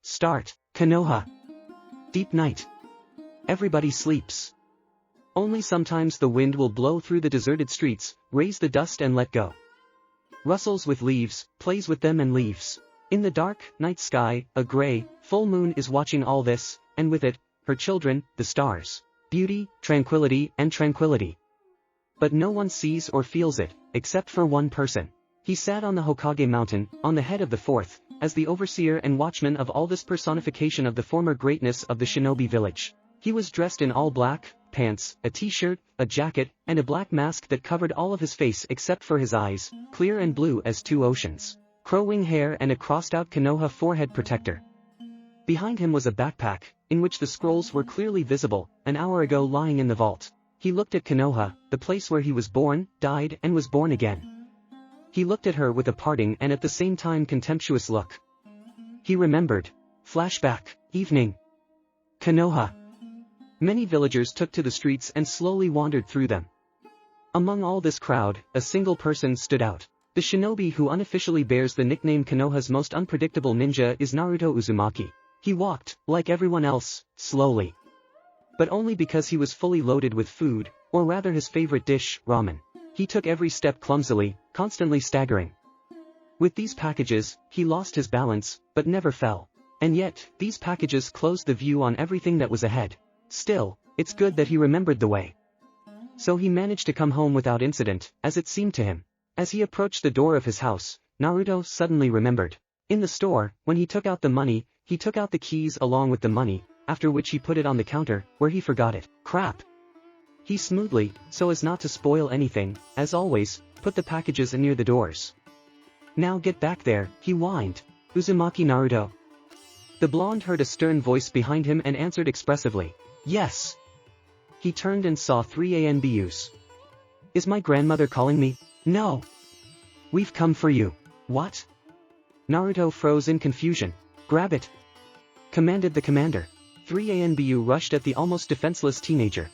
Start. Konoha. Deep night. Everybody sleeps. Only sometimes the wind will blow through the deserted streets, raise the dust and let go. Rustles with leaves, plays with them and leaves. In the dark, night sky, a gray, full moon is watching all this, and with it, her children, the stars. Beauty, tranquility and tranquility. But no one sees or feels it, except for one person. He sat on the Hokage mountain, on the head of the fourth, as the overseer and watchman of all this personification of the former greatness of the shinobi village. He was dressed in all black, pants, a t-shirt, a jacket, and a black mask that covered all of his face except for his eyes, clear and blue as two oceans. Crow-wing hair and a crossed-out Konoha forehead protector. Behind him was a backpack, in which the scrolls were clearly visible, an hour ago lying in the vault. He looked at Konoha, the place where he was born, died and was born again. He looked at her with a parting and at the same time contemptuous look. He remembered. Flashback. Evening. Konoha. Many villagers took to the streets and slowly wandered through them. Among all this crowd, a single person stood out. The shinobi who unofficially bears the nickname Konoha's most unpredictable ninja is Naruto Uzumaki. He walked, like everyone else, slowly. But only because he was fully loaded with food, or rather his favorite dish, ramen. He took every step clumsily, constantly staggering. With these packages, he lost his balance, but never fell. And yet, these packages closed the view on everything that was ahead. Still, it's good that he remembered the way. So he managed to come home without incident, as it seemed to him. As he approached the door of his house, Naruto suddenly remembered. In the store, when he took out the money, he took out the keys along with the money, after which he put it on the counter, where he forgot it. Crap! He smoothly, so as not to spoil anything, as always, put the packages near the doors. Now get back there, he whined. Uzumaki Naruto. The blonde heard a stern voice behind him and answered expressively. Yes. He turned and saw 3 ANBUs. Is my grandmother calling me? No. We've come for you. What? Naruto froze in confusion. Grab it, commanded the commander. 3 ANBU rushed at the almost defenseless teenager.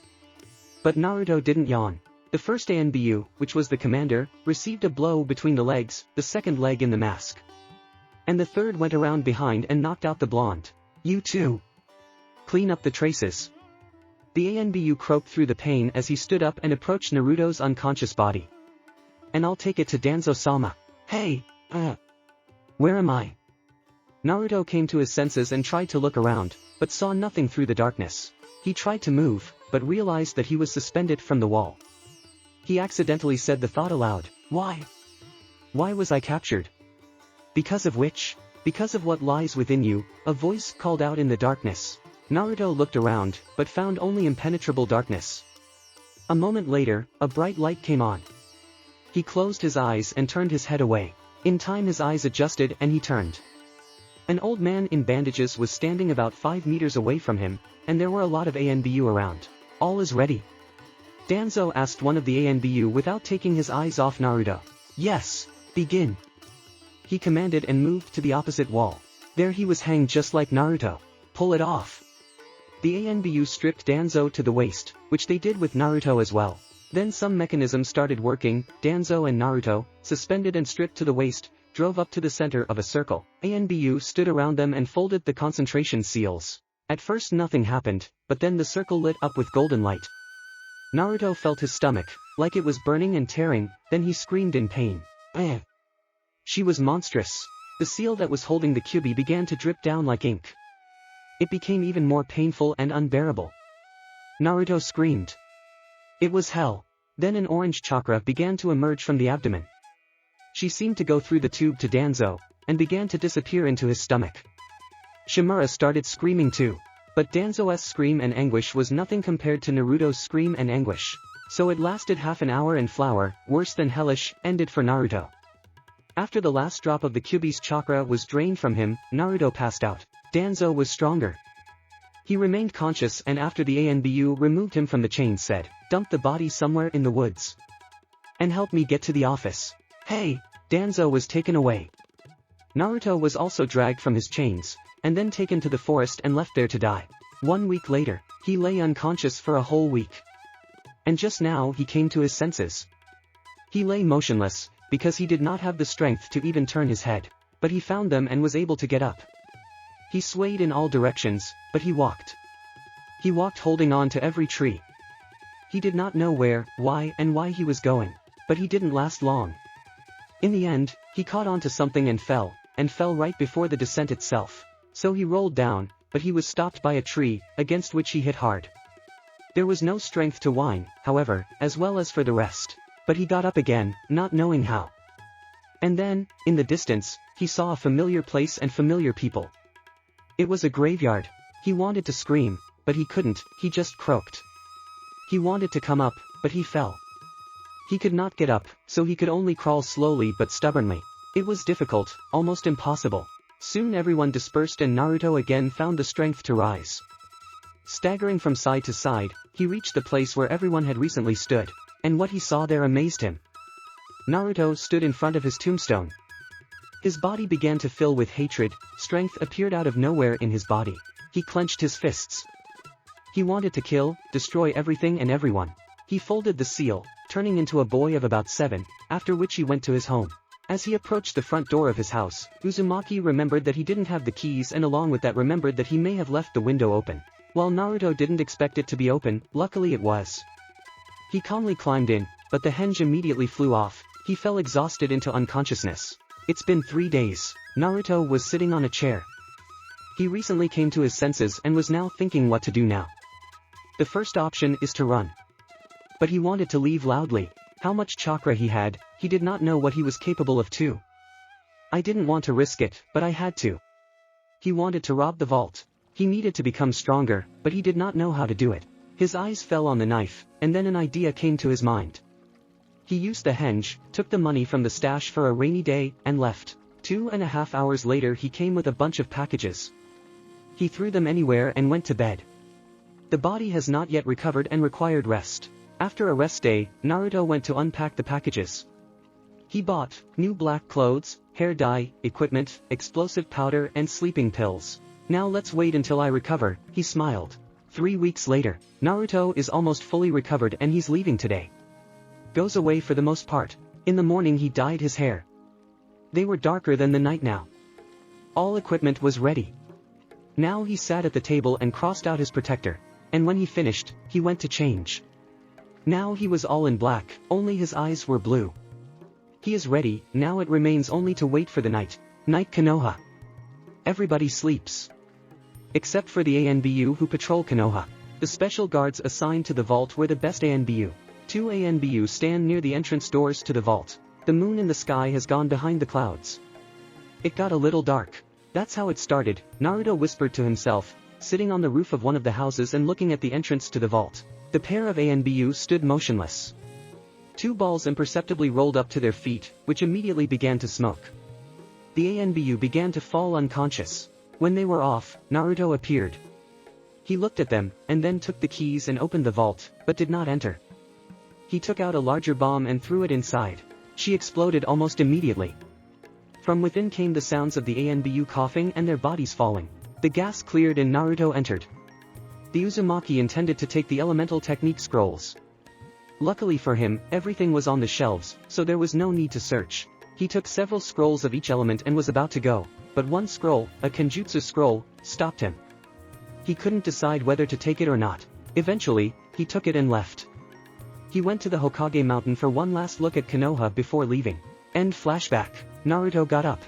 But Naruto didn't yawn. The first ANBU, which was the commander, received a blow between the legs, the second leg in the mask. And the third went around behind and knocked out the blonde. You too. Clean up the traces. The ANBU croaked through the pain as he stood up and approached Naruto's unconscious body. And I'll take it to Danzo-sama. Hey, where am I? Naruto came to his senses and tried to look around, but saw nothing through the darkness. He tried to move, but realized that he was suspended from the wall. He accidentally said the thought aloud. Why? Why was I captured? Because of which? Because of what lies within you, a voice called out in the darkness. Naruto looked around, but found only impenetrable darkness. A moment later, a bright light came on. He closed his eyes and turned his head away. In time his eyes adjusted and he turned. An old man in bandages was standing about 5 meters away from him, and there were a lot of ANBU around. All is ready? Danzo asked one of the ANBU without taking his eyes off Naruto. Yes, begin. He commanded and moved to the opposite wall. There he was hanged just like Naruto. Pull it off. The ANBU stripped Danzo to the waist, which they did with Naruto as well. Then some mechanism started working. Danzo and Naruto, suspended and stripped to the waist, drove up to the center of a circle. ANBU stood around them and folded the concentration seals. At first nothing happened, but then the circle lit up with golden light. Naruto felt his stomach, like it was burning and tearing, then he screamed in pain. She was monstrous. The seal that was holding the kyubi began to drip down like ink. It became even more painful and unbearable. Naruto screamed. It was hell. Then an orange chakra began to emerge from the abdomen. She seemed to go through the tube to Danzo, and began to disappear into his stomach. Shimura started screaming too. But Danzo's scream and anguish was nothing compared to Naruto's scream and anguish. So it lasted half an hour and flower, worse than hellish, ended for Naruto. After the last drop of the kyubi's chakra was drained from him, Naruto passed out. Danzo was stronger. He remained conscious and after the ANBU removed him from the chains said, dump the body somewhere in the woods. And help me get to the office. Hey, Danzo was taken away. Naruto was also dragged from his chains, and then taken to the forest and left there to die. 1 week later, he lay unconscious for a whole week. And just now he came to his senses. He lay motionless, because he did not have the strength to even turn his head, but he found them and was able to get up. He swayed in all directions, but he walked. He walked holding on to every tree. He did not know where, why he was going, but he didn't last long. In the end, he caught on to something and fell right before the descent itself. So he rolled down, but he was stopped by a tree, against which he hit hard. There was no strength to whine, however, as well as for the rest. But he got up again, not knowing how. And then, in the distance, he saw a familiar place and familiar people. It was a graveyard. He wanted to scream, but he couldn't, he just croaked. He wanted to come up, but he fell. He could not get up, so he could only crawl slowly but stubbornly. It was difficult, almost impossible. Soon everyone dispersed and Naruto again found the strength to rise. Staggering from side to side, he reached the place where everyone had recently stood, and what he saw there amazed him. Naruto stood in front of his tombstone. His body began to fill with hatred, strength appeared out of nowhere in his body. He clenched his fists. He wanted to kill, destroy everything and everyone. He folded the seal, turning into a boy of about 7, after which he went to his home. As he approached the front door of his house, Uzumaki remembered that he didn't have the keys and along with that remembered that he may have left the window open. While Naruto didn't expect it to be open, luckily it was. He calmly climbed in, but the hinge immediately flew off. He fell exhausted into unconsciousness. It's been 3 days. Naruto was sitting on a chair. He recently came to his senses and was now thinking what to do now. The first option is to run. But he wanted to leave loudly. How much chakra he had, he did not know what he was capable of too. I didn't want to risk it, but I had to. He wanted to rob the vault. He needed to become stronger, but he did not know how to do it. His eyes fell on the knife, and then an idea came to his mind. He used the henge, took the money from the stash for a rainy day, and left. 2.5 hours later he came with a bunch of packages. He threw them anywhere and went to bed. The body has not yet recovered and required rest. After a rest day, Naruto went to unpack the packages. He bought new black clothes, hair dye, equipment, explosive powder and sleeping pills. Now let's wait until I recover, he smiled. 3 weeks later, Naruto is almost fully recovered and he's leaving today. Goes away for the most part. In the morning he dyed his hair. They were darker than the night now. All equipment was ready. Now he sat at the table and crossed out his protector, and when he finished, he went to change. Now he was all in black, only his eyes were blue. He is ready, now it remains only to wait for the night. Night Konoha. Everybody sleeps. Except for the ANBU who patrol Konoha. The special guards assigned to the vault were the best ANBU. 2 ANBU stand near the entrance doors to the vault. The moon in the sky has gone behind the clouds. It got a little dark. That's how it started, Naruto whispered to himself, sitting on the roof of one of the houses and looking at the entrance to the vault. The pair of ANBU stood motionless. 2 balls imperceptibly rolled up to their feet, which immediately began to smoke. The ANBU began to fall unconscious. When they were off, Naruto appeared. He looked at them, and then took the keys and opened the vault, but did not enter. He took out a larger bomb and threw it inside. She exploded almost immediately. From within came the sounds of the ANBU coughing and their bodies falling. The gas cleared and Naruto entered. The Uzumaki intended to take the elemental technique scrolls. Luckily for him, everything was on the shelves, so there was no need to search. He took several scrolls of each element and was about to go, but one scroll, a Kenjutsu scroll, stopped him. He couldn't decide whether to take it or not. Eventually, he took it and left. He went to the Hokage mountain for one last look at Konoha before leaving. End flashback. Naruto got up.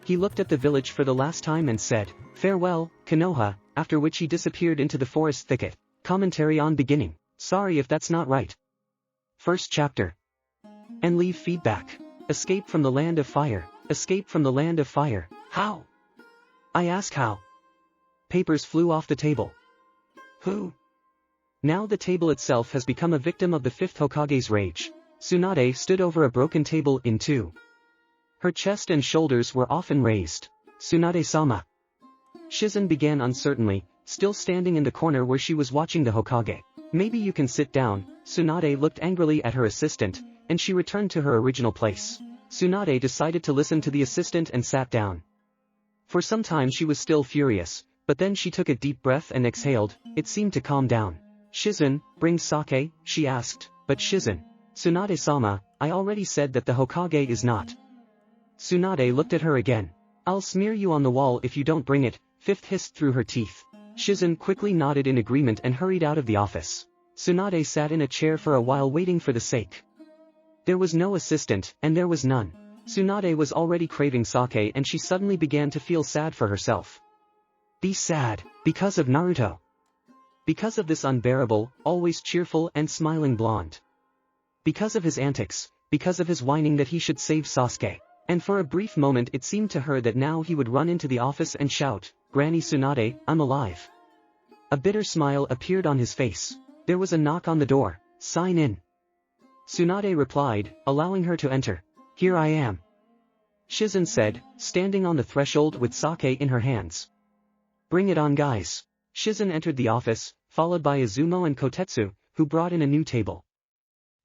He looked at the village for the last time and said, "Farewell, Konoha," after which he disappeared into the forest thicket. Commentary on beginning. Sorry if that's not right. First chapter. And leave feedback. Escape from the land of fire. Escape from the land of fire. How? I ask how. Papers flew off the table. Who? Now the table itself has become a victim of the 5th Hokage's rage. Tsunade stood over a broken table in 2. Her chest and shoulders were often raised. Tsunade-sama. Shizen began uncertainly, still standing in the corner where she was watching the Hokage. Maybe you can sit down. Tsunade looked angrily at her assistant, and she returned to her original place. Tsunade decided to listen to the assistant and sat down. For some time she was still furious, but then she took a deep breath and exhaled. It seemed to calm down. Shizen, bring sake, she asked, but Shizen. Tsunade-sama, I already said that the Hokage is not. Tsunade looked at her again. I'll smear you on the wall if you don't bring it. Fifth hissed through her teeth. Shizen quickly nodded in agreement and hurried out of the office. Tsunade sat in a chair for a while waiting for the sake. There was no assistant, and there was none. Tsunade was already craving sake and she suddenly began to feel sad for herself. Be sad, because of Naruto. Because of this unbearable, always cheerful and smiling blonde. Because of his antics, because of his whining that he should save Sasuke. And for a brief moment it seemed to her that now he would run into the office and shout, "Granny Tsunade, I'm alive." A bitter smile appeared on his face. There was a knock on the door. "Sign in." Tsunade replied, allowing her to enter. "Here I am," Shizen said, standing on the threshold with sake in her hands. "Bring it on, guys." Shizen entered the office, followed by Izumo and Kotetsu, who brought in a new table.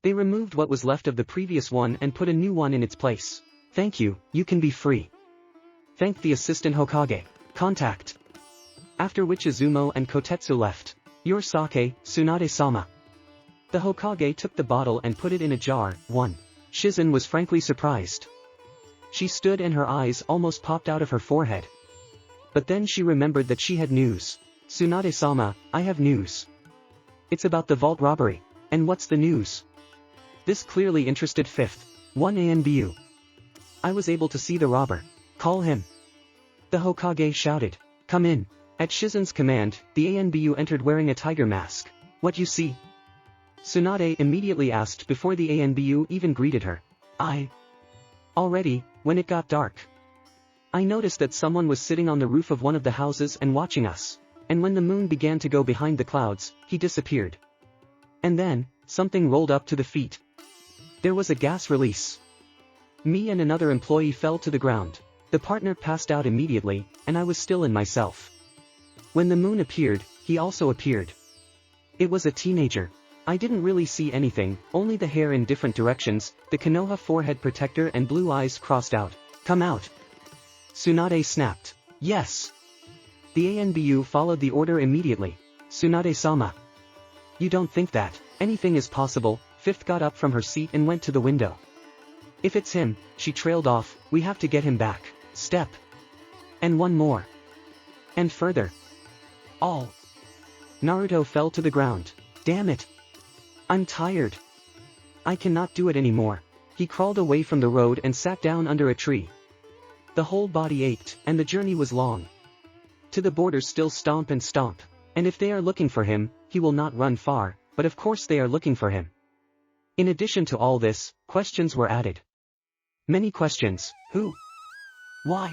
They removed what was left of the previous one and put a new one in its place. "Thank you, you can be free." Thanked the assistant Hokage. "Contact." After which Izumo and Kotetsu left. "Your sake, Tsunade-sama." The Hokage took the bottle and put it in a jar. 1. Shizen was frankly surprised. She stood and her eyes almost popped out of her forehead. But then she remembered that she had news. "Tsunade-sama, I have news. It's about the vault robbery." "And what's the news?" This clearly interested Fifth. 1 Anbu. "I was able to see the robber. Call him." The Hokage shouted. "Come in." At Shizen's command, the Anbu entered wearing a tiger mask. "What you see?" Tsunade immediately asked before the Anbu even greeted her. Already, when it got dark, I noticed that someone was sitting on the roof of one of the houses and watching us. And when the moon began to go behind the clouds, he disappeared. And then, something rolled up to the feet. There was a gas release. Me and another employee fell to the ground. The partner passed out immediately, and I was still in myself. When the moon appeared, he also appeared. It was a teenager. I didn't really see anything, only the hair in different directions, the Konoha forehead protector and blue eyes crossed out. "Come out." Tsunade snapped. "Yes." The Anbu followed the order immediately. "Tsunade-sama. You don't think that anything is possible?" Fifth got up from her seat and went to the window. "If it's him," she trailed off, "we have to get him back." Step. And one more. And further. All. Naruto fell to the ground. "Damn it. I'm tired. I cannot do it anymore." He crawled away from the road and sat down under a tree. The whole body ached, and the journey was long. To the borders still stomp and stomp. And if they are looking for him, he will not run far, but of course they are looking for him. In addition to all this, questions were added. Many questions. Who? Why?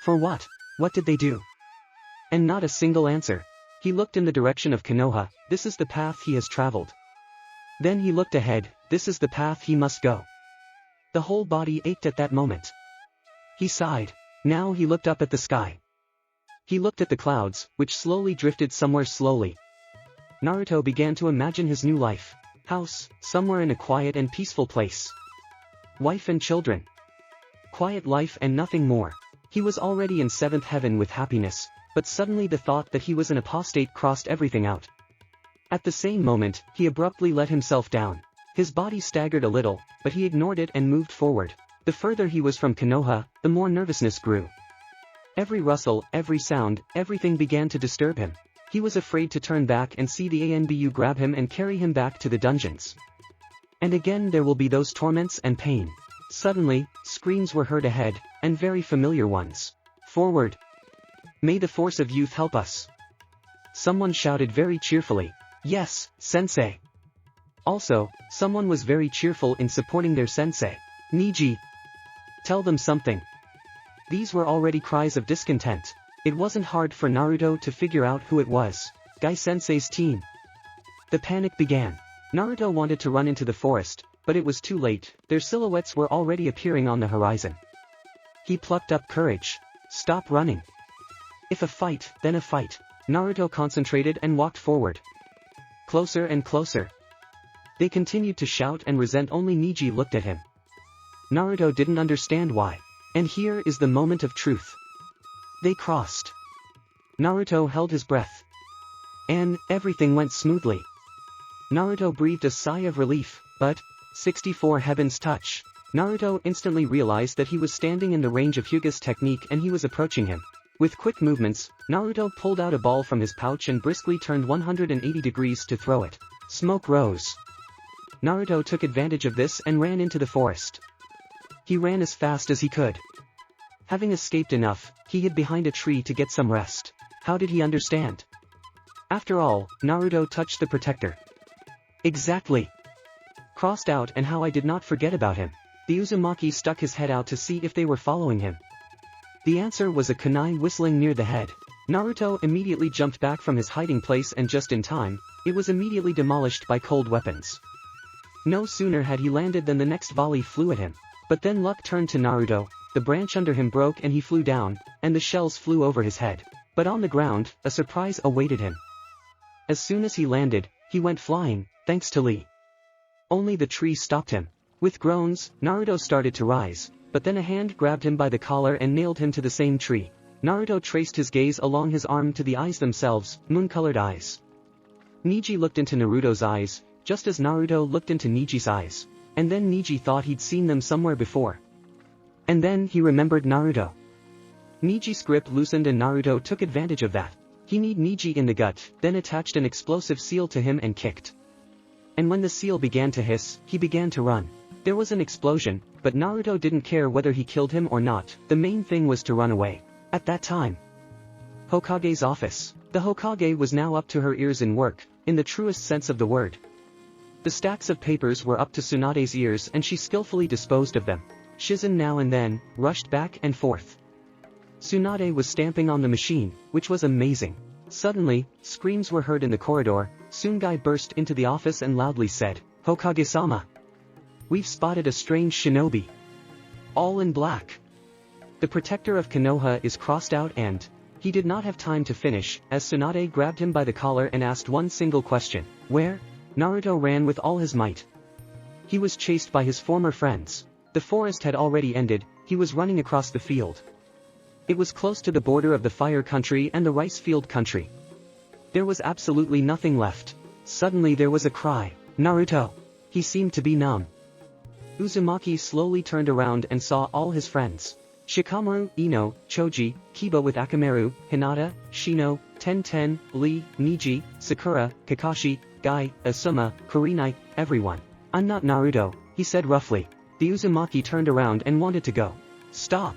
For what? What did they do? And not a single answer. He looked in the direction of Konoha. This is the path he has traveled. Then he looked ahead. This is the path he must go. The whole body ached at that moment. He sighed. Now he looked up at the sky. He looked at the clouds, which slowly drifted somewhere slowly. Naruto began to imagine his new life. House, somewhere in a quiet and peaceful place. Wife and children. Quiet life and nothing more. He was already in 7th heaven with happiness, but suddenly the thought that he was an apostate crossed everything out. At the same moment, he abruptly let himself down. His body staggered a little, but he ignored it and moved forward. The further he was from Konoha, the more nervousness grew. Every rustle, every sound, everything began to disturb him. He was afraid to turn back and see the Anbu grab him and carry him back to the dungeons. And again there will be those torments and pain. Suddenly, screams were heard ahead, and very familiar ones. "Forward! May the force of youth help us!" Someone shouted very cheerfully. "Yes, sensei." Also, someone was very cheerful in supporting their sensei. "Niji! Tell them something." These were already cries of discontent. It wasn't hard for Naruto to figure out who it was. Gai Sensei's team. The panic began. Naruto wanted to run into the forest, but it was too late. Their silhouettes were already appearing on the horizon. He plucked up courage. Stop running. If a fight, then a fight. Naruto concentrated and walked forward. Closer and closer. They continued to shout and resent. Only Niji looked at him. Naruto didn't understand why. And here is the moment of truth. They crossed. Naruto held his breath. And everything went smoothly. Naruto breathed a sigh of relief, but 64 heavens touch. Naruto instantly realized that he was standing in the range of Hyuga's technique and he was approaching him. With quick movements, Naruto pulled out a ball from his pouch and briskly turned 180 degrees to throw it. Smoke rose. Naruto took advantage of this and ran into the forest. He ran as fast as he could. Having escaped enough, he hid behind a tree to get some rest. How did he understand? After all, Naruto touched the protector. Exactly. Crossed out, and how I did not forget about him. The Uzumaki stuck his head out to see if they were following him. The answer was a kunai whistling near the head. Naruto immediately jumped back from his hiding place, and just in time, it was immediately demolished by cold weapons. No sooner had he landed than the next volley flew at him. But then luck turned to Naruto, the branch under him broke and he flew down, and the shells flew over his head. But on the ground, a surprise awaited him. As soon as he landed, he went flying, thanks to Lee. Only the tree stopped him. With groans, Naruto started to rise, but then a hand grabbed him by the collar and nailed him to the same tree. Naruto traced his gaze along his arm to the eyes themselves, moon-colored eyes. Neji looked into Naruto's eyes, just as Naruto looked into Neji's eyes. And then Neji thought he'd seen them somewhere before. And then he remembered Naruto. Neji's grip loosened and Naruto took advantage of that. He kneed Neji in the gut, then attached an explosive seal to him and kicked. And when the seal began to hiss, he began to run. There was an explosion, but Naruto didn't care whether he killed him or not, the main thing was to run away. At that time, Hokage's office. The Hokage was now up to her ears in work, in the truest sense of the word. The stacks of papers were up to Tsunade's ears and she skillfully disposed of them. Shizen now and then, rushed back and forth. Tsunade was stamping on the machine, which was amazing. Suddenly, screams were heard in the corridor. Tsunade burst into the office and loudly said, "Hokage-sama! We've spotted a strange shinobi. All in black." The protector of Konoha is crossed out and... He did not have time to finish, as Tsunade grabbed him by the collar and asked one single question. Where? Naruto ran with all his might. He was chased by his former friends. The forest had already ended, he was running across the field. It was close to the border of the fire country and the rice field country. There was absolutely nothing left. Suddenly there was a cry. Naruto! He seemed to be numb. Uzumaki slowly turned around and saw all his friends. Shikamaru, Ino, Choji, Kiba with Akamaru, Hinata, Shino, Ten, Lee, Neji, Sakura, Kakashi, Guy, Asuma, Kurenai, everyone. I'm not Naruto, he said roughly. The Uzumaki turned around and wanted to go. Stop!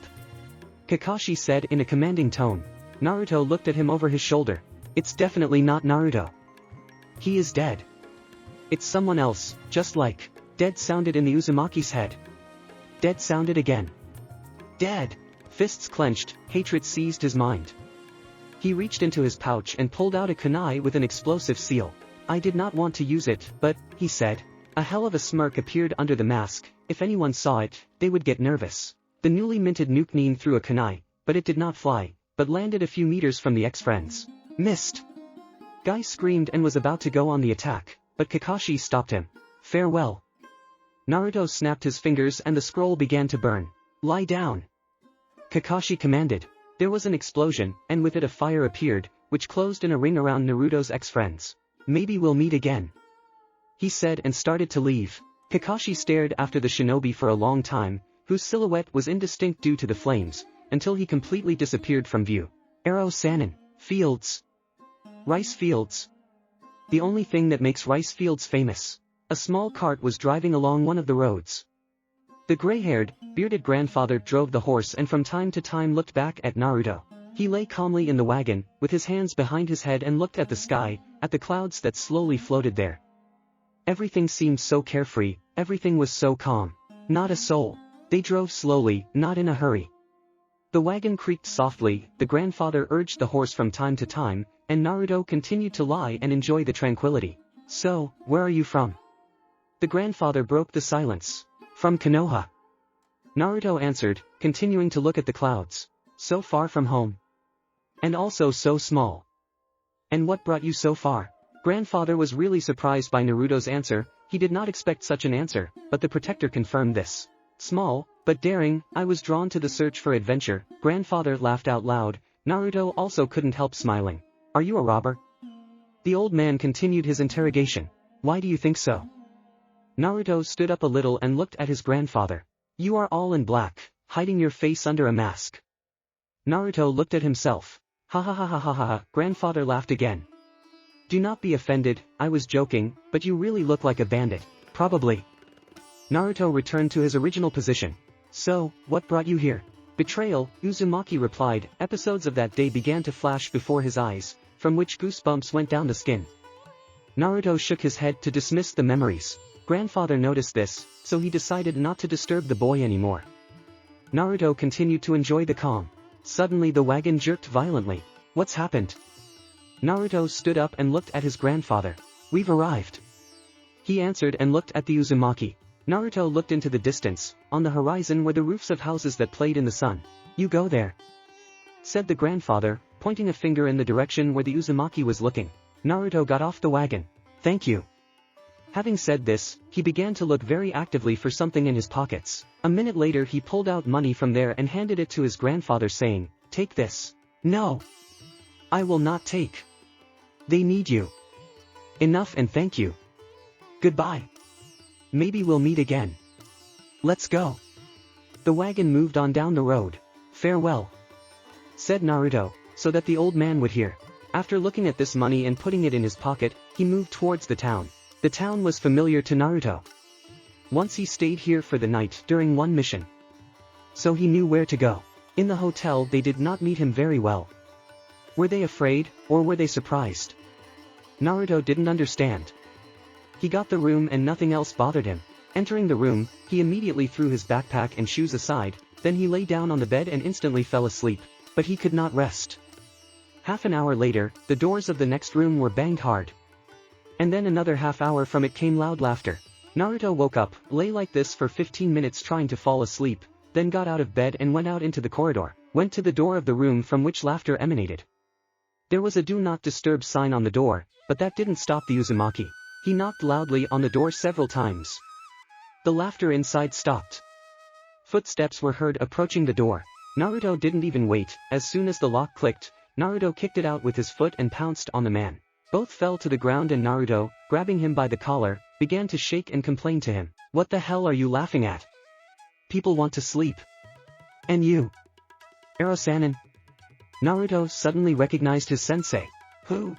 Kakashi said in a commanding tone. Naruto looked at him over his shoulder. It's definitely not Naruto. He is dead. It's someone else, just like. Dead sounded in the Uzumaki's head. Dead sounded again. Dead! Fists clenched, hatred seized his mind. He reached into his pouch and pulled out a kunai with an explosive seal. I did not want to use it, but, he said. A hell of a smirk appeared under the mask. If anyone saw it, they would get nervous. The newly minted nuke threw a kunai, but it did not fly, but landed a few meters from the ex-friends. Missed! Guy screamed and was about to go on the attack, but Kakashi stopped him. Farewell. Naruto snapped his fingers and the scroll began to burn. Lie down. Kakashi commanded. There was an explosion, and with it a fire appeared, which closed in a ring around Naruto's ex-friends. Maybe we'll meet again, he said and started to leave. Kakashi stared after the shinobi for a long time, whose silhouette was indistinct due to the flames, until he completely disappeared from view. Arrow Sanin. Fields. Rice fields. The only thing that makes rice fields famous. A small cart was driving along one of the roads. The gray-haired, bearded grandfather drove the horse and from time to time looked back at Naruto. He lay calmly in the wagon, with his hands behind his head and looked at the sky, at the clouds that slowly floated there. Everything seemed so carefree, everything was so calm. Not a soul. They drove slowly, not in a hurry. The wagon creaked softly, the grandfather urged the horse from time to time, and Naruto continued to lie and enjoy the tranquility. So, where are you from? The grandfather broke the silence. From Konoha. Naruto answered, continuing to look at the clouds. So far from home. And also so small. And what brought you so far? Grandfather was really surprised by Naruto's answer. He did not expect such an answer, but the protector confirmed this. Small, but daring, I was drawn to the search for adventure. Grandfather laughed out loud. Naruto also couldn't help smiling. Are you a robber? The old man continued his interrogation. Why do you think so? Naruto stood up a little and looked at his grandfather. You are all in black, hiding your face under a mask. Naruto looked at himself. Ha ha ha ha ha ha, grandfather laughed again. Do not be offended, I was joking, but you really look like a bandit. Probably. Naruto returned to his original position. So, what brought you here? Betrayal, Uzumaki replied. Episodes of that day began to flash before his eyes, from which goosebumps went down the skin. Naruto shook his head to dismiss the memories. Grandfather noticed this, so he decided not to disturb the boy anymore. Naruto continued to enjoy the calm. Suddenly the wagon jerked violently. What's happened? Naruto stood up and looked at his grandfather. We've arrived. He answered and looked at the Uzumaki. Naruto looked into the distance. On the horizon were the roofs of houses that played in the sun. You go there, said the grandfather, pointing a finger in the direction where the Uzumaki was looking. Naruto got off the wagon. Thank you. Having said this, he began to look very actively for something in his pockets. A minute later he pulled out money from there and handed it to his grandfather saying, Take this. No. I will not take. They need you. Enough and thank you. Goodbye. Maybe we'll meet again. Let's go. The wagon moved on down the road. Farewell, said Naruto, so that the old man would hear. After looking at this money and putting it in his pocket, he moved towards the town. The town was familiar to Naruto. Once he stayed here for the night during one mission, so he knew where to go. In the hotel they did not meet him very well. Were they afraid, or were they surprised? Naruto didn't understand. He got the room and nothing else bothered him. Entering the room, he immediately threw his backpack and shoes aside, then he lay down on the bed and instantly fell asleep. But he could not rest. Half an hour later, the doors of the next room were banged hard. And then another half hour from it came loud laughter. Naruto woke up, lay like this for 15 minutes trying to fall asleep, then got out of bed and went out into the corridor, went to the door of the room from which laughter emanated. There was a do not disturb sign on the door, but that didn't stop the Uzumaki. He knocked loudly on the door several times. The laughter inside stopped. Footsteps were heard approaching the door. Naruto didn't even wait. As soon as the lock clicked, Naruto kicked it out with his foot and pounced on the man. Both fell to the ground and Naruto, grabbing him by the collar, began to shake and complain to him. What the hell are you laughing at? People want to sleep. And you? Ero-sanin? Naruto suddenly recognized his sensei. Who?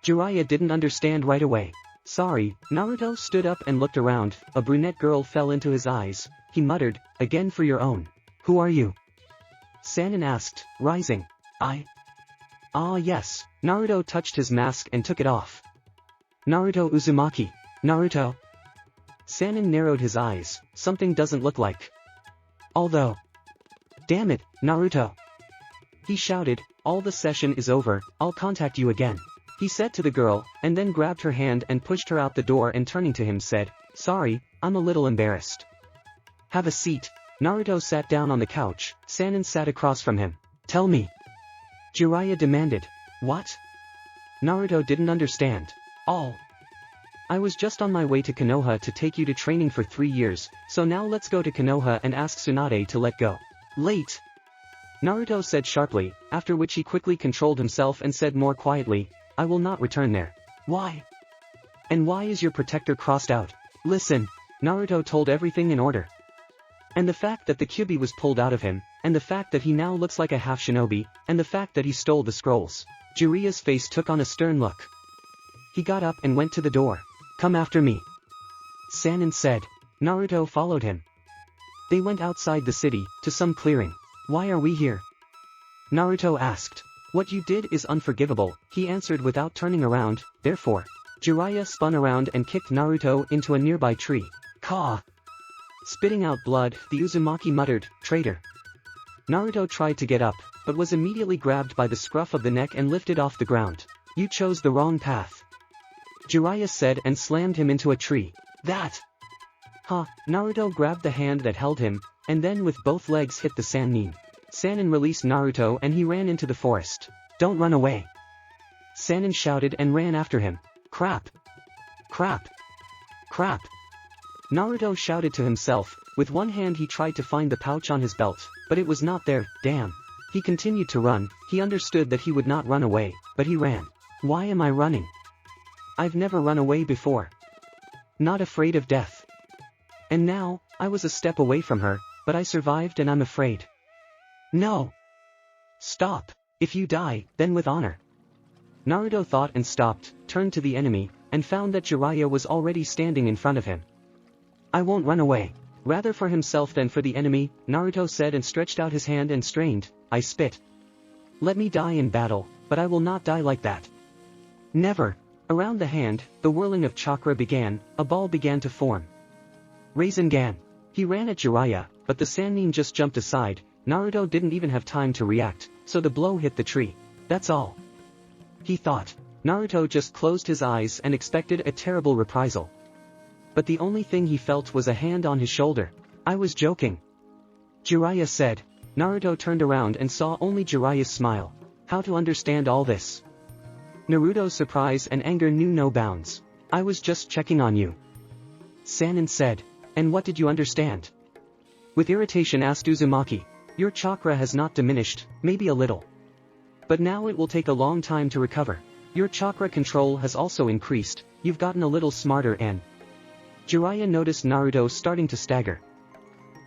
Jiraiya didn't understand right away. Sorry, Naruto stood up and looked around. A brunette girl fell into his eyes. He muttered, again for your own. Who are you? Sanin asked, rising. Ah yes. Naruto touched his mask and took it off. Naruto Uzumaki. Naruto. Sanin narrowed his eyes. Something doesn't look like. Although. Damn it, Naruto. He shouted, all the session is over, I'll contact you again. He said to the girl, and then grabbed her hand and pushed her out the door and turning to him said, sorry, I'm a little embarrassed. Have a seat. Naruto sat down on the couch. Sanin sat across from him. Tell me. Jiraiya demanded. What? Naruto didn't understand. I was just on my way to Konoha to take you to training for 3 years, so now let's go to Konoha and ask Tsunade to let go. Late. Naruto said sharply, after which he quickly controlled himself and said more quietly, I will not return there. Why? And why is your protector crossed out? Listen. Naruto told everything in order. And the fact that the kyubi was pulled out of him, and the fact that he now looks like a half shinobi, and the fact that he stole the scrolls. Jiraiya's face took on a stern look. He got up and went to the door. Come after me. Sanin said. Naruto followed him. They went outside the city, to some clearing. Why are we here? Naruto asked. What you did is unforgivable, he answered without turning around, therefore. Jiraiya spun around and kicked Naruto into a nearby tree. Caw! Spitting out blood, the Uzumaki muttered, traitor. Naruto tried to get up, but was immediately grabbed by the scruff of the neck and lifted off the ground. You chose the wrong path. Jiraiya said and slammed him into a tree. That! Ha! Naruto grabbed the hand that held him, and then with both legs hit the Sannin. Sanin released Naruto and he ran into the forest. Don't run away. Sanin shouted and ran after him. Crap! Crap! Crap! Naruto shouted to himself. With one hand he tried to find the pouch on his belt, but it was not there. Damn. He continued to run. He understood that he would not run away, but he ran. Why am I running? I've never run away before. Not afraid of death. And now, I was a step away from her, but I survived and I'm afraid. No. Stop. If you die, then with honor. Naruto thought and stopped, turned to the enemy, and found that Jiraiya was already standing in front of him. I won't run away. Rather for himself than for the enemy, Naruto said and stretched out his hand and strained. I spit. Let me die in battle, but I will not die like that. Never. Around the hand, the whirling of chakra began, a ball began to form. Rasengan. He ran at Jiraiya, but the Sannin just jumped aside. Naruto didn't even have time to react, so the blow hit the tree. That's all. He thought. Naruto just closed his eyes and expected a terrible reprisal. But the only thing he felt was a hand on his shoulder. I was joking. Jiraiya said. Naruto turned around and saw only Jiraiya's smile. How to understand all this? Naruto's surprise and anger knew no bounds. I was just checking on you. Sannin said. And what did you understand? With irritation asked Uzumaki. Your chakra has not diminished, maybe a little. But now it will take a long time to recover. Your chakra control has also increased, you've gotten a little smarter and... Jiraiya noticed Naruto starting to stagger.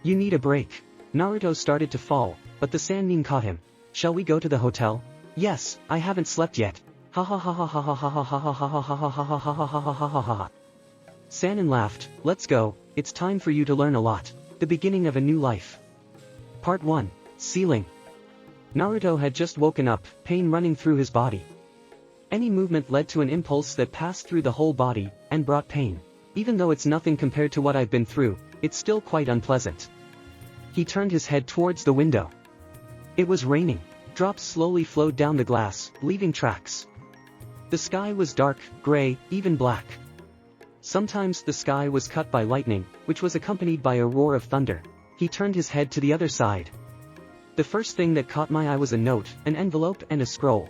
You need a break. Naruto started to fall, but the Sannin caught him. Shall we go to the hotel? Yes, I haven't slept yet. Ha ha ha ha ha ha ha ha ha ha ha ha ha ha ha ha ha ha ha ha. Sannin laughed. Let's go, it's time for you to learn a lot. The beginning of a new life. Part 1. Ceiling. Naruto had just woken up, pain running through his body. Any movement led to an impulse that passed through the whole body, and brought pain. Even though it's nothing compared to what I've been through, it's still quite unpleasant. He turned his head towards the window. It was raining. Drops slowly flowed down the glass, leaving tracks. The sky was dark, gray, even black. Sometimes the sky was cut by lightning, which was accompanied by a roar of thunder. He turned his head to the other side. The first thing that caught my eye was a note, an envelope and a scroll.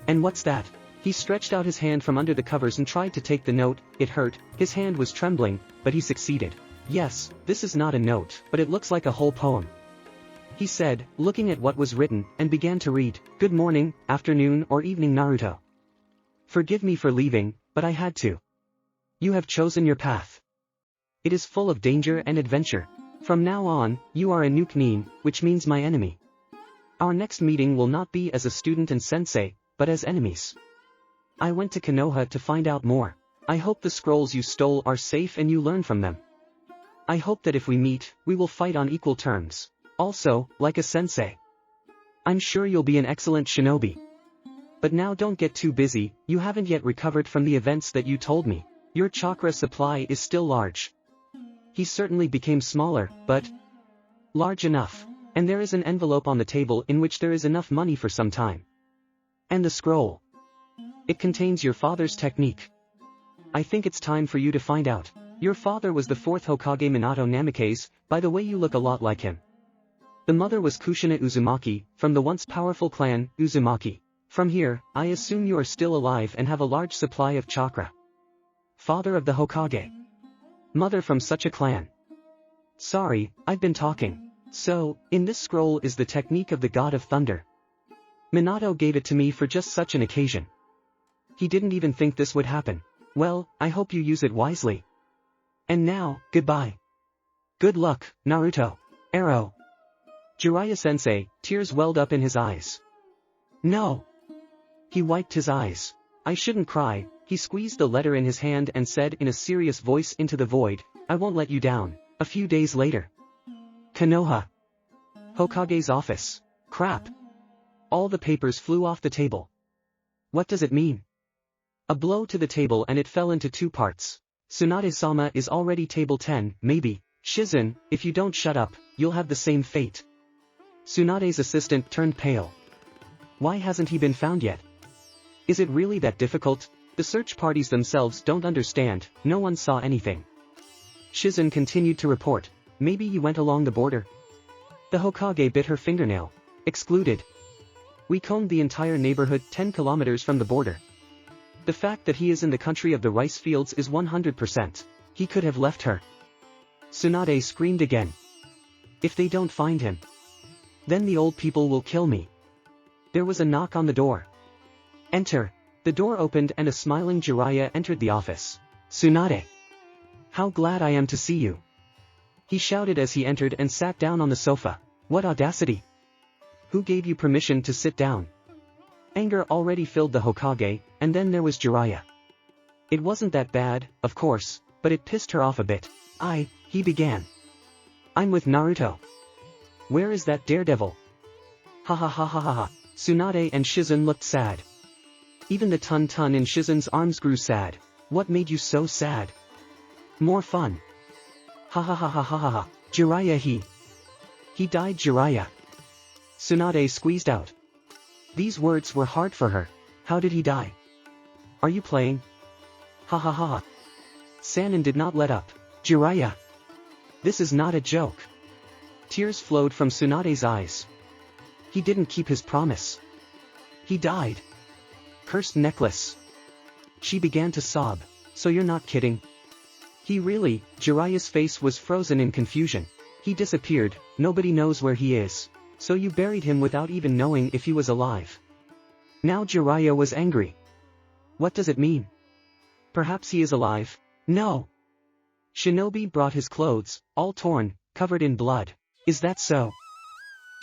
And what's that? He stretched out his hand from under the covers and tried to take the note. It hurt, his hand was trembling, but he succeeded. Yes, this is not a note, but it looks like a whole poem. He said, looking at what was written, and began to read. Good morning, afternoon or evening Naruto. Forgive me for leaving, but I had to. You have chosen your path. It is full of danger and adventure. From now on, you are a new Nin, which means my enemy. Our next meeting will not be as a student and sensei, but as enemies. I went to Konoha to find out more. I hope the scrolls you stole are safe and you learn from them. I hope that if we meet, we will fight on equal terms. Also, like a sensei. I'm sure you'll be an excellent shinobi. But now don't get too busy, you haven't yet recovered from the events that you told me. Your chakra supply is still large. He certainly became smaller, but large enough. And there is an envelope on the table in which there is enough money for some time. And the scroll. It contains your father's technique. I think it's time for you to find out. Your father was the 4th Hokage Minato Namikaze, by the way you look a lot like him. The mother was Kushina Uzumaki, from the once powerful clan, Uzumaki. From here, I assume you are still alive and have a large supply of chakra. Father of the Hokage. Mother from such a clan. Sorry, I've been talking. So, in this scroll is the technique of the god of thunder. Minato gave it to me for just such an occasion. He didn't even think this would happen. Well, I hope you use it wisely. And now, goodbye. Good luck, Naruto. Arrow. Jiraiya-sensei, tears welled up in his eyes. No. He wiped his eyes. I shouldn't cry. He squeezed the letter in his hand and said in a serious voice into the void, I won't let you down. A few days later. Konoha. Hokage's office. Crap. All the papers flew off the table. What does it mean? A blow to the table and it fell into 2 parts. Tsunade-sama is already table 10, maybe. Shizen, if you don't shut up, you'll have the same fate. Tsunade's assistant turned pale. Why hasn't he been found yet? Is it really that difficult? The search parties themselves don't understand, no one saw anything. Shizen continued to report. Maybe you went along the border? The Hokage bit her fingernail. Excluded. We combed the entire neighborhood 10 kilometers from the border. The fact that he is in the country of the rice fields is 100%. He could have left her. Tsunade screamed again. If they don't find him, then the old people will kill me. There was a knock on the door. Enter. The door opened and a smiling Jiraiya entered the office. Tsunade. How glad I am to see you. He shouted as he entered and sat down on the sofa. What audacity. Who gave you permission to sit down? Anger already filled the Hokage, and then there was Jiraiya. It wasn't that bad, of course, but it pissed her off a bit. He began. I'm with Naruto. Where is that daredevil? Ha ha ha ha ha ha. Tsunade and Shizen looked sad. Even the Tun in Shizen's arms grew sad. What made you so sad? More fun. Ha ha ha ha ha ha ha. Jiraiya he died. Jiraiya. Tsunade squeezed out. These words were hard for her. How did he die? Are you playing? Ha ha ha ha. Sanin did not let up. Jiraiya. This is not a joke. Tears flowed from Tsunade's eyes. He didn't keep his promise. He died. Cursed necklace. She began to sob. So you're not kidding? He really, Jiraiya's face was frozen in confusion. He disappeared, nobody knows where he is. So you buried him without even knowing if he was alive. Now Jiraiya was angry. What does it mean? Perhaps he is alive? No. Shinobi brought his clothes, all torn, covered in blood. Is that so?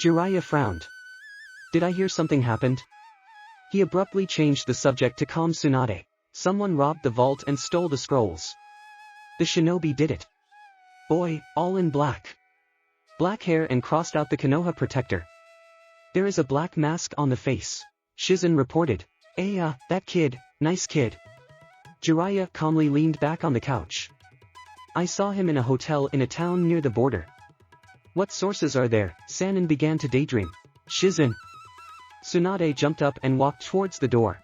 Jiraiya frowned. Did I hear something happened? He abruptly changed the subject to calm Tsunade. Someone robbed the vault and stole the scrolls. The shinobi did it. Boy, all in black. Black hair and crossed out the Konoha protector. There is a black mask on the face. Shizen reported. That kid, nice kid. Jiraiya calmly leaned back on the couch. I saw him in a hotel in a town near the border. What sources are there? Sanin began to daydream. Shizen. Tsunade jumped up and walked towards the door.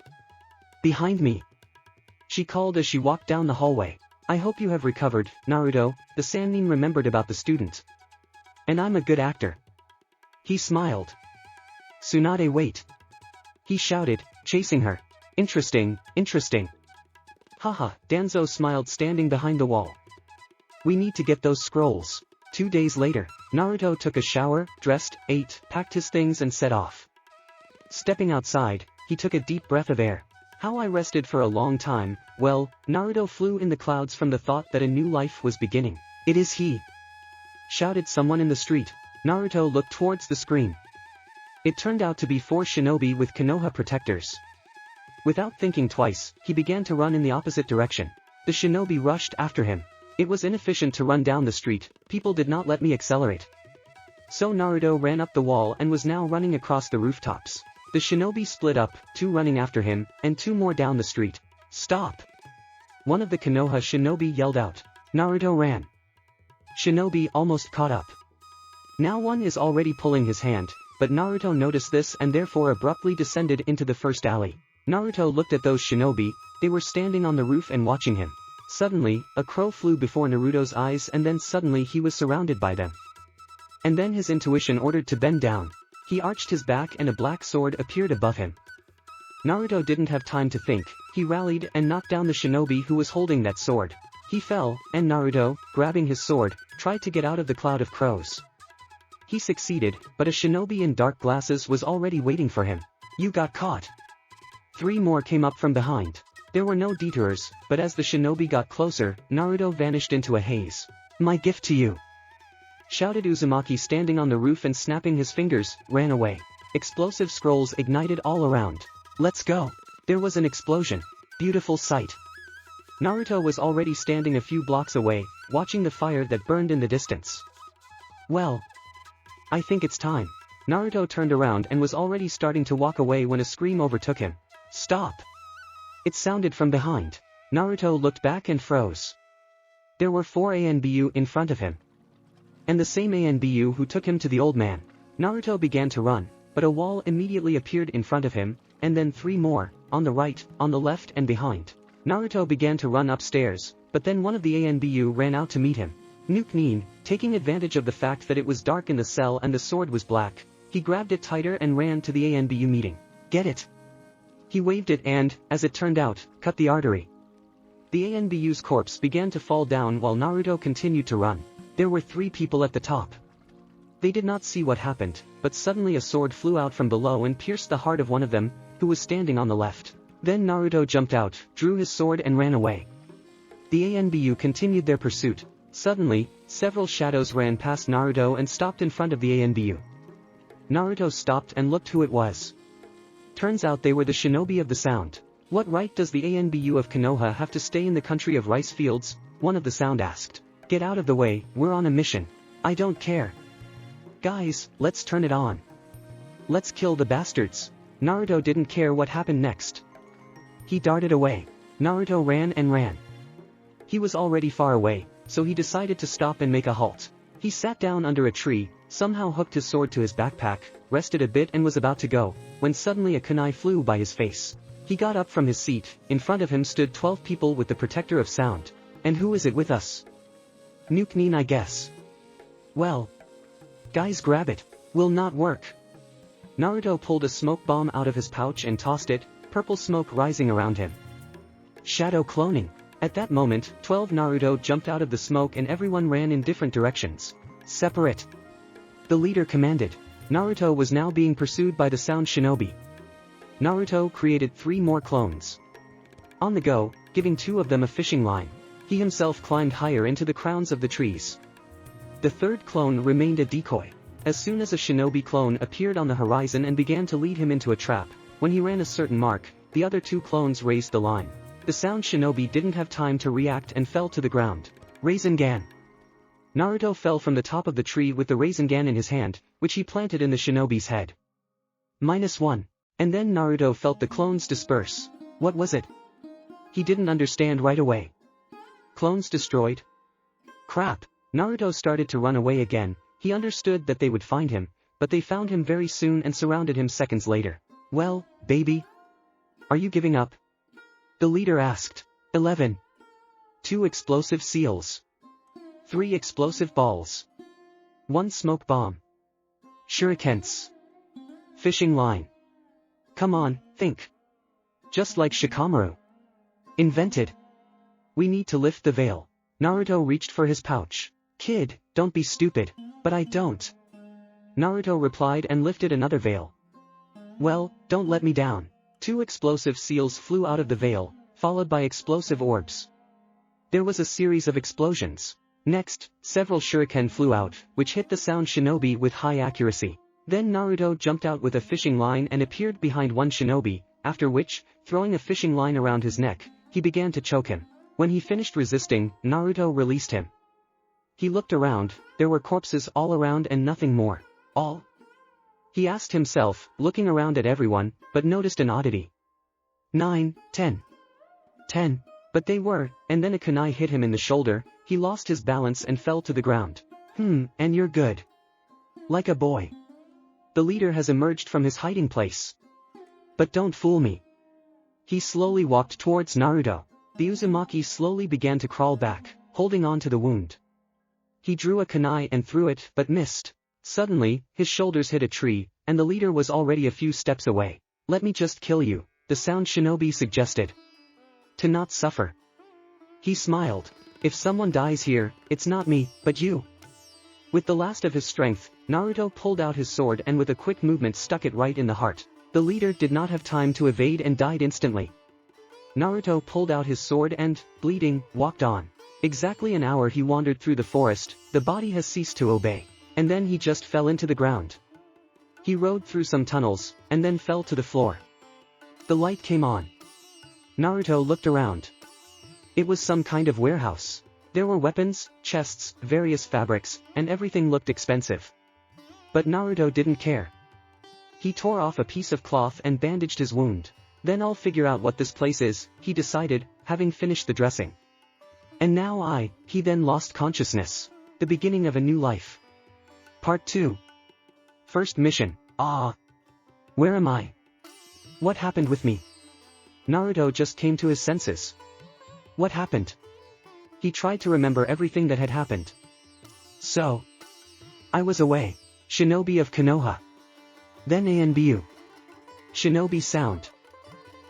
Behind me. She called as she walked down the hallway. I hope you have recovered, Naruto. The Sannin remembered about the student. And I'm a good actor. He smiled. Tsunade, wait. He shouted, chasing her. Interesting, interesting. Haha, Danzo smiled standing behind the wall. We need to get those scrolls. 2 days later, Naruto took a shower, dressed, ate, packed his things and set off. Stepping outside, he took a deep breath of air. How I rested for a long time. Well, Naruto flew in the clouds from the thought that a new life was beginning. It is he! Shouted someone in the street. Naruto looked towards the screen. It turned out to be 4 shinobi with Konoha protectors. Without thinking twice, he began to run in the opposite direction. The shinobi rushed after him. It was inefficient to run down the street, people did not let me accelerate. So Naruto ran up the wall and was now running across the rooftops. The shinobi split up, 2 running after him, and 2 more down the street. Stop! One of the Konoha shinobi yelled out. Naruto ran. Shinobi almost caught up. Now one is already pulling his hand, but Naruto noticed this and therefore abruptly descended into the first alley. Naruto looked at those shinobi, they were standing on the roof and watching him. Suddenly, a crow flew before Naruto's eyes and then suddenly he was surrounded by them. And then his intuition ordered to bend down. He arched his back and a black sword appeared above him. Naruto didn't have time to think, he rallied and knocked down the shinobi who was holding that sword. He fell, and Naruto, grabbing his sword, tried to get out of the cloud of crows. He succeeded, but a shinobi in dark glasses was already waiting for him. You got caught. 3 more came up from behind. There were no detours, but as the shinobi got closer, Naruto vanished into a haze. My gift to you! Shouted Uzumaki standing on the roof and snapping his fingers, ran away. Explosive scrolls ignited all around. Let's go! There was an explosion. Beautiful sight. Naruto was already standing a few blocks away, watching the fire that burned in the distance. Well, I think it's time. Naruto turned around and was already starting to walk away when a scream overtook him. Stop! It sounded from behind. Naruto looked back and froze. There were 4 ANBU in front of him. And the same ANBU who took him to the old man. Naruto began to run, but a wall immediately appeared in front of him, and then 3 more, on the right, on the left and behind. Naruto began to run upstairs, but then one of the ANBU ran out to meet him. Nuke-Nin, taking advantage of the fact that it was dark in the cell and the sword was black, he grabbed it tighter and ran to the ANBU meeting. Get it! He waved it and, as it turned out, cut the artery. The ANBU's corpse began to fall down while Naruto continued to run. There were 3 people at the top. They did not see what happened, but suddenly a sword flew out from below and pierced the heart of one of them, who was standing on the left. Then Naruto jumped out, drew his sword and ran away. The ANBU continued their pursuit. Suddenly, several shadows ran past Naruto and stopped in front of the ANBU. Naruto stopped and looked who it was. Turns out they were the shinobi of the sound. What right does the ANBU of Konoha have to stay in the country of rice fields? One of the sound asked. Get out of the way, we're on a mission. I don't care. Guys, let's turn it on. Let's kill the bastards. Naruto didn't care what happened next. He darted away. Naruto ran and ran. He was already far away, so he decided to stop and make a halt. He sat down under a tree, somehow hooked his sword to his backpack, rested a bit and was about to go, when suddenly a kunai flew by his face. He got up from his seat. In front of him stood 12 people with the protector of sound. And who is it with us? Nuke Nin, I guess. Well. Guys, grab it. Will not work. Naruto pulled a smoke bomb out of his pouch and tossed it, purple smoke rising around him. Shadow cloning. At that moment, 12 Naruto jumped out of the smoke and everyone ran in different directions. Separate. The leader commanded. Naruto was now being pursued by the sound shinobi. Naruto created 3 more clones. On the go, giving 2 of them a fishing line. He himself climbed higher into the crowns of the trees. The third clone remained a decoy. As soon as a shinobi clone appeared on the horizon and began to lead him into a trap, when he ran a certain mark, the other 2 clones raised the line. The sound shinobi didn't have time to react and fell to the ground. Rasengan. Naruto fell from the top of the tree with the Rasengan in his hand, which he planted in the shinobi's head. -1. And then Naruto felt the clones disperse. What was it? He didn't understand right away. Clones destroyed? Crap. Naruto started to run away again. He understood that they would find him, but they found him very soon and surrounded him seconds later. Well, baby? Are you giving up? The leader asked. 11. 2 explosive seals. 3 explosive balls. 1 smoke bomb. Shurikens. Fishing line. Come on, think. Just like Shikamaru. Invented. We need to lift the veil. Naruto reached for his pouch. Kid, don't be stupid. But I don't. Naruto replied and lifted another veil. Well, don't let me down. 2 explosive seals flew out of the veil, followed by explosive orbs. There was a series of explosions. Next, several shuriken flew out, which hit the sound shinobi with high accuracy. Then Naruto jumped out with a fishing line and appeared behind one shinobi, after which, throwing a fishing line around his neck, he began to choke him. When he finished resisting, Naruto released him. He looked around, there were corpses all around and nothing more. All? He asked himself, looking around at everyone, but noticed an oddity. 9, 10. 10. But they were, and then a kunai hit him in the shoulder, he lost his balance and fell to the ground. And you're good. Like a boy. The leader has emerged from his hiding place. But don't fool me. He slowly walked towards Naruto. The uzumaki slowly began to crawl back, holding on to the wound. He drew a kunai and threw it, but missed. Suddenly, his shoulders hit a tree, and the leader was already a few steps away. Let me just kill you, the sound shinobi suggested. To not suffer. He smiled. If someone dies here, it's not me, but you. With the last of his strength, Naruto pulled out his sword and with a quick movement stuck it right in the heart. The leader did not have time to evade and died instantly. Naruto pulled out his sword and, bleeding, walked on. Exactly an hour he wandered through the forest, the body has ceased to obey. And then he just fell into the ground. He rode through some tunnels, and then fell to the floor. The light came on. Naruto looked around. It was some kind of warehouse. There were weapons, chests, various fabrics, and everything looked expensive. But Naruto didn't care. He tore off a piece of cloth and bandaged his wound. Then I'll figure out what this place is, he decided, having finished the dressing. And now he then lost consciousness. The beginning of a new life. Part 2. First mission. Where am I? What happened with me? Naruto just came to his senses. What happened? He tried to remember everything that had happened. So. I was away. Shinobi of Konoha. Then ANBU. Shinobi sound.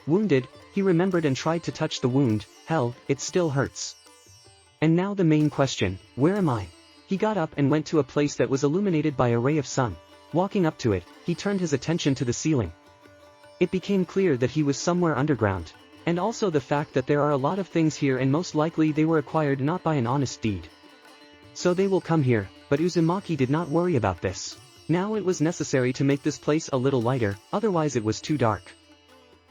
Wounded, he remembered and tried to touch the wound. Hell, it still hurts. And now the main question, where am I? He got up and went to a place that was illuminated by a ray of sun. Walking up to it, he turned his attention to the ceiling. It became clear that he was somewhere underground. And also the fact that there are a lot of things here and most likely they were acquired not by an honest deed. So they will come here, but Uzumaki did not worry about this. Now it was necessary to make this place a little lighter, otherwise it was too dark.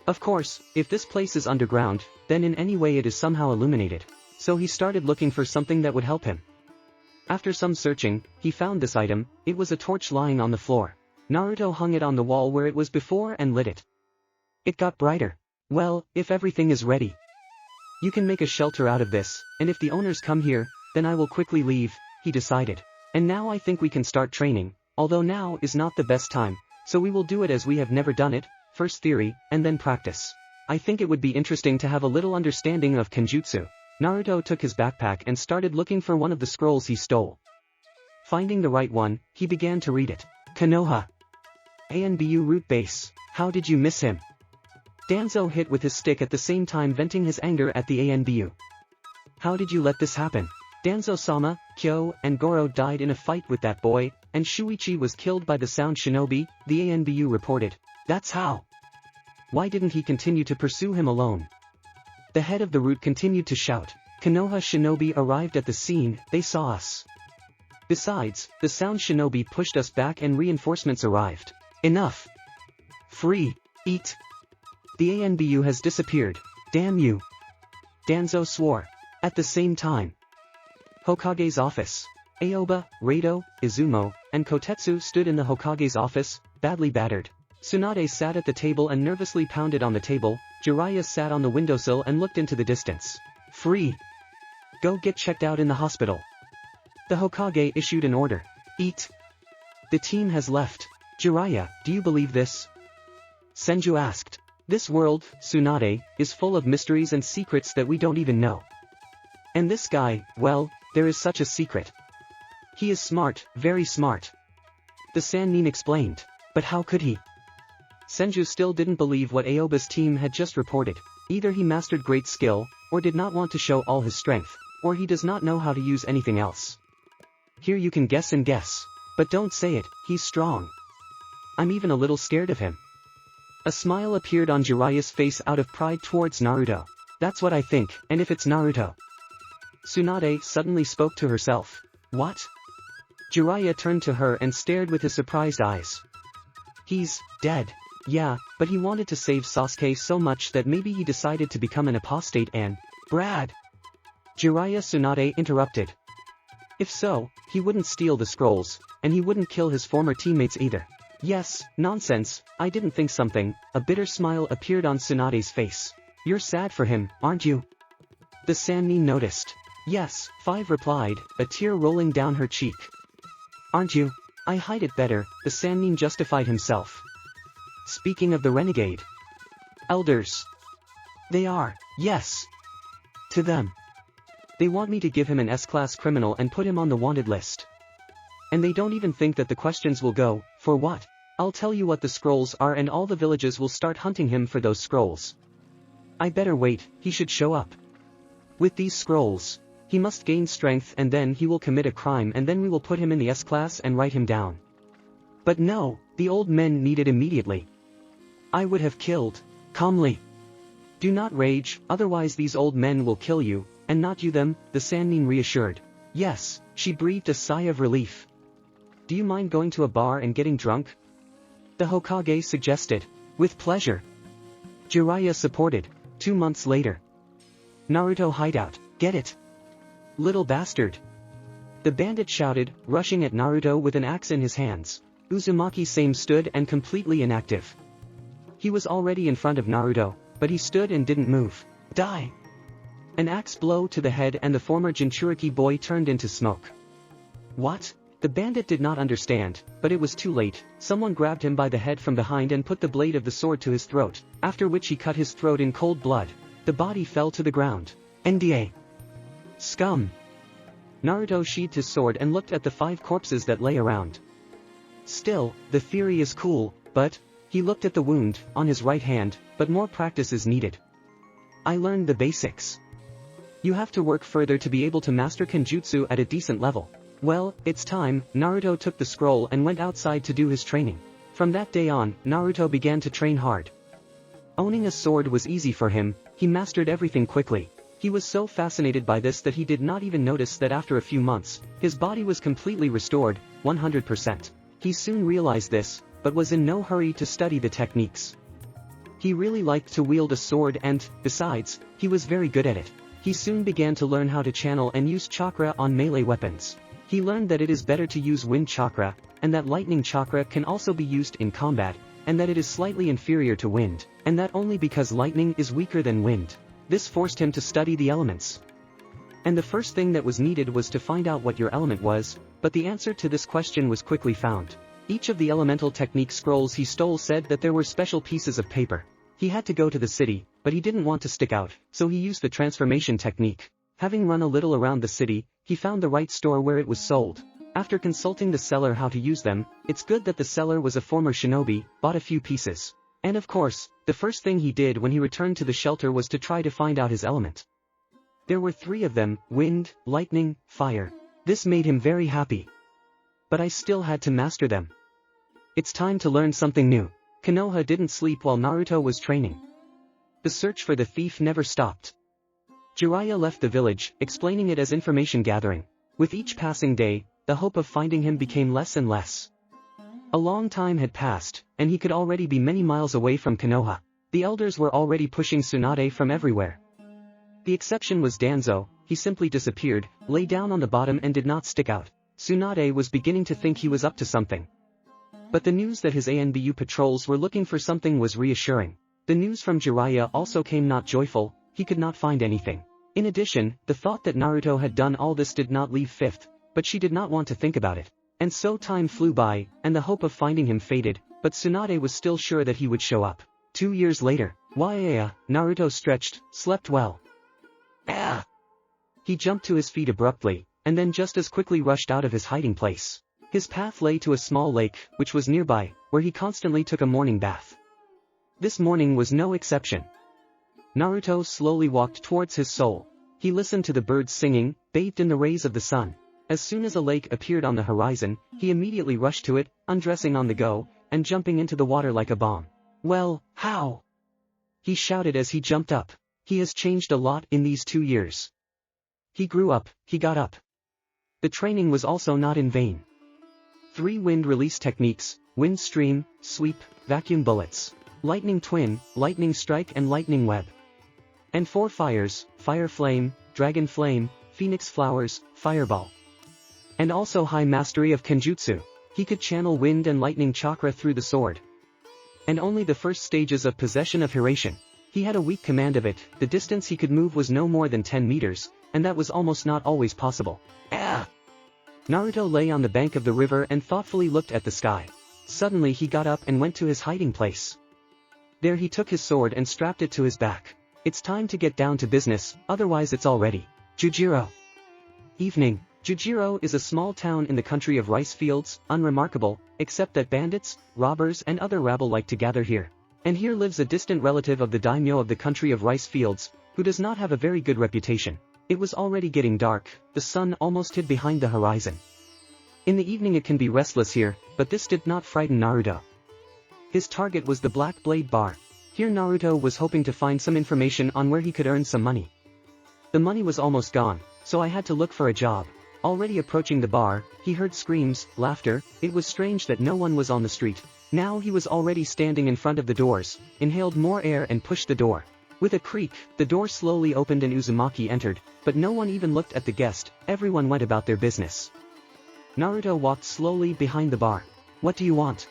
Of course, if this place is underground, then in any way it is somehow illuminated. So he started looking for something that would help him. After some searching, he found this item. It was a torch lying on the floor. Naruto hung it on the wall where it was before and lit it. It got brighter. Well, if everything is ready, you can make a shelter out of this, and if the owners come here, then I will quickly leave, he decided. And now I think we can start training, although now is not the best time, so we will do it as we have never done it, first theory, and then practice. I think it would be interesting to have a little understanding of Kenjutsu. Naruto took his backpack and started looking for one of the scrolls he stole. Finding the right one, he began to read it. Konoha. Anbu root base. How did you miss him? Danzo hit with his stick at the same time venting his anger at the Anbu. How did you let this happen? Danzo-sama, Kyo, and Goro died in a fight with that boy, and Shuichi was killed by the sound shinobi, the Anbu reported. That's how. Why didn't he continue to pursue him alone? The head of the root continued to shout. Konoha shinobi arrived at the scene, they saw us. Besides, the sound shinobi pushed us back and reinforcements arrived. Enough. Free. Eat. The Anbu has disappeared. Damn you. Danzo swore. At the same time, Hokage's office. Aoba, Rado, Izumo, and Kotetsu stood in the Hokage's office, badly battered. Tsunade sat at the table and nervously pounded on the table. Jiraiya sat on the windowsill and looked into the distance. Free. Go get checked out in the hospital. The Hokage issued an order. Eat. The team has left. Jiraiya, do you believe this? Senju asked. This world, Tsunade, is full of mysteries and secrets that we don't even know. And this guy, well, there is such a secret. He is smart, very smart. The Sannin explained. But how could he? Senju still didn't believe what Aoba's team had just reported. Either he mastered great skill, or did not want to show all his strength, or he does not know how to use anything else. Here you can guess and guess. But don't say it, he's strong. I'm even a little scared of him. A smile appeared on Jiraiya's face out of pride towards Naruto. That's what I think, and if it's Naruto. Tsunade suddenly spoke to herself. What? Jiraiya turned to her and stared with his surprised eyes. He's dead. Yeah, but he wanted to save Sasuke so much that maybe he decided to become an apostate and... Brad! Jiraiya Tsunade interrupted. If so, he wouldn't steal the scrolls, and he wouldn't kill his former teammates either. Yes, nonsense, I didn't think something. A bitter smile appeared on Tsunade's face. You're sad for him, aren't you? The Sannin noticed. Yes, Five replied, a tear rolling down her cheek. Aren't you? I hide it better, the Sannin justified himself. Speaking of the renegade. Elders. They are, yes. To them. They want me to give him an S-class criminal and put him on the wanted list. And they don't even think that the questions will go, for what? I'll tell you what the scrolls are and all the villages will start hunting him for those scrolls. I better wait, he should show up. With these scrolls, he must gain strength and then he will commit a crime and then we will put him in the S-class and write him down. But no, the old men need it immediately. I would have killed. Calmly. Do not rage, otherwise these old men will kill you, and not you them, the Sannin reassured. Yes, she breathed a sigh of relief. Do you mind going to a bar and getting drunk? The Hokage suggested. With pleasure. Jiraiya supported. 2 months later. Naruto hideout. Get it. Little bastard. The bandit shouted, rushing at Naruto with an axe in his hands. Uzumaki same stood and completely inactive. He was already in front of Naruto, but he stood and didn't move. Die! An axe blow to the head and the former Jinchuriki boy turned into smoke. What? The bandit did not understand, but it was too late. Someone grabbed him by the head from behind and put the blade of the sword to his throat, after which he cut his throat in cold blood. The body fell to the ground. NDA. Scum. Naruto sheathed his sword and looked at the 5 corpses that lay around. Still, the theory is cool, but... He looked at the wound, on his right hand, but more practice is needed. I learned the basics. You have to work further to be able to master Kenjutsu at a decent level. Well, it's time. Naruto took the scroll and went outside to do his training. From that day on, Naruto began to train hard. Owning a sword was easy for him, he mastered everything quickly. He was so fascinated by this that he did not even notice that after a few months, his body was completely restored, 100%. He soon realized this, but was in no hurry to study the techniques. He really liked to wield a sword and, besides, he was very good at it. He soon began to learn how to channel and use chakra on melee weapons. He learned that it is better to use wind chakra, and that lightning chakra can also be used in combat, and that it is slightly inferior to wind, and that only because lightning is weaker than wind. This forced him to study the elements. And the first thing that was needed was to find out what your element was, but the answer to this question was quickly found. Each of the elemental technique scrolls he stole said that there were special pieces of paper. He had to go to the city, but he didn't want to stick out, so he used the transformation technique. Having run a little around the city, he found the right store where it was sold. After consulting the seller how to use them, it's good that the seller was a former shinobi, bought a few pieces. And of course, the first thing he did when he returned to the shelter was to try to find out his element. There were 3 of them: wind, lightning, fire. This made him very happy. But I still had to master them. It's time to learn something new. Konoha didn't sleep while Naruto was training. The search for the thief never stopped. Jiraiya left the village, explaining it as information gathering. With each passing day, the hope of finding him became less and less. A long time had passed, and he could already be many miles away from Konoha. The elders were already pushing Tsunade from everywhere. The exception was Danzo. He simply disappeared, lay down on the bottom and did not stick out. Tsunade was beginning to think he was up to something. But the news that his ANBU patrols were looking for something was reassuring. The news from Jiraiya also came not joyful. He could not find anything. In addition, the thought that Naruto had done all this did not leave Fifth, but she did not want to think about it. And so time flew by, and the hope of finding him faded, but Tsunade was still sure that he would show up. 2 years later, Naruto stretched, slept well. He jumped to his feet abruptly, and then just as quickly rushed out of his hiding place. His path lay to a small lake, which was nearby, where he constantly took a morning bath. This morning was no exception. Naruto slowly walked towards his soul. He listened to the birds singing, bathed in the rays of the sun. As soon as a lake appeared on the horizon, he immediately rushed to it, undressing on the go, and jumping into the water like a bomb. Well, how? He shouted as he jumped up. He has changed a lot in these 2 years. He grew up, he got up. The training was also not in vain. 3 wind release techniques: wind stream, sweep, vacuum bullets, lightning twin, lightning strike and lightning web. And 4 fires: fire flame, dragon flame, phoenix flowers, fireball. And also high mastery of kenjutsu. He could channel wind and lightning chakra through the sword. And only the first stages of possession of Hiration. He had a weak command of it. The distance he could move was no more than 10 meters, and that was almost not always possible. Naruto lay on the bank of the river and thoughtfully looked at the sky. Suddenly he got up and went to his hiding place. There he took his sword and strapped it to his back. It's time to get down to business, otherwise it's already Jujiro. Evening. Jujiro is a small town in the country of rice fields, unremarkable, except that bandits, robbers and other rabble like to gather here. And here lives a distant relative of the daimyo of the country of rice fields, who does not have a very good reputation. It was already getting dark, the sun almost hid behind the horizon. In the evening it can be restless here, but this did not frighten Naruto. His target was the Black Blade Bar. Here Naruto was hoping to find some information on where he could earn some money. The money was almost gone, so I had to look for a job. Already approaching the bar, he heard screams, laughter. It was strange that no one was on the street. Now he was already standing in front of the doors, inhaled more air and pushed the door. With a creak, the door slowly opened and Uzumaki entered, but no one even looked at the guest. Everyone went about their business. Naruto walked slowly behind the bar. What do you want?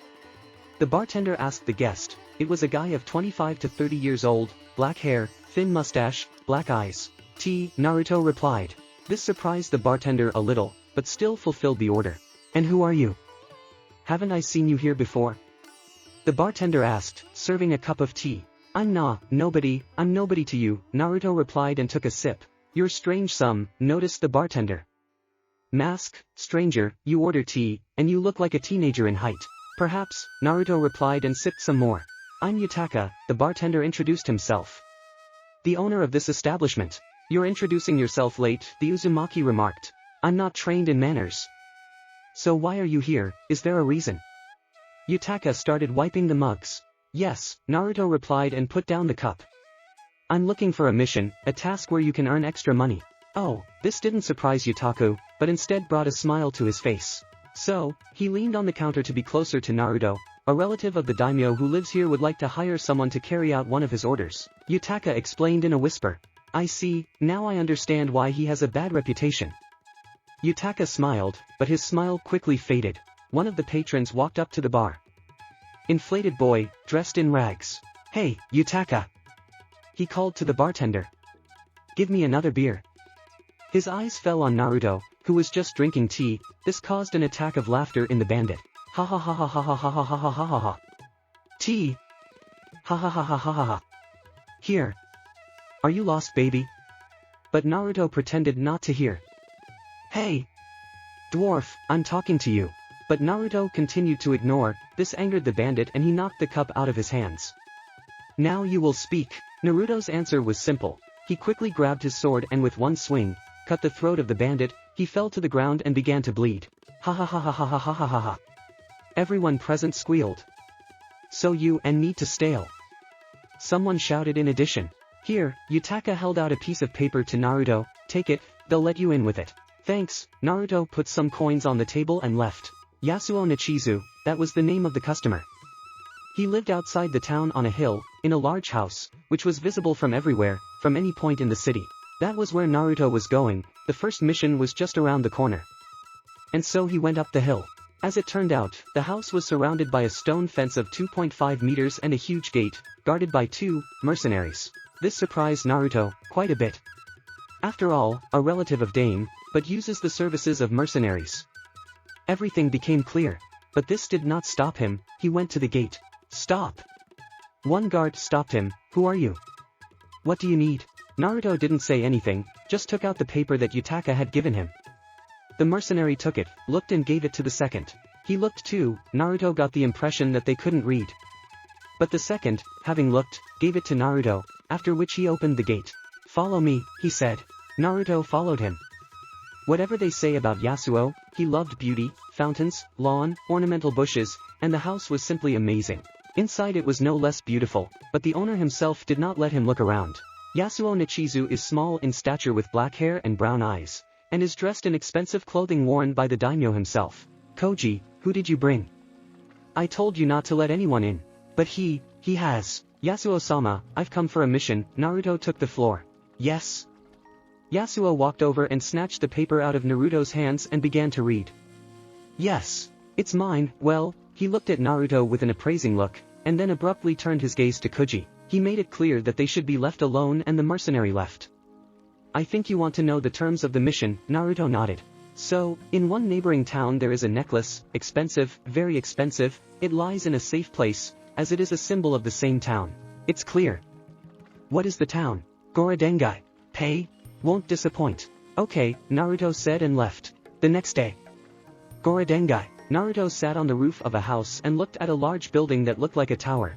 The bartender asked the guest. It was a guy of 25 to 30 years old, black hair, thin mustache, black eyes. Naruto replied. This surprised the bartender a little, but still fulfilled the order. And who are you? Haven't I seen you here before? The bartender asked, serving a cup of tea. I'm nobody to you, Naruto replied and took a sip. You're strange noticed the bartender. Mask, stranger, you order tea, and you look like a teenager in height. Perhaps, Naruto replied and sipped some more. I'm Yutaka, the bartender introduced himself. The owner of this establishment. You're introducing yourself late, the Uzumaki remarked. I'm not trained in manners. So why are you here, is there a reason? Yutaka started wiping the mugs. Yes, Naruto replied and put down the cup. I'm looking for a mission, a task where you can earn extra money. Oh, this didn't surprise Yutaku, but instead brought a smile to his face. So, he leaned on the counter to be closer to Naruto. A relative of the daimyo who lives here would like to hire someone to carry out one of his orders. Yutaka explained in a whisper. I see, now I understand why he has a bad reputation. Yutaka smiled, but his smile quickly faded. One of the patrons walked up to the bar. Inflated boy, dressed in rags. Hey, Yutaka! He called to the bartender. Give me another beer. His eyes fell on Naruto, who was just drinking tea. This caused an attack of laughter in the bandit. Ha ha ha ha ha ha ha ha ha ha ha ha. Tea! Ha ha ha ha ha ha ha. Here. Are you lost, baby? But Naruto pretended not to hear. Hey! Dwarf, I'm talking to you. But Naruto continued to ignore. This angered the bandit and he knocked the cup out of his hands. Now you will speak. Naruto's answer was simple. He quickly grabbed his sword and with one swing, cut the throat of the bandit. He fell to the ground and began to bleed. Ha ha ha ha ha ha ha ha ha ha. Everyone present squealed. So you and need to stale. Someone shouted in addition. Here, Yutaka held out a piece of paper to Naruto. Take it, they'll let you in with it. Thanks. Naruto put some coins on the table and left. Yasuo Nichizu, that was the name of the customer. He lived outside the town on a hill, in a large house, which was visible from everywhere, from any point in the city. That was where Naruto was going. The first mission was just around the corner. And so he went up the hill. As it turned out, the house was surrounded by a stone fence of 2.5 meters and a huge gate, guarded by 2 mercenaries. This surprised Naruto quite a bit. After all, a relative of Dame, but uses the services of mercenaries. Everything became clear. But this did not stop him. He went to the gate. Stop! One guard stopped him. Who are you? What do you need? Naruto didn't say anything, just took out the paper that Yutaka had given him. The mercenary took it, looked and gave it to the second. He looked too. Naruto got the impression that they couldn't read. But the second, having looked, gave it to Naruto, after which he opened the gate. Follow me, he said. Naruto followed him. Whatever they say about Yasuo, he loved beauty, fountains, lawn, ornamental bushes, and the house was simply amazing. Inside it was no less beautiful, but the owner himself did not let him look around. Yasuo Nichizu is small in stature with black hair and brown eyes, and is dressed in expensive clothing worn by the daimyo himself. Koji, who did you bring? I told you not to let anyone in. But he has. Yasuo-sama, I've come for a mission. Naruto took the floor. Yes. Yasuo walked over and snatched the paper out of Naruto's hands and began to read. Yes. It's mine. Well, he looked at Naruto with an appraising look, and then abruptly turned his gaze to Koji. He made it clear that they should be left alone and the mercenary left. I think you want to know the terms of the mission. Naruto nodded. So, in one neighboring town there is a necklace, expensive, very expensive. It lies in a safe place, as it is a symbol of the same town. It's clear. What is the town? Goradengai. Pay? Won't disappoint. Okay, Naruto said and left. The next day. Goradengai. Naruto sat on the roof of a house and looked at a large building that looked like a tower.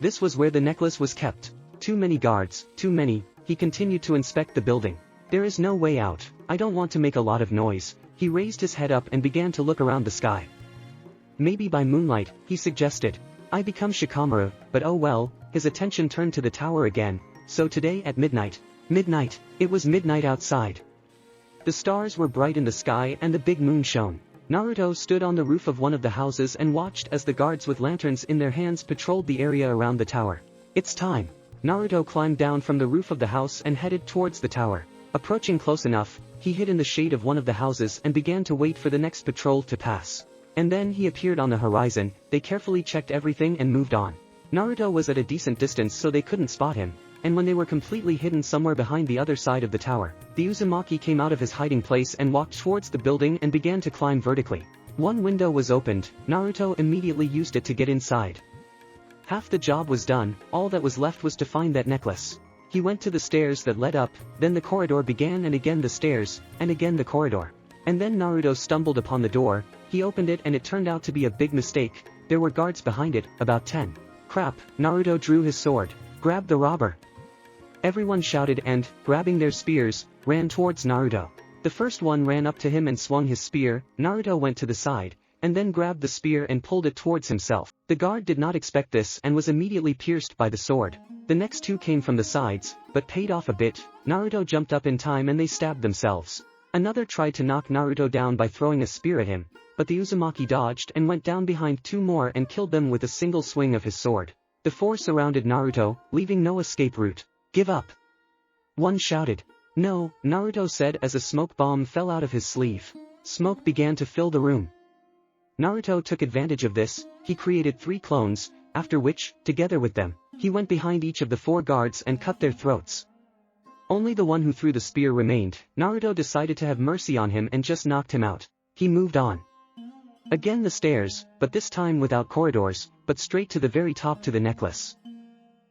This was where the necklace was kept. Too many guards, too many. He continued to inspect the building. There is no way out. I don't want to make a lot of noise. He raised his head up and began to look around the sky. Maybe by moonlight, he suggested. I become Shikamaru, but oh well. His attention turned to the tower again. So today at midnight. Midnight. It was midnight outside. The stars were bright in the sky and the big moon shone. Naruto stood on the roof of one of the houses and watched as the guards with lanterns in their hands patrolled the area around the tower. It's time. Naruto climbed down from the roof of the house and headed towards the tower. Approaching close enough, he hid in the shade of one of the houses and began to wait for the next patrol to pass. And then he appeared on the horizon. They carefully checked everything and moved on. Naruto was at a decent distance so they couldn't spot him, and when they were completely hidden somewhere behind the other side of the tower, the Uzumaki came out of his hiding place and walked towards the building and began to climb vertically. One window was opened. Naruto immediately used it to get inside. Half the job was done. All that was left was to find that necklace. He went to the stairs that led up, then the corridor began and again the stairs, and again the corridor. And then Naruto stumbled upon the door. He opened it and it turned out to be a big mistake. There were guards behind it, about 10. Crap, Naruto drew his sword. Grab the robber. Everyone shouted and, grabbing their spears, ran towards Naruto. The first one ran up to him and swung his spear. Naruto went to the side, and then grabbed the spear and pulled it towards himself. The guard did not expect this and was immediately pierced by the sword. The next two came from the sides, but paid off a bit. Naruto jumped up in time and they stabbed themselves. Another tried to knock Naruto down by throwing a spear at him, but the Uzumaki dodged and went down behind two more and killed them with a single swing of his sword. The four surrounded Naruto, leaving no escape route. "Give up!" one shouted. "No," Naruto said as a smoke bomb fell out of his sleeve. Smoke began to fill the room. Naruto took advantage of this. He created 3 clones, after which, together with them, he went behind each of the 4 guards and cut their throats. Only the one who threw the spear remained. Naruto decided to have mercy on him and just knocked him out. He moved on. Again the stairs, but this time without corridors, but straight to the very top to the necklace.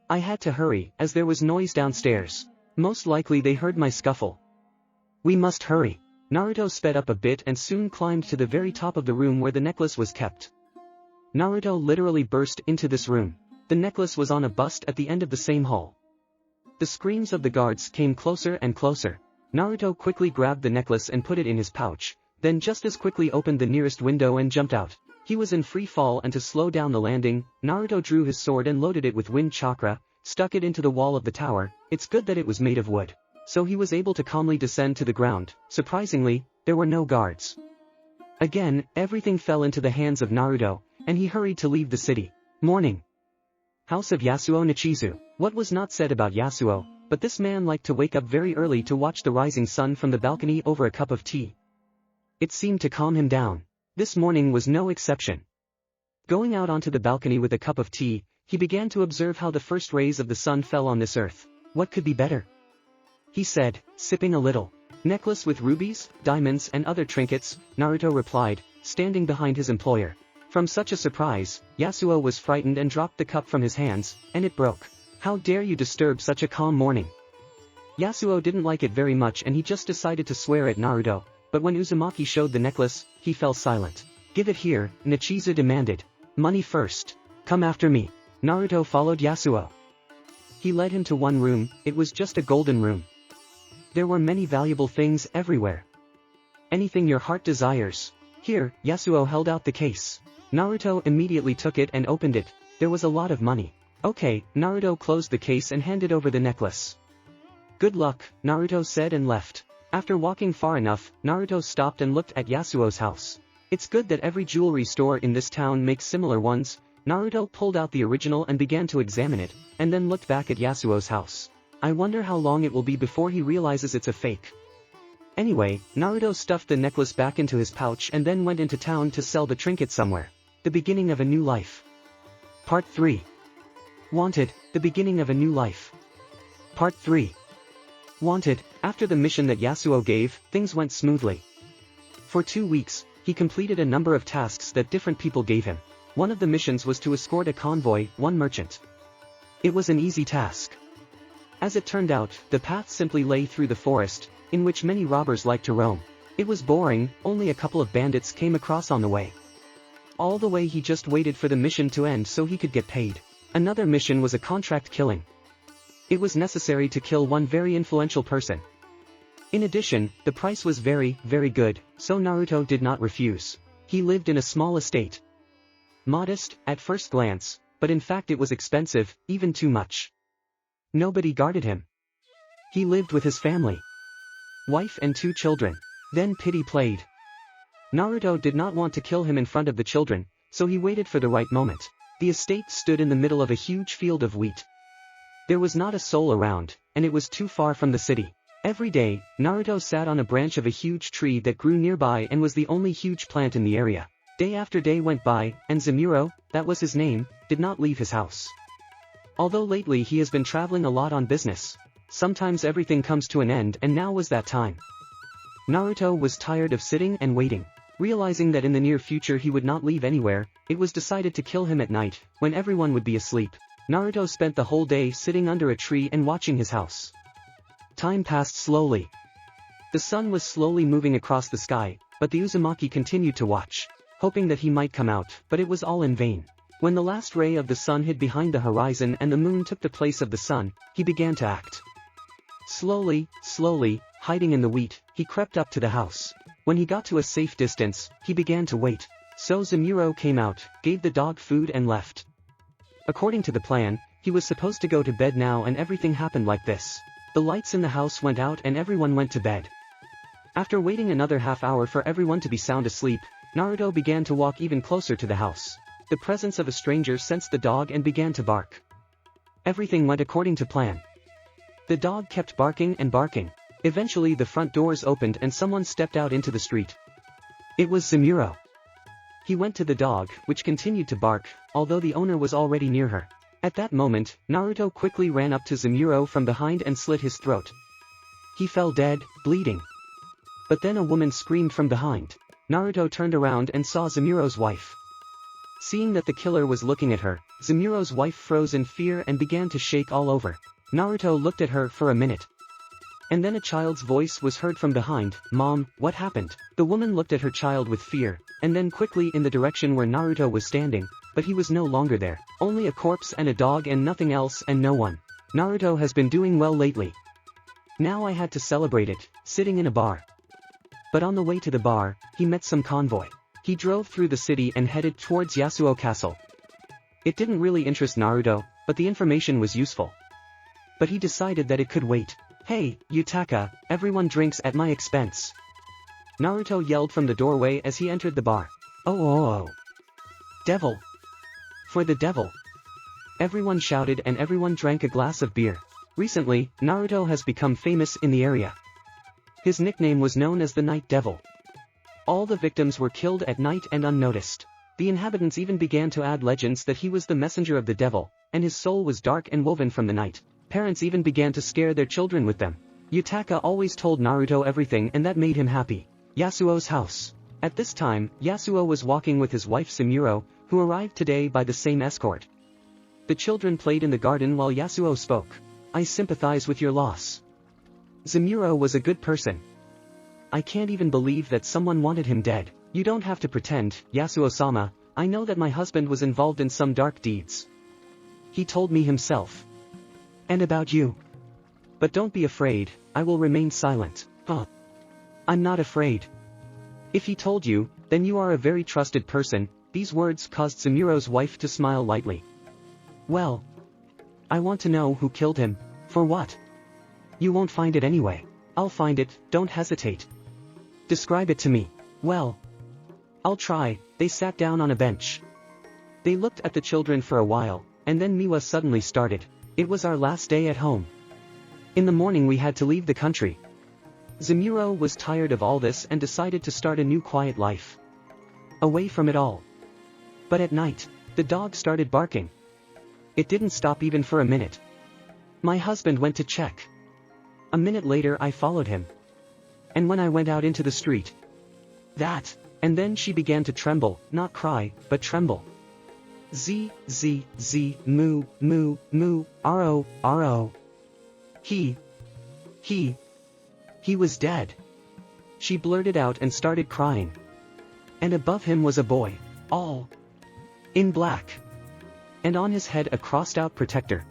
I had to hurry, as there was noise downstairs. Most likely they heard my scuffle. "We must hurry." Naruto sped up a bit and soon climbed to the very top of the room where the necklace was kept. Naruto literally burst into this room. The necklace was on a bust at the end of the same hall. The screams of the guards came closer and closer. Naruto quickly grabbed the necklace and put it in his pouch, then just as quickly opened the nearest window and jumped out. He was in free fall, and to slow down the landing, Naruto drew his sword and loaded it with wind chakra, stuck it into the wall of the tower. It's good that it was made of wood, so he was able to calmly descend to the ground. Surprisingly, there were no guards. Again, everything fell into the hands of Naruto, and he hurried to leave the city. Morning. House of Yasuo Nichizu. What was not said about Yasuo, but this man liked to wake up very early to watch the rising sun from the balcony over a cup of tea. It seemed to calm him down. This morning was no exception. Going out onto the balcony with a cup of tea, he began to observe how the first rays of the sun fell on this earth. What could be better? He said, sipping a little. Necklace with rubies, diamonds and other trinkets, Naruto replied, standing behind his employer. From such a surprise, Yasuo was frightened and dropped the cup from his hands, and it broke. How dare you disturb such a calm morning? Yasuo didn't like it very much and he just decided to swear at Naruto, but when Uzumaki showed the necklace, he fell silent. Give it here, Nichizu demanded. Money first. Come after me. Naruto followed Yasuo. He led him to one room. It was just a golden room. There were many valuable things everywhere. Anything your heart desires. Here, Yasuo held out the case. Naruto immediately took it and opened it. There was a lot of money. Okay, Naruto closed the case and handed over the necklace. Good luck, Naruto said and left. After walking far enough, Naruto stopped and looked at Yasuo's house. It's good that every jewelry store in this town makes similar ones. Naruto pulled out the original and began to examine it, and then looked back at Yasuo's house. I wonder how long it will be before he realizes it's a fake. Anyway, Naruto stuffed the necklace back into his pouch and then went into town to sell the trinket somewhere. The beginning of a new life. Part 3. Wanted, the beginning of a new life. Part 3. Wanted, after the mission that Yasuo gave, things went smoothly. For 2 weeks, he completed a number of tasks that different people gave him. One of the missions was to escort a convoy, one merchant. It was an easy task. As it turned out, the path simply lay through the forest, in which many robbers like to roam. It was boring, only a couple of bandits came across on the way. All the way he just waited for the mission to end so he could get paid. Another mission was a contract killing. It was necessary to kill one very influential person. In addition, the price was very, very good, so Naruto did not refuse. He lived in a small estate. Modest, at first glance, but in fact it was expensive, even too much. Nobody guarded him. He lived with his family. Wife and 2 children. Then pity played. Naruto did not want to kill him in front of the children, so he waited for the right moment. The estate stood in the middle of a huge field of wheat. There was not a soul around, and it was too far from the city. Every day, Naruto sat on a branch of a huge tree that grew nearby and was the only huge plant in the area. Day after day went by, and Zamuro, that was his name, did not leave his house. Although lately he has been traveling a lot on business. Sometimes everything comes to an end, and now was that time. Naruto was tired of sitting and waiting. Realizing that in the near future he would not leave anywhere, it was decided to kill him at night, when everyone would be asleep. Naruto spent the whole day sitting under a tree and watching his house. Time passed slowly. The sun was slowly moving across the sky, but the Uzumaki continued to watch, hoping that he might come out, but it was all in vain. When the last ray of the sun hid behind the horizon and the moon took the place of the sun, he began to act. Slowly, hiding in the wheat, he crept up to the house. When he got to a safe distance, he began to wait. So Zamuro came out, gave the dog food and left. According to the plan, he was supposed to go to bed now, and everything happened like this. The lights in the house went out and everyone went to bed. After waiting another half hour for everyone to be sound asleep, Naruto began to walk even closer to the house. The presence of a stranger sensed the dog and began to bark. Everything went according to plan. The dog kept barking and barking. Eventually the front doors opened and someone stepped out into the street. It was Zamuro. He went to the dog, which continued to bark, although the owner was already near her. At that moment, Naruto quickly ran up to Zamuro from behind and slit his throat. He fell dead, bleeding. But then a woman screamed from behind. Naruto turned around and saw Zamuro's wife. Seeing that the killer was looking at her, Zamuro's wife froze in fear and began to shake all over. Naruto looked at her for a minute. And then a child's voice was heard from behind, "Mom, what happened?" The woman looked at her child with fear, and then quickly in the direction where Naruto was standing, but he was no longer there. Only a corpse and a dog and nothing else and no one. Naruto has been doing well lately. Now I had to celebrate it, sitting in a bar. But on the way to the bar, he met some convoy. He drove through the city and headed towards Yasuo Castle. It didn't really interest Naruto, but the information was useful. But he decided that it could wait. "Hey, Yutaka, everyone drinks at my expense." Naruto yelled from the doorway as he entered the bar. Oh. Devil! For the devil! Everyone shouted and everyone drank a glass of beer. Recently, Naruto has become famous in the area. His nickname was known as the Night Devil. All the victims were killed at night and unnoticed. The inhabitants even began to add legends that he was the messenger of the devil, and his soul was dark and woven from the night. Parents even began to scare their children with them. Yutaka always told Naruto everything and that made him happy. Yasuo's house. At this time, Yasuo was walking with his wife Samuro, who arrived today by the same escort. The children played in the garden while Yasuo spoke. "I sympathize with your loss. Zamuro was a good person. I can't even believe that someone wanted him dead." "You don't have to pretend, Yasuo-sama, I know that my husband was involved in some dark deeds. He told me himself. And about you. But don't be afraid, I will remain silent." "I'm not afraid. If he told you, then you are a very trusted person." These words caused Zamuro's wife to smile lightly. "Well, I want to know who killed him." "For what? You won't find it anyway." "I'll find it, don't hesitate. Describe it to me." "Well, I'll try." They sat down on a bench. They looked at the children for a while, and then Miwa suddenly started. "It was our last day at home. In the morning we had to leave the country." Zamuro was tired of all this and decided to start a new quiet life. Away from it all. But at night, the dog started barking. It didn't stop even for a minute. My husband went to check. A minute later I followed him. And when I went out into the street. And then she began to tremble, not cry, but tremble. Z, moo, moo, moo, ro. He was dead. She blurted out and started crying. And above him was a boy, all in black. And on his head a crossed-out protector.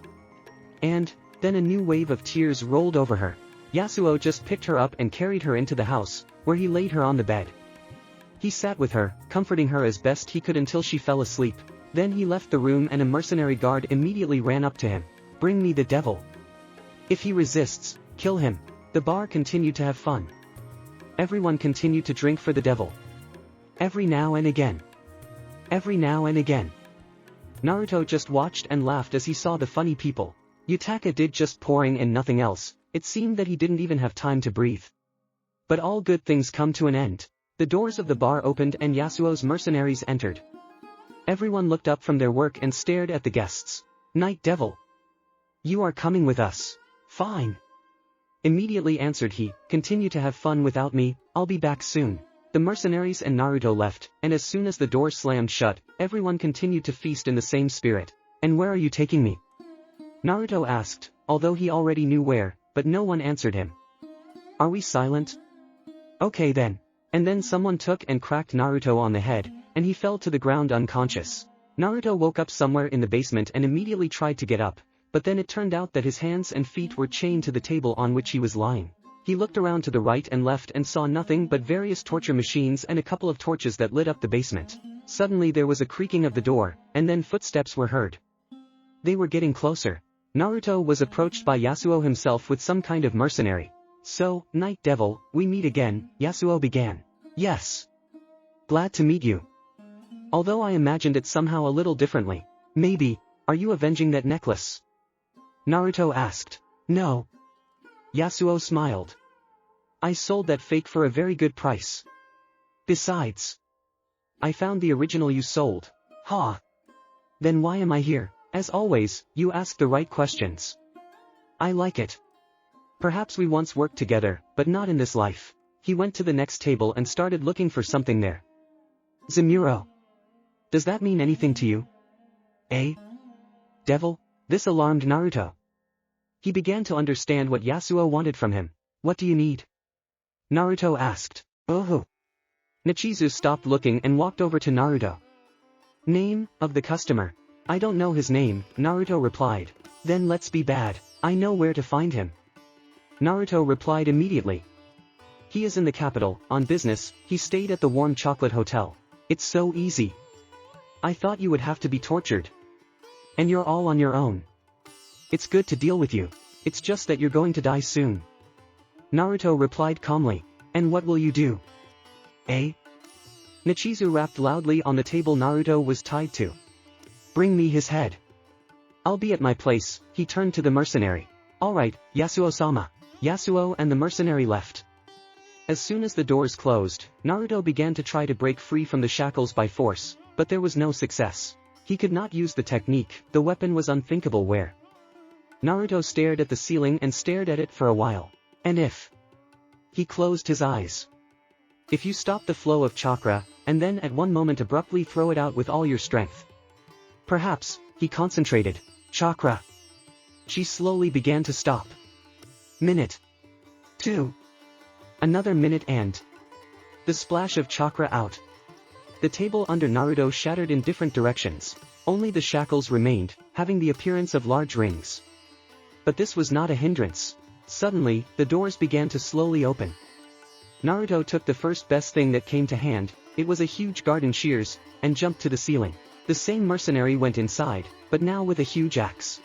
And then a new wave of tears rolled over her. Yasuo just picked her up and carried her into the house, where he laid her on the bed. He sat with her, comforting her as best he could until she fell asleep. Then he left the room and a mercenary guard immediately ran up to him. "Bring me the devil. If he resists, kill him." The bar continued to have fun. Everyone continued to drink for the devil. Every now and again. Naruto just watched and laughed as he saw the funny people. Yutaka did just pouring and nothing else. It seemed that he didn't even have time to breathe. But all good things come to an end. The doors of the bar opened and Yasuo's mercenaries entered. Everyone looked up from their work and stared at the guests. "Night Devil. You are coming with us." "Fine." Immediately answered he, "Continue to have fun without me, I'll be back soon." The mercenaries and Naruto left, and as soon as the door slammed shut, everyone continued to feast in the same spirit. "And where are you taking me?" Naruto asked, although he already knew where, but no one answered him. "Are we silent? Okay then." And then someone took and cracked Naruto on the head, and he fell to the ground unconscious. Naruto woke up somewhere in the basement and immediately tried to get up, but then it turned out that his hands and feet were chained to the table on which he was lying. He looked around to the right and left and saw nothing but various torture machines and a couple of torches that lit up the basement. Suddenly there was a creaking of the door, and then footsteps were heard. They were getting closer. Naruto was approached by Yasuo himself with some kind of mercenary. So, Night Devil, we meet again, Yasuo began. Yes. Glad to meet you. Although I imagined it somehow a little differently. Maybe, are you avenging that necklace? Naruto asked. No. Yasuo smiled. I sold that fake for a very good price. Besides, I found the original you sold. Ha. Then why am I here? As always, you ask the right questions. I like it. Perhaps we once worked together, but not in this life. He went to the next table and started looking for something there. Zamuro. Does that mean anything to you? Eh? Devil? This alarmed Naruto. He began to understand what Yasuo wanted from him. What do you need? Naruto asked. Oh. Nichizu stopped looking and walked over to Naruto. Name of the customer. I don't know his name, Naruto replied. Then let's be bad. I know where to find him. Naruto replied immediately. He is in the capital, on business. He stayed at the Warm Chocolate Hotel. It's so easy. I thought you would have to be tortured. And you're all on your own. It's good to deal with you. It's just that you're going to die soon. Naruto replied calmly. And what will you do? Eh? Nichizu rapped loudly on the table Naruto was tied to. Bring me his head. I'll be at my place. He turned to the mercenary. Alright, Yasuo-sama. Yasuo and the mercenary left. As soon as the doors closed, Naruto began to try to break free from the shackles by force, but there was no success. He could not use the technique, the weapon was unthinkable where. Naruto stared at the ceiling and stared at it for a while. And if he closed his eyes. If you stop the flow of chakra, and then at one moment abruptly throw it out with all your strength. Perhaps, he concentrated. Chakra. She slowly began to stop. Minute. 2. Another minute and the splash of chakra out. The table under Naruto shattered in different directions. Only the shackles remained, having the appearance of large rings. But this was not a hindrance. Suddenly, the doors began to slowly open. Naruto took the first best thing that came to hand, it was a huge garden shears, and jumped to the ceiling. The same mercenary went inside, but now with a huge axe.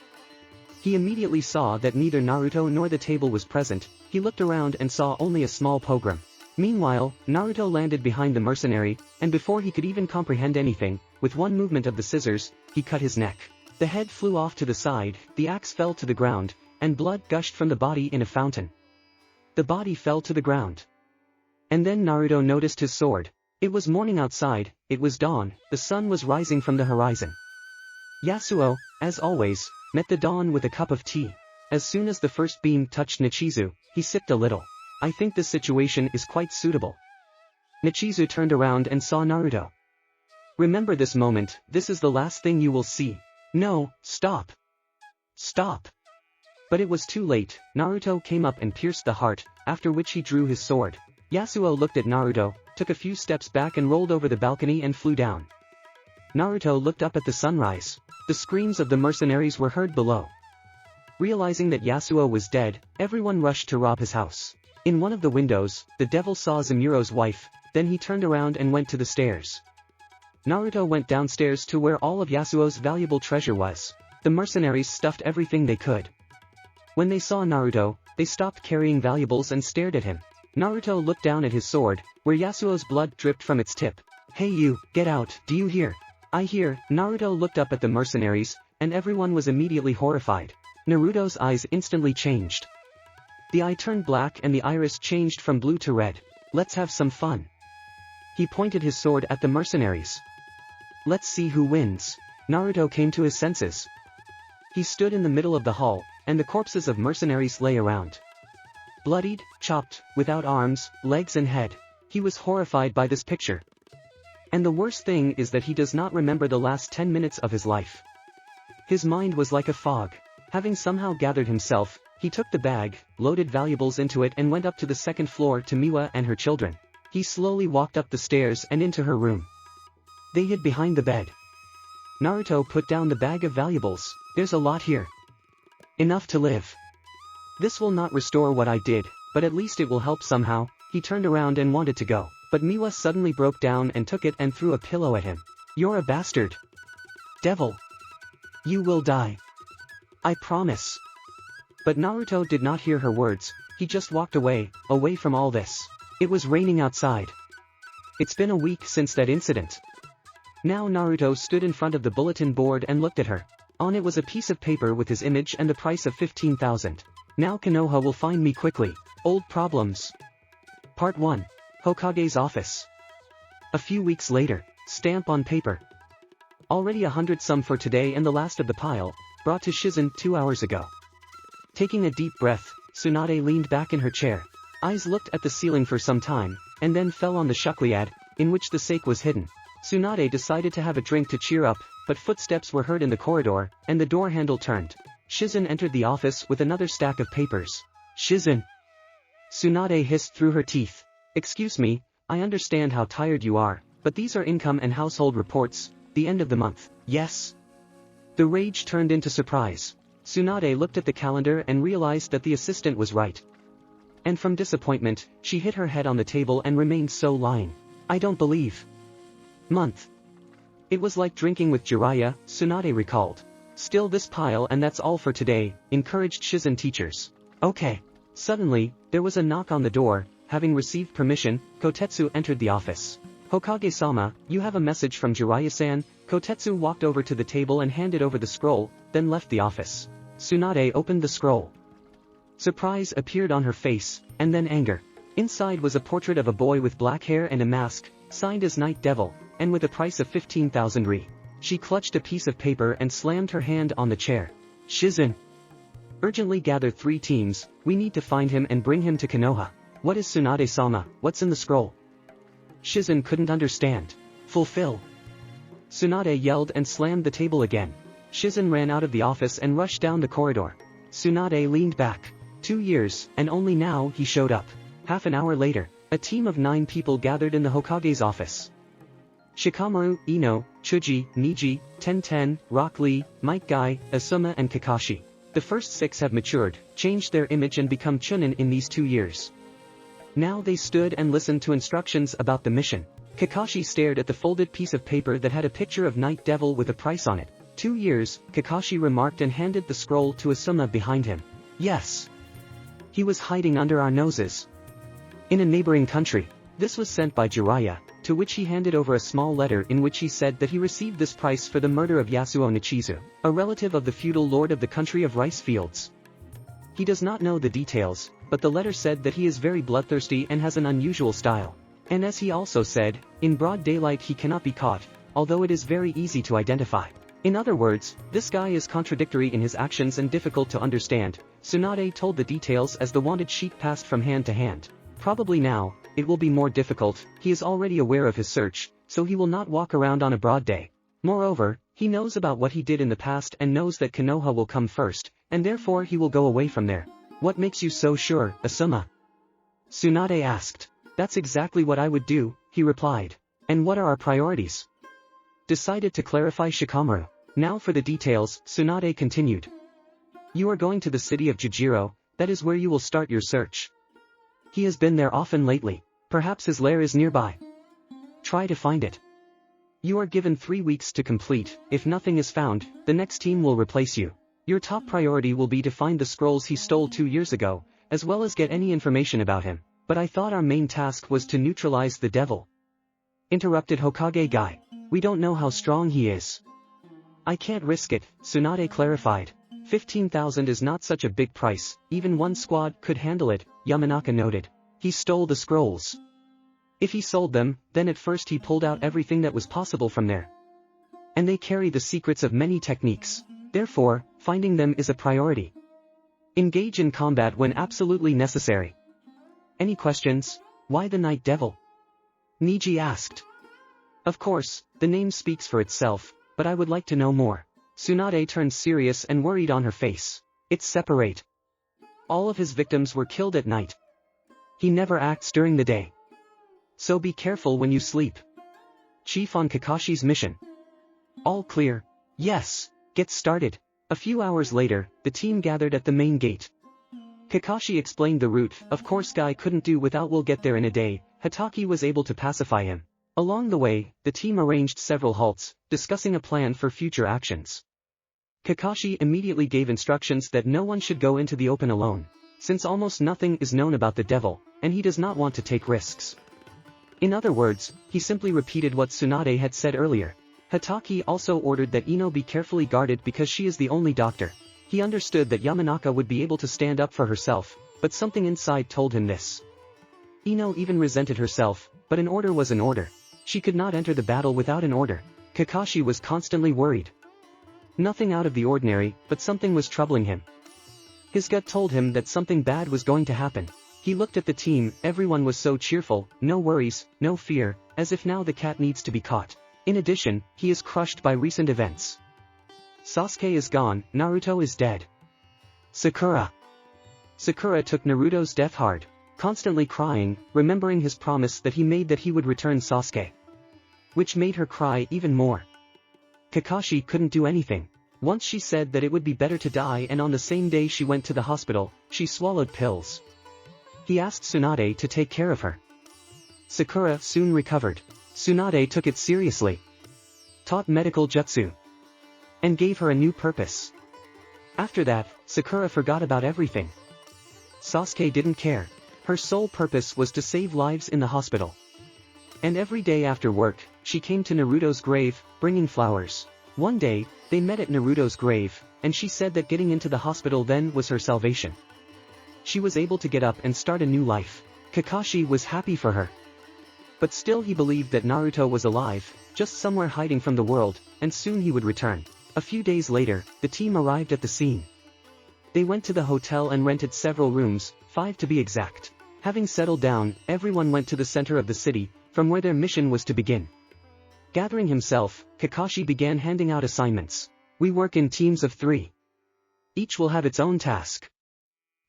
He immediately saw that neither Naruto nor the table was present. He looked around and saw only a small pogrom. Meanwhile, Naruto landed behind the mercenary, and before he could even comprehend anything, with one movement of the scissors, he cut his neck. The head flew off to the side, the axe fell to the ground, and blood gushed from the body in a fountain. The body fell to the ground. And then Naruto noticed his sword. It was morning outside, it was dawn, the sun was rising from the horizon. Yasuo, as always, met the dawn with a cup of tea. As soon as the first beam touched Nichizu, he sipped a little. I think this situation is quite suitable. Nichizu turned around and saw Naruto. Remember this moment, this is the last thing you will see. No, stop. Stop. But it was too late, Naruto came up and pierced the heart, after which he drew his sword. Yasuo looked at Naruto, took a few steps back and rolled over the balcony and flew down. Naruto looked up at the sunrise. The screams of the mercenaries were heard below. Realizing that Yasuo was dead, everyone rushed to rob his house. In one of the windows, the devil saw Zamuro's wife, then he turned around and went to the stairs. Naruto went downstairs to where all of Yasuo's valuable treasure was. The mercenaries stuffed everything they could. When they saw Naruto, they stopped carrying valuables and stared at him. Naruto looked down at his sword, where Yasuo's blood dripped from its tip. Hey you, get out, do you hear? I hear. Naruto looked up at the mercenaries, and everyone was immediately horrified. Naruto's eyes instantly changed. The eye turned black and the iris changed from blue to red. Let's have some fun. He pointed his sword at the mercenaries. Let's see who wins. Naruto came to his senses. He stood in the middle of the hall, and the corpses of mercenaries lay around. Bloodied, chopped, without arms, legs and head. He was horrified by this picture. And the worst thing is that he does not remember the last 10 minutes of his life. His mind was like a fog. Having somehow gathered himself, he took the bag, loaded valuables into it and went up to the second floor to Miwa and her children. He slowly walked up the stairs and into her room. They hid behind the bed. Naruto put down the bag of valuables. There's a lot here. Enough to live. This will not restore what I did, but at least it will help somehow. He turned around and wanted to go, but Miwa suddenly broke down and took it and threw a pillow at him. You're a bastard. Devil. You will die. I promise. But Naruto did not hear her words, he just walked away from all this. It was raining outside. It's been a week since that incident. Now Naruto stood in front of the bulletin board and looked at her. On it was a piece of paper with his image and the price of 15,000. Now Konoha will find me quickly. Old problems. Part 1. Hokage's office. A few weeks later, stamp on paper. Already 100 some for today and the last of the pile, brought to Shizen 2 hours ago. Taking a deep breath, Tsunade leaned back in her chair. Eyes looked at the ceiling for some time, and then fell on the shukliad, in which the sake was hidden. Tsunade decided to have a drink to cheer up, but footsteps were heard in the corridor, and the door handle turned. Shizen entered the office with another stack of papers. Shizen! Tsunade hissed through her teeth. Excuse me, I understand how tired you are, but these are income and household reports, the end of the month. Yes? The rage turned into surprise. Tsunade looked at the calendar and realized that the assistant was right. And from disappointment, she hit her head on the table and remained so lying. I don't believe. Month. It was like drinking with Jiraiya, Tsunade recalled. Still this pile and that's all for today, encouraged Shizen teachers. Okay. Suddenly, there was a knock on the door. Having received permission, Kotetsu entered the office. Hokage-sama, you have a message from Jiraiya-san. Kotetsu walked over to the table and handed over the scroll, then left the office. Tsunade opened the scroll. Surprise appeared on her face, and then anger. Inside was a portrait of a boy with black hair and a mask, signed as Night Devil, and with a price of 15,000 ri. She clutched a piece of paper and slammed her hand on the chair. Shizen! Urgently gather 3 teams, we need to find him and bring him to Konoha. What is Tsunade-sama, what's in the scroll? Shizen couldn't understand. Fulfill! Tsunade yelled and slammed the table again. Shizen ran out of the office and rushed down the corridor. Tsunade leaned back. 2 years, and only now he showed up. Half an hour later, a team of 9 people gathered in the Hokage's office. Shikamaru, Ino, Chuji, Niji, Tenten, Rock Lee, Might Guy, Asuma and Kakashi. The first 6 have matured, changed their image and become Chunin in these 2 years. Now they stood and listened to instructions about the mission. Kakashi stared at the folded piece of paper that had a picture of Night Devil with a price on it. 2 years, Kakashi remarked and handed the scroll to Asuma behind him. Yes. He was hiding under our noses. In a neighboring country. This was sent by Jiraiya, to which he handed over a small letter in which he said that he received this price for the murder of Yasuo Nichizu, a relative of the feudal lord of the country of rice fields. He does not know the details, but the letter said that he is very bloodthirsty and has an unusual style. And as he also said, in broad daylight he cannot be caught, although it is very easy to identify. In other words, this guy is contradictory in his actions and difficult to understand. Tsunade told the details as the wanted sheet passed from hand to hand. Probably now, it will be more difficult. He is already aware of his search, so he will not walk around on a broad day. Moreover, he knows about what he did in the past and knows that Konoha will come first, and therefore he will go away from there. What makes you so sure, Asuma? Tsunade asked. That's exactly what I would do, he replied. And what are our priorities? Decided to clarify Shikamaru. Now for the details, Tsunade continued. You are going to the city of Jujiro, that is where you will start your search. He has been there often lately. Perhaps his lair is nearby. Try to find it. You are given 3 weeks to complete. If nothing is found, the next team will replace you. Your top priority will be to find the scrolls he stole 2 years ago, as well as get any information about him. But I thought our main task was to neutralize the devil. Interrupted Hokage Guy. We don't know how strong he is. I can't risk it, Tsunade clarified. 15,000 is not such a big price, even one squad could handle it, Yamanaka noted. He stole the scrolls. If he sold them, then at first he pulled out everything that was possible from there. And they carry the secrets of many techniques. Therefore, finding them is a priority. Engage in combat when absolutely necessary. Any questions? Why the Night Devil? Niji asked. Of course, the name speaks for itself, but I would like to know more. Tsunade turned serious and worried on her face. It's separate. All of his victims were killed at night. He never acts during the day. So be careful when you sleep. Chief on Kakashi's mission. All clear. Yes, get started. A few hours later, the team gathered at the main gate. Kakashi explained the route. Of course Guy couldn't do without will get there in a day. Hatake was able to pacify him. Along the way, the team arranged several halts, discussing a plan for future actions. Kakashi immediately gave instructions that no one should go into the open alone, since almost nothing is known about the devil, and he does not want to take risks. In other words, he simply repeated what Tsunade had said earlier. Hatake also ordered that Ino be carefully guarded because she is the only doctor. He understood that Yamanaka would be able to stand up for herself, but something inside told him this. Ino even resented herself, but an order was an order. She could not enter the battle without an order. Kakashi was constantly worried. Nothing out of the ordinary, but something was troubling him. His gut told him that something bad was going to happen. He looked at the team, everyone was so cheerful, no worries, no fear, as if now the cat needs to be caught. In addition, he is crushed by recent events. Sasuke is gone, Naruto is dead. Sakura took Naruto's death hard, constantly crying, remembering his promise that he made that he would return Sasuke. Which made her cry even more. Kakashi couldn't do anything. Once she said that it would be better to die, and on the same day she went to the hospital, she swallowed pills. He asked Tsunade to take care of her. Sakura soon recovered. Tsunade took it seriously. Taught medical jutsu. And gave her a new purpose. After that, Sakura forgot about everything. Sasuke didn't care. Her sole purpose was to save lives in the hospital. And every day after work, she came to Naruto's grave, bringing flowers. One day, they met at Naruto's grave, and she said that getting into the hospital then was her salvation. She was able to get up and start a new life. Kakashi was happy for her. But still he believed that Naruto was alive, just somewhere hiding from the world, and soon he would return. A few days later, the team arrived at the scene. They went to the hotel and rented several rooms, 5 to be exact. Having settled down, everyone went to the center of the city, from where their mission was to begin. Gathering himself, Kakashi began handing out assignments. We work in teams of 3. Each will have its own task.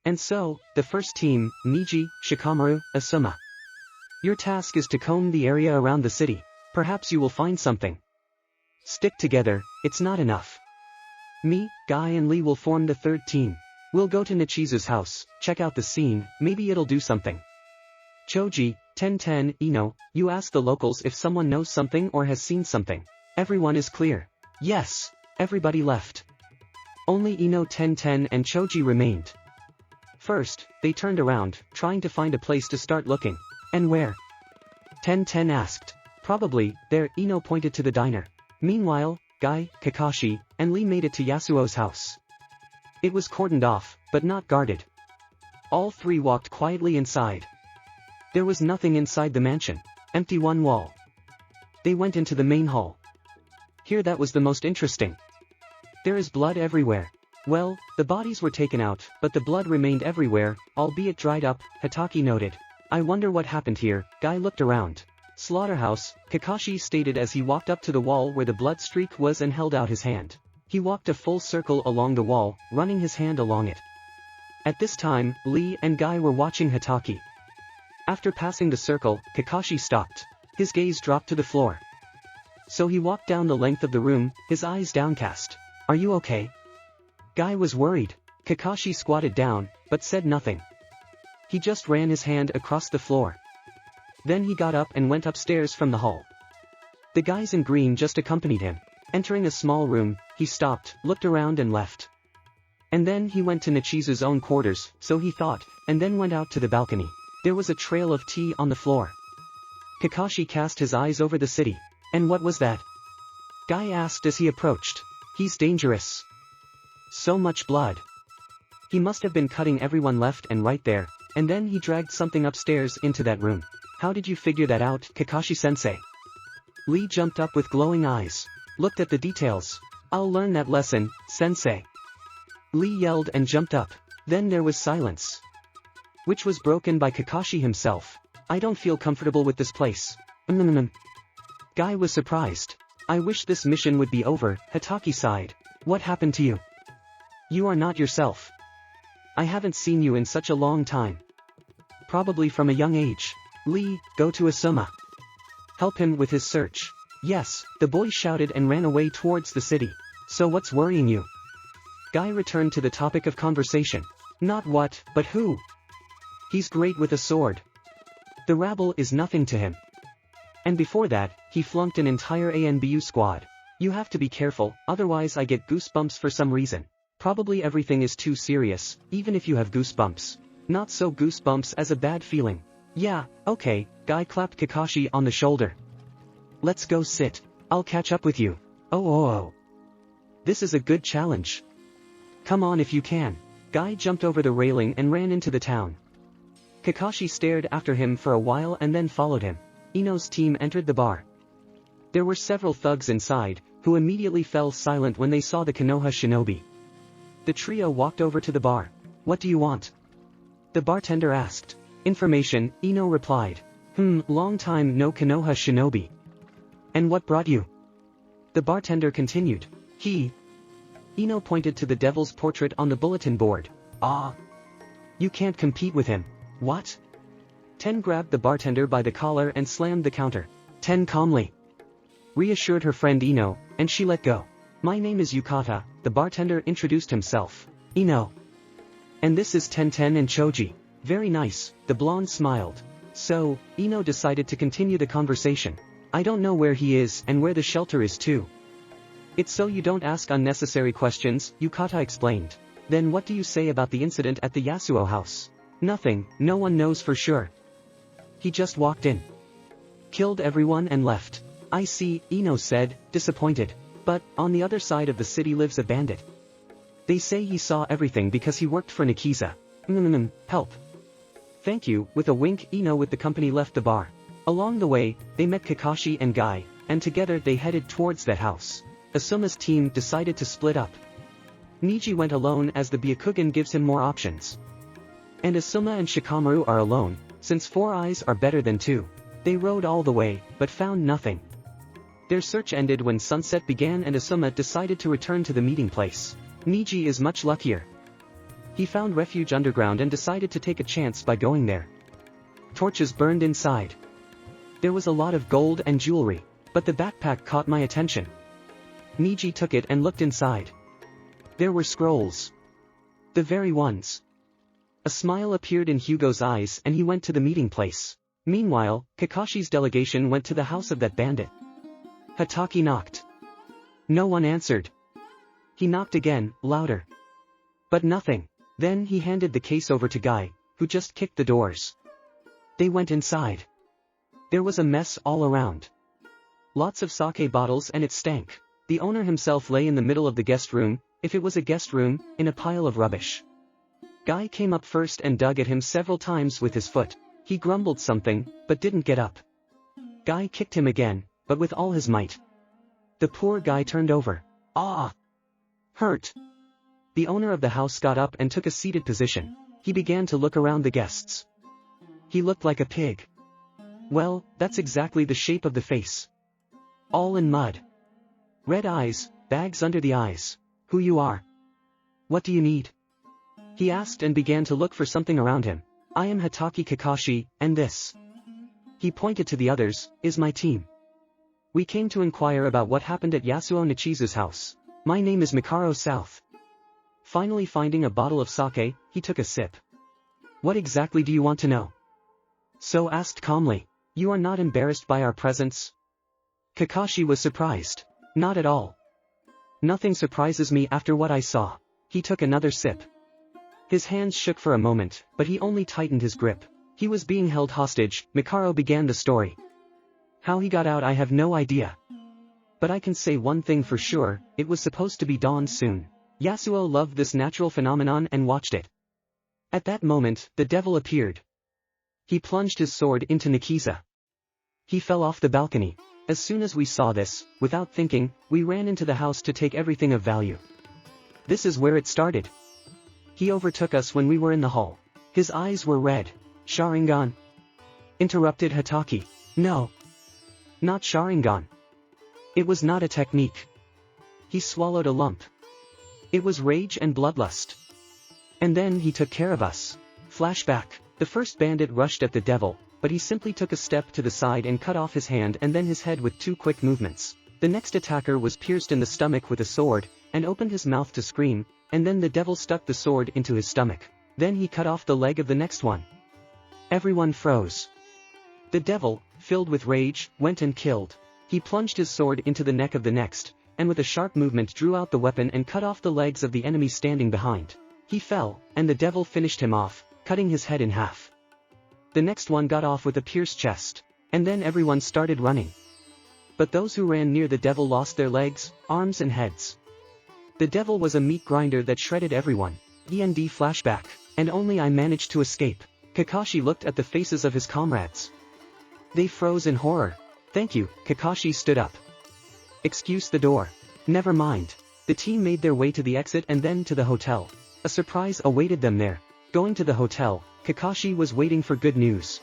And so, the first team, Niji, Shikamaru, Asuma. Your task is to comb the area around the city. Perhaps you will find something. Stick together, it's not enough. Me, Guy and Lee will form the third team. We'll go to Nichizu's house, check out the scene, maybe it'll do something. Choji, Ten, Ino, you ask the locals if someone knows something or has seen something. Everyone is clear. Yes, everybody left. Only Ino, Ten, and Choji remained. First, they turned around, trying to find a place to start looking. And where? Ten asked. Probably, there, Ino pointed to the diner. Meanwhile, Guy, Kakashi, and Lee made it to Yasuo's house. It was cordoned off, but not guarded. All 3 walked quietly inside. There was nothing inside the mansion. Empty one wall. They went into the main hall. Here that was the most interesting. There is blood everywhere. Well, the bodies were taken out, but the blood remained everywhere, albeit dried up, Hatake noted. I wonder what happened here. Guy looked around. Slaughterhouse, Kakashi stated as he walked up to the wall where the blood streak was and held out his hand. He walked a full circle along the wall, running his hand along it. At this time, Lee and Guy were watching Hatake. After passing the circle, Kakashi stopped. His gaze dropped to the floor. So he walked down the length of the room, his eyes downcast. Are you okay? Guy was worried. Kakashi squatted down, but said nothing. He just ran his hand across the floor. Then he got up and went upstairs from the hall. The guys in green just accompanied him. Entering a small room, he stopped, looked around and left. And then he went to Nichizu's own quarters, so he thought, and then went out to the balcony. There was a trail of tea on the floor. Kakashi cast his eyes over the city. And what was that? Guy asked as he approached. He's dangerous. So much blood. He must have been cutting everyone left and right there, and then he dragged something upstairs into that room. How did you figure that out, Kakashi-sensei? Lee jumped up with glowing eyes. Looked at the details. I'll learn that lesson, sensei. Lee yelled and jumped up. Then there was silence. Which was broken by Kakashi himself. I don't feel comfortable with this place. Guy was surprised. I wish this mission would be over, Hatake sighed. What happened to you? You are not yourself. I haven't seen you in such a long time. Probably from a young age. Lee, go to Asuma. Help him with his search. Yes, the boy shouted and ran away towards the city. So what's worrying you? Guy returned to the topic of conversation. Not what, but who? He's great with a sword. The rabble is nothing to him. And before that, he flunked an entire ANBU squad. You have to be careful, otherwise I get goosebumps for some reason. Probably everything is too serious, even if you have goosebumps. Not so goosebumps as a bad feeling. Yeah, okay, Guy clapped Kakashi on the shoulder. Let's go sit. I'll catch up with you. Oh. This is a good challenge. Come on if you can. Guy jumped over the railing and ran into the town. Kakashi stared after him for a while and then followed him. Ino's team entered the bar. There were several thugs inside, who immediately fell silent when they saw the Konoha shinobi. The trio walked over to the bar. What do you want? The bartender asked. Information, Ino replied. Long time no Konoha shinobi. And what brought you? The bartender continued. Ino pointed to the devil's portrait on the bulletin board. Ah. You can't compete with him. What? Ten grabbed the bartender by the collar and slammed the counter. Ten calmly reassured her friend Ino, and she let go. My name is Yukata, the bartender introduced himself. Ino. And this is Ten and Choji. Very nice, the blonde smiled. So, Ino decided to continue the conversation. I don't know where he is and where the shelter is too. It's so you don't ask unnecessary questions, Yukata explained. Then what do you say about the incident at the Yasuo house? Nothing, no one knows for sure. He just walked in. Killed everyone and left. I see, Ino said, disappointed. But, on the other side of the city lives a bandit. They say he saw everything because he worked for Nikiza. Help. Thank you, with a wink Ino with the company left the bar. Along the way, they met Kakashi and Guy, and together they headed towards that house. Asuma's team decided to split up. Niji went alone as the Byakugan gives him more options. And Asuma and Shikamaru are alone, since 4 eyes are better than 2. They rode all the way, but found nothing. Their search ended when sunset began and Asuma decided to return to the meeting place. Niji is much luckier. He found refuge underground and decided to take a chance by going there. Torches burned inside. There was a lot of gold and jewelry, but the backpack caught my attention. Niji took it and looked inside. There were scrolls. The very ones. A smile appeared in Hugo's eyes and he went to the meeting place. Meanwhile, Kakashi's delegation went to the house of that bandit. Hataki knocked. No one answered. He knocked again, louder. But nothing. Then he handed the case over to Guy, who just kicked the doors. They went inside. There was a mess all around. Lots of sake bottles and it stank. The owner himself lay in the middle of the guest room, if it was a guest room, in a pile of rubbish. Guy came up first and dug at him several times with his foot. He grumbled something, but didn't get up. Guy kicked him again, but with all his might. The poor guy turned over. Ah! Hurt. The owner of the house got up and took a seated position. He began to look around the guests. He looked like a pig. Well, that's exactly the shape of the face. All in mud. Red eyes, bags under the eyes. Who you are? What do you need? He asked and began to look for something around him. I am Hataki Kakashi, and this. He pointed to the others, is my team. We came to inquire about what happened at Yasuo Nichizu's house. My name is Mikaro South. Finally finding a bottle of sake, he took a sip. What exactly do you want to know? So asked calmly. You are not embarrassed by our presence? Kakashi was surprised. Not at all. Nothing surprises me after what I saw. He took another sip. His hands shook for a moment, but he only tightened his grip. He was being held hostage. Mikaro began the story. How he got out I have no idea. But I can say one thing for sure, it was supposed to be dawn soon. Yasuo loved this natural phenomenon and watched it. At that moment, the devil appeared. He plunged his sword into Nikiza. He fell off the balcony. As soon as we saw this, without thinking, we ran into the house to take everything of value. This is where it started. He overtook us when we were in the hall. His eyes were red. Sharingan? Interrupted Hataki. No. Not Sharingan. It was not a technique. He swallowed a lump. It was rage and bloodlust. And then he took care of us. Flashback. The first bandit rushed at the devil, but he simply took a step to the side and cut off his hand and then his head with 2 quick movements. The next attacker was pierced in the stomach with a sword, and opened his mouth to scream, and then the devil stuck the sword into his stomach. Then he cut off the leg of the next one. Everyone froze. The devil, filled with rage, went and killed. He plunged his sword into the neck of the next, and with a sharp movement drew out the weapon and cut off the legs of the enemy standing behind. He fell, and the devil finished him off, cutting his head in half. The next one got off with a pierced chest, and then everyone started running. But those who ran near the devil lost their legs, arms and heads. The devil was a meat grinder that shredded everyone. END flashback, and only I managed to escape. Kakashi looked at the faces of his comrades. They froze in horror. Thank you, Kakashi stood up. Excuse the door. Never mind. The team made their way to the exit and then to the hotel. A surprise awaited them there. Going to the hotel, Kakashi was waiting for good news.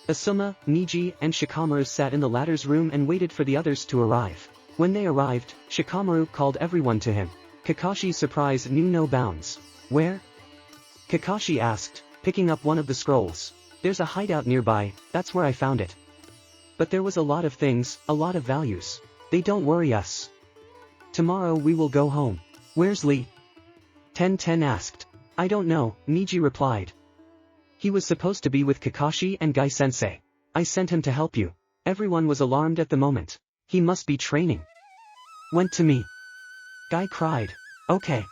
Asuma, Niji, and Shikamaru sat in the latter's room and waited for the others to arrive. When they arrived, Shikamaru called everyone to him. Kakashi's surprise knew no bounds. Where? Kakashi asked, picking up one of the scrolls. There's a hideout nearby, that's where I found it. But there was a lot of things, a lot of values. They don't worry us. Tomorrow we will go home. Where's Lee? Ten asked. I don't know, Niji replied. He was supposed to be with Kakashi and Gai-sensei. I sent him to help you. Everyone was alarmed at the moment. He must be training. Went to me. Gai cried. Okay.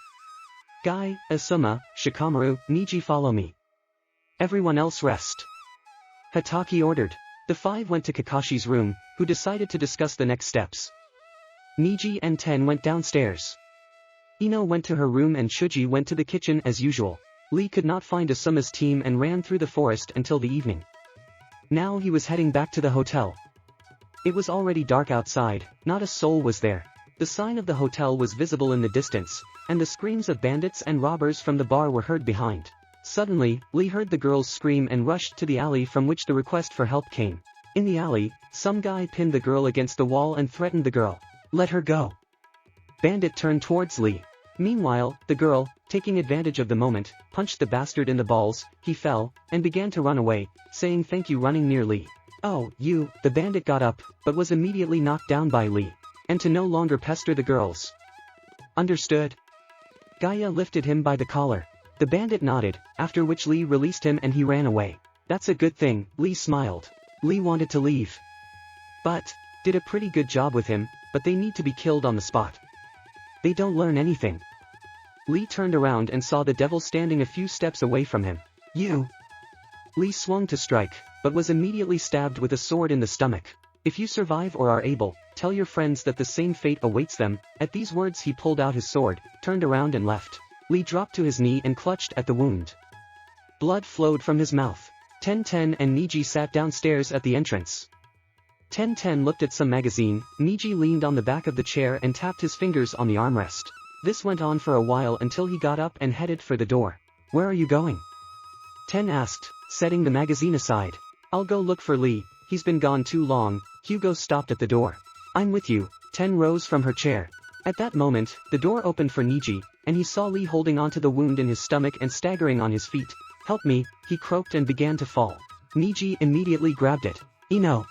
Gai, Asuma, Shikamaru, Niji follow me. Everyone else rest. Hataki ordered. The five went to Kakashi's room, who decided to discuss the next steps. Niji and Ten went downstairs. Ino went to her room and Shuji went to the kitchen as usual. Lee could not find Asuma's team and ran through the forest until the evening. Now he was heading back to the hotel. It was already dark outside, not a soul was there. The sign of the hotel was visible in the distance, and the screams of bandits and robbers from the bar were heard behind. Suddenly, Lee heard the girls scream and rushed to the alley from which the request for help came. In the alley, some guy pinned the girl against the wall and threatened the girl. Let her go. Bandit turned towards Lee. Meanwhile, the girl, taking advantage of the moment, punched the bastard in the balls. He fell, and began to run away, saying thank you running near Lee. Oh, you, the bandit got up, but was immediately knocked down by Lee. And to no longer pester the girls. Understood? Gaia lifted him by the collar. The bandit nodded, after which Lee released him and he ran away. That's a good thing, Lee smiled. Lee wanted to leave. But, did a pretty good job with him, but they need to be killed on the spot. They don't learn anything. Lee turned around and saw the devil standing a few steps away from him. You! Lee swung to strike, but was immediately stabbed with a sword in the stomach. If you survive or are able, tell your friends that the same fate awaits them. At these words he pulled out his sword, turned around and left. Lee dropped to his knee and clutched at the wound. Blood flowed from his mouth. Ten and Niji sat downstairs at the entrance. Ten looked at some magazine. Niji leaned on the back of the chair and tapped his fingers on the armrest. This went on for a while until he got up and headed for the door. Where are you going? Ten asked, setting the magazine aside. I'll go look for Lee, he's been gone too long. Hugo stopped at the door. I'm with you. Ten rose from her chair. At that moment, the door opened for Niji, and he saw Lee holding onto the wound in his stomach and staggering on his feet. Help me, he croaked and began to fall. Niji immediately grabbed it. Ino!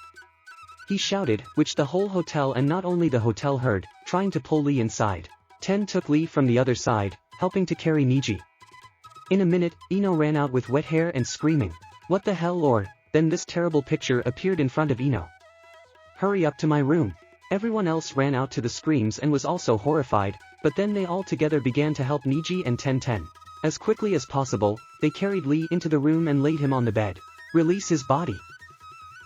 He shouted, which the whole hotel and not only the hotel heard, trying to pull Lee inside. Ten took Lee from the other side, helping to carry Niji. In a minute, Ino ran out with wet hair and screaming. What the hell or, then this terrible picture appeared in front of Ino. Hurry up to my room. Everyone else ran out to the screams and was also horrified, but then they all together began to help Niji and Ten. As quickly as possible, they carried Lee into the room and laid him on the bed. Release his body.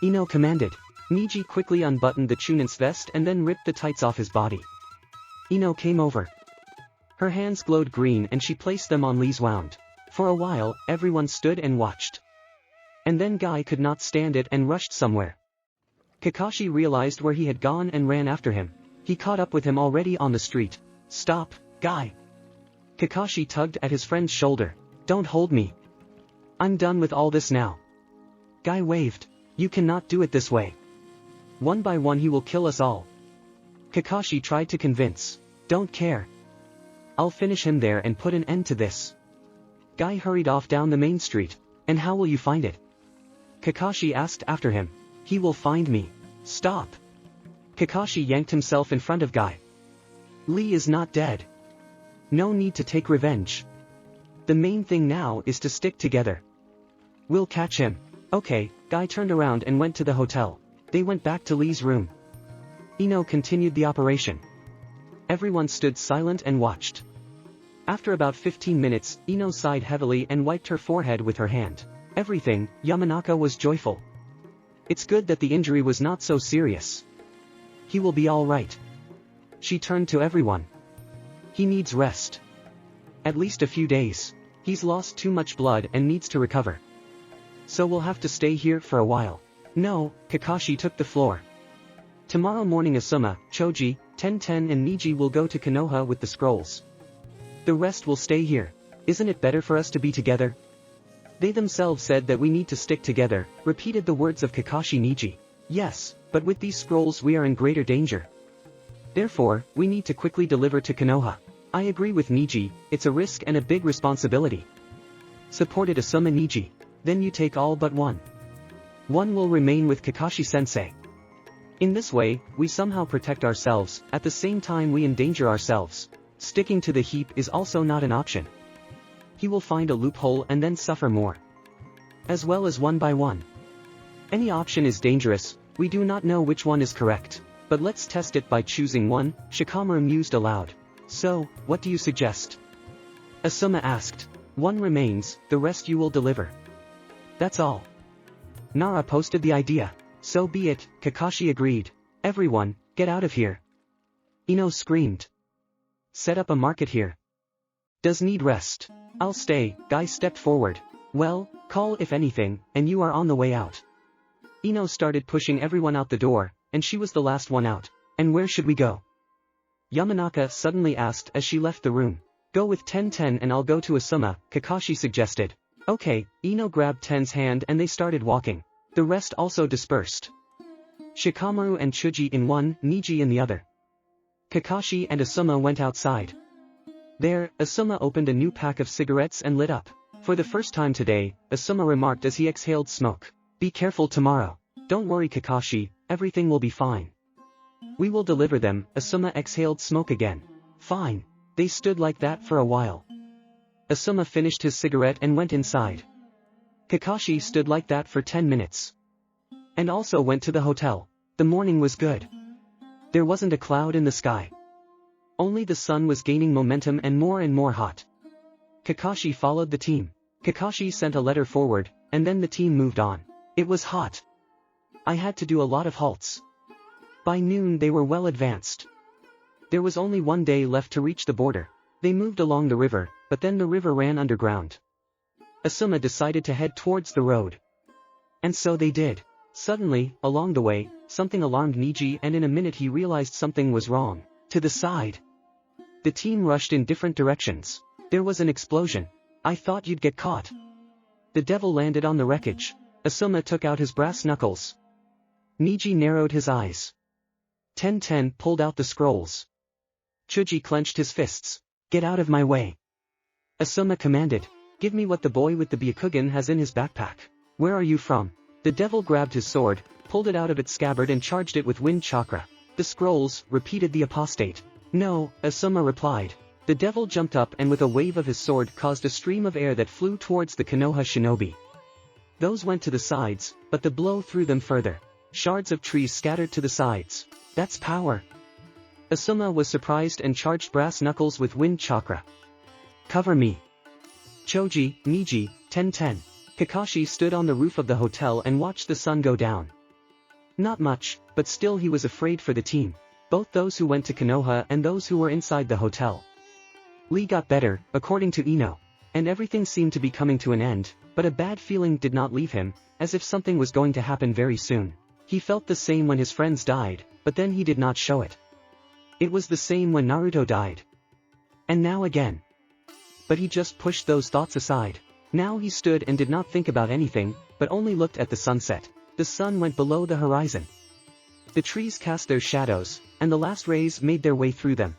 Ino commanded. Niji quickly unbuttoned the Chunin's vest and then ripped the tights off his body. Ino came over. Her hands glowed green and she placed them on Lee's wound. For a while, everyone stood and watched. And then Guy could not stand it and rushed somewhere. Kakashi realized where he had gone and ran after him. He caught up with him already on the street. Stop, Guy. Kakashi tugged at his friend's shoulder. Don't hold me. I'm done with all this now. Guy waved. You cannot do it this way. One by one he will kill us all. Kakashi tried to convince. Don't care. I'll finish him there and put an end to this. Guy hurried off down the main street. And how will you find it? Kakashi asked after him. He will find me. Stop. Kakashi yanked himself in front of Guy. Lee is not dead. No need to take revenge. The main thing now is to stick together. We'll catch him. Okay, Guy turned around and went to the hotel. They went back to Lee's room. Ino continued the operation. Everyone stood silent and watched. After about 15 minutes, Ino sighed heavily and wiped her forehead with her hand. Everything, Yamanaka was joyful. It's good that the injury was not so serious. He will be all right. She turned to everyone. He needs rest. At least a few days. He's lost too much blood and needs to recover. So we'll have to stay here for a while. No, Kakashi took the floor. Tomorrow morning Asuma, Choji, Tenten and Niji will go to Konoha with the scrolls. The rest will stay here. Isn't it better for us to be together? They themselves said that we need to stick together, repeated the words of Kakashi Niji. Yes, but with these scrolls we are in greater danger. Therefore, we need to quickly deliver to Konoha. I agree with Niji, it's a risk and a big responsibility. Supported Asuma Niji. Then you take all but one. One will remain with Kakashi-sensei. In this way, we somehow protect ourselves, at the same time we endanger ourselves. Sticking to the heap is also not an option. He will find a loophole and then suffer more. As well as one by one. Any option is dangerous, we do not know which one is correct. But let's test it by choosing one, Shikamaru mused aloud. So, what do you suggest? Asuma asked. One remains, the rest you will deliver. That's all. Nara posted the idea. So be it, Kakashi agreed. Everyone, get out of here. Ino screamed. Set up a market here. Does need rest. I'll stay, Guy stepped forward. Well, call if anything, and you are on the way out. Ino started pushing everyone out the door, and she was the last one out. And where should we go? Yamanaka suddenly asked as she left the room. Go with Ten and I'll go to Asuma, Kakashi suggested. Okay, Ino grabbed Ten's hand and they started walking. The rest also dispersed. Shikamaru and Chuji in one, Niji in the other. Kakashi and Asuma went outside. There, Asuma opened a new pack of cigarettes and lit up. For the first time today, Asuma remarked as he exhaled smoke. Be careful tomorrow. Don't worry Kakashi, everything will be fine. We will deliver them, Asuma exhaled smoke again. Fine. They stood like that for a while. Asuma finished his cigarette and went inside. Kakashi stood like that for 10 minutes. And also went to the hotel. The morning was good. There wasn't a cloud in the sky. Only the sun was gaining momentum and more hot. Kakashi followed the team. Kakashi sent a letter forward, and then the team moved on. It was hot. I had to do a lot of halts. By noon they were well advanced. There was only one day left to reach the border. They moved along the river, but then the river ran underground. Asuma decided to head towards the road. And so they did. Suddenly, along the way, something alarmed Niji and in a minute he realized something was wrong. To the side. The team rushed in different directions. There was an explosion. I thought you'd get caught. The devil landed on the wreckage. Asuma took out his brass knuckles. Niji narrowed his eyes. Ten pulled out the scrolls. Chuji clenched his fists. Get out of my way. Asuma commanded. Give me what the boy with the Byakugan has in his backpack. Where are you from? The devil grabbed his sword, pulled it out of its scabbard and charged it with wind chakra. The scrolls, repeated the apostate. No, Asuma replied. The devil jumped up and with a wave of his sword caused a stream of air that flew towards the Konoha shinobi. Those went to the sides, but the blow threw them further. Shards of trees scattered to the sides. That's power. Asuma was surprised and charged brass knuckles with wind chakra. Cover me. Choji, Niji, Ten. Kakashi stood on the roof of the hotel and watched the sun go down. Not much, but still he was afraid for the team. Both those who went to Konoha and those who were inside the hotel. Lee got better, according to Ino. And everything seemed to be coming to an end, but a bad feeling did not leave him, as if something was going to happen very soon. He felt the same when his friends died, but then he did not show it. It was the same when Naruto died. And now again. But he just pushed those thoughts aside. Now he stood and did not think about anything, but only looked at the sunset. The sun went below the horizon. The trees cast their shadows, and the last rays made their way through them.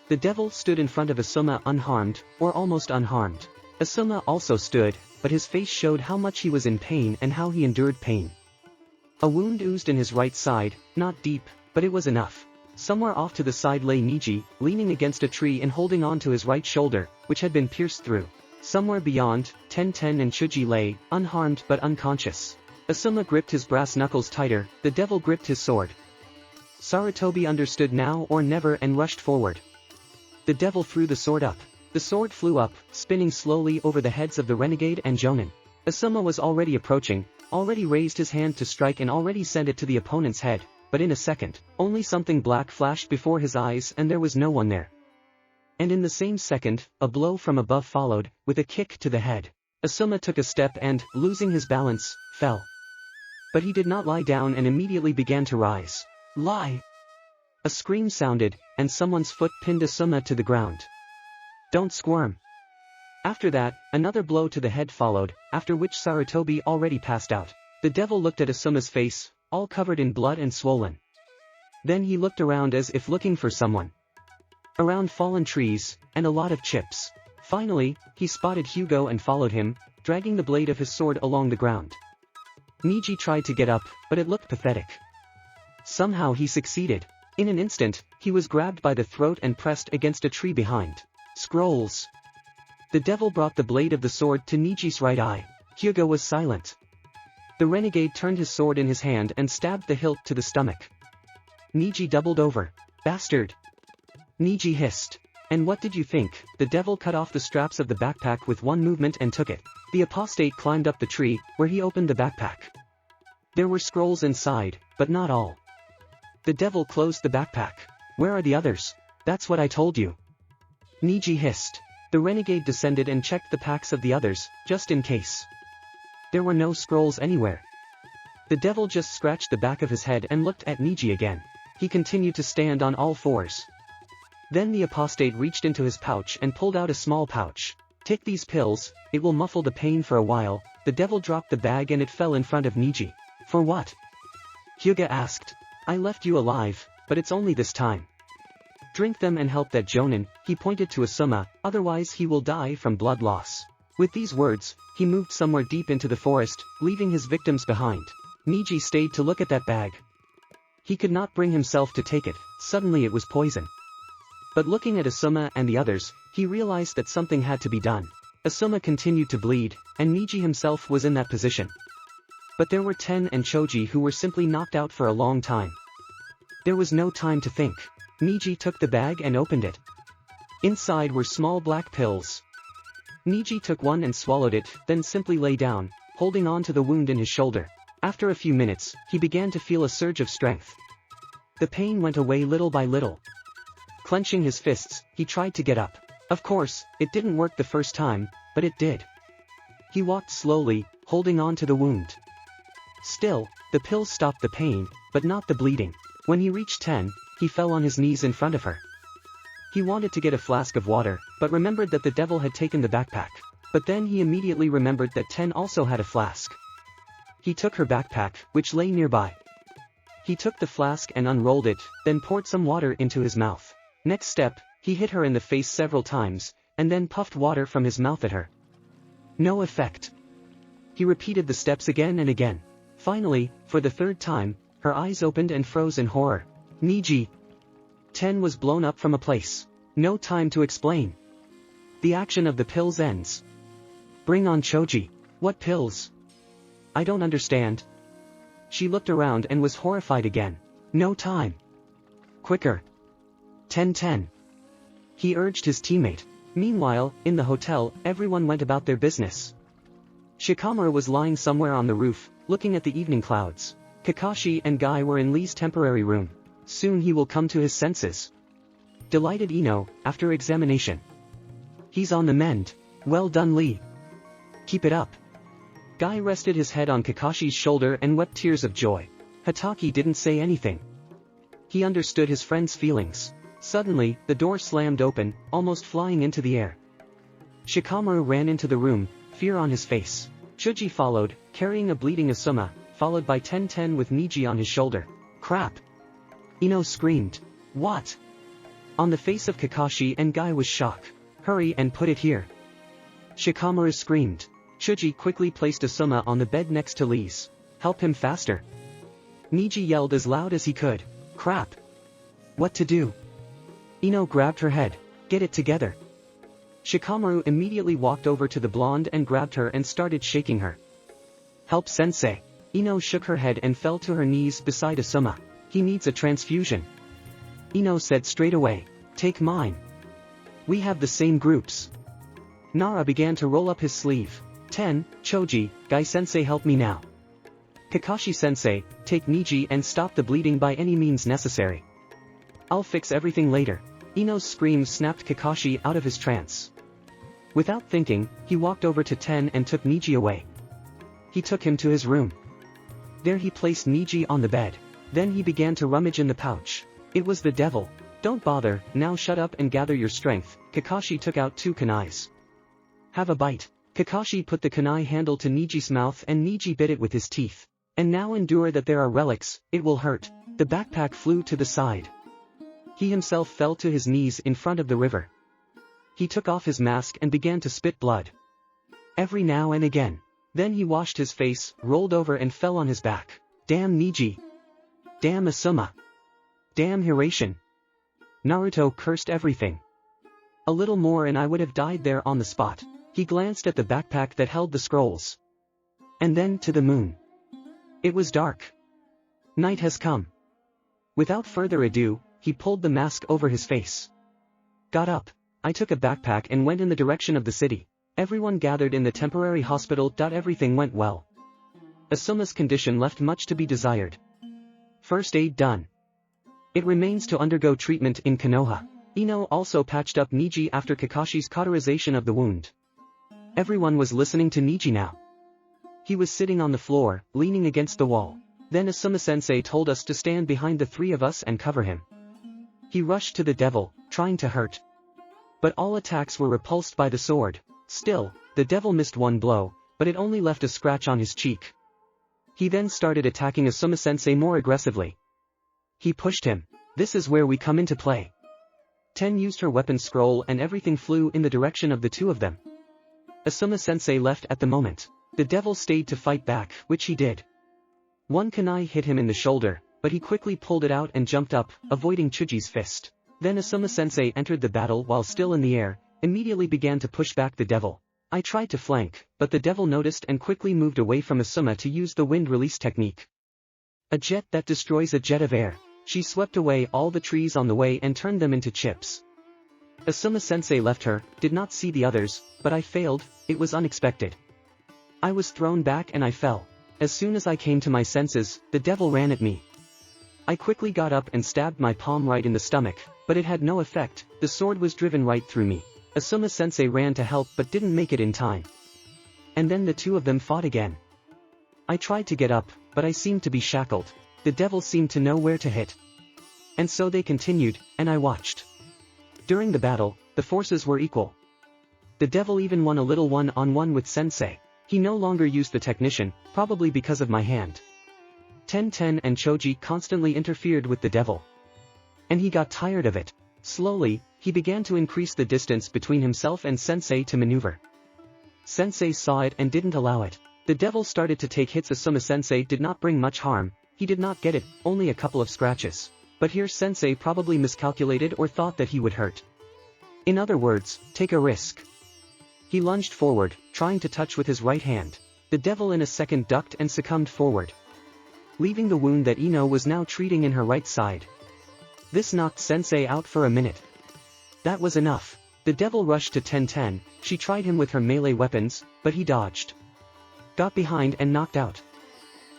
The devil stood in front of Asuma unharmed, or almost unharmed. Asuma also stood, but his face showed how much he was in pain and how he endured pain. A wound oozed in his right side, not deep, but it was enough. Somewhere off to the side lay Niji, leaning against a tree and holding on to his right shoulder, which had been pierced through. Somewhere beyond, Ten and Chuji lay, unharmed but unconscious. Asuma gripped his brass knuckles tighter, the devil gripped his sword. Sarutobi understood now or never and rushed forward. The devil threw the sword up. The sword flew up, spinning slowly over the heads of the renegade and Jonin. Asuma was already approaching, already raised his hand to strike and already sent it to the opponent's head, but in a second, only something black flashed before his eyes and there was no one there. And in the same second, a blow from above followed, with a kick to the head. Asuma took a step and, losing his balance, fell. But he did not lie down and immediately began to rise. Lie! A scream sounded, and someone's foot pinned Asuma to the ground. Don't squirm. After that, another blow to the head followed, after which Sarutobi already passed out. The devil looked at Asuma's face, all covered in blood and swollen. Then he looked around as if looking for someone. Around fallen trees, and a lot of chips. Finally, he spotted Hugo and followed him, dragging the blade of his sword along the ground. Niji tried to get up, but it looked pathetic. Somehow he succeeded. In an instant, he was grabbed by the throat and pressed against a tree behind. Scrolls. The devil brought the blade of the sword to Niji's right eye. Hugo was silent. The renegade turned his sword in his hand and stabbed the hilt to the stomach. Niji doubled over. Bastard! Niji hissed. And what did you think? The devil cut off the straps of the backpack with one movement and took it. The apostate climbed up the tree, where he opened the backpack. There were scrolls inside, but not all. The devil closed the backpack. Where are the others? That's what I told you. Niji hissed. The renegade descended and checked the packs of the others, just in case. There were no scrolls anywhere. The devil just scratched the back of his head and looked at Niji again. He continued to stand on all fours. Then the apostate reached into his pouch and pulled out a small pouch. Take these pills, it will muffle the pain for a while. The devil dropped the bag and it fell in front of Niji. For what? Hyuga asked. I left you alive, but it's only this time. Drink them and help that Jonin, he pointed to Asuma, otherwise he will die from blood loss. With these words, he moved somewhere deep into the forest, leaving his victims behind. Niji stayed to look at that bag. He could not bring himself to take it, suddenly it was poison. But looking at Asuma and the others, he realized that something had to be done. Asuma continued to bleed, and Niji himself was in that position. But there were Ten and Choji who were simply knocked out for a long time. There was no time to think. Niji took the bag and opened it. Inside were small black pills. Niji took one and swallowed it, then simply lay down, holding on to the wound in his shoulder. After a few minutes, he began to feel a surge of strength. The pain went away little by little. Clenching his fists, he tried to get up. Of course, it didn't work the first time, but it did. He walked slowly, holding on to the wound. Still, the pills stopped the pain, but not the bleeding. When he reached 10, he fell on his knees in front of her. He wanted to get a flask of water, but remembered that the devil had taken the backpack. But then he immediately remembered that 10 also had a flask. He took her backpack, which lay nearby. He took the flask and unrolled it, then poured some water into his mouth. Next step, he hit her in the face several times, and then puffed water from his mouth at her. No effect. He repeated the steps again and again. Finally, for the third time, her eyes opened and froze in horror. Niji. 10 was blown up from a place. No time to explain. The action of the pills ends. Bring on Choji. What pills? I don't understand. She looked around and was horrified again. No time. Quicker. 10. He urged his teammate. Meanwhile, in the hotel, everyone went about their business. Shikamaru was lying somewhere on the roof, looking at the evening clouds. Kakashi and Guy were in Lee's temporary room. Soon he will come to his senses. Delighted Ino, after examination. He's on the mend. Well done, Lee. Keep it up. Guy rested his head on Kakashi's shoulder and wept tears of joy. Hataki didn't say anything. He understood his friend's feelings. Suddenly, the door slammed open, almost flying into the air. Shikamaru ran into the room, fear on his face. Chuji followed, carrying a bleeding Asuma, followed by 10 with Niji on his shoulder. Crap! Ino screamed. What? On the face of Kakashi and Guy was shock. Hurry and put it here. Shikamaru screamed. Chuji quickly placed Asuma on the bed next to Lee's. Help him faster. Niji yelled as loud as he could. Crap! What to do? Ino grabbed her head. Get it together. Shikamaru immediately walked over to the blonde and grabbed her and started shaking her. Help sensei. Ino shook her head and fell to her knees beside Asuma. He needs a transfusion. Ino said straight away. Take mine. We have the same groups. Nara began to roll up his sleeve. 10, Choji, Gai-sensei help me now. Kakashi-sensei, take Niji and stop the bleeding by any means necessary. I'll fix everything later. Ino's screams snapped Kakashi out of his trance. Without thinking, he walked over to 10 and took Niji away. He took him to his room. There he placed Niji on the bed. Then he began to rummage in the pouch. It was the devil. Don't bother, now shut up and gather your strength. Kakashi took out 2 kunais. Have a bite. Kakashi put the kunai handle to Niji's mouth and Niji bit it with his teeth. And now endure that there are relics, it will hurt. The backpack flew to the side. He himself fell to his knees in front of the river. He took off his mask and began to spit blood. Every now and again. Then he washed his face, rolled over and fell on his back. Damn Niji. Damn Asuma. Damn Hiraition. Naruto cursed everything. A little more and I would have died there on the spot. He glanced at the backpack that held the scrolls. And then to the moon. It was dark. Night has come. Without further ado, he pulled the mask over his face. Got up. I took a backpack and went in the direction of the city. Everyone gathered in the temporary hospital. Everything went well. Asuma's condition left much to be desired. First aid done. It remains to undergo treatment in Konoha. Ino also patched up Niji after Kakashi's cauterization of the wound. Everyone was listening to Niji now. He was sitting on the floor, leaning against the wall. Then Asuma-sensei told us to stand behind the 3 of us and cover him. He rushed to the devil, trying to hurt. But all attacks were repulsed by the sword. Still, the devil missed 1 blow, but it only left a scratch on his cheek. He then started attacking Asuma-sensei more aggressively. He pushed him. This is where we come into play. 10 used her weapon scroll and everything flew in the direction of the 2 of them. Asuma-sensei left at the moment. The devil stayed to fight back, which he did. 1 kunai hit him in the shoulder, but he quickly pulled it out and jumped up, avoiding Chuji's fist. Then Asuma-sensei entered the battle while still in the air, immediately began to push back the devil. I tried to flank, but the devil noticed and quickly moved away from Asuma to use the wind release technique. A jet that destroys a jet of air. She swept away all the trees on the way and turned them into chips. Asuma-sensei left her, did not see the others, but I failed, it was unexpected. I was thrown back and I fell. As soon as I came to my senses, the devil ran at me. I quickly got up and stabbed my palm right in the stomach, but it had no effect, the sword was driven right through me. Asuma-sensei ran to help but didn't make it in time. And then the 2 of them fought again. I tried to get up, but I seemed to be shackled. The devil seemed to know where to hit. And so they continued, and I watched. During the battle, the forces were equal. The devil even won a little one-on-one with Sensei. He no longer used the technician, probably because of my hand. 10 and Choji constantly interfered with the devil. And he got tired of it. Slowly, he began to increase the distance between himself and Sensei to maneuver. Sensei saw it and didn't allow it. The devil started to take hits. Asuma-sensei did not bring much harm, he did not get it, only a couple of scratches. But here Sensei probably miscalculated or thought that he would hurt. In other words, take a risk. He lunged forward, trying to touch with his right hand. The devil in a second ducked and succumbed forward, leaving the wound that Ino was now treating in her right side. This knocked Sensei out for a minute. That was enough. The devil rushed to 10. She tried him with her melee weapons, but he dodged. Got behind and knocked out.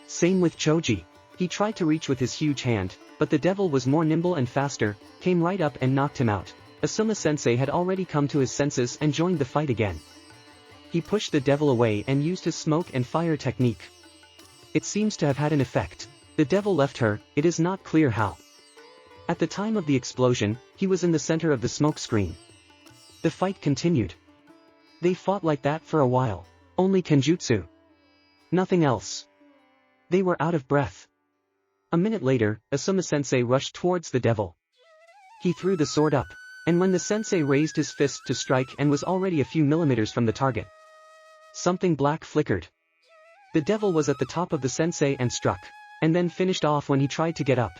Same with Choji. He tried to reach with his huge hand, but the devil was more nimble and faster, came right up and knocked him out. Asuma-sensei had already come to his senses and joined the fight again. He pushed the devil away and used his smoke and fire technique. It seems to have had an effect. The devil left her, it is not clear how. At the time of the explosion, he was in the center of the smoke screen. The fight continued. They fought like that for a while. Only kenjutsu. Nothing else. They were out of breath. A minute later, Asuma-sensei rushed towards the devil. He threw the sword up. And when the sensei raised his fist to strike and was already a few millimeters from the target, something black flickered. The devil was at the top of the sensei and struck, and then finished off when he tried to get up.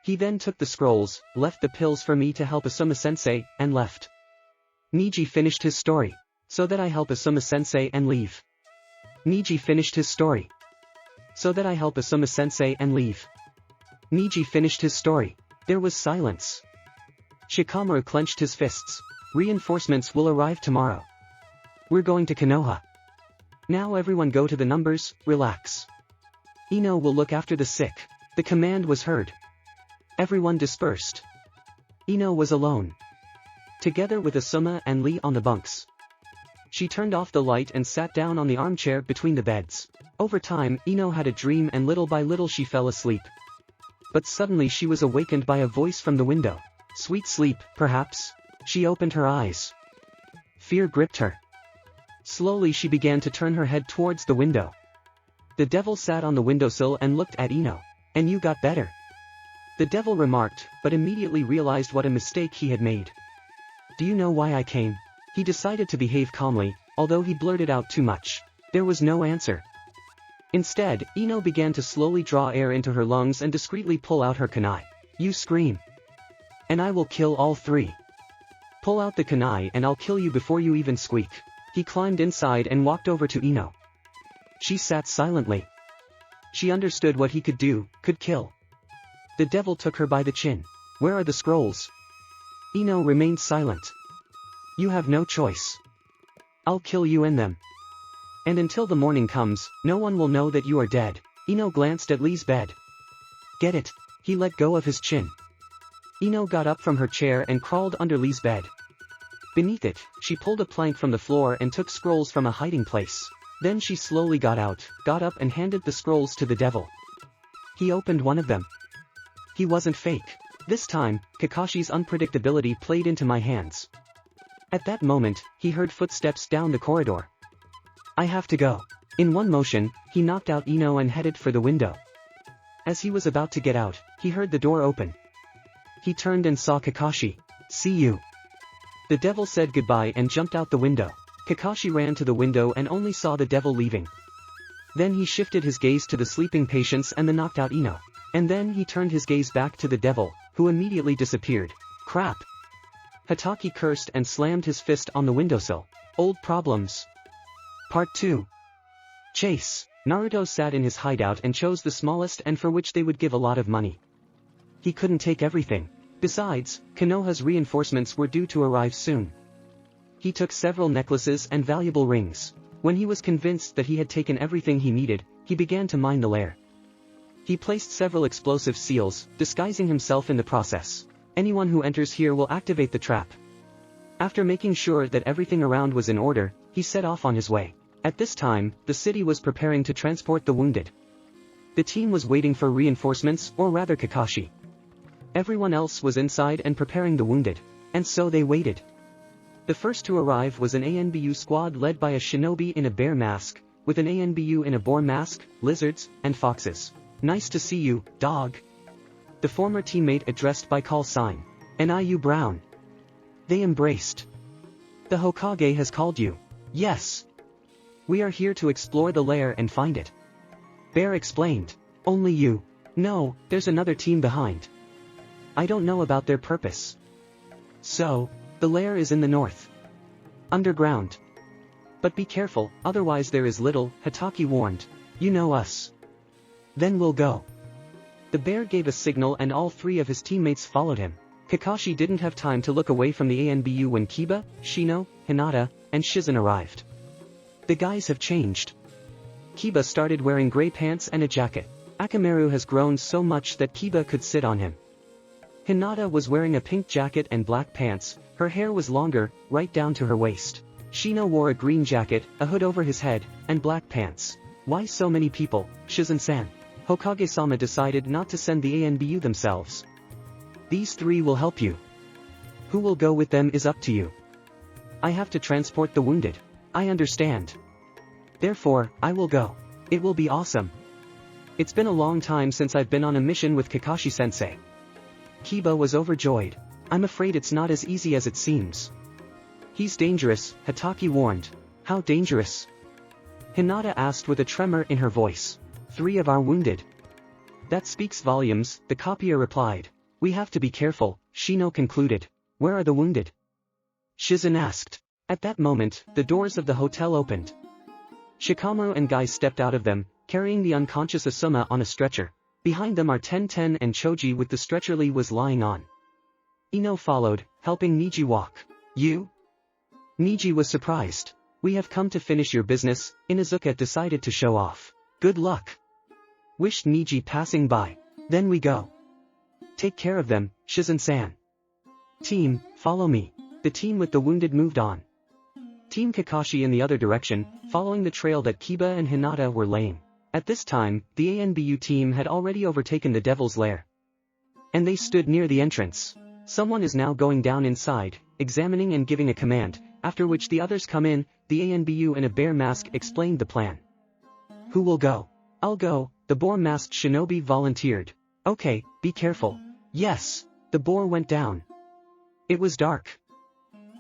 He then took the scrolls, left the pills for me to help Asuma-sensei, and left. Niji finished his story, so that I help Asuma-sensei and leave. Niji finished his story, so that I help Asuma-sensei and leave. Niji finished his story. There was silence. Shikamaru clenched his fists. Reinforcements will arrive tomorrow. We're going to Konoha. Now everyone go to the numbers, relax. Ino will look after the sick. The command was heard. Everyone dispersed. Ino was alone. Together with Asuma and Lee on the bunks. She turned off the light and sat down on the armchair between the beds. Over time, Ino had a dream and little by little she fell asleep. But suddenly she was awakened by a voice from the window. Sweet sleep, perhaps? She opened her eyes. Fear gripped her. Slowly she began to turn her head towards the window. The devil sat on the windowsill and looked at Ino. And you got better. The devil remarked, but immediately realized what a mistake he had made. Do you know why I came? He decided to behave calmly, although he blurted out too much. There was no answer. Instead, Ino began to slowly draw air into her lungs and discreetly pull out her kunai. You scream. And I will kill all three. Pull out the kunai and I'll kill you before you even squeak. He climbed inside and walked over to Ino. She sat silently. She understood what he could do, could kill. The devil took her by the chin. Where are the scrolls? Ino remained silent. You have no choice. I'll kill you and them. And until the morning comes, no one will know that you are dead. Ino glanced at Lee's bed. Get it? He let go of his chin. Ino got up from her chair and crawled under Lee's bed. Beneath it, she pulled a plank from the floor and took scrolls from a hiding place. Then she slowly got up and handed the scrolls to the devil. He opened one of them. He wasn't fake. This time, Kakashi's unpredictability played into my hands. At that moment, he heard footsteps down the corridor. I have to go. In one motion, he knocked out Ino and headed for the window. As he was about to get out, he heard the door open. He turned and saw Kakashi. See you. The devil said goodbye and jumped out the window. Kakashi ran to the window and only saw the devil leaving. Then he shifted his gaze to the sleeping patients and the knocked out Ino. And then he turned his gaze back to the devil, who immediately disappeared. Crap! Hatake cursed and slammed his fist on the windowsill. Old problems. Part 2. Chase. Naruto sat in his hideout and chose the smallest and for which they would give a lot of money. He couldn't take everything. Besides, Konoha's reinforcements were due to arrive soon. He took several necklaces and valuable rings. When he was convinced that he had taken everything he needed, he began to mine the lair. He placed several explosive seals, disguising himself in the process. Anyone who enters here will activate the trap. After making sure that everything around was in order, he set off on his way. At this time, the city was preparing to transport the wounded. The team was waiting for reinforcements, or rather Kakashi. Everyone else was inside and preparing the wounded. And so they waited. The first to arrive was an ANBU squad led by a shinobi in a bear mask, with an ANBU in a boar mask, lizards, and foxes. Nice to see you, dog. The former teammate addressed by call sign. NIU Brown. They embraced. The Hokage has called you. Yes. We are here to explore the lair and find it. Bear explained. Only you. No, there's another team behind. I don't know about their purpose. So, the lair is in the north. Underground. But be careful, otherwise there is little, Hatake warned. You know us. Then we'll go. The bear gave a signal and all three of his teammates followed him. Kakashi didn't have time to look away from the ANBU when Kiba, Shino, Hinata, and Shizen arrived. The guys have changed. Kiba started wearing gray pants and a jacket. Akamaru has grown so much that Kiba could sit on him. Hinata was wearing a pink jacket and black pants, her hair was longer, right down to her waist. Shino wore a green jacket, a hood over his head, and black pants. Why so many people, Shizen-san? Hokage-sama decided not to send the ANBU themselves. These three will help you. Who will go with them is up to you. I have to transport the wounded. I understand. Therefore, I will go. It will be awesome. It's been a long time since I've been on a mission with Kakashi-sensei. Kiba was overjoyed. I'm afraid it's not as easy as it seems. He's dangerous, Hatake warned. How dangerous? Hinata asked with a tremor in her voice. 3 of our wounded. That speaks volumes, the copier replied. We have to be careful, Shino concluded. Where are the wounded? Shizen asked. At that moment, the doors of the hotel opened. Shikamaru and Guy stepped out of them, carrying the unconscious Asuma on a stretcher. Behind them are Ten and Choji with the stretcher Lee was lying on. Ino followed, helping Niji walk. You? Niji was surprised. We have come to finish your business, Inuzuka decided to show off. Good luck. Wished Niji passing by. Then we go. Take care of them, Shizen-san. Team, follow me. The team with the wounded moved on. Team Kakashi in the other direction, following the trail that Kiba and Hinata were laying. At this time, the ANBU team had already overtaken the Devil's Lair. And they stood near the entrance. Someone is now going down inside, examining and giving a command, after which the others come in. The ANBU in a bear mask explained the plan. Who will go? I'll go, the boar-masked shinobi volunteered. Okay, be careful. Yes, the boar went down. It was dark.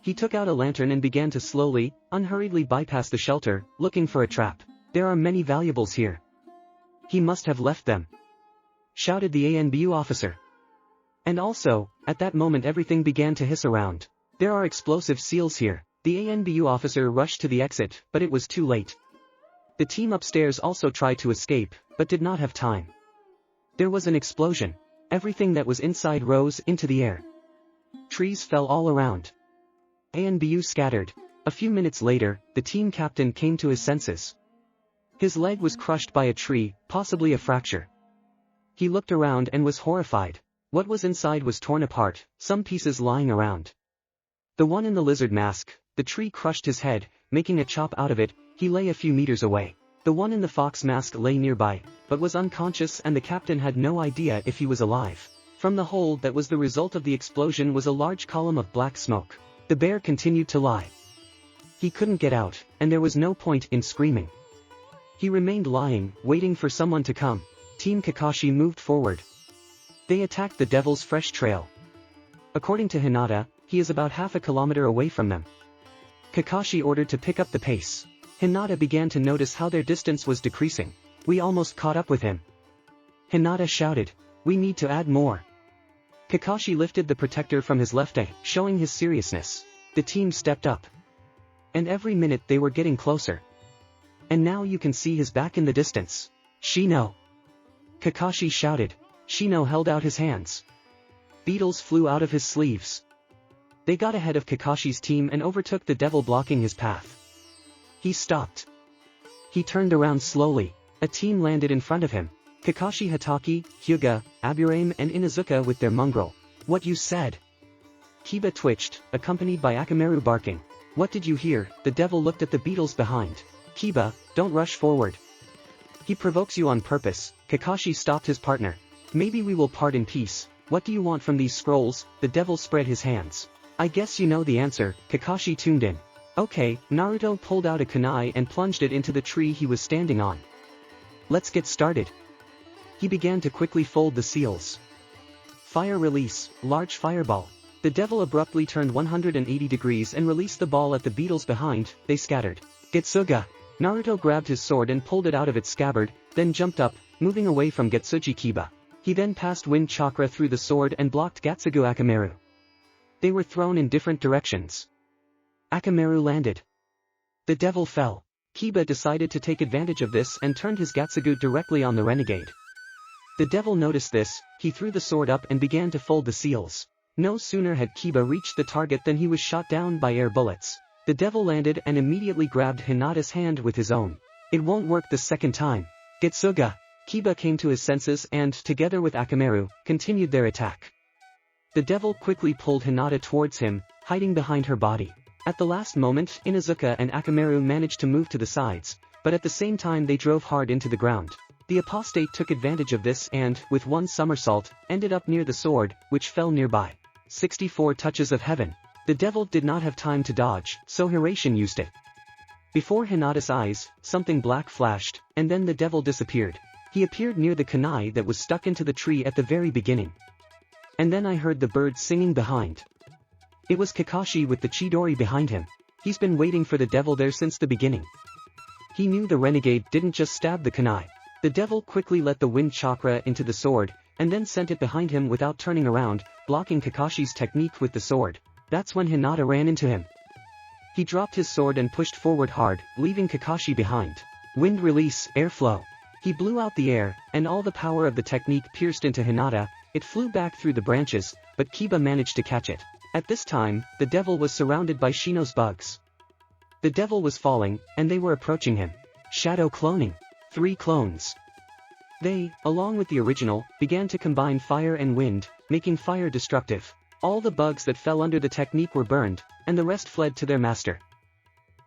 He took out a lantern and began to slowly, unhurriedly bypass the shelter, looking for a trap. There are many valuables here. He must have left them. Shouted the ANBU officer. And also, at that moment everything began to hiss around. There are explosive seals here. The ANBU officer rushed to the exit, but it was too late. The team upstairs also tried to escape, but did not have time. There was an explosion. Everything that was inside rose into the air. Trees fell all around. ANBU scattered. A few minutes later, the team captain came to his senses. His leg was crushed by a tree, possibly a fracture. He looked around and was horrified. What was inside was torn apart, some pieces lying around. The one in the lizard mask, the tree crushed his head, making a chop out of it. He lay a few meters away. The one in the fox mask lay nearby, but was unconscious and the captain had no idea if he was alive. From the hole that was the result of the explosion was a large column of black smoke. The bear continued to lie. He couldn't get out, and there was no point in screaming. He remained lying, waiting for someone to come. Team Kakashi moved forward. They attacked the Devil's Fresh Trail. According to Hinata, he is about half a kilometer away from them. Kakashi ordered to pick up the pace. Hinata began to notice how their distance was decreasing. We almost caught up with him. Hinata shouted, we need to add more. Kakashi lifted the protector from his left eye, showing his seriousness. The team stepped up. And every minute they were getting closer. And now you can see his back in the distance. Shino! Kakashi shouted. Shino held out his hands. Beetles flew out of his sleeves. They got ahead of Kakashi's team and overtook the devil blocking his path. He stopped. He turned around slowly. A team landed in front of him. Kakashi Hatake, Hyuga, Aburame and Inuzuka with their mongrel. What you said? Kiba twitched, accompanied by Akamaru barking. What did you hear? The devil looked at the beetles behind. Kiba, don't rush forward. He provokes you on purpose. Kakashi stopped his partner. Maybe we will part in peace. What do you want from these scrolls? The devil spread his hands. I guess you know the answer. Kakashi tuned in. Okay, Naruto pulled out a kunai and plunged it into the tree he was standing on. Let's get started. He began to quickly fold the seals. Fire release, large fireball. The devil abruptly turned 180 degrees and released the ball at the beetles behind. They scattered. Getsuga. Naruto grabbed his sword and pulled it out of its scabbard, then jumped up, moving away from Getsuji Kiba. He then passed wind chakra through the sword and blocked Gatsugu Akamaru. They were thrown in different directions. Akamaru landed. The devil fell. Kiba decided to take advantage of this and turned his Gatsugu directly on the renegade. The devil noticed this. He threw the sword up and began to fold the seals. No sooner had Kiba reached the target than he was shot down by air bullets. The devil landed and immediately grabbed Hinata's hand with his own. It won't work the second time. Getsuga. Kiba came to his senses and, together with Akamaru, continued their attack. The devil quickly pulled Hinata towards him, hiding behind her body. At the last moment, Inuzuka and Akamaru managed to move to the sides, but at the same time they drove hard into the ground. The apostate took advantage of this and, with one somersault, ended up near the sword, which fell nearby. 64 touches of heaven. The devil did not have time to dodge, so Hirashin used it. Before Hinata's eyes, something black flashed, and then the devil disappeared. He appeared near the kunai that was stuck into the tree at the very beginning. And then I heard the bird singing behind. It was Kakashi with the Chidori behind him. He's been waiting for the devil there since the beginning. He knew the renegade didn't just stab the kunai. The devil quickly let the wind chakra into the sword, and then sent it behind him without turning around, blocking Kakashi's technique with the sword. That's when Hinata ran into him. He dropped his sword and pushed forward hard, leaving Kakashi behind. Wind release, airflow. He blew out the air, and all the power of the technique pierced into Hinata. It flew back through the branches, but Kiba managed to catch it. At this time, the devil was surrounded by Shino's bugs. The devil was falling, and they were approaching him. Shadow cloning. 3 clones. They, along with the original, began to combine fire and wind, making fire destructive. All the bugs that fell under the technique were burned, and the rest fled to their master.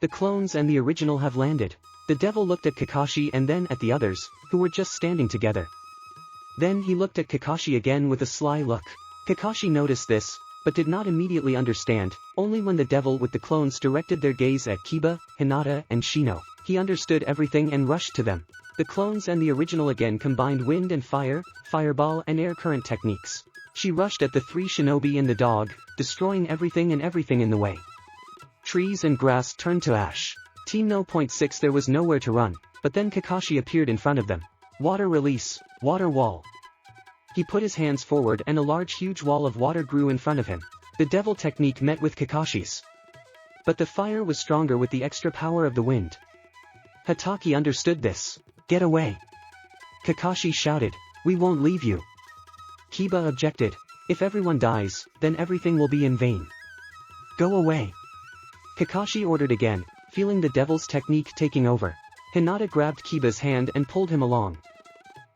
The clones and the original have landed. The devil looked at Kakashi and then at the others, who were just standing together. Then he looked at Kakashi again with a sly look. Kakashi noticed this, but did not immediately understand. Only when the devil with the clones directed their gaze at Kiba, Hinata and Shino, he understood everything and rushed to them. The clones and the original again combined wind and fire, fireball and air current techniques. She rushed at the 3 shinobi and the dog, destroying everything in the way. Trees and grass turned to ash. Team No. 6 There was nowhere to run, but then Kakashi appeared in front of them. Water release, water wall. He put his hands forward and a huge wall of water grew in front of him. The devil technique met with Kakashi's. But the fire was stronger with the extra power of the wind. Hatake understood this. Get away. Kakashi shouted, we won't leave you. Kiba objected, if everyone dies, then everything will be in vain. Go away. Kakashi ordered again, feeling the devil's technique taking over. Hinata grabbed Kiba's hand and pulled him along.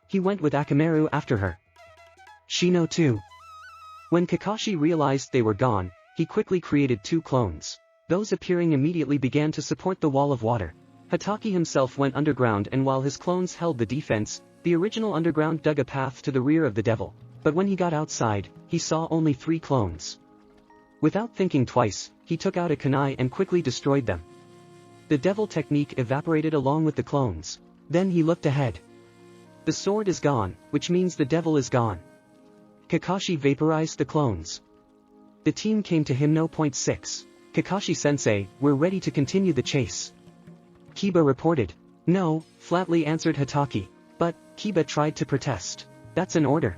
He went with Akamaru after her. Shino too. When Kakashi realized they were gone, he quickly created 2 clones. Those appearing immediately began to support the wall of water. Hatake himself went underground, and while his clones held the defense, the original underground dug a path to the rear of the devil. But when he got outside, he saw only 3 clones. Without thinking twice, he took out a kunai and quickly destroyed them. The devil technique evaporated along with the clones. Then he looked ahead. The sword is gone, which means the devil is gone. Kakashi vaporized the clones. The team came to him. No. 6. Kakashi-sensei, we're ready to continue the chase. Kiba reported. No, flatly answered Hatake. But, Kiba tried to protest. That's an order.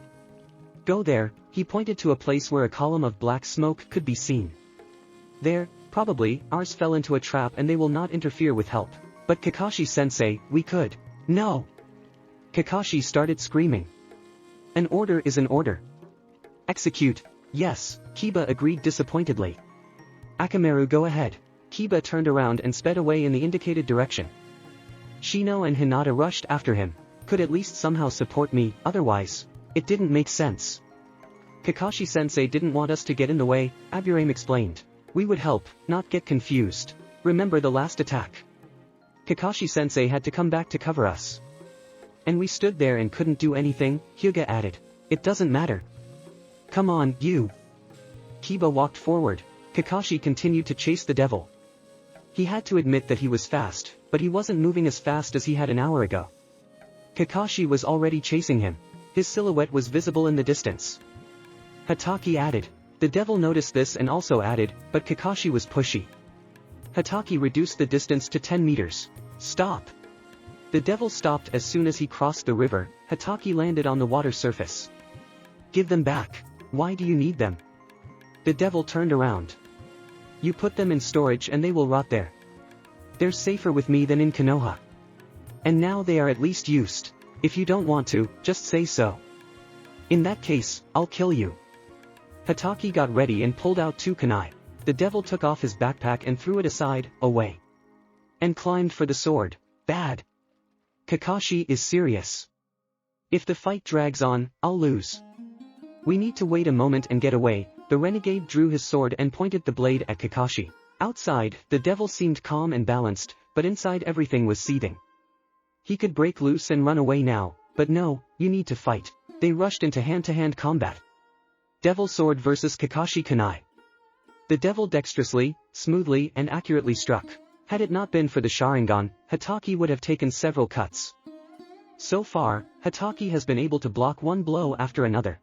Go there. He pointed to a place where a column of black smoke could be seen. There, probably, ours fell into a trap and they will not interfere with help. But Kakashi-sensei, we could. No. Kakashi started screaming. An order is an order. Execute. Yes, Kiba agreed disappointedly. Akamaru, go ahead. Kiba turned around and sped away in the indicated direction. Shino and Hinata rushed after him. Could at least somehow support me, otherwise, it didn't make sense. Kakashi-sensei didn't want us to get in the way, Aburame explained. We would help, not get confused. Remember the last attack. Kakashi-sensei had to come back to cover us. And we stood there and couldn't do anything, Hyuga added. It doesn't matter. Come on, you. Kiba walked forward. Kakashi continued to chase the devil. He had to admit that he was fast, but he wasn't moving as fast as he had an hour ago. Kakashi was already chasing him. His silhouette was visible in the distance. Hatake added. The devil noticed this and also added, but Kakashi was pushy. Hatake reduced the distance to 10 meters. Stop. The devil stopped as soon as he crossed the river. Hatake landed on the water surface. Give them back. Why do you need them? The devil turned around. You put them in storage and they will rot there. They're safer with me than in Konoha. And now they are at least used. If you don't want to, just say so. In that case, I'll kill you. Hatake got ready and pulled out 2 kunai. The devil took off his backpack and threw it aside, away. And climbed for the sword. Bad. Kakashi is serious. If the fight drags on, I'll lose. We need to wait a moment and get away. The renegade drew his sword and pointed the blade at Kakashi. Outside, the devil seemed calm and balanced, but inside everything was seething. He could break loose and run away now, but no, you need to fight. They rushed into hand-to-hand combat. Devil sword versus Kakashi kunai. The devil dexterously, smoothly and accurately struck. Had it not been for the Sharingan, Hatake would have taken several cuts. So far, Hatake has been able to block one blow after another.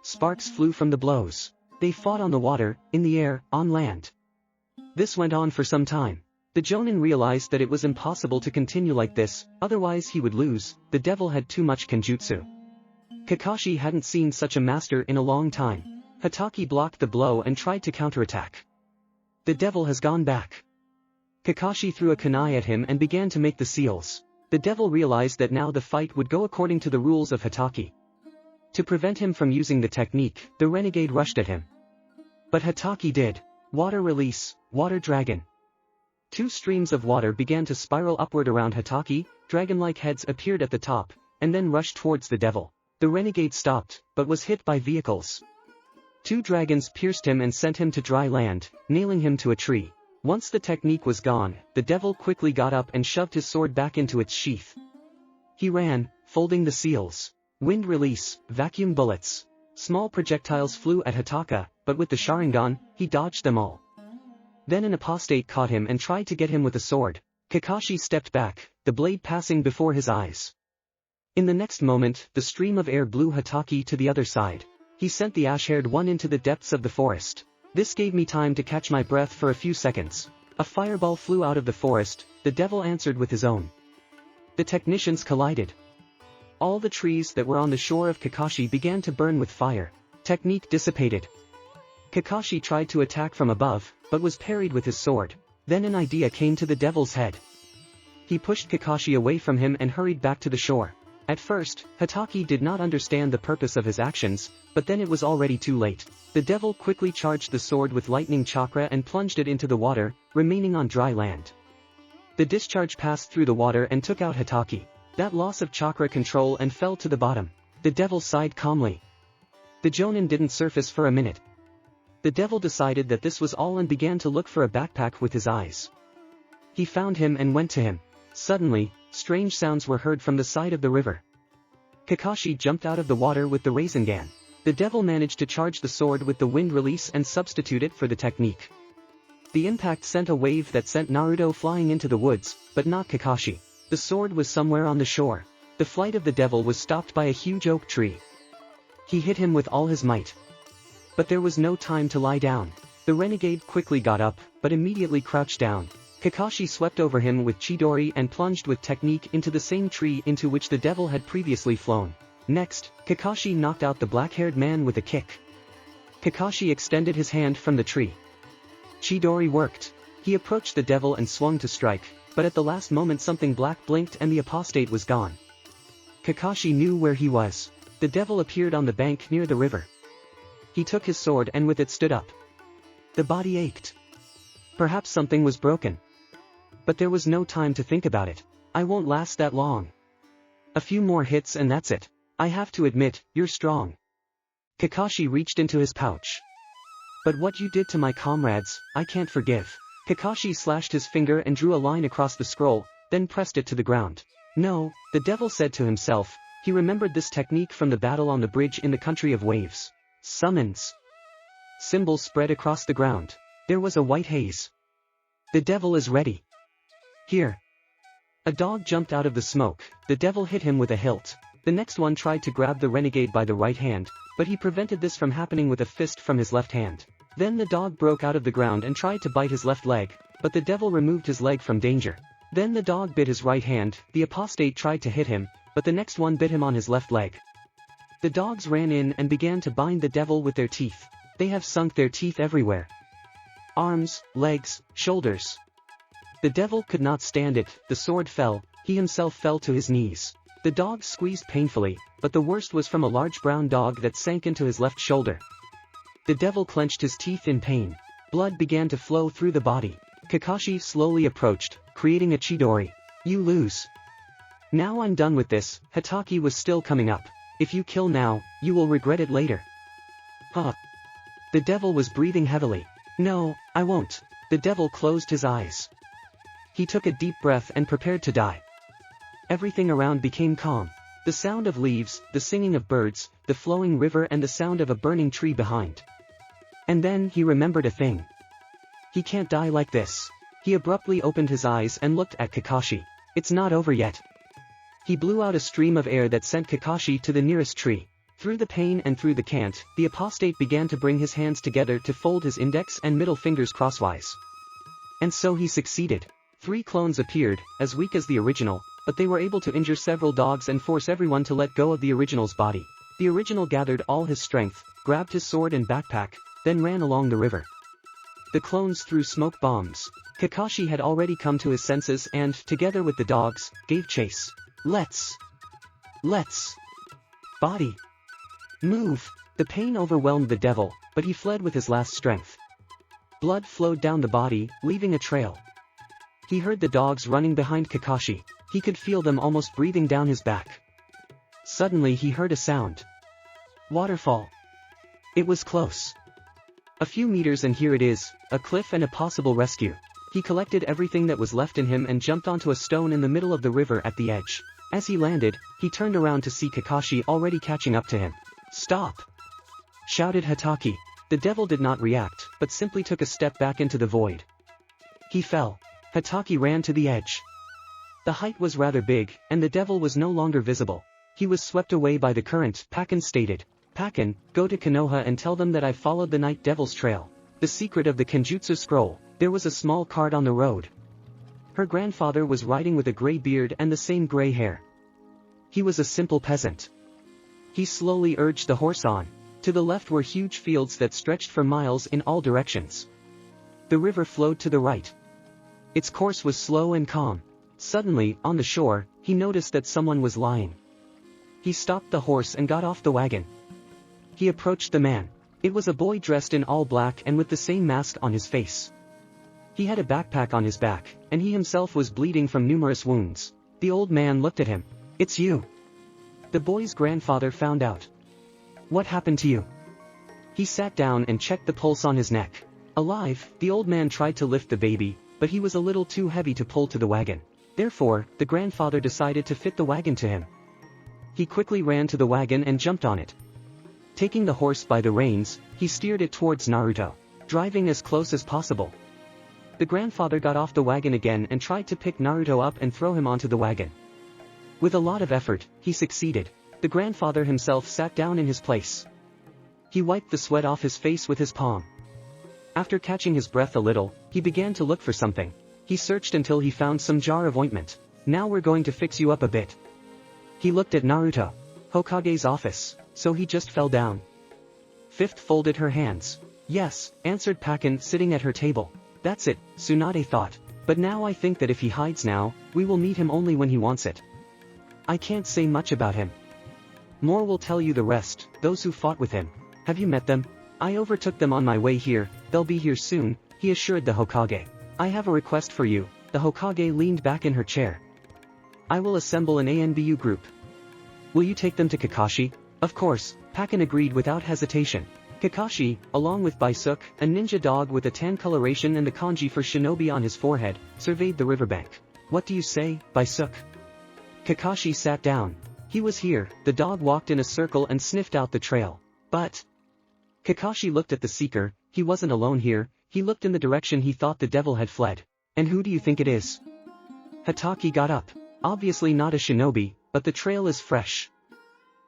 Sparks flew from the blows. They fought on the water, in the air, on land. This went on for some time. The Jonin realized that it was impossible to continue like this, otherwise he would lose. The devil had too much kenjutsu. Kakashi hadn't seen such a master in a long time. Hatake blocked the blow and tried to counterattack. The devil has gone back. Kakashi threw a kunai at him and began to make the seals. The devil realized that now the fight would go according to the rules of Hatake. To prevent him from using the technique, the renegade rushed at him. But Hatake did. Water release, water dragon. Two streams of water began to spiral upward around Hatake, dragon-like heads appeared at the top, and then rushed towards the devil. The renegade stopped, but was hit by vehicles. Two dragons pierced him and sent him to dry land, nailing him to a tree. Once the technique was gone, the devil quickly got up and shoved his sword back into its sheath. He ran, folding the seals. Wind release, vacuum bullets. Small projectiles flew at Hatake, but with the Sharingan, he dodged them all. Then an apostate caught him and tried to get him with a sword. Kakashi stepped back, the blade passing before his eyes. In the next moment, the stream of air blew Hatake to the other side. He sent the ash-haired one into the depths of the forest. This gave me time to catch my breath for a few seconds. A fireball flew out of the forest, the devil answered with his own. The technicians collided. All the trees that were on the shore of Kakashi began to burn with fire. Technique dissipated. Kakashi tried to attack from above, but was parried with his sword. Then an idea came to the devil's head. He pushed Kakashi away from him and hurried back to the shore. At first, Hatake did not understand the purpose of his actions, but then it was already too late. The devil quickly charged the sword with lightning chakra and plunged it into the water, remaining on dry land. The discharge passed through the water and took out Hatake. That loss of chakra control and fell to the bottom. The devil sighed calmly. The Jonin didn't surface for a minute. The devil decided that this was all and began to look for a backpack with his eyes. He found him and went to him. Suddenly, strange sounds were heard from the side of the river. Kakashi jumped out of the water with the Rasengan. The devil managed to charge the sword with the wind release and substitute it for the technique. The impact sent a wave that sent Naruto flying into the woods, but not Kakashi. The sword was somewhere on the shore. The flight of the devil was stopped by a huge oak tree. He hit him with all his might. But there was no time to lie down. The renegade quickly got up, but immediately crouched down. Kakashi swept over him with Chidori and plunged with technique into the same tree into which the devil had previously flown. Next, Kakashi knocked out the black-haired man with a kick. Kakashi extended his hand from the tree. Chidori worked. He approached the devil and swung to strike, but at the last moment something black blinked and the apostate was gone. Kakashi knew where he was. The devil appeared on the bank near the river. He took his sword and with it stood up. The body ached. Perhaps something was broken. But there was no time to think about it. I won't last that long. A few more hits and that's it. I have to admit, you're strong. Kakashi reached into his pouch. But what you did to my comrades, I can't forgive. Kakashi slashed his finger and drew a line across the scroll, then pressed it to the ground. No, the devil said to himself, he remembered this technique from the battle on the bridge in the country of waves. Summons. Symbols spread across the ground. There was a white haze. The devil is ready. Here. A dog jumped out of the smoke, the devil hit him with a hilt. The next one tried to grab the renegade by the right hand, but he prevented this from happening with a fist from his left hand. Then the dog broke out of the ground and tried to bite his left leg, but the devil removed his leg from danger. Then the dog bit his right hand, the apostate tried to hit him, but the next one bit him on his left leg. The dogs ran in and began to bind the devil with their teeth. They have sunk their teeth everywhere. Arms, legs, shoulders. The devil could not stand it, the sword fell, he himself fell to his knees. The dogs squeezed painfully, but the worst was from a large brown dog that sank into his left shoulder. The devil clenched his teeth in pain. Blood began to flow through the body. Kakashi slowly approached, creating a Chidori. You lose. Now I'm done with this. Hatake was still coming up. If you kill now, you will regret it later. Huh. The devil was breathing heavily. No, I won't. The devil closed his eyes. He took a deep breath and prepared to die. Everything around became calm. The sound of leaves, the singing of birds, the flowing river and the sound of a burning tree behind. And then he remembered a thing. He can't die like this. He abruptly opened his eyes and looked at Kakashi. It's not over yet. He blew out a stream of air that sent Kakashi to the nearest tree. Through the pain and through the cant, the apostate began to bring his hands together to fold his index and middle fingers crosswise. And so he succeeded. 3 clones appeared, as weak as the original, but they were able to injure several dogs and force everyone to let go of the original's body. The original gathered all his strength, grabbed his sword and backpack, then ran along the river. The clones threw smoke bombs. Kakashi had already come to his senses and, together with the dogs, gave chase. Let's. Body. Move. The pain overwhelmed the devil, but he fled with his last strength. Blood flowed down the body, leaving a trail. He heard the dogs running behind Kakashi. He could feel them almost breathing down his back. Suddenly he heard a sound. Waterfall. It was close. A few meters and here it is, a cliff and a possible rescue. He collected everything that was left in him and jumped onto a stone in the middle of the river at the edge. As he landed, he turned around to see Kakashi already catching up to him. Stop! Shouted Hatake. The devil did not react, but simply took a step back into the void. He fell. Hatake ran to the edge. The height was rather big, and the devil was no longer visible. He was swept away by the current, Pakken stated. Pakken, go to Konoha and tell them that I followed the Night Devil's trail. The secret of the Kenjutsu scroll. There was a small cart on the road. Her grandfather was riding with a gray beard and the same gray hair. He was a simple peasant. He slowly urged the horse on. To the left were huge fields that stretched for miles in all directions. The river flowed to the right. Its course was slow and calm. Suddenly, on the shore, he noticed that someone was lying. He stopped the horse and got off the wagon. He approached the man. It was a boy dressed in all black and with the same mask on his face. He had a backpack on his back, and he himself was bleeding from numerous wounds. The old man looked at him. It's you. The boy's grandfather found out. What happened to you? He sat down and checked the pulse on his neck. Alive, the old man tried to lift the baby, but he was a little too heavy to pull to the wagon. Therefore, the grandfather decided to fit the wagon to him. He quickly ran to the wagon and jumped on it. Taking the horse by the reins, he steered it towards Naruto, driving as close as possible. The grandfather got off the wagon again and tried to pick Naruto up and throw him onto the wagon. With a lot of effort, he succeeded. The grandfather himself sat down in his place. He wiped the sweat off his face with his palm. After catching his breath a little, he began to look for something. He searched until he found some jar of ointment. Now we're going to fix you up a bit. He looked at Naruto. Hokage's office, so he just fell down. Fifth folded her hands. Yes, answered Pakken sitting at her table. That's it, Tsunade thought. But now I think that if he hides now, we will meet him only when he wants it. I can't say much about him. More will tell you the rest, those who fought with him. Have you met them? I overtook them on my way here, they'll be here soon, he assured the Hokage. I have a request for you. The Hokage leaned back in her chair. I will assemble an ANBU group. Will you take them to Kakashi? Of course, Pakken agreed without hesitation. Kakashi, along with Baisuke, a ninja dog with a tan coloration and the kanji for shinobi on his forehead, surveyed the riverbank. What do you say, Baisuke? Kakashi sat down. He was here. The dog walked in a circle and sniffed out the trail. But Kakashi looked at the seeker. He wasn't alone here. He looked in the direction he thought the devil had fled. And who do you think it is? Hatake got up. Obviously not a shinobi, but the trail is fresh.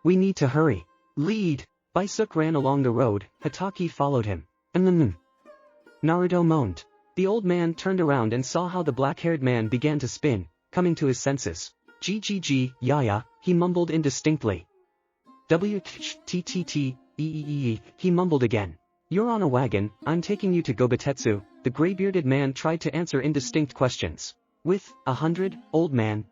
We need to hurry. Lead. Baisuke ran along the road. Hatake followed him. Naruto moaned. The old man turned around and saw how the black-haired man began to spin, coming to his senses. GGG, Yaya, he mumbled indistinctly. WTTT, he mumbled again. You're on a wagon, I'm taking you to Gobitetsu. The gray-bearded man tried to answer indistinct questions. With 100, old man.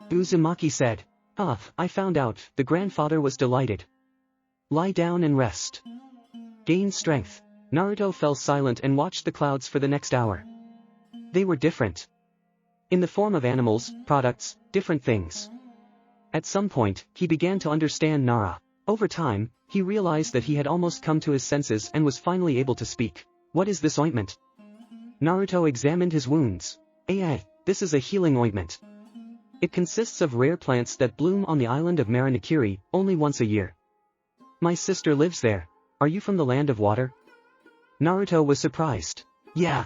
Uzumaki said. I found out. The grandfather was delighted. Lie down and rest. Gain strength. Naruto fell silent and watched the clouds for the next hour. They were different. In the form of animals, products, different things. At some point, he began to understand Nara. Over time, he realized that he had almost come to his senses and was finally able to speak. What is this ointment? Naruto examined his wounds. This is a healing ointment. It consists of rare plants that bloom on the island of Marinakiri, only once a year. My sister lives there. Are you from the land of water? Naruto was surprised. Yeah.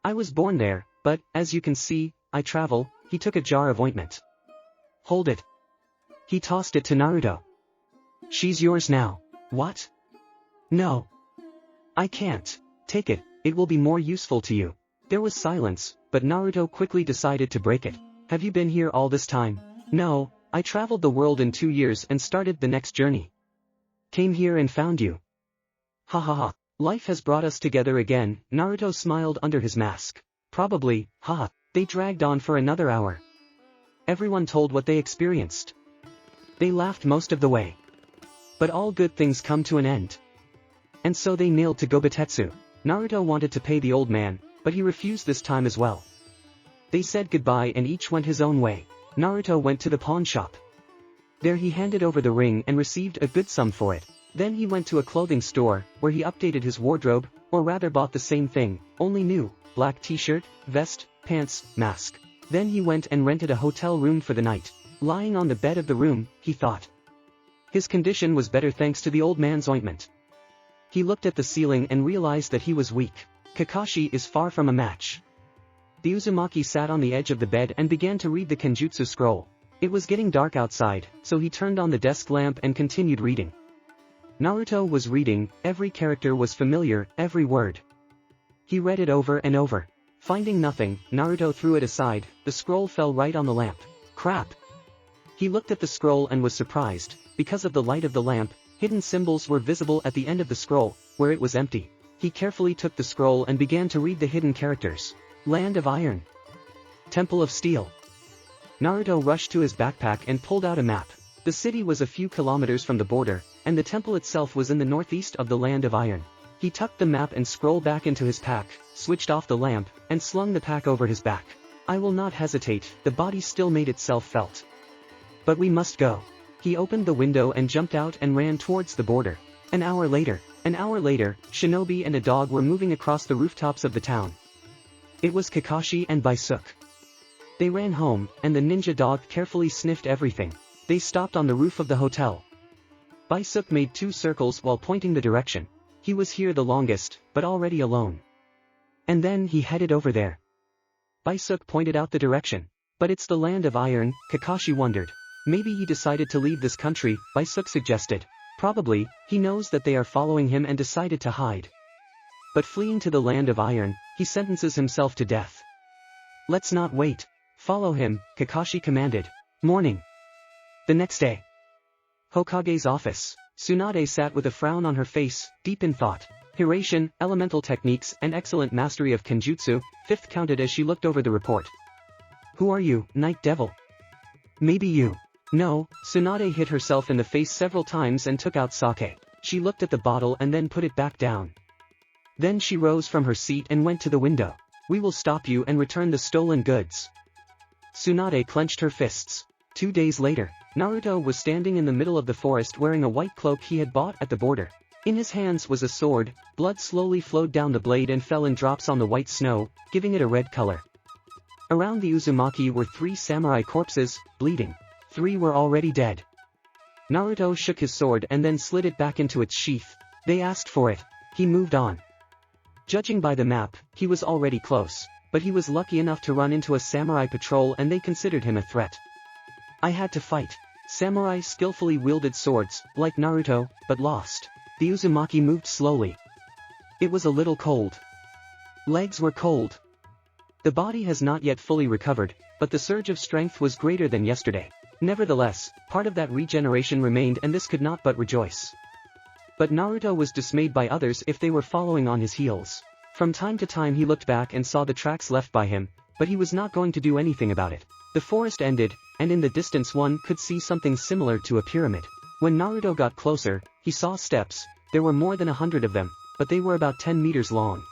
I was born there, but, as you can see, I travel. He took a jar of ointment. Hold it. He tossed it to Naruto. She's yours now. What? No. I can't. Take it, it will be more useful to you. There was silence, but Naruto quickly decided to break it. Have you been here all this time? No, I traveled the world in 2 years and started the next journey. Came here and found you. Ha ha ha. Life has brought us together again, Naruto smiled under his mask. Probably, haha. They dragged on for another hour. Everyone told what they experienced. They laughed most of the way. But all good things come to an end. And so they nailed to Gobitetsu. Naruto wanted to pay the old man, but he refused this time as well. They said goodbye and each went his own way. Naruto went to the pawn shop. There he handed over the ring and received a good sum for it. Then he went to a clothing store, where he updated his wardrobe, or rather bought the same thing, only new, black t-shirt, vest, pants, mask. Then he went and rented a hotel room for the night. Lying on the bed of the room, he thought. His condition was better thanks to the old man's ointment. He looked at the ceiling and realized that he was weak. Kakashi is far from a match. The Uzumaki sat on the edge of the bed and began to read the Kenjutsu scroll. It was getting dark outside, so he turned on the desk lamp and continued reading. Naruto was reading, every character was familiar, every word. He read it over and over. Finding nothing, Naruto threw it aside, the scroll fell right on the lamp. Crap! He looked at the scroll and was surprised, because of the light of the lamp, hidden symbols were visible at the end of the scroll, where it was empty. He carefully took the scroll and began to read the hidden characters. Land of Iron. Temple of Steel. Naruto rushed to his backpack and pulled out a map. The city was a few kilometers from the border, and the temple itself was in the northeast of the Land of Iron. He tucked the map and scroll back into his pack, switched off the lamp, and slung the pack over his back. I will not hesitate, the body still made itself felt. But we must go. He opened the window and jumped out and ran towards the border. An hour later, Shinobi and a dog were moving across the rooftops of the town. It was Kakashi and Baisuke. They ran home, and the ninja dog carefully sniffed everything. They stopped on the roof of the hotel. Baisuke made 2 circles while pointing the direction. He was here the longest, but already alone. And then he headed over there. Baisuke pointed out the direction. But it's the Land of Iron, Kakashi wondered. Maybe he decided to leave this country, Baisuke suggested. Probably, he knows that they are following him and decided to hide. But fleeing to the Land of Iron, he sentences himself to death. Let's not wait. Follow him, Kakashi commanded. Morning. The next day. Hokage's office. Tsunade sat with a frown on her face, deep in thought. Hiration, elemental techniques and excellent mastery of Kenjutsu, 5th counted as she looked over the report. Who are you, Night Devil? Maybe you. No, Tsunade hit herself in the face several times and took out sake. She looked at the bottle and then put it back down. Then she rose from her seat and went to the window. We will stop you and return the stolen goods. Tsunade clenched her fists. 2 days later, Naruto was standing in the middle of the forest wearing a white cloak he had bought at the border. In his hands was a sword, blood slowly flowed down the blade and fell in drops on the white snow, giving it a red color. Around the Uzumaki were 3 samurai corpses, bleeding. 3 were already dead. Naruto shook his sword and then slid it back into its sheath. They asked for it. He moved on. Judging by the map, he was already close, but he was lucky enough to run into a samurai patrol and they considered him a threat. I had to fight. Samurai skillfully wielded swords, like Naruto, but lost. The Uzumaki moved slowly. It was a little cold. Legs were cold. The body has not yet fully recovered, but the surge of strength was greater than yesterday. Nevertheless, part of that regeneration remained and this could not but rejoice. But Naruto was dismayed by others if they were following on his heels. From time to time he looked back and saw the tracks left by him, but he was not going to do anything about it. The forest ended, and in the distance one could see something similar to a pyramid. When Naruto got closer, he saw steps. There were more than 100 of them, but they were about 10 meters long.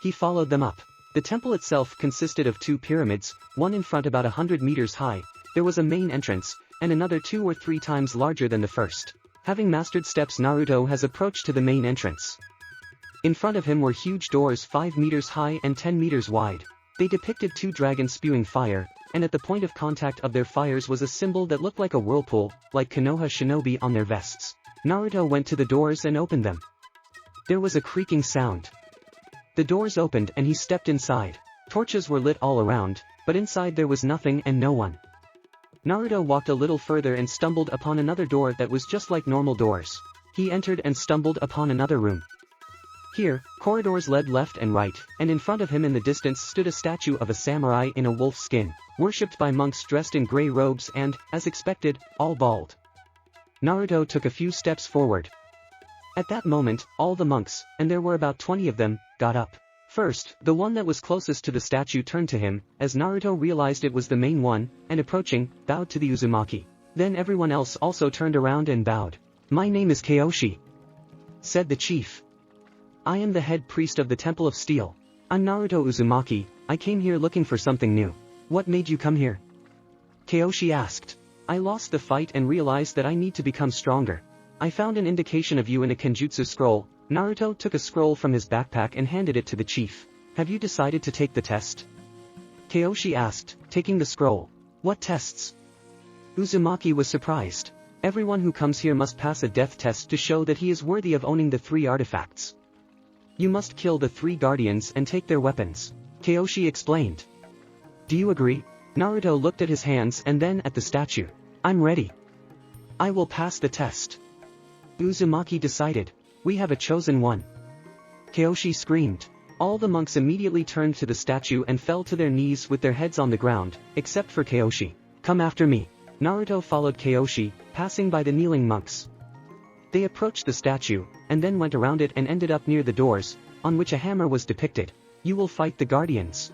He followed them up. The temple itself consisted of 2 pyramids, one in front about 100 meters high. There was a main entrance, and another 2 or 3 times larger than the first. Having mastered steps, Naruto has approached to the main entrance. In front of him were huge doors 5 meters high and 10 meters wide. They depicted 2 dragons spewing fire, and at the point of contact of their fires was a symbol that looked like a whirlpool, like Konoha shinobi on their vests. Naruto went to the doors and opened them. There was a creaking sound. The doors opened and he stepped inside. Torches were lit all around, but inside there was nothing and no one. Naruto walked a little further and stumbled upon another door that was just like normal doors. He entered and stumbled upon another room. Here, corridors led left and right, and in front of him in the distance stood a statue of a samurai in a wolf skin, worshipped by monks dressed in grey robes and, as expected, all bald. Naruto took a few steps forward. At that moment, all the monks, and there were about 20 of them, got up. First, the one that was closest to the statue turned to him, as Naruto realized it was the main one, and approaching, bowed to the Uzumaki. Then everyone else also turned around and bowed. "My name is Kyoshi," said the chief. "I am the head priest of the Temple of Steel. I'm Naruto Uzumaki. I came here looking for something new." "What made you come here?" Kyoshi asked. "I lost the fight and realized that I need to become stronger. I found an indication of you in a Kenjutsu scroll." Naruto took a scroll from his backpack and handed it to the chief. "Have you decided to take the test?" Kyoshi asked, taking the scroll. "What tests?" Uzumaki was surprised. "Everyone who comes here must pass a death test to show that he is worthy of owning the 3 artifacts. You must kill the 3 guardians and take their weapons," Kyoshi explained. "Do you agree?" Naruto looked at his hands and then at the statue. "I'm ready. I will pass the test." Uzumaki decided. "We have a chosen one." Kyoshi screamed. All the monks immediately turned to the statue and fell to their knees with their heads on the ground, except for Kyoshi. "Come after me." Naruto followed Kyoshi, passing by the kneeling monks. They approached the statue, and then went around it and ended up near the doors, on which a hammer was depicted. "You will fight the guardians.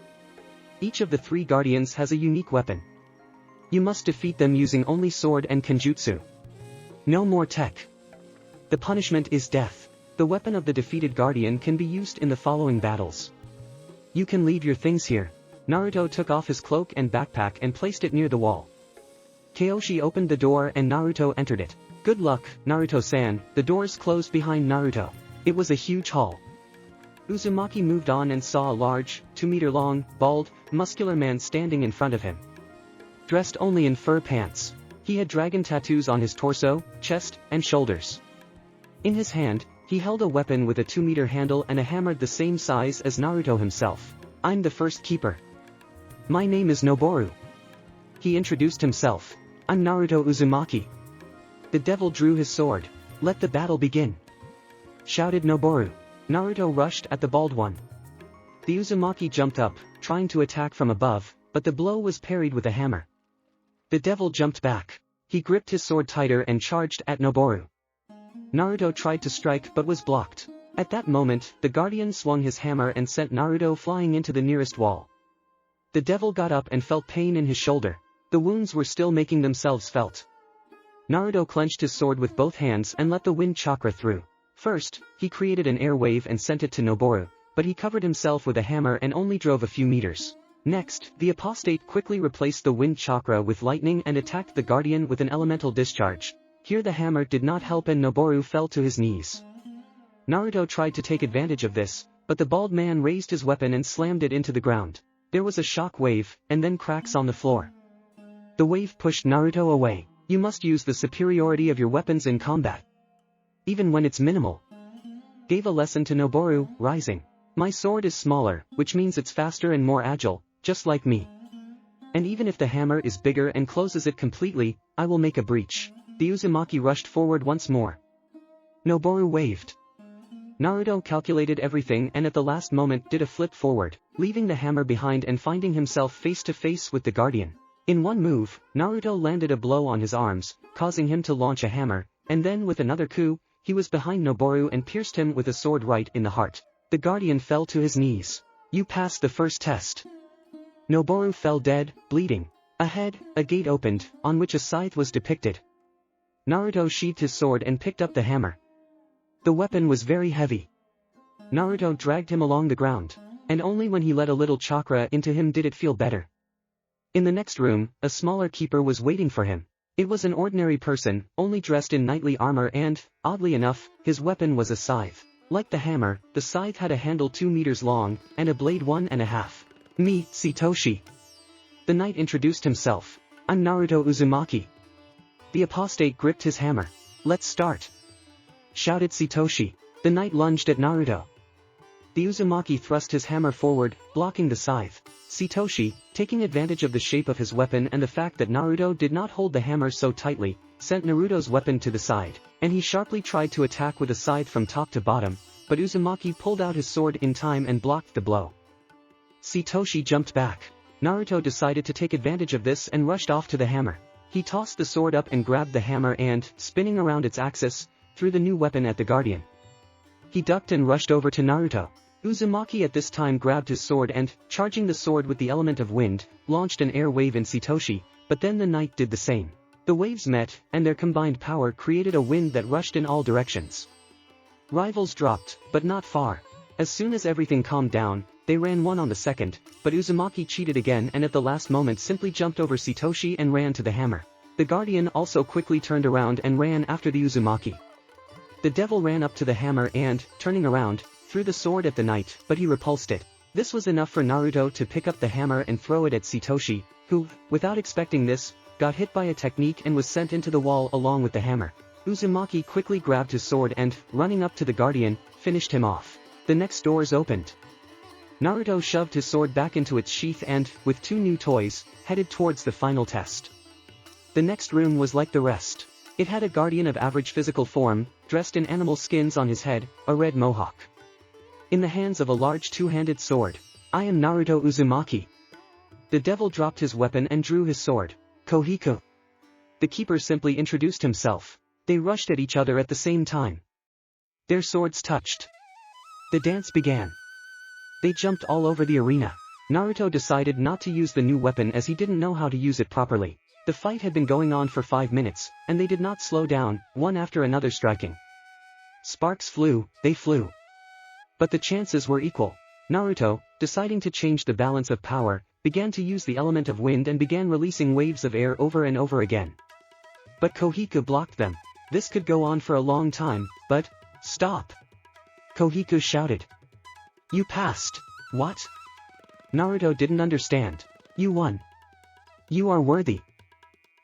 Each of the 3 guardians has a unique weapon. You must defeat them using only sword and Kenjutsu. No more tech. The punishment is death. The weapon of the defeated guardian can be used in the following battles. You can leave your things here." Naruto took off his cloak and backpack and placed it near the wall. Kyoshi opened the door and Naruto entered it. "Good luck, Naruto-san." The doors closed behind Naruto. It was a huge hall. Uzumaki moved on and saw a large, 2-meter-long, bald, muscular man standing in front of him. Dressed only in fur pants. He had dragon tattoos on his torso, chest, and shoulders. In his hand, he held a weapon with a 2-meter handle and a hammer the same size as Naruto himself. "I'm the first keeper. My name is Noboru." He introduced himself. "I'm Naruto Uzumaki." The devil drew his sword. "Let the battle begin," shouted Noboru. Naruto rushed at the bald one. The Uzumaki jumped up, trying to attack from above, but the blow was parried with a hammer. The devil jumped back. He gripped his sword tighter and charged at Noboru. Naruto tried to strike but was blocked. At that moment, the guardian swung his hammer and sent Naruto flying into the nearest wall. The devil got up and felt pain in his shoulder. The wounds were still making themselves felt. Naruto clenched his sword with both hands and let the wind chakra through. First, he created an air wave and sent it to Noboru, but he covered himself with a hammer and only drove a few meters. Next, the apostate quickly replaced the wind chakra with lightning and attacked the guardian with an elemental discharge. Here the hammer did not help and Noboru fell to his knees. Naruto tried to take advantage of this, but the bald man raised his weapon and slammed it into the ground. There was a shock wave, and then cracks on the floor. The wave pushed Naruto away. "You must use the superiority of your weapons in combat, even when it's minimal," gave a lesson to Noboru, rising. "My sword is smaller, which means it's faster and more agile, just like me. And even if the hammer is bigger and closes it completely, I will make a breach." The Uzumaki rushed forward once more. Noboru waved. Naruto calculated everything and at the last moment did a flip forward, leaving the hammer behind and finding himself face to face with the guardian. In one move, Naruto landed a blow on his arms, causing him to launch a hammer, and then with another coup, he was behind Noboru and pierced him with a sword right in the heart. The guardian fell to his knees. "You passed the first test." Noboru fell dead, bleeding. Ahead, a gate opened, on which a scythe was depicted. Naruto sheathed his sword and picked up the hammer. The weapon was very heavy. Naruto dragged him along the ground, and only when he let a little chakra into him did it feel better. In the next room, a smaller keeper was waiting for him. It was an ordinary person, only dressed in knightly armor and, oddly enough, his weapon was a scythe. Like the hammer, the scythe had a handle 2 meters long, and a blade 1.5. "Me, Satoshi." The knight introduced himself. "I'm Naruto Uzumaki." The apostate gripped his hammer. "Let's start," shouted Satoshi. The knight lunged at Naruto. The Uzumaki thrust his hammer forward, blocking the scythe. Satoshi, taking advantage of the shape of his weapon and the fact that Naruto did not hold the hammer so tightly, sent Naruto's weapon to the side, and he sharply tried to attack with a scythe from top to bottom, but Uzumaki pulled out his sword in time and blocked the blow. Satoshi jumped back. Naruto decided to take advantage of this and rushed off to the hammer. He tossed the sword up and grabbed the hammer and, spinning around its axis, threw the new weapon at the guardian. He ducked and rushed over to Naruto. Uzumaki at this time grabbed his sword and, charging the sword with the element of wind, launched an air wave in Satoshi, but then the knight did the same. The waves met, and their combined power created a wind that rushed in all directions. Rivals dropped, but not far. As soon as everything calmed down, they ran one on the second, but Uzumaki cheated again and at the last moment simply jumped over Satoshi and ran to the hammer. The guardian also quickly turned around and ran after the Uzumaki. The devil ran up to the hammer and, turning around, threw the sword at the knight, but he repulsed it. This was enough for Naruto to pick up the hammer and throw it at Satoshi, who, without expecting this, got hit by a technique and was sent into the wall along with the hammer. Uzumaki quickly grabbed his sword and, running up to the guardian, finished him off. The next doors opened. Naruto shoved his sword back into its sheath and, with 2 new toys, headed towards the final test. The next room was like the rest. It had a guardian of average physical form, dressed in animal skins on his head, a red mohawk. In the hands of a large 2-handed sword. I am Naruto Uzumaki. The devil dropped his weapon and drew his sword. Kohiku. The keeper simply introduced himself. They rushed at each other at the same time. Their swords touched. The dance began. They jumped all over the arena. Naruto decided not to use the new weapon as he didn't know how to use it properly. The fight had been going on for 5 minutes, and they did not slow down, one after another striking. Sparks flew, they flew. But the chances were equal. Naruto, deciding to change the balance of power, began to use the element of wind and began releasing waves of air over and over again. But Kohiku blocked them. This could go on for a long time, but, stop! Kohiku shouted. You passed. What? Naruto didn't understand. You won. You are worthy.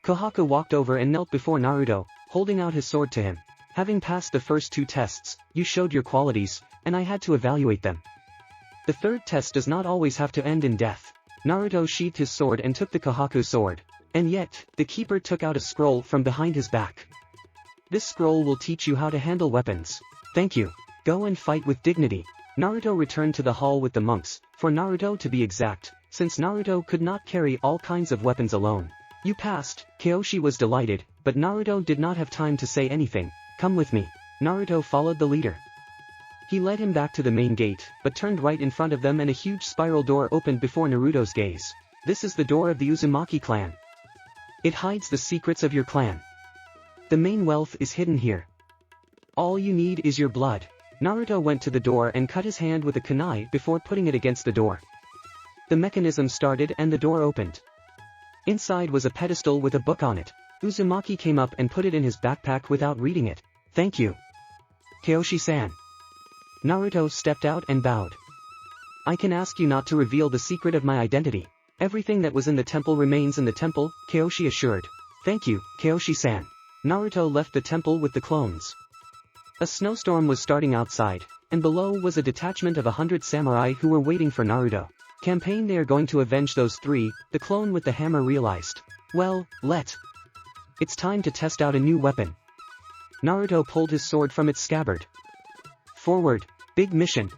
Kohaku walked over and knelt before Naruto, holding out his sword to him. Having passed the first 2 tests, you showed your qualities, and I had to evaluate them. The 3rd test does not always have to end in death. Naruto sheathed his sword and took the Kohaku sword. And yet, the keeper took out a scroll from behind his back. This scroll will teach you how to handle weapons. Thank you. Go and fight with dignity. Naruto returned to the hall with the monks, for Naruto to be exact, since Naruto could not carry all kinds of weapons alone. You passed. Kyoshi was delighted, but Naruto did not have time to say anything. Come with me. Naruto followed the leader. He led him back to the main gate, but turned right in front of them and a huge spiral door opened before Naruto's gaze. This is the door of the Uzumaki clan. It hides the secrets of your clan. The main wealth is hidden here. All you need is your blood. Naruto went to the door and cut his hand with a kunai before putting it against the door. The mechanism started and the door opened. Inside was a pedestal with a book on it. Uzumaki came up and put it in his backpack without reading it. Thank you. Kyoshi-san. Naruto stepped out and bowed. I can ask you not to reveal the secret of my identity. Everything that was in the temple remains in the temple, Kyoshi assured. Thank you, Kyoshi-san. Naruto left the temple with the clones. A snowstorm was starting outside, and below was a detachment of 100 samurai who were waiting for Naruto. Campaign they are going to avenge those 3, the clone with the hammer realized. Well, it's time to test out a new weapon. Naruto pulled his sword from its scabbard. Forward, big mission.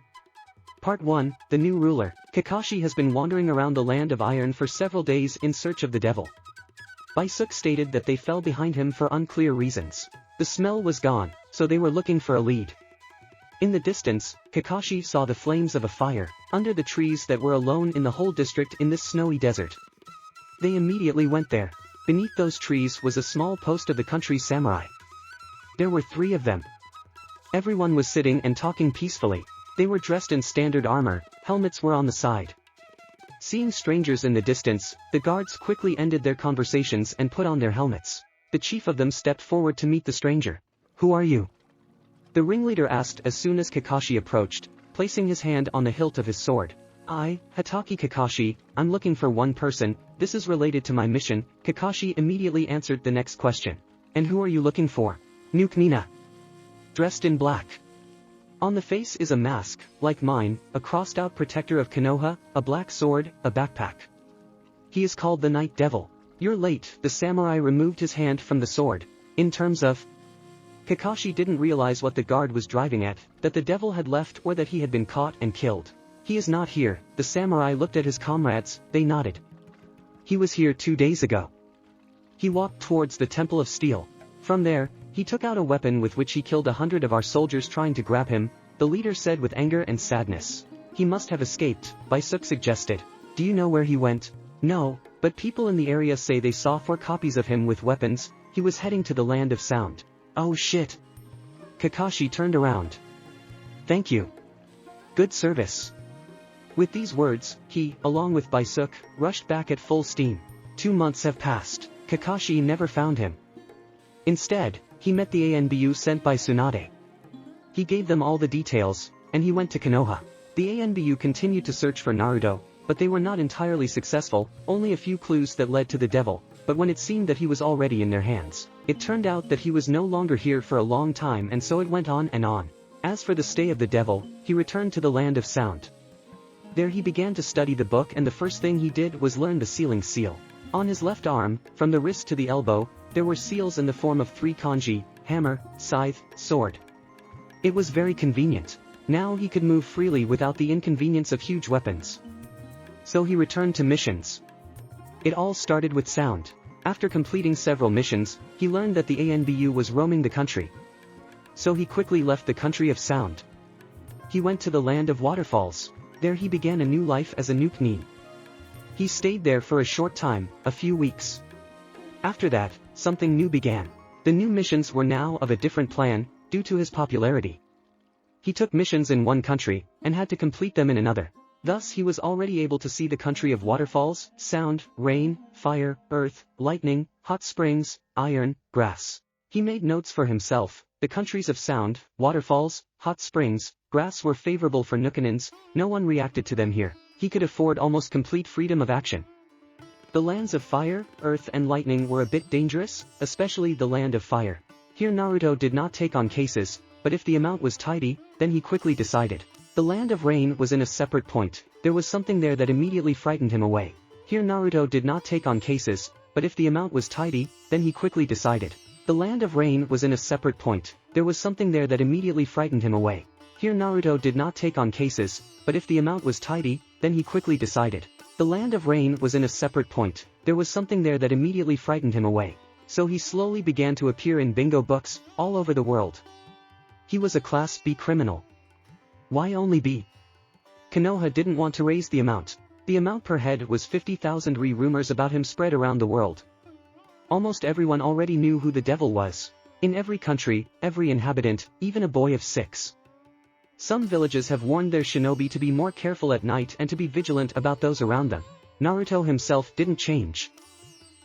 Part 1, The New Ruler. Kakashi has been wandering around the land of iron for several days in search of the devil. Baisuk stated that they fell behind him for unclear reasons. The smell was gone, so they were looking for a lead. In the distance, Kakashi saw the flames of a fire, under the trees that were alone in the whole district in this snowy desert. They immediately went there. Beneath those trees was a small post of the country's samurai. There were 3 of them. Everyone was sitting and talking peacefully. They were dressed in standard armor, helmets were on the side. Seeing strangers in the distance, the guards quickly ended their conversations and put on their helmets. The chief of them stepped forward to meet the stranger. Who are you? The ringleader asked as soon as Kakashi approached, placing his hand on the hilt of his sword. I, Hatake Kakashi, I'm looking for one person, this is related to my mission. Kakashi immediately answered the next question. And who are you looking for? Nuke Nina. Dressed in black. On the face is a mask, like mine, a crossed-out protector of Konoha, a black sword, a backpack. He is called the Night Devil. You're late. The samurai removed his hand from the sword. In terms of... Kakashi didn't realize what the guard was driving at, that the devil had left or that he had been caught and killed. He is not here. The samurai looked at his comrades, they nodded. He was here 2 days ago. He walked towards the Temple of Steel. From there, he took out a weapon with which he killed 100 of our soldiers trying to grab him. the leader said with anger and sadness. He must have escaped, Baisuk suggested. Do you know where he went? No, but people in the area say they saw 4 copies of him with weapons. He was heading to the land of sound. Oh shit. Kakashi turned around. Thank you. Good service. With these words, he, along with Baisuk, rushed back at full steam. 2 months have passed. Kakashi never found him. Instead, he met the ANBU sent by Tsunade. He gave them all the details, and he went to Konoha. The ANBU continued to search for Naruto, but they were not entirely successful, only a few clues that led to the devil, but when it seemed that he was already in their hands, it turned out that he was no longer here for a long time, and so it went on and on. As for the stay of the devil, he returned to the land of sound. There he began to study the book, and the first thing he did was learn the sealing seal. On his left arm, from the wrist to the elbow, there were seals in the form of 3 kanji: hammer, scythe, sword. It was very convenient. Now he could move freely without the inconvenience of huge weapons. So he returned to missions. It all started with sound. After completing several missions, he learned that the ANBU was roaming the country. So he quickly left the country of sound. He went to the land of waterfalls. There he began a new life as a Nukenin. He stayed there for a short time, a few weeks. After that, something new began. The new missions were now of a different plan, due to his popularity. He took missions in one country, and had to complete them in another. Thus he was already able to see the country of waterfalls, sound, rain, fire, earth, lightning, hot springs, iron, grass. He made notes for himself. The countries of sound, waterfalls, hot springs, grass were favorable for Nukenins. No one reacted to them here. He could afford almost complete freedom of action. The lands of fire, earth and lightning were a bit dangerous, especially the land of fire. Here Naruto did not take on cases, but if the amount was tidy, then he quickly decided. The land of rain was in a separate point. There was something there that immediately frightened him away. Here Naruto did not take on cases, but if the amount was tidy, then he quickly decided. The land of rain was in a separate point. There was something there that immediately frightened him away. Here Naruto did not take on cases, but if the amount was tidy, then he quickly decided. The land of rain was in a separate point. There was something there that immediately frightened him away. So he slowly began to appear in bingo books, all over the world. He was a Class B criminal. Why only B? Konoha didn't want to raise the amount. The amount per head was 50,000. Rumors about him spread around the world. Almost everyone already knew who the devil was. In every country, every inhabitant, even a boy of 6. Some villages have warned their shinobi to be more careful at night and to be vigilant about those around them. Naruto himself didn't change.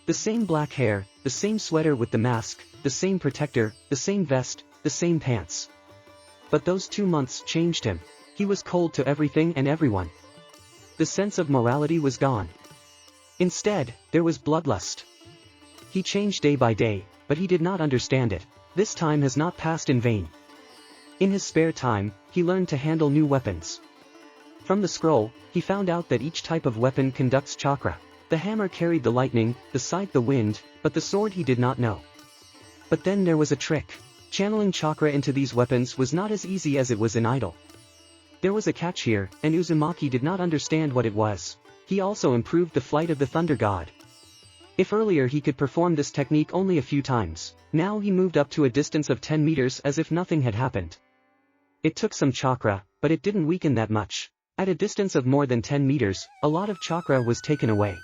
The same black hair, the same sweater with the mask, the same protector, the same vest, the same pants. But those 2 months changed him. He was cold to everything and everyone. The sense of morality was gone. Instead, there was bloodlust. He changed day by day, but he did not understand it. This time has not passed in vain. In his spare time, he learned to handle new weapons. From the scroll, he found out that each type of weapon conducts chakra. The hammer carried the lightning, the scythe the wind, but the sword he did not know. But then there was a trick. Channeling chakra into these weapons was not as easy as it was in idle. There was a catch here, and Uzumaki did not understand what it was. He also improved the flight of the thunder god. If earlier he could perform this technique only a few times, now he moved up to a distance of 10 meters as if nothing had happened. It took some chakra, but it didn't weaken that much. At a distance of more than 10 meters, a lot of chakra was taken away.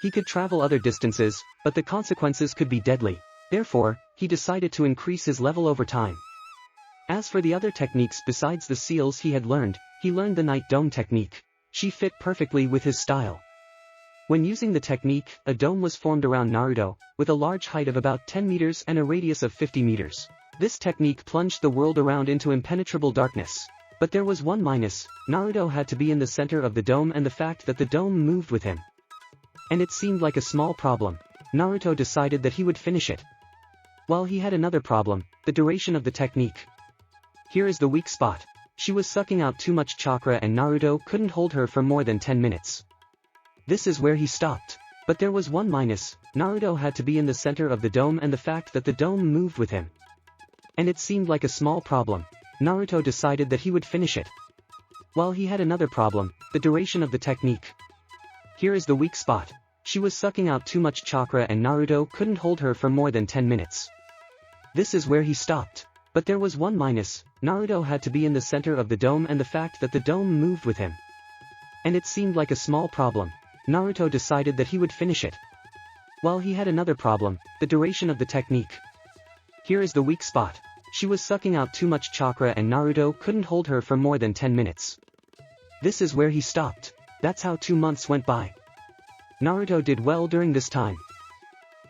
He could travel other distances, but the consequences could be deadly. Therefore, he decided to increase his level over time. As for the other techniques besides the seals he had learned, he learned the night dome technique. She fit perfectly with his style. When using the technique, a dome was formed around Naruto, with a large height of about 10 meters and a radius of 50 meters. This technique plunged the world around into impenetrable darkness. But there was one minus: Naruto had to be in the center of the dome, and the fact that the dome moved with him. And it seemed like a small problem. Naruto decided that he would finish it. While he had another problem: the duration of the technique. Here is the weak spot. She was sucking out too much chakra and Naruto couldn't hold her for more than 10 minutes. This is where he stopped. But there was one minus: Naruto had to be in the center of the dome, and the fact that the dome moved with him. And it seemed like a small problem. Naruto decided that he would finish it. While he had another problem: the duration of the technique. Here is the weak spot. She was sucking out too much chakra and Naruto couldn't hold her for more than 10 minutes. This is where he stopped. But there was one minus: Naruto had to be in the center of the dome, and the fact that the dome moved with him. And it seemed like a small problem. Naruto decided that he would finish it. Well, he had another problem: the duration of the technique. Here is the weak spot. She was sucking out too much chakra and Naruto couldn't hold her for more than 10 minutes. This is where he stopped. That's how 2 months went by. Naruto did well during this time.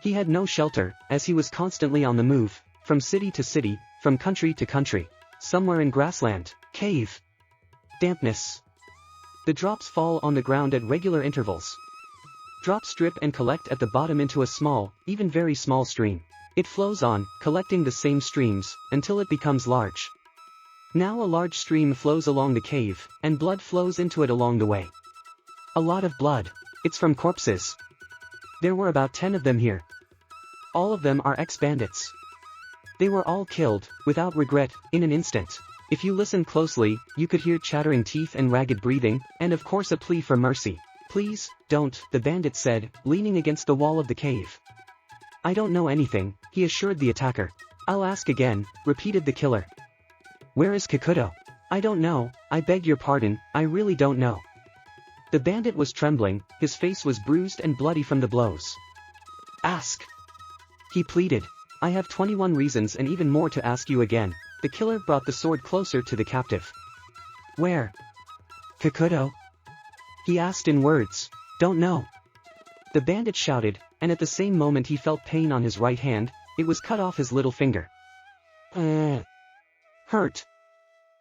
He had no shelter, as he was constantly on the move, from city to city, from country to country, somewhere in grassland, cave. Dampness. The drops fall on the ground at regular intervals. Drops drip and collect at the bottom into a small, even very small stream. It flows on, collecting the same streams, until it becomes large. Now a large stream flows along the cave, and blood flows into it along the way. A lot of blood. It's from corpses. There were about 10 of them here. All of them are ex-bandits. They were all killed, without regret, in an instant. If you listen closely, you could hear chattering teeth and ragged breathing, and of course a plea for mercy. "Please, don't," the bandit said, leaning against the wall of the cave. "I don't know anything," he assured the attacker. "I'll ask again," repeated the killer. "Where is Kikuto?" "I don't know, I beg your pardon, I really don't know." The bandit was trembling, his face was bruised and bloody from the blows. "Ask," he pleaded. "I have 21 reasons and even more to ask you again." The killer brought the sword closer to the captive. "Where? Kikuto?" he asked in words. "Don't know." The bandit shouted, and at the same moment he felt pain on his right hand. It was cut off his little finger. Hurt.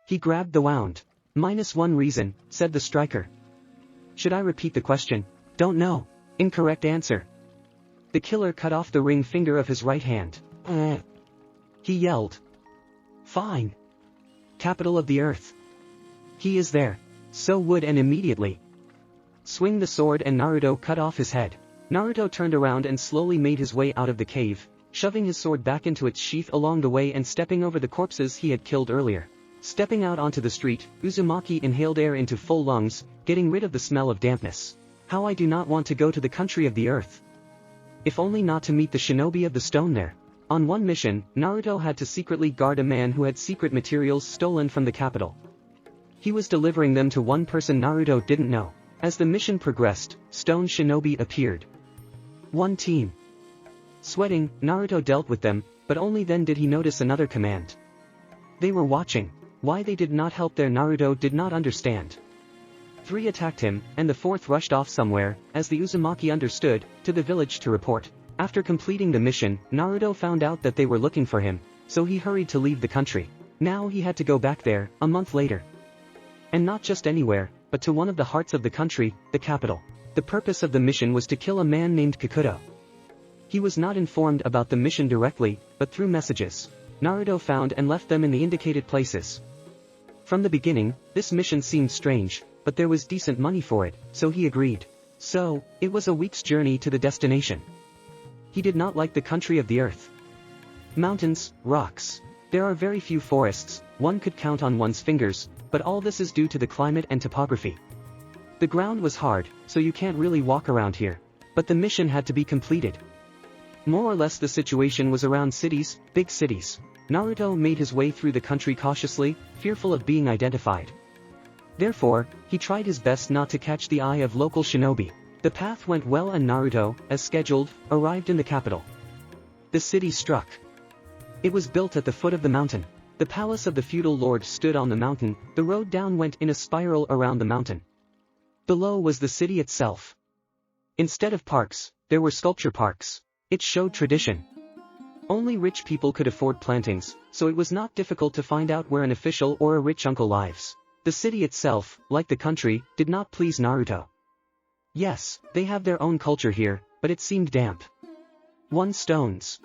He grabbed the wound. "-1 reason," said the striker. "Should I repeat the question?" "Don't know." Incorrect answer. The killer cut off the ring finger of his right hand. He yelled. "Fine. Capital of the earth. He is there." So would, and immediately. Swing the sword, and Naruto cut off his head. Naruto turned around and slowly made his way out of the cave, shoving his sword back into its sheath along the way and stepping over the corpses he had killed earlier. Stepping out onto the street, Uzumaki inhaled air into full lungs, getting rid of the smell of dampness. "How I do not want to go to the country of the earth. If only not to meet the shinobi of the stone there." On one mission, Naruto had to secretly guard a man who had secret materials stolen from the capital. He was delivering them to one person Naruto didn't know. As the mission progressed, stone shinobi appeared. One team. Sweating, Naruto dealt with them, but only then did he notice another command. They were watching. Why they did not help there Naruto did not understand. 3 attacked him, and the 4th rushed off somewhere, as the Uzumaki understood, to the village to report. After completing the mission, Naruto found out that they were looking for him, so he hurried to leave the country. Now he had to go back there, a month later. And not just anywhere, but to one of the hearts of the country, the capital. The purpose of the mission was to kill a man named Kikuto. He was not informed about the mission directly, but through messages. Naruto found and left them in the indicated places. From the beginning, this mission seemed strange, but there was decent money for it, so he agreed. So, it was a week's journey to the destination. He did not like the country of the earth. Mountains, rocks. There are very few forests, one could count on one's fingers, but all this is due to the climate and topography. The ground was hard, so you can't really walk around here. But the mission had to be completed. More or less the situation was around cities, big cities. Naruto made his way through the country cautiously, fearful of being identified. Therefore, he tried his best not to catch the eye of local shinobi. The path went well and Naruto, as scheduled, arrived in the capital. The city struck. It was built at the foot of the mountain. The palace of the feudal lord stood on the mountain. The road down went in a spiral around the mountain. Below was the city itself. Instead of parks, there were sculpture parks. It showed tradition. Only rich people could afford plantings, so it was not difficult to find out where an official or a rich uncle lives. The city itself, like the country, did not please Naruto. Yes, they have their own culture here, but it seemed damp. Stones.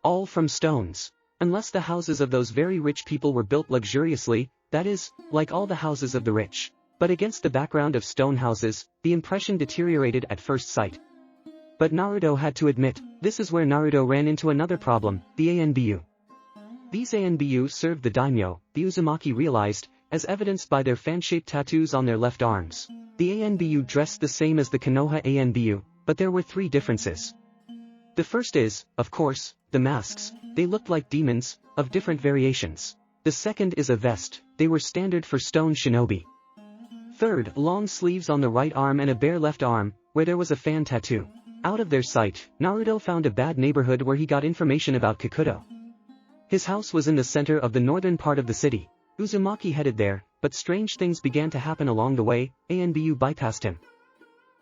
All from stones. Unless the houses of those very rich people were built luxuriously, that is, like all the houses of the rich. But against the background of stone houses, the impression deteriorated at first sight. But Naruto had to admit, this is where Naruto ran into another problem, the ANBU. These ANBU served the daimyo, the Uzumaki realized, as evidenced by their fan-shaped tattoos on their left arms. The ANBU dressed the same as the Konoha ANBU, but there were 3 differences. The first is, of course, the masks. They looked like demons, of different variations. The second is a vest, they were standard for stone shinobi. Third, long sleeves on the right arm and a bare left arm, where there was a fan tattoo. Out of their sight, Naruto found a bad neighborhood where he got information about Kikuto. His house was in the center of the northern part of the city. Uzumaki headed there, but strange things began to happen along the way. Anbu bypassed him.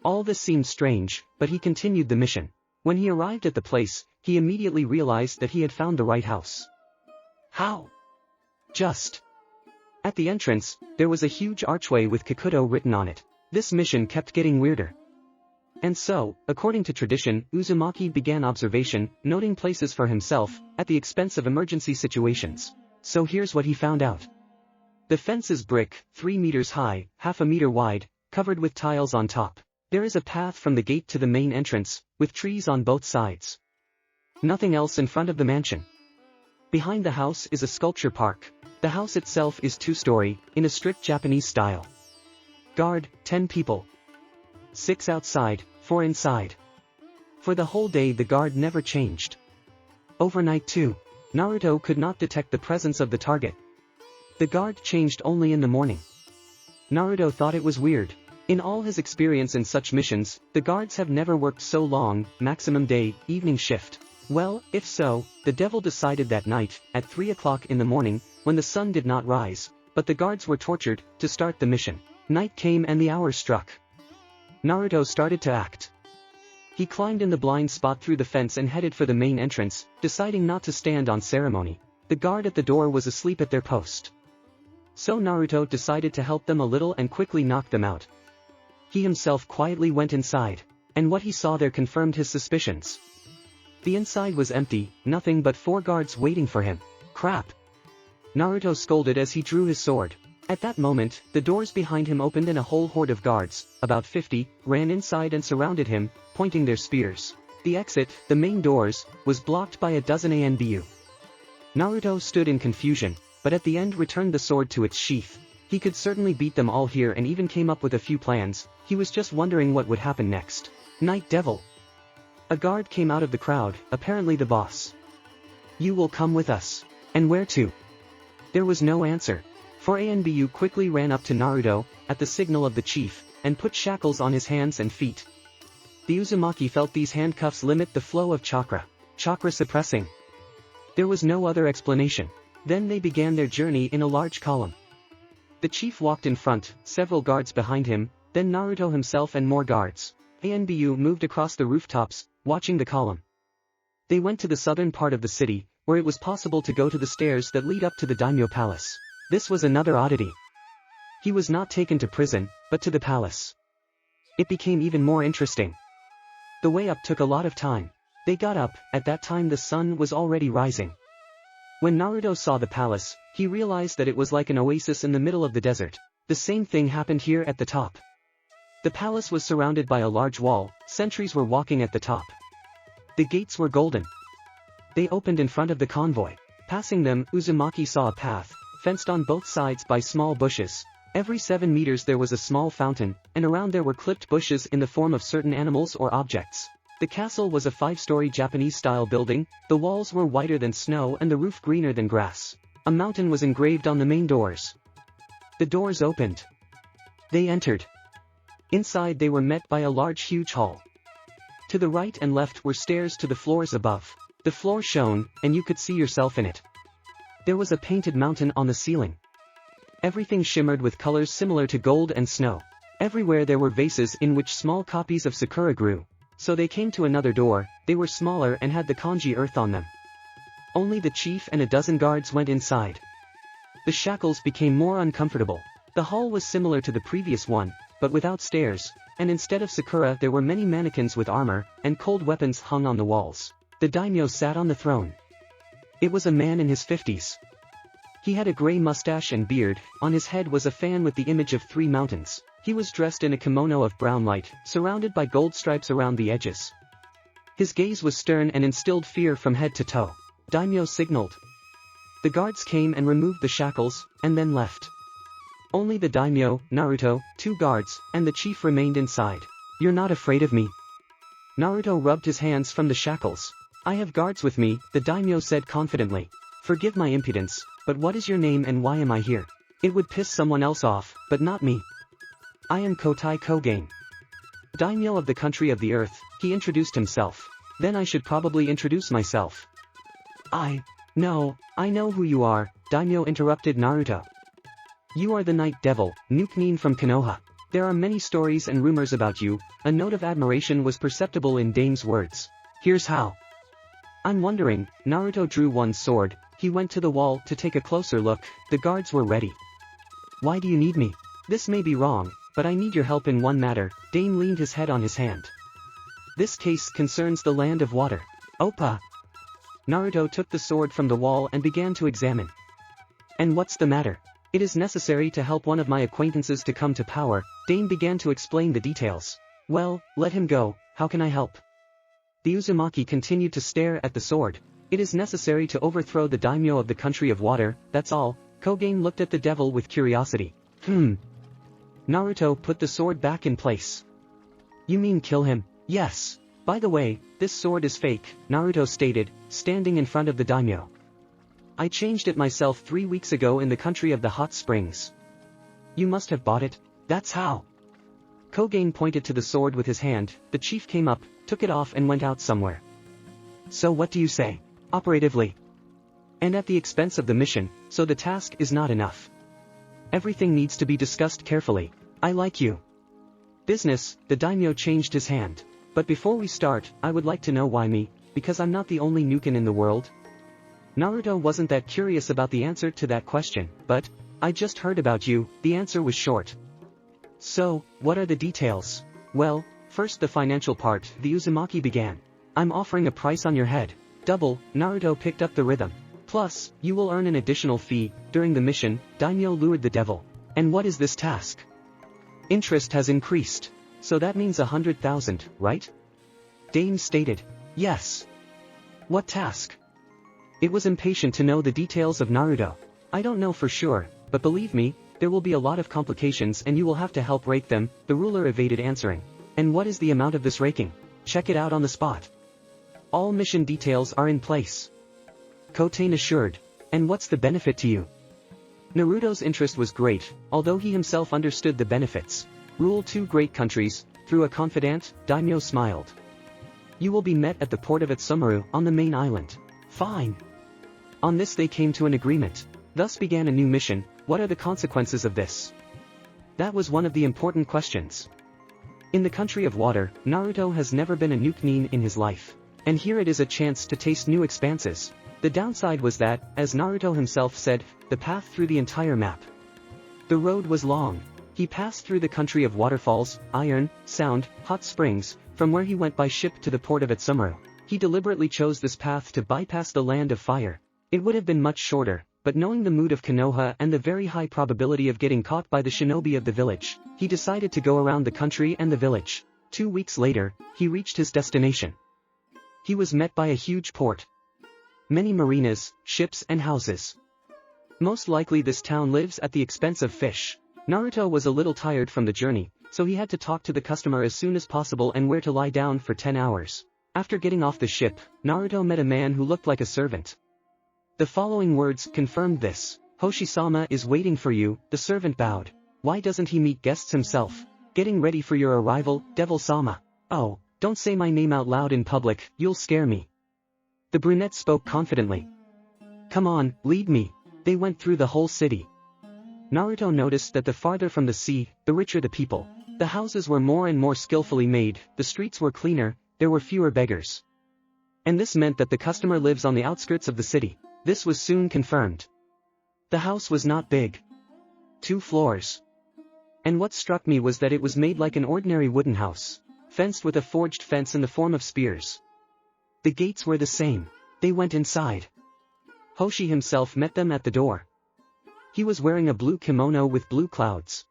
All this seemed strange, but he continued the mission. When he arrived at the place, he immediately realized that he had found the right house. How? Just. At the entrance, there was a huge archway with Kikuto written on it. This mission kept getting weirder. And so, according to tradition, Uzumaki began observation, noting places for himself, at the expense of emergency situations. So here's what he found out. The fence is brick, 3 meters high, half a meter wide, covered with tiles on top. There is a path from the gate to the main entrance, with trees on both sides. Nothing else in front of the mansion. Behind the house is a sculpture park. The house itself is 2-story, in a strict Japanese style. Guard, 10 people. 6 outside, 4 inside. For the whole day the guard never changed. Overnight too. Naruto could not detect the presence of the target. The guard changed only in the morning. Naruto thought it was weird. In all his experience in such missions, the guards have never worked so long, maximum day, evening shift. Well, if so, the devil decided that night, at 3 o'clock in the morning, when the sun did not rise, but the guards were tortured, to start the mission. Night came and the hour struck. Naruto started to act. He climbed in the blind spot through the fence and headed for the main entrance, deciding not to stand on ceremony. The guard at the door was asleep at their post. So Naruto decided to help them a little and quickly knock them out. He himself quietly went inside, and what he saw there confirmed his suspicions. The inside was empty, nothing but 4 guards waiting for him. Crap! Naruto scolded as he drew his sword. At that moment, the doors behind him opened and a whole horde of guards, about 50, ran inside and surrounded him, pointing their spears. The exit, the main doors, was blocked by a dozen Anbu. Naruto stood in confusion, but at the end returned the sword to its sheath. He could certainly beat them all here and even came up with a few plans. He was just wondering what would happen next. Night Devil! A guard came out of the crowd, apparently the boss. You will come with us. And where to? There was no answer. For Anbu quickly ran up to Naruto, at the signal of the chief, and put shackles on his hands and feet. The Uzumaki felt these handcuffs limit the flow of chakra. Chakra suppressing. There was no other explanation. Then they began their journey in a large column. The chief walked in front, several guards behind him, then Naruto himself and more guards. Anbu moved across the rooftops, watching the column. They went to the southern part of the city, where it was possible to go to the stairs that lead up to the daimyo palace. This was another oddity. He was not taken to prison, but to the palace. It became even more interesting. The way up took a lot of time. They got up, at that time the sun was already rising. When Naruto saw the palace, he realized that it was like an oasis in the middle of the desert. The same thing happened here at the top. The palace was surrounded by a large wall, sentries were walking at the top. The gates were golden. They opened in front of the convoy. Passing them, Uzumaki saw a path, fenced on both sides by small bushes. Every 7 meters there was a small fountain, and around there were clipped bushes in the form of certain animals or objects. The castle was a 5-story Japanese-style building, the walls were whiter than snow and the roof greener than grass. A mountain was engraved on the main doors. The doors opened. They entered. Inside they were met by a huge hall. To the right and left were stairs to the floors above. The floor shone, and you could see yourself in it. There was a painted mountain on the ceiling. Everything shimmered with colors similar to gold and snow. Everywhere there were vases in which small copies of sakura grew. So they came to another door, they were smaller and had the kanji earth on them. Only the chief and a dozen guards went inside. The shackles became more uncomfortable. The hall was similar to the previous one, but without stairs, and instead of sakura there were many mannequins with armor, and cold weapons hung on the walls. The daimyo sat on the throne. It was a man in his 50s. He had a gray mustache and beard, on his head was a fan with the image of 3 mountains. He was dressed in a kimono of brown light, surrounded by gold stripes around the edges. His gaze was stern and instilled fear from head to toe. Daimyo signaled. The guards came and removed the shackles, and then left. Only the daimyo, Naruto, 2 guards, and the chief remained inside. You're not afraid of me? Naruto rubbed his hands from the shackles. I have guards with me, the daimyo said confidently. Forgive my impudence, but what is your name and why am I here? It would piss someone else off, but not me. I am Kotai Kogen. Daimyo of the country of the earth, he introduced himself. Then I should probably introduce myself. No, I know who you are, daimyo interrupted Naruto. You are the night devil, Nuke from Konoha. There are many stories and rumors about you. A note of admiration was perceptible in Dame's words. Here's how. I'm wondering, Naruto drew one sword, he went to the wall to take a closer look, the guards were ready. Why do you need me? This may be wrong, but I need your help in one matter, Dame leaned his head on his hand. This case concerns the land of water. Oppa. Naruto took the sword from the wall and began to examine. And what's the matter? It is necessary to help one of my acquaintances to come to power, Dame began to explain the details. Well, let him go, how can I help? The Uzumaki continued to stare at the sword. It is necessary to overthrow the daimyo of the country of water, that's all. Kogen looked at the devil with curiosity. Naruto put the sword back in place. You mean kill him? Yes. By the way, this sword is fake, Naruto stated, standing in front of the daimyo. I changed it myself 3 weeks ago in the country of the hot springs. You must have bought it, that's how. Kogen pointed to the sword with his hand, the chief came up, took it off and went out somewhere. So what do you say? Operatively. And at the expense of the mission, so the task is not enough. Everything needs to be discussed carefully. I like you. Business, the daimyo changed his hand. But before we start, I would like to know why me, because I'm not the only Nuken in the world. Naruto wasn't that curious about the answer to that question, but, I just heard about you, the answer was short. So, what are the details? Well, first the financial part, the Uzumaki began. I'm offering a price on your head. Double, Naruto picked up the rhythm. Plus, you will earn an additional fee, during the mission, daimyo lured the devil. And what is this task? Interest has increased. So that means 100,000, right? Dame stated. Yes. What task? It was impatient to know the details of Naruto. I don't know for sure, but believe me, there will be a lot of complications and you will have to help rake them, the ruler evaded answering. And what is the amount of this raking? Check it out on the spot. All mission details are in place. Kotain assured. And what's the benefit to you? Naruto's interest was great, although he himself understood the benefits. Rule 2 great countries, through a confidant, daimyo smiled. You will be met at the port of Atsumaru, on the main island. Fine. On this they came to an agreement. Thus began a new mission. What are the consequences of this? That was one of the important questions. In the country of water, Naruto has never been a Nuke in his life. And here it is a chance to taste new expanses. The downside was that, as Naruto himself said, the path through the entire map. The road was long. He passed through the country of waterfalls, iron, sound, hot springs, from where he went by ship to the port of Atsumaru. He deliberately chose this path to bypass the land of fire. It would have been much shorter, but knowing the mood of Konoha and the very high probability of getting caught by the shinobi of the village, he decided to go around the country and the village. 2 weeks later, he reached his destination. He was met by a huge port. Many marinas, ships and houses. Most likely this town lives at the expense of fish. Naruto was a little tired from the journey, so he had to talk to the customer as soon as possible and where to lie down for 10 hours. After getting off the ship, Naruto met a man who looked like a servant. The following words confirmed this. Hoshi-sama is waiting for you, the servant bowed. Why doesn't he meet guests himself? Getting ready for your arrival, Devil-sama. Oh, don't say my name out loud in public, you'll scare me. The brunette spoke confidently. Come on, lead me. They went through the whole city. Naruto noticed that the farther from the sea, the richer the people. The houses were more and more skillfully made, the streets were cleaner, there were fewer beggars. And this meant that the customer lives on the outskirts of the city. This was soon confirmed. The house was not big. 2 floors. And what struck me was that it was made like an ordinary wooden house, fenced with a forged fence in the form of spears. The gates were the same. They went inside. Hoshi himself met them at the door. He was wearing a blue kimono with blue clouds.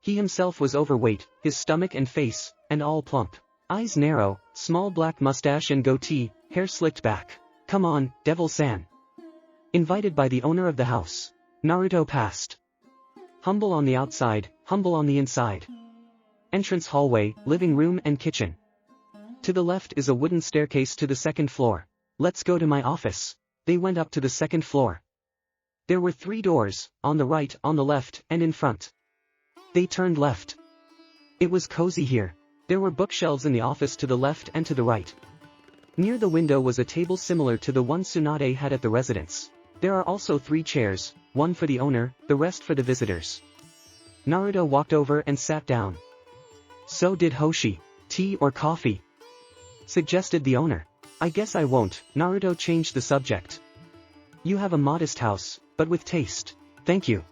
He himself was overweight, his stomach and face, and all plump. Eyes narrow, small black mustache and goatee, hair slicked back. Come on, Devil-san. Invited by the owner of the house. Naruto passed. Humble on the outside, humble on the inside. Entrance hallway, living room and kitchen. To the left is a wooden staircase to the second floor. Let's go to my office. They went up to the second floor. There were 3 doors, on the right, on the left, and in front. They turned left. It was cozy here. There were bookshelves in the office to the left and to the right. Near the window was a table similar to the one Tsunade had at the residence. There are also 3 chairs, one for the owner, the rest for the visitors. Naruto walked over and sat down. So did Hoshi. Tea or coffee? Suggested the owner. I guess I won't. Naruto changed the subject. You have a modest house, but with taste. Thank you.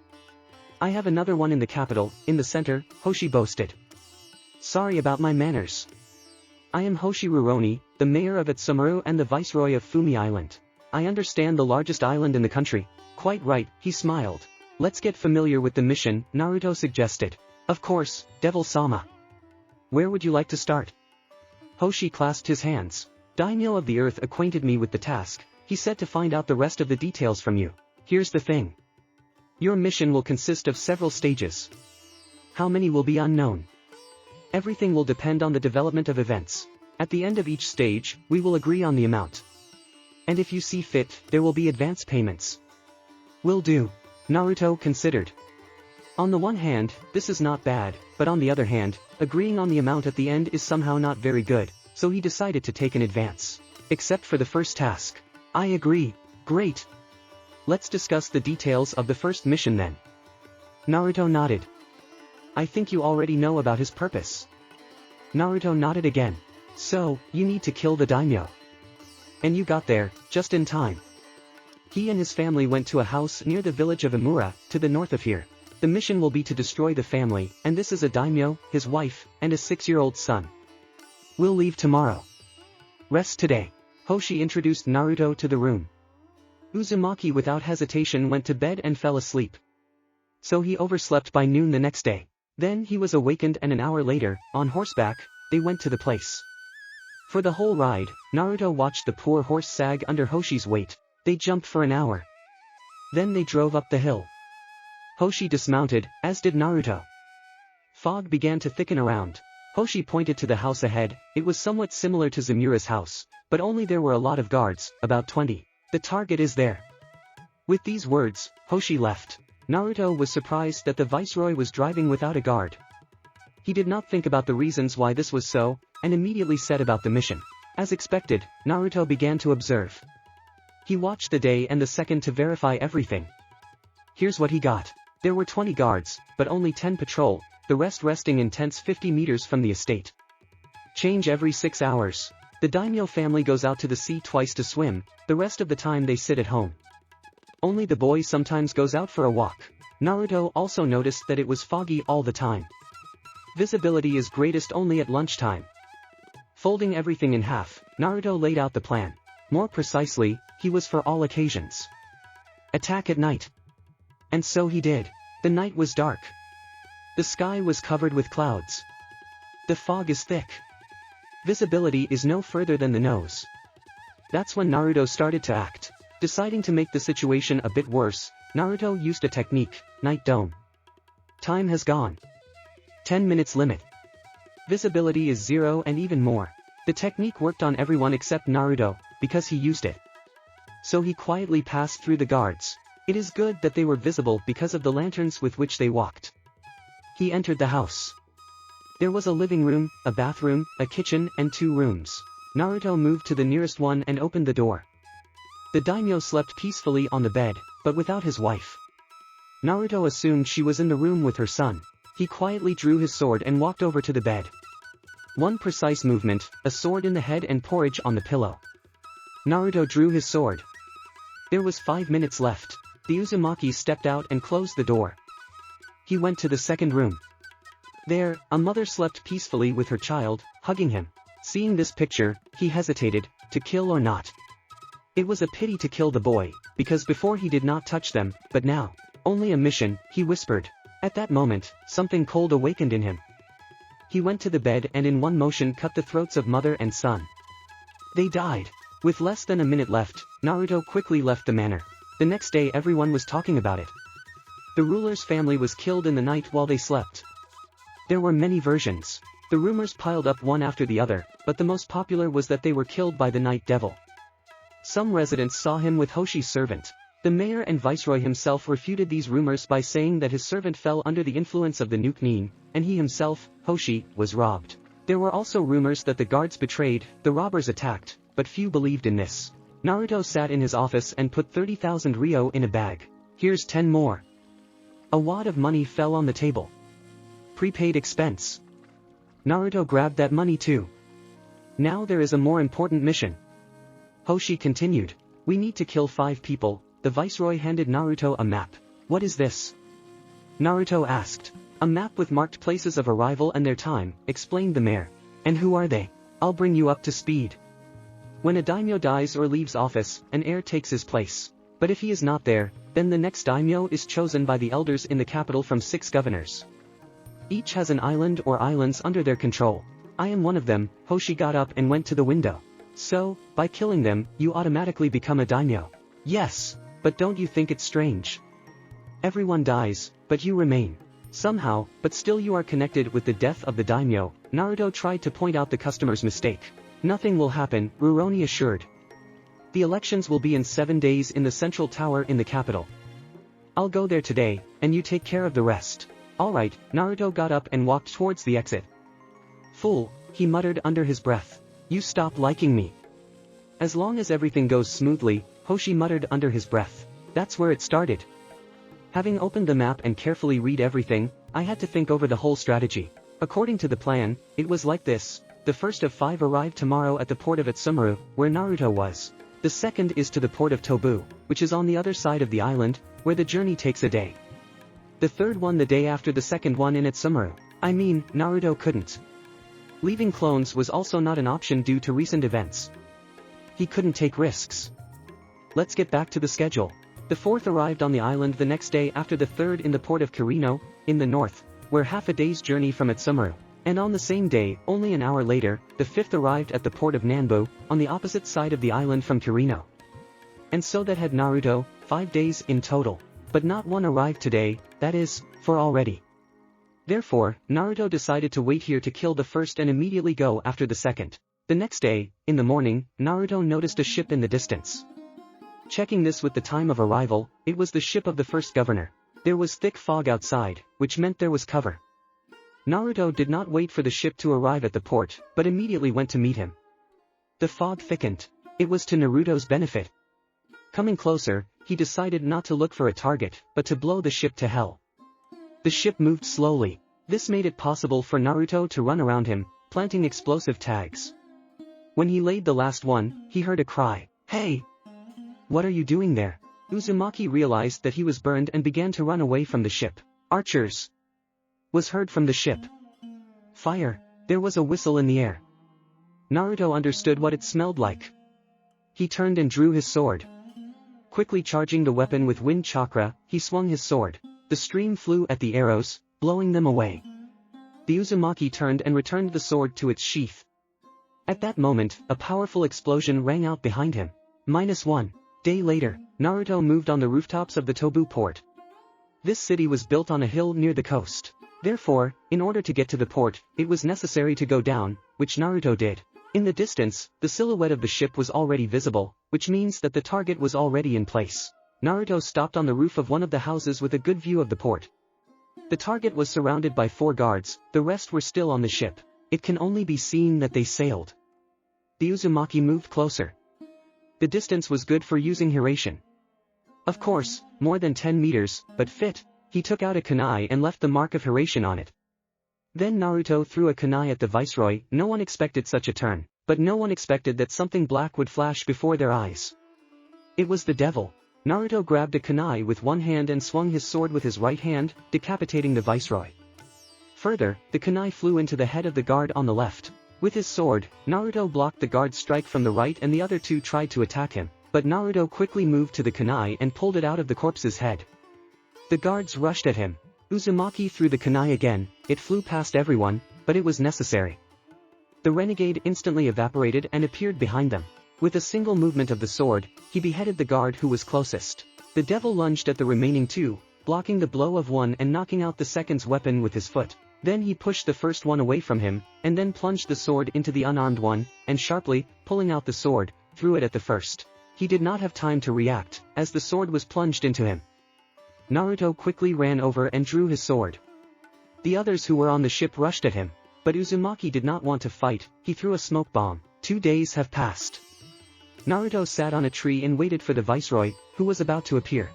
I have another one in the capital, in the center, Hoshi boasted. Sorry about my manners. I am Hoshi Rurouni, the mayor of Itsumuru and the viceroy of Fumi Island. I understand the largest island in the country. Quite right, he smiled. Let's get familiar with the mission, Naruto suggested. Of course, Devil-sama. Where would you like to start? Hoshi clasped his hands. Daimyo of the earth acquainted me with the task. He said to find out the rest of the details from you. Here's the thing. Your mission will consist of several stages. How many will be unknown? Everything will depend on the development of events. At the end of each stage, we will agree on the amount. And if you see fit, there will be advance payments. Will do. Naruto considered. On the one hand, this is not bad, but on the other hand, agreeing on the amount at the end is somehow not very good, so he decided to take an advance. Except for the first task. I agree. Great. Let's discuss the details of the first mission then. Naruto nodded. I think you already know about his purpose. Naruto nodded again. So, you need to kill the daimyo. And you got there, just in time. He and his family went to a house near the village of Imura, to the north of here. The mission will be to destroy the family, and this is a daimyo, his wife, and a 6-year-old son. We'll leave tomorrow. Rest today. Hoshi introduced Naruto to the room. Uzumaki without hesitation went to bed and fell asleep. So he overslept by noon the next day. Then he was awakened and an hour later, on horseback, they went to the place. For the whole ride, Naruto watched the poor horse sag under Hoshi's weight. They jumped for an hour. Then they drove up the hill. Hoshi dismounted, as did Naruto. Fog began to thicken around. Hoshi pointed to the house ahead. It was somewhat similar to Zamura's house, but only there were a lot of guards, about 20. The target is there. With these words, Hoshi left. Naruto was surprised that the viceroy was driving without a guard. He did not think about the reasons why this was so, and immediately set about the mission. As expected, Naruto began to observe. He watched the day and the second to verify everything. Here's what he got. There were 20 guards, but only 10 patrol, the rest resting in tents 50 meters from the estate. Change every 6 hours. The daimyo family goes out to the sea twice to swim, the rest of the time they sit at home. Only the boy sometimes goes out for a walk. Naruto also noticed that it was foggy all the time. Visibility is greatest only at lunchtime. Folding everything in half, Naruto laid out the plan. More precisely, he was for all occasions. Attack at night. And so he did. The night was dark. The sky was covered with clouds. The fog is thick. Visibility is no further than the nose. That's when Naruto started to act. Deciding to make the situation a bit worse, Naruto used a technique, Night Dome. Time has gone. 10 minutes limit. Visibility is 0 and even more. The technique worked on everyone except Naruto, because he used it. So he quietly passed through the guards. It is good that they were visible because of the lanterns with which they walked. He entered the house. There was a living room, a bathroom, a kitchen, and 2 rooms. Naruto moved to the nearest one and opened the door. The daimyo slept peacefully on the bed, but without his wife. Naruto assumed she was in the room with her son. He quietly drew his sword and walked over to the bed. One precise movement, a sword in the head and porridge on the pillow. Naruto drew his sword. There was 5 minutes left. The Uzumaki stepped out and closed the door. He went to the second room. There, a mother slept peacefully with her child, hugging him. Seeing this picture, he hesitated, to kill or not. It was a pity to kill the boy, because before he did not touch them, but now, only a mission, he whispered. At that moment, something cold awakened in him. He went to the bed and in one motion cut the throats of mother and son. They died. With less than a minute left, Naruto quickly left the manor. The next day everyone was talking about it. The ruler's family was killed in the night while they slept. There were many versions. The rumors piled up one after the other, but the most popular was that they were killed by the Night Devil. Some residents saw him with Hoshi's servant. The mayor and viceroy himself refuted these rumors by saying that his servant fell under the influence of the Nuke, and he himself, Hoshi, was robbed. There were also rumors that the guards betrayed, the robbers attacked, but few believed in this. Naruto sat in his office and put 30,000 ryo in a bag. Here's 10 more. A wad of money fell on the table. Prepaid expense. Naruto grabbed that money too. Now there is a more important mission. Hoshi continued. We need to kill 5 people. The viceroy handed Naruto a map. What is this? Naruto asked. A map with marked places of arrival and their time, explained the mayor. And who are they? I'll bring you up to speed. When a daimyo dies or leaves office, an heir takes his place. But if he is not there, then the next daimyo is chosen by the elders in the capital from 6 governors. Each has an island or islands under their control. I am one of them. Hoshi got up and went to the window. So, by killing them, you automatically become a daimyo. Yes, but don't you think it's strange? Everyone dies, but you remain. Somehow, but still you are connected with the death of the daimyo. Naruto tried to point out the customer's mistake. Nothing will happen, Rurouni assured. The elections will be in 7 days in the central tower in the capital. I'll go there today, and you take care of the rest. Alright, Naruto got up and walked towards the exit. Fool, he muttered under his breath. You stop liking me. As long as everything goes smoothly, Hoshi muttered under his breath. That's where it started. Having opened the map and carefully read everything, I had to think over the whole strategy. According to the plan, it was like this. The first of 5 arrived tomorrow at the port of Itsumuru, where Naruto was. The second is to the port of Tobu, which is on the other side of the island, where the journey takes a day. The third one the day after the second one in Itsumuru. I mean, Naruto couldn't. Leaving clones was also not an option due to recent events. He couldn't take risks. Let's get back to the schedule. The fourth arrived on the island the next day after the third in the port of Kirino, in the north, where half a day's journey from Itsumuru. And on the same day, only an hour later, the fifth arrived at the port of Nanbu, on the opposite side of the island from Kirino. And so that had Naruto, 5 days in total. But not one arrived today, that is, for already. Therefore, Naruto decided to wait here to kill the first and immediately go after the second. The next day, in the morning, Naruto noticed a ship in the distance. Checking this with the time of arrival, it was the ship of the first governor. There was thick fog outside, which meant there was cover. Naruto did not wait for the ship to arrive at the port, but immediately went to meet him. The fog thickened. It was to Naruto's benefit. Coming closer, he decided not to look for a target, but to blow the ship to hell. The ship moved slowly. This made it possible for Naruto to run around him, planting explosive tags. When he laid the last one, he heard a cry. Hey! What are you doing there? Uzumaki realized that he was burned and began to run away from the ship. Archers! Was heard from the ship. Fire! There was a whistle in the air. Naruto understood what it smelled like. He turned and drew his sword. Quickly charging the weapon with wind chakra, he swung his sword. The stream flew at the arrows, blowing them away. The Uzumaki turned and returned the sword to its sheath. At that moment, a powerful explosion rang out behind him. -1 day later, Naruto moved on the rooftops of the Tobu port. This city was built on a hill near the coast. Therefore, in order to get to the port, it was necessary to go down, which Naruto did. In the distance, the silhouette of the ship was already visible, which means that the target was already in place. Naruto stopped on the roof of one of the houses with a good view of the port. The target was surrounded by 4 guards, the rest were still on the ship. It can only be seen that they sailed. The Uzumaki moved closer. The distance was good for using Hiration. Of course, more than 10 meters, but fit. He took out a kunai and left the mark of Hiration on it. Then Naruto threw a kunai at the viceroy. No one expected such a turn, but no one expected that something black would flash before their eyes. It was the devil. Naruto grabbed a kunai with one hand and swung his sword with his right hand, decapitating the viceroy. Further, the kunai flew into the head of the guard on the left. With his sword, Naruto blocked the guard's strike from the right and the other 2 tried to attack him, but Naruto quickly moved to the kunai and pulled it out of the corpse's head. The guards rushed at him. Uzumaki threw the kunai again, it flew past everyone, but it was necessary. The renegade instantly evaporated and appeared behind them. With a single movement of the sword, he beheaded the guard who was closest. The devil lunged at the remaining 2, blocking the blow of one and knocking out the second's weapon with his foot. Then he pushed the first one away from him, and then plunged the sword into the unarmed one, and sharply, pulling out the sword, threw it at the first. He did not have time to react, as the sword was plunged into him. Naruto quickly ran over and drew his sword. The others who were on the ship rushed at him, but Uzumaki did not want to fight. He threw a smoke bomb. 2 days have passed. Naruto sat on a tree and waited for the viceroy, who was about to appear.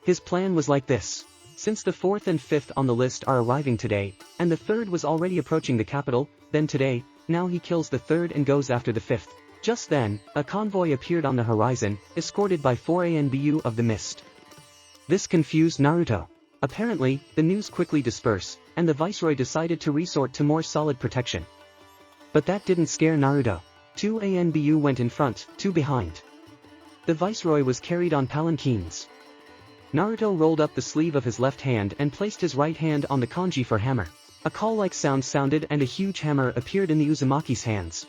His plan was like this. Since the 4th and 5th on the list are arriving today, and the 3rd was already approaching the capital, then today, now he kills the 3rd and goes after the 5th. Just then, a convoy appeared on the horizon, escorted by 4 ANBU of the mist. This confused Naruto. Apparently, the news quickly dispersed, and the viceroy decided to resort to more solid protection. But that didn't scare Naruto. 2 ANBU went in front, 2 behind. The viceroy was carried on palanquins. Naruto rolled up the sleeve of his left hand and placed his right hand on the kanji for hammer. A call-like sound sounded and a huge hammer appeared in the Uzumaki's hands.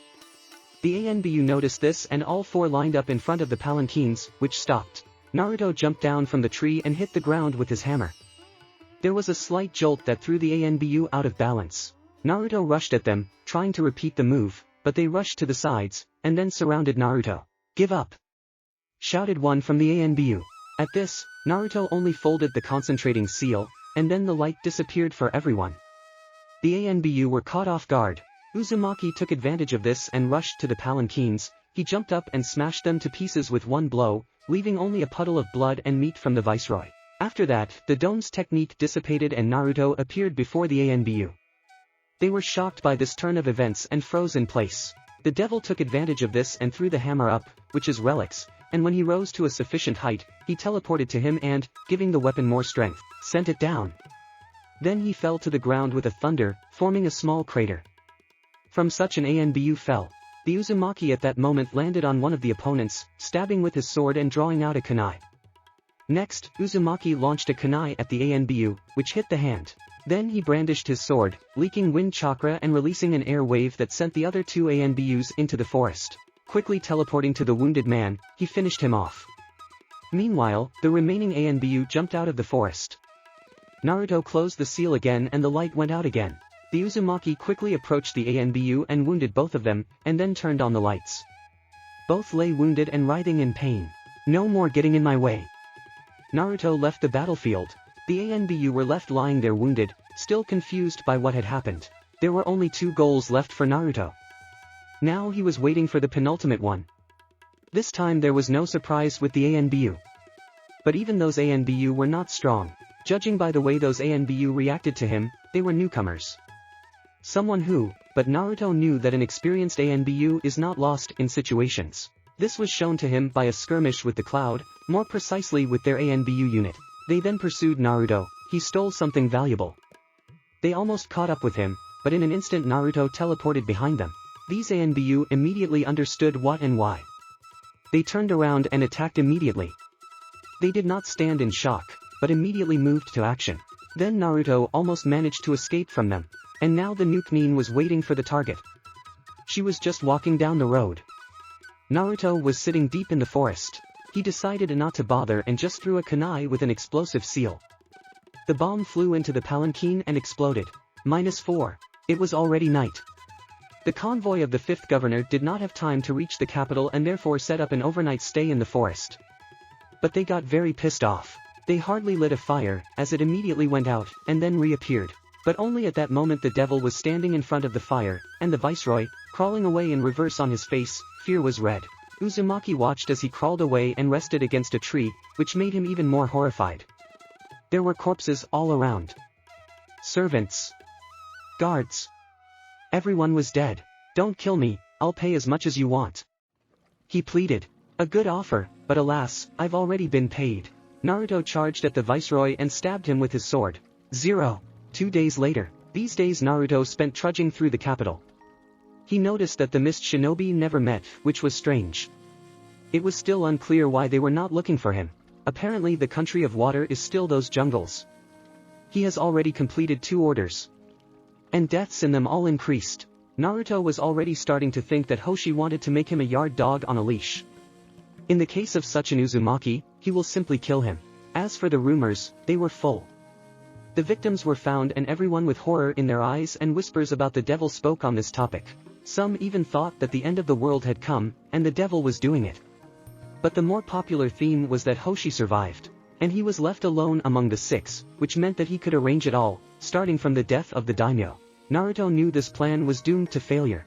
The ANBU noticed this and all 4 lined up in front of the palanquins, which stopped. Naruto jumped down from the tree and hit the ground with his hammer. There was a slight jolt that threw the ANBU out of balance. Naruto rushed at them, trying to repeat the move, but they rushed to the sides, and then surrounded Naruto. "Give up!" shouted one from the ANBU. At this, Naruto only folded the concentrating seal, and then the light disappeared for everyone. The ANBU were caught off guard. Uzumaki took advantage of this and rushed to the palanquins. He jumped up and smashed them to pieces with one blow, leaving only a puddle of blood and meat from the viceroy. After that, the dome's technique dissipated and Naruto appeared before the ANBU. They were shocked by this turn of events and froze in place. The devil took advantage of this and threw the hammer up, which is relics, and when he rose to a sufficient height, he teleported to him and, giving the weapon more strength, sent it down. Then he fell to the ground with a thunder, forming a small crater. From such an ANBU fell. The Uzumaki at that moment landed on one of the opponents, stabbing with his sword and drawing out a kunai. Next, Uzumaki launched a kunai at the ANBU, which hit the hand. Then he brandished his sword, leaking wind chakra and releasing an air wave that sent the other 2 ANBUs into the forest. Quickly teleporting to the wounded man, he finished him off. Meanwhile, the remaining ANBU jumped out of the forest. Naruto closed the seal again and the light went out again. The Uzumaki quickly approached the ANBU and wounded both of them, and then turned on the lights. Both lay wounded and writhing in pain. "No more getting in my way." Naruto left the battlefield. The ANBU were left lying there wounded, still confused by what had happened. There were only 2 goals left for Naruto. Now he was waiting for the penultimate one. This time there was no surprise with the ANBU. But even those ANBU were not strong. Judging by the way those ANBU reacted to him, they were newcomers. Someone who, but Naruto knew that an experienced ANBU is not lost in situations. This was shown to him by a skirmish with the Cloud, more precisely with their ANBU unit. They then pursued Naruto. He stole something valuable. They almost caught up with him, but in an instant Naruto teleported behind them. These ANBU immediately understood what and why. They turned around and attacked immediately. They did not stand in shock, but immediately moved to action. Then Naruto almost managed to escape from them. And now the Nukenin was waiting for the target. She was just walking down the road. Naruto was sitting deep in the forest. He decided not to bother and just threw a kunai with an explosive seal. The bomb flew into the palanquin and exploded. -4. It was already night. The convoy of the 5th governor did not have time to reach the capital and therefore set up an overnight stay in the forest. But they got very pissed off. They hardly lit a fire, as it immediately went out, and then reappeared. But only at that moment the devil was standing in front of the fire, and the viceroy, crawling away in reverse on his face, fear was red. Uzumaki watched as he crawled away and rested against a tree, which made him even more horrified. There were corpses all around. Servants. Guards. Everyone was dead. "Don't kill me, I'll pay as much as you want," he pleaded. A good offer, but alas, I've already been paid. Naruto charged at the viceroy and stabbed him with his sword. 2 days later. These days Naruto spent trudging through the capital. He noticed that the mist shinobi never met, which was strange. It was still unclear why they were not looking for him. Apparently the country of water is still those jungles. He has already completed 2 orders. And deaths in them all increased. Naruto was already starting to think that Hoshi wanted to make him a yard dog on a leash. In the case of such an Uzumaki, he will simply kill him. As for the rumors, they were full. The victims were found and everyone with horror in their eyes and whispers about the devil spoke on this topic. Some even thought that the end of the world had come, and the devil was doing it. But the more popular theme was that Hoshi survived. And he was left alone among the six, which meant that he could arrange it all, starting from the death of the daimyo. Naruto knew this plan was doomed to failure.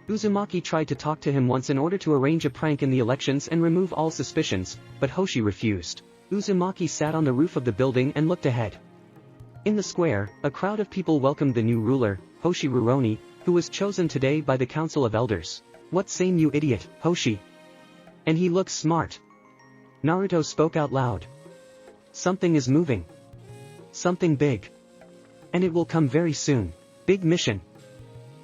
Uzumaki tried to talk to him once in order to arrange a prank in the elections and remove all suspicions, but Hoshi refused. Uzumaki sat on the roof of the building and looked ahead. In the square, a crowd of people welcomed the new ruler, Hoshi Rurouni, who was chosen today by the Council of Elders. What say you idiot, Hoshi? And he looks smart. Naruto spoke out loud. Something is moving. Something big. And it will come very soon. Big mission.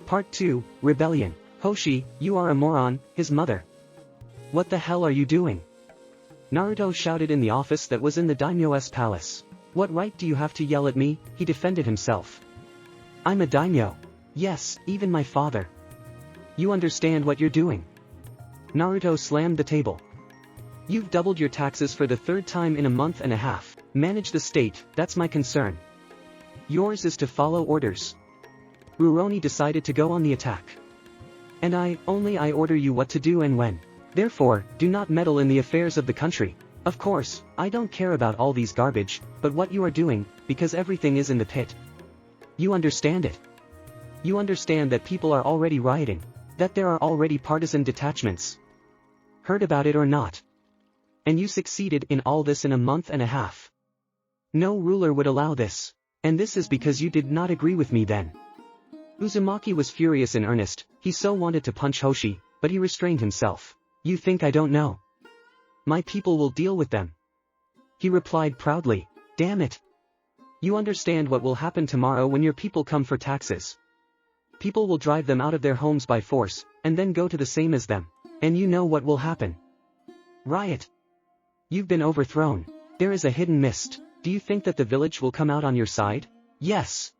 Part 2, Rebellion. Hoshi, you are a moron, his mother. What the hell are you doing? Naruto shouted in the office that was in the daimyo's palace. What right do you have to yell at me? He defended himself. I'm a daimyo. Yes, even my father. You understand what you're doing? Naruto slammed the table. You've doubled your taxes for the third time in a month and a half. Manage the state, that's my concern. Yours is to follow orders. Rurouni decided to go on the attack. And I order you what to do and when. Therefore, do not meddle in the affairs of the country. Of course, I don't care about all these garbage, but what you are doing, because everything is in the pit. You understand it. You understand that people are already rioting, that there are already partisan detachments. Heard about it or not? And you succeeded in all this in a month and a half. No ruler would allow this. And this is because you did not agree with me then. Uzumaki was furious in earnest, he so wanted to punch Hoshi, but he restrained himself. You think I don't know? My people will deal with them. He replied proudly, damn it. You understand what will happen tomorrow when your people come for taxes. People will drive them out of their homes by force, and then go to the same as them. And you know what will happen. Riot. You've been overthrown. There is a hidden mist. Do you think that the village will come out on your side? Yes.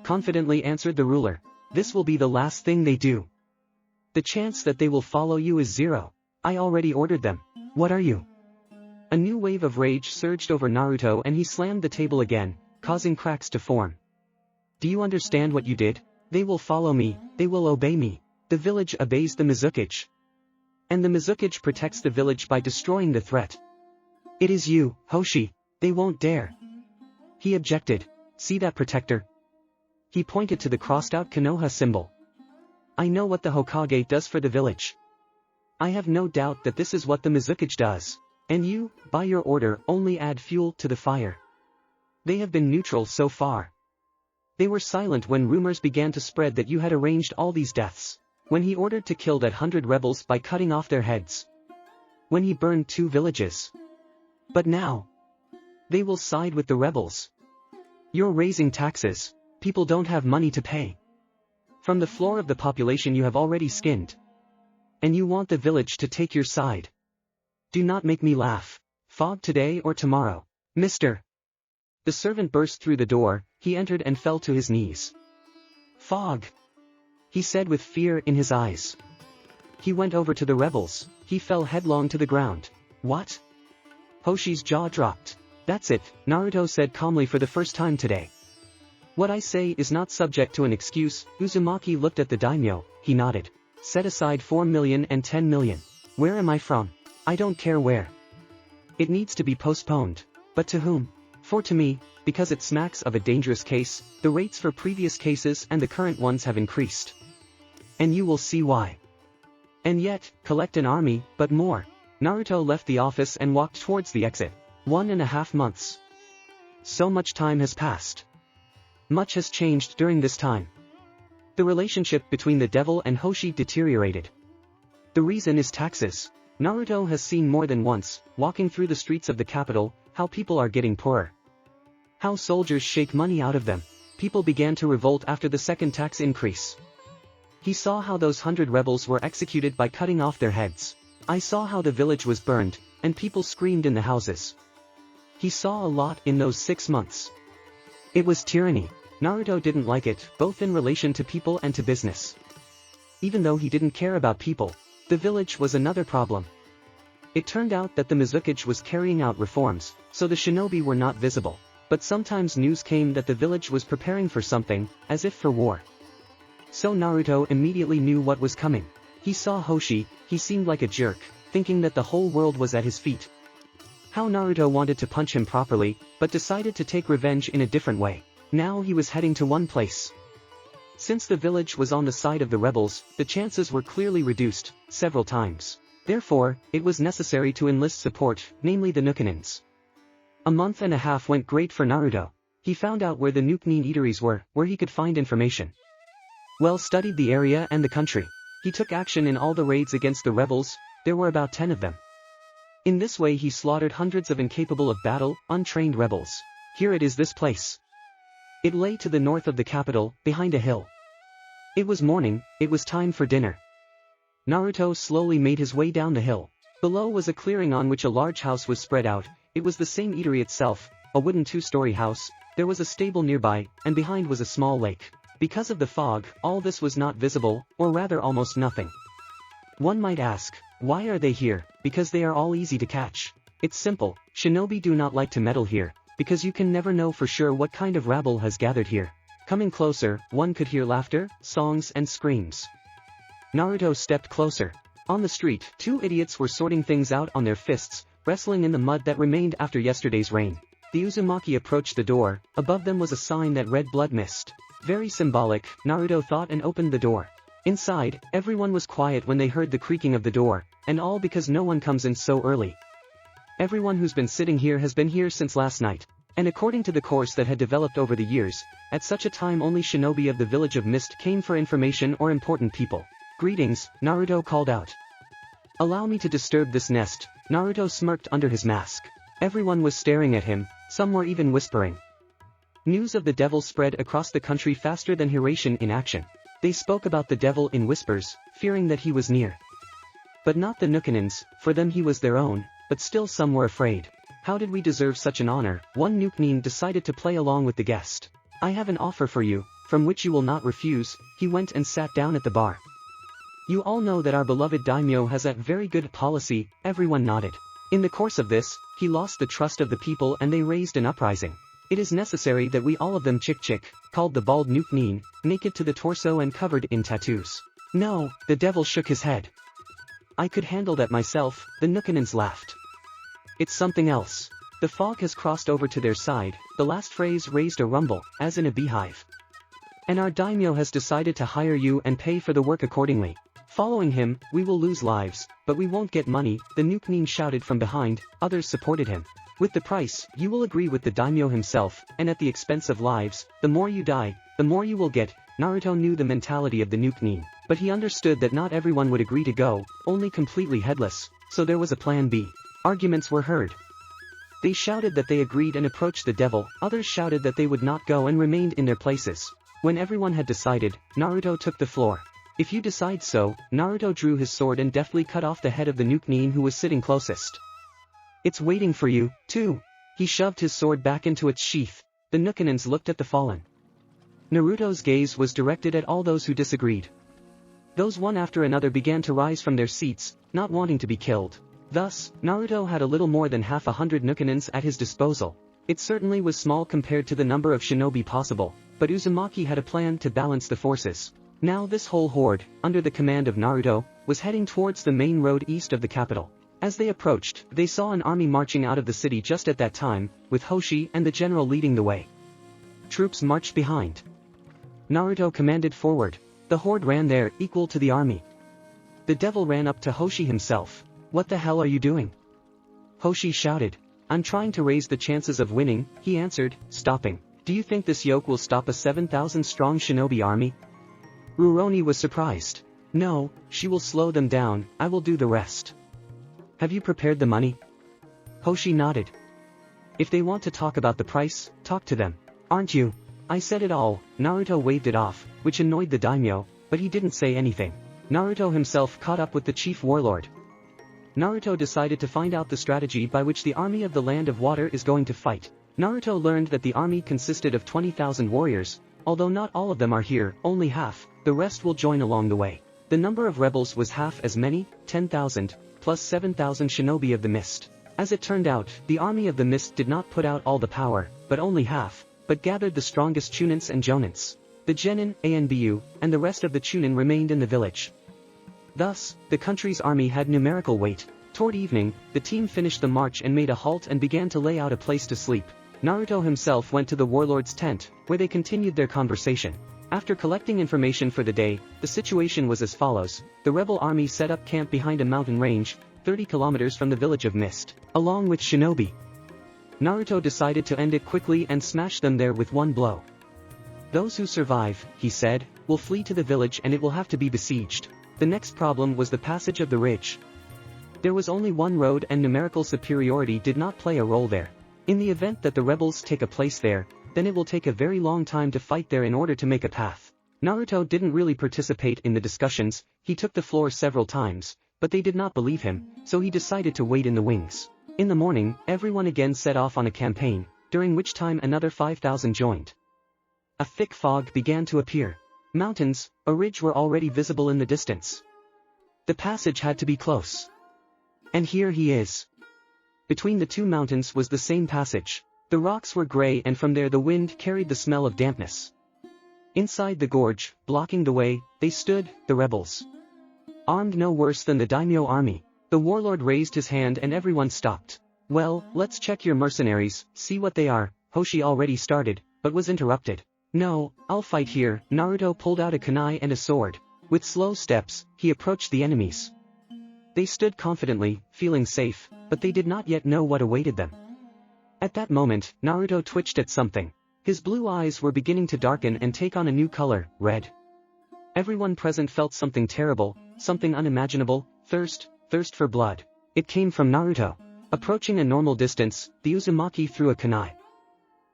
Confidently answered the ruler. This will be the last thing they do. The chance that they will follow you is zero. I already ordered them. What are you? A new wave of rage surged over Naruto and he slammed the table again, causing cracks to form. Do you understand what you did? They will follow me, they will obey me. The village obeys the Mizukage. And the Mizukage protects the village by destroying the threat. It is you, Hoshi. They won't dare. He objected. See that protector? He pointed to the crossed-out Konoha symbol. I know what the Hokage does for the village. I have no doubt that this is what the Mizukage does. And you, by your order, only add fuel to the fire. They have been neutral so far. They were silent when rumors began to spread that you had arranged all these deaths. When he ordered to kill that 100 rebels by cutting off their heads. When he burned 2 villages. But now, they will side with the rebels. You're raising taxes. People don't have money to pay. From the floor of the population you have already skinned. And you want the village to take your side. Do not make me laugh. Fog today or tomorrow. Mister. The servant burst through the door, he entered and fell to his knees. Fog. He said with fear in his eyes. He went over to the rebels, he fell headlong to the ground. What? Hoshi's jaw dropped. That's it, Naruto said calmly for the first time today. What I say is not subject to an excuse. Uzumaki looked at the daimyo, he nodded. Set aside 4 million and 10 million. Where am I from? I don't care where. It needs to be postponed. But to whom? For to me, because it smacks of a dangerous case, the rates for previous cases and the current ones have increased. And you will see why. And yet, collect an army, but more. Naruto left the office and walked towards the exit. 1.5 months. So much time has passed. Much has changed during this time. The relationship between the devil and Hoshi deteriorated. The reason is taxes. Naruto has seen more than once, walking through the streets of the capital, how people are getting poorer. How soldiers shake money out of them. People began to revolt after the second tax increase. He saw how those 100 rebels were executed by cutting off their heads. I saw how the village was burned, and people screamed in the houses. He saw a lot in those 6 months. It was tyranny. Naruto didn't like it, both in relation to people and to business. Even though he didn't care about people, the village was another problem. It turned out that the Mizukage was carrying out reforms, so the shinobi were not visible. But sometimes news came that the village was preparing for something, as if for war. So Naruto immediately knew what was coming. He saw Hoshi, he seemed like a jerk, thinking that the whole world was at his feet. How Naruto wanted to punch him properly, but decided to take revenge in a different way. Now he was heading to one place. Since the village was on the side of the rebels, the chances were clearly reduced, several times. Therefore, it was necessary to enlist support, namely the Nukanins. A month and a half went great for Naruto. He found out where the Nukanin eateries were, where he could find information. Well studied the area and the country. He took action in all the raids against the rebels, there were about 10 of them. In this way he slaughtered hundreds of incapable of battle, untrained rebels. Here it is, this place. It lay to the north of the capital, behind a hill. It was morning, it was time for dinner. Naruto slowly made his way down the hill. Below was a clearing on which a large house was spread out. It was the same eatery itself, a wooden 2-story house. There was a stable nearby, and behind was a small lake. Because of the fog, all this was not visible, or rather almost nothing. One might ask, why are they here? Because they are all easy to catch. It's simple, shinobi do not like to meddle here, because you can never know for sure what kind of rabble has gathered here. Coming closer, one could hear laughter, songs and screams. Naruto stepped closer. On the street, 2 idiots were sorting things out on their fists, wrestling in the mud that remained after yesterday's rain. The Uzumaki approached the door, above them was a sign that read blood mist. Very symbolic, Naruto thought, and opened the door. Inside, everyone was quiet when they heard the creaking of the door, and all because no one comes in so early. Everyone who's been sitting here has been here since last night. And according to the course that had developed over the years, at such a time only shinobi of the village of Mist came for information or important people. Greetings, Naruto called out. Allow me to disturb this nest, Naruto smirked under his mask. Everyone was staring at him, some were even whispering. News of the devil spread across the country faster than Hiraition in action. They spoke about the devil in whispers, fearing that he was near. But not the Nukanins, for them he was their own, but still some were afraid. How did we deserve such an honor? One Nukanin decided to play along with the guest. I have an offer for you, from which you will not refuse. He went and sat down at the bar. You all know that our beloved daimyo has a very good policy, everyone nodded. In the course of this, he lost the trust of the people and they raised an uprising. It is necessary that we all of them chick, called the bald Nukanin, naked to the torso and covered in tattoos. No, the devil shook his head. I could handle that myself, the Nukanins laughed. It's something else. The fog has crossed over to their side, the last phrase raised a rumble, as in a beehive. And our daimyo has decided to hire you and pay for the work accordingly. Following him, we will lose lives, but we won't get money, the Nukanin shouted from behind, others supported him. With the price, you will agree with the daimyo himself, and at the expense of lives, the more you die, the more you will get. Naruto knew the mentality of the Nukanin, but he understood that not everyone would agree to go, only completely headless, so there was a plan B. Arguments were heard. They shouted that they agreed and approached the devil, others shouted that they would not go and remained in their places. When everyone had decided, Naruto took the floor. If you decide so, Naruto drew his sword and deftly cut off the head of the Nukanin who was sitting closest. It's waiting for you, too. He shoved his sword back into its sheath. The Nukanins looked at the fallen. Naruto's gaze was directed at all those who disagreed. Those one after another began to rise from their seats, not wanting to be killed. Thus, Naruto had a little more than 100 Nukanins at his disposal. It certainly was small compared to the number of shinobi possible, but Uzumaki had a plan to balance the forces. Now this whole horde, under the command of Naruto, was heading towards the main road east of the capital. As they approached, they saw an army marching out of the city just at that time, with Hoshi and the general leading the way. Troops marched behind. Naruto commanded forward. The horde ran there, equal to the army. The devil ran up to Hoshi himself. What the hell are you doing? Hoshi shouted. I'm trying to raise the chances of winning, he answered, stopping. Do you think this yoke will stop a 7,000-strong shinobi army? Rurouni was surprised. No, she will slow them down, I will do the rest. Have you prepared the money? Hoshi nodded. If they want to talk about the price, talk to them. Aren't you? I said it all. Naruto waved it off, which annoyed the daimyo, but he didn't say anything. Naruto himself caught up with the chief warlord. Naruto decided to find out the strategy by which the army of the Land of Water is going to fight. Naruto learned that the army consisted of 20,000 warriors, although not all of them are here, only half, the rest will join along the way. The number of rebels was half as many, 10,000, plus 7,000 shinobi of the mist. As it turned out, the army of the mist did not put out all the power, but only half, but gathered the strongest chunins and jonins. The genin, anbu, and the rest of the chunin remained in the village. Thus, the country's army had numerical weight. Toward evening, the team finished the march and made a halt and began to lay out a place to sleep. Naruto himself went to the warlord's tent, where they continued their conversation. After collecting information for the day, the situation was as follows. The rebel army set up camp behind a mountain range, 30 kilometers from the village of Mist, along with shinobi. Naruto decided to end it quickly and smash them there with one blow. Those who survive, he said, will flee to the village and it will have to be besieged. The next problem was the passage of the ridge. There was only one road and numerical superiority did not play a role there. In the event that the rebels take a place there, then it will take a very long time to fight there in order to make a path. Naruto didn't really participate in the discussions, he took the floor several times, but they did not believe him, so he decided to wait in the wings. In the morning, everyone again set off on a campaign, during which time another 5,000 joined. A thick fog began to appear. Mountains, a ridge were already visible in the distance. The passage had to be close. And here he is. Between the two mountains was the same passage. The rocks were gray and from there the wind carried the smell of dampness. Inside the gorge, blocking the way, they stood, the rebels. Armed no worse than the daimyo army. The warlord raised his hand and everyone stopped. Well, let's check your mercenaries, see what they are. Hoshi already started, but was interrupted. No, I'll fight here. Naruto pulled out a kunai and a sword. With slow steps, he approached the enemies. They stood confidently, feeling safe, but they did not yet know what awaited them. At that moment, Naruto twitched at something. His blue eyes were beginning to darken and take on a new color, red. Everyone present felt something terrible, something unimaginable, thirst for blood. It came from Naruto. Approaching a normal distance, the Uzumaki threw a kunai.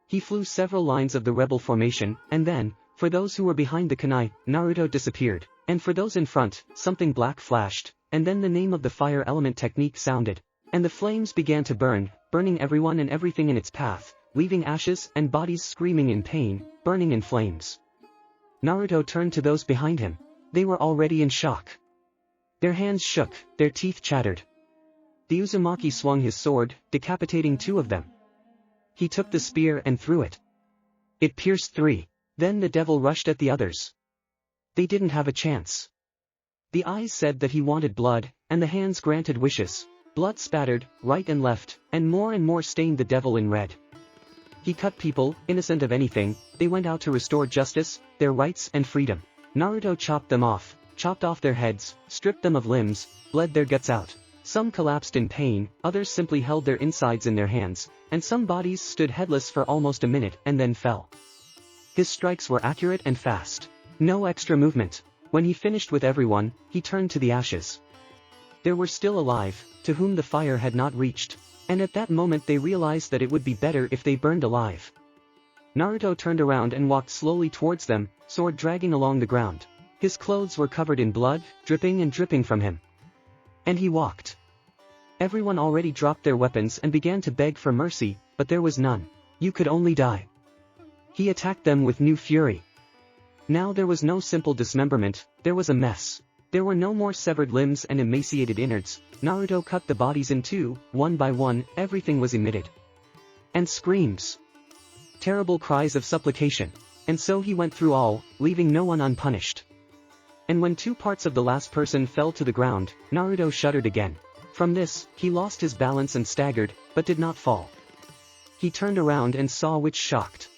He flew several lines of the rebel formation, and then, for those who were behind the kunai, Naruto disappeared, and for those in front, something black flashed, and then the name of the fire element technique sounded. And the flames began to burn, burning everyone and everything in its path, leaving ashes and bodies screaming in pain, burning in flames. Naruto turned to those behind him. They were already in shock. Their hands shook, their teeth chattered. The Uzumaki swung his sword, decapitating two of them. He took the spear and threw it. It pierced three. Then the devil rushed at the others. They didn't have a chance. The eyes said that he wanted blood, and the hands granted wishes. Blood spattered, right and left, and more stained the devil in red. He cut people, innocent of anything. They went out to restore justice, their rights and freedom. Naruto chopped them off, chopped off their heads, stripped them of limbs, bled their guts out. Some collapsed in pain, others simply held their insides in their hands, and some bodies stood headless for almost a minute and then fell. His strikes were accurate and fast. No extra movement. When he finished with everyone, he turned to the ashes. There were still alive, to whom the fire had not reached, and at that moment they realized that it would be better if they burned alive. Naruto turned around and walked slowly towards them, sword dragging along the ground. His clothes were covered in blood, dripping and dripping from him. And he walked. Everyone already dropped their weapons and began to beg for mercy, but there was none. You could only die. He attacked them with new fury. Now there was no simple dismemberment, there was a mess. There were no more severed limbs and emaciated innards. Naruto cut the bodies in two, one by one, everything was emitted. And screams. Terrible cries of supplication. And so he went through all, leaving no one unpunished. And when two parts of the last person fell to the ground, Naruto shuddered again. From this, he lost his balance and staggered, but did not fall. He turned around and saw which shocked.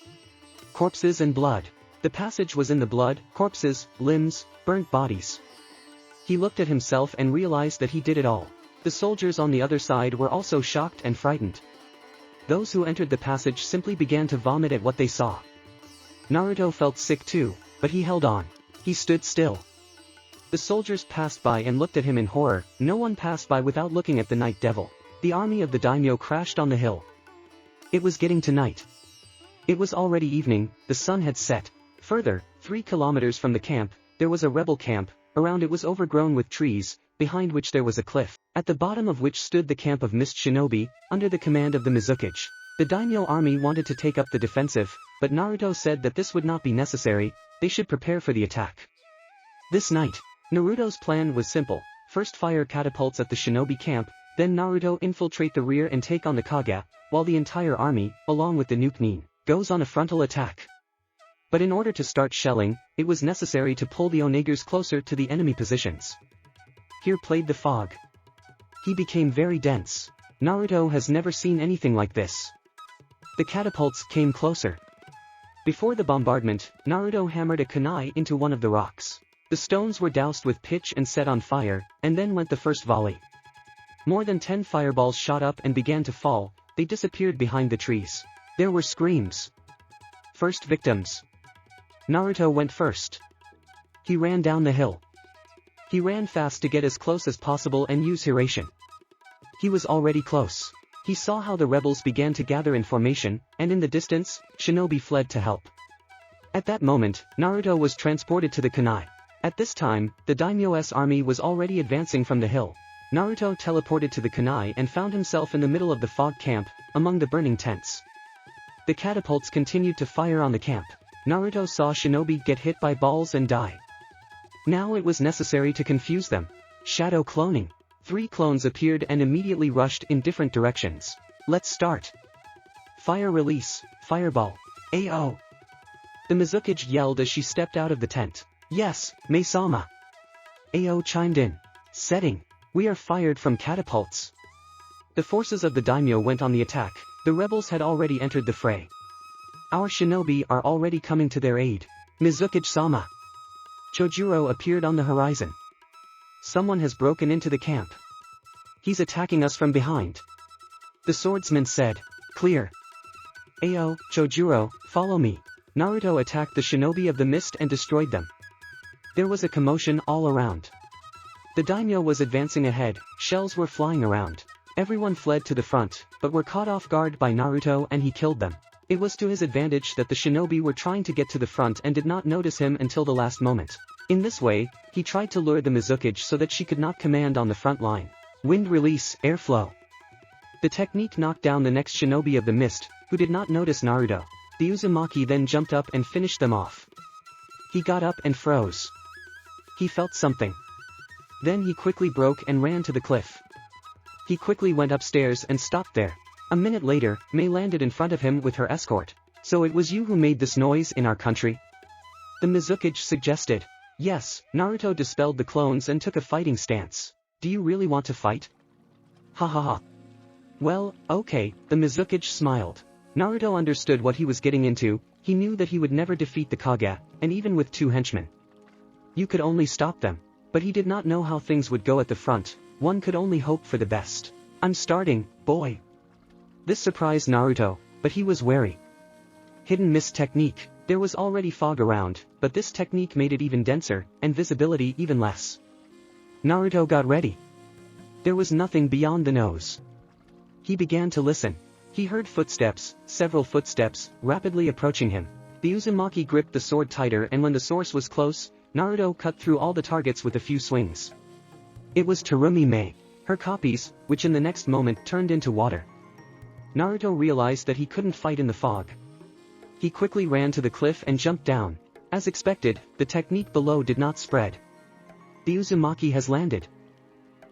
Corpses and blood. The passage was in the blood, corpses, limbs, burnt bodies. He looked at himself and realized that he did it all. The soldiers on the other side were also shocked and frightened. Those who entered the passage simply began to vomit at what they saw. Naruto felt sick too, but he held on. He stood still. The soldiers passed by and looked at him in horror. No one passed by without looking at the night devil. The army of the daimyo crashed on the hill. It was getting to night. It was already evening, the sun had set. Further, 3 kilometers from the camp, there was a rebel camp. Around it was overgrown with trees, behind which there was a cliff, at the bottom of which stood the camp of Mist Shinobi, under the command of the Mizukage. The daimyo army wanted to take up the defensive, but Naruto said that this would not be necessary, they should prepare for the attack. This night, Naruto's plan was simple: first fire catapults at the shinobi camp, Then Naruto infiltrate the rear and take on the Kage, while the entire army, along with the nuke Nin, goes on a frontal attack. But in order to start shelling, it was necessary to pull the onagers closer to the enemy positions. Here played the fog. He became very dense. Naruto has never seen anything like this. The catapults came closer. Before the bombardment, Naruto hammered a kunai into one of the rocks. The stones were doused with pitch and set on fire, and then went the first volley. More than 10 fireballs shot up and began to fall, they disappeared behind the trees. There were screams. First victims. Naruto went first. He ran down the hill. He ran fast to get as close as possible and use Hiration. He was already close. He saw how the rebels began to gather in formation, and in the distance, shinobi fled to help. At that moment, Naruto was transported to the kunai. At this time, the daimyo's army was already advancing from the hill. Naruto teleported to the kunai and found himself in the middle of the fog camp, among the burning tents. The catapults continued to fire on the camp. Naruto saw shinobi get hit by balls and die. Now it was necessary to confuse them. Shadow cloning. 3 clones appeared and immediately rushed in different directions. Let's start. Fire release, fireball. Ao. The Mizukage yelled as she stepped out of the tent. Yes, Mei-sama. Ao chimed in. Setting. We are fired from catapults. The forces of the daimyo went on the attack. The rebels had already entered the fray. Our shinobi are already coming to their aid. Mizukage-sama. Chojuro appeared on the horizon. Someone has broken into the camp. He's attacking us from behind. The swordsman said. Clear. Ao, Chojuro, follow me. Naruto attacked the shinobi of the mist and destroyed them. There was a commotion all around. The daimyo was advancing ahead, shells were flying around. Everyone fled to the front, but were caught off guard by Naruto and he killed them. It was to his advantage that the shinobi were trying to get to the front and did not notice him until the last moment. In this way, he tried to lure the Mizukage so that she could not command on the front line. Wind release, airflow. The technique knocked down the next shinobi of the mist, who did not notice Naruto. The Uzumaki then jumped up and finished them off. He got up and froze. He felt something. Then he quickly broke and ran to the cliff. He quickly went upstairs and stopped there. A minute later, Mei landed in front of him with her escort. So it was you who made this noise in our country? The Mizukage suggested. Yes, Naruto dispelled the clones and took a fighting stance. Do you really want to fight? Ha ha ha. Well, okay, the Mizukage smiled. Naruto understood what he was getting into. He knew that he would never defeat the Kage, and even with 2 henchmen. You could only stop them. But he did not know how things would go at the front. One could only hope for the best. I'm starting, boy. This surprised Naruto, but he was wary. Hidden mist technique. There was already fog around, but this technique made it even denser, and visibility even less. Naruto got ready. There was nothing beyond the nose. He began to listen. He heard footsteps, several footsteps, rapidly approaching him. The Uzumaki gripped the sword tighter and when the source was close, Naruto cut through all the targets with a few swings. It was Terumi Mei. Her copies, which in the next moment turned into water. Naruto realized that he couldn't fight in the fog. He quickly ran to the cliff and jumped down. As expected, the technique below did not spread. The Uzumaki has landed.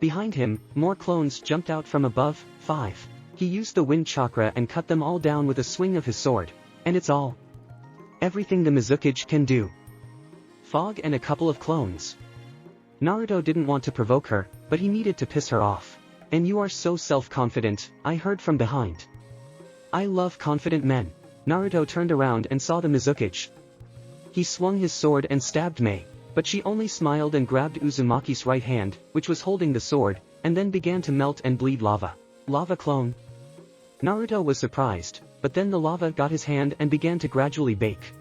Behind him, more clones jumped out from above. 5. He used the wind chakra and cut them all down with a swing of his sword. And it's all. Everything the Mizukage can do. Fog and a couple of clones. Naruto didn't want to provoke her, but he needed to piss her off. And you are so self-confident, I heard from behind. I love confident men. Naruto turned around and saw the Mizukage. He swung his sword and stabbed Mei, but she only smiled and grabbed Uzumaki's right hand, which was holding the sword, and then began to melt and bleed lava. Lava clone. Naruto was surprised, but then the lava got his hand and began to gradually bake.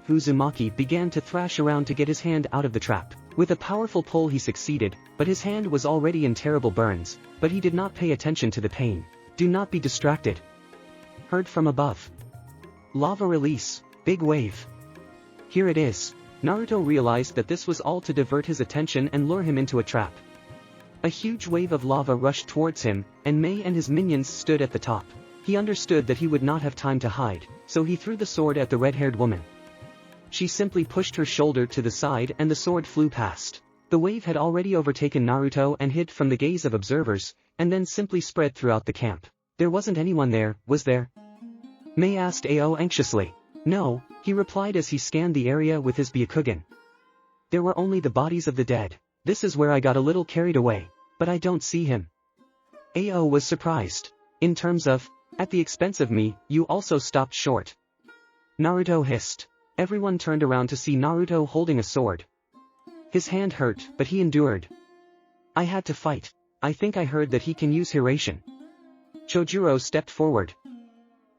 Uzumaki began to thrash around to get his hand out of the trap. With a powerful pull he succeeded, but his hand was already in terrible burns, but he did not pay attention to the pain. Do not be distracted. Heard from above. Lava release, big wave. Here it is. Naruto realized that this was all to divert his attention and lure him into a trap. A huge wave of lava rushed towards him, and Mei and his minions stood at the top. He understood that he would not have time to hide, so he threw the sword at the red-haired woman. She simply pushed her shoulder to the side and the sword flew past. The wave had already overtaken Naruto and hid from the gaze of observers, and then simply spread throughout the camp. There wasn't anyone there, was there? Mei asked Ao anxiously. No, he replied as he scanned the area with his Byakugan. There were only the bodies of the dead. This is where I got a little carried away, but I don't see him. Ao was surprised. In terms of, at the expense of me, you also stopped short. Naruto hissed. Everyone turned around to see Naruto holding a sword. His hand hurt, but he endured. I had to fight. I think I heard that he can use Hiration. Chojuro stepped forward.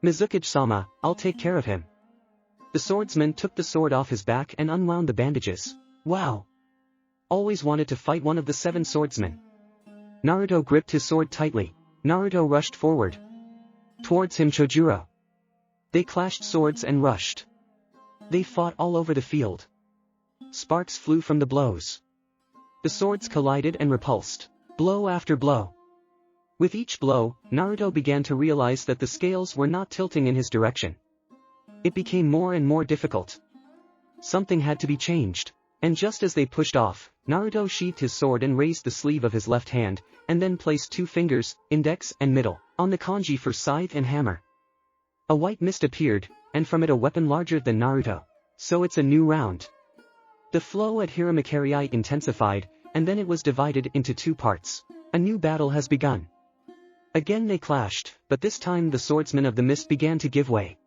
Mizuki-sama, I'll take care of him. The swordsman took the sword off his back and unwound the bandages. Wow. Always wanted to fight one of the 7 swordsmen. Naruto gripped his sword tightly. Naruto rushed forward. Towards him Chojuro. They clashed swords and rushed. They fought all over the field. Sparks flew from the blows. The swords collided and repulsed. Blow after blow. With each blow, Naruto began to realize that the scales were not tilting in his direction. It became more and more difficult. Something had to be changed. And just as they pushed off, Naruto sheathed his sword and raised the sleeve of his left hand, and then placed 2 fingers, index and middle, on the kanji for scythe and hammer. A white mist appeared, and from it a weapon larger than Naruto. So it's a new round. The flow at Hiramakarei intensified, and then it was divided into 2 parts. A new battle has begun. Again they clashed, but this time the swordsmen of the mist began to give way.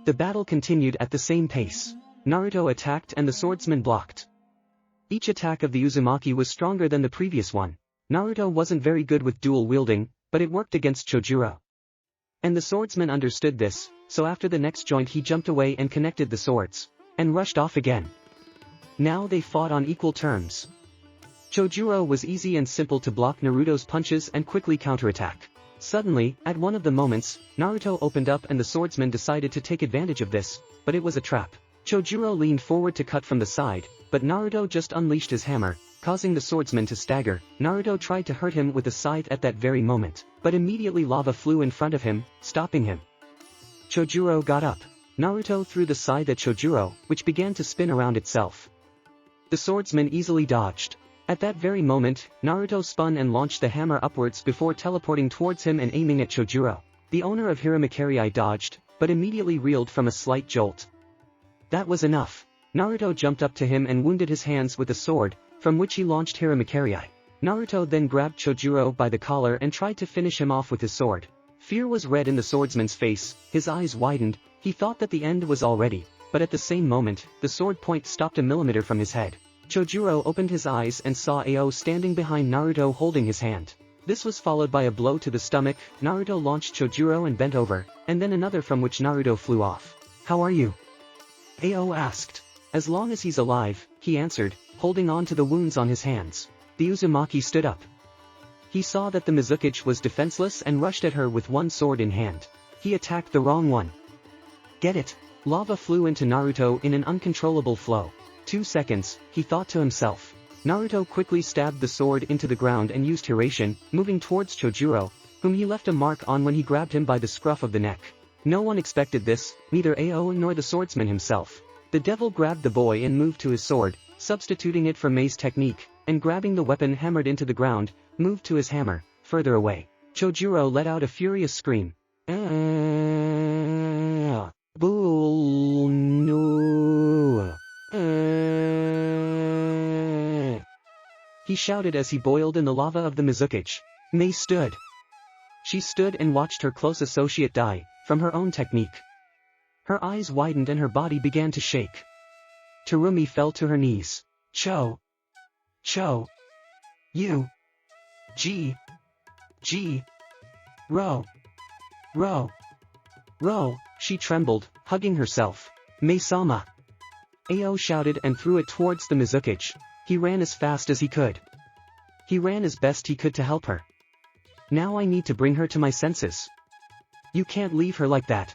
The battle continued at the same pace. Naruto attacked and the swordsman blocked. Each attack of the Uzumaki was stronger than the previous one. Naruto wasn't very good with dual wielding, but it worked against Chojuro. And the swordsman understood this, so after the next joint he jumped away and connected the swords, and rushed off again. Now they fought on equal terms. Chojuro was easy and simple to block Naruto's punches and quickly counterattack. Suddenly, at one of the moments, Naruto opened up and the swordsman decided to take advantage of this, but it was a trap. Chojuro leaned forward to cut from the side, but Naruto just unleashed his hammer, causing the swordsman to stagger. Naruto tried to hurt him with a scythe at that very moment, but immediately lava flew in front of him, stopping him. Chojuro got up. Naruto threw the scythe at Chojuro, which began to spin around itself. The swordsman easily dodged. At that very moment, Naruto spun and launched the hammer upwards before teleporting towards him and aiming at Chojuro. The owner of Hiramakarei dodged, but immediately reeled from a slight jolt. That was enough. Naruto jumped up to him and wounded his hands with a sword, from which he launched Hiramakarei. Naruto then grabbed Chojuro by the collar and tried to finish him off with his sword. Fear was red in the swordsman's face, his eyes widened, he thought that the end was already, but at the same moment, the sword point stopped a millimeter from his head. Chojuro opened his eyes and saw Ao standing behind Naruto holding his hand. This was followed by a blow to the stomach. Naruto launched Chojuro and bent over, and then another from which Naruto flew off. How are you? Ao asked. As long as he's alive, he answered, holding on to the wounds on his hands. The Uzumaki stood up. He saw that the Mizuki was defenseless and rushed at her with one sword in hand. He attacked the wrong one. Get it? Lava flew into Naruto in an uncontrollable flow. 2 seconds, he thought to himself. Naruto quickly stabbed the sword into the ground and used Hiration, moving towards Chojuro, whom he left a mark on when he grabbed him by the scruff of the neck. No one expected this, neither Ao nor the swordsman himself. The devil grabbed the boy and moved to his sword, substituting it for Mei's technique, and grabbing the weapon hammered into the ground, moved to his hammer, further away. Chojuro let out a furious scream. Bull no. He shouted as he boiled in the lava of the Mizuki. Mei stood. She stood and watched her close associate die, from her own technique. Her eyes widened and her body began to shake. Terumi fell to her knees. Cho. You. Ro. She trembled, hugging herself. Mei-sama. Ao shouted and threw it towards the Mizuki. He ran as fast as he could. He ran as best he could to help her. Now I need to bring her to my senses. You can't leave her like that.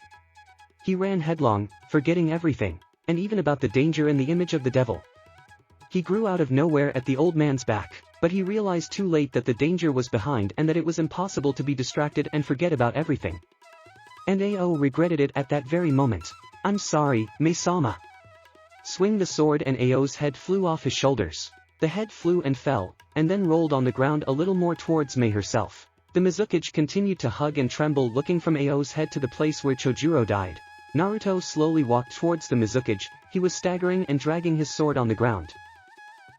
He ran headlong, forgetting everything, and even about the danger and the image of the devil. He grew out of nowhere at the old man's back, but he realized too late that the danger was behind and that it was impossible to be distracted and forget about everything. And Ao regretted it at that very moment. I'm sorry, Mei-sama. Swing the sword and Ao's head flew off his shoulders. The head flew and fell, and then rolled on the ground a little more towards Mei herself. The Mizukage continued to hug and tremble, looking from Ao's head to the place where Chojuro died. Naruto slowly walked towards the Mizukage. He was staggering and dragging his sword on the ground.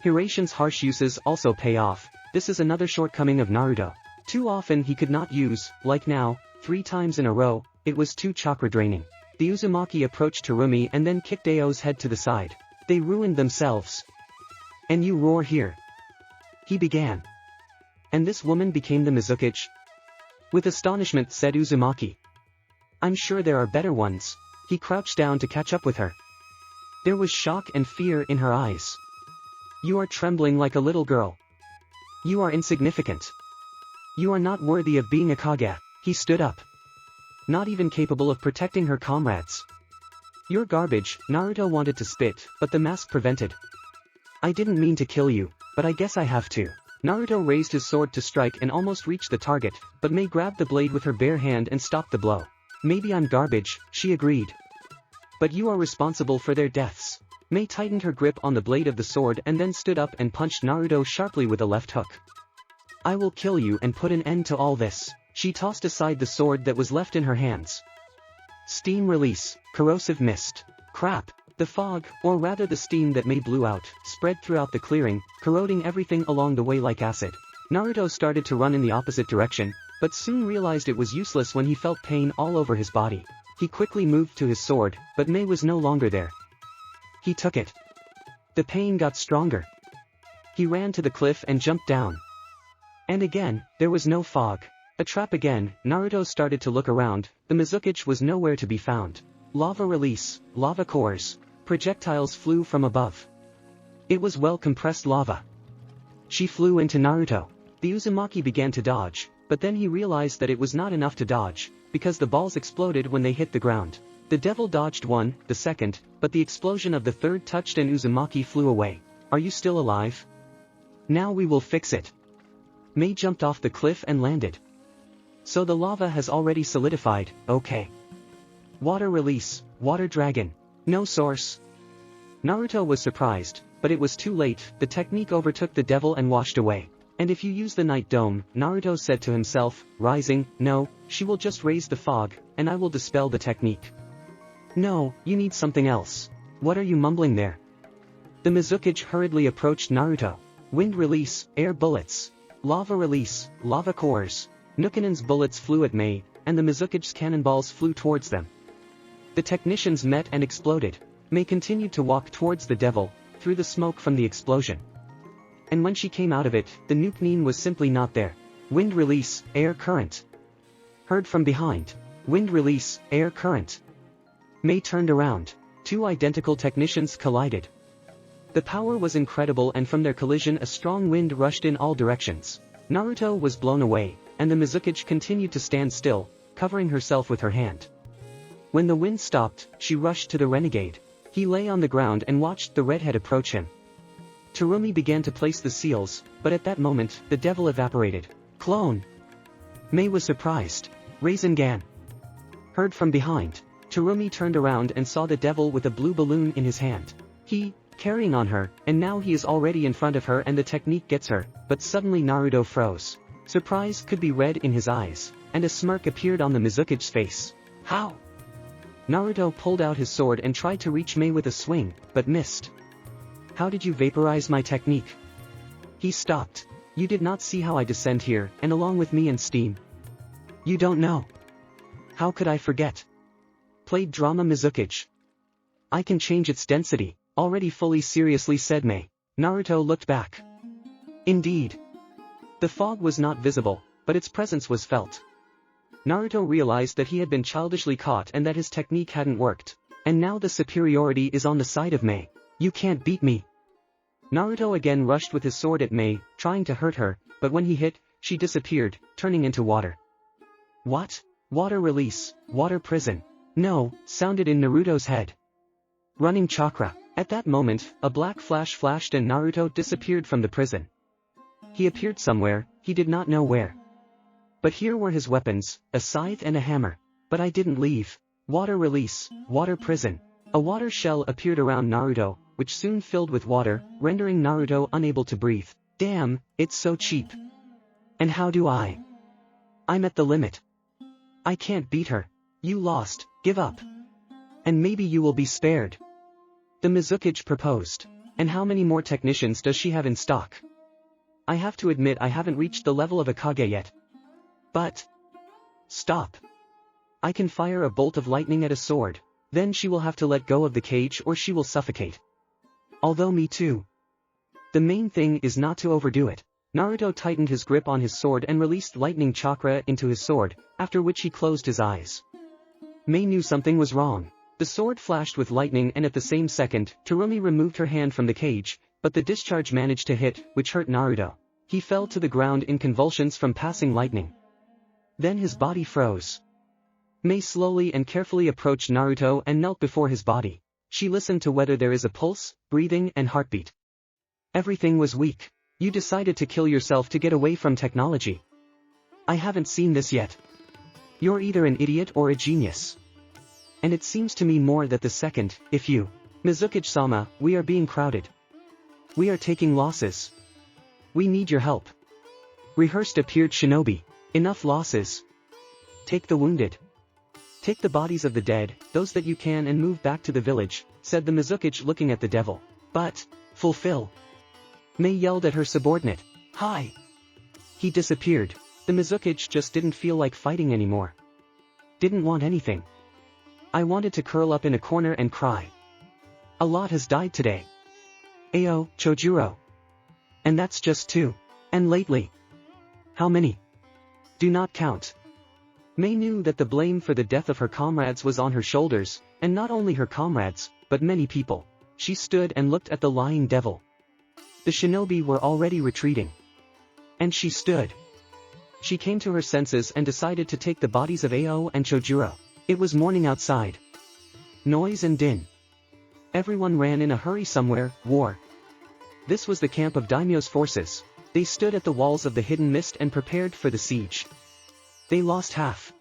Hiraition's harsh uses also pay off. This is another shortcoming of Naruto. Too often he could not use, like now, 3 times in a row. It was too chakra draining. The Uzumaki approached Terumi and then kicked Ao's head to the side. They ruined themselves. And you roar here. He began. And this woman became the Mizukage? With astonishment said Uzumaki. I'm sure there are better ones. He crouched down to catch up with her. There was shock and fear in her eyes. You are trembling like a little girl. You are insignificant. You are not worthy of being a Kage. He stood up. Not even capable of protecting her comrades. You're garbage. Naruto wanted to spit, but the mask prevented. I didn't mean to kill you, but I guess I have to. Naruto raised his sword to strike and almost reached the target, but Mei grabbed the blade with her bare hand and stopped the blow. Maybe I'm garbage, she agreed. But you are responsible for their deaths. Mei tightened her grip on the blade of the sword and then stood up and punched Naruto sharply with a left hook. I will kill you and put an end to all this. She tossed aside the sword that was left in her hands. Steam release, corrosive mist. Crap. The fog, or rather the steam that Mei blew out, spread throughout the clearing, corroding everything along the way like acid. Naruto started to run in the opposite direction, but soon realized it was useless when he felt pain all over his body. He quickly moved to his sword, but Mei was no longer there. He took it. The pain got stronger. He ran to the cliff and jumped down. And again, there was no fog. A trap again. Naruto started to look around. The Mizukage was nowhere to be found. Lava release, lava cores. Projectiles flew from above. It was well-compressed lava. She flew into Naruto. The Uzumaki began to dodge, but then he realized that it was not enough to dodge, because the balls exploded when they hit the ground. The devil dodged one, the second, but the explosion of the third touched and Uzumaki flew away. Are you still alive? Now we will fix it. Mei jumped off the cliff and landed. So the lava has already solidified, okay. Water release, water dragon. No source. Naruto was surprised, but it was too late. The technique overtook the devil and washed away. And if you use the night dome, Naruto said to himself, rising, no, she will just raise the fog, and I will dispel the technique. No, you need something else. What are you mumbling there? The Mizukage hurriedly approached Naruto. Wind release, air bullets. Lava release, lava cores. Nukanen's bullets flew at Mei, and the Mizukage's cannonballs flew towards them. The technicians met and exploded. Mei continued to walk towards the devil, through the smoke from the explosion. And when she came out of it, the Nukanine was simply not there. Wind release, air current. Heard from behind. Wind release, air current. Mei turned around. 2 identical technicians collided. The power was incredible, and from their collision a strong wind rushed in all directions. Naruto was blown away, and the Mizukage continued to stand still, covering herself with her hand. When the wind stopped, she rushed to the renegade. He lay on the ground and watched the redhead approach him. Terumi began to place the seals, but at that moment, the devil evaporated. Clone! Mei was surprised. Rasengan! Heard from behind. Terumi turned around and saw the devil with a blue balloon in his hand. He, carrying on her, and now he is already in front of her and the technique gets her, but suddenly Naruto froze. Surprise could be read in his eyes, and a smirk appeared on the Mizukage's face. How? Naruto pulled out his sword and tried to reach Mei with a swing, but missed. How did you vaporize my technique? He stopped. You did not see how I descend here, and along with me and steam. You don't know. How could I forget? Played drama Mizukage. I can change its density, already fully seriously said Mei. Naruto looked back. Indeed. The fog was not visible, but its presence was felt. Naruto realized that he had been childishly caught and that his technique hadn't worked. And now the superiority is on the side of Mei. You can't beat me. Naruto again rushed with his sword at Mei, trying to hurt her, but when he hit, she disappeared, turning into water. What? Water release, water prison. No, sounded in Naruto's head. Running chakra. At that moment, a black flash flashed and Naruto disappeared from the prison. He appeared somewhere, he did not know where. But here were his weapons, a scythe and a hammer. But I didn't leave. Water release, water prison. A water shell appeared around Naruto, which soon filled with water, rendering Naruto unable to breathe. Damn, it's so cheap. And how do I? I'm at the limit. I can't beat her. You lost, give up. And maybe you will be spared. The Mizukage proposed. And how many more technicians does she have in stock? I have to admit I haven't reached the level of a Kage yet. But... Stop. I can fire a bolt of lightning at a sword. Then she will have to let go of the cage or she will suffocate. Although me too. The main thing is not to overdo it. Naruto tightened his grip on his sword and released lightning chakra into his sword, after which he closed his eyes. Mei knew something was wrong. The sword flashed with lightning and at the same second, Terumi removed her hand from the cage, but the discharge managed to hit, which hurt Naruto. He fell to the ground in convulsions from passing lightning. Then his body froze. Mei slowly and carefully approached Naruto and knelt before his body. She listened to whether there is a pulse, breathing and heartbeat. Everything was weak. You decided to kill yourself to get away from technology. I haven't seen this yet. You're either an idiot or a genius. And it seems to me more that the second, if you. Mizukage-sama, we are being crowded. We are taking losses. We need your help. Rehearsed appeared Shinobi. Enough losses. Take the wounded. Take the bodies of the dead, those that you can and move back to the village, said the Mizukage looking at the devil. But, fulfill. Mei yelled at her subordinate. Hi. He disappeared. The Mizukage just didn't feel like fighting anymore. Didn't want anything. I wanted to curl up in a corner and cry. A lot has died today. Ao, Chojuro. And that's just 2. And lately. How many? Do not count. Mei knew that the blame for the death of her comrades was on her shoulders, and not only her comrades, but many people. She stood and looked at the lying devil. The shinobi were already retreating. And she stood. She came to her senses and decided to take the bodies of Ao and Chojuro. It was morning outside. Noise and din. Everyone ran in a hurry somewhere, war. This was the camp of daimyo's forces. They stood at the walls of the hidden mist and prepared for the siege. They lost half.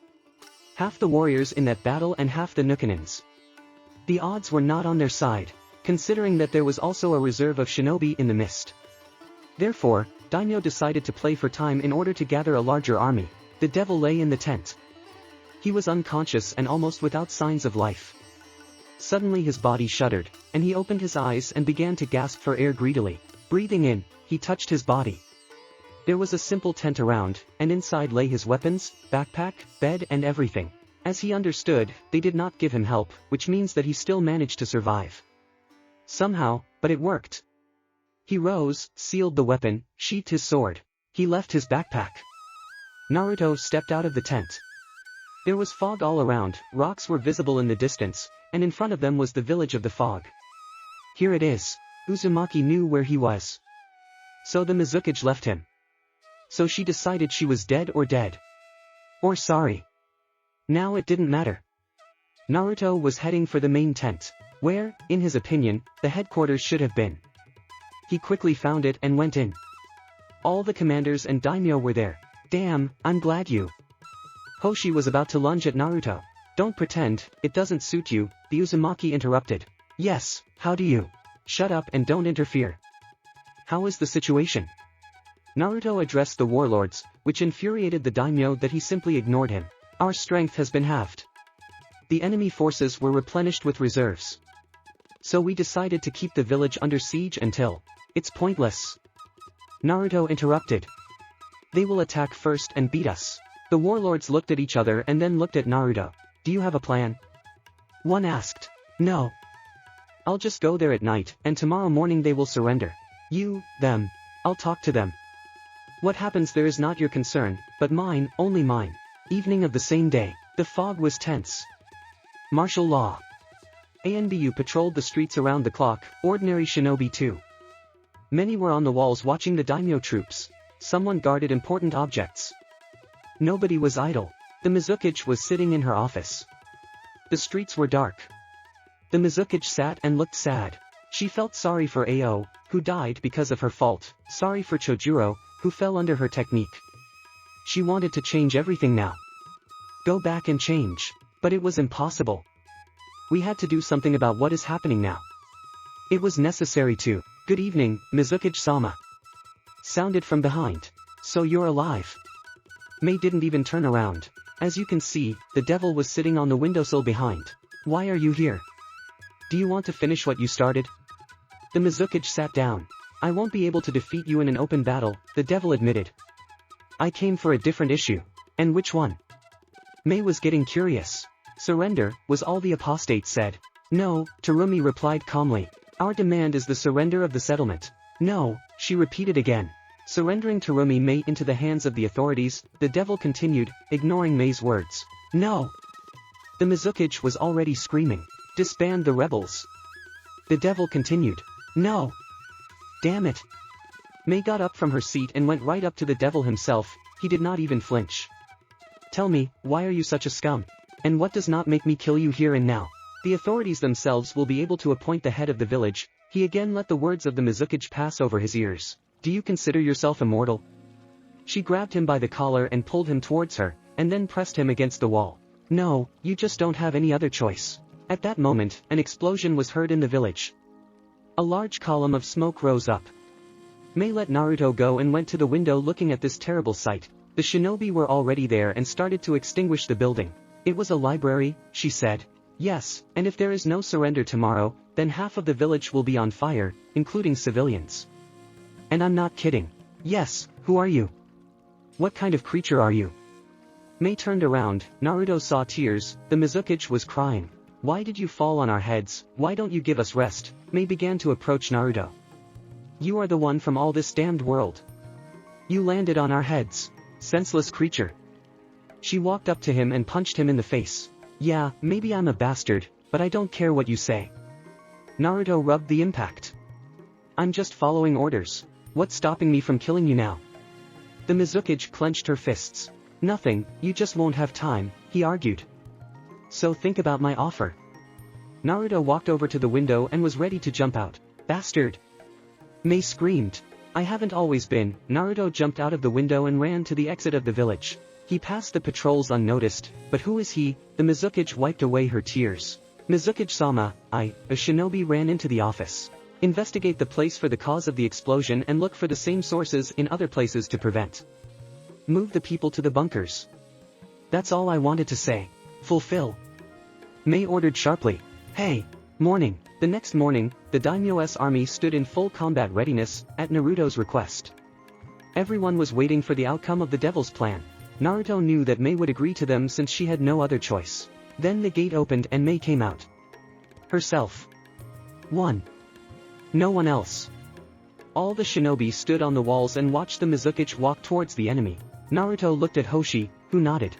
Half the warriors in that battle and half the Nukanins. The odds were not on their side, considering that there was also a reserve of shinobi in the mist. Therefore, daimyo decided to play for time in order to gather a larger army. The devil lay in the tent. He was unconscious and almost without signs of life. Suddenly his body shuddered, and he opened his eyes and began to gasp for air greedily. Breathing in, he touched his body. There was a simple tent around, and inside lay his weapons, backpack, bed and everything. As he understood, they did not give him help, which means that he still managed to survive. Somehow, but it worked. He rose, sealed the weapon, sheathed his sword. He left his backpack. Naruto stepped out of the tent. There was fog all around, rocks were visible in the distance, and in front of them was the village of the fog. Here it is. Uzumaki knew where he was. So the Mizukage left him. So she decided she was dead. Or sorry. Now it didn't matter. Naruto was heading for the main tent, where, in his opinion, the headquarters should have been. He quickly found it and went in. All the commanders and daimyo were there. Damn, I'm glad you. Hoshi was about to lunge at Naruto. Don't pretend, it doesn't suit you, the Uzumaki interrupted. Yes, how do you? Shut up and don't interfere. How is the situation? Naruto addressed the warlords, which infuriated the daimyo that he simply ignored him. Our strength has been halved. The enemy forces were replenished with reserves. So we decided to keep the village under siege until... It's pointless. Naruto interrupted. They will attack first and beat us. The warlords looked at each other and then looked at Naruto. Do you have a plan? One asked. No. I'll just go there at night, and tomorrow morning they will surrender. You, them. I'll talk to them. What happens there is not your concern, but mine, only mine. Evening of the same day. The fog was tense. Martial law. Anbu patrolled the streets around the clock, ordinary shinobi too. Many were on the walls watching the daimyo troops. Someone guarded important objects. Nobody was idle. The Mizukage was sitting in her office. The streets were dark. The Mizukage sat and looked sad. She felt sorry for Ao, who died because of her fault, sorry for Chojuro, who fell under her technique. She wanted to change everything now. Go back and change. But it was impossible. We had to do something about what is happening now. It was necessary to. Good evening, Mizuki-sama. Sounded from behind. So you're alive. Mei didn't even turn around. As you can see, the devil was sitting on the windowsill behind. Why are you here? Do you want to finish what you started? The Mizuki sat down. I won't be able to defeat you in an open battle, the devil admitted. I came for a different issue. And which one? Mei was getting curious. Surrender, was all the apostate said. No, Terumi replied calmly. Our demand is the surrender of the settlement. No, she repeated again. Surrendering Terumi Mei into the hands of the authorities, the devil continued, ignoring Mei's words. No! The Mizuki was already screaming. Disband the rebels. The devil continued. No! Damn it! Mei got up from her seat and went right up to the devil himself, he did not even flinch. Tell me, why are you such a scum? And what does not make me kill you here and now? The authorities themselves will be able to appoint the head of the village. He again let the words of the Mizuki pass over his ears. Do you consider yourself immortal? She grabbed him by the collar and pulled him towards her, and then pressed him against the wall. No, you just don't have any other choice. At that moment, an explosion was heard in the village. A large column of smoke rose up. Mei let Naruto go and went to the window looking at this terrible sight. The shinobi were already there and started to extinguish the building. It was a library, she said. Yes, and if there is no surrender tomorrow, then half of the village will be on fire, including civilians. And I'm not kidding. Yes, who are you? What kind of creature are you? Mei turned around, Naruto saw tears, the Mizuki was crying. Why did you fall on our heads, why don't you give us rest? Mei began to approach Naruto. You are the one from all this damned world. You landed on our heads. Senseless creature. She walked up to him and punched him in the face. Yeah, maybe I'm a bastard, but I don't care what you say. Naruto rubbed the impact. I'm just following orders. What's stopping me from killing you now? The Mizuki clenched her fists. Nothing, you just won't have time, he argued. So think about my offer. Naruto walked over to the window and was ready to jump out. Bastard! Mei screamed. I haven't always been. Naruto jumped out of the window and ran to the exit of the village. He passed the patrols unnoticed, but who is he? The Mizuki wiped away her tears. Mizuki-sama, a shinobi ran into the office. Investigate the place for the cause of the explosion and look for the same sources in other places to prevent. Move the people to the bunkers. That's all I wanted to say. Fulfill. Mei ordered sharply. Hey! Morning. The next morning, the daimyo's army stood in full combat readiness, at Naruto's request. Everyone was waiting for the outcome of the devil's plan. Naruto knew that Mei would agree to them since she had no other choice. Then the gate opened and Mei came out. Herself. 1. No one else. All the shinobi stood on the walls and watched the Mizuki walk towards the enemy. Naruto looked at Hoshi, who nodded.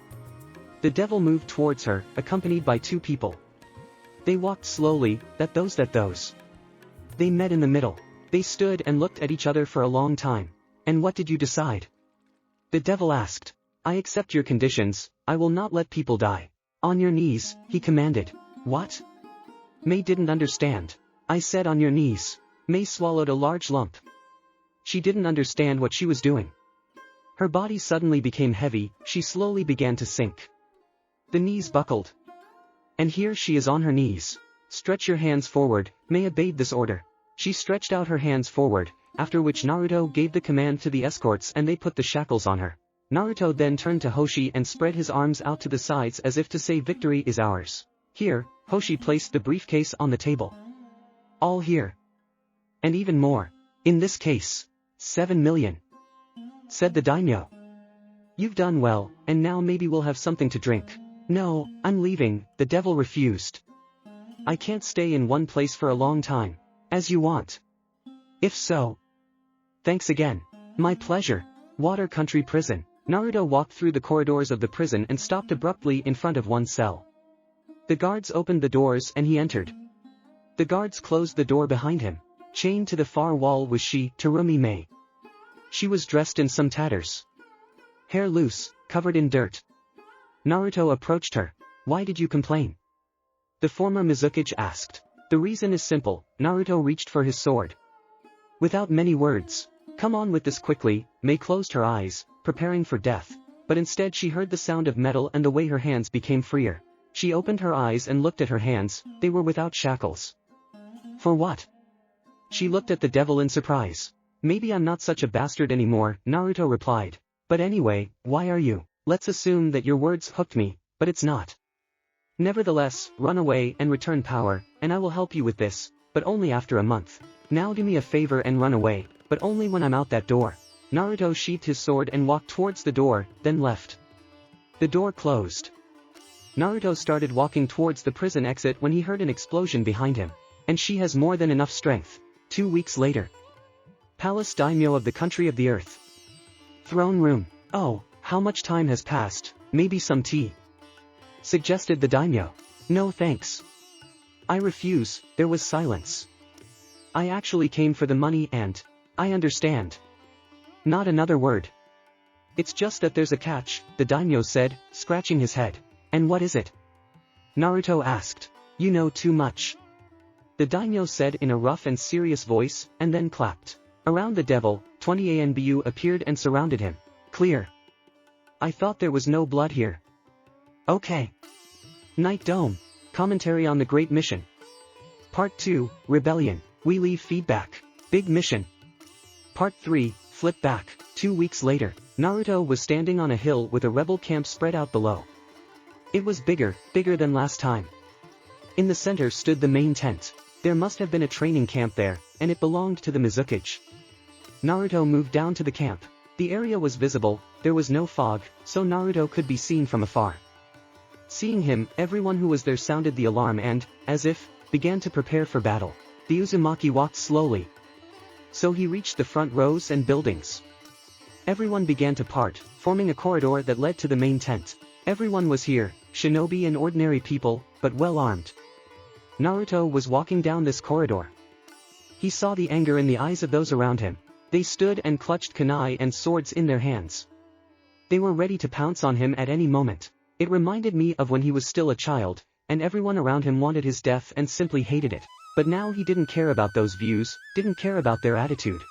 The devil moved towards her, accompanied by 2 people. They walked slowly, those. They met in the middle. They stood and looked at each other for a long time. And what did you decide? The devil asked. I accept your conditions, I will not let people die. On your knees, he commanded. What? Mei didn't understand. I said on your knees. Mei swallowed a large lump. She didn't understand what she was doing. Her body suddenly became heavy, she slowly began to sink. The knees buckled. And here she is on her knees. Stretch your hands forward, Mei obeyed this order. She stretched out her hands forward, after which Naruto gave the command to the escorts and they put the shackles on her. Naruto then turned to Hoshi and spread his arms out to the sides as if to say victory is ours. Here, Hoshi placed the briefcase on the table. All here. And even more. In this case. 7 million. Said the daimyo. You've done well, and now maybe we'll have something to drink. No, I'm leaving, the devil refused. I can't stay in one place for a long time. As you want. If so. Thanks again. My pleasure. Water Country Prison. Naruto walked through the corridors of the prison and stopped abruptly in front of one cell. The guards opened the doors and he entered. The guards closed the door behind him. Chained to the far wall was she, Terumi Mei. She was dressed in some tatters. Hair loose, covered in dirt. Naruto approached her. Why did you complain? The former Mizuki asked. The reason is simple, Naruto reached for his sword. Without many words. Come on with this quickly, Mei closed her eyes, preparing for death, but instead she heard the sound of metal and the way her hands became freer. She opened her eyes and looked at her hands, they were without shackles. For what? She looked at the devil in surprise. Maybe I'm not such a bastard anymore, Naruto replied. But anyway, why are you? Let's assume that your words hooked me, but it's not. Nevertheless, run away and return power, and I will help you with this, but only after a month. Now do me a favor and run away, but only when I'm out that door. Naruto sheathed his sword and walked towards the door, then left. The door closed. Naruto started walking towards the prison exit when he heard an explosion behind him. And she has more than enough strength. 2 weeks later. Palace daimyo of the country of the earth. Throne room. Oh, how much time has passed, maybe some tea? Suggested the daimyo. No thanks. I refuse, there was silence. I actually came for the money and... I understand. Not another word. It's just that there's a catch, the daimyo said, scratching his head. And what is it? Naruto asked. You know too much. The daimyo said in a rough and serious voice, and then clapped. Around the devil, 20 ANBU appeared and surrounded him. Clear. I thought there was no blood here. Okay. Night Dome. Commentary on the Great Mission. Part 2, Rebellion. We leave feedback. Big Mission. Part 3, Flip back. 2 weeks later, Naruto was standing on a hill with a rebel camp spread out below. It was bigger than last time. In the center stood the main tent. There must have been a training camp there, and it belonged to the Mizukage. Naruto moved down to the camp. The area was visible, there was no fog, so Naruto could be seen from afar. Seeing him, everyone who was there sounded the alarm and, as if, began to prepare for battle. The Uzumaki walked slowly. So he reached the front rows and buildings. Everyone began to part, forming a corridor that led to the main tent. Everyone was here, shinobi and ordinary people, but well armed. Naruto was walking down this corridor. He saw the anger in the eyes of those around him. They stood and clutched kunai and swords in their hands. They were ready to pounce on him at any moment. It reminded me of when he was still a child, and everyone around him wanted his death and simply hated it. But now he didn't care about those views, didn't care about their attitude.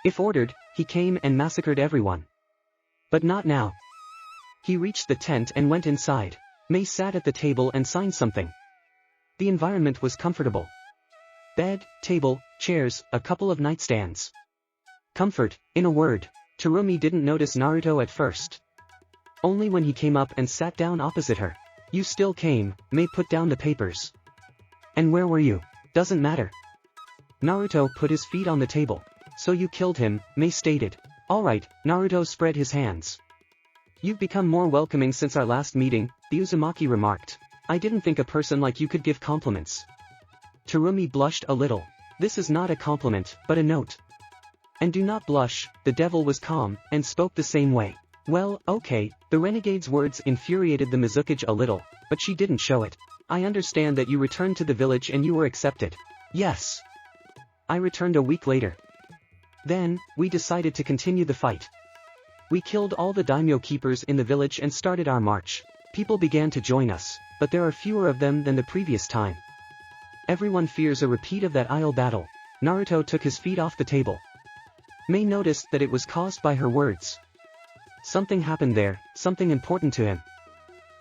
If ordered, he came and massacred everyone. But not now. He reached the tent and went inside. Mei sat at the table and signed something. The environment was comfortable. Bed, table, chairs, a couple of nightstands. Comfort, in a word. Terumi didn't notice Naruto at first. Only when he came up and sat down opposite her. You still came, Mei put down the papers. And where were you? Doesn't matter. Naruto put his feet on the table. So you killed him, Mei stated. Alright, Naruto spread his hands. You've become more welcoming since our last meeting, the Uzumaki remarked. I didn't think a person like you could give compliments. Terumi blushed a little. This is not a compliment, but a note. And do not blush, the devil was calm, and spoke the same way. Well, okay, the renegade's words infuriated the Mizukage a little, but she didn't show it. I understand that you returned to the village and you were accepted. Yes. I returned a week later. Then, we decided to continue the fight. We killed all the daimyo keepers in the village and started our march. People began to join us, but there are fewer of them than the previous time. Everyone fears a repeat of that Isle battle. Naruto took his feet off the table. Mei noticed that it was caused by her words. Something happened there, something important to him.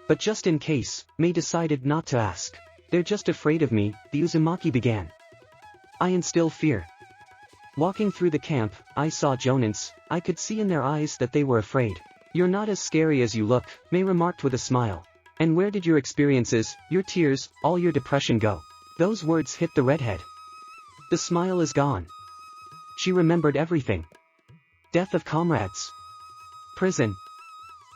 But just in case, Mei decided not to ask. They're just afraid of me, the Uzumaki began. I instill fear. Walking through the camp, I saw Jonins. I could see in their eyes that they were afraid. You're not as scary as you look, Mei remarked with a smile. And where did your experiences, your tears, all your depression go? Those words hit the redhead. The smile is gone. She remembered everything. Death of comrades. Prison.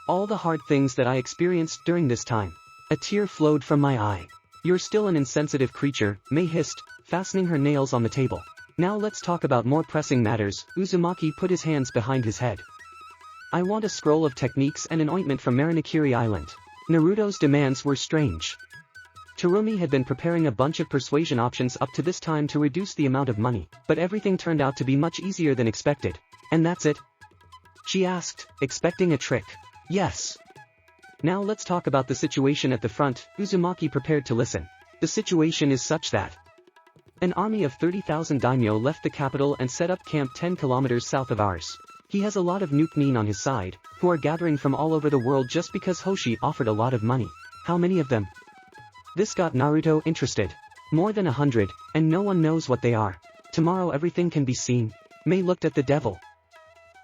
All the hard things that I experienced during this time. A tear flowed from my eye. You're still an insensitive creature, Mei hissed, fastening her nails on the table. Now let's talk about more pressing matters. Uzumaki put his hands behind his head. I want a scroll of techniques and an ointment from Marinakiri Island. Naruto's demands were strange. Terumi had been preparing a bunch of persuasion options up to this time to reduce the amount of money, but everything turned out to be much easier than expected. And that's it? She asked, expecting a trick. Yes. Now let's talk about the situation at the front. Uzumaki prepared to listen. The situation is such that an army of 30,000 daimyo left the capital and set up camp 10 kilometers south of ours. He has a lot of Nuke-nin on his side, who are gathering from all over the world just because Hoshi offered a lot of money. How many of them? This got Naruto interested. More than 100, and no one knows what they are. Tomorrow everything can be seen. May looked at the devil.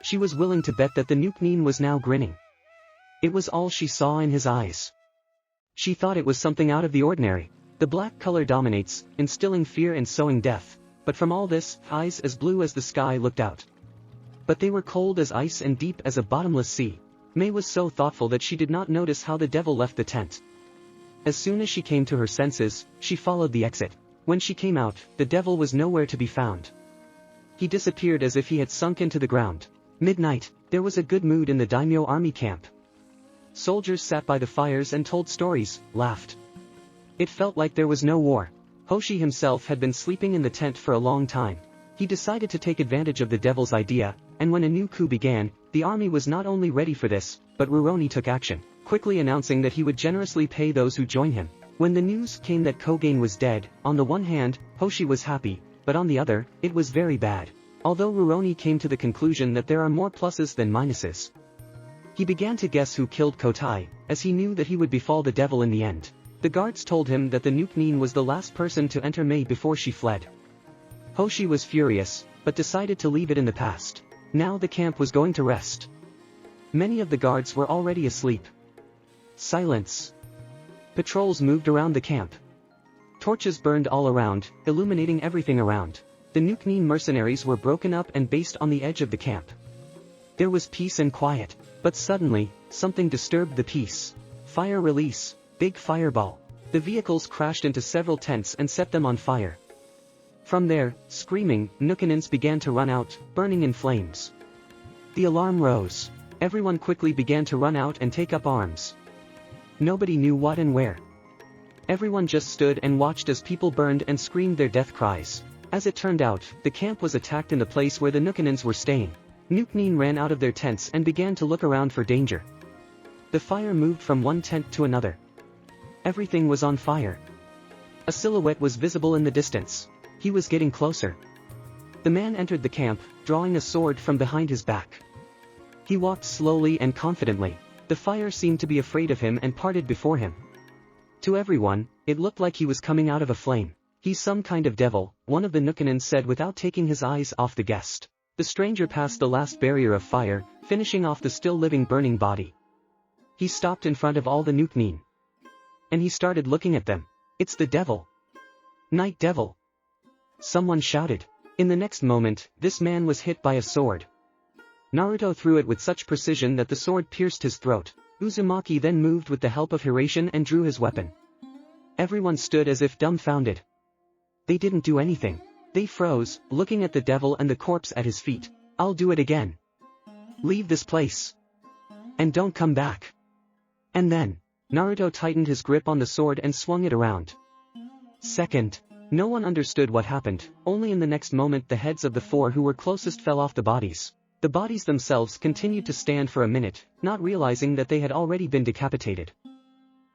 She was willing to bet that the Nuke was now grinning. It was all she saw in his eyes. She thought it was something out of the ordinary. The black color dominates, instilling fear and sowing death, but from all this, eyes as blue as the sky looked out. But they were cold as ice and deep as a bottomless sea. May was so thoughtful that she did not notice how the devil left the tent. As soon as she came to her senses, she followed the exit. When she came out, the devil was nowhere to be found. He disappeared as if he had sunk into the ground. Midnight, there was a good mood in the daimyo army camp. Soldiers sat by the fires and told stories, laughed. It felt like there was no war. Hoshi himself had been sleeping in the tent for a long time. He decided to take advantage of the devil's idea, and when a new coup began, the army was not only ready for this, but Rurouni took action, quickly announcing that he would generously pay those who join him. When the news came that Kogen was dead, on the one hand, Hoshi was happy, but on the other, it was very bad. Although Rurouni came to the conclusion that there are more pluses than minuses. He began to guess who killed Kotai, as he knew that he would befall the devil in the end. The guards told him that the Nuke was the last person to enter Mei before she fled. Hoshi was furious, but decided to leave it in the past. Now the camp was going to rest. Many of the guards were already asleep. Silence. Patrols moved around the camp. Torches burned all around, illuminating everything around. The Nuke mercenaries were broken up and based on the edge of the camp. There was peace and quiet, but suddenly, something disturbed the peace. Fire release, big fireball. The vehicles crashed into several tents and set them on fire. From there, screaming, Nukenins began to run out, burning in flames. The alarm rose. Everyone quickly began to run out and take up arms. Nobody knew what and where. Everyone just stood and watched as people burned and screamed their death cries. As it turned out, the camp was attacked in the place where the Nukenins were staying. Nuke ran out of their tents and began to look around for danger. The fire moved from one tent to another. Everything was on fire. A silhouette was visible in the distance. He was getting closer. The man entered the camp, drawing a sword from behind his back. He walked slowly and confidently. The fire seemed to be afraid of him and parted before him. To everyone, it looked like he was coming out of a flame. He's some kind of devil, one of the Nukenins said without taking his eyes off the guest. The stranger passed the last barrier of fire, finishing off the still living burning body. He stopped in front of all the Nuke. And he started looking at them. It's the devil. Night devil. Someone shouted. In the next moment, this man was hit by a sword. Naruto threw it with such precision that the sword pierced his throat. Uzumaki then moved with the help of Hiraition and drew his weapon. Everyone stood as if dumbfounded. They didn't do anything. They froze, looking at the devil and the corpse at his feet. I'll do it again. Leave this place. And don't come back. And then, Naruto tightened his grip on the sword and swung it around. Second. No one understood what happened, only in the next moment the heads of the four who were closest fell off the bodies. The bodies themselves continued to stand for a minute, not realizing that they had already been decapitated.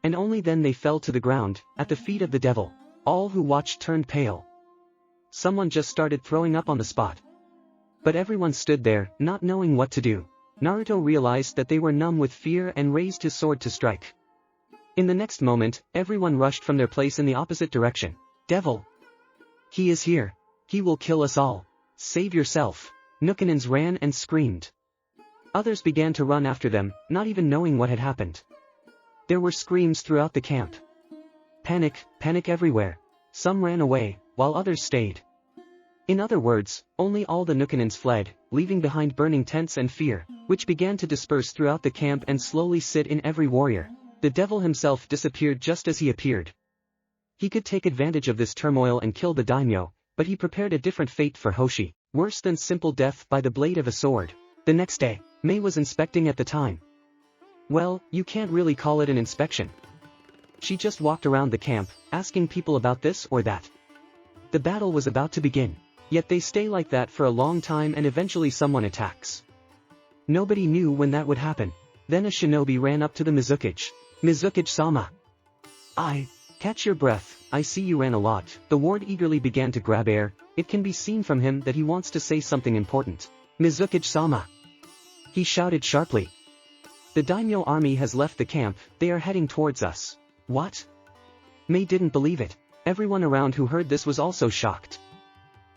And only then they fell to the ground, at the feet of the devil. All who watched turned pale. Someone just started throwing up on the spot. But everyone stood there, not knowing what to do. Naruto realized that they were numb with fear and raised his sword to strike. In the next moment, everyone rushed from their place in the opposite direction. Devil! He is here. He will kill us all. Save yourself. Nukenins ran and screamed. Others began to run after them, not even knowing what had happened. There were screams throughout the camp. Panic, panic everywhere. Some ran away, while others stayed. In other words, only all the Nukenins fled, leaving behind burning tents and fear, which began to disperse throughout the camp and slowly sit in every warrior. The devil himself disappeared just as he appeared. He could take advantage of this turmoil and kill the daimyo, but he prepared a different fate for Hoshi, worse than simple death by the blade of a sword. The next day, Mei was inspecting at the time. Well, you can't really call it an inspection. She just walked around the camp, asking people about this or that. The battle was about to begin. Yet they stay like that for a long time and eventually someone attacks. Nobody knew when that would happen. Then a shinobi ran up to the Mizukage. Mizukage-sama. Catch your breath, I see you ran a lot. The ward eagerly began to grab air. It can be seen from him that he wants to say something important. Mizukage-sama. He shouted sharply. The daimyo army has left the camp, they are heading towards us. What? Mei didn't believe it. Everyone around who heard this was also shocked.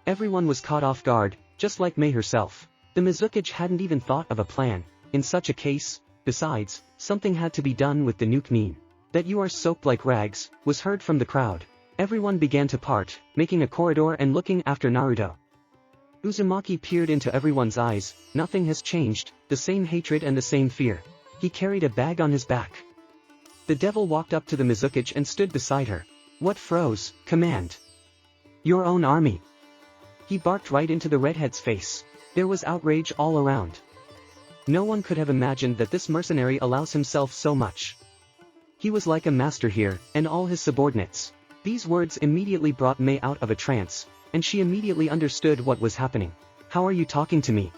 Everyone was caught off guard, just like Mei herself. The Mizukage hadn't even thought of a plan. In such a case, besides, something had to be done with the nuke meme. That you are soaked like rags, was heard from the crowd. Everyone began to part, making a corridor and looking after Naruto. Uzumaki peered into everyone's eyes. Nothing has changed, the same hatred and the same fear. He carried a bag on his back. The devil walked up to the Mizukage and stood beside her. What froze? Command. Your own army. He barked right into the redhead's face. There was outrage all around. No one could have imagined that this mercenary allows himself so much. He was like a master here, and all his subordinates. These words immediately brought Mei out of a trance, and she immediately understood what was happening. How are you talking to me?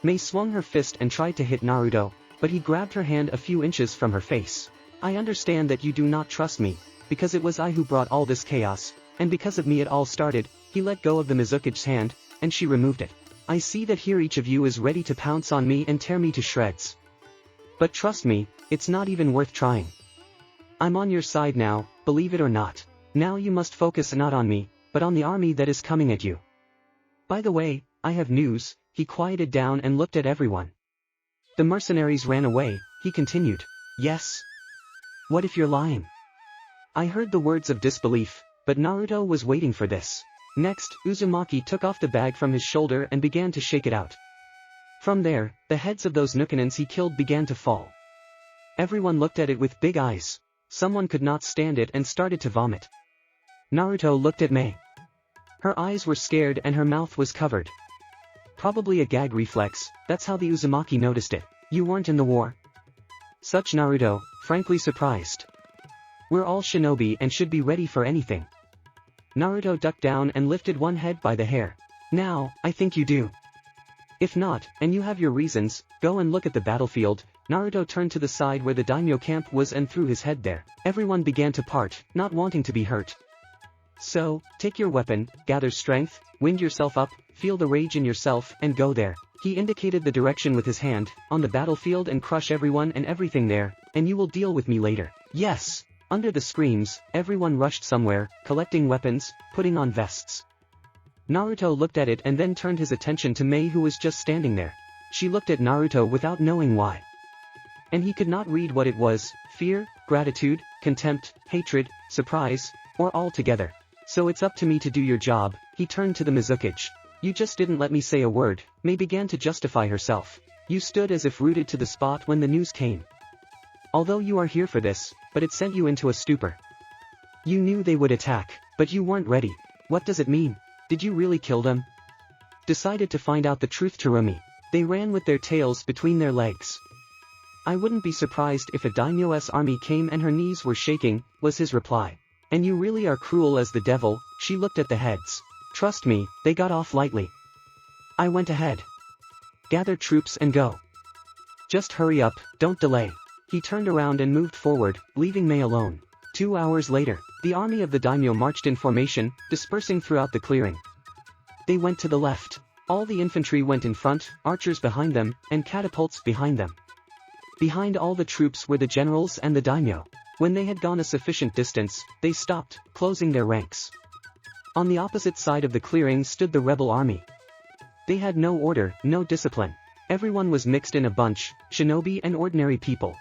Mei swung her fist and tried to hit Naruto, but he grabbed her hand a few inches from her face. I understand that you do not trust me, because it was I who brought all this chaos, and because of me it all started. He let go of the Mizukage's hand, and she removed it. I see that here each of you is ready to pounce on me and tear me to shreds. But trust me, it's not even worth trying. I'm on your side now, believe it or not. Now you must focus not on me, but on the army that is coming at you. By the way, I have news. He quieted down and looked at everyone. The mercenaries ran away. He continued. Yes? What if you're lying? I heard the words of disbelief, but Naruto was waiting for this. Next, Uzumaki took off the bag from his shoulder and began to shake it out. From there, the heads of those Nukanins he killed began to fall. Everyone looked at it with big eyes. Someone could not stand it and started to vomit. Naruto looked at Mei. Her eyes were scared and her mouth was covered. Probably a gag reflex. That's how the Uzumaki noticed it. You weren't in the war? Such Naruto, frankly surprised. We're all shinobi and should be ready for anything. Naruto ducked down and lifted one head by the hair. Now, I think you do. If not, and you have your reasons, go and look at the battlefield. Naruto turned to the side where the daimyo camp was and threw his head there. Everyone began to part, not wanting to be hurt. So, take your weapon, gather strength, wind yourself up, feel the rage in yourself, and go there. He indicated the direction with his hand, on the battlefield, and crush everyone and everything there, and you will deal with me later. Yes! Under the screams, everyone rushed somewhere, collecting weapons, putting on vests. Naruto looked at it and then turned his attention to Mei, who was just standing there. She looked at Naruto without knowing why. And he could not read what it was: fear, gratitude, contempt, hatred, surprise, or all together. So it's up to me to do your job. He turned to the Mizukage. You just didn't let me say a word. Mei began to justify herself. You stood as if rooted to the spot when the news came. Although you are here for this, but it sent you into a stupor. You knew they would attack, but you weren't ready. What does it mean? Did you really kill them? Decided to find out the truth, Terumi. They ran with their tails between their legs. I wouldn't be surprised if a daimyo's army came and her knees were shaking, was his reply. And you really are cruel as the devil. She looked at the heads. Trust me, they got off lightly. I went ahead. Gather troops and go. Just hurry up, don't delay. He turned around and moved forward, leaving Mei alone. 2 hours later, the army of the daimyo marched in formation, dispersing throughout the clearing. They went to the left. All the infantry went in front, archers behind them, and catapults behind them. Behind all the troops were the generals and the daimyo. When they had gone a sufficient distance, they stopped, closing their ranks. On the opposite side of the clearing stood the rebel army. They had no order, no discipline. Everyone was mixed in a bunch, shinobi and ordinary people.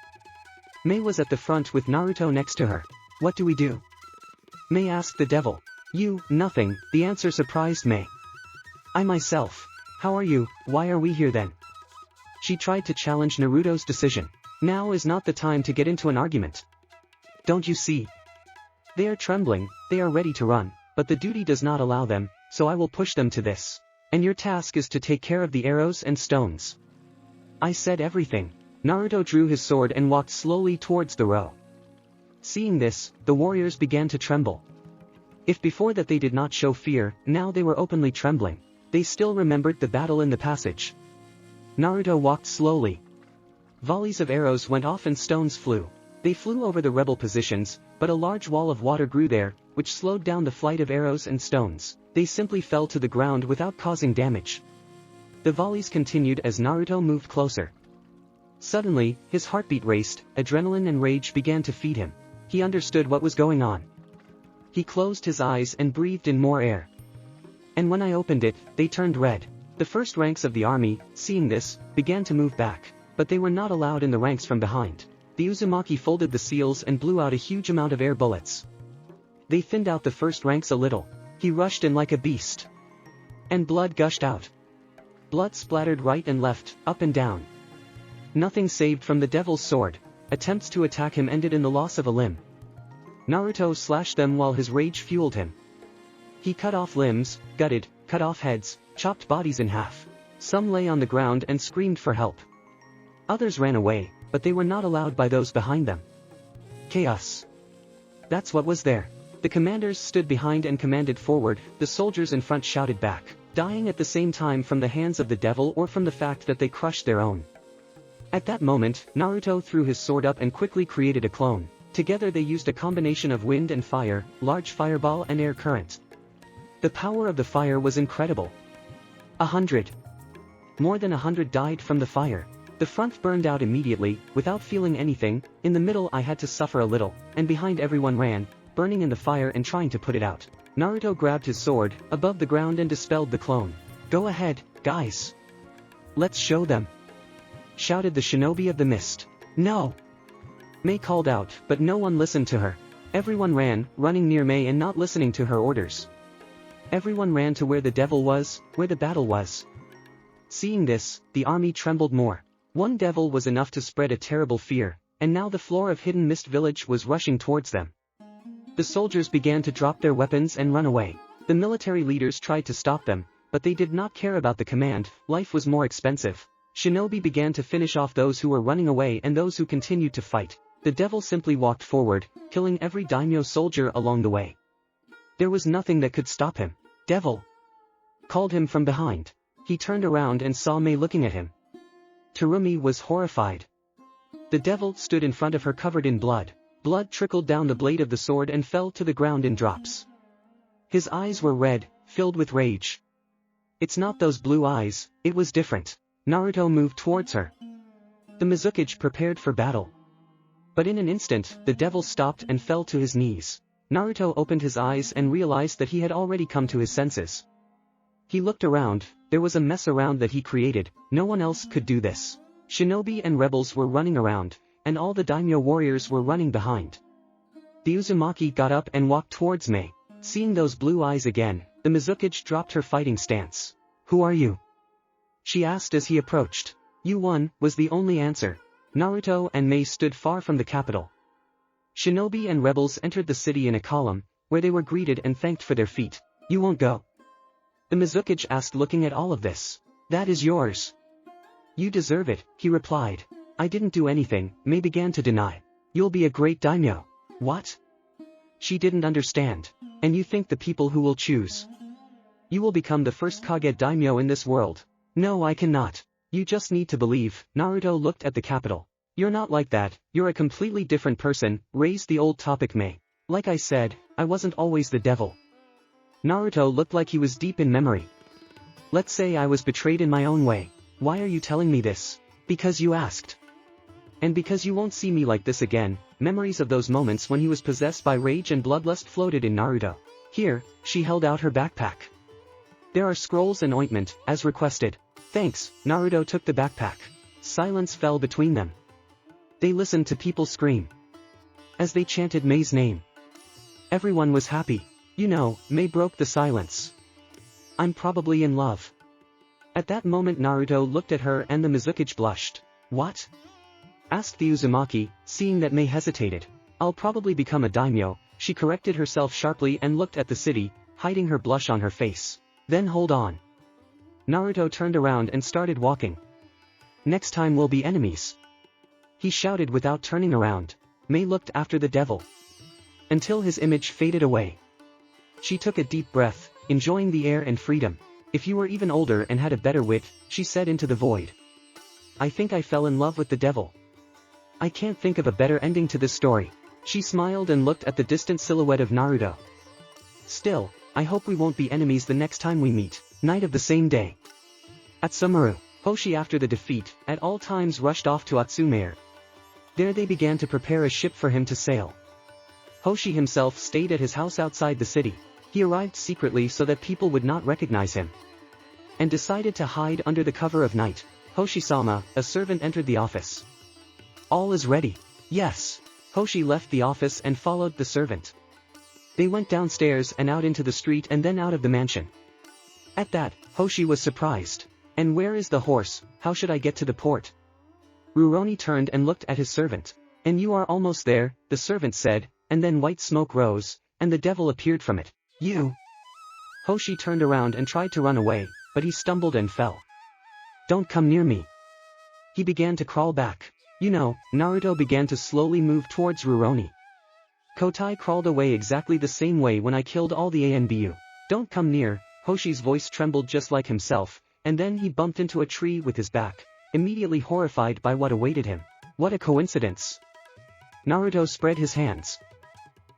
Mei was at the front with Naruto next to her. What do we do? Mei asked the devil. You, nothing. The answer surprised Mei. I myself. How are you? Why are we here then? She tried to challenge Naruto's decision. Now is not the time to get into an argument. Don't you see? They are trembling, they are ready to run, but the duty does not allow them, so I will push them to this. And your task is to take care of the arrows and stones. I said everything. Naruto drew his sword and walked slowly towards the row. Seeing this, the warriors began to tremble. If before that they did not show fear, now they were openly trembling. They still remembered the battle in the passage. Naruto walked slowly. Volleys of arrows went off and stones flew. They flew over the rebel positions, but a large wall of water grew there, which slowed down the flight of arrows and stones. They simply fell to the ground without causing damage. The volleys continued as Naruto moved closer. Suddenly, his heartbeat raced, adrenaline and rage began to feed him. He understood what was going on. He closed his eyes and breathed in more air. And when I opened it, they turned red. The first ranks of the army, seeing this, began to move back, but they were not allowed in the ranks from behind. The Uzumaki folded the seals and blew out a huge amount of air bullets. They thinned out the first ranks a little. He rushed in like a beast. And blood gushed out. Blood splattered right and left, up and down. Nothing saved from the devil's sword. Attempts to attack him ended in the loss of a limb. Naruto slashed them while his rage fueled him. He cut off limbs, gutted, cut off heads, chopped bodies in half. Some lay on the ground and screamed for help. Others ran away, but they were not allowed by those behind them. Chaos. That's what was there. The commanders stood behind and commanded forward, the soldiers in front shouted back, dying at the same time from the hands of the devil or from the fact that they crushed their own. At that moment, Naruto threw his sword up and quickly created a clone. Together they used a combination of wind and fire, large fireball and air current. The power of the fire was incredible. 100. More than 100 died from the fire. The front burned out immediately, without feeling anything. In the middle I had to suffer a little, and behind everyone ran, burning in the fire and trying to put it out. Naruto grabbed his sword, above the ground and dispelled the clone. Go ahead, guys. Let's show them. Shouted the shinobi of the mist. No! Mei called out, but no one listened to her. Everyone ran, running near Mei and not listening to her orders. Everyone ran to where the devil was, where the battle was. Seeing this, the army trembled more. One devil was enough to spread a terrible fear, and now the floor of Hidden Mist Village was rushing towards them. The soldiers began to drop their weapons and run away. The military leaders tried to stop them, but they did not care about the command. Life was more expensive. Shinobi began to finish off those who were running away and those who continued to fight. The devil simply walked forward, killing every daimyo soldier along the way. There was nothing that could stop him. Devil! Called him from behind. He turned around and saw Mei looking at him. Terumi was horrified. The devil stood in front of her covered in blood. Blood trickled down the blade of the sword and fell to the ground in drops. His eyes were red, filled with rage. It's not those blue eyes, it was different. Naruto moved towards her. The Mizukage prepared for battle. But in an instant, the devil stopped and fell to his knees. Naruto opened his eyes and realized that he had already come to his senses. He looked around, there was a mess around that he created, no one else could do this. Shinobi and rebels were running around, and all the daimyo warriors were running behind. The Uzumaki got up and walked towards Mei. Seeing those blue eyes again, the Mizukage dropped her fighting stance. Who are you? She asked as he approached. You won, was the only answer. Naruto and Mei stood far from the capital. Shinobi and rebels entered the city in a column, where they were greeted and thanked for their feat. You won't go? The Mizukage asked looking at all of this. That is yours. You deserve it, he replied. I didn't do anything, Mei began to deny. You'll be a great daimyo. What? She didn't understand. And you think the people who will choose? You will become the first Kage daimyo in this world. No, I cannot. You just need to believe. Naruto looked at the capital. You're not like that, you're a completely different person, raised the old topic Mei. Like I said, I wasn't always the devil. Naruto looked like he was deep in memory. Let's say I was betrayed in my own way. Why are you telling me this? Because you asked. And because you won't see me like this again. Memories of those moments when he was possessed by rage and bloodlust floated in Naruto. Here, she held out her backpack. There are scrolls and ointment, as requested. Thanks, Naruto took the backpack. Silence fell between them. They listened to people scream. As they chanted Mei's name. Everyone was happy. You know, Mei broke the silence. I'm probably in love. At that moment Naruto looked at her and the Mizukage blushed. What? Asked the Uzumaki, seeing that Mei hesitated. I'll probably become a daimyo, she corrected herself sharply and looked at the city, hiding her blush on her face. Then hold on. Naruto turned around and started walking. Next time we'll be enemies. He shouted without turning around. Mei looked after the devil. Until his image faded away. She took a deep breath, enjoying the air and freedom. If you were even older and had a better wit, she said into the void. I think I fell in love with the devil. I can't think of a better ending to this story. She smiled and looked at the distant silhouette of Naruto. Still, I hope we won't be enemies the next time we meet. Night of the same day. At Sumeru, Hoshi after the defeat, at all times rushed off to Atsumaer. There they began to prepare a ship for him to sail. Hoshi himself stayed at his house outside the city. He arrived secretly so that people would not recognize him, and decided to hide under the cover of night. Hoshi-sama, a servant, entered the office. All is ready. Yes. Hoshi left the office and followed the servant. They went downstairs and out into the street and then out of the mansion. At that, Hoshi was surprised. And where is the horse? How should I get to the port? Rurouni turned and looked at his servant. And you are almost there, the servant said, and then white smoke rose, and the devil appeared from it. You! Hoshi turned around and tried to run away, but he stumbled and fell. Don't come near me. He began to crawl back. You know, Naruto began to slowly move towards Rurouni. Kotai crawled away exactly the same way when I killed all the ANBU. Don't come near. Hoshi's voice trembled just like himself, and then he bumped into a tree with his back, immediately horrified by what awaited him. What a coincidence. Naruto spread his hands.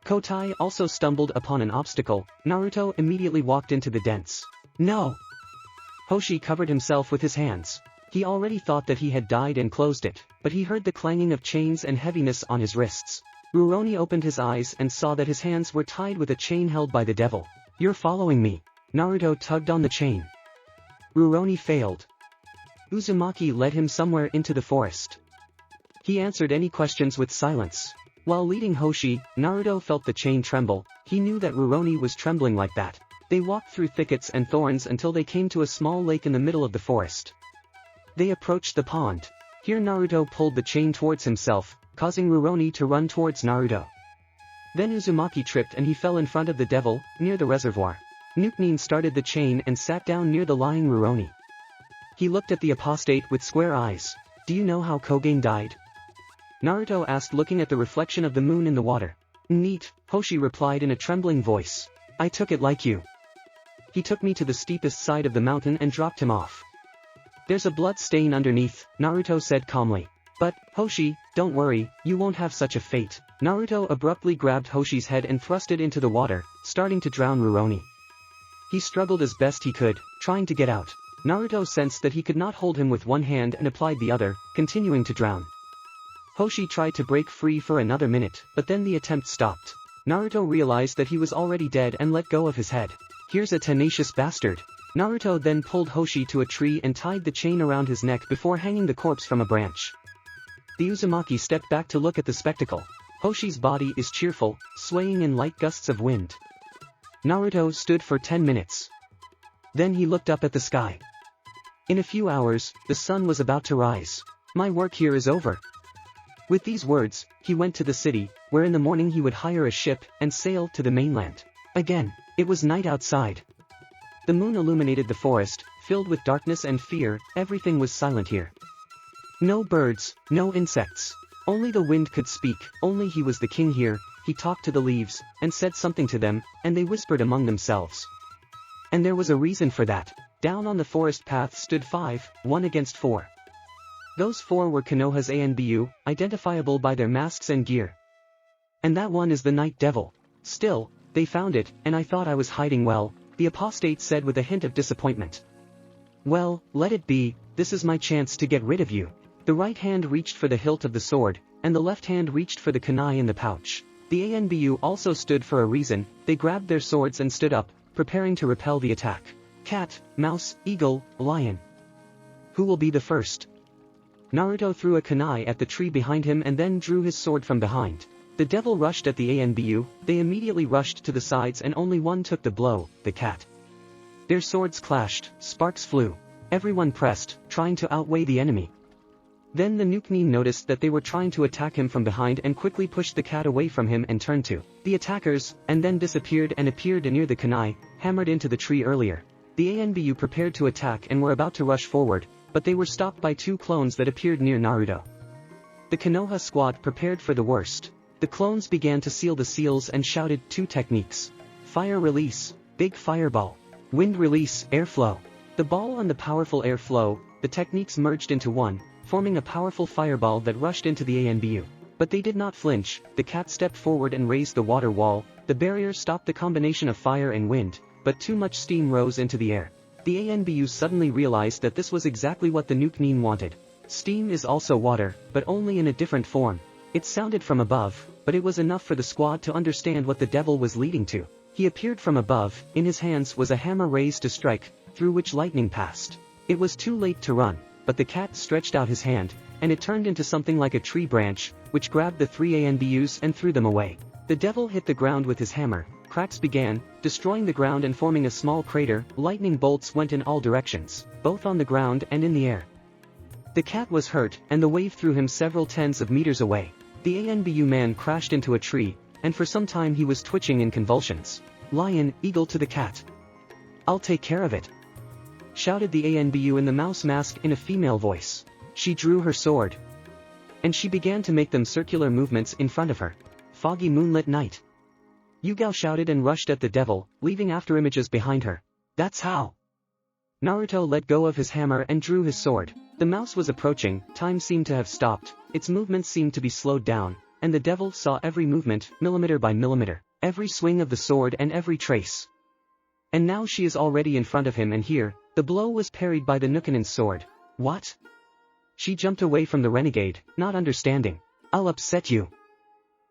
Kotai also stumbled upon an obstacle. Naruto immediately walked into the dents. No! Hoshi covered himself with his hands. He already thought that he had died and closed it, but he heard the clanging of chains and heaviness on his wrists. Rurouni opened his eyes and saw that his hands were tied with a chain held by the devil. You're following me. Naruto tugged on the chain. Rurouni failed. Uzumaki led him somewhere into the forest. He answered any questions with silence. While leading Hoshi, Naruto felt the chain tremble. He knew that Rurouni was trembling like that. They walked through thickets and thorns until they came to a small lake in the middle of the forest. They approached the pond. Here Naruto pulled the chain towards himself, causing Rurouni to run towards Naruto. Then Uzumaki tripped and he fell in front of the devil, near the reservoir. Nukenin started the chain and sat down near the lying Rurouni. He looked at the apostate with square eyes. Do you know how Kogen died? Naruto asked, looking at the reflection of the moon in the water. Neat, Hoshi replied in a trembling voice. I took it like you. He took me to the steepest side of the mountain and dropped him off. There's a blood stain underneath, Naruto said calmly. But, Hoshi, don't worry, you won't have such a fate. Naruto abruptly grabbed Hoshi's head and thrust it into the water, starting to drown Rurouni. He struggled as best he could, trying to get out. Naruto sensed that he could not hold him with one hand and applied the other, continuing to drown. Hoshi tried to break free for another minute, but then the attempt stopped. Naruto realized that he was already dead and let go of his head. Here's a tenacious bastard. Naruto then pulled Hoshi to a tree and tied the chain around his neck before hanging the corpse from a branch. The Uzumaki stepped back to look at the spectacle. Hoshi's body is cheerful, swaying in light gusts of wind. Naruto stood for 10 minutes. Then he looked up at the sky. In a few hours, the sun was about to rise. My work here is over. With these words, he went to the city, where in the morning he would hire a ship and sail to the mainland. Again, it was night outside. The moon illuminated the forest, filled with darkness and fear. Everything was silent here. No birds, no insects. Only the wind could speak, only he was the king here. He talked to the leaves, and said something to them, and they whispered among themselves. And there was a reason for that. Down on the forest path stood 5, 1 against 4. Those 4 were Konoha's ANBU, identifiable by their masks and gear. And that one is the Night Devil. Still, they found it, and I thought I was hiding well, the apostate said with a hint of disappointment. Well, let it be, this is my chance to get rid of you. The right hand reached for the hilt of the sword, and the left hand reached for the kunai in the pouch. The ANBU also stood for a reason. They grabbed their swords and stood up, preparing to repel the attack. Cat, mouse, eagle, lion. Who will be the first? Naruto threw a kunai at the tree behind him and then drew his sword from behind. The devil rushed at the ANBU, they immediately rushed to the sides and only one took the blow, the cat. Their swords clashed, sparks flew. Everyone pressed, trying to outweigh the enemy. Then the Nukenin noticed that they were trying to attack him from behind and quickly pushed the cat away from him and turned to the attackers, and then disappeared and appeared near the kunai, hammered into the tree earlier. The ANBU prepared to attack and were about to rush forward, but they were stopped by 2 clones that appeared near Naruto. The Konoha squad prepared for the worst. The clones began to seal the seals and shouted 2 techniques. Fire release, big fireball. Wind release, airflow. The ball and the powerful airflow, the techniques merged into one, forming a powerful fireball that rushed into the ANBU. But they did not flinch. The cat stepped forward and raised the water wall. The barrier stopped the combination of fire and wind, but too much steam rose into the air. The ANBU suddenly realized that this was exactly what the Nukenin wanted. Steam is also water, but only in a different form. It sounded from above, but it was enough for the squad to understand what the devil was leading to. He appeared from above, in his hands was a hammer raised to strike, through which lightning passed. It was too late to run, but the cat stretched out his hand, and it turned into something like a tree branch, which grabbed the 3 ANBUs and threw them away. The devil hit the ground with his hammer, cracks began, destroying the ground and forming a small crater. Lightning bolts went in all directions, both on the ground and in the air. The cat was hurt, and the wave threw him several tens of meters away. The ANBU man crashed into a tree, and for some time he was twitching in convulsions. Lion, eagle to the cat. "I'll take care of it," shouted the ANBU in the mouse mask in a female voice. She drew her sword, and she began to make them circular movements in front of her. Foggy moonlit night. Yugao shouted and rushed at the devil, leaving afterimages behind her. "That's how." Naruto let go of his hammer and drew his sword. The mouse was approaching, time seemed to have stopped, its movements seemed to be slowed down, and the devil saw every movement, millimeter by millimeter, every swing of the sword and every trace. And now she is already in front of him, and here, the blow was parried by the Nukanin's sword. "What?" She jumped away from the renegade, not understanding. "I'll upset you.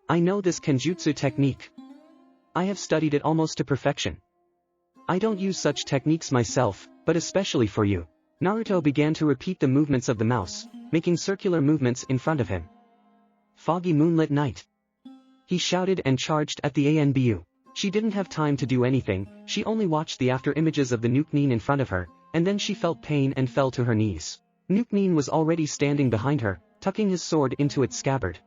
I know this kenjutsu technique. I have studied it almost to perfection. I don't use such techniques myself, but especially for you." Naruto began to repeat the movements of the mouse, making circular movements in front of him. Foggy moonlit night. He shouted and charged at the ANBU. She didn't have time to do anything, she only watched the after images of the Nukanin in front of her, and then she felt pain and fell to her knees. Nukanin was already standing behind her, tucking his sword into its scabbard.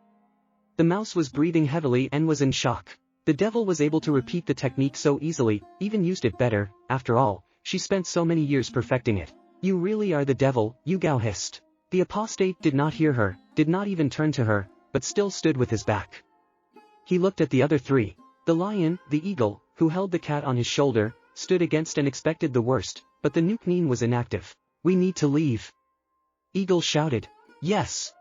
The mouse was breathing heavily and was in shock. The devil was able to repeat the technique so easily, even used it better. After all, she spent so many years perfecting it. "You really are the devil," Yugao hissed. The apostate did not hear her, did not even turn to her, but still stood with his back. He looked at the other 3. The lion, the eagle, who held the cat on his shoulder, stood against and expected the worst, but the Nukanin was inactive. "We need to leave," Eagle shouted. "Yes."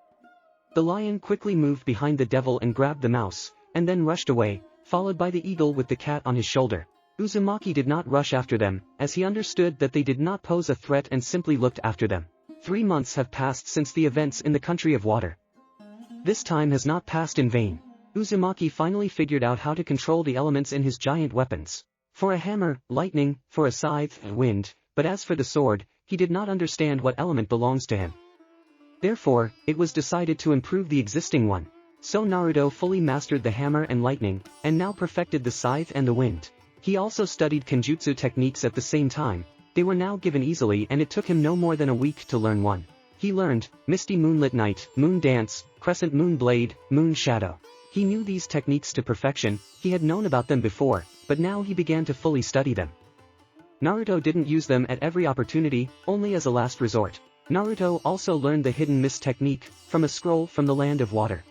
The lion quickly moved behind the devil and grabbed the mouse, and then rushed away, followed by the eagle with the cat on his shoulder. Uzumaki did not rush after them, as he understood that they did not pose a threat and simply looked after them. 3 months have passed since the events in the country of water. This time has not passed in vain. Uzumaki finally figured out how to control the elements in his giant weapons. For a hammer, lightning; for a scythe, wind; but as for the sword, he did not understand what element belongs to him. Therefore, it was decided to improve the existing one. So Naruto fully mastered the hammer and lightning, and now perfected the scythe and the wind. He also studied kenjutsu techniques at the same time. They were now given easily, and it took him no more than a week to learn one. He learned Misty Moonlit Night, Moon Dance, Crescent Moon Blade, Moon Shadow. He knew these techniques to perfection. He had known about them before, but now he began to fully study them. Naruto didn't use them at every opportunity, only as a last resort. Naruto also learned the hidden mist technique, from a scroll from the land of water.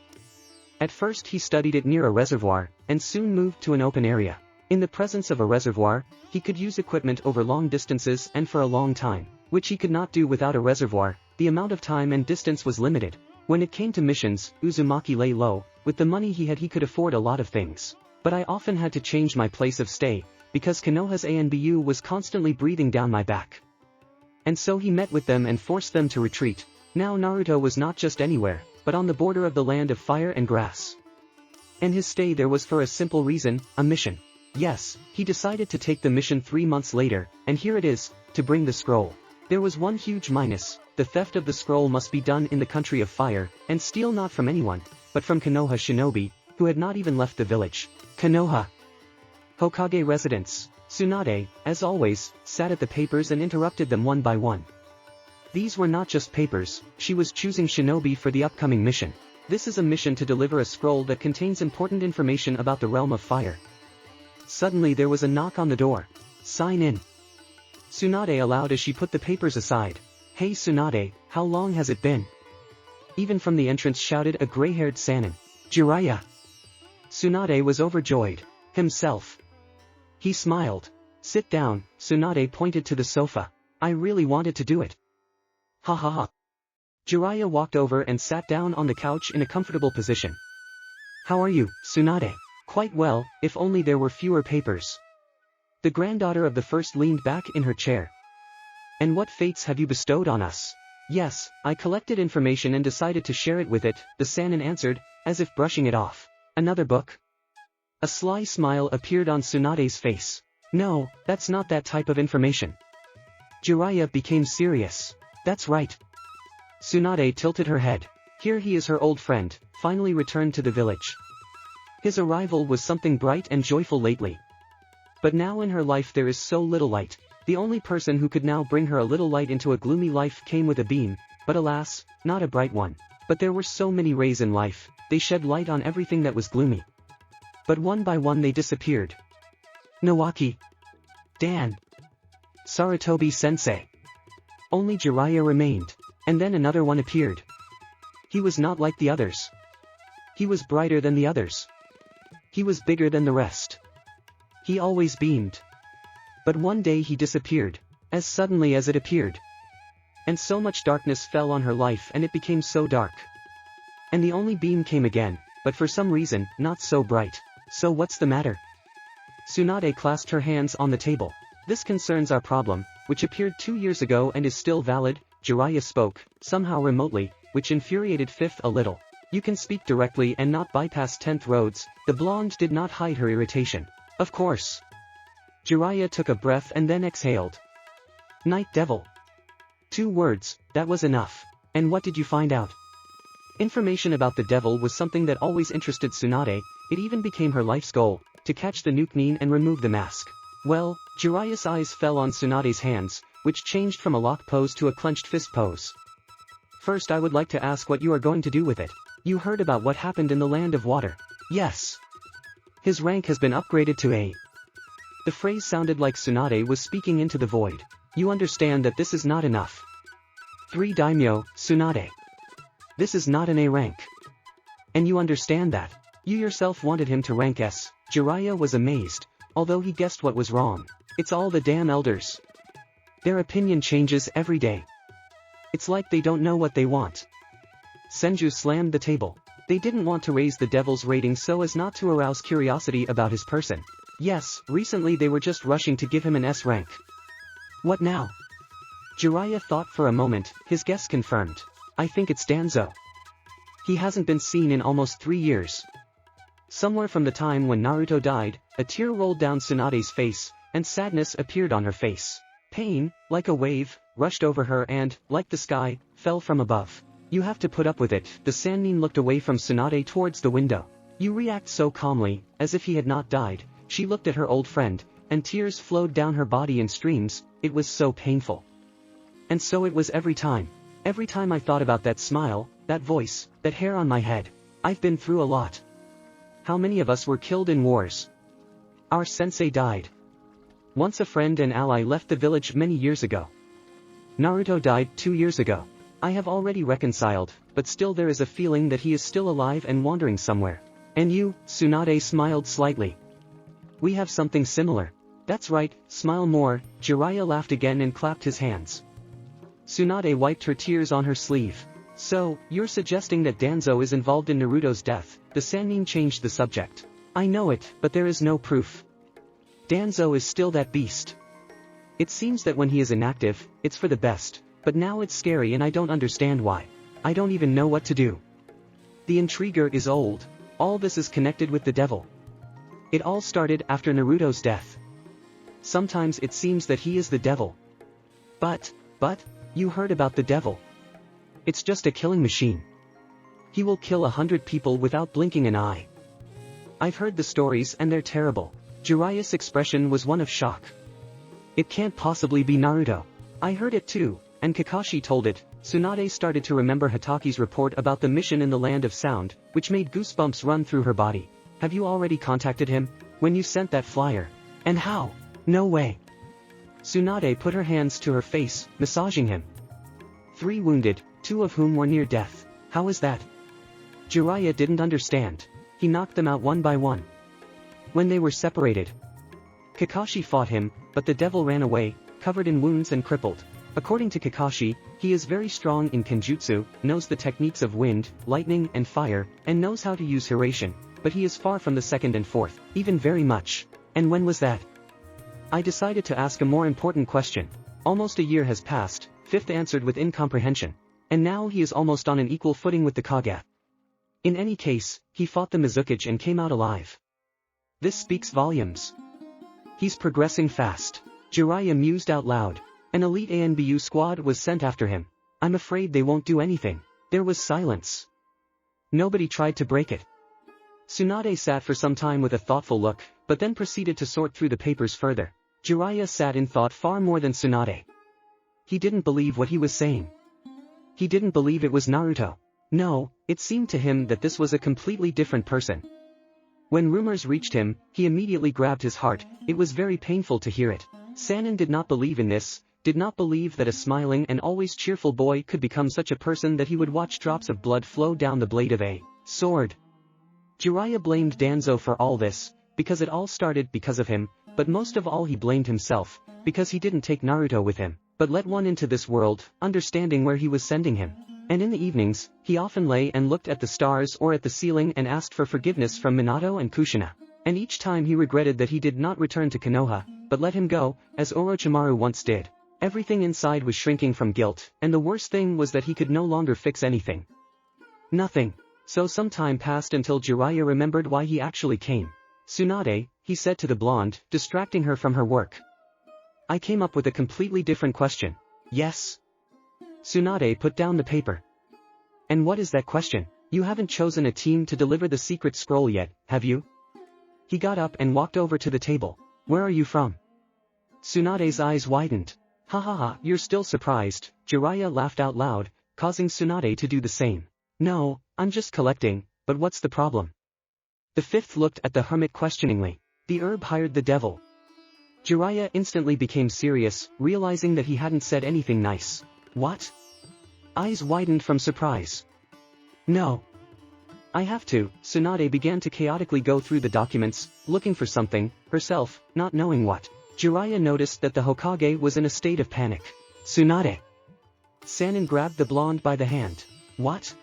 At first he studied it near a reservoir, and soon moved to an open area. In the presence of a reservoir, he could use equipment over long distances and for a long time, which he could not do without a reservoir. The amount of time and distance was limited. When it came to missions, Uzumaki lay low. With the money he could afford a lot of things. But I often had to change my place of stay, because Konoha's ANBU was constantly breathing down my back. And so he met with them and forced them to retreat. Now Naruto was not just anywhere, but on the border of the land of fire and grass. And his stay there was for a simple reason, a mission. Yes, he decided to take the mission 3 months later, and here it is, to bring the scroll. There was one huge minus: the theft of the scroll must be done in the country of fire, and steal not from anyone, but from Konoha shinobi, who had not even left the village. Konoha Hokage residence. Tsunade, as always, sat at the papers and interrupted them one by one. These were not just papers, she was choosing shinobi for the upcoming mission. This is a mission to deliver a scroll that contains important information about the realm of fire. Suddenly there was a knock on the door. "Sign in," Tsunade allowed as she put the papers aside. "Hey Tsunade, how long has it been?" Even from the entrance shouted a gray-haired Sannin. "Jiraiya." Tsunade was overjoyed. Himself. He smiled. "Sit down," Tsunade pointed to the sofa. "I really wanted to do it." Ha ha ha. Jiraiya walked over and sat down on the couch in a comfortable position. "How are you, Tsunade?" "Quite well, if only there were fewer papers." The granddaughter of the first leaned back in her chair. "And what fates have you bestowed on us?" "Yes, I collected information and decided to share it with it," the Sannin answered, as if brushing it off. "Another book?" A sly smile appeared on Tsunade's face. No, that's not that type of information. Jiraiya became serious. That's right. Tsunade tilted her head. Here he is, her old friend, finally returned to the village. His arrival was something bright and joyful lately. But now in her life there is so little light. The only person who could now bring her a little light into a gloomy life came with a beam, but alas, not a bright one. But there were so many rays in life, they shed light on everything that was gloomy. But one by one they disappeared. Nawaki. Dan. Sarutobi-sensei. Only Jiraiya remained, and then another one appeared. He was not like the others. He was brighter than the others. He was bigger than the rest. He always beamed. But one day he disappeared, as suddenly as it appeared. And so much darkness fell on her life and it became so dark. And the only beam came again, but for some reason, not so bright. So what's the matter? Tsunade clasped her hands on the table. This concerns our problem, which appeared 2 years ago and is still valid. Jiraiya spoke, somehow remotely, which infuriated Fifth a little. You can speak directly and not bypass 10th roads. The blonde did not hide her irritation. Of course. Jiraiya took a breath and then exhaled. Night Devil. 2 words, that was enough. And what did you find out? Information about the devil was something that always interested Tsunade. It even became her life's goal, to catch the Nuke and remove the mask. Well, Jiraiya's eyes fell on Tsunade's hands, which changed from a lock pose to a clenched fist pose. First I would like to ask what you are going to do with it. You heard about what happened in the Land of Water. Yes. His rank has been upgraded to A. The phrase sounded like Tsunade was speaking into the void. You understand that this is not enough. 3 daimyo, Tsunade. This is not an A rank. And you understand that. You yourself wanted him to rank S. Jiraiya was amazed, although he guessed what was wrong. It's all the damn elders. Their opinion changes every day. It's like they don't know what they want. Senju slammed the table. They didn't want to raise the devil's rating so as not to arouse curiosity about his person. Yes, recently they were just rushing to give him an S rank. What now? Jiraiya thought for a moment, his guess confirmed. I think it's Danzo. He hasn't been seen in almost 3 years. Somewhere from the time when Naruto died, a tear rolled down Tsunade's face, and sadness appeared on her face. Pain, like a wave, rushed over her and, like the sky, fell from above. You have to put up with it. The Sannin looked away from Tsunade towards the window. You react so calmly, as if he had not died. She looked at her old friend, and tears flowed down her body in streams. It was so painful. And so it was every time. Every time I thought about that smile, that voice, that hair on my head. I've been through a lot. How many of us were killed in wars? Our sensei died. Once a friend and ally left the village many years ago. Naruto died 2 years ago. I have already reconciled, but still there is a feeling that he is still alive and wandering somewhere. And you, Tsunade smiled slightly. We have something similar. That's right, smile more. Jiraiya laughed again and clapped his hands. Tsunade wiped her tears on her sleeve. So, you're suggesting that Danzo is involved in Naruto's death? The Sannin changed the subject. I know it, but there is no proof. Danzo is still that beast. It seems that when he is inactive, it's for the best, but now it's scary and I don't understand why. I don't even know what to do. The intriguer is old. All this is connected with the devil. It all started after Naruto's death. Sometimes it seems that he is the devil. But, you heard about the devil. It's just a killing machine. He will kill 100 people without blinking an eye. I've heard the stories and they're terrible. Jiraiya's expression was one of shock. It can't possibly be Naruto. I heard it too, and Kakashi told it. Tsunade started to remember Hitaki's report about the mission in the Land of Sound, which made goosebumps run through her body. Have you already contacted him? When you sent that flyer? And how? No way. Tsunade put her hands to her face, massaging him. 3 wounded, 2 of whom were near death. How is that? Jiraiya didn't understand. He knocked them out one by one. When they were separated, Kakashi fought him, but the devil ran away, covered in wounds and crippled. According to Kakashi, he is very strong in kenjutsu, knows the techniques of wind, lightning and fire, and knows how to use hiration, but he is far from the 2nd and 4th, even very much. And when was that? I decided to ask a more important question. Almost a year has passed, 5th answered with incomprehension. And now he is almost on an equal footing with the Kage. In any case, he fought the Mizukage and came out alive. This speaks volumes. He's progressing fast. Jiraiya mused out loud. An elite ANBU squad was sent after him. I'm afraid they won't do anything. There was silence. Nobody tried to break it. Tsunade sat for some time with a thoughtful look, but then proceeded to sort through the papers further. Jiraiya sat in thought far more than Tsunade. He didn't believe what he was saying. He didn't believe it was Naruto. No, it seemed to him that this was a completely different person. When rumors reached him, he immediately grabbed his heart. It was very painful to hear it. Sanin did not believe in this, did not believe that a smiling and always cheerful boy could become such a person that he would watch drops of blood flow down the blade of a sword. Jiraiya blamed Danzo for all this, because it all started because of him, but most of all he blamed himself, because he didn't take Naruto with him, but let one into this world, understanding where he was sending him. And in the evenings, he often lay and looked at the stars or at the ceiling and asked for forgiveness from Minato and Kushina. And each time he regretted that he did not return to Konoha, but let him go, as Orochimaru once did. Everything inside was shrinking from guilt, and the worst thing was that he could no longer fix anything. Nothing. So some time passed until Jiraiya remembered why he actually came. Tsunade, he said to the blonde, distracting her from her work. I came up with a completely different question. Yes? Tsunade put down the paper. And what is that question? You haven't chosen a team to deliver the secret scroll yet, have you? He got up and walked over to the table. Where are you from? Tsunade's eyes widened. Ha ha ha, you're still surprised. Jiraiya laughed out loud, causing Tsunade to do the same. No, I'm just collecting, but what's the problem? The fifth looked at the hermit questioningly. The herb hired the devil. Jiraiya instantly became serious, realizing that he hadn't said anything nice. What? Eyes widened from surprise. No. I have to. Tsunade began to chaotically go through the documents, looking for something, herself, not knowing what. Jiraiya noticed that the Hokage was in a state of panic. Tsunade. Sanin grabbed the blonde by the hand. What?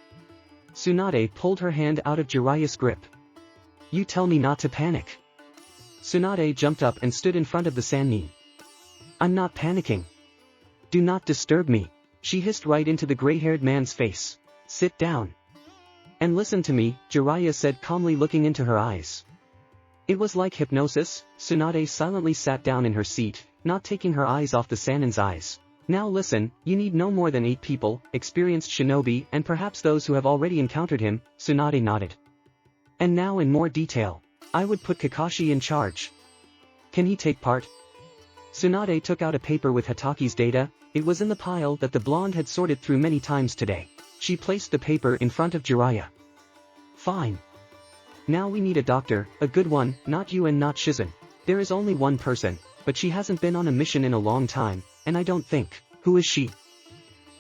Tsunade pulled her hand out of Jiraiya's grip. You tell me not to panic. Tsunade jumped up and stood in front of the Sannin. I'm not panicking. Do not disturb me. She hissed right into the gray-haired man's face. Sit down. And listen to me, Jiraiya said calmly, looking into her eyes. It was like hypnosis. Tsunade silently sat down in her seat, not taking her eyes off the Sannin's eyes. Now listen, you need no more than 8 people, experienced shinobi and perhaps those who have already encountered him. Tsunade nodded. And now in more detail. I would put Kakashi in charge. Can he take part? Tsunade took out a paper with Hataki's data. It was in the pile that the blonde had sorted through many times today. She placed the paper in front of Jiraiya. Fine. Now we need a doctor, a good one, not you and not Shizen. There is only one person, but she hasn't been on a mission in a long time, and I don't think. Who is she?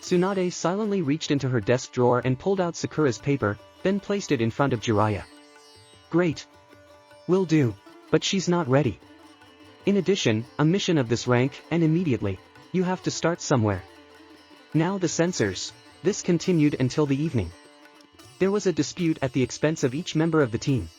Tsunade silently reached into her desk drawer and pulled out Sakura's paper, then placed it in front of Jiraiya. Great. Will do. But she's not ready. In addition, a mission of this rank, and immediately. You have to start somewhere. Now the censors. This continued until the evening. There was a dispute at the expense of each member of the team.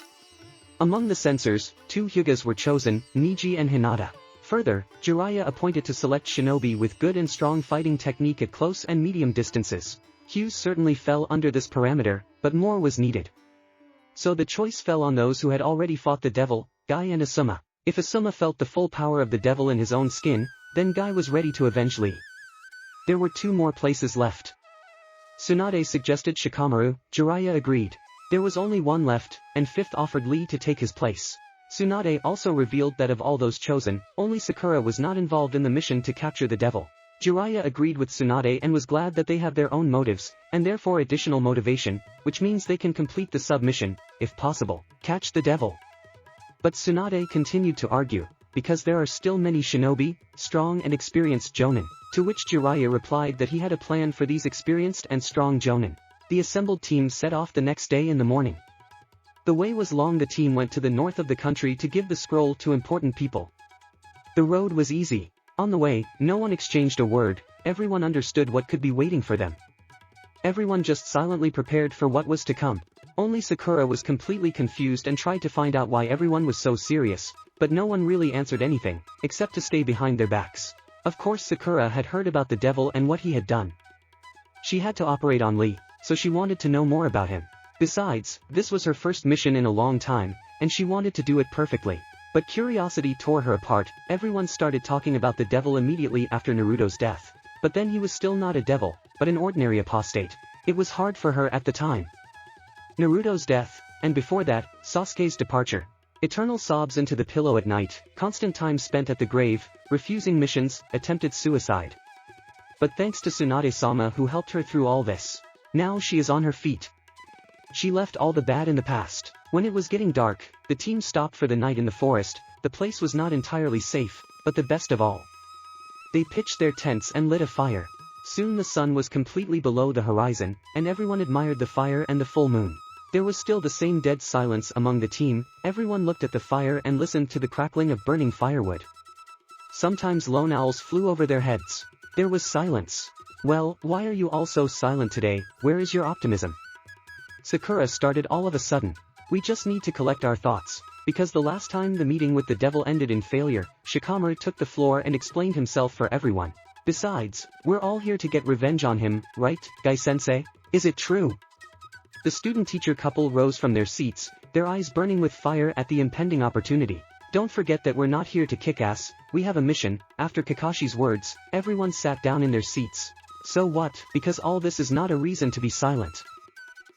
Among the censors, 2 Hyugas were chosen, Niji and Hinata. Further, Jiraiya appointed to select shinobi with good and strong fighting technique at close and medium distances. Hughes certainly fell under this parameter, but more was needed. So the choice fell on those who had already fought the devil, Guy and Asuma. If Asuma felt the full power of the devil in his own skin, then Guy was ready to avenge Lee. There were 2 more places left. Tsunade suggested Shikamaru, Jiraiya agreed. There was only 1 left, and 5th offered Lee to take his place. Tsunade also revealed that of all those chosen, only Sakura was not involved in the mission to capture the devil. Jiraiya agreed with Tsunade and was glad that they have their own motives, and therefore additional motivation, which means they can complete the sub-mission, if possible, catch the devil. But Tsunade continued to argue, because there are still many shinobi, strong and experienced jonin, to which Jiraiya replied that he had a plan for these experienced and strong jonin. The assembled team set off the next day in the morning. The way was long. The team went to the north of the country to give the scroll to important people. The road was easy. On the way, no one exchanged a word, everyone understood what could be waiting for them. Everyone just silently prepared for what was to come. Only Sakura was completely confused and tried to find out why everyone was so serious, but no one really answered anything, except to stay behind their backs. Of course Sakura had heard about the devil and what he had done. She had to operate on Lee, so she wanted to know more about him. Besides, this was her first mission in a long time, and she wanted to do it perfectly. But curiosity tore her apart. Everyone started talking about the devil immediately after Naruto's death. But then he was still not a devil, but an ordinary apostate. It was hard for her at the time. Naruto's death, and before that, Sasuke's departure. Eternal sobs into the pillow at night, constant time spent at the grave, refusing missions, attempted suicide. But thanks to Tsunade-sama who helped her through all this. Now she is on her feet. She left all the bad in the past. When it was getting dark, the team stopped for the night in the forest. The place was not entirely safe, but the best of all. They pitched their tents and lit a fire. Soon the sun was completely below the horizon, and everyone admired the fire and the full moon. There was still the same dead silence among the team. Everyone looked at the fire and listened to the crackling of burning firewood. Sometimes lone owls flew over their heads. There was silence. Well, why are you all so silent today? Where is your optimism? Sakura started all of a sudden. We just need to collect our thoughts. Because the last time the meeting with the devil ended in failure, Shikamaru took the floor and explained himself for everyone. Besides, we're all here to get revenge on him, right, Gai-sensei? Is it true? The student-teacher couple rose from their seats, their eyes burning with fire at the impending opportunity. Don't forget that we're not here to kick ass, we have a mission. After Kakashi's words, everyone sat down in their seats. So what? Because all this is not a reason to be silent.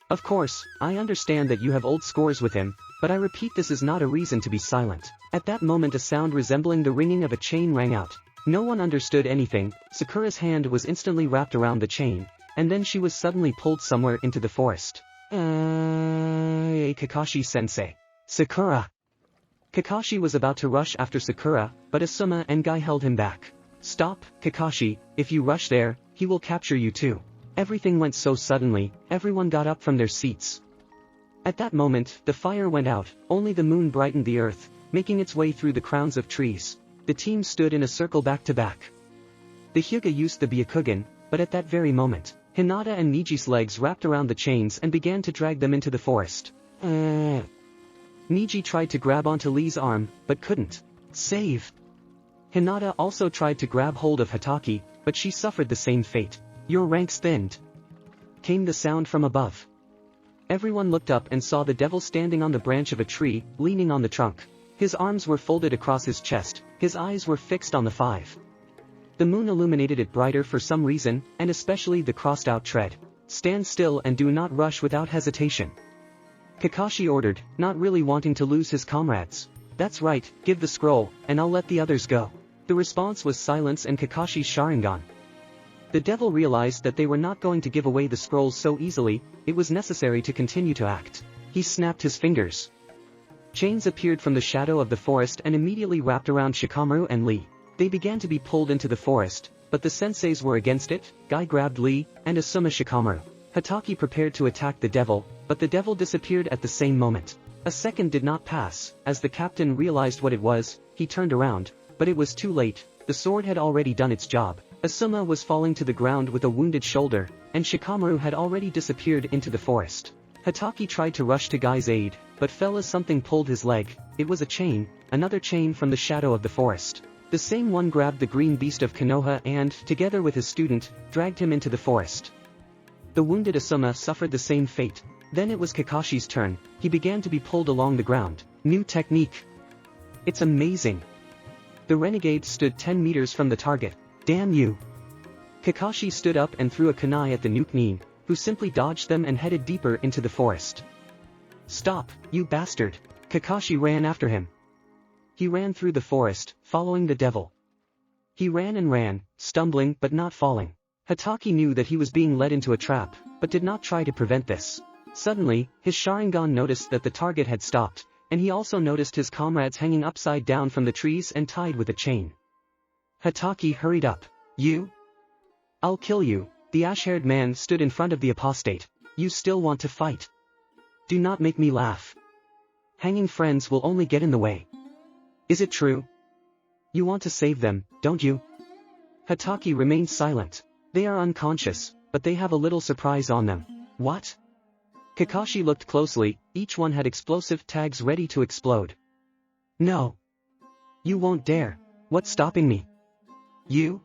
Of course, I understand that you have old scores with him, but I repeat, this is not a reason to be silent. At that moment a sound resembling the ringing of a chain rang out. No one understood anything. Sakura's hand was instantly wrapped around the chain, and then she was suddenly pulled somewhere into the forest. Kakashi-sensei. Sakura. Kakashi was about to rush after Sakura, but Asuma and Guy held him back. Stop, Kakashi, if you rush there, he will capture you too. Everything went so suddenly, everyone got up from their seats. At that moment, the fire went out, only the moon brightened the earth, making its way through the crowns of trees. The team stood in a circle back to back. The Hyuga used the Byakugan, but at that very moment, Hinata and Niji's legs wrapped around the chains and began to drag them into the forest. Niji tried to grab onto Lee's arm, but couldn't. Save! Hinata also tried to grab hold of Hataki, but she suffered the same fate. Your ranks thinned. Came the sound from above. Everyone looked up and saw the devil standing on the branch of a tree, leaning on the trunk. His arms were folded across his chest, his eyes were fixed on the five. The moon illuminated it brighter for some reason, and especially the crossed-out tread. Stand still and do not rush without hesitation. Kakashi ordered, not really wanting to lose his comrades. That's right, give the scroll, and I'll let the others go. The response was silence and Kakashi's Sharingan. The devil realized that they were not going to give away the scrolls so easily. It was necessary to continue to act. He snapped his fingers. Chains appeared from the shadow of the forest and immediately wrapped around Shikamaru and Lee. They began to be pulled into the forest, but the senseis were against it. Guy grabbed Lee, and Asuma Shikamaru. Hataki prepared to attack the devil, but the devil disappeared at the same moment. A second did not pass. As the captain realized what it was, he turned around, but it was too late. The sword had already done its job. Asuma was falling to the ground with a wounded shoulder, and Shikamaru had already disappeared into the forest. Hataki tried to rush to Guy's aid, but fell as something pulled his leg. It was a chain, another chain from the shadow of the forest. The same one grabbed the green beast of Konoha and, together with his student, dragged him into the forest. The wounded Asuma suffered the same fate. Then it was Kakashi's turn. He began to be pulled along the ground. New technique. It's amazing. The renegade stood 10 meters from the target. Damn you. Kakashi stood up and threw a kunai at the Nukenin, who simply dodged them and headed deeper into the forest. Stop, you bastard. Kakashi ran after him. He ran through the forest, following the devil. He ran and ran, stumbling but not falling. Hataki knew that he was being led into a trap, but did not try to prevent this. Suddenly, his Sharingan noticed that the target had stopped, and he also noticed his comrades hanging upside down from the trees and tied with a chain. Hataki hurried up. You? I'll kill you. The ash-haired man stood in front of the apostate. You still want to fight? Do not make me laugh. Hanging friends will only get in the way. Is it true? You want to save them, don't you? Hataki remained silent. They are unconscious, but they have a little surprise on them. What? Kakashi looked closely. Each one had explosive tags ready to explode. No. You won't dare. What's stopping me? You?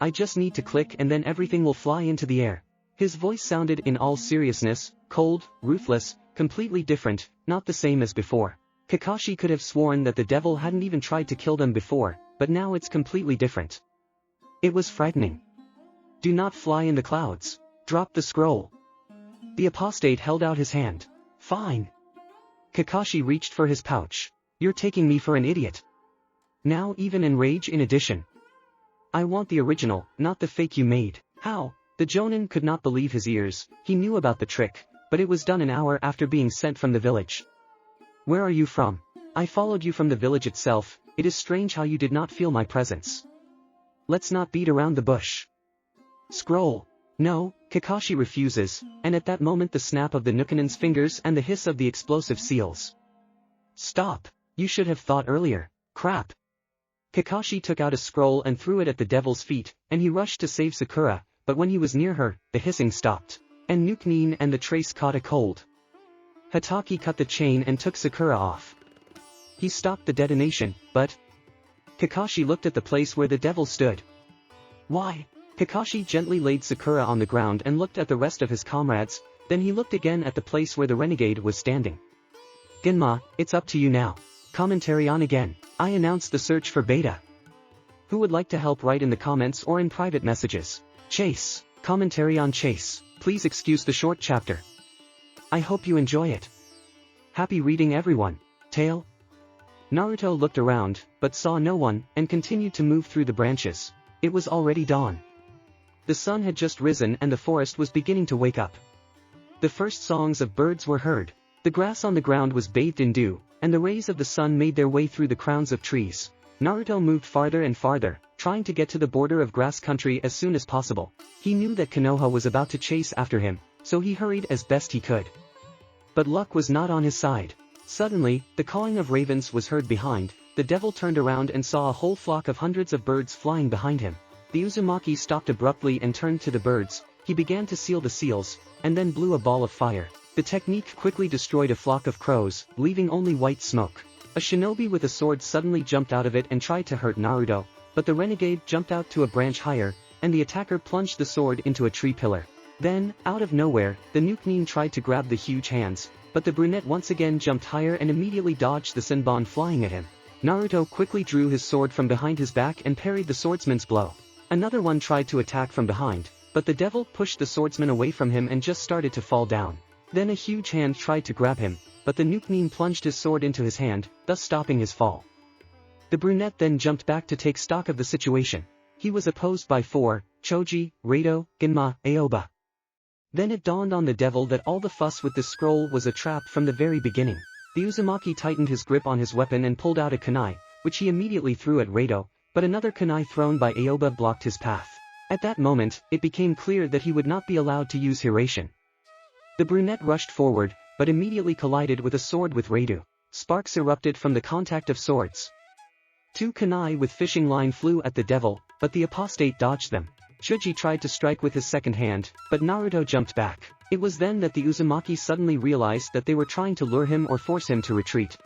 I just need to click and then everything will fly into the air. His voice sounded in all seriousness, cold, ruthless, completely different, not the same as before. Kakashi could have sworn that the devil hadn't even tried to kill them before, but now it's completely different. It was frightening. Do not fly in the clouds. Drop the scroll. The apostate held out his hand. Fine. Kakashi reached for his pouch. You're taking me for an idiot. Now even in rage in addition. I want the original, not the fake you made. How? The Jonin could not believe his ears. He knew about the trick, but it was done an hour after being sent from the village. Where are you from? I followed you from the village itself. It is strange how you did not feel my presence. Let's not beat around the bush. Scroll. No, Kakashi refuses, and at that moment the snap of the Nukanen's fingers and the hiss of the explosive seals. Stop. You should have thought earlier. Crap. Kakashi took out a scroll and threw it at the devil's feet, and he rushed to save Sakura, but when he was near her, the hissing stopped, and Nukanene and the trace caught a cold. Hatake cut the chain and took Sakura off. He stopped the detonation, but... Kakashi looked at the place where the devil stood. Why? Kakashi gently laid Sakura on the ground and looked at the rest of his comrades, then he looked again at the place where the renegade was standing. Genma, it's up to you now. Commentary on again. I announced the search for Beta. Who would like to help write in the comments or in private messages? Chase. Commentary on Chase. Please excuse the short chapter. I hope you enjoy it. Happy reading everyone. Tail. Naruto looked around, but saw no one, and continued to move through the branches. It was already dawn. The sun had just risen and the forest was beginning to wake up. The first songs of birds were heard. The grass on the ground was bathed in dew, and the rays of the sun made their way through the crowns of trees. Naruto moved farther and farther, trying to get to the border of grass country as soon as possible. He knew that Konoha was about to chase after him, so he hurried as best he could. But luck was not on his side. Suddenly, the cawing of ravens was heard behind. The devil turned around and saw a whole flock of hundreds of birds flying behind him. The Uzumaki stopped abruptly and turned to the birds. He began to seal the seals, and then blew a ball of fire. The technique quickly destroyed a flock of crows, leaving only white smoke. A shinobi with a sword suddenly jumped out of it and tried to hurt Naruto, but the renegade jumped out to a branch higher, and the attacker plunged the sword into a tree pillar. Then, out of nowhere, the Nukanene tried to grab the huge hands, but the brunette once again jumped higher and immediately dodged the Senbon flying at him. Naruto quickly drew his sword from behind his back and parried the swordsman's blow. Another one tried to attack from behind, but the devil pushed the swordsman away from him and just started to fall down. Then a huge hand tried to grab him, but the Nukanene plunged his sword into his hand, thus stopping his fall. The brunette then jumped back to take stock of the situation. He was opposed by 4, Choji, Rado, Genma, Aoba. Then it dawned on the devil that all the fuss with this scroll was a trap from the very beginning. The Uzumaki tightened his grip on his weapon and pulled out a kunai, which he immediately threw at Rado, but another kunai thrown by Aoba blocked his path. At that moment, it became clear that he would not be allowed to use Hiration. The brunette rushed forward, but immediately collided with a sword with Rado. Sparks erupted from the contact of swords. 2 kunai with fishing line flew at the devil, but the apostate dodged them. Choji tried to strike with his second hand, but Naruto jumped back. It was then that the Uzumaki suddenly realized that they were trying to lure him or force him to retreat.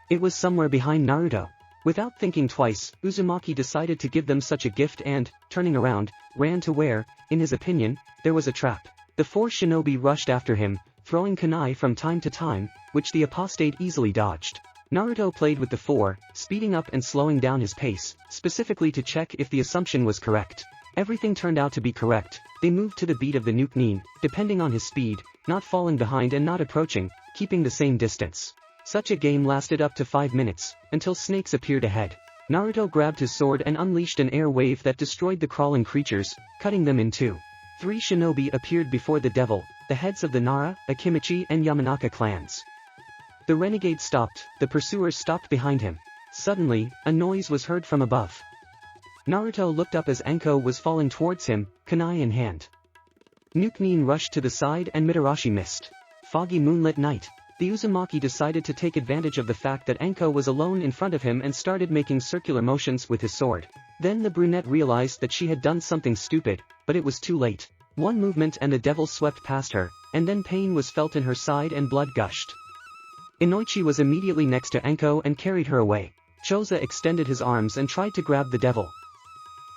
It was somewhere behind Naruto. Without thinking twice, Uzumaki decided to give them such a gift and, turning around, ran to where, in his opinion, there was a trap. The 4 shinobi rushed after him, throwing kunai from time to time, which the apostate easily dodged. Naruto played with the 4, speeding up and slowing down his pace, specifically to check if the assumption was correct. Everything turned out to be correct. They moved to the beat of the Nukanene, depending on his speed, not falling behind and not approaching, keeping the same distance. Such a game lasted up to 5 minutes, until snakes appeared ahead. Naruto grabbed his sword and unleashed an air wave that destroyed the crawling creatures, cutting them in 2. 3 shinobi appeared before the devil, the heads of the Nara, Akimichi and Yamanaka clans. The renegade stopped, the pursuers stopped behind him. Suddenly, a noise was heard from above. Naruto looked up as Anko was falling towards him, kunai in hand. Nukanene rushed to the side and Mitarashi missed. Foggy moonlit night. The Uzumaki decided to take advantage of the fact that Anko was alone in front of him and started making circular motions with his sword. Then the brunette realized that she had done something stupid, but it was too late. One movement and the devil swept past her, and then pain was felt in her side and blood gushed. Inoichi was immediately next to Anko and carried her away. Choza extended his arms and tried to grab the devil.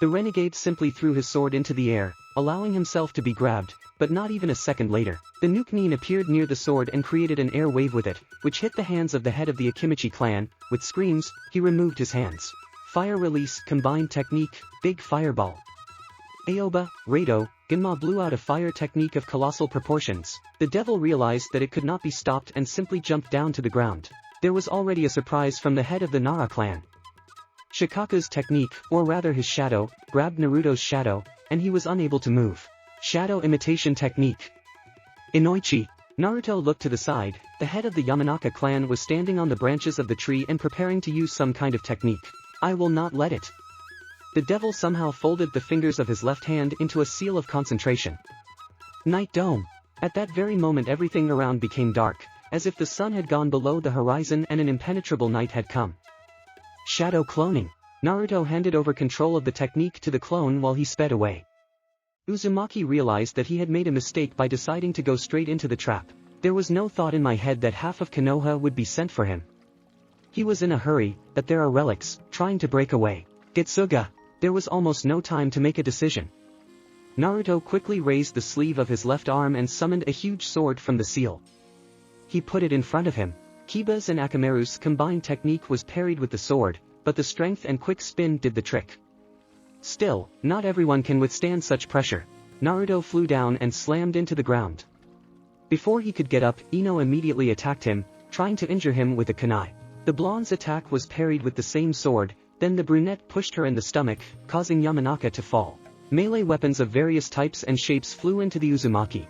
The renegade simply threw his sword into the air, allowing himself to be grabbed, but not even a second later. The Nukenin appeared near the sword and created an air wave with it, which hit the hands of the head of the Akimichi clan. With screams, he removed his hands. Fire release, combined technique, big fireball. Aoba, Rado, Genma blew out a fire technique of colossal proportions. The devil realized that it could not be stopped and simply jumped down to the ground. There was already a surprise from the head of the Nara clan. Shikaku's technique, or rather his shadow, grabbed Naruto's shadow, and he was unable to move. Shadow imitation technique. Inoichi. Naruto looked to the side. The head of the Yamanaka clan was standing on the branches of the tree and preparing to use some kind of technique. I will not let it. The devil somehow folded the fingers of his left hand into a seal of concentration. Night Dome. At that very moment everything around became dark, as if the sun had gone below the horizon and an impenetrable night had come. Shadow cloning. Naruto handed over control of the technique to the clone while he sped away. Uzumaki realized that he had made a mistake by deciding to go straight into the trap. There was no thought in my head that half of Konoha would be sent for him. He was in a hurry, that there are relics, trying to break away. Getsuga. There was almost no time to make a decision. Naruto quickly raised the sleeve of his left arm and summoned a huge sword from the seal. He put it in front of him. Kiba's and Akamaru's combined technique was parried with the sword, but the strength and quick spin did the trick. Still, not everyone can withstand such pressure. Naruto flew down and slammed into the ground. Before he could get up, Ino immediately attacked him, trying to injure him with a kunai. The blonde's attack was parried with the same sword, then the brunette pushed her in the stomach, causing Yamanaka to fall. Melee weapons of various types and shapes flew into the Uzumaki.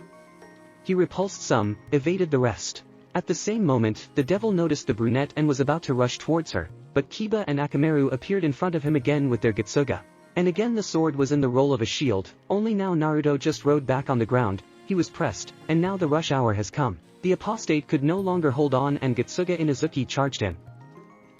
He repulsed some, evaded the rest. At the same moment, the devil noticed the brunette and was about to rush towards her, but Kiba and Akamaru appeared in front of him again with their Getsuga. And again the sword was in the role of a shield, only now Naruto just rode back on the ground. He was pressed, and now the rush hour has come. The apostate could no longer hold on and Getsuga Inazuki charged him.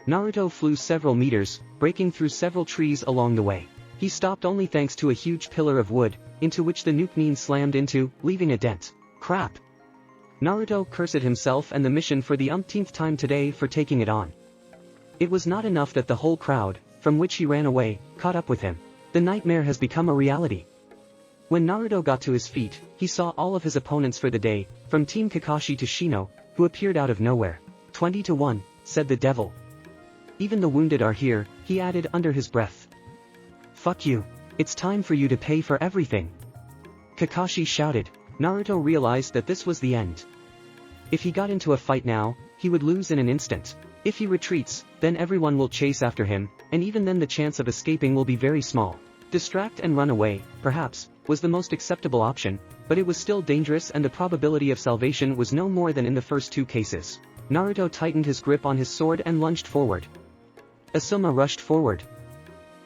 Naruto flew several meters, breaking through several trees along the way. He stopped only thanks to a huge pillar of wood, into which the Nukenin slammed into, leaving a dent. Crap! Naruto cursed himself and the mission for the umpteenth time today for taking it on. It was not enough that the whole crowd, from which he ran away, caught up with him. The nightmare has become a reality. When Naruto got to his feet, he saw all of his opponents for the day, from Team Kakashi to Shino, who appeared out of nowhere. 20-1, said the devil. Even the wounded are here, he added under his breath. Fuck you. It's time for you to pay for everything. Kakashi shouted. Naruto realized that this was the end. If he got into a fight now, he would lose in an instant. If he retreats, then everyone will chase after him, and even then the chance of escaping will be very small. Distract and run away, perhaps, was the most acceptable option, but it was still dangerous and the probability of salvation was no more than in the first two cases. Naruto tightened his grip on his sword and lunged forward. Asuma rushed forward.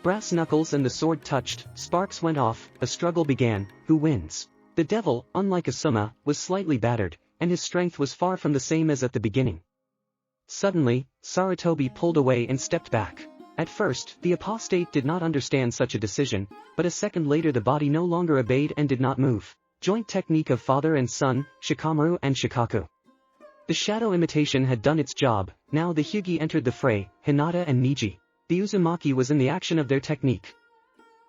Brass knuckles and the sword touched, sparks went off, a struggle began. Who wins? The devil, unlike Asuma, was slightly battered, and his strength was far from the same as at the beginning. Suddenly, Sarutobi pulled away and stepped back. At first, the apostate did not understand such a decision, but a second later the body no longer obeyed and did not move. Joint technique of father and son, Shikamaru and Shikaku. The shadow imitation had done its job, now the Hyugi entered the fray, Hinata and Niji. The Uzumaki was in the action of their technique.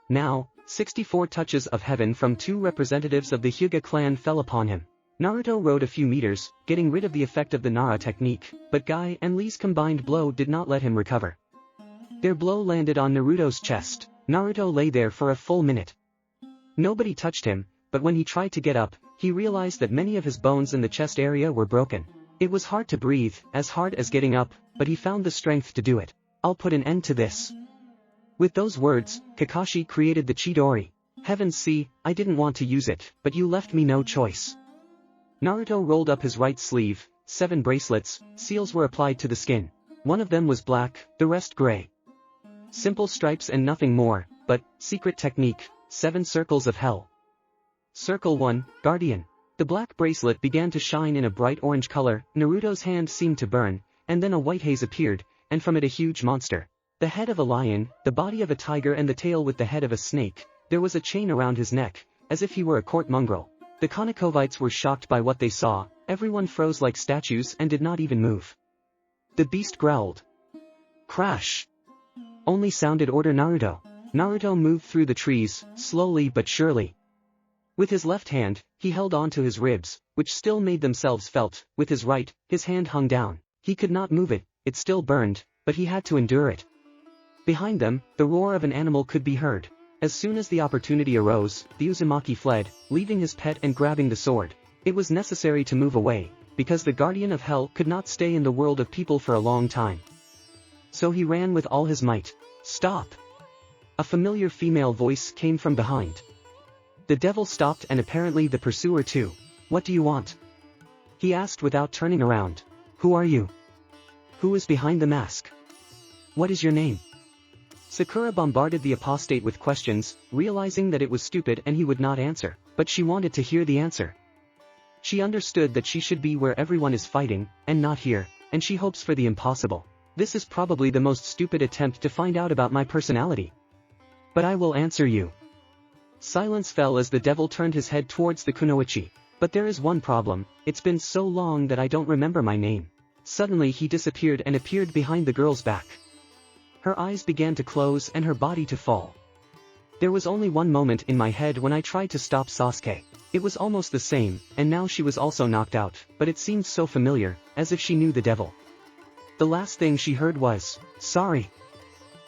Now, 64 touches of heaven from two representatives of the Hyuga clan fell upon him. Naruto rode a few meters, getting rid of the effect of the Nara technique, but Guy and Lee's combined blow did not let him recover. Their blow landed on Naruto's chest. Naruto lay there for a full minute. Nobody touched him, but when he tried to get up, he realized that many of his bones in the chest area were broken. It was hard to breathe, as hard as getting up, but he found the strength to do it. I'll put an end to this. With those words, Kakashi created the Chidori. Heavens see, I didn't want to use it, but you left me no choice. Naruto rolled up his right sleeve, 7 bracelets, seals were applied to the skin. One of them was black, the rest gray. Simple stripes and nothing more, but, secret technique, 7 circles of hell. Circle 1, Guardian. The black bracelet began to shine in a bright orange color, Naruto's hand seemed to burn, and then a white haze appeared, and from it a huge monster. The head of a lion, the body of a tiger and the tail with the head of a snake. There was a chain around his neck, as if he were a court mongrel. The Konokovites were shocked by what they saw, everyone froze like statues and did not even move. The beast growled. Crash! Only sounded order Naruto. Naruto moved through the trees, slowly but surely. With his left hand, he held on to his ribs, which still made themselves felt. With his right, his hand hung down. He could not move it, it still burned, but he had to endure it. Behind them, the roar of an animal could be heard. As soon as the opportunity arose, the Uzumaki fled, leaving his pet and grabbing the sword. It was necessary to move away, because the Guardian of Hell could not stay in the world of people for a long time. So he ran with all his might. Stop! A familiar female voice came from behind. The devil stopped and apparently the pursuer too. What do you want? He asked without turning around. Who are you? Who is behind the mask? What is your name? Sakura bombarded the apostate with questions, realizing that it was stupid and he would not answer, but she wanted to hear the answer. She understood that she should be where everyone is fighting, and not here, and she hopes for the impossible. This is probably the most stupid attempt to find out about my personality. But I will answer you. Silence fell as the devil turned his head towards the kunoichi. But there is one problem, it's been so long that I don't remember my name. Suddenly he disappeared and appeared behind the girl's back. Her eyes began to close and her body to fall. There was only one moment in my head when I tried to stop Sasuke. It was almost the same, and now she was also knocked out, but it seemed so familiar, as if she knew the devil. The last thing she heard was, "Sorry."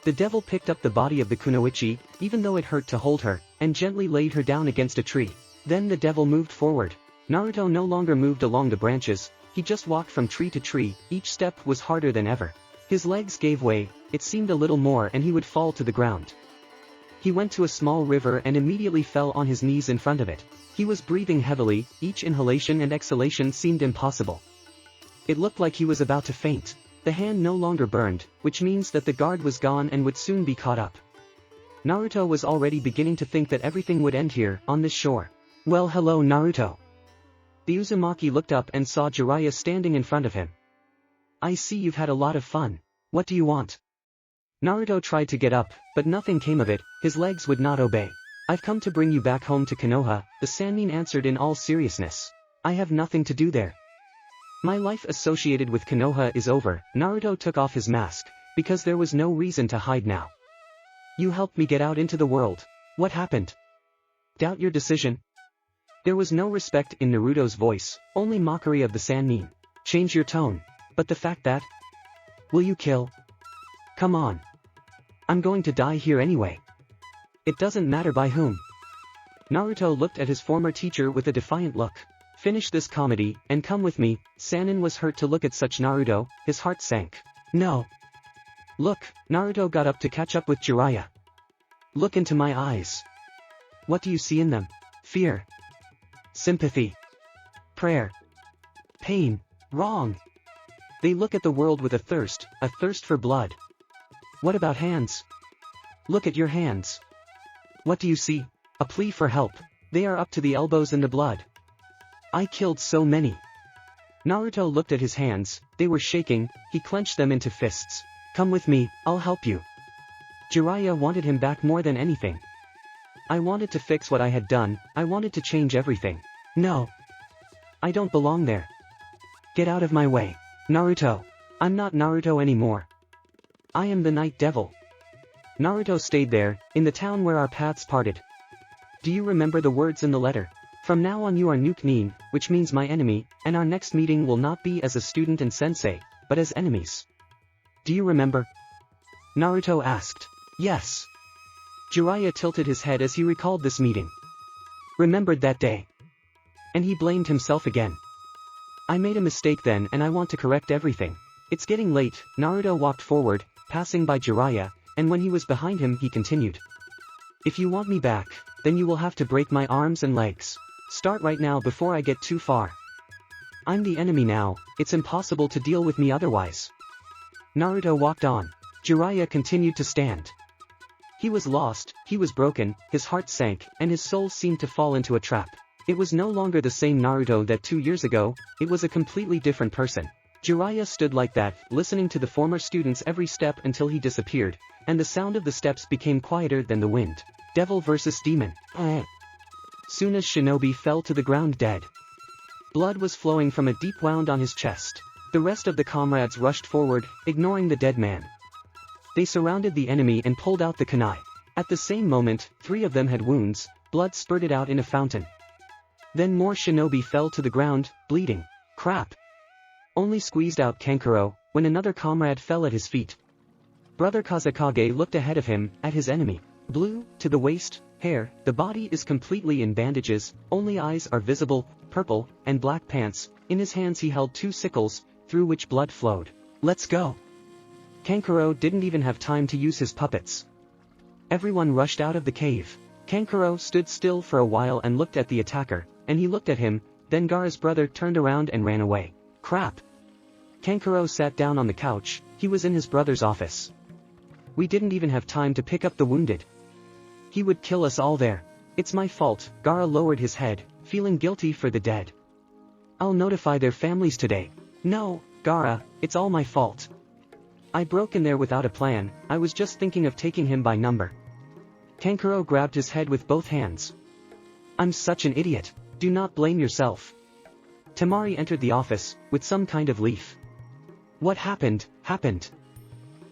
The devil picked up the body of the kunoichi, even though it hurt to hold her, and gently laid her down against a tree. Then the devil moved forward. Naruto no longer moved along the branches, he just walked from tree to tree, each step was harder than ever. His legs gave way, it seemed a little more and he would fall to the ground. He went to a small river and immediately fell on his knees in front of it. He was breathing heavily, each inhalation and exhalation seemed impossible. It looked like he was about to faint. The hand no longer burned, which means that the guard was gone and would soon be caught up. Naruto was already beginning to think that everything would end here, on this shore. Well, hello Naruto. The Uzumaki looked up and saw Jiraiya standing in front of him. I see you've had a lot of fun. What do you want? Naruto tried to get up, but nothing came of it, his legs would not obey. I've come to bring you back home to Konoha, the Sannin answered in all seriousness. I have nothing to do there. My life associated with Konoha is over. Naruto took off his mask, because there was no reason to hide now. You helped me get out into the world. What happened? Doubt your decision? There was no respect in Naruto's voice, only mockery of the Sannin. Change your tone. But the fact that... Will you kill? Come on. I'm going to die here anyway. It doesn't matter by whom. Naruto looked at his former teacher with a defiant look. Finish this comedy, and come with me. Sannin was hurt to look at such Naruto, his heart sank. No. Look, Naruto got up to catch up with Jiraiya. Look into my eyes. What do you see in them? Fear. Sympathy. Prayer. Pain. Wrong. They look at the world with a thirst for blood. What about hands? Look at your hands. What do you see? A plea for help. They are up to the elbows in the blood. I killed so many. Naruto looked at his hands, they were shaking, he clenched them into fists. Come with me, I'll help you. Jiraiya wanted him back more than anything. I wanted to fix what I had done, I wanted to change everything. No. I don't belong there. Get out of my way. Naruto. I'm not Naruto anymore. I am the Night Devil. Naruto stayed there, in the town where our paths parted. Do you remember the words in the letter? From now on you are Nuke Nin, which means my enemy, and our next meeting will not be as a student and sensei, but as enemies. Do you remember? Naruto asked. Yes. Jiraiya tilted his head as he recalled this meeting. Remembered that day. And he blamed himself again. I made a mistake then and I want to correct everything. It's getting late. Naruto walked forward, passing by Jiraiya, and when he was behind him he continued. If you want me back, then you will have to break my arms and legs. Start right now before I get too far. I'm the enemy now, it's impossible to deal with me otherwise. Naruto walked on. Jiraiya continued to stand. He was lost, he was broken, his heart sank, and his soul seemed to fall into a trap. It was no longer the same Naruto that 2 years ago, it was a completely different person. Jiraiya stood like that, listening to the former student's every step until he disappeared, and the sound of the steps became quieter than the wind. Devil versus demon. Soon as Shinobi fell to the ground dead. Blood was flowing from a deep wound on his chest. The rest of the comrades rushed forward, ignoring the dead man. They surrounded the enemy and pulled out the kunai. At the same moment, 3 of them had wounds, blood spurted out in a fountain. Then more shinobi fell to the ground, bleeding. Crap! Only squeezed out Kankuro, when another comrade fell at his feet. Brother Kazekage looked ahead of him, at his enemy. Blue, to the waist, hair, the body is completely in bandages, only eyes are visible, purple, and black pants. In his hands he held 2 sickles, through which blood flowed. Let's go! Kankuro didn't even have time to use his puppets. Everyone rushed out of the cave. Kankuro stood still for a while and looked at the attacker, and he looked at him, then Gaara's brother turned around and ran away. Crap! Kankuro sat down on the couch, he was in his brother's office. We didn't even have time to pick up the wounded. He would kill us all there. It's my fault. Gaara lowered his head, feeling guilty for the dead. I'll notify their families today. No, Gaara, it's all my fault. I broke in there without a plan, I was just thinking of taking him by number. Kankuro grabbed his head with both hands. I'm such an idiot. Do not blame yourself. Temari entered the office, with some kind of leaf. What happened?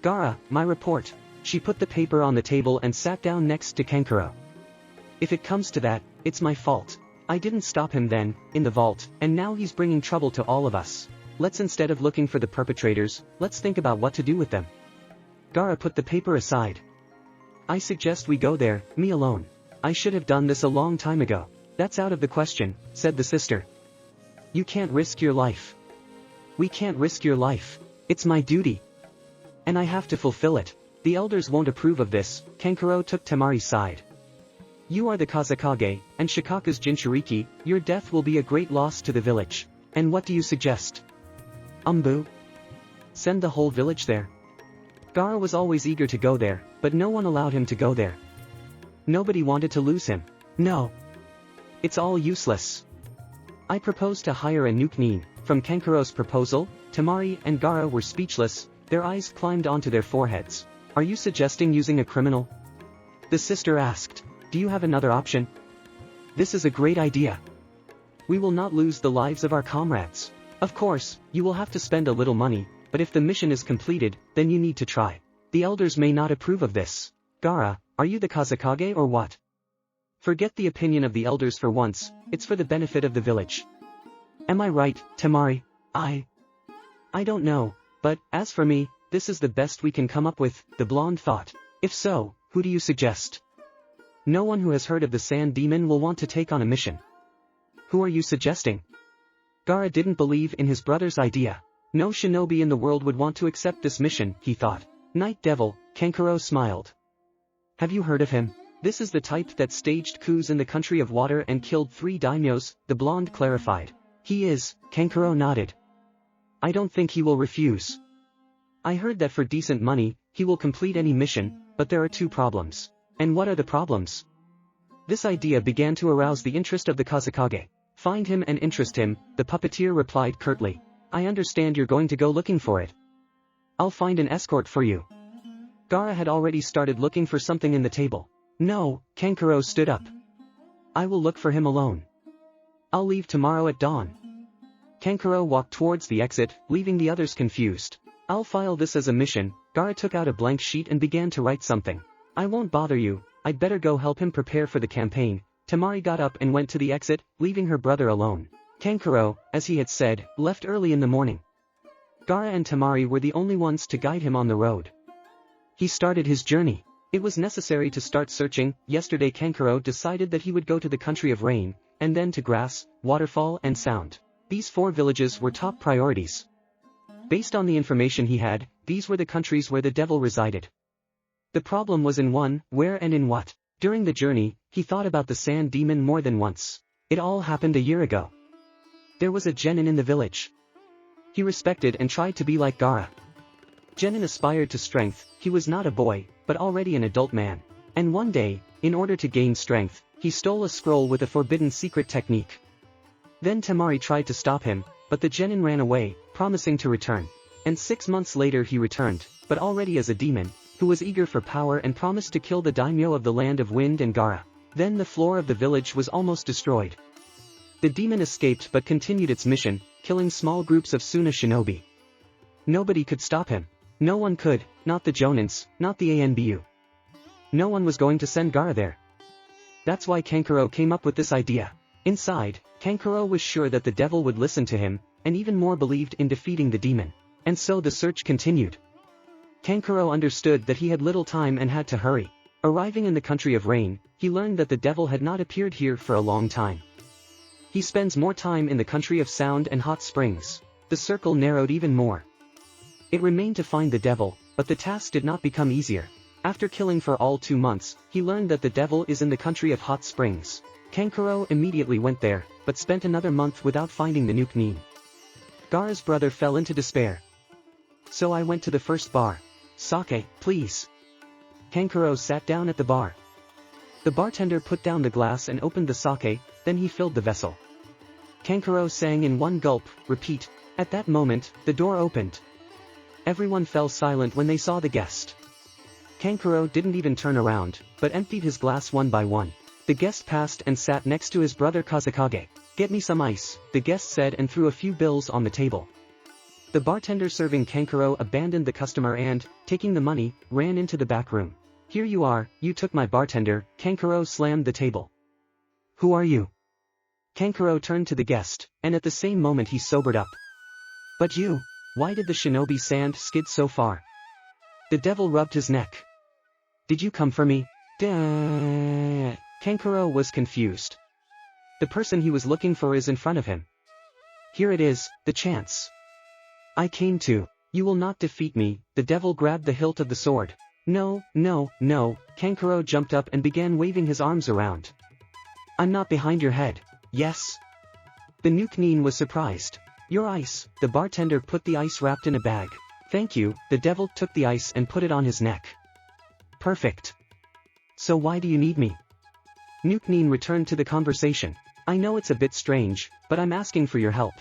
Gaara, my report. She put the paper on the table and sat down next to Kankuro. If it comes to that, it's my fault. I didn't stop him then, in the vault, and now he's bringing trouble to all of us. Let's instead of looking for the perpetrators, let's think about what to do with them. Gaara put the paper aside. I suggest we go there, me alone. I should have done this a long time ago. That's out of the question, said the sister. You can't risk your life. We can't risk your life. It's my duty. And I have to fulfill it. The elders won't approve of this. Kankuro took Temari's side. You are the Kazekage, and Shikaku's Jinchuriki, your death will be a great loss to the village. And what do you suggest? Umbu? Send the whole village there. Gaara was always eager to go there, but no one allowed him to go there. Nobody wanted to lose him. No. It's all useless. I propose to hire a nuke. From Kankuro's proposal, Temari and Gaara were speechless, their eyes climbed onto their foreheads. Are you suggesting using a criminal? The sister asked. Do you have another option? This is a great idea. We will not lose the lives of our comrades. Of course, you will have to spend a little money, but if the mission is completed, then you need to try. The elders may not approve of this. Gaara, are you the Kazekage or what? Forget the opinion of the elders for once, it's for the benefit of the village. Am I right, Temari? I don't know, but, as for me, this is the best we can come up with, the blonde thought. If so, who do you suggest? No one who has heard of the sand demon will want to take on a mission. Who are you suggesting? Gaara didn't believe in his brother's idea. No shinobi in the world would want to accept this mission, he thought. Night Devil, Kankuro smiled. Have you heard of him? This is the type that staged coups in the country of water and killed 3 daimyos, the blonde clarified. He is, Kankuro nodded. I don't think he will refuse. I heard that for decent money, he will complete any mission, but there are 2 problems. And what are the problems? This idea began to arouse the interest of the Kazekage. Find him and interest him, the puppeteer replied curtly. I understand you're going to go looking for it. I'll find an escort for you. Gaara had already started looking for something in the table. No, Kankuro stood up. I will look for him alone. I'll leave tomorrow at dawn. Kankuro walked towards the exit, leaving the others confused. I'll file this as a mission. Gaara took out a blank sheet and began to write something. I won't bother you, I'd better go help him prepare for the campaign. Temari got up and went to the exit, leaving her brother alone. Kankuro, as he had said, left early in the morning. Gaara and Temari were the only ones to guide him on the road. He started his journey. It was necessary to start searching. Yesterday Kankuro decided that he would go to the country of rain, and then to grass, waterfall and sound. These 4 villages were top priorities. Based on the information he had, these were the countries where the devil resided. The problem was in one, where and in what. During the journey, he thought about the sand demon more than once. It all happened a year ago. There was a genin in the village. He respected and tried to be like Gaara. Genin aspired to strength, he was not a boy, but already an adult man. And one day, in order to gain strength, he stole a scroll with a forbidden secret technique. Then Temari tried to stop him, but the genin ran away, promising to return. And 6 months later he returned, but already as a demon, who was eager for power and promised to kill the daimyo of the land of wind and Gaara. Then the floor of the village was almost destroyed. The demon escaped but continued its mission, killing small groups of Suna shinobi. Nobody could stop him. No one could, not the Jonins, not the Anbu. No one was going to send Gaara there. That's why Kankuro came up with this idea. Inside, Kankuro was sure that the devil would listen to him, and even more believed in defeating the demon. And so the search continued. Kankuro understood that he had little time and had to hurry. Arriving in the country of rain, he learned that the devil had not appeared here for a long time. He spends more time in the country of sound and hot springs. The circle narrowed even more. It remained to find the devil, but the task did not become easier. After killing for all 2 months, he learned that the devil is in the country of hot springs. Kankuro immediately went there, but spent another month without finding the Nuke-nin. Gaara's brother fell into despair. So I went to the first bar. Sake, please. Kankuro sat down at the bar. The bartender put down the glass and opened the sake, then he filled the vessel. Kankuro sang in one gulp, repeat. At that moment, the door opened. Everyone fell silent when they saw the guest. Kankuro didn't even turn around, but emptied his glass one by one. The guest passed and sat next to his brother Kazekage. Get me some ice, the guest said and threw a few bills on the table. The bartender serving Kankuro abandoned the customer and, taking the money, ran into the back room. Here you are, you took my bartender, Kankuro slammed the table. Who are you? Kankuro turned to the guest, and at the same moment he sobered up. But you, why did the shinobi sand skid so far? The devil rubbed his neck. Did you come for me? Duh. Kankuro was confused. The person he was looking for is in front of him. Here it is, the chance. I came to. You will not defeat me, the devil grabbed the hilt of the sword. No, no, no, Kankuro jumped up and began waving his arms around. I'm not behind your head. Yes. The Nuke-nin was surprised. Your ice, the bartender put the ice wrapped in a bag. Thank you, the devil took the ice and put it on his neck. Perfect. So why do you need me? Nuke-nin returned to the conversation. I know it's a bit strange, but I'm asking for your help.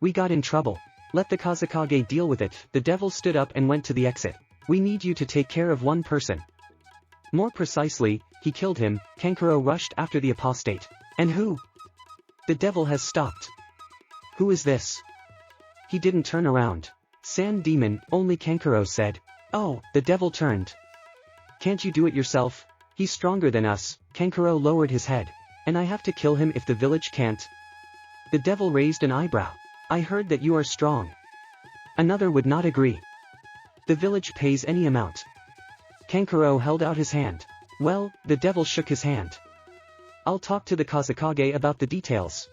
We got in trouble. Let the Kazekage deal with it. The devil stood up and went to the exit. We need you to take care of one person. More precisely, he killed him. Kankuro rushed after the apostate. And who? The devil has stopped. Who is this? He didn't turn around. Sand demon, only Kankuro said. Oh, the devil turned. Can't you do it yourself? He's stronger than us. Kankuro lowered his head. And I have to kill him if the village can't. The devil raised an eyebrow. I heard that you are strong. Another would not agree. The village pays any amount. Kankuro held out his hand. Well, the devil shook his hand. I'll talk to the Kazekage about the details.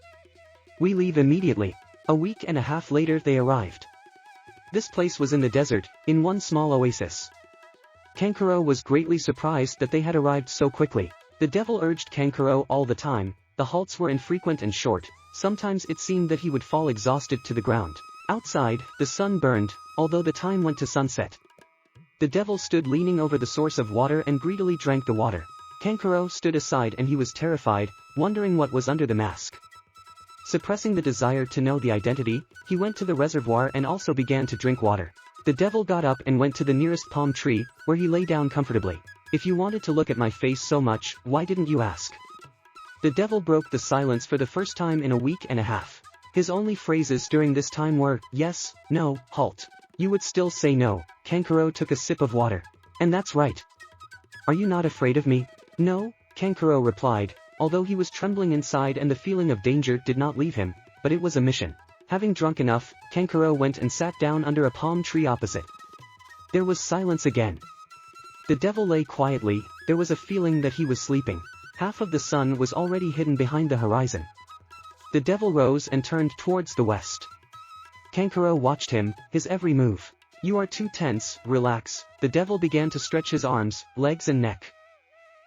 We leave immediately. A week and a half later they arrived. This place was in the desert, in one small oasis. Kankuro was greatly surprised that they had arrived so quickly. The devil urged Kankuro all the time. The halts were infrequent and short. Sometimes it seemed that he would fall exhausted to the ground. Outside, the sun burned, although the time went to sunset. The devil stood leaning over the source of water and greedily drank the water. Kankuro stood aside and he was terrified, wondering what was under the mask. Suppressing the desire to know the identity, he went to the reservoir and also began to drink water. The devil got up and went to the nearest palm tree, where he lay down comfortably. If you wanted to look at my face so much, why didn't you ask? The devil broke the silence for the first time in a week and a half. His only phrases during this time were, yes, no, halt. You would still say no. Kankuro took a sip of water. And that's right. Are you not afraid of me? No, Kankuro replied, although he was trembling inside and the feeling of danger did not leave him, but it was a mission. Having drunk enough, Kankuro went and sat down under a palm tree opposite. There was silence again. The devil lay quietly. There was a feeling that he was sleeping. Half of the sun was already hidden behind the horizon. The devil rose and turned towards the west. Kankuro watched him, his every move. You are too tense, relax. The devil began to stretch his arms, legs and neck.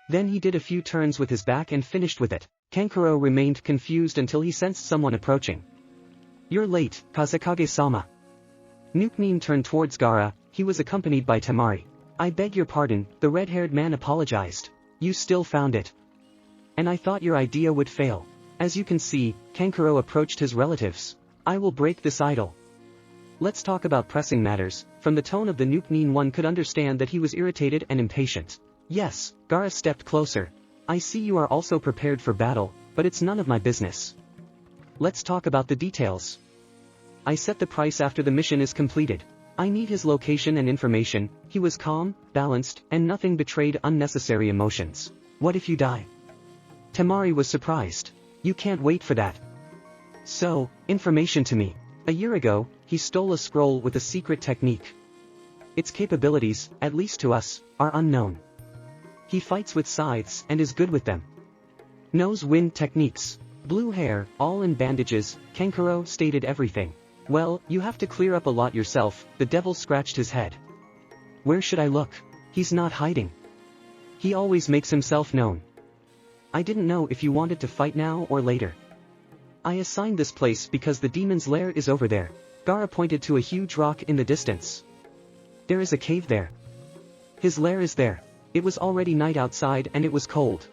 Then he did a few turns with his back and finished with it. Kankuro remained confused until he sensed someone approaching. You're late, Kazekage-sama. Nuke-nin turned towards Gaara. He was accompanied by Temari. I beg your pardon, the red-haired man apologized. You still found it. And I thought your idea would fail. As you can see, Kankuro approached his relatives. I will break this idol. Let's talk about pressing matters. From the tone of the Nuke-nin one could understand that he was irritated and impatient. Yes, Gaara stepped closer. I see you are also prepared for battle, but it's none of my business. Let's talk about the details. I set the price after the mission is completed. I need his location and information. He was calm, balanced, and nothing betrayed unnecessary emotions. What if you die? Temari was surprised. You can't wait for that. So, information to me. A year ago, he stole a scroll with a secret technique. Its capabilities, at least to us, are unknown. He fights with scythes and is good with them. Knows wind techniques. Blue hair, all in bandages, Kankuro stated everything. Well, you have to clear up a lot yourself, the devil scratched his head. Where should I look? He's not hiding. He always makes himself known. I didn't know if you wanted to fight now or later. I assigned this place because the demon's lair is over there. Gaara pointed to a huge rock in the distance. There is a cave there. His lair is there. It was already night outside and it was cold.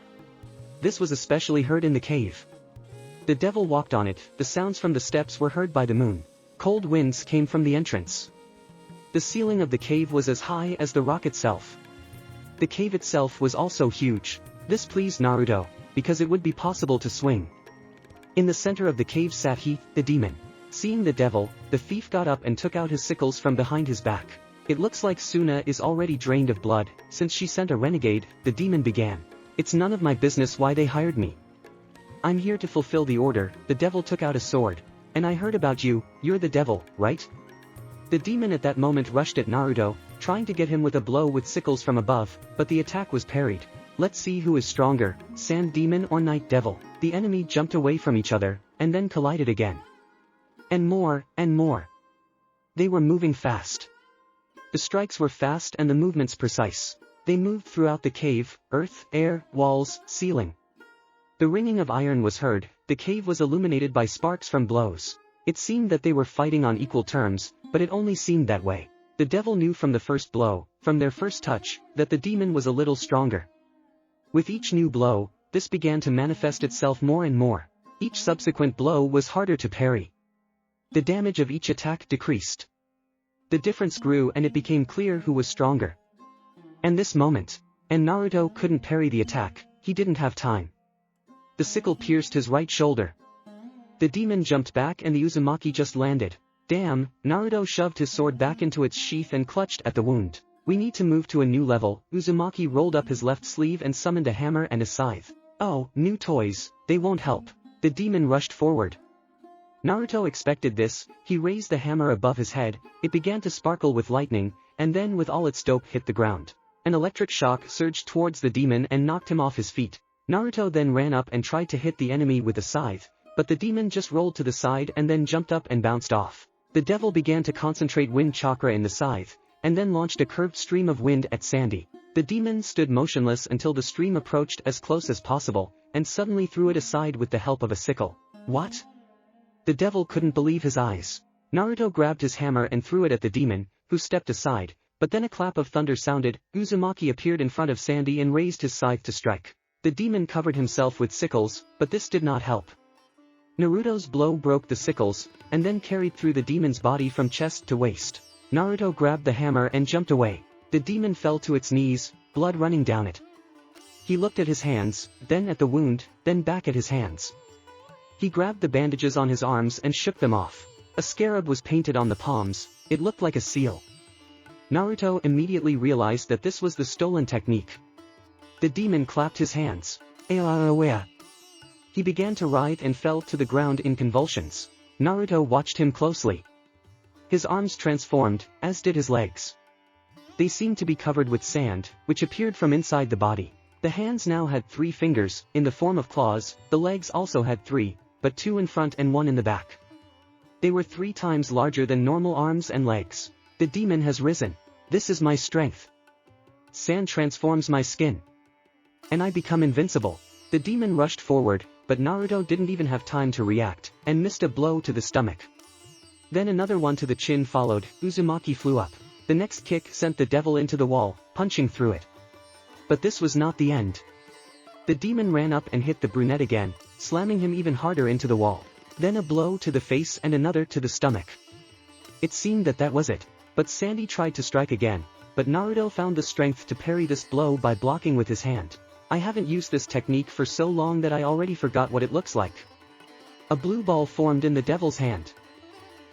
This was especially heard in the cave. The devil walked on it, the sounds from the steps were heard by the moon. Cold winds came from the entrance. The ceiling of the cave was as high as the rock itself. The cave itself was also huge. This pleased Naruto, because it would be possible to swing. In the center of the cave sat he, the demon. Seeing the devil, the thief got up and took out his sickles from behind his back. It looks like Tsunade is already drained of blood, since she sent a renegade, the demon began. It's none of my business why they hired me. I'm here to fulfill the order. The devil took out a sword. And I heard about you, you're the devil, right? The demon at that moment rushed at Naruto, trying to get him with a blow with sickles from above, but the attack was parried. Let's see who is stronger, Sand Demon or Night Devil. The enemy jumped away from each other, and then collided again. And more, and more. They were moving fast. The strikes were fast and the movements precise. They moved throughout the cave, earth, air, walls, ceiling. The ringing of iron was heard, the cave was illuminated by sparks from blows. It seemed that they were fighting on equal terms, but it only seemed that way. The devil knew from the first blow, from their first touch, that the demon was a little stronger. With each new blow, this began to manifest itself more and more. Each subsequent blow was harder to parry. The damage of each attack decreased. The difference grew and it became clear who was stronger. And this moment. And Naruto couldn't parry the attack, he didn't have time. The sickle pierced his right shoulder. The demon jumped back and the uzumaki just landed. Damn, Naruto shoved his sword back into its sheath and clutched at the wound. We need to move to a new level. Uzumaki rolled up his left sleeve and summoned a hammer and a scythe. Oh, new toys, they won't help. The demon rushed forward. Naruto expected this, he raised the hammer above his head, it began to sparkle with lightning, and then with all its dope hit the ground. An electric shock surged towards the demon and knocked him off his feet. Naruto then ran up and tried to hit the enemy with a scythe, but the demon just rolled to the side and then jumped up and bounced off. The devil began to concentrate wind chakra in the scythe, and then launched a curved stream of wind at Sandy. The demon stood motionless until the stream approached as close as possible, and suddenly threw it aside with the help of a sickle. What? The devil couldn't believe his eyes. Naruto grabbed his hammer and threw it at the demon, who stepped aside, but then a clap of thunder sounded. Uzumaki appeared in front of Sandy and raised his scythe to strike. The demon covered himself with sickles, but this did not help. Naruto's blow broke the sickles, and then carried through the demon's body from chest to waist. Naruto grabbed the hammer and jumped away. The demon fell to its knees, blood running down it. He looked at his hands, then at the wound, then back at his hands. He grabbed the bandages on his arms and shook them off. A scarab was painted on the palms, it looked like a seal. Naruto immediately realized that this was the stolen technique. The demon clapped his hands. Aoa. He began to writhe and fell to the ground in convulsions. Naruto watched him closely. His arms transformed, as did his legs. They seemed to be covered with sand, which appeared from inside the body. The hands now had 3 fingers, in the form of claws, the legs also had 3, but 2 in front and 1 in the back. They were 3 times larger than normal arms and legs. The demon has risen. This is my strength. Sand transforms my skin. And I become invincible. The demon rushed forward, but Naruto didn't even have time to react, and missed a blow to the stomach. Then another one to the chin followed. Uzumaki flew up. The next kick sent the devil into the wall, punching through it. But this was not the end. The demon ran up and hit the brunette again, slamming him even harder into the wall. Then a blow to the face and another to the stomach. It seemed that that was it. But Sandy tried to strike again, but Naruto found the strength to parry this blow by blocking with his hand. I haven't used this technique for so long that I already forgot what it looks like. A blue ball formed in the devil's hand.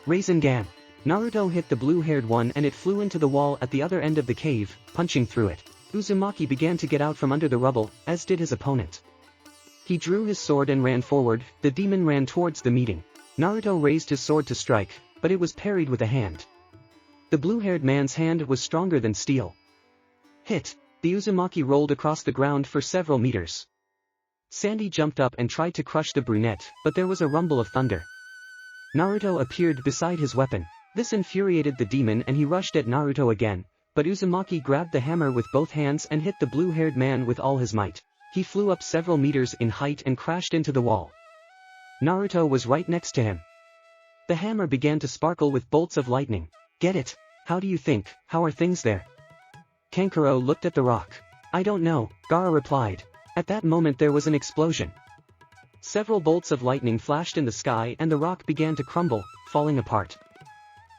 Rasengan. Naruto hit the blue-haired one and it flew into the wall at the other end of the cave, punching through it. Uzumaki began to get out from under the rubble, as did his opponent. He drew his sword and ran forward. The demon ran towards the meeting. Naruto raised his sword to strike, but it was parried with a hand. The blue-haired man's hand was stronger than steel. Hit! The Uzumaki rolled across the ground for several meters. Sandy jumped up and tried to crush the brunette, but there was a rumble of thunder. Naruto appeared beside his weapon. This infuriated the demon and he rushed at Naruto again, but Uzumaki grabbed the hammer with both hands and hit the blue-haired man with all his might. He flew up several meters in height and crashed into the wall. Naruto was right next to him. The hammer began to sparkle with bolts of lightning. Get it? How do you think? How are things there? Kankuro looked at the rock. I don't know, Gaara replied. At that moment there was an explosion. Several bolts of lightning flashed in the sky and the rock began to crumble, falling apart.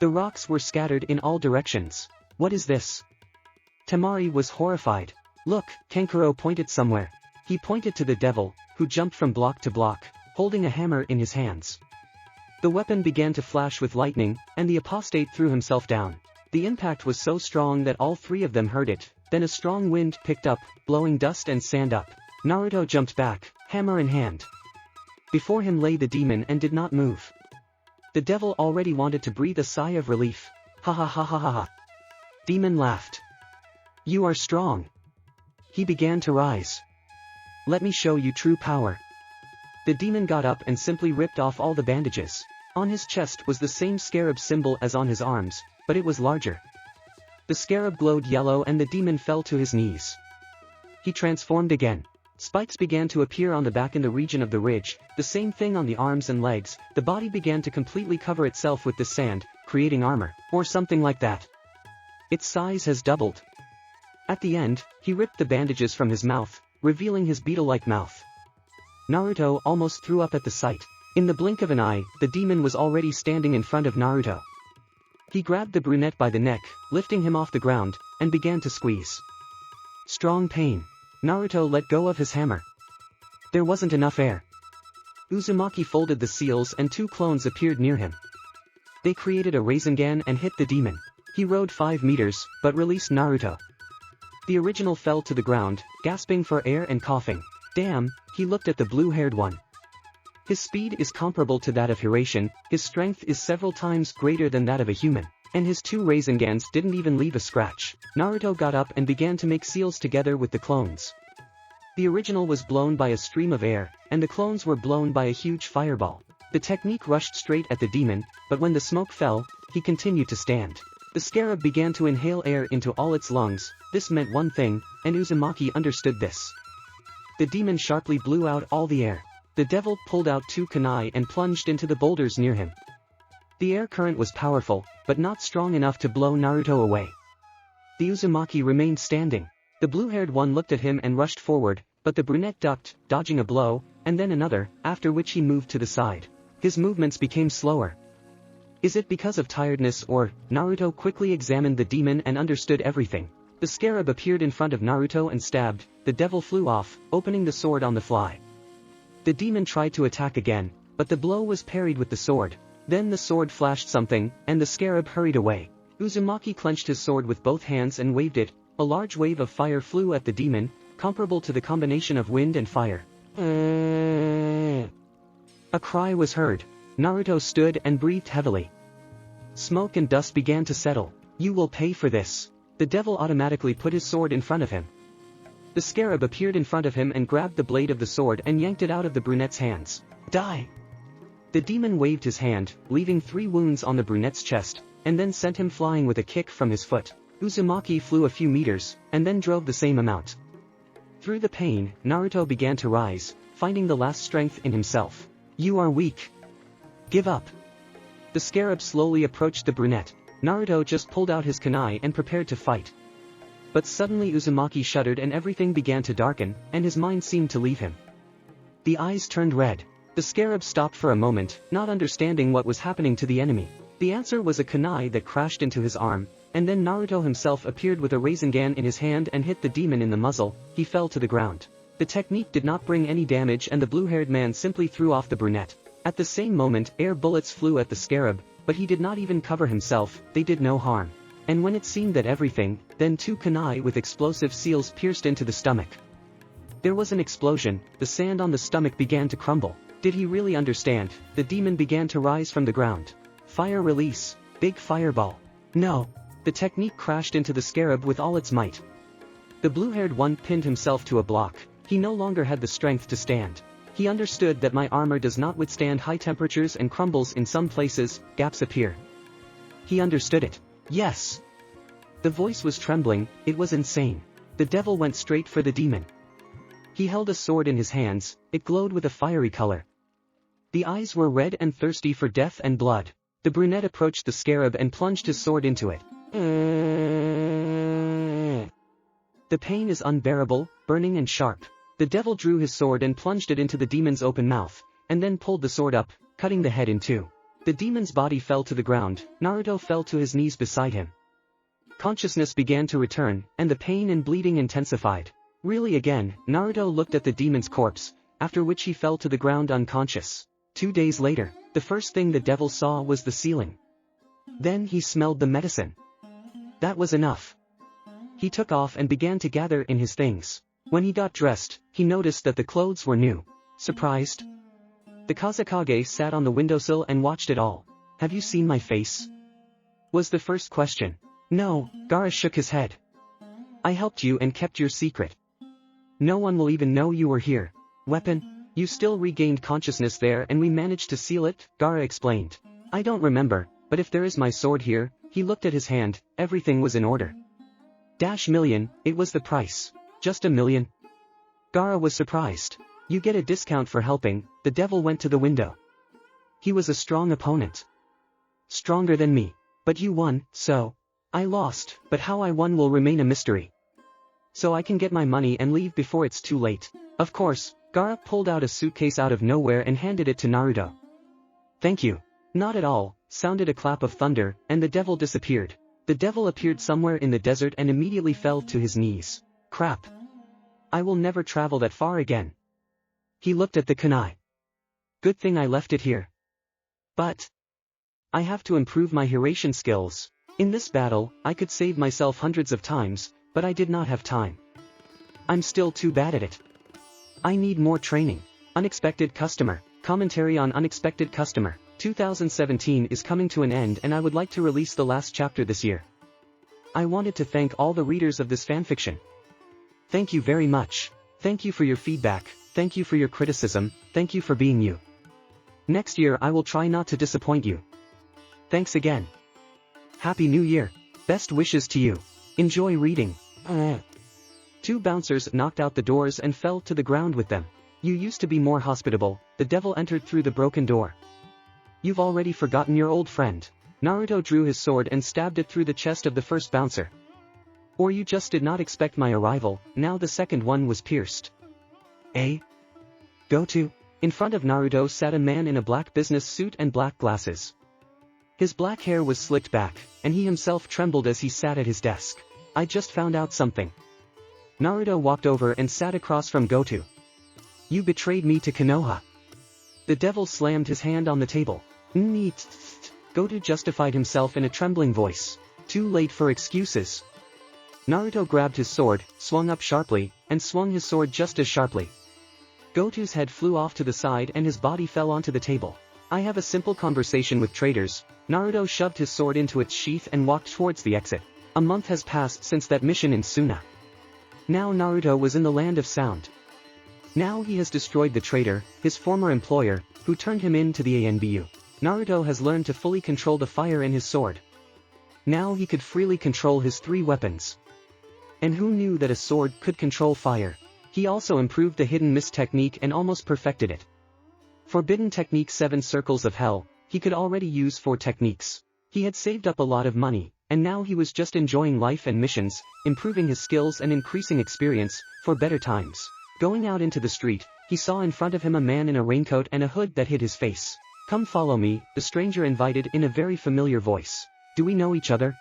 The rocks were scattered in all directions. What is this? Temari was horrified. Look, Kankuro pointed somewhere. He pointed to the devil, who jumped from block to block, holding a hammer in his hands. The weapon began to flash with lightning, and the apostate threw himself down. The impact was so strong that all three of them heard it, then a strong wind picked up, blowing dust and sand up. Naruto jumped back, hammer in hand. Before him lay the demon and did not move. The devil already wanted to breathe a sigh of relief. Ha ha ha ha ha ha. Demon laughed. You are strong. He began to rise. Let me show you true power. The demon got up and simply ripped off all the bandages. On his chest was the same scarab symbol as on his arms, but it was larger. The scarab glowed yellow and the demon fell to his knees. He transformed again. Spikes began to appear on the back in the region of the ridge, the same thing on the arms and legs. The body began to completely cover itself with the sand, creating armor, or something like that. Its size has doubled. At the end, he ripped the bandages from his mouth, revealing his beetle-like mouth. Naruto almost threw up at the sight. In the blink of an eye, the demon was already standing in front of Naruto. He grabbed the brunette by the neck, lifting him off the ground, and began to squeeze. Strong pain. Naruto let go of his hammer. There wasn't enough air. Uzumaki folded the seals and two clones appeared near him. They created a Rasengan and hit the demon. He rode 5 meters, but released Naruto. The original fell to the ground, gasping for air and coughing. Damn, he looked at the blue-haired one. His speed is comparable to that of Hiraition, his strength is several times greater than that of a human, and his 2 Rasengans didn't even leave a scratch. Naruto got up and began to make seals together with the clones. The original was blown by a stream of air, and the clones were blown by a huge fireball. The technique rushed straight at the demon, but when the smoke fell, he continued to stand. The scarab began to inhale air into all its lungs. This meant one thing, and Uzumaki understood this. The demon sharply blew out all the air. The devil pulled out 2 kunai and plunged into the boulders near him. The air current was powerful, but not strong enough to blow Naruto away. The Uzumaki remained standing. The blue-haired one looked at him and rushed forward, but the brunette ducked, dodging a blow, and then another, after which he moved to the side. His movements became slower. Is it because of tiredness or? Naruto quickly examined the demon and understood everything. The scarab appeared in front of Naruto and stabbed. The devil flew off, opening the sword on the fly. The demon tried to attack again, but the blow was parried with the sword. Then the sword flashed something, and the scarab hurried away. Uzumaki clenched his sword with both hands and waved it. A large wave of fire flew at the demon, comparable to the combination of wind and fire. A cry was heard. Naruto stood and breathed heavily. Smoke and dust began to settle. You will pay for this. The devil automatically put his sword in front of him. The scarab appeared in front of him and grabbed the blade of the sword and yanked it out of the brunette's hands. Die! The demon waved his hand, leaving 3 wounds on the brunette's chest, and then sent him flying with a kick from his foot. Uzumaki flew a few meters, and then drove the same amount. Through the pain, Naruto began to rise, finding the last strength in himself. You are weak. Give up. The scarab slowly approached the brunette. Naruto just pulled out his kunai and prepared to fight. But suddenly Uzumaki shuddered and everything began to darken, and his mind seemed to leave him. The eyes turned red. The scarab stopped for a moment, not understanding what was happening to the enemy. The answer was a kunai that crashed into his arm, and then Naruto himself appeared with a Rasengan in his hand and hit the demon in the muzzle. He fell to the ground. The technique did not bring any damage and the blue-haired man simply threw off the brunette. At the same moment, air bullets flew at the scarab, but he did not even cover himself, they did no harm. And when it seemed that everything, then 2 kunai with explosive seals pierced into the stomach. There was an explosion, the sand on the stomach began to crumble. Did he really understand? The demon began to rise from the ground. Fire release, big fireball. No. The technique crashed into the scarab with all its might. The blue-haired one pinned himself to a block. He no longer had the strength to stand. He understood that my armor does not withstand high temperatures and crumbles in some places, gaps appear. He understood it. Yes. The voice was trembling, it was insane. The devil went straight for the demon. He held a sword in his hands, it glowed with a fiery color. The eyes were red and thirsty for death and blood. The brunette approached the scarab and plunged his sword into it. The pain is unbearable, burning and sharp. The devil drew his sword and plunged it into the demon's open mouth, and then pulled the sword up, cutting the head in two. The demon's body fell to the ground, Naruto fell to his knees beside him. Consciousness began to return, and the pain and bleeding intensified. Really again, Naruto looked at the demon's corpse, after which he fell to the ground unconscious. 2 days later, the first thing the devil saw was the ceiling. Then he smelled the medicine. That was enough. He took off and began to gather in his things. When he got dressed, he noticed that the clothes were new. Surprised? The Kazekage sat on the windowsill and watched it all. Have you seen my face? Was the first question. No, Gaara shook his head. I helped you and kept your secret. No one will even know you were here. Weapon? You still regained consciousness there and we managed to seal it, Gaara explained. I don't remember, but if there is my sword here, he looked at his hand, everything was in order. $1 it was the price. Just $1 million? Gaara was surprised. You get a discount for helping, the devil went to the window. He was a strong opponent. Stronger than me. But you won, so. I lost, but how I won will remain a mystery. So I can get my money and leave before it's too late. Of course, Gaara pulled out a suitcase out of nowhere and handed it to Naruto. Thank you. Not at all, sounded a clap of thunder, and the devil disappeared. The devil appeared somewhere in the desert and immediately fell to his knees. Crap. I will never travel that far again. He looked at the kunai. Good thing I left it here. But I have to improve my Hiraition skills. In this battle, I could save myself hundreds of times, but I did not have time. I'm still too bad at it. I need more training. Unexpected customer. Commentary on Unexpected Customer. 2017 is coming to an end and I would like to release the last chapter this year. I wanted to thank all the readers of this fanfiction. Thank you very much. Thank you for your feedback, thank you for your criticism, thank you for being you. Next year I will try not to disappoint you. Thanks again. Happy New Year. Best wishes to you. Enjoy reading. 2 bouncers knocked out the doors and fell to the ground with them. You used to be more hospitable, the devil entered through the broken door. You've already forgotten your old friend. Naruto drew his sword and stabbed it through the chest of the first bouncer. Or you just did not expect my arrival, now the second one was pierced. Go to. In front of Naruto sat a man in a black business suit and black glasses. His black hair was slicked back, and he himself trembled as he sat at his desk. I just found out something. Naruto walked over and sat across from Goto. You betrayed me to Konoha. The devil slammed his hand on the table. Goto justified himself in a trembling voice. Too late for excuses. Naruto grabbed his sword, swung up sharply, and swung his sword just as sharply. Goto's head flew off to the side and his body fell onto the table. I have a simple conversation with traitors. Naruto shoved his sword into its sheath and walked towards the exit. A month has passed since that mission in Tsunade. Now Naruto was in the land of sound. Now he has destroyed the traitor, his former employer, who turned him in to the ANBU. Naruto has learned to fully control the fire in his sword. Now he could freely control his 3 weapons. And who knew that a sword could control fire? He also improved the hidden mist technique and almost perfected it. Forbidden technique 7 circles of hell, he could already use 4 techniques. He had saved up a lot of money, and now he was just enjoying life and missions, improving his skills and increasing experience, for better times. Going out into the street, he saw in front of him a man in a raincoat and a hood that hid his face. Come follow me, the stranger invited in a very familiar voice. Do we know each other?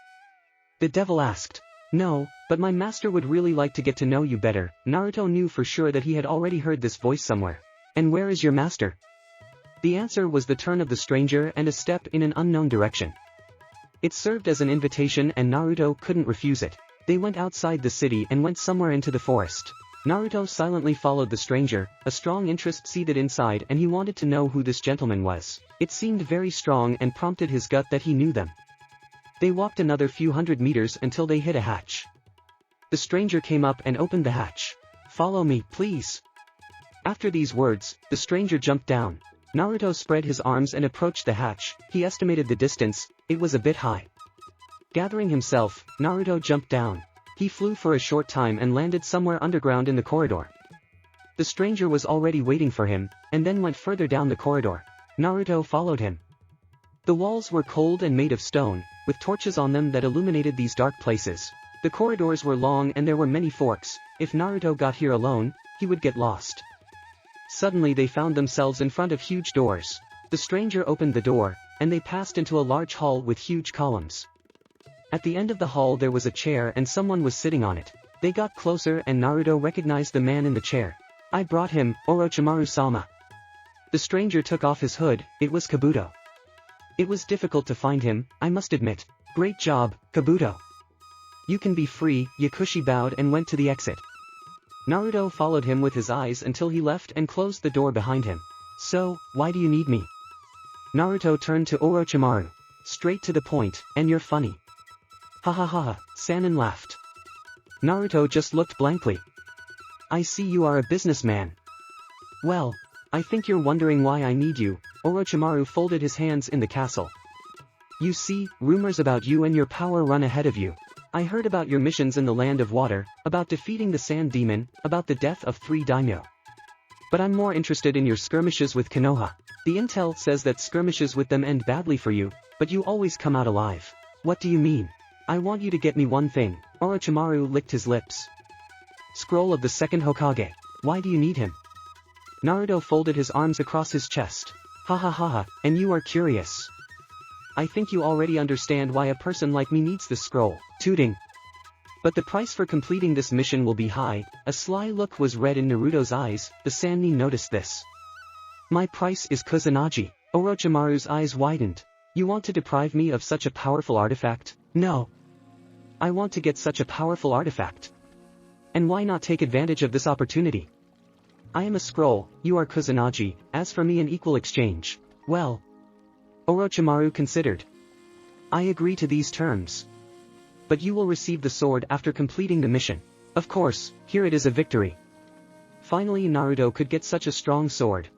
The devil asked. No, but my master would really like to get to know you better. Naruto knew for sure that he had already heard this voice somewhere. And where is your master? The answer was the turn of the stranger and a step in an unknown direction. It served as an invitation and Naruto couldn't refuse it. They went outside the city and went somewhere into the forest. Naruto silently followed the stranger, a strong interest seated inside, and he wanted to know who this gentleman was. It seemed very strong and prompted his gut that he knew them. They walked another few hundred meters until they hit a hatch. The stranger came up and opened the hatch. "Follow me, please." After these words, the stranger jumped down. Naruto spread his arms and approached the hatch. He estimated the distance, it was a bit high. Gathering himself, Naruto jumped down. He flew for a short time and landed somewhere underground in the corridor. The stranger was already waiting for him, and then went further down the corridor. Naruto followed him. The walls were cold and made of stone, with torches on them that illuminated these dark places. The corridors were long and there were many forks. If Naruto got here alone, he would get lost. Suddenly they found themselves in front of huge doors. The stranger opened the door, and they passed into a large hall with huge columns. At the end of the hall there was a chair and someone was sitting on it. They got closer and Naruto recognized the man in the chair. "I brought him, Orochimaru-sama." The stranger took off his hood. It was Kabuto. "It was difficult to find him, I must admit." "Great job, Kabuto. You can be free." Yakushi bowed and went to the exit. Naruto followed him with his eyes until he left and closed the door behind him. "So, why do you need me?" Naruto turned to Orochimaru. "Straight to the point, and you're funny." "Ha ha ha ha," Sannin laughed. Naruto just looked blankly. "I see you are a businessman." "Well, I think you're wondering why I need you." Orochimaru folded his hands in the castle. "You see, rumors about you and your power run ahead of you. I heard about your missions in the Land of Water, about defeating the Sand Demon, about the death of 3 daimyo. But I'm more interested in your skirmishes with Konoha. The intel says that skirmishes with them end badly for you, but you always come out alive. What do you mean?" "I want you to get me one thing." Orochimaru licked his lips. "Scroll of the second Hokage. Why do you need him?" Naruto folded his arms across his chest. "Ha ha ha ha, and you are curious. I think you already understand why a person like me needs this scroll." Tooting. "But the price for completing this mission will be high." A sly look was read in Naruto's eyes. The Sannin noticed this. "My price is Kusanagi." Orochimaru's eyes widened. "You want to deprive me of such a powerful artifact?" "No. I want to get such a powerful artifact. And why not take advantage of this opportunity? I am a scroll, you are Kusanagi, as for me an equal exchange." "Well." Orochimaru considered. "I agree to these terms. But you will receive the sword after completing the mission." "Of course, here it is a victory." Finally Naruto could get such a strong sword.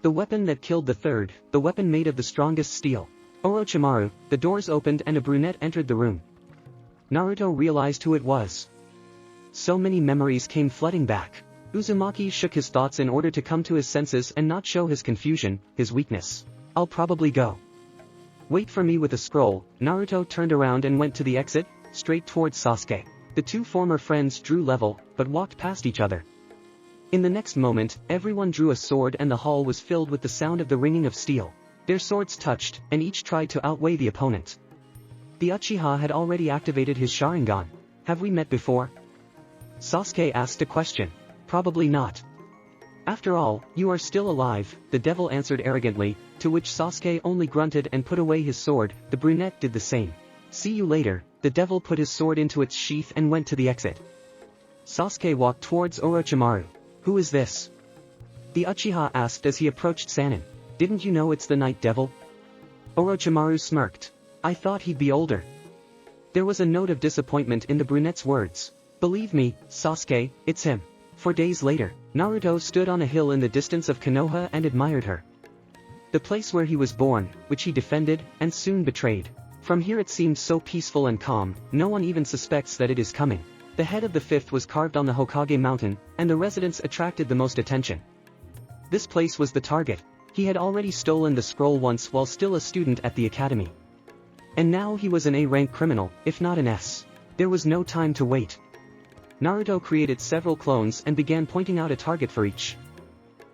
The weapon that killed the third, the weapon made of the strongest steel. "Orochimaru," the doors opened and a brunette entered the room. Naruto realized who it was. So many memories came flooding back. Uzumaki shook his thoughts in order to come to his senses and not show his confusion, his weakness. "I'll probably go. Wait for me with a scroll." Naruto turned around and went to the exit, straight towards Sasuke. The two former friends drew level, but walked past each other. In the next moment, everyone drew a sword and the hall was filled with the sound of the ringing of steel. Their swords touched, and each tried to outweigh the opponent. The Uchiha had already activated his Sharingan. "Have we met before?" Sasuke asked a question. "Probably not. After all, you are still alive," the devil answered arrogantly, to which Sasuke only grunted and put away his sword. The brunette did the same. "See you later." The devil put his sword into its sheath and went to the exit. Sasuke walked towards Orochimaru. "Who is this?" the Uchiha asked as he approached Sannin. "Didn't you know it's the Night Devil?" Orochimaru smirked. "I thought he'd be older." There was a note of disappointment in the brunette's words. "Believe me, Sasuke, it's him." 4 days later, Naruto stood on a hill in the distance of Konoha and admired her. The place where he was born, which he defended, and soon betrayed. From here it seemed so peaceful and calm, no one even suspects that it is coming. The head of the fifth was carved on the Hokage mountain, and the residence attracted the most attention. This place was the target. He had already stolen the scroll once while still a student at the academy. And now he was an A-rank criminal, if not an S. There was no time to wait. Naruto created several clones and began pointing out a target for each.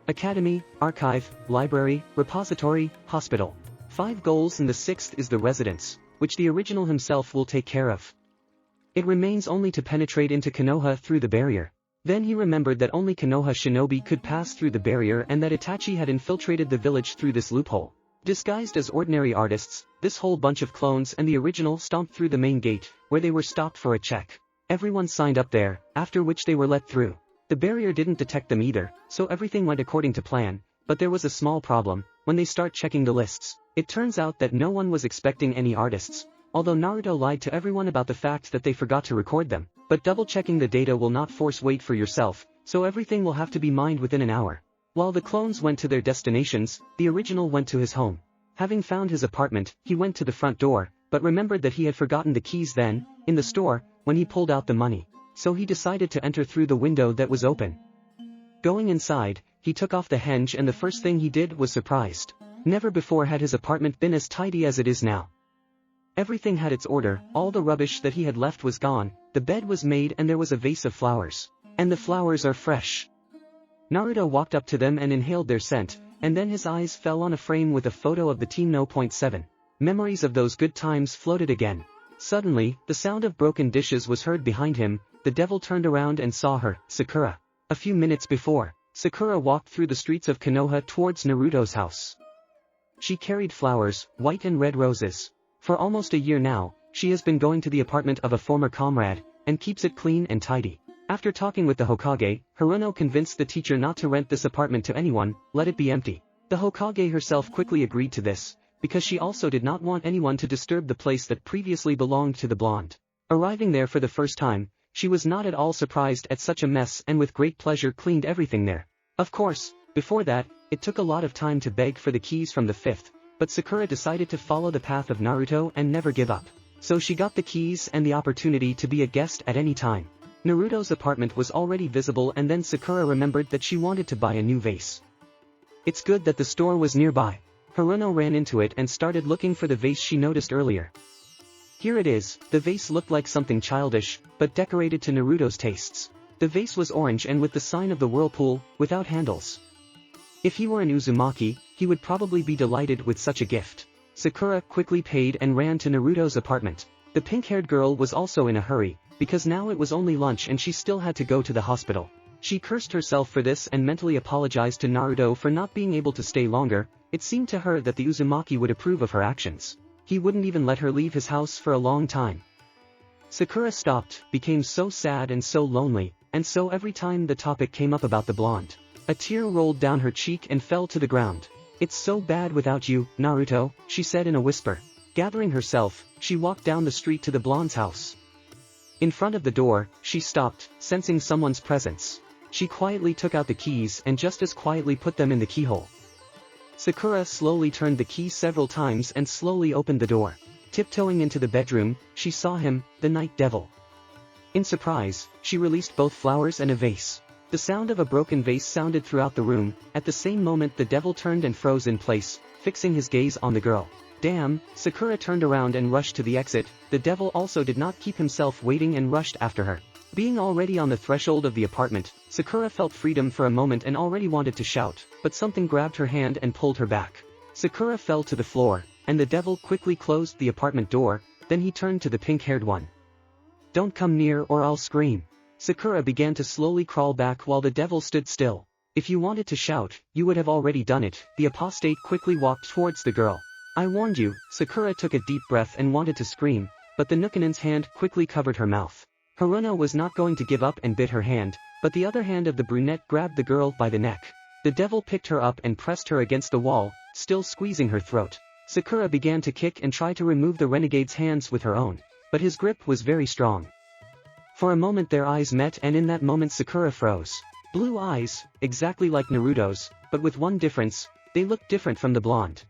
Academy, archive, library, repository, hospital. 5 goals and the 6th is the residence, which the original himself will take care of. It remains only to penetrate into Konoha through the barrier. Then he remembered that only Konoha shinobi could pass through the barrier and that Itachi had infiltrated the village through this loophole. Disguised as ordinary artists, this whole bunch of clones and the original stomped through the main gate, where they were stopped for a check. Everyone signed up there, after which they were let through. The barrier didn't detect them either, so everything went according to plan, but there was a small problem. When they start checking the lists, it turns out that no one was expecting any artists, although Naruto lied to everyone about the fact that they forgot to record them. But double-checking the data will not force wait for yourself, so everything will have to be mined within an hour. While the clones went to their destinations, the original went to his home. Having found his apartment, he went to the front door, but remembered that he had forgotten the keys then, in the store, when he pulled out the money. So he decided to enter through the window that was open. Going inside, he took off the hinge and the first thing he did was surprised. Never before had his apartment been as tidy as it is now. Everything had its order, all the rubbish that he had left was gone, the bed was made and there was a vase of flowers. And the flowers are fresh. Naruto walked up to them and inhaled their scent, and then his eyes fell on a frame with a photo of the team No. 7. Memories of those good times floated again. Suddenly, the sound of broken dishes was heard behind him. The devil turned around and saw her, Sakura. A few minutes before, Sakura walked through the streets of Konoha towards Naruto's house. She carried flowers, white and red roses. For almost a year now, she has been going to the apartment of a former comrade, and keeps it clean and tidy. After talking with the Hokage, Haruno convinced the teacher not to rent this apartment to anyone, let it be empty. The Hokage herself quickly agreed to this, because she also did not want anyone to disturb the place that previously belonged to the blonde. Arriving there for the first time, she was not at all surprised at such a mess and with great pleasure cleaned everything there. Of course, before that, it took a lot of time to beg for the keys from the fifth, but Sakura decided to follow the path of Naruto and never give up. So she got the keys and the opportunity to be a guest at any time. Naruto's apartment was already visible and then Sakura remembered that she wanted to buy a new vase. It's good that the store was nearby. Haruno ran into it and started looking for the vase she noticed earlier. Here it is. The vase looked like something childish, but decorated to Naruto's tastes. The vase was orange and with the sign of the whirlpool, without handles. If he were an Uzumaki, he would probably be delighted with such a gift. Sakura quickly paid and ran to Naruto's apartment. The pink-haired girl was also in a hurry, because now it was only lunch and she still had to go to the hospital. She cursed herself for this and mentally apologized to Naruto for not being able to stay longer. It seemed to her that the Uzumaki would approve of her actions. He wouldn't even let her leave his house for a long time. Sakura stopped, became so sad and so lonely, and so every time the topic came up about the blonde, a tear rolled down her cheek and fell to the ground. "It's so bad without you, Naruto," she said in a whisper. Gathering herself, she walked down the street to the blonde's house. In front of the door, she stopped, sensing someone's presence. She quietly took out the keys and just as quietly put them in the keyhole. Sakura slowly turned the key several times and slowly opened the door. Tiptoeing into the bedroom, she saw him, the night devil. In surprise, she released both flowers and a vase. The sound of a broken vase sounded throughout the room. At the same moment the devil turned and froze in place, fixing his gaze on the girl. Damn, Sakura turned around and rushed to the exit. The devil also did not keep himself waiting and rushed after her. Being already on the threshold of the apartment, Sakura felt freedom for a moment and already wanted to shout, but something grabbed her hand and pulled her back. Sakura fell to the floor, and the devil quickly closed the apartment door. Then he turned to the pink-haired one. "Don't come near or I'll scream." Sakura began to slowly crawl back while the devil stood still. "If you wanted to shout, you would have already done it." The apostate quickly walked towards the girl. "I warned you." Sakura took a deep breath and wanted to scream, but the Nukanen's hand quickly covered her mouth. Haruno was not going to give up and bit her hand, but the other hand of the brunette grabbed the girl by the neck. The devil picked her up and pressed her against the wall, still squeezing her throat. Sakura began to kick and try to remove the renegade's hands with her own, but his grip was very strong. For a moment their eyes met and in that moment Sakura froze. Blue eyes, exactly like Naruto's, but with one difference, they looked different from the blonde.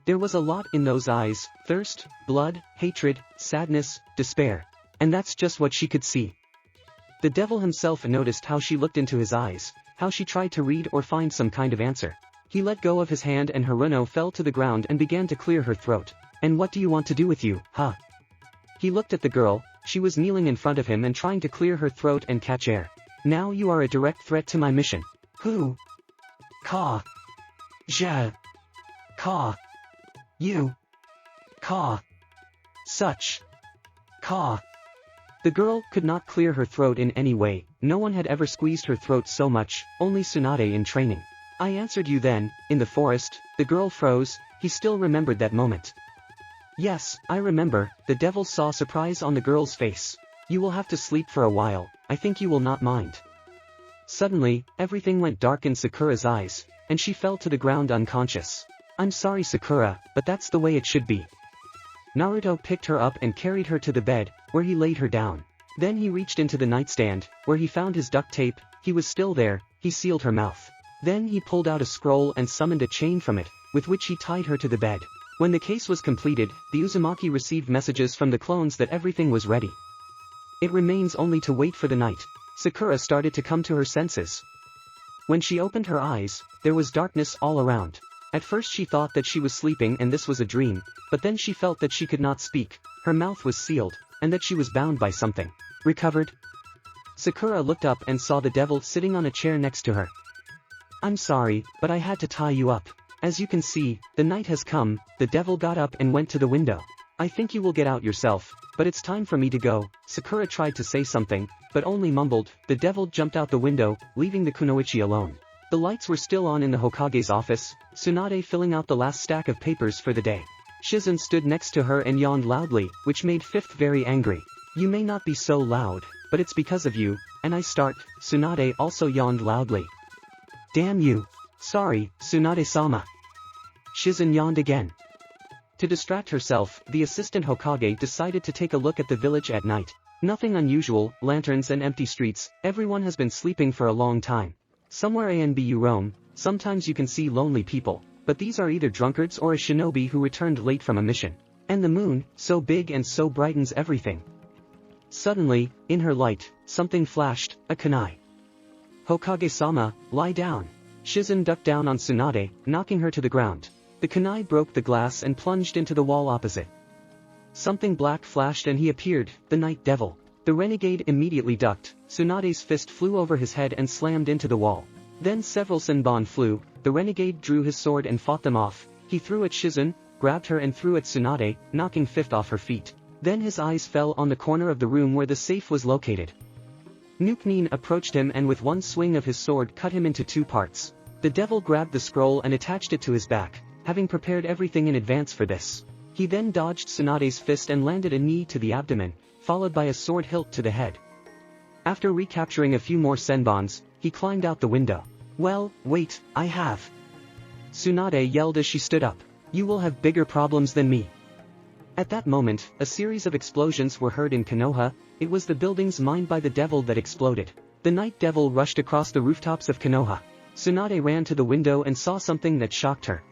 There was a lot in those eyes: thirst, blood, hatred, sadness, despair. And that's just what she could see. The devil himself noticed how she looked into his eyes, how she tried to read or find some kind of answer. He let go of his hand and Haruno fell to the ground and began to clear her throat. "And what do you want to do with you, huh?" He looked at the girl. She was kneeling in front of him and trying to clear her throat and catch air. "Now you are a direct threat to my mission." "Who?" "Ka. Ja. Ka. You. Ka. Such. Ka. The girl could not clear her throat in any way, no one had ever squeezed her throat so much, only Tsunade in training. I answered you then, in the forest. The girl froze, he still remembered that moment. Yes, I remember, the devil saw surprise on the girl's face. You will have to sleep for a while, I think you will not mind. Suddenly, everything went dark in Sakura's eyes, and she fell to the ground unconscious. I'm sorry Sakura, but that's the way it should be. Naruto picked her up and carried her to the bed, where he laid her down. Then he reached into the nightstand, where he found his duct tape. He was still there, he sealed her mouth. Then he pulled out a scroll and summoned a chain from it, with which he tied her to the bed. When the case was completed, the Uzumaki received messages from the clones that everything was ready. It remains only to wait for the night. Sakura started to come to her senses. When she opened her eyes, there was darkness all around. At first she thought that she was sleeping and this was a dream, but then she felt that she could not speak, her mouth was sealed, and that she was bound by something. Recovered? Sakura looked up and saw the devil sitting on a chair next to her. I'm sorry, but I had to tie you up. As you can see, the night has come. The devil got up and went to the window. I think you will get out yourself, but it's time for me to go. Sakura tried to say something, but only mumbled. The devil jumped out the window, leaving the kunoichi alone. The lights were still on in the Hokage's office, Tsunade filling out the last stack of papers for the day. Shizen stood next to her and yawned loudly, which made Fifth very angry. You may not be so loud, but it's because of you, and I start. Tsunade also yawned loudly. Damn you. Sorry, Tsunade-sama. Shizen yawned again. To distract herself, the assistant Hokage decided to take a look at the village at night. Nothing unusual, lanterns and empty streets, everyone has been sleeping for a long time. Somewhere you roam, sometimes you can see lonely people, but these are either drunkards or a shinobi who returned late from a mission. And the moon, so big and so brightens everything. Suddenly, in her light, something flashed, a kunai. Hokage-sama, lie down. Shizen ducked down on Tsunade, knocking her to the ground. The kunai broke the glass and plunged into the wall opposite. Something black flashed and he appeared, the night devil. The renegade immediately ducked, Tsunade's fist flew over his head and slammed into the wall. Then several senbon flew, the renegade drew his sword and fought them off. He threw at Shizen, grabbed her and threw at Tsunade, knocking Fifth off her feet. Then his eyes fell on the corner of the room where the safe was located. Nuknin approached him and with one swing of his sword cut him into two parts. The devil grabbed the scroll and attached it to his back, having prepared everything in advance for this. He then dodged Tsunade's fist and landed a knee to the abdomen, followed by a sword hilt to the head. After recapturing a few more senbons, he climbed out the window. Well, wait, I have. Tsunade yelled as she stood up. You will have bigger problems than me. At that moment, a series of explosions were heard in Konoha. It was the buildings mined by the devil that exploded. The night devil rushed across the rooftops of Konoha. Tsunade ran to the window and saw something that shocked her.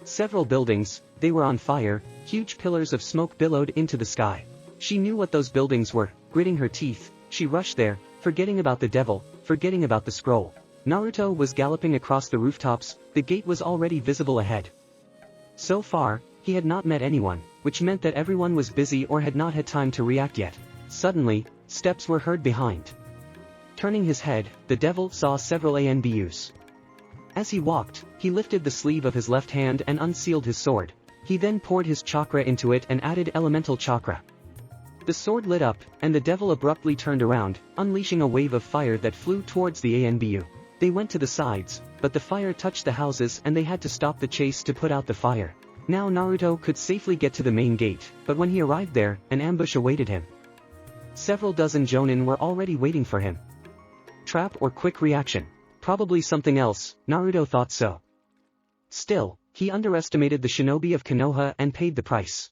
Several buildings, they were on fire, huge pillars of smoke billowed into the sky. She knew what those buildings were, gritting her teeth, she rushed there, forgetting about the devil, forgetting about the scroll. Naruto was galloping across the rooftops, the gate was already visible ahead. So far, he had not met anyone, which meant that everyone was busy or had not had time to react yet. Suddenly, steps were heard behind. Turning his head, the devil saw several ANBUs. As he walked, he lifted the sleeve of his left hand and unsealed his sword. He then poured his chakra into it and added elemental chakra. The sword lit up, and the devil abruptly turned around, unleashing a wave of fire that flew towards the ANBU. They went to the sides, but the fire touched the houses and they had to stop the chase to put out the fire. Now Naruto could safely get to the main gate, but when he arrived there, an ambush awaited him. Several dozen jonin were already waiting for him. Trap or quick reaction? Probably something else, Naruto thought so. Still, he underestimated the shinobi of Konoha and paid the price.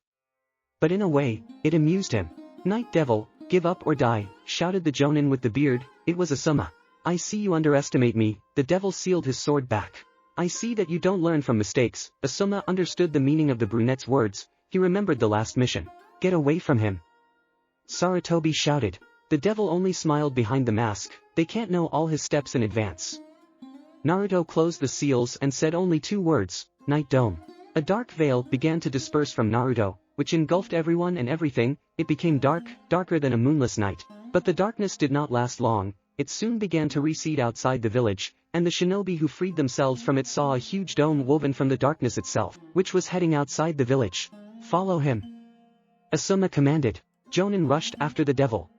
But in a way, it amused him. Night devil, give up or die, shouted the jonin with the beard. It was Asuma. I see you underestimate me. The devil sealed his sword back. I see that you don't learn from mistakes. Asuma understood the meaning of the brunette's words. He remembered the last mission. Get away from him. Sarutobi shouted. The devil only smiled behind the mask. They can't know all his steps in advance. Naruto closed the seals and said only two words, Night Dome. A dark veil began to disperse from Naruto, which engulfed everyone and everything. It became dark, darker than a moonless night. But the darkness did not last long. It soon began to recede outside the village, and the shinobi who freed themselves from it saw a huge dome woven from the darkness itself, which was heading outside the village. Follow him. Asuma commanded. Jonin rushed after the devil.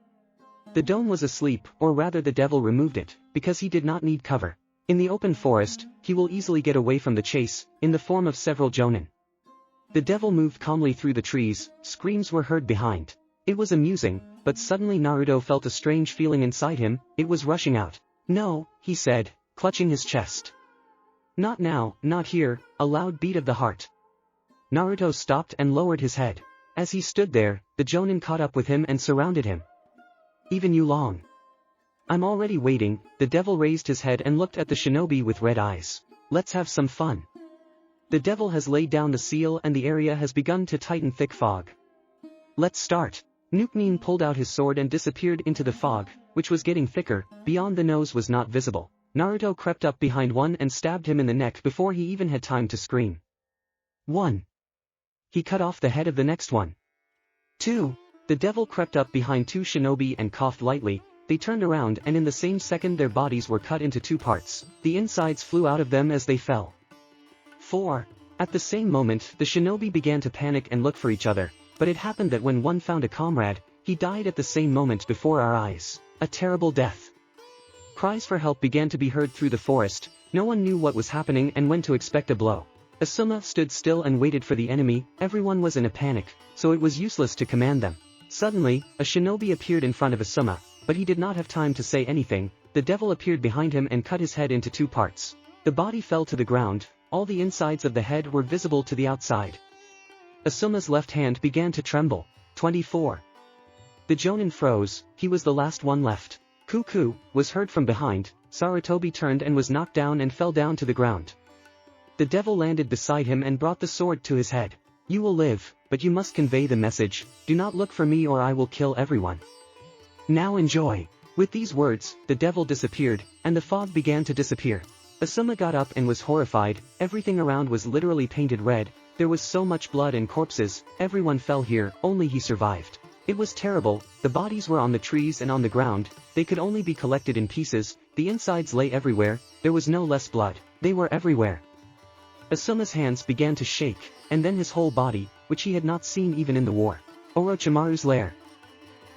The dome was asleep, or rather the devil removed it, because he did not need cover. In the open forest, he will easily get away from the chase, in the form of several Jonin. The devil moved calmly through the trees, screams were heard behind. It was amusing, but suddenly Naruto felt a strange feeling inside him, it was rushing out. "No," he said, clutching his chest. "Not now, not here," a loud beat of the heart. Naruto stopped and lowered his head. As he stood there, the Jonin caught up with him and surrounded him. "Even you long. I'm already waiting." The devil raised his head and looked at the shinobi with red eyes. "Let's have some fun." The devil has laid down the seal and the area has begun to tighten thick fog. "Let's start." Nuknin pulled out his sword and disappeared into the fog, which was getting thicker, beyond the nose was not visible. Naruto crept up behind one and stabbed him in the neck before he even had time to scream. 1. He cut off the head of the next one. 2. The devil crept up behind two shinobi and coughed lightly. They turned around and in the same second their bodies were cut into two parts. The insides flew out of them as they fell. 4. At the same moment the shinobi began to panic and look for each other, but it happened that when one found a comrade, he died at the same moment before our eyes. A terrible death. Cries for help began to be heard through the forest, no one knew what was happening and when to expect a blow. Asuma stood still and waited for the enemy, everyone was in a panic, so it was useless to command them. Suddenly, a shinobi appeared in front of Asuma, but he did not have time to say anything. The devil appeared behind him and cut his head into two parts. The body fell to the ground, all the insides of the head were visible to the outside. Asuma's left hand began to tremble. 24. The Jonin froze, he was the last one left. "Cuckoo," was heard from behind. Sarutobi turned and was knocked down and fell down to the ground. The devil landed beside him and brought the sword to his head. "You will live, but you must convey the message, do not look for me or I will kill everyone. Now enjoy." With these words, the devil disappeared, and the fog began to disappear. Asuma got up and was horrified, everything around was literally painted red, there was so much blood and corpses, everyone fell here, only he survived. It was terrible, the bodies were on the trees and on the ground, they could only be collected in pieces, the insides lay everywhere, there was no less blood, they were everywhere. Asuma's hands began to shake, and then his whole body, which he had not seen even in the war. Orochimaru's lair.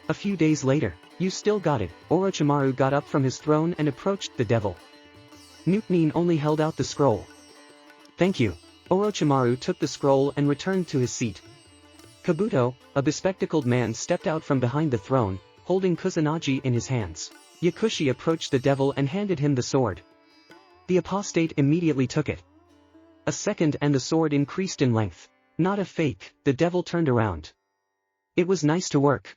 A few days later. "You still got it." Orochimaru got up from his throne and approached the devil. Nuknin only held out the scroll. "Thank you." Orochimaru took the scroll and returned to his seat. Kabuto, a bespectacled man, stepped out from behind the throne, holding Kusanagi in his hands. Yakushi approached the devil and handed him the sword. The apostate immediately took it. A second and the sword increased in length. Not a fake, the devil turned around. "It was nice to work."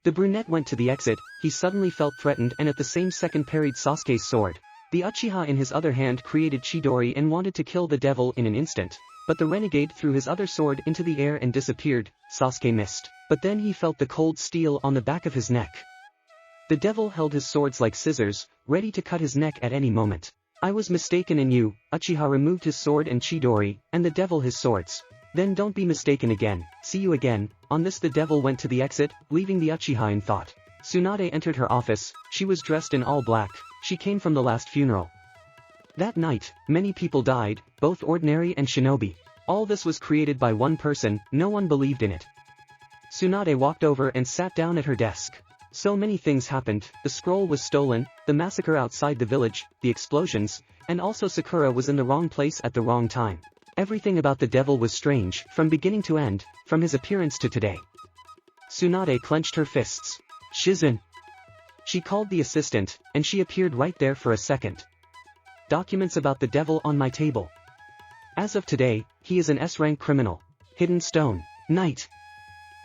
The brunette went to the exit, he suddenly felt threatened and at the same second parried Sasuke's sword. The Uchiha in his other hand created Chidori and wanted to kill the devil in an instant, but the renegade threw his other sword into the air and disappeared. Sasuke missed, but then he felt the cold steel on the back of his neck. The devil held his swords like scissors, ready to cut his neck at any moment. "I was mistaken in you." Uchiha removed his sword and Chidori, and the devil his swords. "Then don't be mistaken again, see you again." On this the devil went to the exit, leaving the Uchiha in thought. Tsunade entered her office, she was dressed in all black, she came from the last funeral. That night, many people died, both ordinary and shinobi. All this was created by one person, no one believed in it. Tsunade walked over and sat down at her desk. So many things happened, the scroll was stolen, the massacre outside the village, the explosions, and also Sakura was in the wrong place at the wrong time. Everything about the devil was strange, from beginning to end, from his appearance to today. Tsunade clenched her fists. "Shizun!" She called the assistant, and she appeared right there for a second. "Documents about the devil on my table. As of today, he is an S-rank criminal. Hidden stone. Night.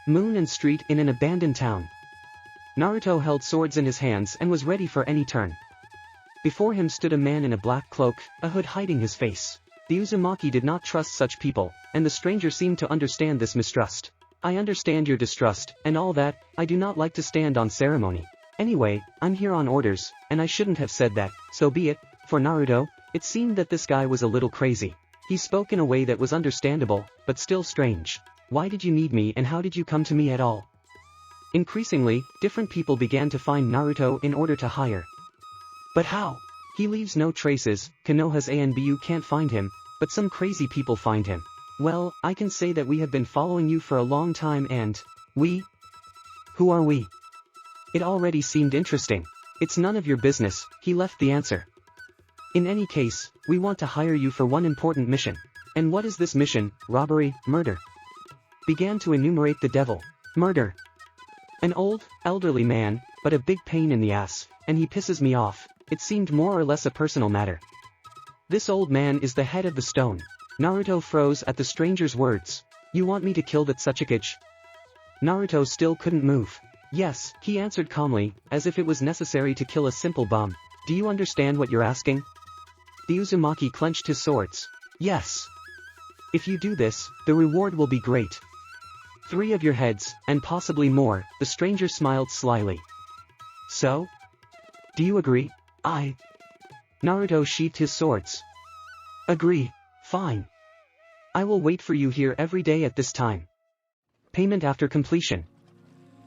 Moon and street in an abandoned town." Naruto held swords in his hands and was ready for any turn. Before him stood a man in a black cloak, a hood hiding his face. The Uzumaki did not trust such people, and the stranger seemed to understand this mistrust. "I understand your distrust, and all that, I do not like to stand on ceremony. Anyway, I'm here on orders, and I shouldn't have said that, so be it." For Naruto, it seemed that this guy was a little crazy. He spoke in a way that was understandable, but still strange. "Why did you need me and how did you come to me at all?" Increasingly, different people began to find Naruto in order to hire. But how? He leaves no traces, Konoha's ANBU can't find him, but some crazy people find him. "Well, I can say that we have been following you for a long time and, we Who are we? It already seemed interesting. It's none of your business, he left the answer. In any case, we want to hire you for one important mission. And what is this mission? Robbery, murder. Began to enumerate the devil. Murder. An old, elderly man, but a big pain in the ass, and he pisses me off. It seemed more or less a personal matter. This old man is the head of the stone. Naruto froze at the stranger's words. You want me to kill that Tsuchikage? Naruto still couldn't move. Yes, he answered calmly, as if it was necessary to kill a simple bum. Do you understand what you're asking? The Uzumaki clenched his swords. Yes. If you do this, the reward will be great. 3 of your heads, and possibly more, the stranger smiled slyly. So? Do you agree? Naruto sheathed his swords. Agree. Fine. I will wait for you here every day at this time. Payment after completion.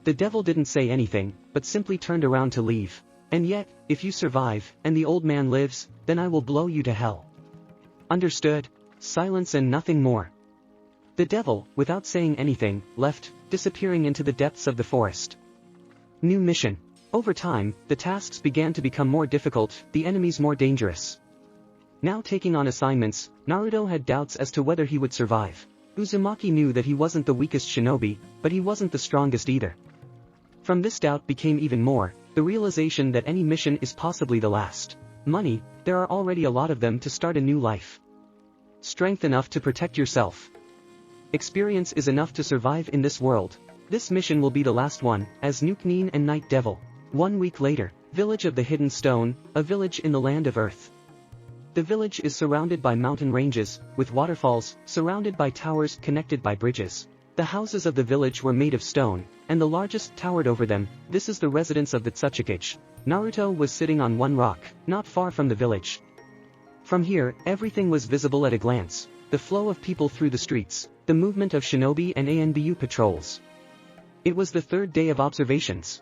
The devil didn't say anything, but simply turned around to leave. And yet, if you survive, and the old man lives, then I will blow you to hell. Understood? Silence and nothing more. The devil, without saying anything, left, disappearing into the depths of the forest. New mission. Over time, the tasks began to become more difficult, the enemies more dangerous. Now taking on assignments, Naruto had doubts as to whether he would survive. Uzumaki knew that he wasn't the weakest shinobi, but he wasn't the strongest either. From this doubt became even more, the realization that any mission is possibly the last. Money, there are already a lot of them to start a new life. Strength enough to protect yourself. Experience is enough to survive in this world. This mission will be the last one, as Nukenin and Night Devil. 1 week later, Village of the Hidden Stone, a village in the land of Earth. The village is surrounded by mountain ranges, with waterfalls, surrounded by towers connected by bridges. The houses of the village were made of stone, and the largest towered over them. This is the residence of the Tsuchikage. Naruto was sitting on one rock, not far from the village. From here, everything was visible at a glance. The flow of people through the streets, the movement of shinobi and ANBU patrols. It was the 3rd day of observations.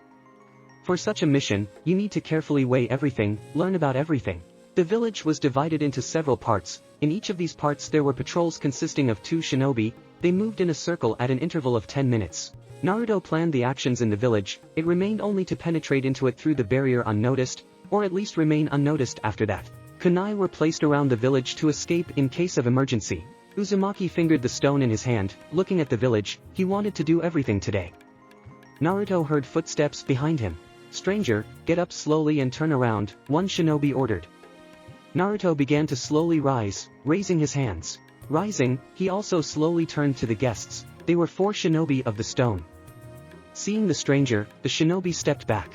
For such a mission, you need to carefully weigh everything, learn about everything. The village was divided into several parts. In each of these parts there were patrols consisting of 2 shinobi. They moved in a circle at an interval of 10 minutes. Naruto planned the actions in the village. It remained only to penetrate into it through the barrier unnoticed, or at least remain unnoticed after that. Kunai were placed around the village to escape in case of emergency. Uzumaki fingered the stone in his hand, looking at the village. He wanted to do everything today. Naruto heard footsteps behind him. Stranger, get up slowly and turn around, one shinobi ordered. Naruto began to slowly rise, raising his hands. Rising, he also slowly turned to the guests. They were 4 shinobi of the stone. Seeing the stranger, the shinobi stepped back.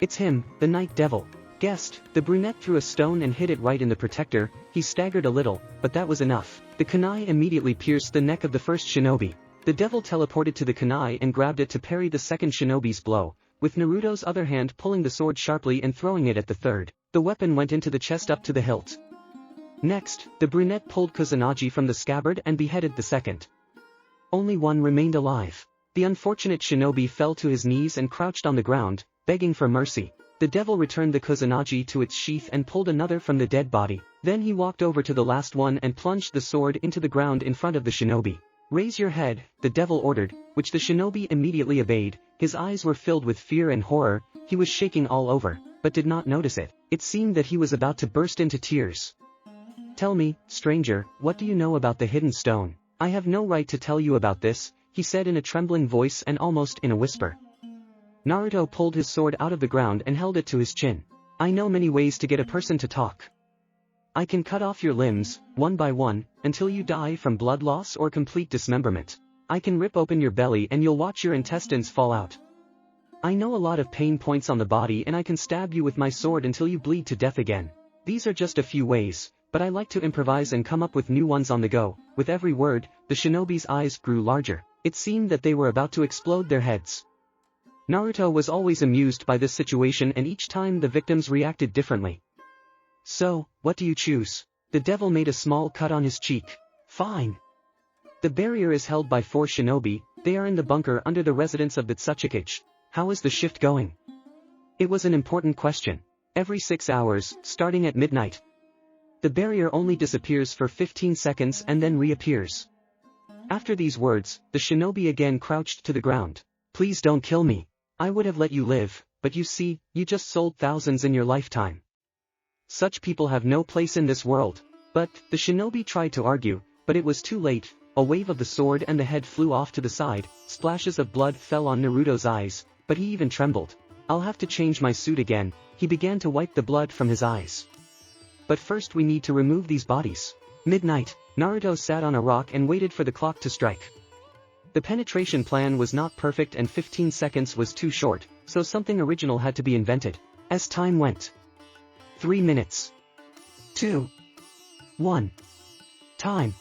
It's him, the Night Devil. Guest, the brunette threw a stone and hit it right in the protector. He staggered a little, but that was enough. The kunai immediately pierced the neck of the first shinobi. The devil teleported to the kunai and grabbed it to parry the second shinobi's blow, with Naruto's other hand pulling the sword sharply and throwing it at the third. The weapon went into the chest up to the hilt. Next, the brunette pulled Kusanagi from the scabbard and beheaded the second. Only one remained alive. The unfortunate shinobi fell to his knees and crouched on the ground, begging for mercy. The devil returned the Kusanagi to its sheath and pulled another from the dead body. Then he walked over to the last one and plunged the sword into the ground in front of the shinobi. Raise your head, the devil ordered, which the shinobi immediately obeyed. His eyes were filled with fear and horror. He was shaking all over, but did not notice it. It seemed that he was about to burst into tears. Tell me, stranger, what do you know about the hidden stone? I have no right to tell you about this, he said in a trembling voice and almost in a whisper. Naruto pulled his sword out of the ground and held it to his chin. I know many ways to get a person to talk. I can cut off your limbs, one by one, until you die from blood loss or complete dismemberment. I can rip open your belly and you'll watch your intestines fall out. I know a lot of pain points on the body and I can stab you with my sword until you bleed to death again. These are just a few ways, but I like to improvise and come up with new ones on the go. With every word, the shinobi's eyes grew larger. It seemed that they were about to explode their heads. Naruto was always amused by this situation and each time the victims reacted differently. So, what do you choose? The devil made a small cut on his cheek. Fine. The barrier is held by 4 shinobi. They are in the bunker under the residence of the Tsuchikage. How is the shift going? It was an important question. Every 6 hours, starting at midnight. The barrier only disappears for 15 seconds and then reappears. After these words, the shinobi again crouched to the ground. Please don't kill me. I would have let you live, but you see, you just sold thousands in your lifetime. Such people have no place in this world. But, the shinobi tried to argue, but it was too late. A wave of the sword and the head flew off to the side, splashes of blood fell on Naruto's eyes, but he even trembled. I'll have to change my suit again. He began to wipe the blood from his eyes. But first we need to remove these bodies. Midnight, Naruto sat on a rock and waited for the clock to strike. The penetration plan was not perfect and 15 seconds was too short, so something original had to be invented. As time went. 3 minutes. 2. 1. Time.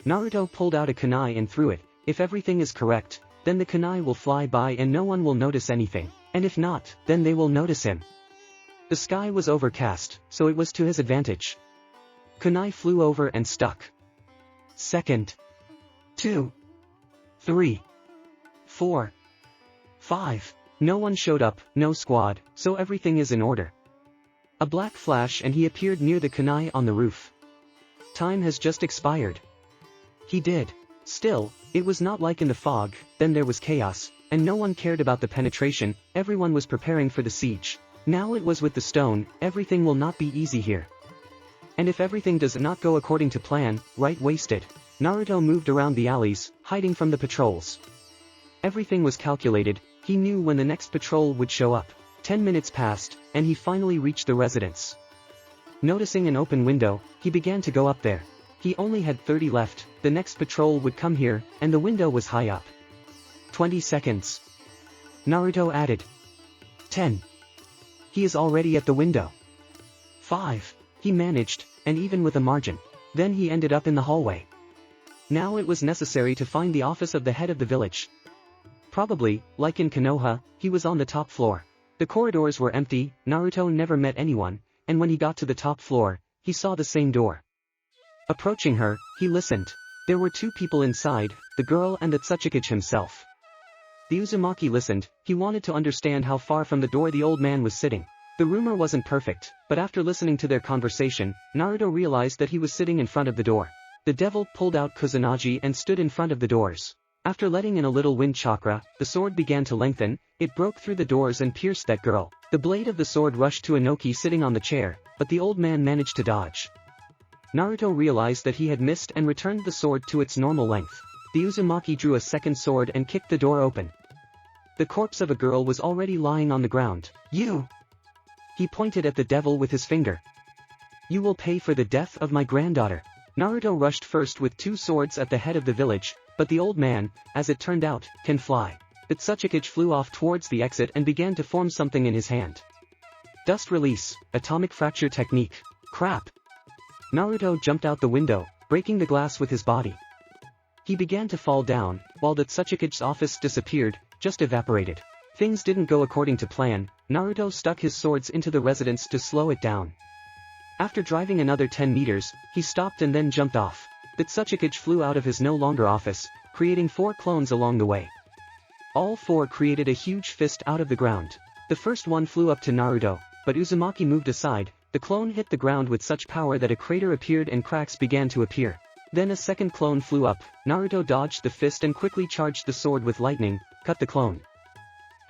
Naruto pulled out a kunai and threw it. If everything is correct, then the kunai will fly by and no one will notice anything, and if not, then they will notice him. The sky was overcast, so it was to his advantage. Kunai flew over and stuck. Second. 2. 3. 4. 5. No one showed up, no squad, so everything is in order. A black flash and he appeared near the kunai on the roof. Time has just expired. He did. Still, it was not like in the fog. Then there was chaos, and no one cared about the penetration. Everyone was preparing for the siege. Now it was with the stone. Everything will not be easy here. And if everything does not go according to plan, right, wasted. Naruto moved around the alleys, hiding from the patrols. Everything was calculated. He knew when the next patrol would show up. 10 minutes passed, and he finally reached the residence. Noticing an open window, he began to go up there. He only had 30 left, the next patrol would come here, and the window was high up. 20 seconds. Naruto added. 10. He is already at the window. 5. He managed, and even with a margin. Then he ended up in the hallway. Now it was necessary to find the office of the head of the village. Probably, like in Konoha, he was on the top floor. The corridors were empty, Naruto never met anyone, and when he got to the top floor, he saw the same door. Approaching her, he listened. There were 2 people inside, the girl and the Tsuchikage himself. The Uzumaki listened. He wanted to understand how far from the door the old man was sitting. The rumor wasn't perfect, but after listening to their conversation, Naruto realized that he was sitting in front of the door. The devil pulled out Kusanagi and stood in front of the doors. After letting in a little wind chakra, the sword began to lengthen. It broke through the doors and pierced that girl. The blade of the sword rushed to Inoki sitting on the chair, but the old man managed to dodge. Naruto realized that he had missed and returned the sword to its normal length. The Uzumaki drew a second sword and kicked the door open. The corpse of a girl was already lying on the ground. You! He pointed at the devil with his finger. You will pay for the death of my granddaughter. Naruto rushed first with 2 swords at the head of the village, but the old man, as it turned out, can fly. The Tsuchikage flew off towards the exit and began to form something in his hand. Dust release, atomic fracture technique. Crap! Naruto jumped out the window, breaking the glass with his body. He began to fall down, while the Tsuchikage's office disappeared, just evaporated. Things didn't go according to plan. Naruto stuck his swords into the residence to slow it down. After driving another 10 meters, he stopped and then jumped off. The Tsuchikage flew out of his no longer office, creating 4 clones along the way. All 4 created a huge fist out of the ground. The first one flew up to Naruto, but Uzumaki moved aside. The clone hit the ground with such power that a crater appeared and cracks began to appear. Then a second clone flew up. Naruto dodged the fist and quickly charged the sword with lightning, cut the clone.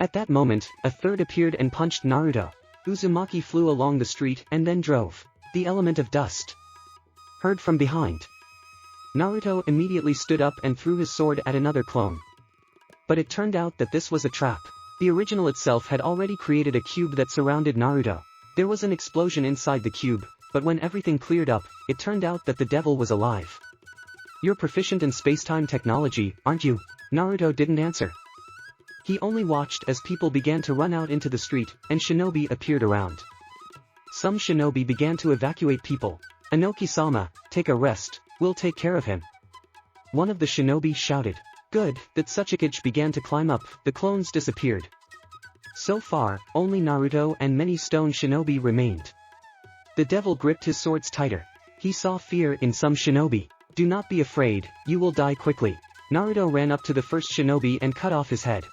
At that moment, a third appeared and punched Naruto. Uzumaki flew along the street and then drove. The element of dust. Heard from behind. Naruto immediately stood up and threw his sword at another clone. But it turned out that this was a trap. The original itself had already created a cube that surrounded Naruto. There was an explosion inside the cube, but when everything cleared up, it turned out that the devil was alive. You're proficient in space-time technology, aren't you? Naruto didn't answer. He only watched as people began to run out into the street, and shinobi appeared around. Some shinobi began to evacuate people. Inoki-sama, take a rest, we'll take care of him. One of the shinobi shouted. Good. The Tsuchikage began to climb up. The clones disappeared. So far, only Naruto and many stone shinobi remained. The devil gripped his swords tighter. He saw fear in some shinobi. Do not be afraid, you will die quickly. Naruto ran up to the first shinobi and cut off his head.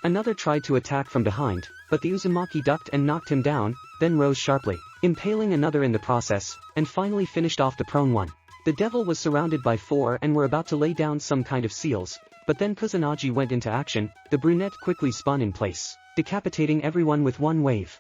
Another tried to attack from behind, but the Uzumaki ducked and knocked him down, then rose sharply, impaling another in the process, and finally finished off the prone one. The devil was surrounded by 4 and were about to lay down some kind of seals, But then Kusanagi went into action, the brunette quickly spun in place, decapitating everyone with one wave.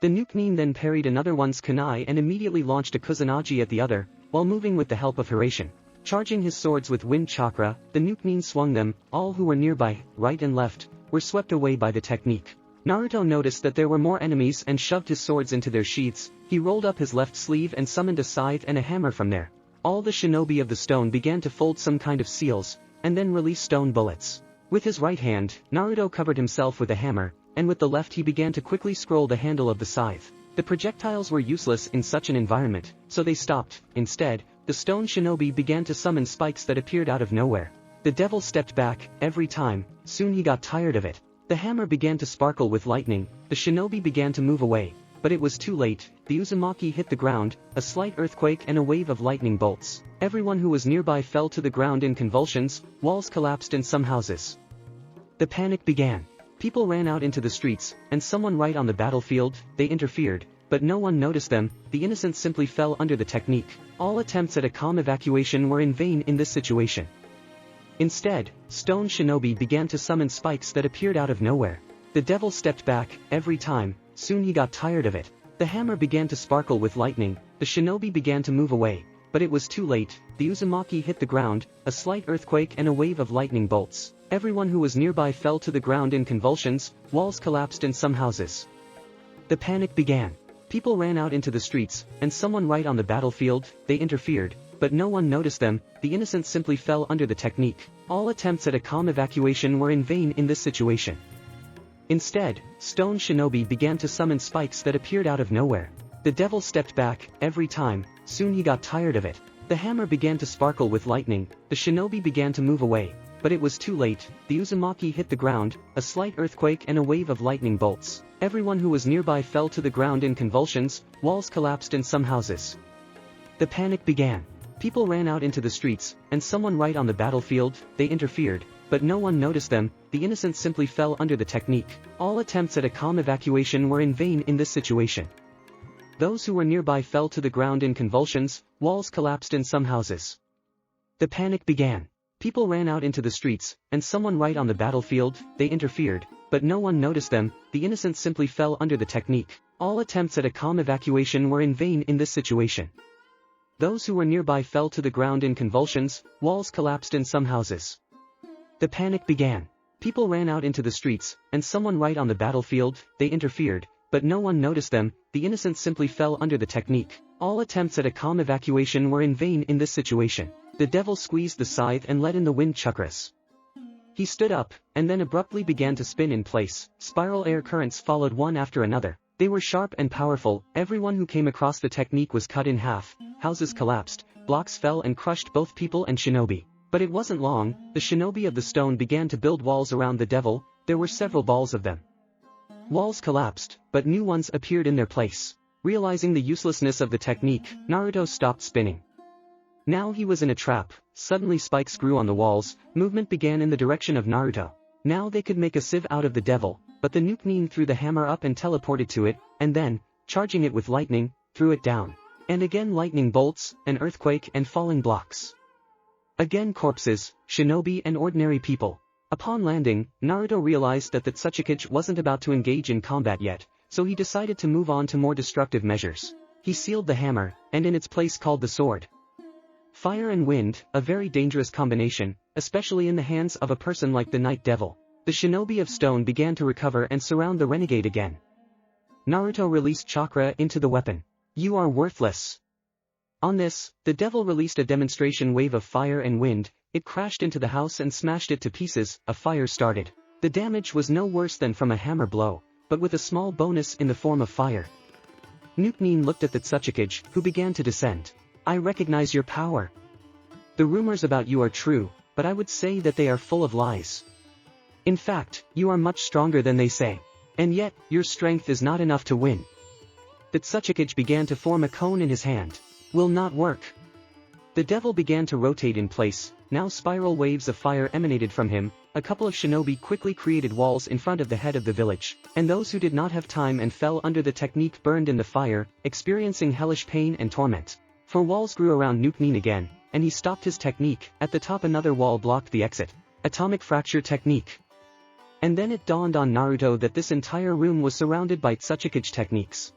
The Nukenin then parried another one's kunai and immediately launched a Kusanagi at the other, while moving with the help of Hiraition. Charging his swords with wind chakra, the Nukenin swung them, all who were nearby, right and left, were swept away by the technique. Naruto noticed that there were more enemies and shoved his swords into their sheaths. He rolled up his left sleeve and summoned a scythe and a hammer from there. All the shinobi of the stone began to fold some kind of seals, and then release stone bullets. With his right hand, Naruto covered himself with a hammer, and with the left he began to quickly scroll the handle of the scythe. The projectiles were useless in such an environment, so they stopped. Instead, the stone shinobi began to summon spikes that appeared out of nowhere. The devil stepped back, every time, soon he got tired of it. The hammer began to sparkle with lightning, the shinobi began to move away, but it was too late. The uzumaki hit the ground, a slight earthquake and a wave of lightning bolts. Everyone who was nearby fell to the ground in convulsions, walls collapsed in some houses. The panic began. People ran out into the streets, and someone right on the battlefield, they interfered, but no one noticed them. The innocents simply fell under the technique. All attempts at a calm evacuation were in vain in this situation. Instead, stone shinobi began to summon spikes that appeared out of nowhere. The devil stepped back, every time, soon he got tired of it. The hammer began to sparkle with lightning, the shinobi began to move away, but it was too late. The uzumaki hit the ground, a slight earthquake and a wave of lightning bolts. Everyone who was nearby fell to the ground in convulsions, walls collapsed in some houses. The panic began. People ran out into the streets, and someone right on the battlefield, they interfered, but no one noticed them. The innocents simply fell under the technique. All attempts at a calm evacuation were in vain in this situation. Instead, stone shinobi began to summon spikes that appeared out of nowhere. The devil stepped back, every time, soon he got tired of it. The hammer began to sparkle with lightning, the shinobi began to move away, but it was too late. The uzumaki hit the ground, a slight earthquake and a wave of lightning bolts. Everyone who was nearby fell to the ground in convulsions, walls collapsed in some houses. The panic began. People ran out into the streets, and someone right on the battlefield, they interfered, but no one noticed them. The innocents simply fell under the technique. All attempts at a calm evacuation were in vain in this situation. Those who were nearby fell to the ground in convulsions, walls collapsed in some houses. The panic began. People ran out into the streets, and someone right on the battlefield, they interfered, but no one noticed them. The innocents simply fell under the technique. All attempts at a calm evacuation were in vain in this situation. Those who were nearby fell to the ground in convulsions, walls collapsed in some houses. The panic began. People ran out into the streets, and someone right on the battlefield, they interfered, but no one noticed them. The innocents simply fell under the technique. All attempts at a calm evacuation were in vain in this situation. The devil squeezed the scythe and let in the wind chakras. He stood up, and then abruptly began to spin in place. Spiral air currents followed one after another. They were sharp and powerful. Everyone who came across the technique was cut in half. Houses collapsed, blocks fell and crushed both people and shinobi. But it wasn't long. The shinobi of the stone began to build walls around the devil. There were several balls of them. Walls collapsed, but new ones appeared in their place. Realizing the uselessness of the technique, Naruto stopped spinning. Now he was in a trap. Suddenly spikes grew on the walls. Movement began in the direction of Naruto. Now they could make a sieve out of the devil, but the Nukenin threw the hammer up and teleported to it, and then, charging it with lightning, threw it down. And again lightning bolts, an earthquake and falling blocks. Again corpses, shinobi and ordinary people. Upon landing, Naruto realized that the Tsuchikage wasn't about to engage in combat yet, so he decided to move on to more destructive measures. He sealed the hammer, and in its place called the sword. Fire and wind, a very dangerous combination, especially in the hands of a person like the Night Devil. The shinobi of stone began to recover and surround the renegade again. Naruto released chakra into the weapon. You are worthless. On this, the devil released a demonstration wave of fire and wind. It crashed into the house and smashed it to pieces. A fire started. The damage was no worse than from a hammer blow, but with a small bonus in the form of fire. Nukenin looked at the Tsuchikage, who began to descend. I recognize your power. The rumors about you are true, but I would say that they are full of lies. In fact, you are much stronger than they say. And yet, your strength is not enough to win. The Tsuchikage began to form a cone in his hand. Will not work. The devil began to rotate in place. Now spiral waves of fire emanated from him. A couple of shinobi quickly created walls in front of the head of the village, and those who did not have time and fell under the technique burned in the fire, experiencing hellish pain and torment. Four walls grew around Nukenin again, and he stopped his technique. At the top another wall blocked the exit. Atomic fracture technique. And then it dawned on Naruto that this entire room was surrounded by Tsuchikage techniques.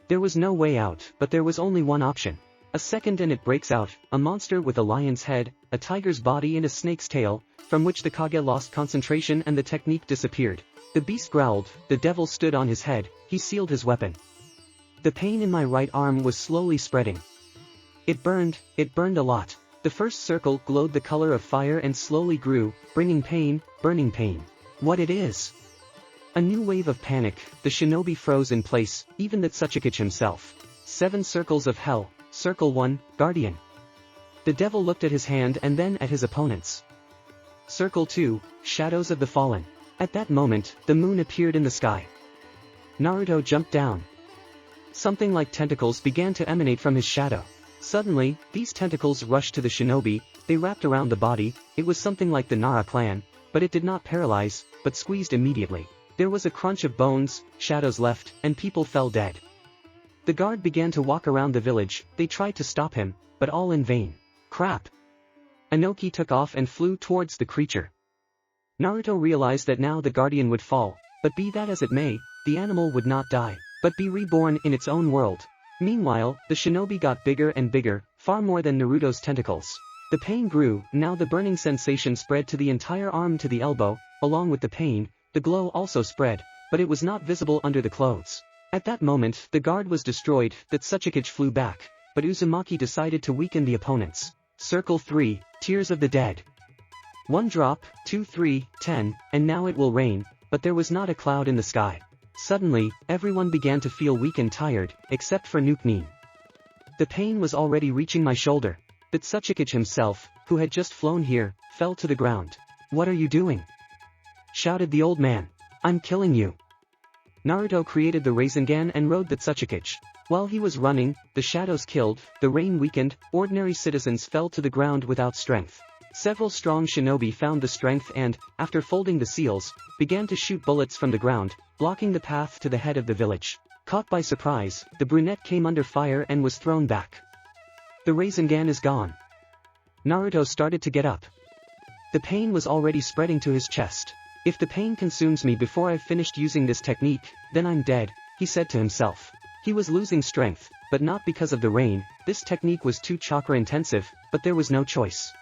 There was no way out, but there was only one option. A second and it breaks out, a monster with a lion's head, a tiger's body and a snake's tail, from which the Kage lost concentration and the technique disappeared. The beast growled, the devil stood on his head, he sealed his weapon. The pain in my right arm was slowly spreading. It burned a lot. The first circle glowed the color of fire and slowly grew, bringing pain, burning pain. What it is? A new wave of panic, the shinobi froze in place, even the Tsuchikage himself. 7 circles of hell, circle 1, guardian. The devil looked at his hand and then at his opponents. Circle 2, shadows of the fallen. At that moment, the moon appeared in the sky. Naruto jumped down. Something like tentacles began to emanate from his shadow. Suddenly, these tentacles rushed to the shinobi, they wrapped around the body, it was something like the Nara clan, but it did not paralyze, but squeezed immediately. There was a crunch of bones, shadows left, and people fell dead. The guard began to walk around the village, they tried to stop him, but all in vain. Crap! Inoki took off and flew towards the creature. Naruto realized that now the guardian would fall, but be that as it may, the animal would not die, but be reborn in its own world. Meanwhile, the shinobi got bigger and bigger, far more than Naruto's tentacles. The pain grew, now the burning sensation spread to the entire arm to the elbow, along with the pain, the glow also spread, but it was not visible under the clothes. At that moment, the guard was destroyed, the Tsuchikage flew back, but Uzumaki decided to weaken the opponents. Circle 3, Tears of the Dead. 1 drop, 2 3, 10, and now it will rain, but there was not a cloud in the sky. Suddenly, everyone began to feel weak and tired, except for Nuknin. The pain was already reaching my shoulder. The Tsuchikage himself, who had just flown here, fell to the ground. What are you doing? Shouted the old man. I'm killing you. Naruto created the Rasengan and rode the Tsuchikage. While he was running, the shadows killed, the rain weakened, ordinary citizens fell to the ground without strength. Several strong shinobi found the strength and, after folding the seals, began to shoot bullets from the ground, blocking the path to the head of the village. Caught by surprise, the brunette came under fire and was thrown back. The Rasengan is gone. Naruto started to get up. The pain was already spreading to his chest. If the pain consumes me before I've finished using this technique, then I'm dead, he said to himself. He was losing strength, but not because of the rain, this technique was too chakra intensive, but there was no choice.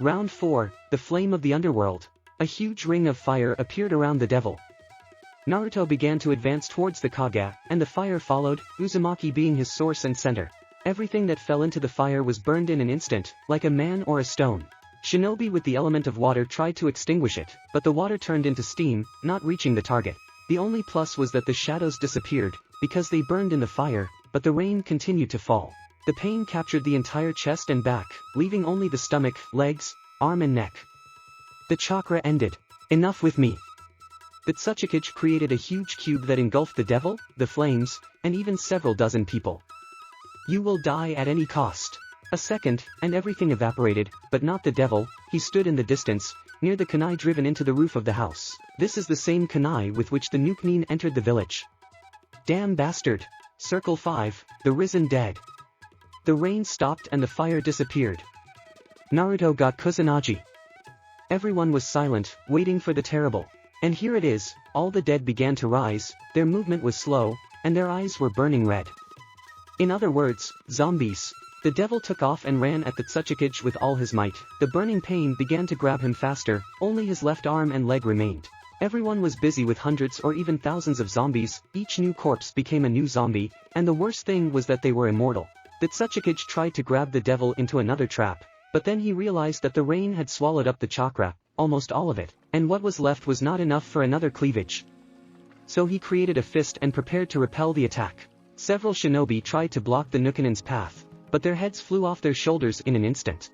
Round 4, the Flame of the Underworld. A huge ring of fire appeared around the devil. Naruto began to advance towards the Kage, and the fire followed, Uzumaki being his source and center. Everything that fell into the fire was burned in an instant, like a man or a stone. Shinobi with the element of water tried to extinguish it, but the water turned into steam, not reaching the target. The only plus was that the shadows disappeared, because they burned in the fire, but the rain continued to fall. The pain captured the entire chest and back, leaving only the stomach, legs, arm and neck. The chakra ended. Enough with me. The Tsuchikage created a huge cube that engulfed the devil, the flames, and even several dozen people. You will die at any cost. A second, and everything evaporated, but not the devil. He stood in the distance, near the kunai driven into the roof of the house. This is the same kunai with which the Nuknin entered the village. Damn bastard. Circle 5, the risen dead. The rain stopped and the fire disappeared. Naruto got Kusanagi. Everyone was silent, waiting for the terrible. And here it is, all the dead began to rise, their movement was slow, and their eyes were burning red. In other words, zombies. The devil took off and ran at the Tsuchikage with all his might. The burning pain began to grab him faster, only his left arm and leg remained. Everyone was busy with hundreds or even thousands of zombies, each new corpse became a new zombie, and the worst thing was that they were immortal. The Tsuchikage tried to grab the devil into another trap, but then he realized that the rain had swallowed up the chakra, almost all of it, and what was left was not enough for another cleavage. So he created a fist and prepared to repel the attack. Several shinobi tried to block the Nukanin's path, but their heads flew off their shoulders in an instant.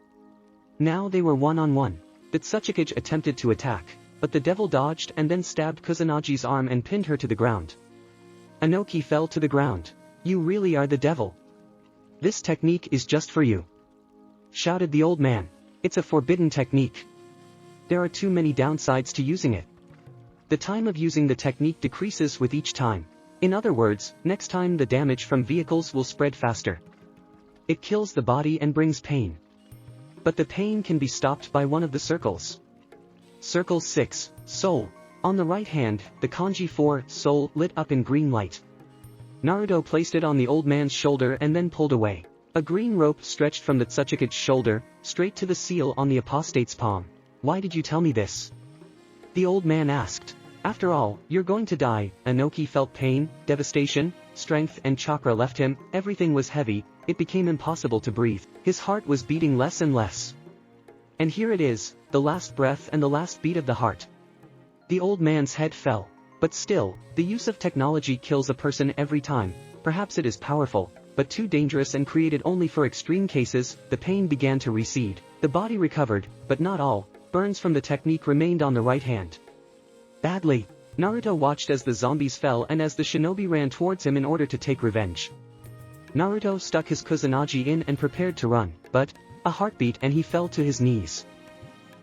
Now they were one-on-one. The Tsuchikage attempted to attack, but the devil dodged and then stabbed Kusanagi's arm and pinned her to the ground. Inoki fell to the ground. You really are the devil. This technique is just for you. Shouted the old man. It's a forbidden technique. There are too many downsides to using it. The time of using the technique decreases with each time. In other words, next time the damage from vehicles will spread faster. It kills the body and brings pain. But the pain can be stopped by one of the circles. Circle 6, Soul. On the right hand, the kanji for soul lit up in green light. Naruto placed it on the old man's shoulder and then pulled away. A green rope stretched from the Tsunade's shoulder, straight to the seal on the apostate's palm. Why did you tell me this? The old man asked. After all, you're going to die. Inoki felt pain, devastation, strength and chakra left him, everything was heavy, it became impossible to breathe. His heart was beating less and less. And here it is, the last breath and the last beat of the heart. The old man's head fell. But still, the use of technology kills a person every time. Perhaps it is powerful, but too dangerous and created only for extreme cases. The pain began to recede. The body recovered, but not all. Burns from the technique remained on the right hand. Badly. Naruto watched as the zombies fell and as the shinobi ran towards him in order to take revenge. Naruto stuck his kusanagi in and prepared to run, but a heartbeat and he fell to his knees.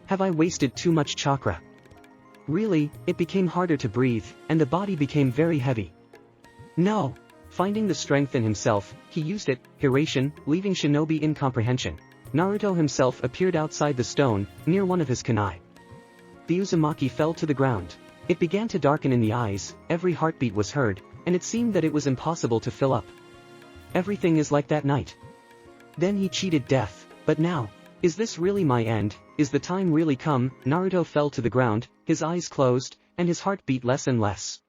Have I wasted too much chakra? Really, it became harder to breathe, and the body became very heavy. No! Finding the strength in himself, he used it, Hiration, leaving shinobi in comprehension. Naruto himself appeared outside the stone, near one of his kunai. The uzumaki fell to the ground. It began to darken in the eyes, every heartbeat was heard, and it seemed that it was impossible to fill up. Everything is like that night. Then he cheated death, but now, is this really my end? Is the time really come? Naruto fell to the ground, his eyes closed, and his heart beat less and less.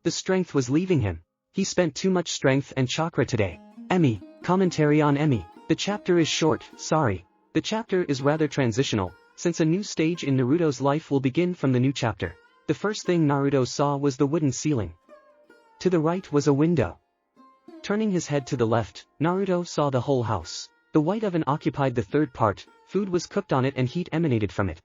The strength was leaving him. He spent too much strength and chakra today. Emi, commentary on Emi. The chapter is short, sorry. The chapter is rather transitional, since a new stage in Naruto's life will begin from the new chapter. The first thing Naruto saw was the wooden ceiling. To the right was a window. Turning his head to the left, Naruto saw the whole house. The white oven occupied the third part, food was cooked on it and heat emanated from it.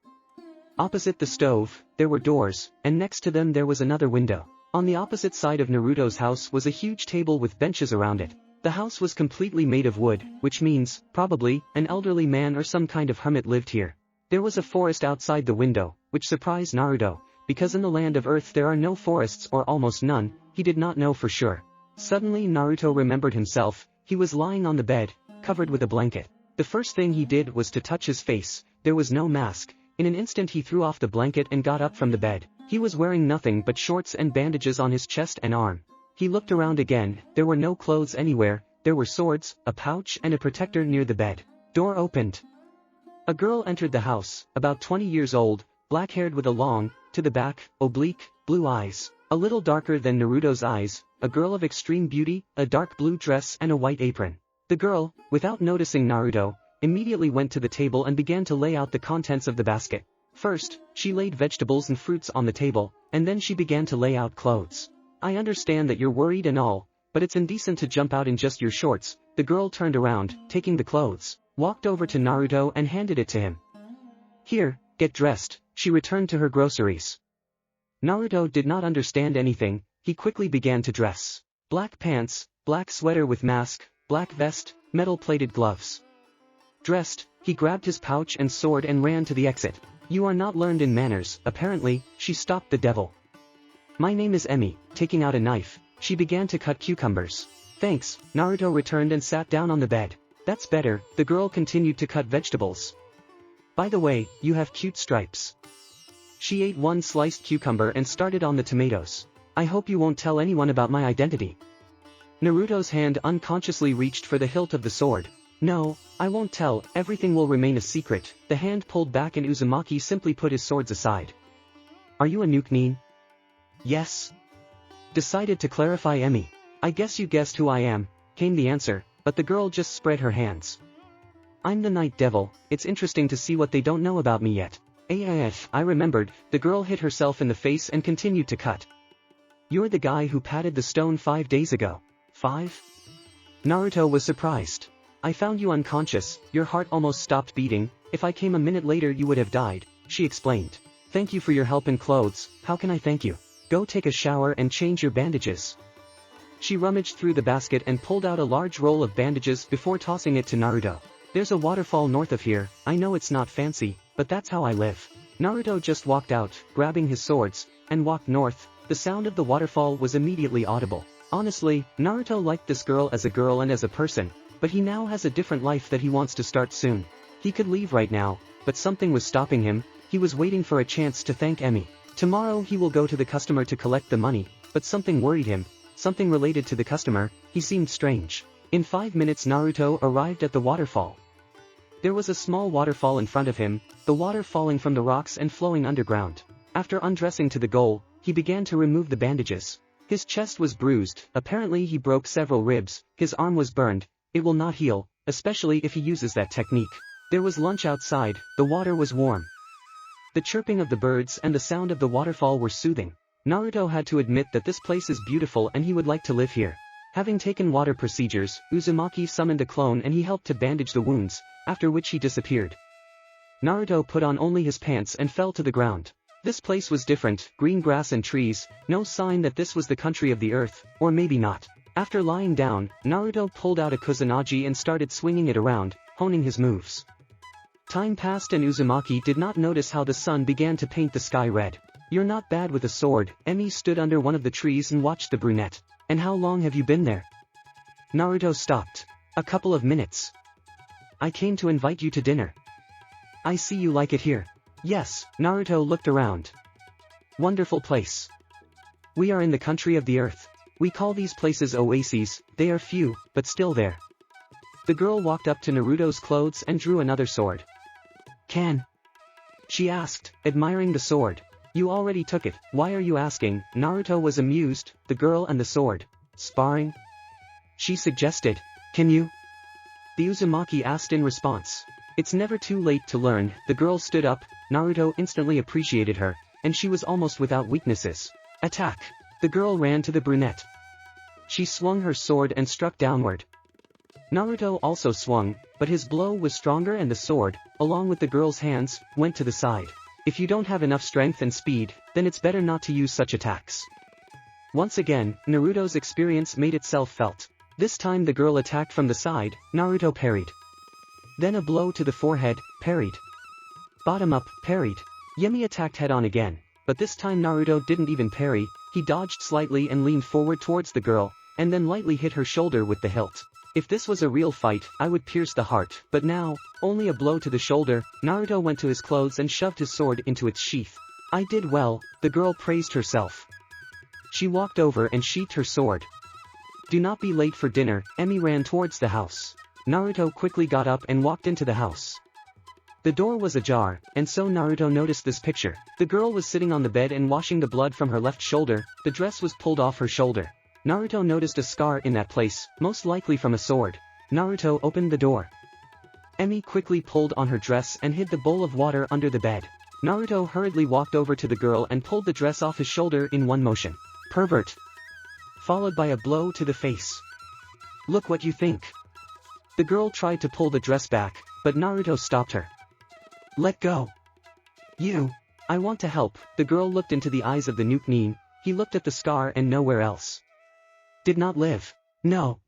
Opposite the stove, there were doors, and next to them there was another window. On the opposite side of Naruto's house was a huge table with benches around it. The house was completely made of wood, which means, probably, an elderly man or some kind of hermit lived here. There was a forest outside the window, which surprised Naruto, because in the land of Earth there are no forests or almost none, he did not know for sure. Suddenly Naruto remembered himself, he was lying on the bed, covered with a blanket. The first thing he did was to touch his face, there was no mask. In an instant he threw off the blanket and got up from the bed. He was wearing nothing but shorts and bandages on his chest and arm. He looked around again, there were no clothes anywhere, there were swords, a pouch and a protector near the bed. Door opened. A girl entered the house, about 20 years old, black-haired with a long, to the back, oblique, blue eyes. A little darker than Naruto's eyes, a girl of extreme beauty, a dark blue dress and a white apron. The girl, without noticing Naruto, immediately went to the table and began to lay out the contents of the basket. First, she laid vegetables and fruits on the table, and then she began to lay out clothes. I understand that you're worried and all, but it's indecent to jump out in just your shorts. The girl turned around, taking the clothes, walked over to Naruto and handed it to him. Here, get dressed. She returned to her groceries. Naruto did not understand anything, he quickly began to dress. Black pants, black sweater with mask, black vest, metal-plated gloves. Dressed, he grabbed his pouch and sword and ran to the exit. You are not learned in manners, apparently, she stopped the devil. My name is Emi, taking out a knife, she began to cut cucumbers. Thanks, Naruto returned and sat down on the bed. That's better, the girl continued to cut vegetables. By the way, you have cute stripes. She ate one sliced cucumber and started on the tomatoes. I hope you won't tell anyone about my identity. Naruto's hand unconsciously reached for the hilt of the sword. No, I won't tell, everything will remain a secret. The hand pulled back and Uzumaki simply put his swords aside. Are you a nuke-nin? Yes. Decided to clarify Emi. I guess you guessed who I am, came the answer, but the girl just spread her hands. I'm the Night Devil, it's interesting to see what they don't know about me yet. I remembered, the girl hit herself in the face and continued to cut. You're the guy who patted the stone 5 days ago. 5? Naruto was surprised. I found you unconscious, your heart almost stopped beating, if I came a minute later you would have died, she explained. Thank you for your help and clothes, how can I thank you? Go take a shower and change your bandages. She rummaged through the basket and pulled out a large roll of bandages before tossing it to Naruto. There's a waterfall north of here, I know it's not fancy, but that's how I live. Naruto just walked out, grabbing his swords, and walked north. The sound of the waterfall was immediately audible. Honestly, Naruto liked this girl as a girl and as a person, but he now has a different life that he wants to start soon. He could leave right now, but something was stopping him. He was waiting for a chance to thank Emi. Tomorrow he will go to the customer to collect the money, but something worried him, something related to the customer. He seemed strange. In 5 minutes Naruto arrived at the waterfall. There was a small waterfall in front of him, the water falling from the rocks and flowing underground. After undressing to the goal, he began to remove the bandages. His chest was bruised, apparently he broke several ribs, his arm was burned. It will not heal, especially if he uses that technique. There was lunch outside, the water was warm. The chirping of the birds and the sound of the waterfall were soothing. Naruto had to admit that this place is beautiful and he would like to live here. Having taken water procedures, Uzumaki summoned a clone and he helped to bandage the wounds, after which he disappeared. Naruto put on only his pants and fell to the ground. This place was different, green grass and trees, no sign that this was the country of the earth, or maybe not. After lying down, Naruto pulled out a kusanagi and started swinging it around, honing his moves. Time passed and Uzumaki did not notice how the sun began to paint the sky red. You're not bad with a sword. Emi stood under one of the trees and watched the brunette. And how long have you been there? Naruto stopped. A couple of minutes. I came to invite you to dinner. I see you like it here. Yes, Naruto looked around. Wonderful place. We are in the country of the earth. We call these places oases, they are few, but still there. The girl walked up to Naruto's clothes and drew another sword. Can? She asked, admiring the sword. You already took it, why are you asking? Naruto was amused, the girl and the sword. Sparring? She suggested. Can you? The Uzumaki asked in response. It's never too late to learn. The girl stood up, Naruto instantly appreciated her, and she was almost without weaknesses. Attack! The girl ran to the brunette. She swung her sword and struck downward. Naruto also swung, but his blow was stronger and the sword, along with the girl's hands, went to the side. If you don't have enough strength and speed, then it's better not to use such attacks. Once again, Naruto's experience made itself felt. This time the girl attacked from the side, Naruto parried. Then a blow to the forehead, parried. Bottom up, parried. Yemi attacked head on again, but this time Naruto didn't even parry, he dodged slightly and leaned forward towards the girl, and then lightly hit her shoulder with the hilt. If this was a real fight, I would pierce the heart, but now, only a blow to the shoulder. Naruto went to his clothes and shoved his sword into its sheath. I did well, the girl praised herself. She walked over and sheathed her sword. Do not be late for dinner. Emi ran towards the house. Naruto quickly got up and walked into the house. The door was ajar, and so Naruto noticed this picture. The girl was sitting on the bed and washing the blood from her left shoulder, the dress was pulled off her shoulder. Naruto noticed a scar in that place, most likely from a sword. Naruto opened the door. Emi quickly pulled on her dress and hid the bowl of water under the bed. Naruto hurriedly walked over to the girl and pulled the dress off his shoulder in one motion. Pervert! Followed by a blow to the face. Look what you think. The girl tried to pull the dress back, but Naruto stopped her. Let go. You. I want to help. The girl looked into the eyes of the Nuke-nin, he looked at the scar and nowhere else. Did not live. No.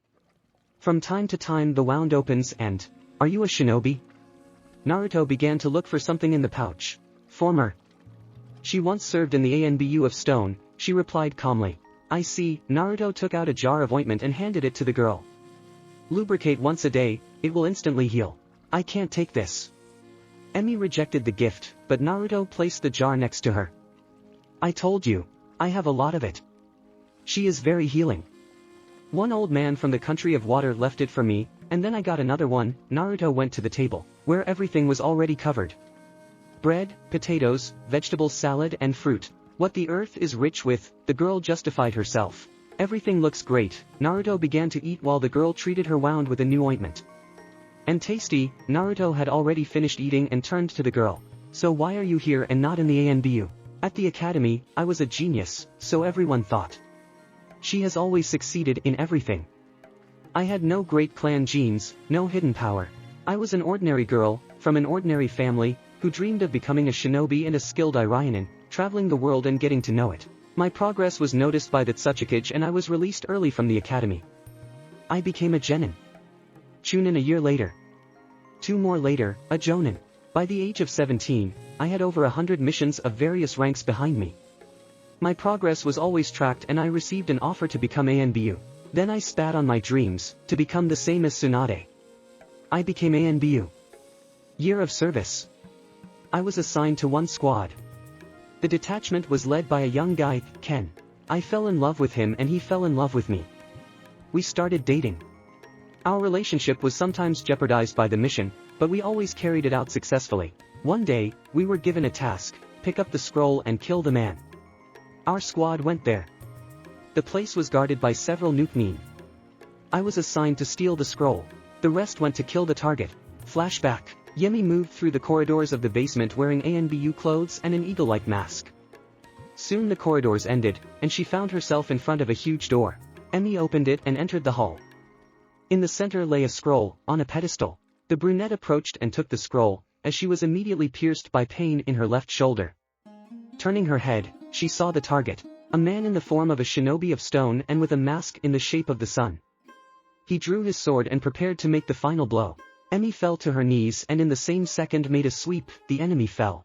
From time to time the wound opens and, are you a shinobi? Naruto began to look for something in the pouch. Former. She once served in the ANBU of Stone, she replied calmly. I see. Naruto took out a jar of ointment and handed it to the girl. Lubricate once a day, it will instantly heal. I can't take this. Emi rejected the gift, but Naruto placed the jar next to her. I told you, I have a lot of it. She is very healing. One old man from the country of water left it for me, and then I got another one. Naruto went to the table, where everything was already covered. Bread, potatoes, vegetable salad and fruit. What the earth is rich with, the girl justified herself. Everything looks great. Naruto began to eat while the girl treated her wound with a new ointment. And tasty. Naruto had already finished eating and turned to the girl. So why are you here and not in the ANBU? At the academy, I was a genius, so everyone thought. She has always succeeded in everything. I had no great clan genes, no hidden power. I was an ordinary girl, from an ordinary family, who dreamed of becoming a shinobi and a skilled Iranian, traveling the world and getting to know it. My progress was noticed by the Tsuchikage and I was released early from the academy. I became a genin. Chunin a year later. 2 more later, a jonin. By the age of 17, I had over 100 missions of various ranks behind me. My progress was always tracked and I received an offer to become ANBU. Then I spat on my dreams, to become the same as Tsunade. I became ANBU. Year of service. I was assigned to one squad. The detachment was led by a young guy, Ken. I fell in love with him and he fell in love with me. We started dating. Our relationship was sometimes jeopardized by the mission, but we always carried it out successfully. One day, we were given a task: pick up the scroll and kill the man. Our squad went there. The place was guarded by several nuke. I was assigned to steal the scroll. The rest went to kill the target. Flashback. Yemi moved through the corridors of the basement wearing ANBU clothes and an eagle-like mask. Soon the corridors ended, and she found herself in front of a huge door. Emi opened it and entered the hall. In the center lay a scroll, on a pedestal. The brunette approached and took the scroll, as she was immediately pierced by pain in her left shoulder. Turning her head, she saw the target, a man in the form of a shinobi of stone and with a mask in the shape of the sun. He drew his sword and prepared to make the final blow. Emi fell to her knees and in the same second made a sweep. The enemy fell.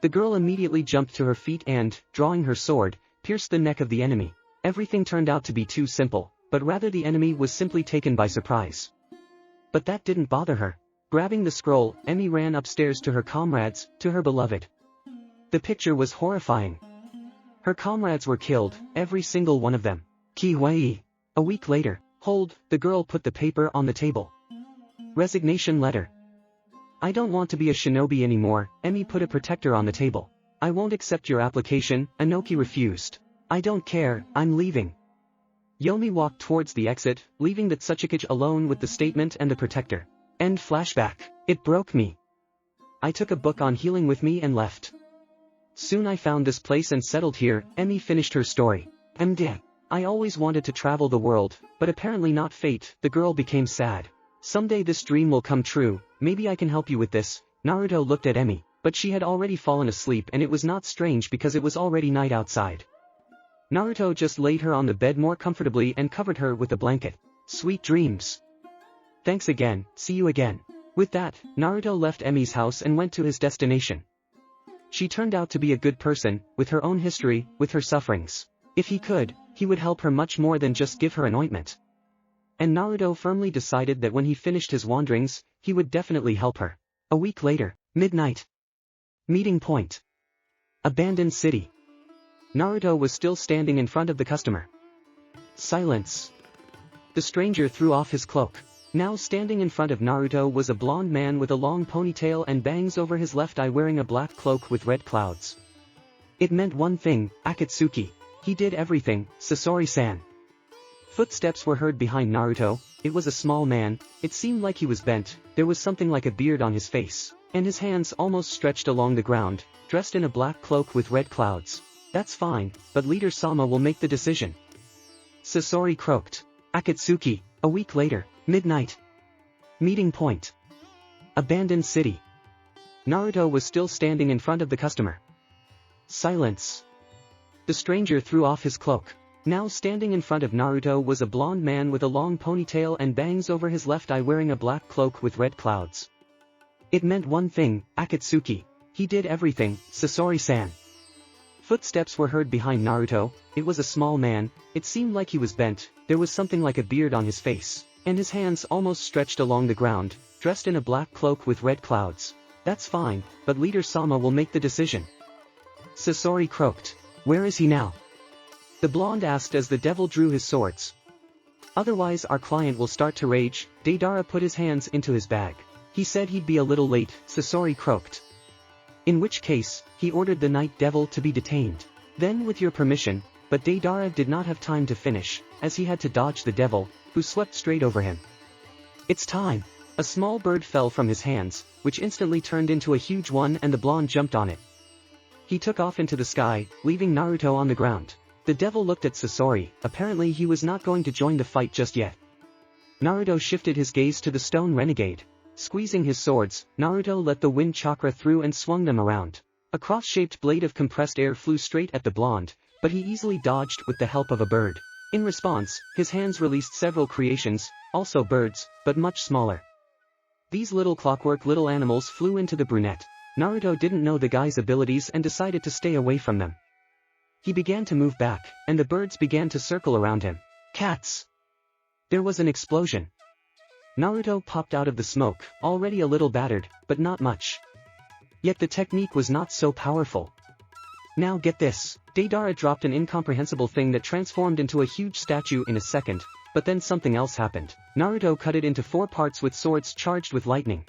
The girl immediately jumped to her feet and, drawing her sword, pierced the neck of the enemy. Everything turned out to be too simple, but rather the enemy was simply taken by surprise. But that didn't bother her. Grabbing the scroll, Emi ran upstairs to her comrades, to her beloved. The picture was horrifying. Her comrades were killed, every single one of them. Kiwei. A week later. Hold, the girl put the paper on the table. Resignation letter. I don't want to be a shinobi anymore. Emi put a protector on the table. I won't accept your application, Anoki refused. I don't care, I'm leaving. Yomi walked towards the exit, leaving the Tsuchikage alone with the statement and the protector. End flashback. It broke me. I took a book on healing with me and left. Soon I found this place and settled here. Emi finished her story. MD. I always wanted to travel the world, but apparently not fate. The girl became sad. Someday this dream will come true, maybe I can help you with this. Naruto looked at Emi, but she had already fallen asleep and it was not strange because it was already night outside. Naruto just laid her on the bed more comfortably and covered her with a blanket. Sweet dreams. Thanks again, see you again. With that, Naruto left Emi's house and went to his destination. She turned out to be a good person, with her own history, with her sufferings. If he could, he would help her much more than just give her an ointment. And Naruto firmly decided that when he finished his wanderings, he would definitely help her. A week later, midnight. Meeting point. Abandoned city. Naruto was still standing in front of the customer. Silence. The stranger threw off his cloak. Now standing in front of Naruto was a blonde man with a long ponytail and bangs over his left eye wearing a black cloak with red clouds. It meant one thing, Akatsuki. He did everything, Sasori-san. Footsteps were heard behind Naruto. It was a small man, it seemed like he was bent, there was something like a beard on his face, and his hands almost stretched along the ground, dressed in a black cloak with red clouds. That's fine, but Leader Sama will make the decision. Sasori croaked. Akatsuki. A week later, midnight. Meeting point. Abandoned city. Naruto was still standing in front of the customer. Silence. The stranger threw off his cloak. Now standing in front of Naruto was a blonde man with a long ponytail and bangs over his left eye wearing a black cloak with red clouds. It meant one thing, Akatsuki. He did everything, Sasori-san. Footsteps were heard behind Naruto. It was a small man, it seemed like he was bent, there was something like a beard on his face, and his hands almost stretched along the ground, dressed in a black cloak with red clouds. That's fine, but Leader Sama will make the decision. Sasori croaked. Where is he now? The blonde asked as the devil drew his swords. Otherwise our client will start to rage. Deidara put his hands into his bag. He said he'd be a little late, Sasori croaked. In which case, he ordered the night devil to be detained. Then with your permission, but Deidara did not have time to finish, as he had to dodge the devil, who swept straight over him. It's time. A small bird fell from his hands, which instantly turned into a huge one and the blonde jumped on it. He took off into the sky, leaving Naruto on the ground. The devil looked at Sasori, apparently he was not going to join the fight just yet. Naruto shifted his gaze to the stone renegade. Squeezing his swords, Naruto let the wind chakra through and swung them around. A cross-shaped blade of compressed air flew straight at the blonde, but he easily dodged with the help of a bird. In response, his hands released several creations, also birds, but much smaller. These little clockwork little animals flew into the brunette. Naruto didn't know the guy's abilities and decided to stay away from them. He began to move back, and the birds began to circle around him. Cats! There was an explosion. Naruto popped out of the smoke, already a little battered, but not much. Yet the technique was not so powerful. Now get this. Deidara dropped an incomprehensible thing that transformed into a huge statue in a second, but then something else happened. Naruto cut it into 4 parts with swords charged with lightning.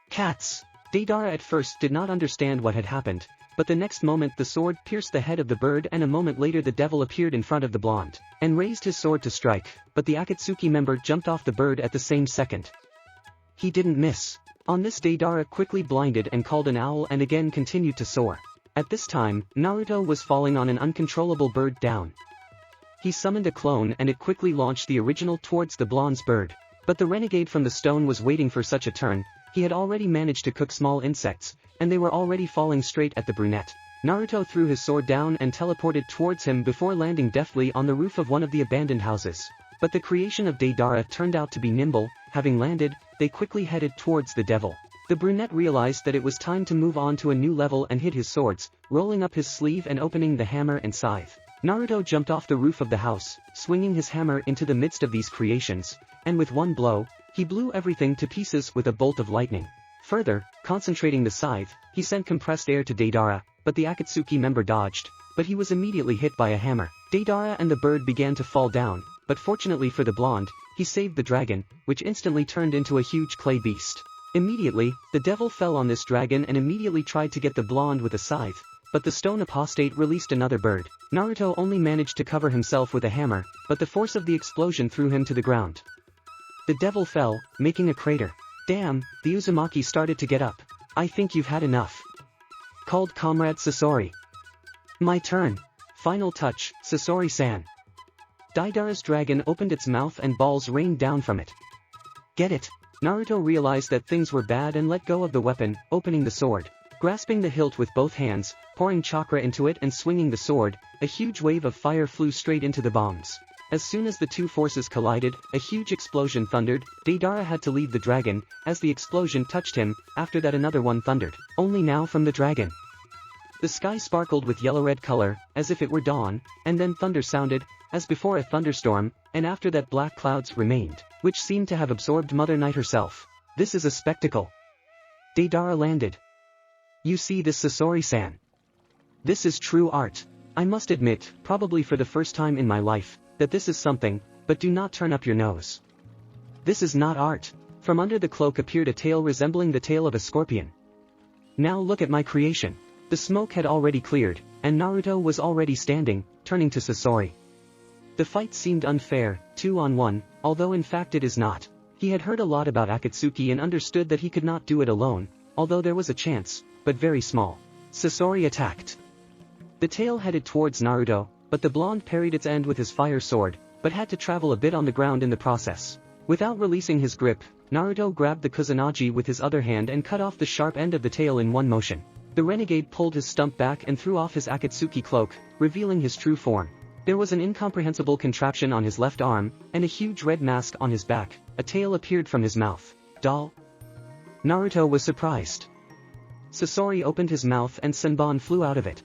Cats! Deidara at first did not understand what had happened, but the next moment the sword pierced the head of the bird, and a moment later the devil appeared in front of the blonde, and raised his sword to strike, but the Akatsuki member jumped off the bird at the same second. He didn't miss. On this Deidara quickly blinded and called an owl and again continued to soar. At this time, Naruto was falling on an uncontrollable bird down. He summoned a clone and it quickly launched the original towards the blonde's bird. But the renegade from the stone was waiting for such a turn. He had already managed to cook small insects, and they were already falling straight at the brunette. Naruto threw his sword down and teleported towards him before landing deftly on the roof of one of the abandoned houses. But the creation of Deidara turned out to be nimble. Having landed, they quickly headed towards the devil. The brunette realized that it was time to move on to a new level and hid his swords, rolling up his sleeve and opening the hammer and scythe. Naruto jumped off the roof of the house, swinging his hammer into the midst of these creations, and with one blow, he blew everything to pieces with a bolt of lightning. Further, concentrating the scythe, he sent compressed air to Deidara, but the Akatsuki member dodged, but he was immediately hit by a hammer. Deidara and the bird began to fall down, but fortunately for the blonde, he saved the dragon, which instantly turned into a huge clay beast. Immediately, the devil fell on this dragon and immediately tried to get the blonde with a scythe, but the stone apostate released another bird. Naruto only managed to cover himself with a hammer, but the force of the explosion threw him to the ground. The devil fell, making a crater. Damn, the Uzumaki started to get up. I think you've had enough, called Comrade Sasori. My turn. Final touch, Sasori-san. Deidara's dragon opened its mouth and balls rained down from it. Get it? Naruto realized that things were bad and let go of the weapon, opening the sword. Grasping the hilt with both hands, pouring chakra into it and swinging the sword, a huge wave of fire flew straight into the bombs. As soon as the two forces collided, a huge explosion thundered. Deidara had to leave the dragon, as the explosion touched him. After that another one thundered, only now from the dragon. The sky sparkled with yellow-red color, as if it were dawn, and then thunder sounded, as before a thunderstorm, and after that black clouds remained, which seemed to have absorbed Mother Night herself. This is a spectacle. Deidara landed. You see this, Sasori-san? This is true art. I must admit, probably for the first time in my life, that this is something, but do not turn up your nose. This is not art. From under the cloak appeared a tail resembling the tail of a scorpion. Now look at my creation. The smoke had already cleared, and Naruto was already standing, turning to Sasori. The fight seemed unfair, 2-on-1, although in fact it is not. He had heard a lot about Akatsuki and understood that he could not do it alone, although there was a chance, but very small. Sasori attacked. The tail headed towards Naruto, but the blonde parried its end with his fire sword, but had to travel a bit on the ground in the process. Without releasing his grip, Naruto grabbed the Kusanagi with his other hand and cut off the sharp end of the tail in one motion. The renegade pulled his stump back and threw off his Akatsuki cloak, revealing his true form. There was an incomprehensible contraption on his left arm, and a huge red mask on his back. A tail appeared from his mouth. Doll? Naruto was surprised. Sasori opened his mouth and Senbon flew out of it.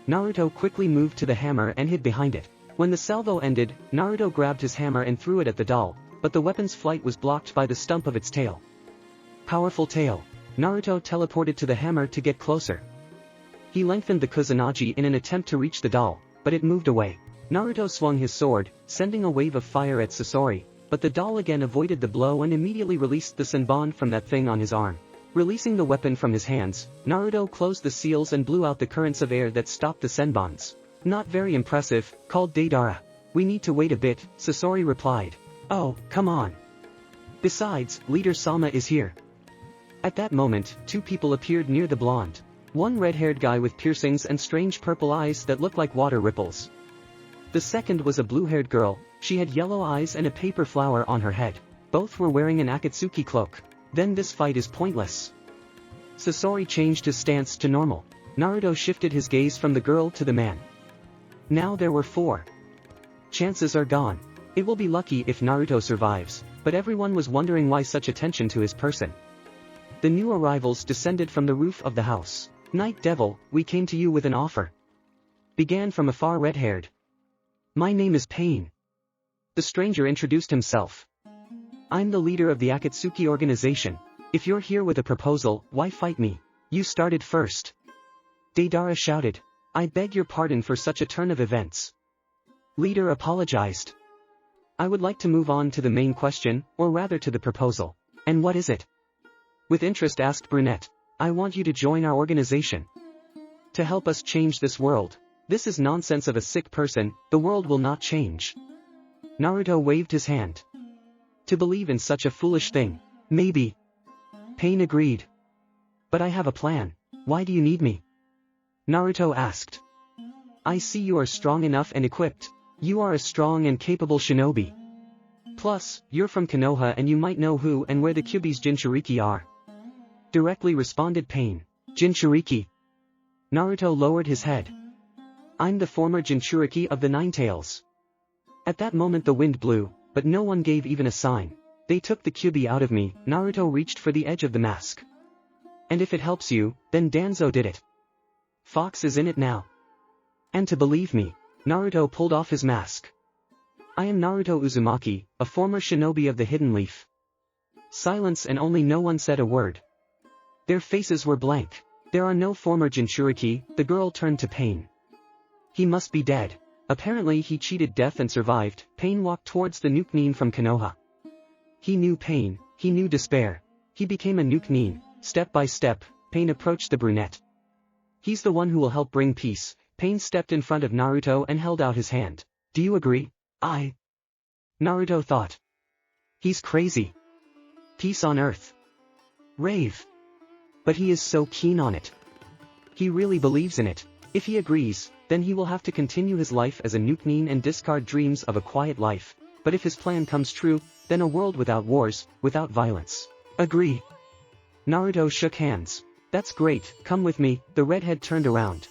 Naruto quickly moved to the hammer and hid behind it. When the salvo ended, Naruto grabbed his hammer and threw it at the doll, but the weapon's flight was blocked by the stump of its tail. Powerful tail. Naruto teleported to the hammer to get closer. He lengthened the Kusanagi in an attempt to reach the doll, but it moved away. Naruto swung his sword, sending a wave of fire at Sasori, but the doll again avoided the blow and immediately released the Senbon from that thing on his arm. Releasing the weapon from his hands, Naruto closed the seals and blew out the currents of air that stopped the Senbons. Not very impressive, called Deidara. We need to wait a bit, Sasori replied. Oh, come on. Besides, Leader Sama is here. At that moment, two people appeared near the blonde. One red-haired guy with piercings and strange purple eyes that looked like water ripples. The second was a blue-haired girl. She had yellow eyes and a paper flower on her head. Both were wearing an Akatsuki cloak. Then this fight is pointless. Sasori changed his stance to normal. Naruto shifted his gaze from the girl to the man. Now there were 4. Chances are gone. It will be lucky if Naruto survives, but everyone was wondering why such attention to his person. The new arrivals descended from the roof of the house. Night Devil, we came to you with an offer. Began from afar red-haired. My name is Pain. The stranger introduced himself. I'm the leader of the Akatsuki organization. If you're here with a proposal, why fight me? You started first. Deidara shouted. I beg your pardon for such a turn of events. Leader apologized. I would like to move on to the main question, or rather to the proposal. And what is it? With interest asked Brunette. I want you to join our organization. To help us change this world. This is nonsense of a sick person, the world will not change. Naruto waved his hand. To believe in such a foolish thing. Maybe. Pain agreed. But I have a plan. Why do you need me? Naruto asked. I see you are strong enough and equipped. You are a strong and capable shinobi. Plus, you're from Konoha and you might know who and where the Kyuubi's Jinchuriki are. Directly responded Pain. Jinchuriki. Naruto lowered his head. I'm the former Jinchuriki of the Nine Tails. At that moment the wind blew, but no one gave even a sign. They took the Kyuubi out of me. Naruto reached for the edge of the mask. And if it helps you, then Danzo did it. Fox is in it now. And to believe me, Naruto pulled off his mask. I am Naruto Uzumaki, a former shinobi of the Hidden Leaf. Silence and only no one said a word. Their faces were blank. There are no former Jinchuriki, the girl turned to Pain. He must be dead. Apparently he cheated death and survived. Pain walked towards the Nuke Nin from Konoha. He knew pain, he knew despair. He became a Nuke Nin. Step by step, Pain approached the brunette. He's the one who will help bring peace. Pain stepped in front of Naruto and held out his hand. Do you agree? Naruto thought. He's crazy. Peace on earth. Rave. But he is so keen on it. He really believes in it. If he agrees, then he will have to continue his life as a Nuke Nin and discard dreams of a quiet life. But if his plan comes true, then a world without wars, without violence. Agree. Naruto shook hands. That's great, come with me. The redhead turned around.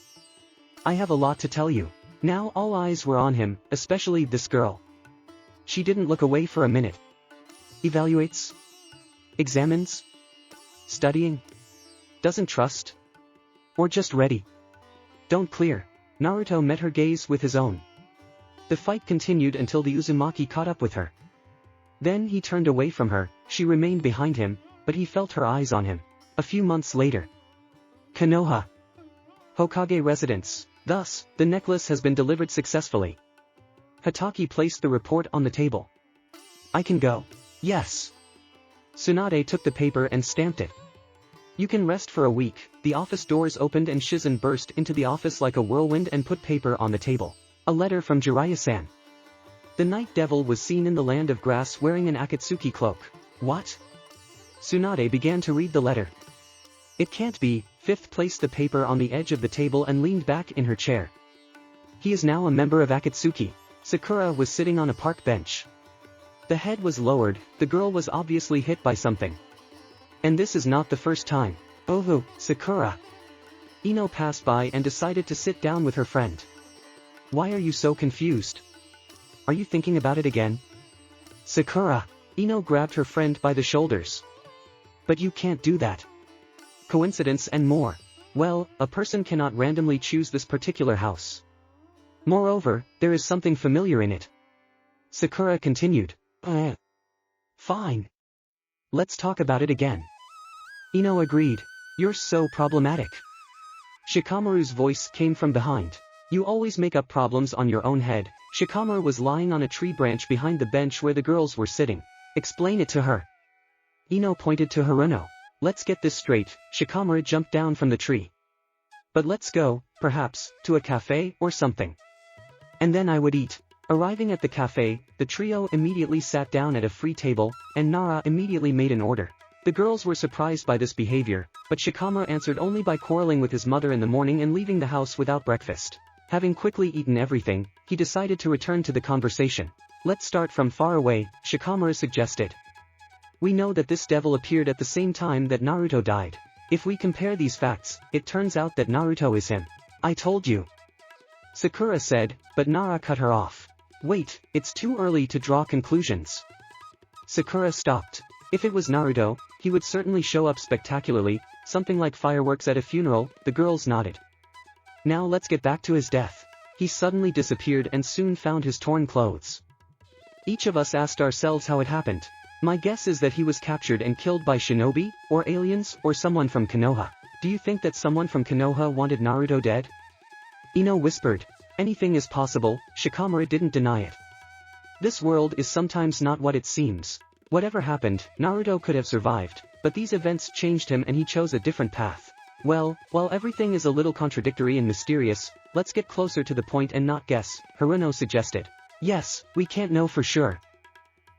I have a lot to tell you. Now all eyes were on him, especially this girl. She didn't look away for a minute. Evaluates? Examines? Studying? Doesn't trust? Or just ready? Don't clear. Naruto met her gaze with his own. The fight continued until the Uzumaki caught up with her. Then he turned away from her. She remained behind him, but he felt her eyes on him. A few months later. Konoha. Hokage residence. Thus, the necklace has been delivered successfully. Hatake placed the report on the table. I can go. Yes. Tsunade took the paper and stamped it. You can rest for a week. The office doors opened and Shizen burst into the office like a whirlwind and put paper on the table. A letter from Jiraiya-san. The night devil was seen in the land of grass wearing an Akatsuki cloak. What? Tsunade began to read the letter. It can't be. Fifth placed the paper on the edge of the table and leaned back in her chair. He is now a member of Akatsuki. Sakura was sitting on a park bench. The head was lowered, the girl was obviously hit by something. And this is not the first time. Oh, Sakura. Ino passed by and decided to sit down with her friend. Why are you so confused? Are you thinking about it again? Sakura. Ino grabbed her friend by the shoulders. But you can't do that. Coincidence and more. Well, a person cannot randomly choose this particular house. Moreover, there is something familiar in it. Sakura continued. Fine. Let's talk about it again. Ino agreed. You're so problematic. Shikamaru's voice came from behind. You always make up problems on your own head. Shikamaru was lying on a tree branch behind the bench where the girls were sitting. Explain it to her. Ino pointed to Haruno. Let's get this straight. Shikamaru jumped down from the tree. But let's go, perhaps, to a cafe or something. And then I would eat. Arriving at the cafe, the trio immediately sat down at a free table, and Nara immediately made an order. The girls were surprised by this behavior, but Shikamaru answered only by quarreling with his mother in the morning and leaving the house without breakfast. Having quickly eaten everything, he decided to return to the conversation. Let's start from far away, Shikamaru suggested. We know that this devil appeared at the same time that Naruto died. If we compare these facts, it turns out that Naruto is him. I told you. Sakura said, but Nara cut her off. Wait, it's too early to draw conclusions. Sakura stopped. If it was Naruto, he would certainly show up spectacularly, something like fireworks at a funeral. The girls nodded. Now let's get back to his death. He suddenly disappeared and soon found his torn clothes. Each of us asked ourselves how it happened. My guess is that he was captured and killed by shinobi, or aliens, or someone from Konoha. Do you think that someone from Konoha wanted Naruto dead? Ino whispered. Anything is possible, Shikamaru didn't deny it. This world is sometimes not what it seems. Whatever happened, Naruto could have survived, but these events changed him and he chose a different path. Well, while everything is a little contradictory and mysterious, let's get closer to the point and not guess, Haruno suggested. Yes, we can't know for sure.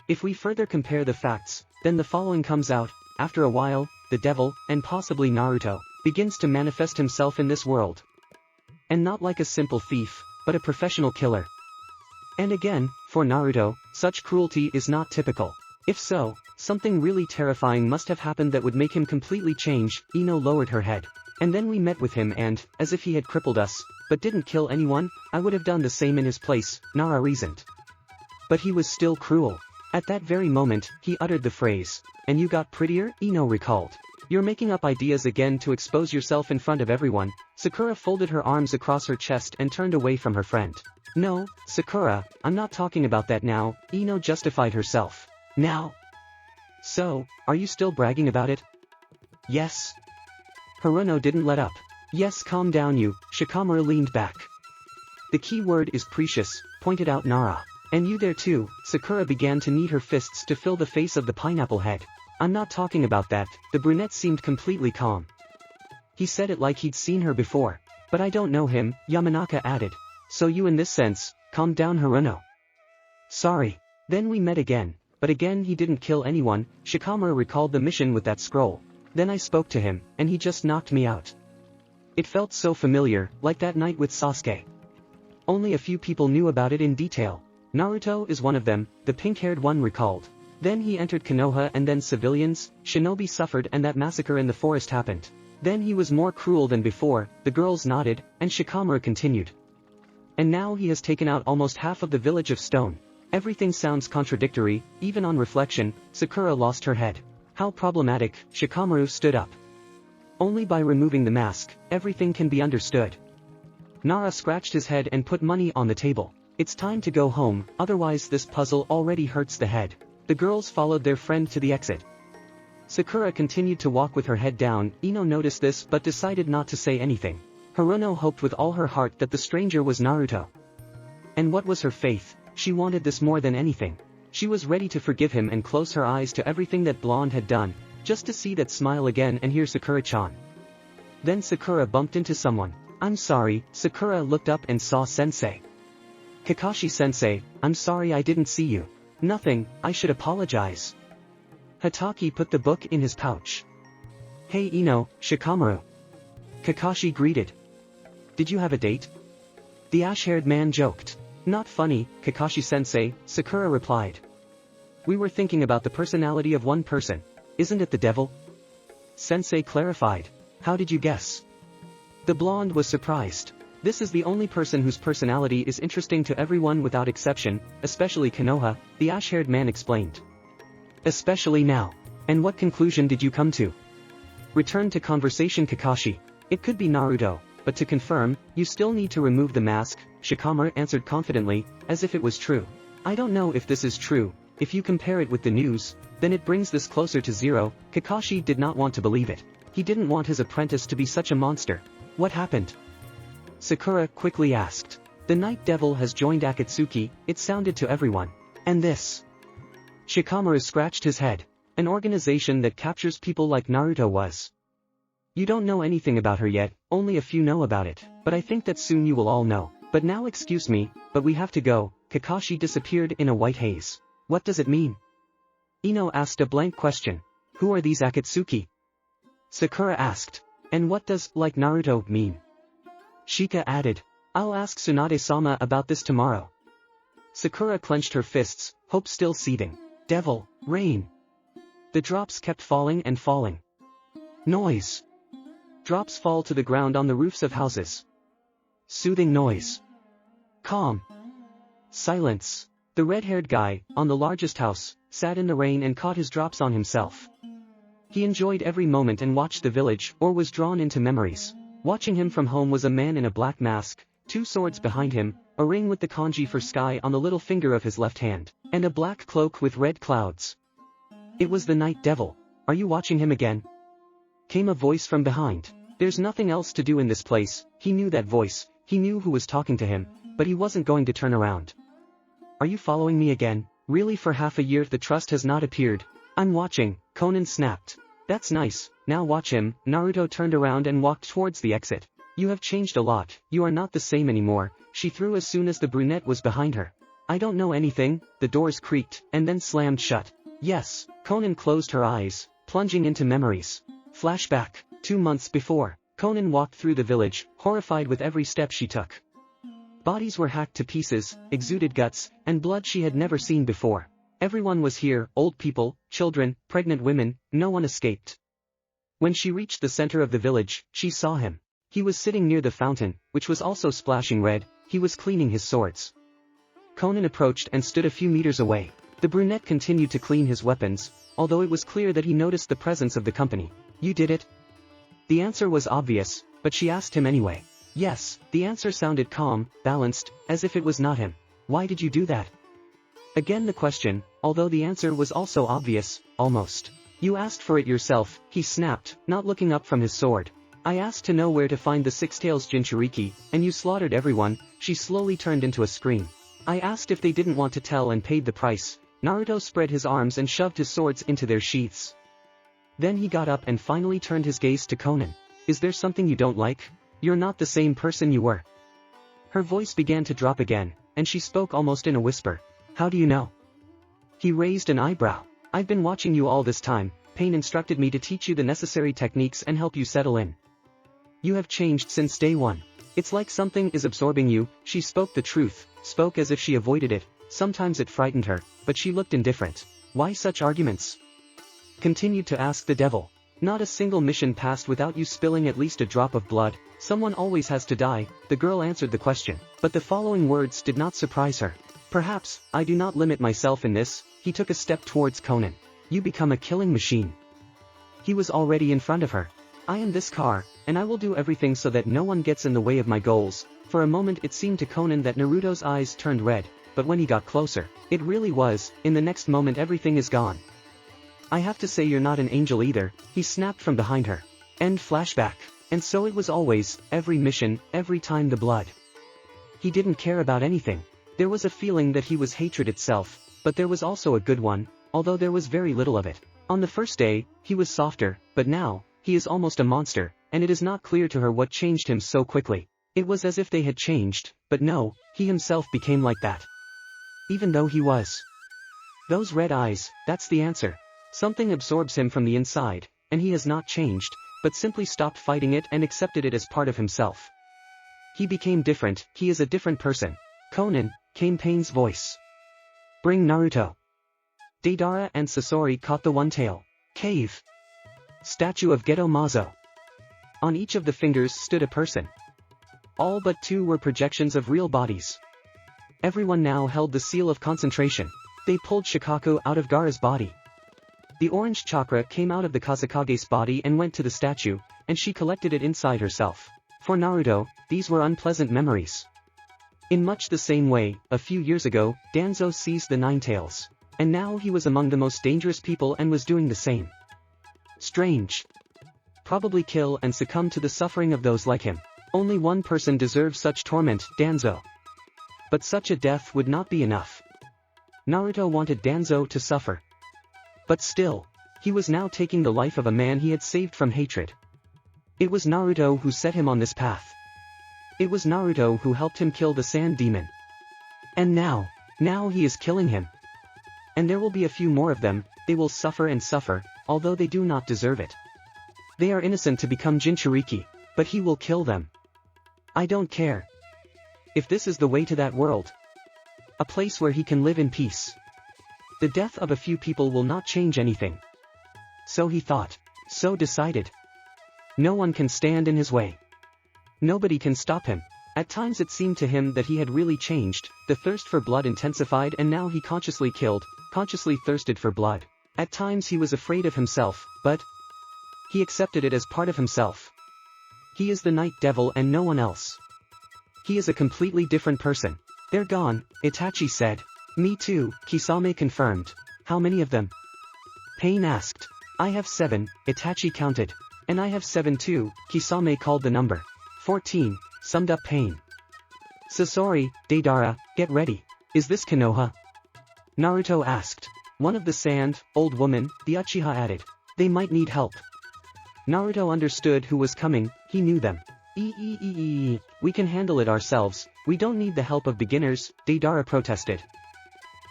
If we further compare the facts, then the following comes out. After a while, the devil, and possibly Naruto, begins to manifest himself in this world. And not like a simple thief, but a professional killer. And again, for Naruto, such cruelty is not typical. If so, something really terrifying must have happened that would make him completely change. Ino lowered her head. And then we met with him and, as if he had crippled us, but didn't kill anyone, I would have done the same in his place, Nara reasoned. But he was still cruel. At that very moment, he uttered the phrase, and you got prettier, Ino recalled. You're making up ideas again to expose yourself in front of everyone. Sakura folded her arms across her chest and turned away from her friend. No, Sakura, I'm not talking about that now, Ino justified herself. Now? So, are you still bragging about it? Yes. Haruno didn't let up. Yes, calm down you, Shikamaru leaned back. The key word is precious, pointed out Nara. And you there too, Sakura began to knead her fists to fill the face of the pineapple head. I'm not talking about that, the brunette seemed completely calm. He said it like he'd seen her before. But I don't know him, Yamanaka added. So you in this sense, calm down Haruno. Sorry. Then we met again, but again he didn't kill anyone, Shikamaru recalled the mission with that scroll. Then I spoke to him, and he just knocked me out. It felt so familiar, like that night with Sasuke. Only a few people knew about it in detail. Naruto is one of them, the pink-haired one recalled. Then he entered Konoha and then civilians, shinobi suffered and that massacre in the forest happened. Then he was more cruel than before, the girls nodded, and Shikamaru continued. And now he has taken out almost half of the village of stone. Everything sounds contradictory, even on reflection, Sakura lost her head. How problematic, Shikamaru stood up. Only by removing the mask, everything can be understood. Nara scratched his head and put money on the table. It's time to go home, otherwise this puzzle already hurts the head. The girls followed their friend to the exit. Sakura continued to walk with her head down. Ino noticed this but decided not to say anything. Haruno hoped with all her heart that the stranger was Naruto. And what was her faith? She wanted this more than anything. She was ready to forgive him and close her eyes to everything that Blonde had done, just to see that smile again and hear Sakura-chan. Then Sakura bumped into someone. I'm sorry, Sakura looked up and saw Sensei. Kakashi-sensei, I'm sorry I didn't see you. Nothing, I should apologize. Hatake put the book in his pouch. Hey Ino, Shikamaru. Kakashi greeted. Did you have a date? The ash-haired man joked. Not funny, Kakashi-sensei, Sakura replied. We were thinking about the personality of one person. Isn't it the devil? Sensei clarified. How did you guess? The blonde was surprised. This is the only person whose personality is interesting to everyone without exception, especially Konoha, the ash-haired man explained. Especially now. And what conclusion did you come to? Return to conversation Kakashi. It could be Naruto, but to confirm, you still need to remove the mask, Shikamaru answered confidently, as if it was true. I don't know if this is true. If you compare it with the news, then it brings this closer to zero. Kakashi did not want to believe it. He didn't want his apprentice to be such a monster. What happened? Sakura quickly asked. The Night Devil has joined Akatsuki, it sounded to everyone. And this? Shikamaru scratched his head. An organization that captures people like Naruto was. You don't know anything about her yet, only a few know about it, but I think that soon you will all know. But now excuse me, but we have to go. Kakashi disappeared in a white haze. What does it mean? Ino asked a blank question. Who are these Akatsuki? Sakura asked. And what does, like Naruto, mean? Shika added. I'll ask Tsunade-sama about this tomorrow. Sakura clenched her fists, hope still seething. Devil, rain. The drops kept falling and falling. Noise. Drops fall to the ground on the roofs of houses. Soothing noise. Calm. Silence. The red-haired guy, on the largest house, sat in the rain and caught his drops on himself. He enjoyed every moment and watched the village, or was drawn into memories. Watching him from home was a man in a black mask, 2 swords behind him, a ring with the kanji for sky on the little finger of his left hand, and a black cloak with red clouds. It was the Night Devil. Are you watching him again? Came a voice from behind. There's nothing else to do in this place. He knew that voice, he knew who was talking to him, but he wasn't going to turn around. Are you following me again? Really, for half a year the trust has not appeared. I'm watching, Conan snapped. That's nice, now watch him. Naruto turned around and walked towards the exit. You have changed a lot, you are not the same anymore, she threw as soon as the brunette was behind her. I don't know anything. The doors creaked, and then slammed shut. Yes, Conan closed her eyes, plunging into memories. Flashback, 2 months before, Conan walked through the village, horrified with every step she took. Bodies were hacked to pieces, exuded guts, and blood she had never seen before. Everyone was here, old people, children, pregnant women, no one escaped. When she reached the center of the village, she saw him. He was sitting near the fountain, which was also splashing red. He was cleaning his swords. Conan approached and stood a few meters away. The brunette continued to clean his weapons, although it was clear that he noticed the presence of the company. You did it? The answer was obvious, but she asked him anyway. Yes, the answer sounded calm, balanced, as if it was not him. Why did you do that? Again the question, although the answer was also obvious, almost. You asked for it yourself, he snapped, not looking up from his sword. I asked to know where to find the six-tails Jinchuriki, and you slaughtered everyone. She slowly turned into a scream. I asked if they didn't want to tell and paid the price. Naruto spread his arms and shoved his swords into their sheaths. Then he got up and finally turned his gaze to Conan. Is there something you don't like? You're not the same person you were. Her voice began to drop again, and she spoke almost in a whisper. How do you know? He raised an eyebrow. I've been watching you all this time. Pain instructed me to teach you the necessary techniques and help you settle in. You have changed since day one. It's like something is absorbing you. She spoke the truth, spoke as if she avoided it. Sometimes it frightened her, but she looked indifferent. Why such arguments? Continued to ask the devil. Not a single mission passed without you spilling at least a drop of blood. Someone always has to die. The girl answered the question, but the following words did not surprise her. Perhaps, I do not limit myself in this. He took a step towards Conan. You become a killing machine. He was already in front of her. I am this car, and I will do everything so that no one gets in the way of my goals. For a moment it seemed to Conan that Naruto's eyes turned red, but when he got closer, it really was. In the next moment everything is gone. I have to say you're not an angel either, he snapped from behind her. End flashback. And so it was always, every mission, every time the blood. He didn't care about anything. There was a feeling that he was hatred itself, but there was also a good one, although there was very little of it. On the first day, he was softer, but now, he is almost a monster, and it is not clear to her what changed him so quickly. It was as if they had changed, but no, he himself became like that. Even though he was. Those red eyes, that's the answer. Something absorbs him from the inside, and he has not changed, but simply stopped fighting it and accepted it as part of himself. He became different, he is a different person. Conan, came Pain's voice. Bring Naruto. Deidara and Sasori caught the one-tail. Cave. Statue of Geto Mazo. On each of the fingers stood a person. All but 2 were projections of real bodies. Everyone now held the seal of concentration. They pulled Shikaku out of Gaara's body. The orange chakra came out of the Kazekage's body and went to the statue, and she collected it inside herself. For Naruto, these were unpleasant memories. In much the same way, a few years ago, Danzo seized the 9 tails. And now he was among the most dangerous people and was doing the same. Strange. Probably kill and succumb to the suffering of those like him. Only one person deserves such torment, Danzo. But such a death would not be enough. Naruto wanted Danzo to suffer. But still, he was now taking the life of a man he had saved from hatred. It was Naruto who set him on this path. It was Naruto who helped him kill the sand demon. And now he is killing him. And there will be a few more of them. They will suffer and suffer, although they do not deserve it. They are innocent to become Jinchuriki, but he will kill them. I don't care. If this is the way to that world. A place where he can live in peace. The death of a few people will not change anything. So he thought. So decided. No one can stand in his way. Nobody can stop him. At times it seemed to him that he had really changed. The thirst for blood intensified and now he consciously killed, consciously thirsted for blood. At times he was afraid of himself, but he accepted it as part of himself. He is the night devil and no one else. He is a completely different person. They're gone, Itachi said. Me too, Kisame confirmed. How many of them? Pain asked. I have 7, Itachi counted. And I have 7 too, Kisame called the number. 14, summed up Pain. Sasori, Deidara, get ready. Is this Konoha? Naruto asked. One of the sand, old woman, the Uchiha added. They might need help. Naruto understood who was coming, he knew them. We can handle it ourselves, we don't need the help of beginners, Deidara protested.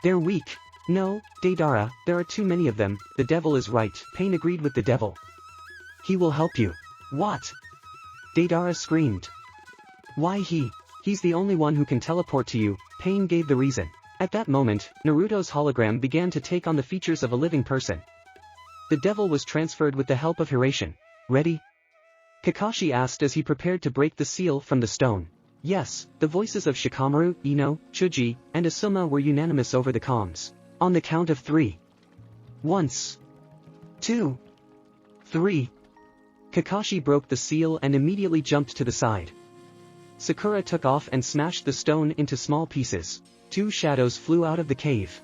They're weak. No, Deidara, there are too many of them, the devil is right, Pain agreed with the devil. He will help you. What? Deidara screamed. Why he? He's the only one who can teleport to you, Pain gave the reason. At that moment, Naruto's hologram began to take on the features of a living person. The devil was transferred with the help of Hiraition. Ready? Kakashi asked as he prepared to break the seal from the stone. Yes, the voices of Shikamaru, Ino, Chuji, and Asuma were unanimous over the comms. On the count of 3. Once. 2. 3. Kakashi broke the seal and immediately jumped to the side. Sakura took off and smashed the stone into small pieces. 2 shadows flew out of the cave.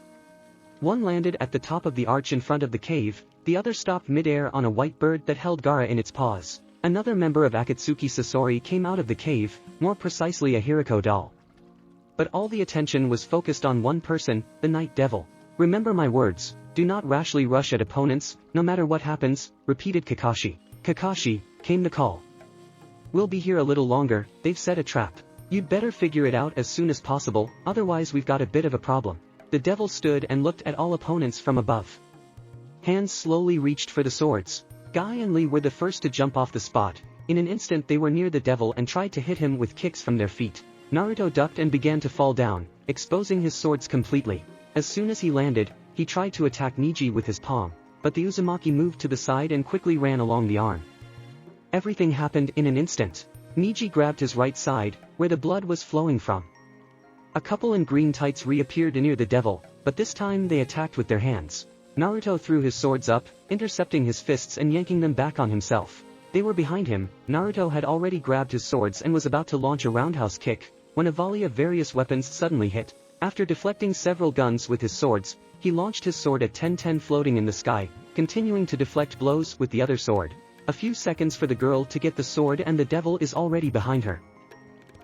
One landed at the top of the arch in front of the cave, the other stopped mid-air on a white bird that held Gaara in its paws. Another member of Akatsuki Sasori came out of the cave, more precisely a Hiriko doll. But all the attention was focused on one person, the Night Devil. Remember my words, do not rashly rush at opponents, no matter what happens, repeated Kakashi. Kakashi, came the call. We'll be here a little longer, they've set a trap. You'd better figure it out as soon as possible, otherwise we've got a bit of a problem. The devil stood and looked at all opponents from above. Hands slowly reached for the swords. Guy and Lee were the first to jump off the spot. In an instant they were near the devil and tried to hit him with kicks from their feet. Naruto ducked and began to fall down, exposing his swords completely. As soon as he landed, he tried to attack Niji with his palm, but the uzumaki moved to the side and quickly ran along the arm. Everything happened in an instant. Niji grabbed his right side, where the blood was flowing from. A couple in green tights reappeared near the devil, but this time they attacked with their hands. Naruto threw his swords up, intercepting his fists and yanking them back on himself. They were behind him. Naruto had already grabbed his swords and was about to launch a roundhouse kick, when a volley of various weapons suddenly hit. After deflecting several guns with his swords, he launched his sword at 10-10 floating in the sky, continuing to deflect blows with the other sword. A few seconds for the girl to get the sword and the devil is already behind her.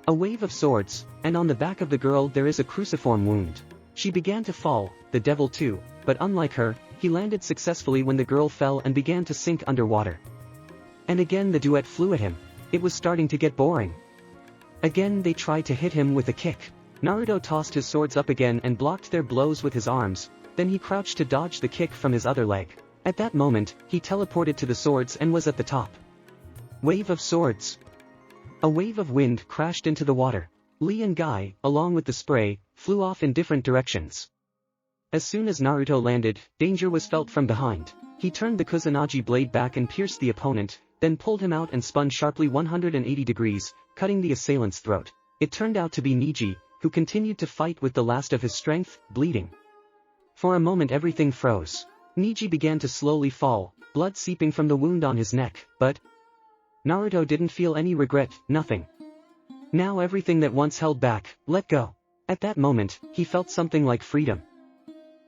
A wave of swords, and on the back of the girl there is a cruciform wound. She began to fall, the devil too, but unlike her, he landed successfully when the girl fell and began to sink underwater. And again the duet flew at him. It was starting to get boring. Again they tried to hit him with a kick. Naruto tossed his swords up again and blocked their blows with his arms, then he crouched to dodge the kick from his other leg. At that moment, he teleported to the swords and was at the top. Wave of swords. A wave of wind crashed into the water. Lee and Guy, along with the spray, flew off in different directions. As soon as Naruto landed, danger was felt from behind. He turned the Kusanagi blade back and pierced the opponent, then pulled him out and spun sharply 180 degrees, cutting the assailant's throat. It turned out to be Niji, who continued to fight with the last of his strength, bleeding. For a moment everything froze. Niji began to slowly fall, blood seeping from the wound on his neck, but Naruto didn't feel any regret, nothing. Now everything that once held back, let go. At that moment, he felt something like freedom.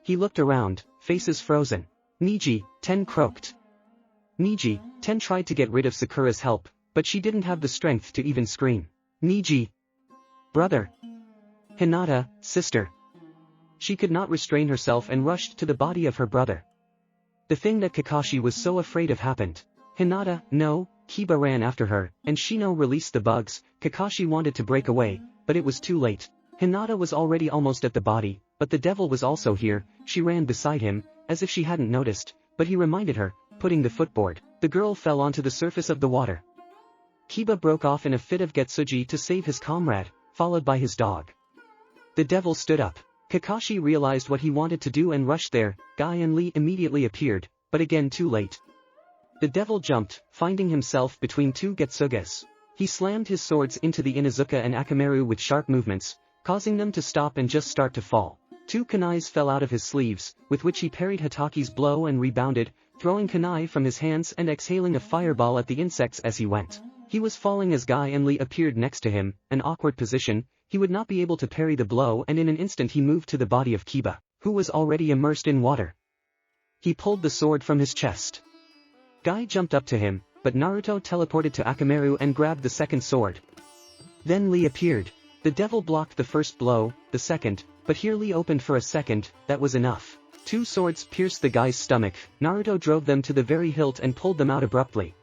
He looked around, faces frozen. Niji, Ten croaked. Niji, Ten tried to get rid of Sakura's help, but she didn't have the strength to even scream. Niji. Brother. Hinata, sister. She could not restrain herself and rushed to the body of her brother. The thing that Kakashi was so afraid of happened. Hinata, no, Kiba ran after her, and Shino released the bugs. Kakashi wanted to break away, but it was too late. Hinata was already almost at the body, but the devil was also here. She ran beside him, as if she hadn't noticed, but he reminded her, putting the footboard. The girl fell onto the surface of the water. Kiba broke off in a fit of Getsuji to save his comrade, followed by his dog. The devil stood up. Kakashi realized what he wanted to do and rushed there. Guy and Lee immediately appeared, but again too late. The devil jumped, finding himself between two Getsuges. He slammed his swords into the Inuzuka and Akamaru with sharp movements, causing them to stop and just start to fall. Two kunais fell out of his sleeves, with which he parried Hataki's blow and rebounded, throwing kunai from his hands and exhaling a fireball at the insects as he went. He was falling as Guy and Lee appeared next to him, an awkward position. He would not be able to parry the blow, and in an instant he moved to the body of Kiba, who was already immersed in water. He pulled the sword from his chest. Guy jumped up to him, but Naruto teleported to Akamaru and grabbed the second sword. Then Lee appeared. The devil blocked the first blow, the second, but here Lee opened for a second, that was enough. Two swords pierced the guy's stomach, Naruto drove them to the very hilt and pulled them out abruptly.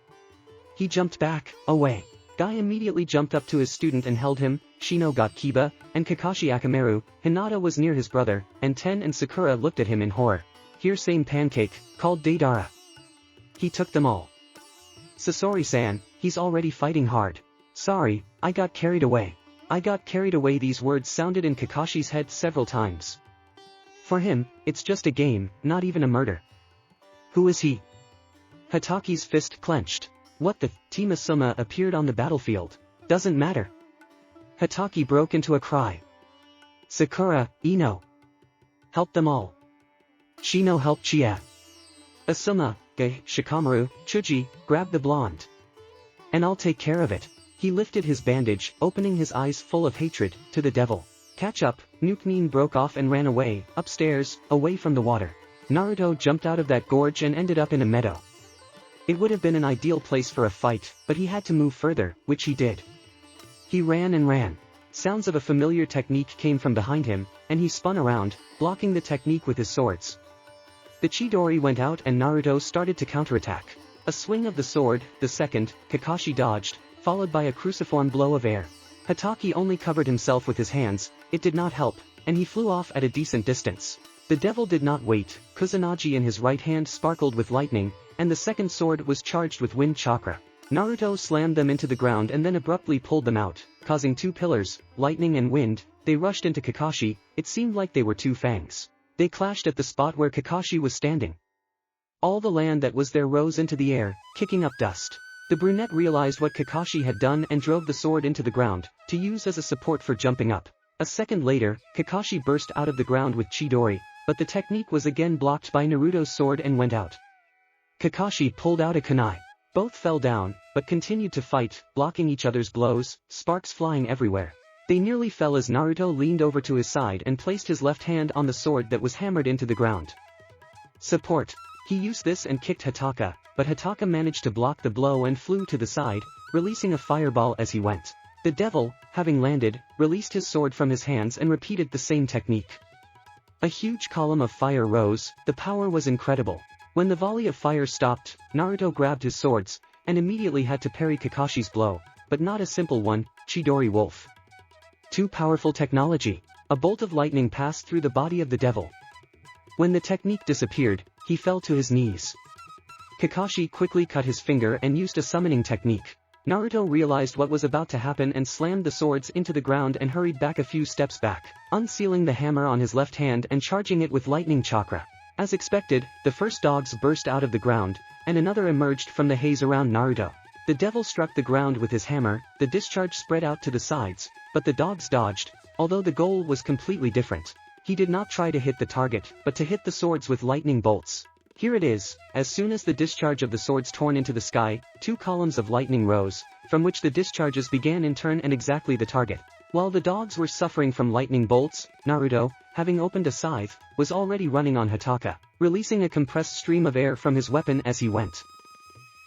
He jumped back, away. Guy immediately jumped up to his student and held him, Shino got Kiba, and Kakashi Akamaru, Hinata was near his brother, and Ten and Sakura looked at him in horror. Here same pancake, called Deidara. He took them all. Sasori-san, he's already fighting hard. Sorry, I got carried away. These words sounded in Kakashi's head several times. For him, it's just a game, not even a murder. Who is he? Hataki's fist clenched. What the? Team Asuma appeared on the battlefield. Doesn't matter. Hataki broke into a cry. Sakura, Ino. Help them all. Shino helped Chie. Asuma, Gai, Shikamaru, Chuji, grab the blonde. And I'll take care of it. He lifted his bandage, opening his eyes full of hatred, to the devil. Catch up, Nuknin broke off and ran away, upstairs, away from the water. Naruto jumped out of that gorge and ended up in a meadow. It would have been an ideal place for a fight, but he had to move further, which he did. He ran and ran. Sounds of a familiar technique came from behind him, and he spun around, blocking the technique with his swords. The Chidori went out and Naruto started to counterattack. A swing of the sword, the second, Kakashi dodged, followed by a cruciform blow of air. Hataki only covered himself with his hands, it did not help, and he flew off at a decent distance. The devil did not wait, Kusanagi in his right hand sparkled with lightning, and the second sword was charged with wind chakra. Naruto slammed them into the ground and then abruptly pulled them out, causing two pillars, lightning and wind. They rushed into Kakashi, it seemed like they were two fangs. They clashed at the spot where Kakashi was standing. All the land that was there rose into the air, kicking up dust. The brunette realized what Kakashi had done and drove the sword into the ground, to use as a support for jumping up. A second later, Kakashi burst out of the ground with Chidori, but the technique was again blocked by Naruto's sword and went out. Kakashi pulled out a kunai. Both fell down, but continued to fight, blocking each other's blows, sparks flying everywhere. They nearly fell as Naruto leaned over to his side and placed his left hand on the sword that was hammered into the ground. Support. He used this and kicked Hataka, but Hataka managed to block the blow and flew to the side, releasing a fireball as he went. The devil, having landed, released his sword from his hands and repeated the same technique. A huge column of fire rose, the power was incredible. When the volley of fire stopped, Naruto grabbed his swords, and immediately had to parry Kakashi's blow, but not a simple one, Chidori Wolf. Too powerful technology. A bolt of lightning passed through the body of the devil. When the technique disappeared, he fell to his knees. Kakashi quickly cut his finger and used a summoning technique. Naruto realized what was about to happen and slammed the swords into the ground and hurried back a few steps back, unsealing the hammer on his left hand and charging it with lightning chakra. As expected, the first dogs burst out of the ground, and another emerged from the haze around Naruto. The devil struck the ground with his hammer, the discharge spread out to the sides, but the dogs dodged, although the goal was completely different. He did not try to hit the target, but to hit the swords with lightning bolts. Here it is, as soon as the discharge of the swords torn into the sky, two columns of lightning rose, from which the discharges began in turn and exactly the target. While the dogs were suffering from lightning bolts, Naruto, having opened a scythe, was already running on Hataka, releasing a compressed stream of air from his weapon as he went.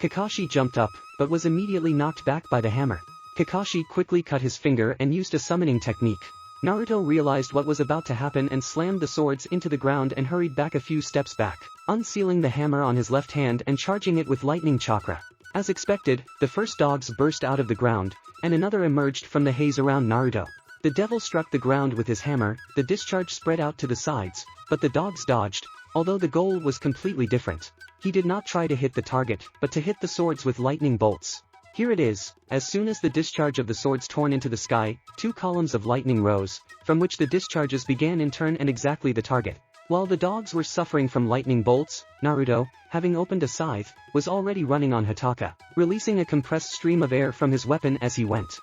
Kakashi jumped up, but was immediately knocked back by the hammer. Kakashi quickly cut his finger and used a summoning technique. Naruto realized what was about to happen and slammed the swords into the ground and hurried back a few steps back, unsealing the hammer on his left hand and charging it with lightning chakra. As expected, the first dogs burst out of the ground, and another emerged from the haze around Naruto. The devil struck the ground with his hammer, the discharge spread out to the sides, but the dogs dodged, although the goal was completely different. He did not try to hit the target, but to hit the swords with lightning bolts. Here it is, as soon as the discharge of the swords torn into the sky, two columns of lightning rose, from which the discharges began in turn and exactly the target. While the dogs were suffering from lightning bolts, Naruto, having opened a scythe, was already running on Hataka, releasing a compressed stream of air from his weapon as he went.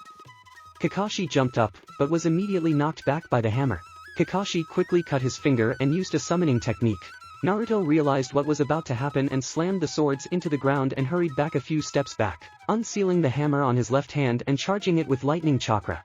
Kakashi jumped up, but was immediately knocked back by the hammer. Kakashi quickly cut his finger and used a summoning technique. Naruto realized what was about to happen and slammed the swords into the ground and hurried back a few steps back, unsealing the hammer on his left hand and charging it with lightning chakra.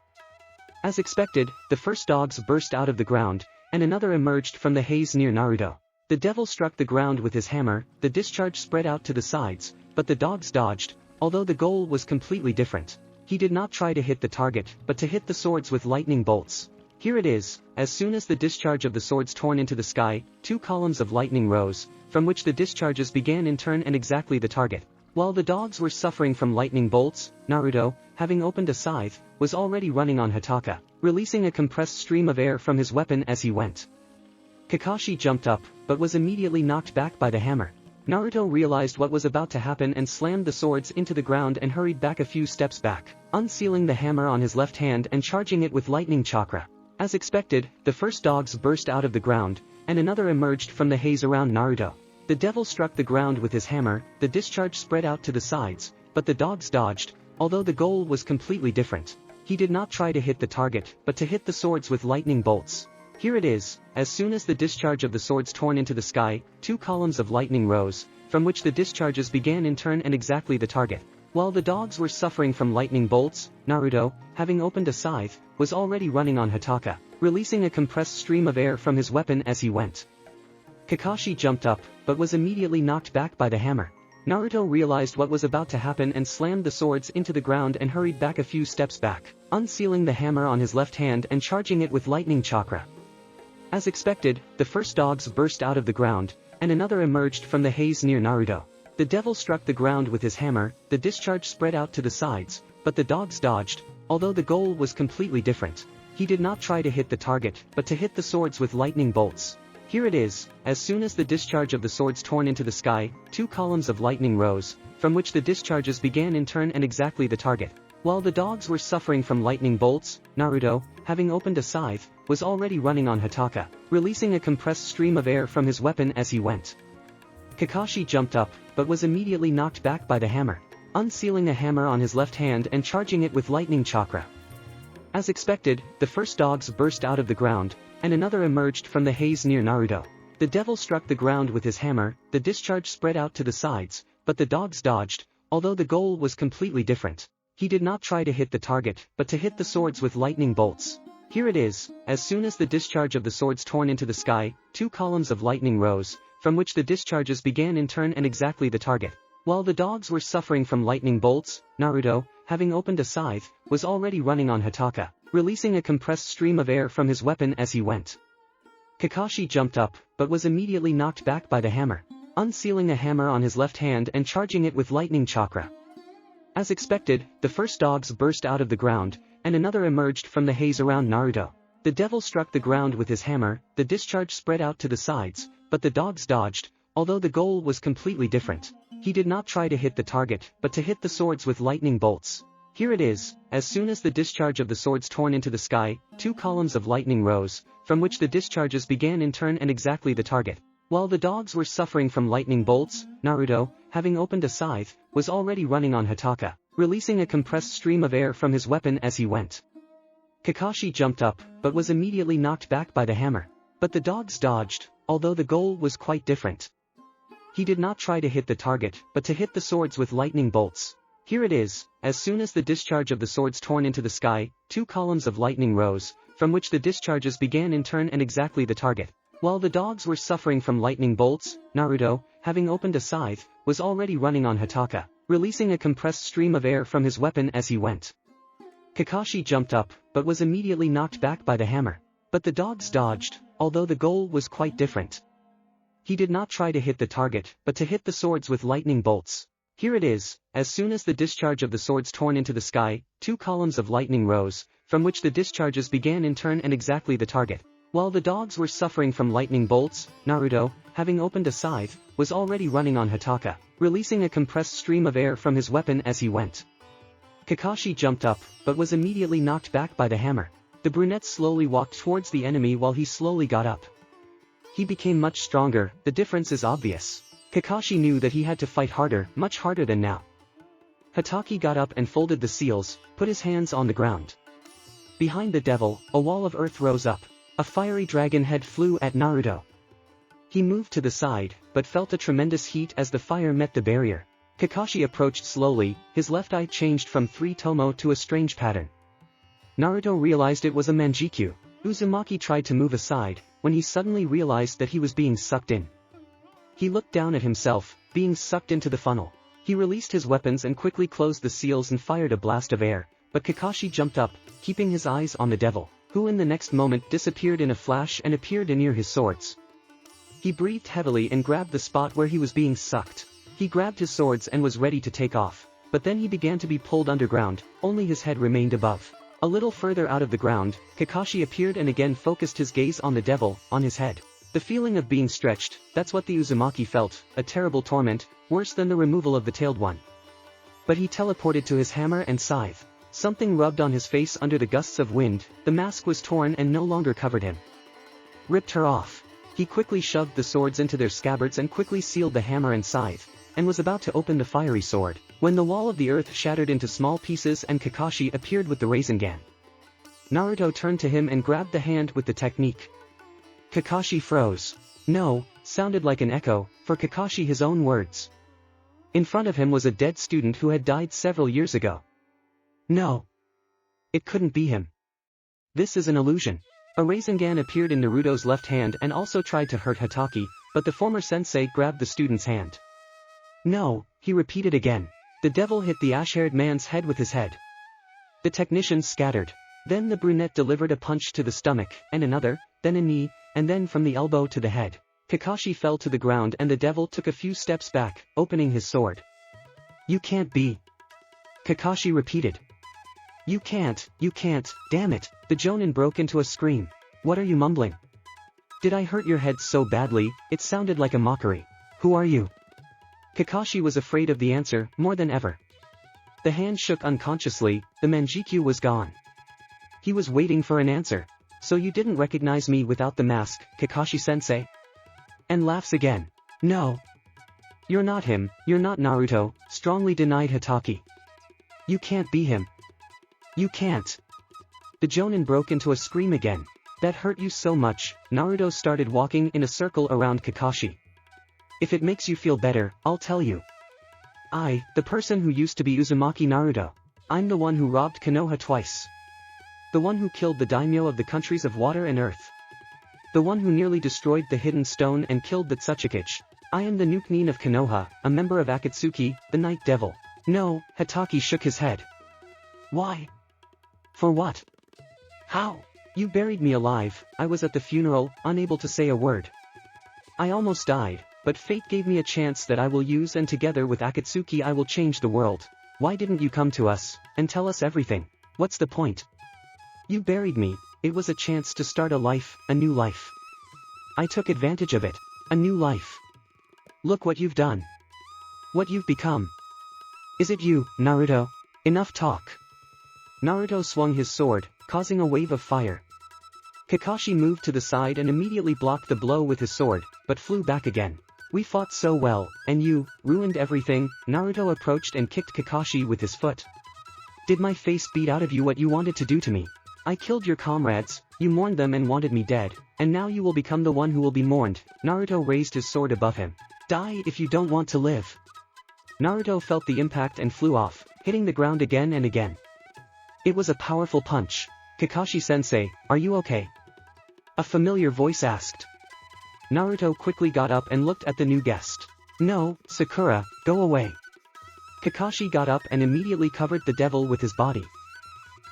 As expected, the first dogs burst out of the ground, and another emerged from the haze near Naruto. The devil struck the ground with his hammer, the discharge spread out to the sides, but the dogs dodged, although the goal was completely different. He did not try to hit the target, but to hit the swords with lightning bolts. Here it is, as soon as the discharge of the swords torn into the sky, 2 columns of lightning rose, from which the discharges began in turn and exactly the target. While the dogs were suffering from lightning bolts, Naruto, having opened a scythe, was already running on Hataka, releasing a compressed stream of air from his weapon as he went. Kakashi jumped up, but was immediately knocked back by the hammer. Naruto realized what was about to happen and slammed the swords into the ground and hurried back a few steps back, unsealing the hammer on his left hand and charging it with lightning chakra. As expected, the first dogs burst out of the ground, and another emerged from the haze around Naruto. The devil struck the ground with his hammer, the discharge spread out to the sides, but the dogs dodged, although the goal was completely different. He did not try to hit the target, but to hit the swords with lightning bolts. Here it is, as soon as the discharge of the swords torn into the sky, 2 columns of lightning rose, from which the discharges began in turn and exactly the target. While the dogs were suffering from lightning bolts, Naruto, having opened a scythe, was already running on Hataka, releasing a compressed stream of air from his weapon as he went. Kakashi jumped up, but was immediately knocked back by the hammer. Naruto realized what was about to happen and slammed the swords into the ground and hurried back a few steps back, unsealing the hammer on his left hand and charging it with lightning chakra. As expected, the first dogs burst out of the ground, and another emerged from the haze near Naruto. The devil struck the ground with his hammer, the discharge spread out to the sides, but the dogs dodged, although the goal was completely different. He did not try to hit the target, but to hit the swords with lightning bolts. Here it is, as soon as the discharge of the swords torn into the sky, 2 columns of lightning rose, from which the discharges began in turn and exactly the target. While the dogs were suffering from lightning bolts, Naruto, having opened a scythe, was already running on Hataka, releasing a compressed stream of air from his weapon as he went. Kakashi jumped up, but was immediately knocked back by the hammer, unsealing a hammer on his left hand and charging it with lightning chakra. As expected, the first dogs burst out of the ground, and another emerged from the haze near Naruto. The devil struck the ground with his hammer, the discharge spread out to the sides, but the dogs dodged, although the goal was completely different. He did not try to hit the target, but to hit the swords with lightning bolts. Here it is, as soon as the discharge of the swords torn into the sky, 2 columns of lightning rose, from which the discharges began in turn and exactly the target. While the dogs were suffering from lightning bolts, Naruto, having opened a scythe, was already running on Hataka, releasing a compressed stream of air from his weapon as he went. Kakashi jumped up, but was immediately knocked back by the hammer, unsealing a hammer on his left hand and charging it with lightning chakra. As expected, the first dogs burst out of the ground, and another emerged from the haze around Naruto. The devil struck the ground with his hammer, the discharge spread out to the sides, but the dogs dodged, although the goal was completely different. He did not try to hit the target, but to hit the swords with lightning bolts. Here it is, as soon as the discharge of the swords torn into the sky, 2 columns of lightning rose, from which the discharges began in turn and exactly the target. While the dogs were suffering from lightning bolts, Naruto, having opened a scythe, was already running on Hataka, releasing a compressed stream of air from his weapon as he went. Kakashi jumped up, but was immediately knocked back by the hammer. But the dogs dodged, although the goal was quite different. He did not try to hit the target, but to hit the swords with lightning bolts. Here it is, as soon as the discharge of the swords torn into the sky, 2 columns of lightning rose, from which the discharges began in turn and exactly the target. While the dogs were suffering from lightning bolts, Naruto, having opened a scythe, was already running on Hataka, releasing a compressed stream of air from his weapon as he went. Kakashi jumped up, but was immediately knocked back by the hammer. But the dogs dodged, although the goal was quite different. He did not try to hit the target, but to hit the swords with lightning bolts. Here it is, as soon as the discharge of the swords torn into the sky, 2 columns of lightning rose, from which the discharges began in turn and exactly the target. While the dogs were suffering from lightning bolts, Naruto, having opened a scythe, was already running on Hataka, releasing a compressed stream of air from his weapon as he went. Kakashi jumped up, but was immediately knocked back by the hammer. The brunette slowly walked towards the enemy while he slowly got up. He became much stronger, the difference is obvious. Kakashi knew that he had to fight harder, much harder than now. Hataki got up and folded the seals, put his hands on the ground. Behind the devil, a wall of earth rose up. A fiery dragon head flew at Naruto. He moved to the side, but felt a tremendous heat as the fire met the barrier. Kakashi approached slowly, his left eye changed from 3 tomo to a strange pattern. Naruto realized it was a manjikyu. Uzumaki tried to move aside, when he suddenly realized that he was being sucked in. He looked down at himself, being sucked into the funnel. He released his weapons and quickly closed the seals and fired a blast of air, but Kakashi jumped up, keeping his eyes on the devil, who in the next moment disappeared in a flash and appeared near his swords. He breathed heavily and grabbed the spot where he was being sucked. He grabbed his swords and was ready to take off, but then he began to be pulled underground, only his head remained above. A little further out of the ground, Kakashi appeared and again focused his gaze on the devil, on his head. The feeling of being stretched, that's what the Uzumaki felt, a terrible torment, worse than the removal of the tailed one. But he teleported to his hammer and scythe. Something rubbed on his face under the gusts of wind, the mask was torn and no longer covered him. Ripped her off. He quickly shoved the swords into their scabbards and quickly sealed the hammer and scythe, and was about to open the fiery sword, when the wall of the earth shattered into small pieces and Kakashi appeared with the Rasengan. Naruto turned to him and grabbed the hand with the technique. Kakashi froze. No, sounded like an echo, for Kakashi his own words. In front of him was a dead student who had died several years ago. No. It couldn't be him. This is an illusion. A Rasengan appeared in Naruto's left hand and also tried to hurt Hatake, but the former sensei grabbed the student's hand. No, he repeated again. The devil hit the ash-haired man's head with his head. The technicians scattered. Then the brunette delivered a punch to the stomach, and another, then a knee, and then from the elbow to the head. Kakashi fell to the ground and the devil took a few steps back, opening his sword. You can't be. Kakashi repeated. You can't, damn it. The Jonin broke into a scream. What are you mumbling? Did I hurt your head so badly? It sounded like a mockery. Who are you? Kakashi was afraid of the answer, more than ever. The hand shook unconsciously, the Manjikyu was gone. He was waiting for an answer. So you didn't recognize me without the mask, Kakashi-sensei? And laughs again. No. You're not him, you're not Naruto, strongly denied Hatake. You can't be him. You can't. The Jonin broke into a scream again. That hurt you so much. Naruto started walking in a circle around Kakashi. If it makes you feel better, I'll tell you. I, the person who used to be Uzumaki Naruto. I'm the one who robbed Konoha twice. The one who killed the daimyo of the countries of water and earth. The one who nearly destroyed the hidden stone and killed the Tsuchikage. I am the Nukenin of Konoha, a member of Akatsuki, the Night Devil. No, Hatake shook his head. Why? For what? How? You buried me alive, I was at the funeral, unable to say a word. I almost died, but fate gave me a chance that I will use and together with Akatsuki I will change the world. Why didn't you come to us, and tell us everything? What's the point? You buried me, it was a chance to start a life, a new life. I took advantage of it. A new life. Look what you've done. What you've become. Is it you, Naruto? Enough talk. Naruto swung his sword, causing a wave of fire. Kakashi moved to the side and immediately blocked the blow with his sword, but flew back again. We fought so well, and you, ruined everything. Naruto approached and kicked Kakashi with his foot. Did my face beat out of you what you wanted to do to me? I killed your comrades, you mourned them and wanted me dead, and now you will become the one who will be mourned. Naruto raised his sword above him. Die if you don't want to live. Naruto felt the impact and flew off, hitting the ground again and again. It was a powerful punch. Kakashi-sensei, are you okay? A familiar voice asked. Naruto quickly got up and looked at the new guest. No, Sakura, go away. Kakashi got up and immediately covered the devil with his body.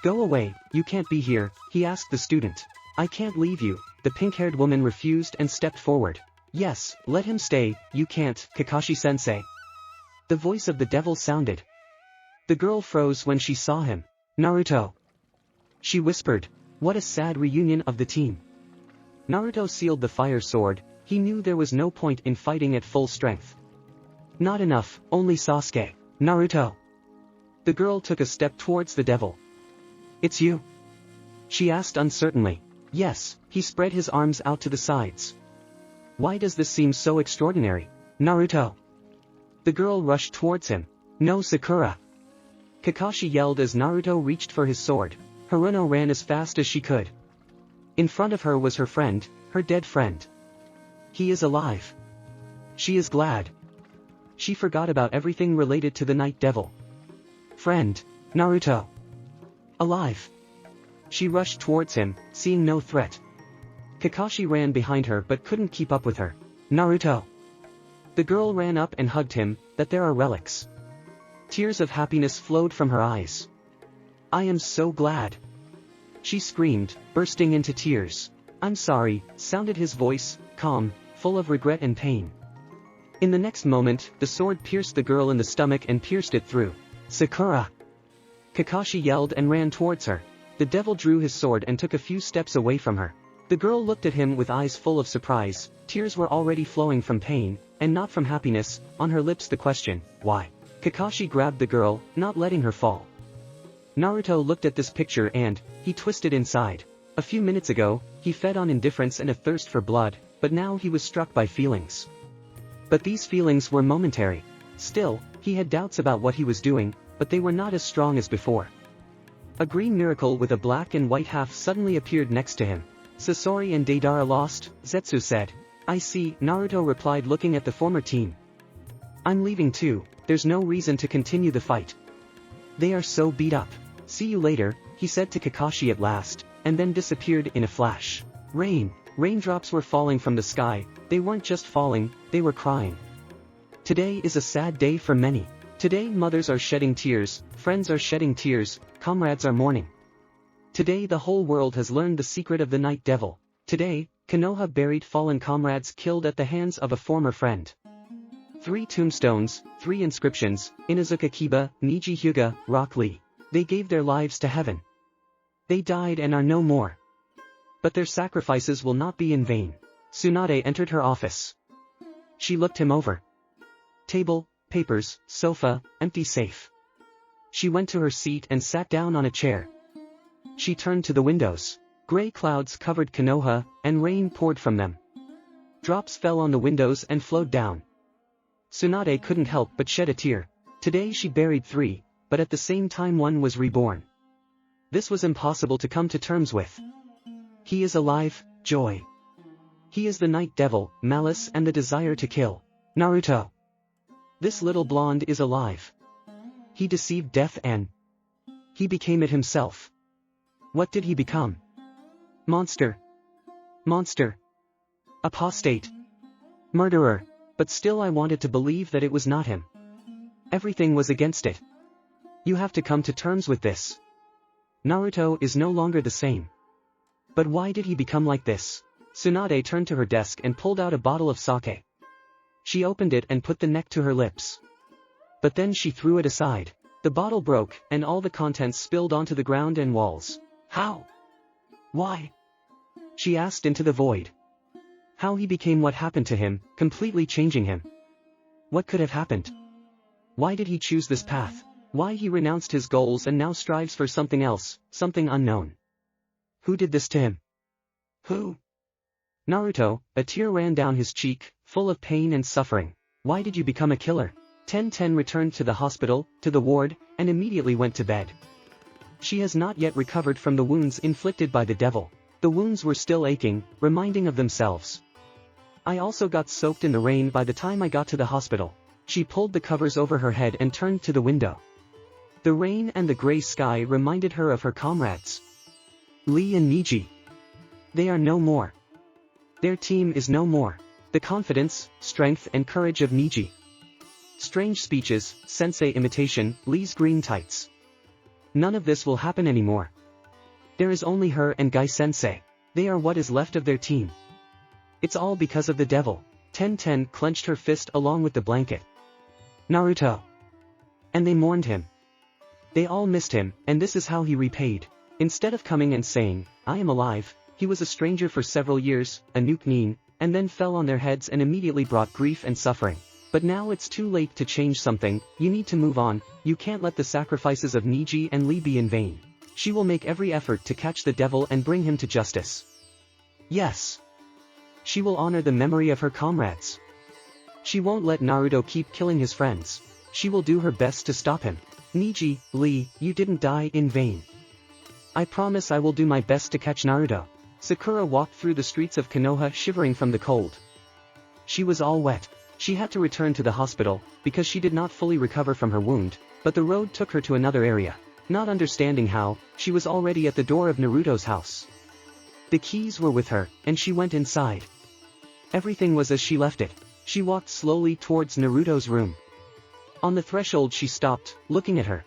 Go away, you can't be here, he asked the student. I can't leave you. The pink-haired woman refused and stepped forward. Yes, let him stay, you can't, Kakashi-sensei. The voice of the devil sounded. The girl froze when she saw him. Naruto. She whispered. What a sad reunion of the team. Naruto sealed the fire sword, he knew there was no point in fighting at full strength. Not enough, only Sasuke. Naruto. The girl took a step towards the devil. It's you? She asked uncertainly. Yes, he spread his arms out to the sides. Why does this seem so extraordinary? Naruto. The girl rushed towards him. No, Sakura. Kakashi yelled as Naruto reached for his sword. Haruno ran as fast as she could. In front of her was her friend, her dead friend. He is alive. She is glad. She forgot about everything related to the Night Devil. Friend, Naruto. Alive. She rushed towards him, seeing no threat. Kakashi ran behind her but couldn't keep up with her. Naruto. The girl ran up and hugged him, that there are relics. Tears of happiness flowed from her eyes. I am so glad. She screamed, bursting into tears. I'm sorry, sounded his voice, calm, full of regret and pain. In the next moment, the sword pierced the girl in the stomach and pierced it through. Sakura! Kakashi yelled and ran towards her. The devil drew his sword and took a few steps away from her. The girl looked at him with eyes full of surprise. Tears were already flowing from pain, and not from happiness. On her lips the question, why? Kakashi grabbed the girl, not letting her fall. Naruto looked at this picture and, he twisted inside. A few minutes ago, he fed on indifference and a thirst for blood, but now he was struck by feelings. But these feelings were momentary. Still, he had doubts about what he was doing, but they were not as strong as before. A green miracle with a black and white half suddenly appeared next to him. Sasori and Deidara lost, Zetsu said. I see, Naruto replied looking at the former team. I'm leaving too, there's no reason to continue the fight. They are so beat up. See you later, he said to Kakashi at last, and then disappeared in a flash. Raindrops were falling from the sky. They weren't just falling, they were crying. Today is a sad day for many. Today mothers are shedding tears, friends are shedding tears, comrades are mourning. Today the whole world has learned the secret of the Night Devil. Today, Konoha buried fallen comrades killed at the hands of a former friend. 3 tombstones, 3 inscriptions, Inazuka Kiba, Niji Hyuga, Rock Lee. They gave their lives to heaven. They died and are no more. But their sacrifices will not be in vain. Tsunade entered her office. She looked him over. Table, papers, sofa, empty safe. She went to her seat and sat down on a chair. She turned to the windows. Gray clouds covered Konoha, and rain poured from them. Drops fell on the windows and flowed down. Tsunade couldn't help but shed a tear. Today she buried 3, but at the same time one was reborn. This was impossible to come to terms with. He is alive, joy. He is the Night Devil, malice and the desire to kill. Naruto. This little blonde is alive. He deceived death and he became it himself. What did he become? Monster. Monster. Apostate. Murderer. But still I wanted to believe that it was not him. Everything was against it. You have to come to terms with this. Naruto is no longer the same. But why did he become like this? Tsunade turned to her desk and pulled out a bottle of sake. She opened it and put the neck to her lips. But then she threw it aside. The bottle broke, and all the contents spilled onto the ground and walls. How? Why? She asked into the void. How he became what happened to him, completely changing him. What could have happened? Why did he choose this path? Why he renounced his goals and now strives for something else, something unknown? Who did this to him? Who? Naruto, a tear ran down his cheek, full of pain and suffering. Why did you become a killer? Ten returned to the hospital, to the ward, and immediately went to bed. She has not yet recovered from the wounds inflicted by the devil. The wounds were still aching, reminding of themselves. I also got soaked in the rain by the time I got to the hospital. She pulled the covers over her head and turned to the window. The rain and the gray sky reminded her of her comrades. Lee and Niji. They are no more. Their team is no more. The confidence, strength and courage of Niji. Strange speeches, sensei imitation, Lee's green tights. None of this will happen anymore. There is only her and Gai sensei. They are what is left of their team. It's all because of the devil. Ten clenched her fist along with the blanket. Naruto. And they mourned him. They all missed him, and this is how he repaid. Instead of coming and saying, I am alive, he was a stranger for several years, a nuke and then fell on their heads and immediately brought grief and suffering. But now it's too late to change something, you need to move on, you can't let the sacrifices of Niji and Lee be in vain. She will make every effort to catch the devil and bring him to justice. Yes. She will honor the memory of her comrades. She won't let Naruto keep killing his friends. She will do her best to stop him. Niji, Lee, you didn't die in vain. I promise I will do my best to catch Naruto. Sakura walked through the streets of Konoha shivering from the cold. She was all wet. She had to return to the hospital, because she did not fully recover from her wound, but the road took her to another area. Not understanding how, she was already at the door of Naruto's house. The keys were with her, and she went inside. Everything was as she left it. She walked slowly towards Naruto's room. On the threshold she stopped, looking at her.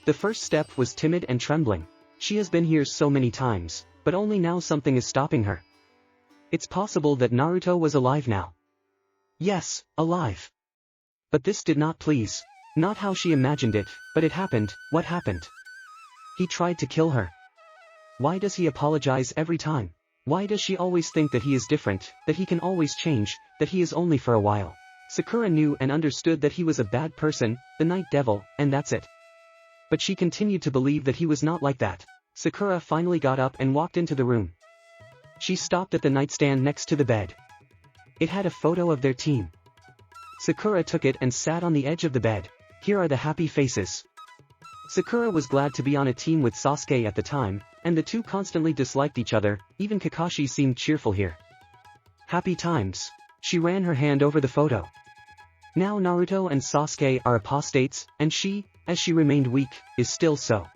The first step was timid and trembling. She has been here so many times, but only now something is stopping her. It's possible that Naruto was alive now. Yes, alive. But this did not please. Not how she imagined it, but it happened. What happened? He tried to kill her. Why does he apologize every time? Why does she always think that he is different, that he can always change, that he is only for a while? Sakura knew and understood that he was a bad person, the night devil, and that's it. But she continued to believe that he was not like that. Sakura finally got up and walked into the room. She stopped at the nightstand next to the bed. It had a photo of their team. Sakura took it and sat on the edge of the bed. Here are the happy faces. Sakura was glad to be on a team with Sasuke at the time, and the two constantly disliked each other. Even Kakashi seemed cheerful here. Happy times. She ran her hand over the photo. Now Naruto and Sasuke are apostates, and she, as she remained weak, is still so.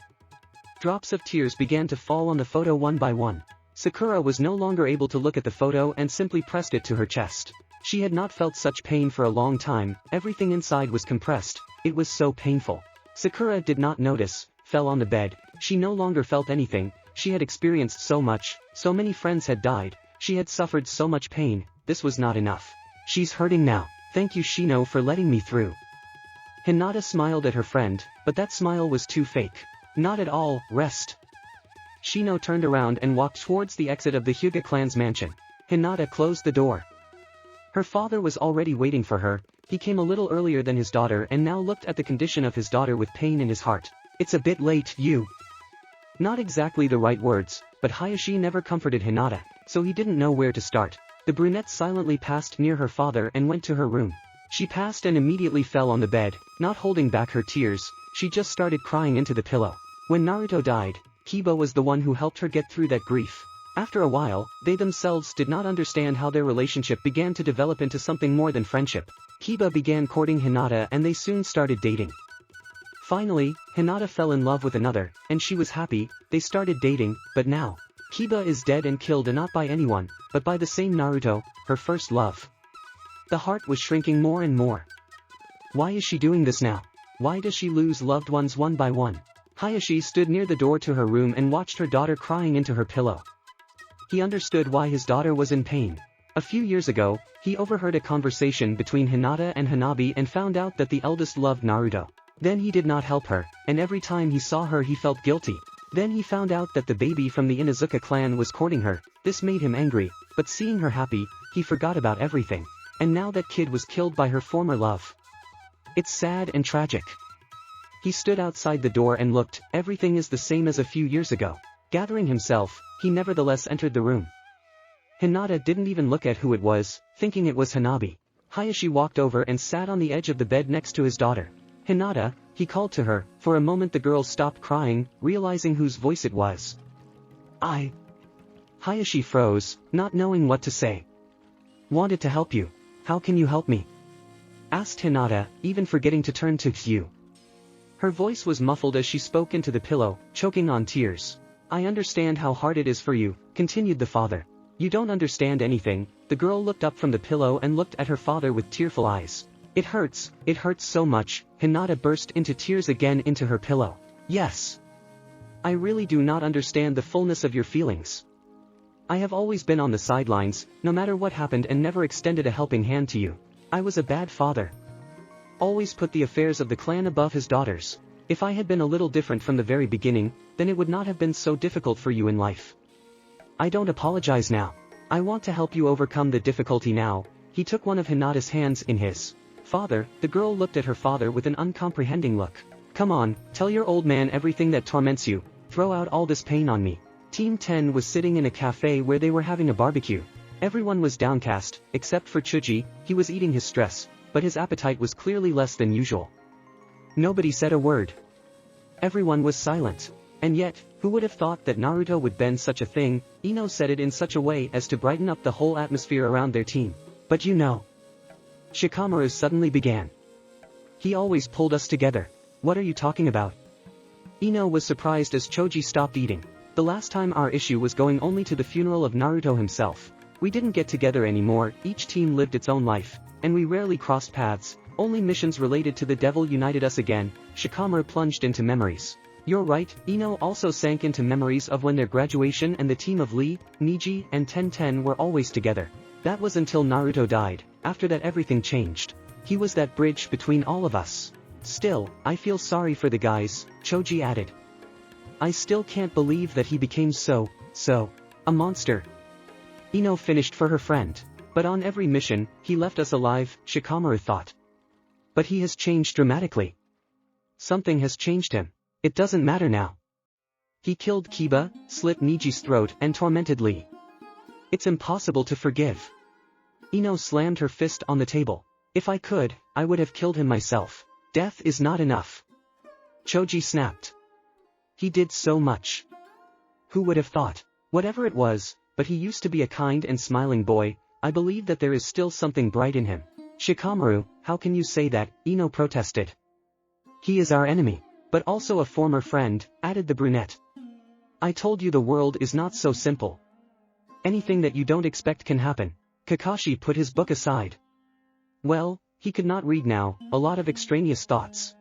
Drops of tears began to fall on the photo one by one. Sakura was no longer able to look at the photo and simply pressed it to her chest. She had not felt such pain for a long time. Everything inside was compressed. It was so painful. Sakura did not notice, fell on the bed. She no longer felt anything. She had experienced so much, so many friends had died, she had suffered so much pain. This was not enough. She's hurting now. Thank you Shino for letting me through. Hinata smiled at her friend, but that smile was too fake. Not at all. Rest. Shino turned around and walked towards the exit of the Hyuga clan's mansion. Hinata closed the door. Her father was already waiting for her. He came a little earlier than his daughter and now looked at the condition of his daughter with pain in his heart. It's a bit late, you. Not exactly the right words, but Hayashi never comforted Hinata, so he didn't know where to start. The brunette silently passed near her father and went to her room. She passed and immediately fell on the bed, not holding back her tears. She just started crying into the pillow. When Naruto died, Kiba was the one who helped her get through that grief. After a while, they themselves did not understand how their relationship began to develop into something more than friendship. Kiba began courting Hinata and they soon started dating. Finally, Hinata fell in love with another, and she was happy. They started dating, but now, Kiba is dead and killed, and not by anyone, but by the same Naruto, her first love. The heart was shrinking more and more. Why is she doing this now? Why does she lose loved ones one by one? Hayashi stood near the door to her room and watched her daughter crying into her pillow. He understood why his daughter was in pain. A few years ago, he overheard a conversation between Hinata and Hanabi and found out that the eldest loved Naruto. Then he did not help her, and every time he saw her he felt guilty. Then he found out that the baby from the Inuzuka clan was courting her. This made him angry, but seeing her happy, he forgot about everything. And now that kid was killed by her former love. It's sad and tragic. He stood outside the door and looked. Everything is the same as a few years ago. Gathering himself, he nevertheless entered the room. Hinata didn't even look at who it was, thinking it was Hanabi. Hayashi walked over and sat on the edge of the bed next to his daughter. Hinata, he called to her. For a moment the girl stopped crying, realizing whose voice it was. Hayashi froze, not knowing what to say. Wanted to help you. How can you help me? Asked Hinata, even forgetting to turn to you. Her voice was muffled as she spoke into the pillow, choking on tears. I understand how hard it is for you, continued the father. You don't understand anything. The girl looked up from the pillow and looked at her father with tearful eyes. It hurts so much. Hinata burst into tears again into her pillow. Yes. I really do not understand the fullness of your feelings. I have always been on the sidelines, no matter what happened, and never extended a helping hand to you. I was a bad father. Always put the affairs of the clan above his daughters. If I had been a little different from the very beginning, then it would not have been so difficult for you in life. I don't apologize now. I want to help you overcome the difficulty now. He took one of Hinata's hands in his. Father, the girl looked at her father with an uncomprehending look. Come on, tell your old man everything that torments you. Throw out all this pain on me. Team 10 was sitting in a cafe where they were having a barbecue. Everyone was downcast, except for Chuji. He was eating his stress, but his appetite was clearly less than usual. Nobody said a word. Everyone was silent. And yet, who would have thought that Naruto would bend such a thing? Ino said it in such a way as to brighten up the whole atmosphere around their team. But you know. Shikamaru suddenly began. He always pulled us together. What are you talking about? Ino was surprised as Choji stopped eating. The last time our issue was going only to the funeral of Naruto himself. We didn't get together anymore. Each team lived its own life, and we rarely crossed paths. Only missions related to the devil united us again. Shikamaru plunged into memories. You're right, Ino also sank into memories of when their graduation and the team of Lee, Niji, and Ten were always together. That was until Naruto died. After that everything changed. He was that bridge between all of us. Still, I feel sorry for the guys, Choji added. I still can't believe that he became a monster. Ino finished for her friend. But on every mission, he left us alive, Shikamaru thought. But he has changed dramatically. Something has changed him. It doesn't matter now. He killed Kiba, slit Niji's throat and tormented Lee. It's impossible to forgive. Ino slammed her fist on the table. If I could, I would have killed him myself. Death is not enough. Choji snapped. He did so much. Who would have thought? Whatever it was, but he used to be a kind and smiling boy. I believe that there is still something bright in him. Shikamaru, how can you say that? Ino protested. He is our enemy. But also a former friend, added the brunette. I told you the world is not so simple. Anything that you don't expect can happen. Kakashi put his book aside. Well, he could not read now, a lot of extraneous thoughts.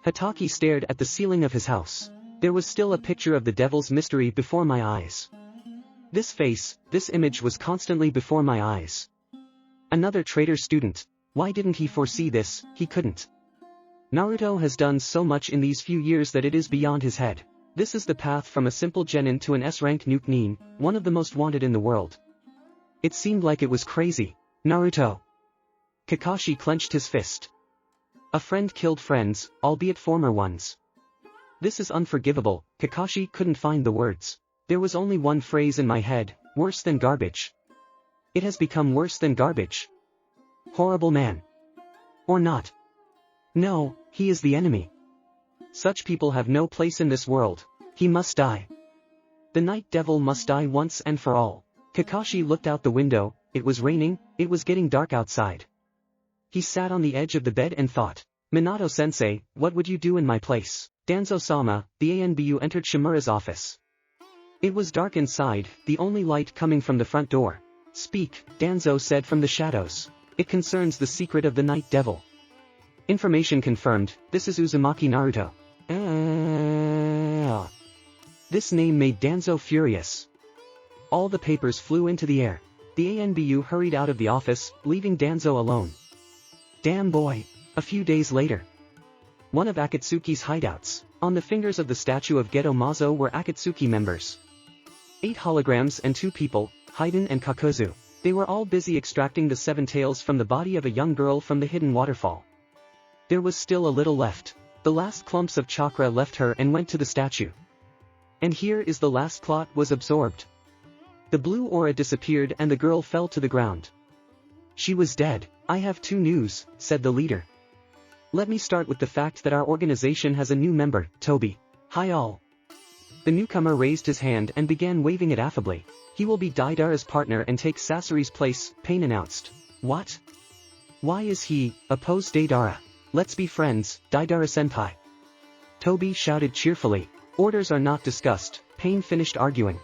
Hataki stared at the ceiling of his house. There was still a picture of the devil's mystery before my eyes. This face, this image was constantly before my eyes. Another traitor student. Why didn't he foresee this? He couldn't. Naruto has done so much in these few years that it is beyond his head. This is the path from a simple genin to an S-rank nuke nin, one of the most wanted in the world. It seemed like it was crazy. Naruto. Kakashi clenched his fist. A friend killed friends, albeit former ones. This is unforgivable. Kakashi couldn't find the words. There was only one phrase in my head, worse than garbage. It has become worse than garbage. Horrible man. Or not. No, he is the enemy. Such people have no place in this world. He must die. The night devil must die once and for all. Kakashi looked out the window. It was raining, it was getting dark outside. He sat on the edge of the bed and thought. Minato-sensei, what would you do in my place? Danzo-sama, the ANBU entered Shimura's office. It was dark inside, the only light coming from the front door. Speak, Danzo said from the shadows. It concerns the secret of the night devil. Information confirmed, this is Uzumaki Naruto. This name made Danzo furious. All the papers flew into the air. The ANBU hurried out of the office, leaving Danzo alone. Damn boy. A few days later. One of Akatsuki's hideouts. On the fingers of the statue of Geto Mazo were Akatsuki members. 8 holograms and 2 people, Haiden and Kakuzu. They were all busy extracting the 7 tails from the body of a young girl from the hidden waterfall. There was still a little left. The last clumps of chakra left her and went to the statue. And here is the last clot was absorbed. The blue aura disappeared and the girl fell to the ground. She was dead. I have 2 news, said the leader. Let me start with the fact that our organization has a new member, Toby. Hi all. The newcomer raised his hand and began waving it affably. He will be Daidara's partner and take Sasori's place, Pain announced. What? Why is he, opposed Daidara? Let's be friends, Daidara-senpai. Toby shouted cheerfully. Orders are not discussed, Pain finished arguing.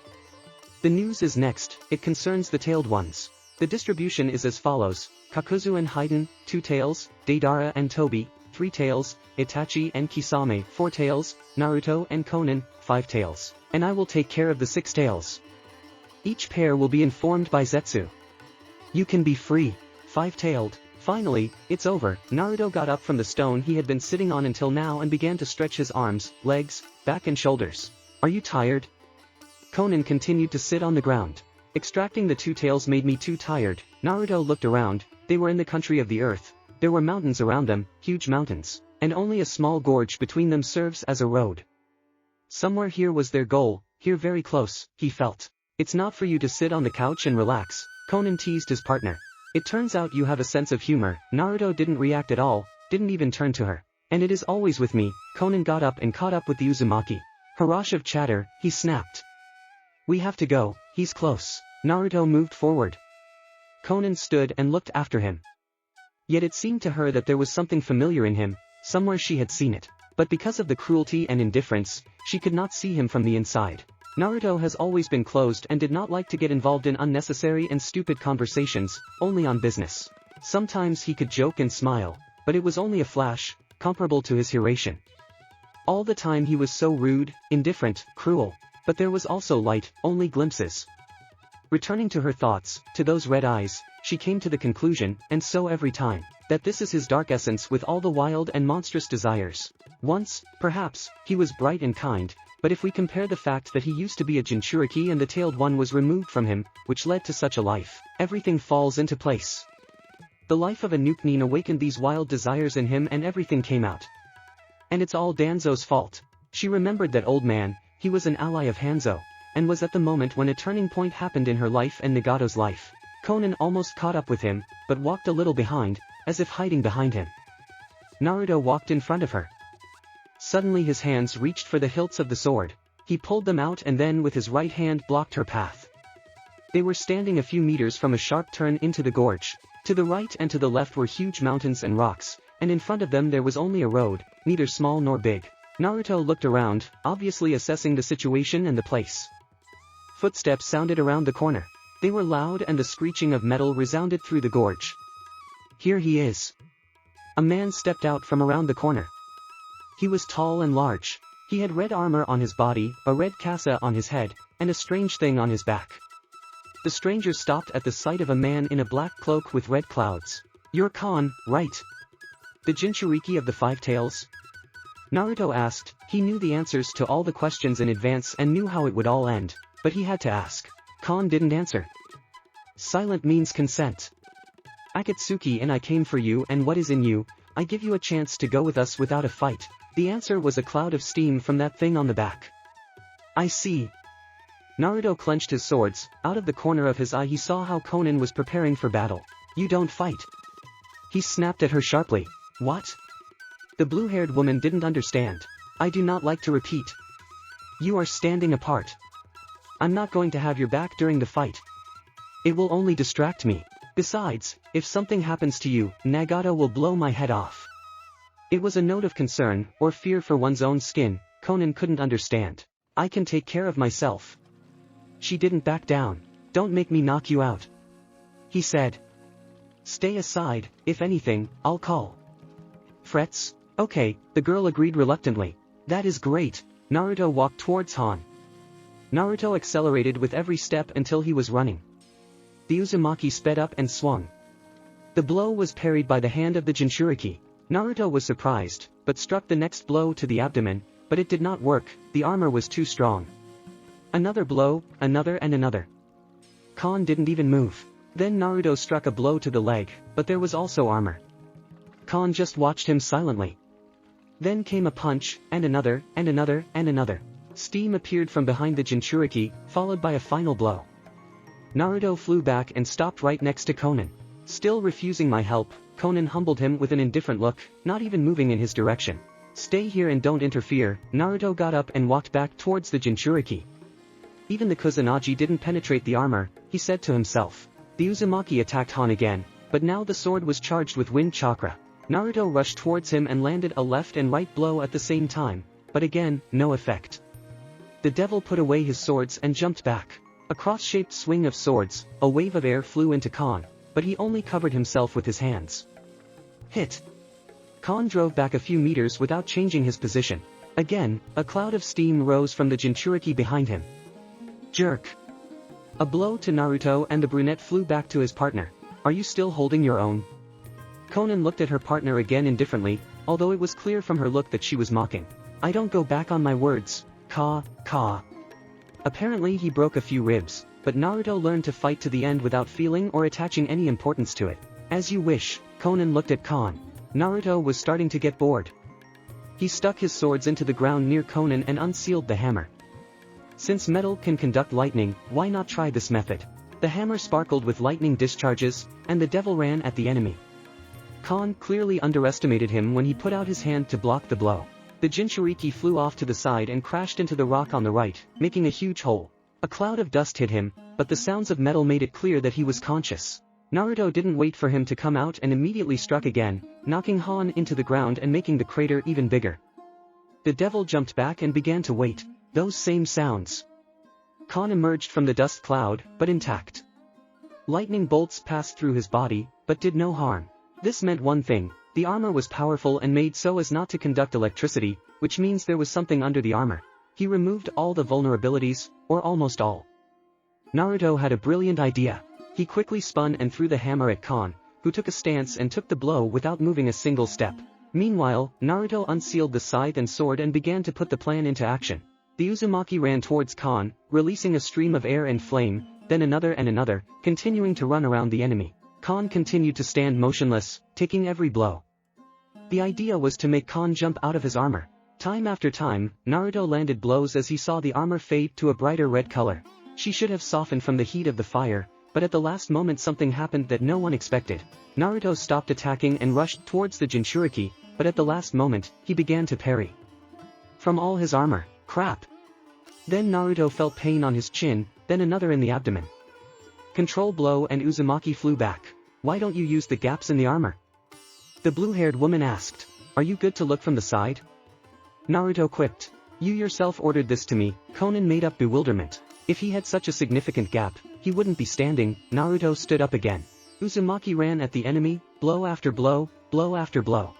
The news is next, it concerns the tailed ones. The distribution is as follows, Kakuzu and Haiden, 2 tails, Daidara and Toby, 3 tails, Itachi and Kisame, 4 tails, Naruto and Konan, 5 tails. And I will take care of the 6 tails. Each pair will be informed by Zetsu. You can be free, 5-tailed. Finally, it's over. Naruto got up from the stone he had been sitting on until now and began to stretch his arms, legs, back and shoulders. Are you tired? Konan continued to sit on the ground. Extracting the 2 tails made me too tired. Naruto looked around. They were in the country of the earth. There were mountains around them, huge mountains, and only a small gorge between them serves as a road. Somewhere here was their goal, here very close, he felt. It's not for you to sit on the couch and relax, Konan teased his partner. It turns out you have a sense of humor. Naruto didn't react at all, didn't even turn to her. And it is always with me. Konan got up and caught up with the Uzumaki. Harash of chatter, he snapped. We have to go, he's close. Naruto moved forward. Konan stood and looked after him. Yet it seemed to her that there was something familiar in him, somewhere she had seen it. But because of the cruelty and indifference, she could not see him from the inside. Naruto has always been closed and did not like to get involved in unnecessary and stupid conversations, only on business. Sometimes he could joke and smile, but it was only a flash, comparable to his Hiraition. All the time he was so rude, indifferent, cruel, but there was also light, only glimpses. Returning to her thoughts, to those red eyes, she came to the conclusion, and so every time, that this is his dark essence with all the wild and monstrous desires. Once, perhaps, he was bright and kind, but if we compare the fact that he used to be a Jinchuriki and the tailed one was removed from him, which led to such a life, everything falls into place. The life of a Nuknin awakened these wild desires in him and everything came out. And it's all Danzo's fault. She remembered that old man, he was an ally of Hanzo, and was at the moment when a turning point happened in her life and Nagato's life. Conan almost caught up with him, but walked a little behind, as if hiding behind him. Naruto walked in front of her. Suddenly his hands reached for the hilts of the sword. He pulled them out and then with his right hand blocked her path. They were standing a few meters from a sharp turn into the gorge. To the right and to the left were huge mountains and rocks, and in front of them there was only a road, neither small nor big. Naruto looked around, obviously assessing the situation and the place. Footsteps sounded around the corner. They were loud and the screeching of metal resounded through the gorge. Here he is. A man stepped out from around the corner. He was tall and large. He had red armor on his body, a red kasa on his head, and a strange thing on his back. The stranger stopped at the sight of a man in a black cloak with red clouds. You're Khan, right? The Jinchuriki of the Five Tails? Naruto asked. He knew the answers to all the questions in advance and knew how it would all end, but he had to ask. Khan didn't answer. Silent means consent. Akatsuki and I came for you, and what is in you? I give you a chance to go with us without a fight. The answer was a cloud of steam from that thing on the back. I see. Naruto clenched his swords. Out of the corner of his eye he saw how Conan was preparing for battle. You don't fight. He snapped at her sharply. What? The blue-haired woman didn't understand. I do not like to repeat. You are standing apart. I'm not going to have your back during the fight. It will only distract me. Besides, if something happens to you, Nagato will blow my head off. It was a note of concern, or fear for one's own skin. Conan couldn't understand. I can take care of myself. She didn't back down. Don't make me knock you out. He said. Stay aside, if anything, I'll call. Frets? Okay, the girl agreed reluctantly. That is great. Naruto walked towards Han. Naruto accelerated with every step until he was running. The uzumaki sped up and swung. The blow was parried by the hand of the Jinchuriki. Naruto was surprised, but struck the next blow to the abdomen, but it did not work, the armor was too strong. Another blow, another and another. Khan didn't even move. Then Naruto struck a blow to the leg, but there was also armor. Khan just watched him silently. Then came a punch, and another, and another, and another. Steam appeared from behind the Jinchuriki, followed by a final blow. Naruto flew back and stopped right next to Conan. Still refusing my help, Conan humbled him with an indifferent look, not even moving in his direction. Stay here and don't interfere. Naruto got up and walked back towards the Jinchuriki. Even the Kusanagi didn't penetrate the armor, he said to himself. The Uzumaki attacked Han again, but now the sword was charged with wind chakra. Naruto rushed towards him and landed a left and right blow at the same time, but again, no effect. The devil put away his swords and jumped back. A cross-shaped swing of swords, a wave of air flew into Khan, but he only covered himself with his hands. Hit! Khan drove back a few meters without changing his position. Again, a cloud of steam rose from the Jinchuriki behind him. Jerk! A blow to Naruto and the brunette flew back to his partner. Are you still holding your own? Conan looked at her partner again indifferently, although it was clear from her look that she was mocking. I don't go back on my words. Ka. Apparently he broke a few ribs, but Naruto learned to fight to the end without feeling or attaching any importance to it. As you wish. Conan looked at Khan. Naruto was starting to get bored. He stuck his swords into the ground near Conan and unsealed the hammer. Since metal can conduct lightning, why not try this method? The hammer sparkled with lightning discharges, and the devil ran at the enemy. Khan clearly underestimated him when he put out his hand to block the blow. The Jinchuriki flew off to the side and crashed into the rock on the right, making a huge hole. A cloud of dust hit him, but the sounds of metal made it clear that he was conscious. Naruto didn't wait for him to come out and immediately struck again, knocking Han into the ground and making the crater even bigger. The devil jumped back and began to wait. Those same sounds. Khan emerged from the dust cloud, but intact. Lightning bolts passed through his body, but did no harm. This meant one thing, The armor was powerful and made so as not to conduct electricity, which means there was something under the armor. He removed all the vulnerabilities, or almost all. Naruto had a brilliant idea. He quickly spun and threw the hammer at Kon, who took a stance and took the blow without moving a single step. Meanwhile, Naruto unsealed the scythe and sword and began to put the plan into action. The Uzumaki ran towards Kon, releasing a stream of air and flame, then another and another, continuing to run around the enemy. Kon continued to stand motionless, taking every blow. The idea was to make Kon jump out of his armor. Time after time, Naruto landed blows as he saw the armor fade to a brighter red color. She should have softened from the heat of the fire, but at the last moment something happened that no one expected. Naruto stopped attacking and rushed towards the Jinchuriki, but at the last moment, he began to parry. From all his armor, crap. Then Naruto felt pain on his chin, then another in the abdomen. Control blow and Uzumaki flew back. Why don't you use the gaps in the armor? The blue-haired woman asked. Are you good to look from the side? Naruto quipped. You yourself ordered this to me. Konan made up bewilderment. If he had such a significant gap, he wouldn't be standing. Naruto stood up again. Uzumaki ran at the enemy, blow after blow, blow after blow.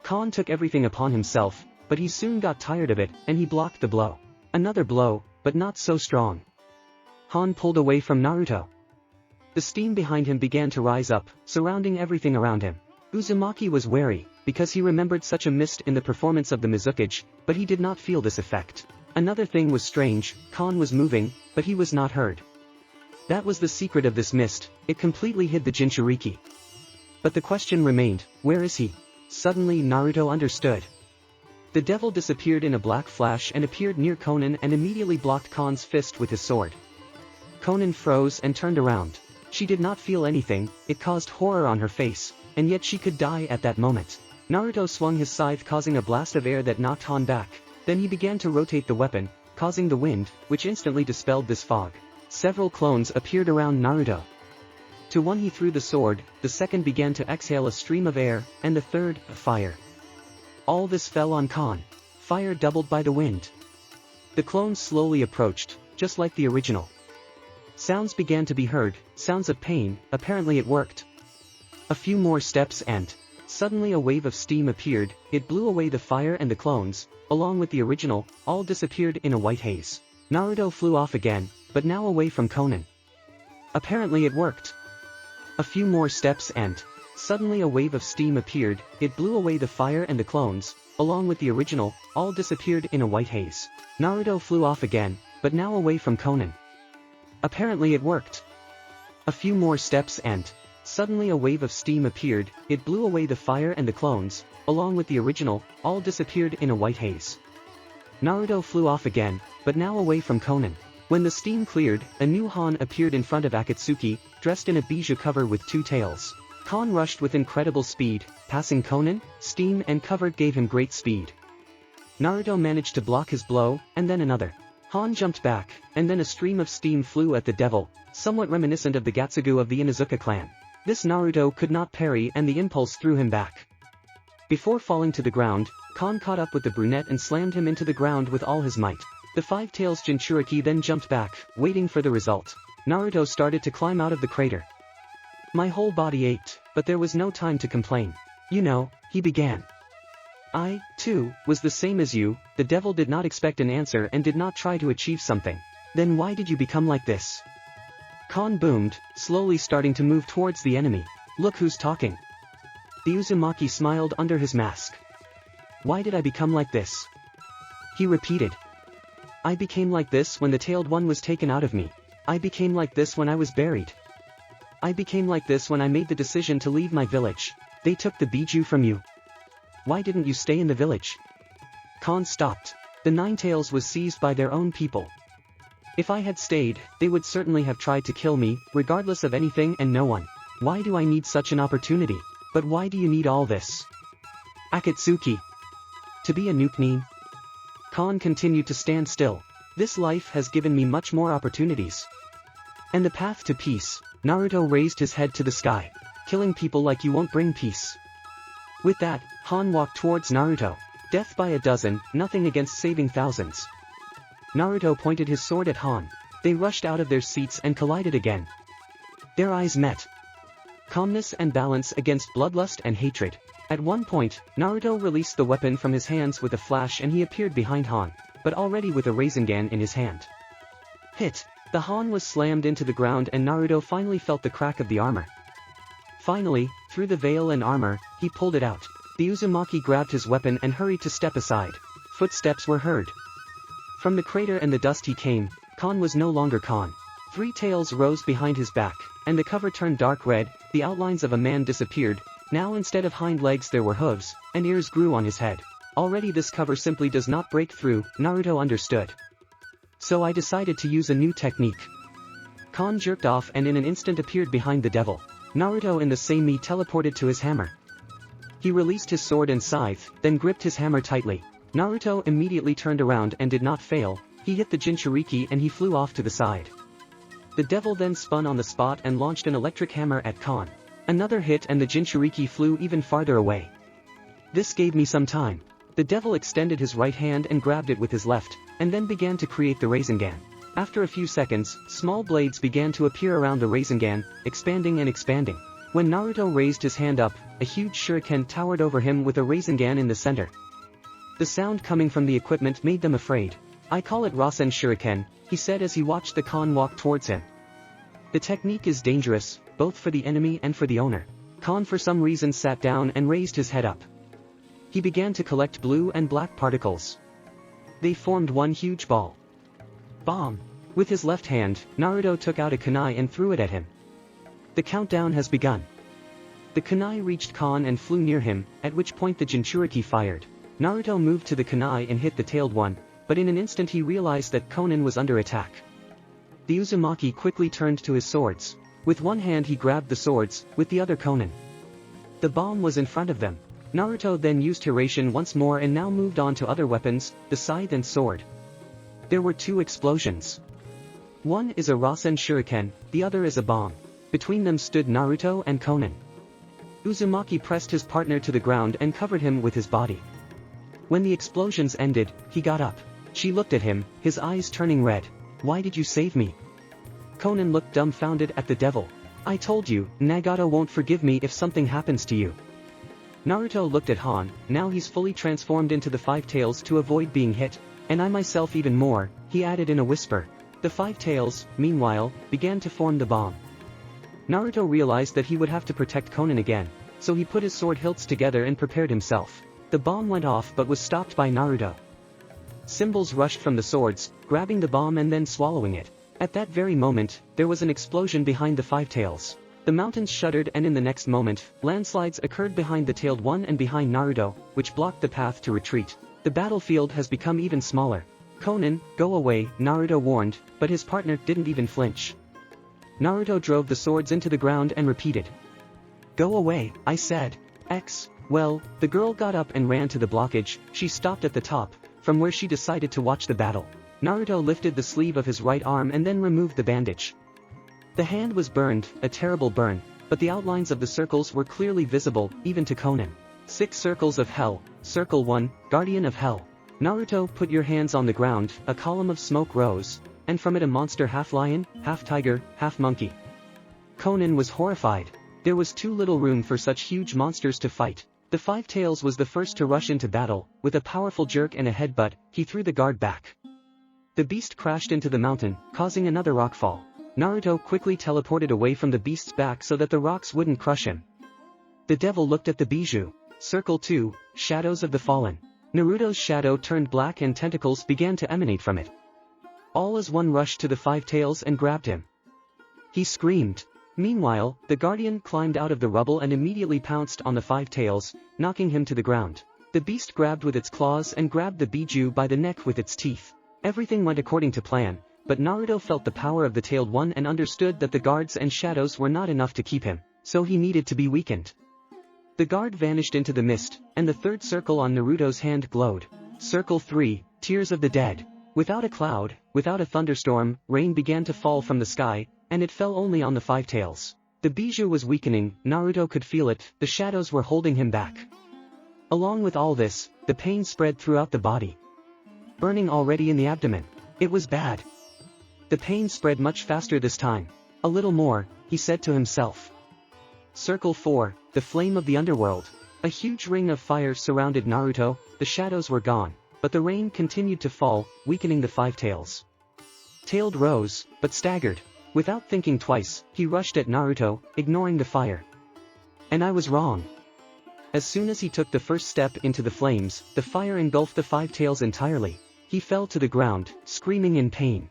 Kon took everything upon himself, but he soon got tired of it, and he blocked the blow. Another blow, but not so strong. Han pulled away from Naruto. The steam behind him began to rise up, surrounding everything around him. Uzumaki was wary, because he remembered such a mist in the performance of the Mizukage, but he did not feel this effect. Another thing was strange, Kon was moving, but he was not heard. That was the secret of this mist, it completely hid the Jinchuriki. But the question remained, where is he? Suddenly Naruto understood. The devil disappeared in a black flash and appeared near Konan and immediately blocked Kon's fist with his sword. Konan froze and turned around. She did not feel anything, it caused horror on her face, and yet she could die at that moment. Naruto swung his scythe causing a blast of air that knocked Han back, then he began to rotate the weapon, causing the wind, which instantly dispelled this fog. Several clones appeared around Naruto. To one he threw the sword, the second began to exhale a stream of air, and the third, fire. All this fell on Kon. Fire doubled by the wind. The clones slowly approached, just like the original. Sounds began to be heard, sounds of pain, apparently it worked. A few more steps and suddenly a wave of steam appeared, it blew away the fire and the clones, along with the original, all disappeared in a white haze. Naruto flew off again, but now away from Konan. Apparently it worked. A few more steps and suddenly a wave of steam appeared, it blew away the fire and the clones, along with the original, all disappeared in a white haze. Naruto flew off again, but now away from Konan. Apparently it worked. A few more steps and suddenly a wave of steam appeared, it blew away the fire and the clones, along with the original, all disappeared in a white haze. Naruto flew off again, but now away from Konan. When the steam cleared, a new Han appeared in front of Akatsuki, dressed in a bijou cover with two tails. Han rushed with incredible speed, passing Konan, steam and cover gave him great speed. Naruto managed to block his blow, and then another. Han jumped back, and then a stream of steam flew at the devil, somewhat reminiscent of the Gatsugu of the Inuzuka clan. This Naruto could not parry and the impulse threw him back. Before falling to the ground, Kon caught up with the brunette and slammed him into the ground with all his might. The Five Tails Jinchuriki then jumped back, waiting for the result. Naruto started to climb out of the crater. My whole body ached, but there was no time to complain. You know, he began. I, too, was the same as you. The devil did not expect an answer and did not try to achieve something. Then why did you become like this? Kon boomed, slowly starting to move towards the enemy. Look who's talking. The Uzumaki smiled under his mask. Why did I become like this? He repeated. I became like this when the tailed one was taken out of me. I became like this when I was buried. I became like this when I made the decision to leave my village. They took the bijou from you. Why didn't you stay in the village? Kon stopped. The Nine Tails was seized by their own people. If I had stayed, they would certainly have tried to kill me, regardless of anything and no one. Why do I need such an opportunity? But why do you need all this? Akatsuki. To be a Nuknin? Kon continued to stand still. This life has given me much more opportunities. And the path to peace. Naruto raised his head to the sky. Killing people like you won't bring peace. With that, Han walked towards Naruto. Death by a dozen, nothing against saving thousands. Naruto pointed his sword at Han. They rushed out of their seats and collided again. Their eyes met. calmness and balance against bloodlust and hatred. At one point, Naruto released the weapon from his hands with a flash and he appeared behind Han, but already with a Rasengan in his hand. Hit! The Han was slammed into the ground and Naruto finally felt the crack of the armor. Finally, through the veil and armor, he pulled it out. The Uzumaki grabbed his weapon and hurried to step aside. Footsteps were heard. From the crater and the dust he came, Khan was no longer Khan. Three tails rose behind his back, and the cover turned dark red, the outlines of a man disappeared, now instead of hind legs there were hooves, and ears grew on his head. Already this cover simply does not break through, Naruto understood. So I decided to use a new technique. Khan jerked off and in an instant appeared behind the devil. Naruto in the same me teleported to his hammer. He released his sword and scythe, then gripped his hammer tightly. Naruto immediately turned around and did not fail, he hit the Jinchuriki and he flew off to the side. The devil then spun on the spot and launched an electric hammer at Khan. Another hit and the Jinchuriki flew even farther away. This gave me some time. The devil extended his right hand and grabbed it with his left, and then began to create the Rasengan. After a few seconds, small blades began to appear around the Rasengan, expanding and expanding. When Naruto raised his hand up, a huge shuriken towered over him with a Rasengan in the center. The sound coming from the equipment made them afraid. I call it Rasen Shuriken, he said as he watched the Khan walk towards him. The technique is dangerous, both for the enemy and for the owner. Khan for some reason sat down and raised his head up. He began to collect blue and black particles. They formed one huge ball. Bomb! With his left hand, Naruto took out a kunai and threw it at him. The countdown has begun. The kunai reached Khan and flew near him, at which point the Jinchuriki fired. Naruto moved to the kunai and hit the tailed one, but in an instant he realized that Konan was under attack. The Uzumaki quickly turned to his swords. With one hand he grabbed the swords, with the other Konan. The bomb was in front of them. Naruto then used Hirashin once more and now moved on to other weapons, the scythe and sword. There were two explosions. One is a Rasen Shuriken, the other is a bomb. Between them stood Naruto and Konan. Uzumaki pressed his partner to the ground and covered him with his body. When the explosions ended, he got up. She looked at him, his eyes turning red. Why did you save me? Konan looked dumbfounded at the devil. I told you, Nagato won't forgive me if something happens to you. Naruto looked at Han, now he's fully transformed into the Five Tails to avoid being hit, and I myself even more, he added in a whisper. The Five Tails, meanwhile, began to form the bomb. Naruto realized that he would have to protect Konan again, so he put his sword hilts together and prepared himself. The bomb went off but was stopped by Naruto. Symbols rushed from the swords, grabbing the bomb and then swallowing it. At that very moment, there was an explosion behind the Five Tails. The mountains shuddered and in the next moment, landslides occurred behind the tailed one and behind Naruto, which blocked the path to retreat. The battlefield has become even smaller. Konan, go away, Naruto warned, but his partner didn't even flinch. Naruto drove the swords into the ground and repeated. Go away, I said. Well, the girl got up and ran to the blockage, she stopped at the top, from where she decided to watch the battle. Naruto lifted the sleeve of his right arm and then removed the bandage. The hand was burned, a terrible burn, but the outlines of the circles were clearly visible, even to Konan. 6 circles of hell, circle 1, guardian of hell. Naruto, put your hands on the ground, a column of smoke rose, and from it a monster half lion, half tiger, half monkey. Konan was horrified. There was too little room for such huge monsters to fight. The Five Tails was the first to rush into battle, with a powerful jerk and a headbutt, he threw the guard back. The beast crashed into the mountain, causing another rockfall. Naruto quickly teleported away from the beast's back so that the rocks wouldn't crush him. The devil looked at the bijou. Circle 2, Shadows of the Fallen. Naruto's shadow turned black and tentacles began to emanate from it. All as one rushed to the Five Tails and grabbed him. He screamed. Meanwhile, the guardian climbed out of the rubble and immediately pounced on the Five Tails, knocking him to the ground. The beast grabbed with its claws and grabbed the bijou by the neck with its teeth. Everything went according to plan, but Naruto felt the power of the tailed one and understood that the guards and shadows were not enough to keep him, so he needed to be weakened. The guard vanished into the mist, and the third circle on Naruto's hand glowed. Circle 3, Tears of the Dead. Without a cloud, without a thunderstorm, rain began to fall from the sky, and it fell only on the Five Tails. The bijou was weakening, Naruto could feel it, the shadows were holding him back. Along with all this, the pain spread throughout the body. Burning already in the abdomen. It was bad. The pain spread much faster this time. A little more, he said to himself. Circle 4, the flame of the underworld. A huge ring of fire surrounded Naruto, the shadows were gone, but the rain continued to fall, weakening the five tails. Tailed rose, but staggered. Without thinking twice, he rushed at Naruto, ignoring the fire. And I was wrong. As soon as he took the first step into the flames, the fire engulfed the five tails entirely. He fell to the ground, screaming in pain.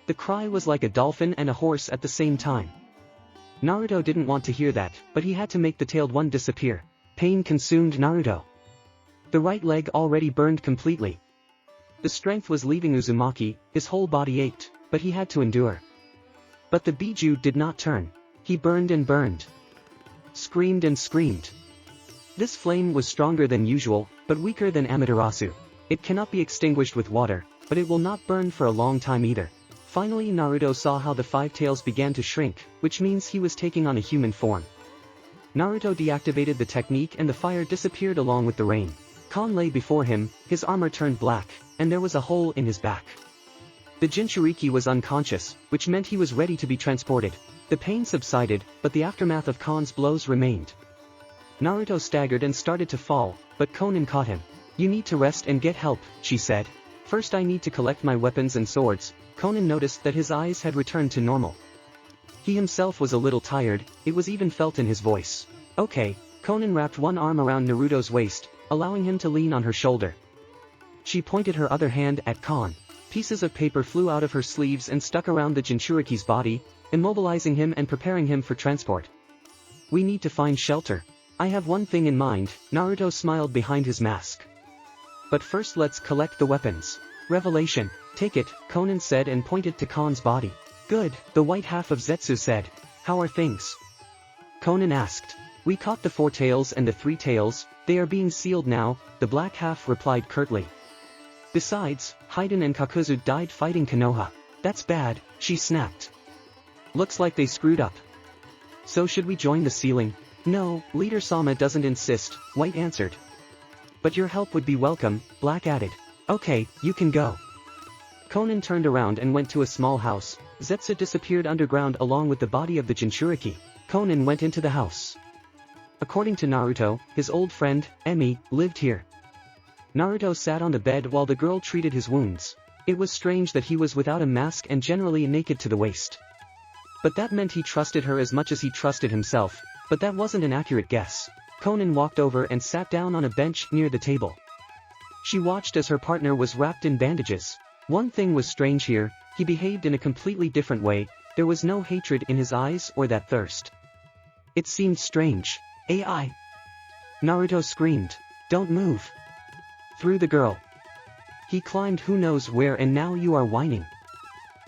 The cry was like a dolphin and a horse at the same time. Naruto didn't want to hear that, but he had to make the tailed one disappear. Pain consumed Naruto. The right leg already burned completely. The strength was leaving Uzumaki, his whole body ached, but he had to endure. But the Biju did not turn. He burned and burned. Screamed and screamed. This flame was stronger than usual, but weaker than Amaterasu. It cannot be extinguished with water, but it will not burn for a long time either. Finally Naruto saw how the five tails began to shrink, which means he was taking on a human form. Naruto deactivated the technique and the fire disappeared along with the rain. Kon lay before him, his armor turned black, and there was a hole in his back. The Jinchuriki was unconscious, which meant he was ready to be transported. The pain subsided, but the aftermath of Kon's blows remained. Naruto staggered and started to fall, but Konan caught him. "You need to rest and get help," she said. "First I need to collect my weapons and swords." Konan noticed that his eyes had returned to normal. He himself was a little tired, it was even felt in his voice. "Okay." Konan wrapped one arm around Naruto's waist, allowing him to lean on her shoulder. She pointed her other hand at Kon. Pieces of paper flew out of her sleeves and stuck around the Jinchuriki's body, immobilizing him and preparing him for transport. "We need to find shelter. I have one thing in mind," Naruto smiled behind his mask. "But first let's collect the weapons." "Revelation. Take it," Konan said and pointed to Kon's body. "Good," the white half of Zetsu said. "How are things?" Konan asked. "We caught the four tails and the three tails, they are being sealed now," the black half replied curtly. "Besides, Haiden and Kakuzu died fighting Konoha." "That's bad," she snapped. "Looks like they screwed up. So should we join the sealing?" "No, Leader Sama doesn't insist," White answered. "But your help would be welcome," Black added. "Okay, you can go." Konan turned around and went to a small house. Zetsu disappeared underground along with the body of the Jinchuriki. Konan went into the house. According to Naruto, his old friend, Emi, lived here. Naruto sat on the bed while the girl treated his wounds. It was strange that he was without a mask and generally naked to the waist. But that meant he trusted her as much as he trusted himself, but that wasn't an accurate guess. Konan walked over and sat down on a bench near the table. She watched as her partner was wrapped in bandages. One thing was strange here, he behaved in a completely different way, there was no hatred in his eyes or that thirst. It seemed strange. "AI!" Naruto screamed. "Don't move!" Through the girl. He climbed who knows where and now you are whining.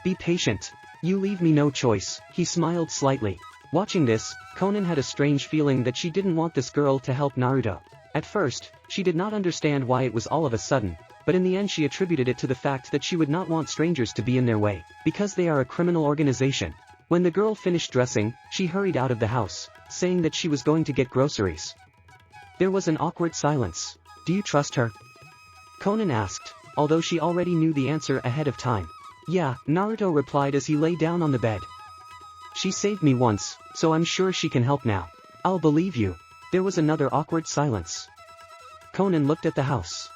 "Be patient. You leave me no choice," he smiled slightly. Watching this, Konan had a strange feeling that she didn't want this girl to help Naruto. At first, she did not understand why it was all of a sudden, but in the end she attributed it to the fact that she would not want strangers to be in their way, because they are a criminal organization. When the girl finished dressing, she hurried out of the house, saying that she was going to get groceries. There was an awkward silence. "Do you trust her?" Konan asked, although she already knew the answer ahead of time. "Yeah," Naruto replied as he lay down on the bed. "She saved me once, so I'm sure she can help now." "I'll believe you." There was another awkward silence. Konan looked at the house.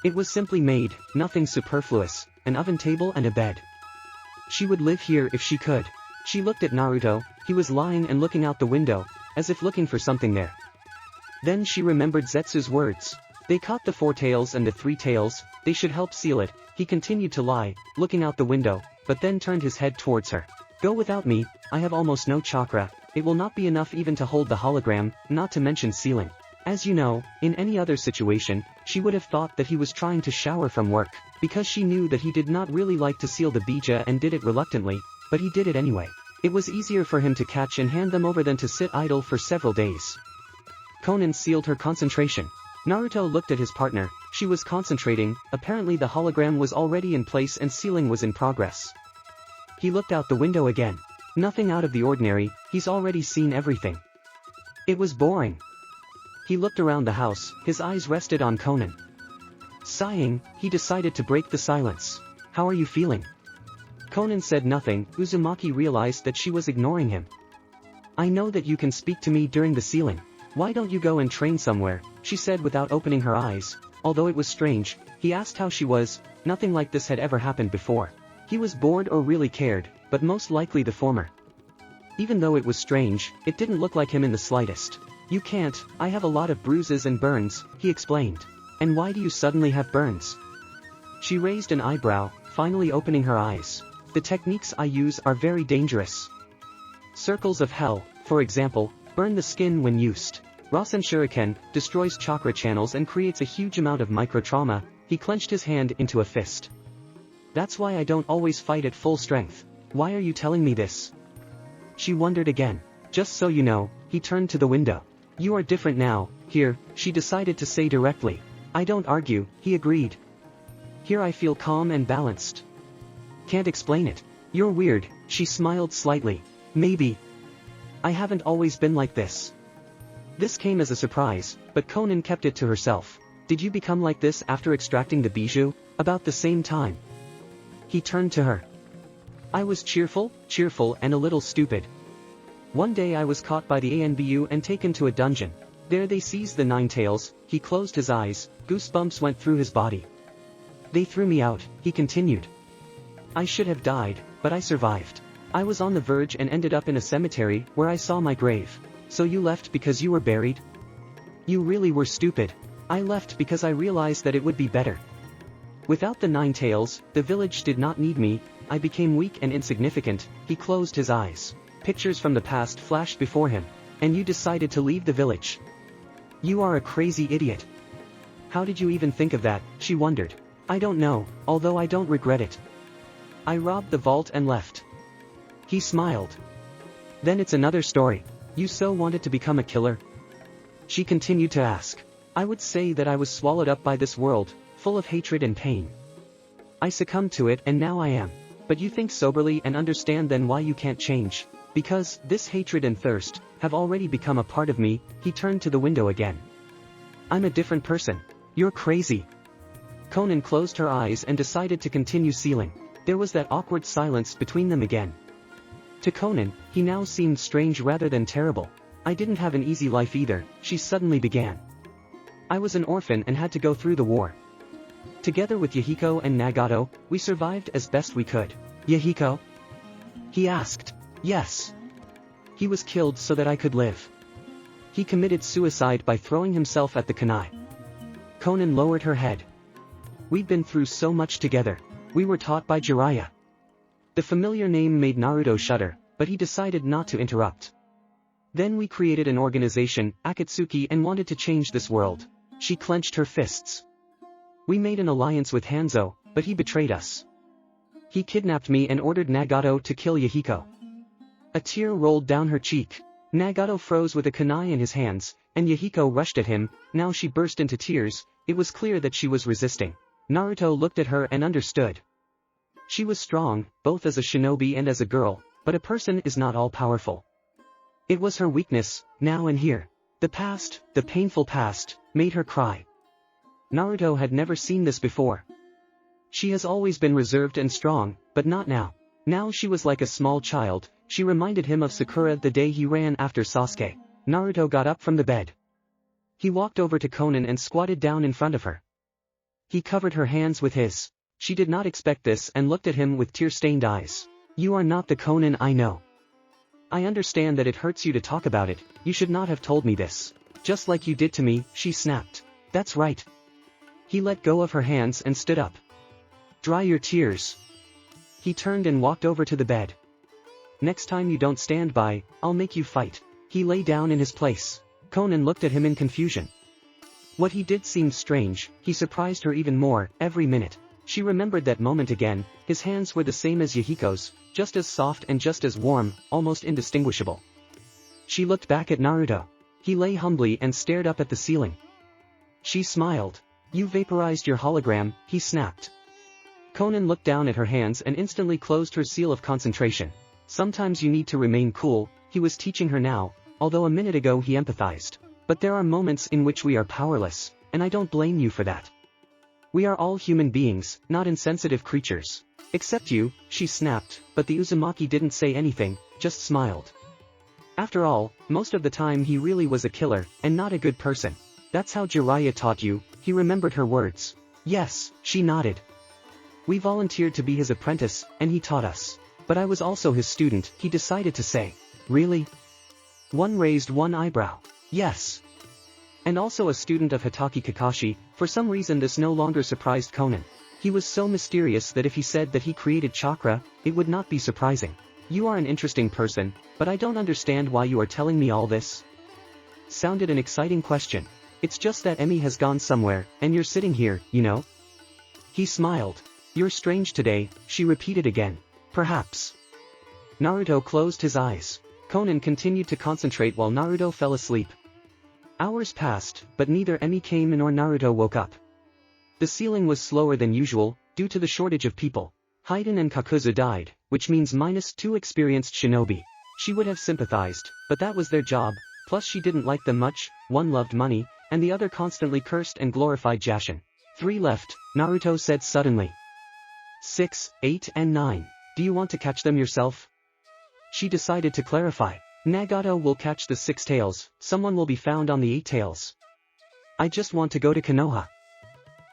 It was simply made, nothing superfluous, an oven table and a bed. She would live here if she could. She looked at Naruto, he was lying and looking out the window, as if looking for something there. Then she remembered Zetsu's words. They caught the four tails and the three tails, they should help seal it. He continued to lie, looking out the window, but then turned his head towards her. "Go without me, I have almost no chakra, it will not be enough even to hold the hologram, not to mention sealing." As you know, in any other situation, she would have thought that he was trying to shower from work, because she knew that he did not really like to seal the bija and did it reluctantly, but he did it anyway. It was easier for him to catch and hand them over than to sit idle for several days. Konan sealed her concentration. Naruto looked at his partner, she was concentrating, apparently the hologram was already in place and sealing was in progress. He looked out the window again. Nothing out of the ordinary, he's already seen everything. It was boring. He looked around the house, his eyes rested on Konan. Sighing, he decided to break the silence. "How are you feeling?" Konan said nothing. Uzumaki realized that she was ignoring him. I know that you can speak to me during the ceiling. Why don't you go and train somewhere, she said without opening her eyes. Although it was strange, he asked how she was. Nothing like this had ever happened before. He was bored or really cared, but most likely the former. Even though it was strange, it didn't look like him in the slightest. You can't, I have a lot of bruises and burns, he explained. And why do you suddenly have burns? She raised an eyebrow, finally opening her eyes. The techniques I use are very dangerous. Circles of hell, for example, burn the skin when used. Rasen Shuriken destroys chakra channels and creates a huge amount of microtrauma. He clenched his hand into a fist. That's why I don't always fight at full strength. Why are you telling me this? She wondered again. Just so you know, he turned to the window. You are different now, here, she decided to say directly. I don't argue, he agreed. Here I feel calm and balanced. Can't explain it. You're weird, she smiled slightly. Maybe. I haven't always been like this. This came as a surprise, but Konan kept it to herself. Did you become like this after extracting the bijou? About the same time. He turned to her. I was cheerful and a little stupid. One day I was caught by the ANBU and taken to a dungeon. There they seized the Nine Tails. He closed his eyes, goosebumps went through his body. They threw me out, he continued. I should have died, but I survived. I was on the verge and ended up in a cemetery where I saw my grave. So you left because you were buried? You really were stupid. I left because I realized that it would be better. Without the Nine Tails, the village did not need me. I became weak and insignificant. He closed his eyes. Pictures from the past flashed before him. And you decided to leave the village. You are a crazy idiot. How did you even think of that, she wondered. I don't know, although I don't regret it. I robbed the vault and left. He smiled. Then it's another story. You so wanted to become a killer? She continued to ask. I would say that I was swallowed up by this world, full of hatred and pain. I succumbed to it and now I am. But you think soberly and understand then why you can't change. Because, this hatred and thirst, have already become a part of me. He turned to the window again. I'm a different person. You're crazy. Konan closed her eyes and decided to continue sealing. There was that awkward silence between them again. To Konan, he now seemed strange rather than terrible. I didn't have an easy life either, she suddenly began. I was an orphan and had to go through the war. Together with Yahiko and Nagato, we survived as best we could. Yahiko? He asked. Yes. He was killed so that I could live. He committed suicide by throwing himself at the kunai. Konan lowered her head. We'd been through so much together. We were taught by Jiraiya. The familiar name made Naruto shudder, but he decided not to interrupt. Then we created an organization, Akatsuki, and wanted to change this world. She clenched her fists. We made an alliance with Hanzo, but he betrayed us. He kidnapped me and ordered Nagato to kill Yahiko. A tear rolled down her cheek. Nagato froze with a kunai in his hands, and Yahiko rushed at him. Now she burst into tears. It was clear that she was resisting. Naruto looked at her and understood. She was strong, both as a shinobi and as a girl, but a person is not all-powerful. It was her weakness, now and here. The past, the painful past, made her cry. Naruto had never seen this before. She has always been reserved and strong, but not now. Now she was like a small child. She reminded him of Sakura the day he ran after Sasuke. Naruto got up from the bed. He walked over to Konan and squatted down in front of her. He covered her hands with his. She did not expect this and looked at him with tear-stained eyes. You are not the Konan I know. I understand that it hurts you to talk about it. You should not have told me this. Just like you did to me, she snapped. That's right. He let go of her hands and stood up. Dry your tears. He turned and walked over to the bed. Next time you don't stand by, I'll make you fight. He lay down in his place. Konan looked at him in confusion. What he did seemed strange. He surprised her even more, every minute. She remembered that moment again. His hands were the same as Yahiko's, just as soft and just as warm, almost indistinguishable. She looked back at Naruto. He lay humbly and stared up at the ceiling. She smiled. You vaporized your hologram, he snapped. Konan looked down at her hands and instantly closed her seal of concentration. Sometimes you need to remain cool, he was teaching her now, although a minute ago he empathized. But there are moments in which we are powerless, and I don't blame you for that. We are all human beings, not insensitive creatures. Except you, she snapped, but the Uzumaki didn't say anything, just smiled. After all, most of the time he really was a killer, and not a good person. That's how Jiraiya taught you, he remembered her words. Yes, she nodded. We volunteered to be his apprentice, and he taught us. But I was also his student, he decided to say. Really? One raised one eyebrow. Yes. And also a student of Hitaki Kakashi. For some reason this no longer surprised Conan. He was so mysterious that if he said that he created chakra, it would not be surprising. You are an interesting person, but I don't understand why you are telling me all this. Sounded an exciting question. It's just that Emi has gone somewhere, and you're sitting here, you know? He smiled. You're strange today, she repeated again. Perhaps. Naruto closed his eyes. Conan continued to concentrate while Naruto fell asleep. Hours passed, but neither Emi came nor Naruto woke up. The ceiling was slower than usual, due to the shortage of people. Haiden and Kakuzu died, which means -2 experienced shinobi. She would have sympathized, but that was their job, plus she didn't like them much, one loved money, and the other constantly cursed and glorified Jashin. 3 left, Naruto said suddenly. 6, 8 and 9. Do you want to catch them yourself? She decided to clarify. Nagato will catch the 6 tails, someone will be found on the 8 tails. I just want to go to Konoha.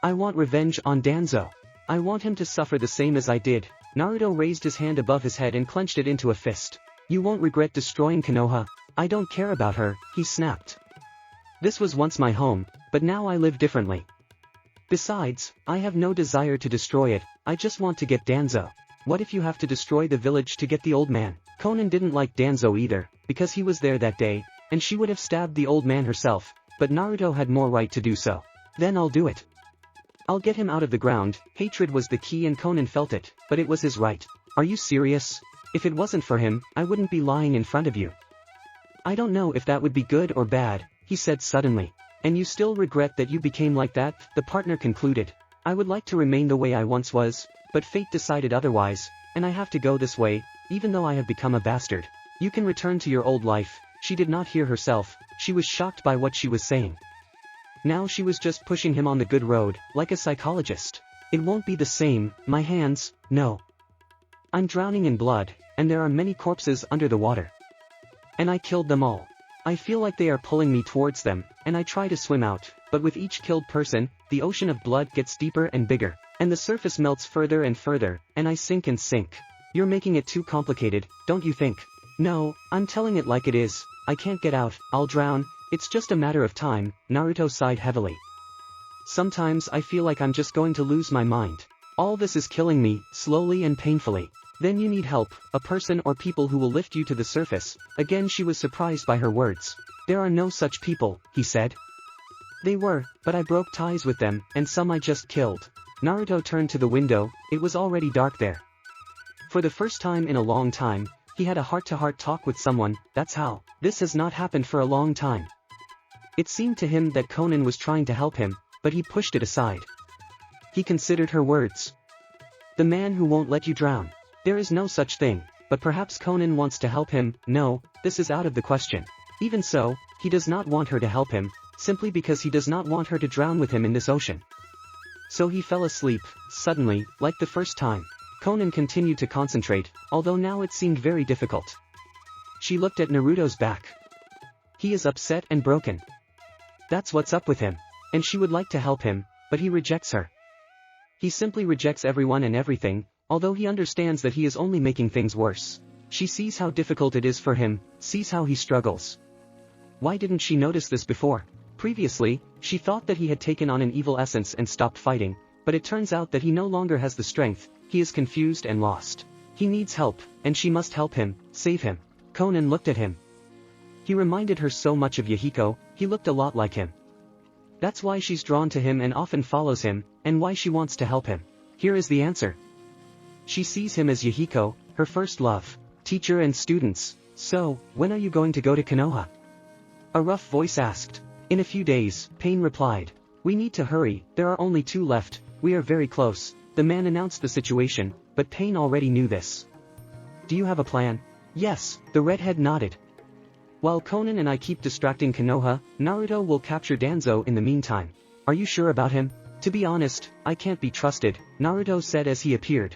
I want revenge on Danzo. I want him to suffer the same as I did. Naruto raised his hand above his head and clenched it into a fist. You won't regret destroying Konoha. I don't care about her, he snapped. This was once my home, but now I live differently. Besides, I have no desire to destroy it, I just want to get Danzo. What if you have to destroy the village to get the old man? Conan didn't like Danzo either, because he was there that day, and she would have stabbed the old man herself, but Naruto had more right to do so. Then I'll do it. I'll get him out of the ground. Hatred was the key and Conan felt it, but it was his right. Are you serious? If it wasn't for him, I wouldn't be lying in front of you. I don't know if that would be good or bad, he said suddenly. And you still regret that you became like that? The partner concluded. I would like to remain the way I once was, but fate decided otherwise, and I have to go this way, even though I have become a bastard. You can return to your old life. She did not hear herself, she was shocked by what she was saying. Now she was just pushing him on the good road, like a psychologist. It won't be the same, my hands, no. I'm drowning in blood, and there are many corpses under the water. And I killed them all. I feel like they are pulling me towards them, and I try to swim out, but with each killed person, the ocean of blood gets deeper and bigger, and the surface melts further and further, and I sink and sink. You're making it too complicated, don't you think? No, I'm telling it like it is, I can't get out, I'll drown. It's just a matter of time, Naruto sighed heavily. Sometimes I feel like I'm just going to lose my mind. All this is killing me, slowly and painfully. Then you need help, a person or people who will lift you to the surface. Again she was surprised by her words. There are no such people, he said. They were, but I broke ties with them, and some I just killed. Naruto turned to the window, it was already dark there. For the first time in a long time, he had a heart-to-heart talk with someone. That's how. This has not happened for a long time. It seemed to him that Conan was trying to help him, but he pushed it aside. He considered her words. The man who won't let you drown. There is no such thing, but perhaps Conan wants to help him. No, this is out of the question. Even so, he does not want her to help him, simply because he does not want her to drown with him in this ocean. So he fell asleep, suddenly, like the first time. Conan continued to concentrate, although now it seemed very difficult. She looked at Naruto's back. He is upset and broken. That's what's up with him. And she would like to help him, but he rejects her. He simply rejects everyone and everything, although he understands that he is only making things worse. She sees how difficult it is for him, sees how he struggles. Why didn't she notice this before? Previously, she thought that he had taken on an evil essence and stopped fighting, but it turns out that he no longer has the strength, he is confused and lost. He needs help, and she must help him, save him. Conan looked at him. He reminded her so much of Yahiko, he looked a lot like him. That's why she's drawn to him and often follows him, and why she wants to help him. Here is the answer. She sees him as Yahiko, her first love, teacher and students. So, when are you going to go to Konoha? A rough voice asked. In a few days, Pain replied. We need to hurry, there are only 2 left, we are very close. The man announced the situation, but Pain already knew this. Do you have a plan? Yes, the redhead nodded. While Conan and I keep distracting Konoha, Naruto will capture Danzo in the meantime. Are you sure about him? To be honest, I can't be trusted, Naruto said as he appeared.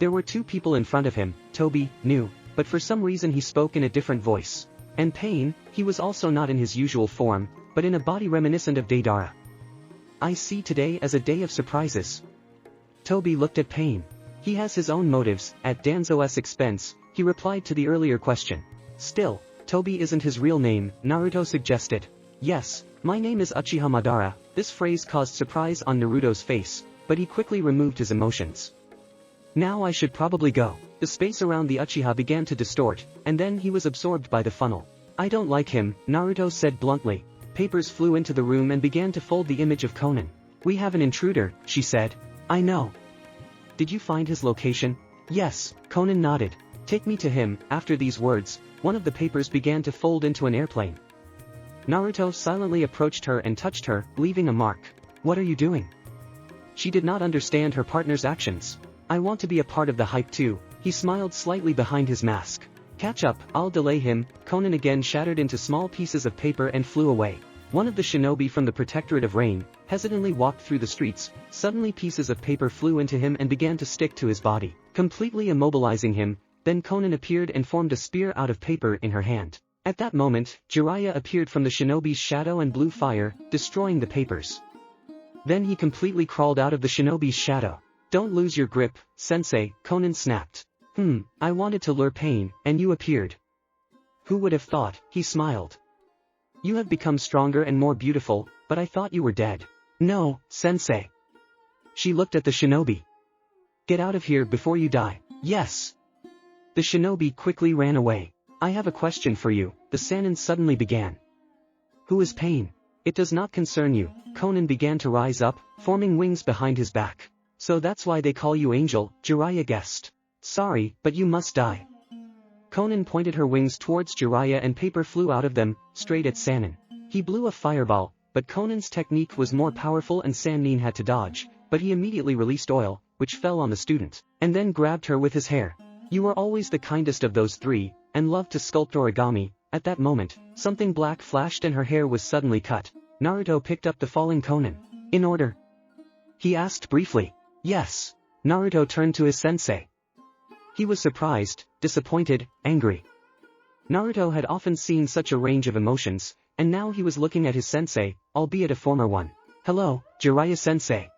There were 2 people in front of him. Tobi knew, but for some reason he spoke in a different voice. And Pain, he was also not in his usual form, but in a body reminiscent of Deidara. I see today as a day of surprises. Toby looked at Pain. He has his own motives, at Danzo's expense, he replied to the earlier question. Still, Toby isn't his real name, Naruto suggested. Yes, my name is Uchiha Madara. This phrase caused surprise on Naruto's face, but he quickly removed his emotions. Now I should probably go. The space around the Uchiha began to distort, and then he was absorbed by the funnel. I don't like him, Naruto said bluntly. Papers flew into the room and began to fold the image of Conan. We have an intruder, she said. I know. Did you find his location? Yes, Conan nodded. Take me to him. After these words, one of the papers began to fold into an airplane. Naruto silently approached her and touched her, leaving a mark. What are you doing? She did not understand her partner's actions. I want to be a part of the hype too, he smiled slightly behind his mask. Catch up, I'll delay him. Conan again shattered into small pieces of paper and flew away. One of the shinobi from the Protectorate of Rain hesitantly walked through the streets. Suddenly pieces of paper flew into him and began to stick to his body, completely immobilizing him. Then Conan appeared and formed a spear out of paper in her hand. At that moment, Jiraiya appeared from the shinobi's shadow and blew fire, destroying the papers. Then he completely crawled out of the shinobi's shadow. Don't lose your grip, sensei, Conan snapped. I wanted to lure Pain, and you appeared. Who would have thought, he smiled. You have become stronger and more beautiful, but I thought you were dead. No, sensei. She looked at the shinobi. Get out of here before you die. Yes. The shinobi quickly ran away. I have a question for you, the Sannin suddenly began. Who is Pain? It does not concern you. Conan began to rise up, forming wings behind his back. So that's why they call you Angel, Jiraiya guessed. Sorry, but you must die. Conan pointed her wings towards Jiraiya and paper flew out of them, straight at Sannin. He blew a fireball, but Conan's technique was more powerful and Sannin had to dodge, but he immediately released oil, which fell on the student, and then grabbed her with his hair. You were always the kindest of those three, and loved to sculpt origami. At that moment, something black flashed and her hair was suddenly cut. Naruto picked up the falling Conan. In order? He asked briefly. Yes. Naruto turned to his sensei. He was surprised, disappointed, angry. Naruto had often seen such a range of emotions, and now he was looking at his sensei, albeit a former one. Hello, Jiraiya sensei.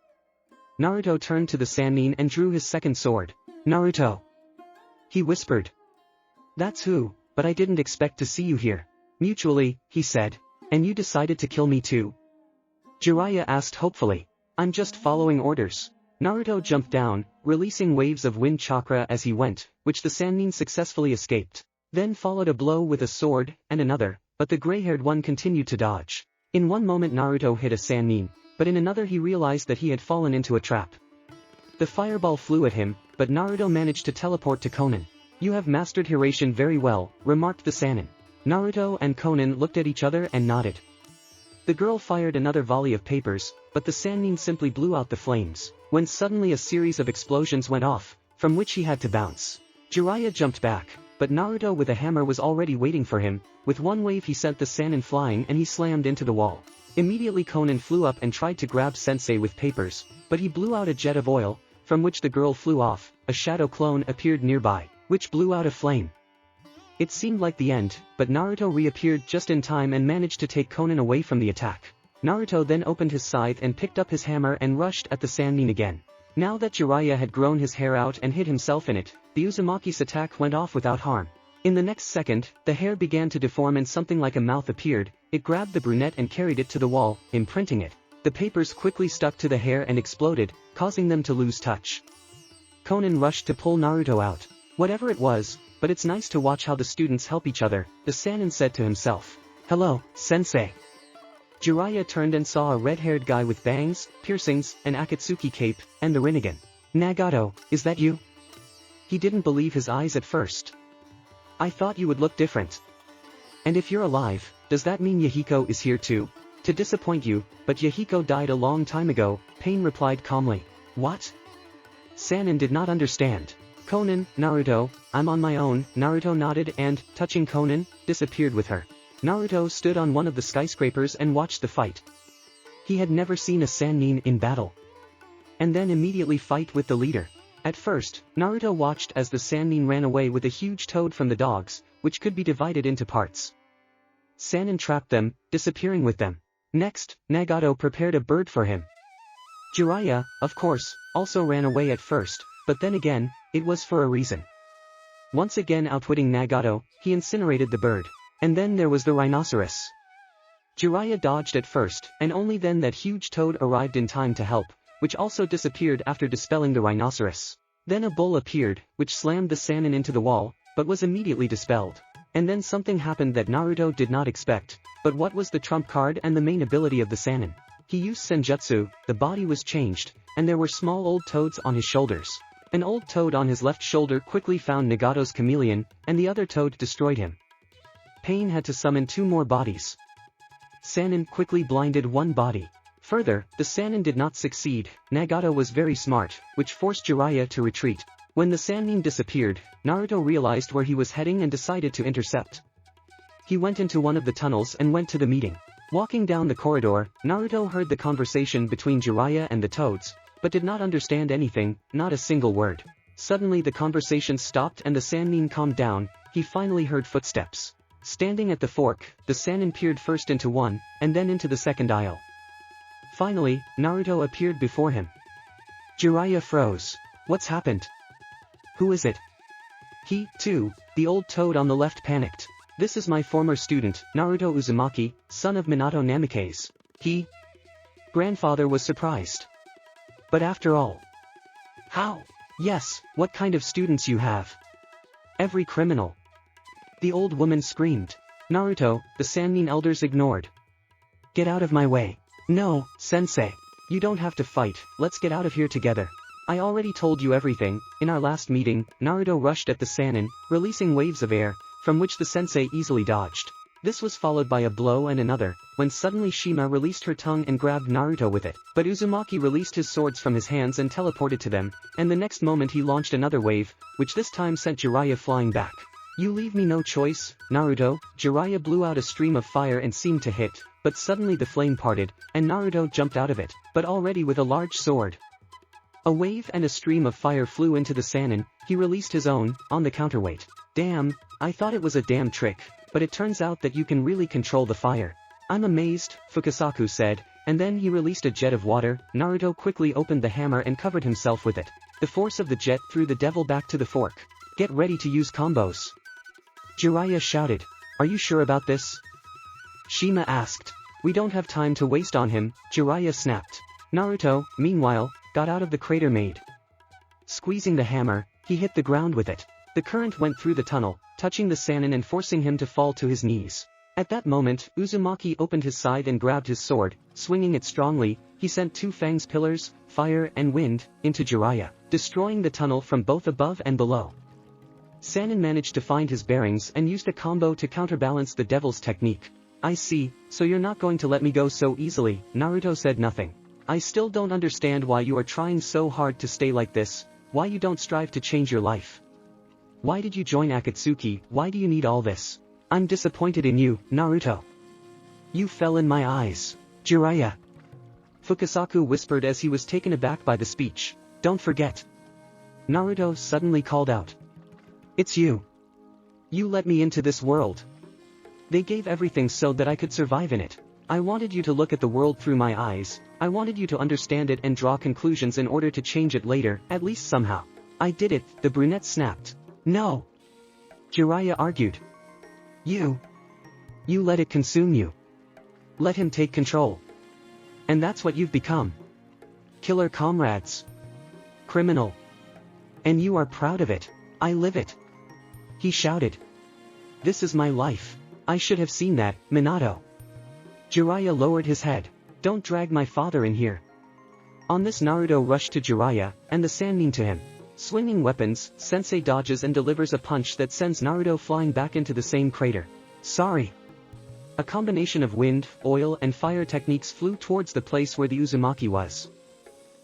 Naruto turned to the Sannin and drew his second sword. Naruto. He whispered. That's who, but I didn't expect to see you here. Mutually, he said. And you decided to kill me too? Jiraiya asked hopefully. I'm just following orders. Naruto jumped down, releasing waves of wind chakra as he went, which the Sannin successfully escaped. Then followed a blow with a sword, and another, but the gray-haired one continued to dodge. In one moment Naruto hit a Sannin, but in another he realized that he had fallen into a trap. The fireball flew at him, but Naruto managed to teleport to Conan. You have mastered Hiraishin very well, remarked the Sannin. Naruto and Conan looked at each other and nodded. The girl fired another volley of papers, but the Sannin simply blew out the flames, when suddenly a series of explosions went off, from which he had to bounce. Jiraiya jumped back, but Naruto with a hammer was already waiting for him. With one wave he sent the Sannin flying and he slammed into the wall. Immediately Conan flew up and tried to grab Sensei with papers, but he blew out a jet of oil, from which the girl flew off. A shadow clone appeared nearby, which blew out a flame. It seemed like the end, but Naruto reappeared just in time and managed to take Conan away from the attack. Naruto then opened his scythe and picked up his hammer and rushed at the Sannin again. Now that Jiraiya had grown his hair out and hid himself in it, the Uzumaki's attack went off without harm. In the next second, the hair began to deform and something like a mouth appeared. It grabbed the brunette and carried it to the wall, imprinting it. The papers quickly stuck to the hair and exploded, causing them to lose touch. Conan rushed to pull Naruto out. Whatever it was, but it's nice to watch how the students help each other, the Sannin said to himself. Hello, sensei. Jiraiya turned and saw a red-haired guy with bangs, piercings, an Akatsuki cape, and the Rinnegan. Nagato, is that you? He didn't believe his eyes at first. I thought you would look different. And if you're alive, does that mean Yahiko is here too? To disappoint you, but Yahiko died a long time ago, Pain replied calmly. What? Sannin did not understand. Conan, Naruto, I'm on my own. Naruto nodded and, touching Conan, disappeared with her. Naruto stood on one of the skyscrapers and watched the fight. He had never seen a Sannin in battle. And then immediately fight with the leader. At first, Naruto watched as the Sannin ran away with a huge toad from the dogs, which could be divided into parts. Sannin trapped them, disappearing with them. Next, Nagato prepared a bird for him. Jiraiya, of course, also ran away at first, but then again, it was for a reason. Once again outwitting Nagato, he incinerated the bird. And then there was the rhinoceros. Jiraiya dodged at first, and only then that huge toad arrived in time to help, which also disappeared after dispelling the rhinoceros. Then a bull appeared, which slammed the Sannin into the wall, but was immediately dispelled. And then something happened that Naruto did not expect, but what was the trump card and the main ability of the Sannin? He used senjutsu, the body was changed, and there were small old toads on his shoulders. An old toad on his left shoulder quickly found Nagato's chameleon, and the other toad destroyed him. Pain had to summon 2 more bodies. Sannin quickly blinded 1 body. Further, the Sannin did not succeed. Nagato was very smart, which forced Jiraiya to retreat. When the Sannin disappeared, Naruto realized where he was heading and decided to intercept. He went into one of the tunnels and went to the meeting. Walking down the corridor, Naruto heard the conversation between Jiraiya and the toads, but did not understand anything, not a single word. Suddenly the conversation stopped and the Sannin calmed down. He finally heard footsteps. Standing at the fork, the Sannin peered first into one, and then into the second aisle. Finally, Naruto appeared before him. Jiraiya froze. What's happened? Who is it? He, too, the old toad on the left panicked. This is my former student, Naruto Uzumaki, son of Minato Namikaze. He... Grandfather was surprised. But after all... How? Yes, what kind of students you have? Every criminal. The old woman screamed. Naruto, the Sannin elders ignored. Get out of my way. No, sensei. You don't have to fight, let's get out of here together. I already told you everything. In our last meeting, Naruto rushed at the Sannin, releasing waves of air, from which the sensei easily dodged. This was followed by a blow and another, when suddenly Shima released her tongue and grabbed Naruto with it. But Uzumaki released his swords from his hands and teleported to them, and the next moment he launched another wave, which this time sent Jiraiya flying back. You leave me no choice, Naruto. Jiraiya blew out a stream of fire and seemed to hit, but suddenly the flame parted, and Naruto jumped out of it, but already with a large sword. A wave and a stream of fire flew into the Sannin. He released his own, on the counterweight. Damn, I thought it was a damn trick, but it turns out that you can really control the fire. I'm amazed, Fukasaku said, and then he released a jet of water. Naruto quickly opened the hammer and covered himself with it. The force of the jet threw the devil back to the fork. Get ready to use combos. Jiraiya shouted. Are you sure about this? Shima asked. We don't have time to waste on him, Jiraiya snapped. Naruto, meanwhile, got out of the crater made. Squeezing the hammer, he hit the ground with it. The current went through the tunnel, touching the Sannin and forcing him to fall to his knees. At that moment, Uzumaki opened his side and grabbed his sword, swinging it strongly. He sent 2 fangs pillars, fire and wind, into Jiraiya, destroying the tunnel from both above and below. Sannin managed to find his bearings and used a combo to counterbalance the devil's technique. I see, so you're not going to let me go so easily. Naruto said nothing. I still don't understand why you are trying so hard to stay like this, why you don't strive to change your life. Why did you join Akatsuki? Why do you need all this? I'm disappointed in you, Naruto. You fell in my eyes. Jiraiya. Fukasaku whispered as he was taken aback by the speech. Don't forget. Naruto suddenly called out. It's you. You let me into this world. They gave everything so that I could survive in it. I wanted you to look at the world through my eyes. I wanted you to understand it and draw conclusions in order to change it later, at least somehow. I did it, the brunette snapped. No. Jiraiya argued. You let it consume you. Let him take control. And that's what you've become. Killer comrades. Criminal. And you are proud of it. I live it. He shouted. This is my life. I should have seen that, Minato. Jiraiya lowered his head. Don't drag my father in here. On this Naruto rushed to Jiraiya, and the Sannin to him. Swinging weapons, Sensei dodges and delivers a punch that sends Naruto flying back into the same crater. Sorry. A combination of wind, oil and fire techniques flew towards the place where the Uzumaki was.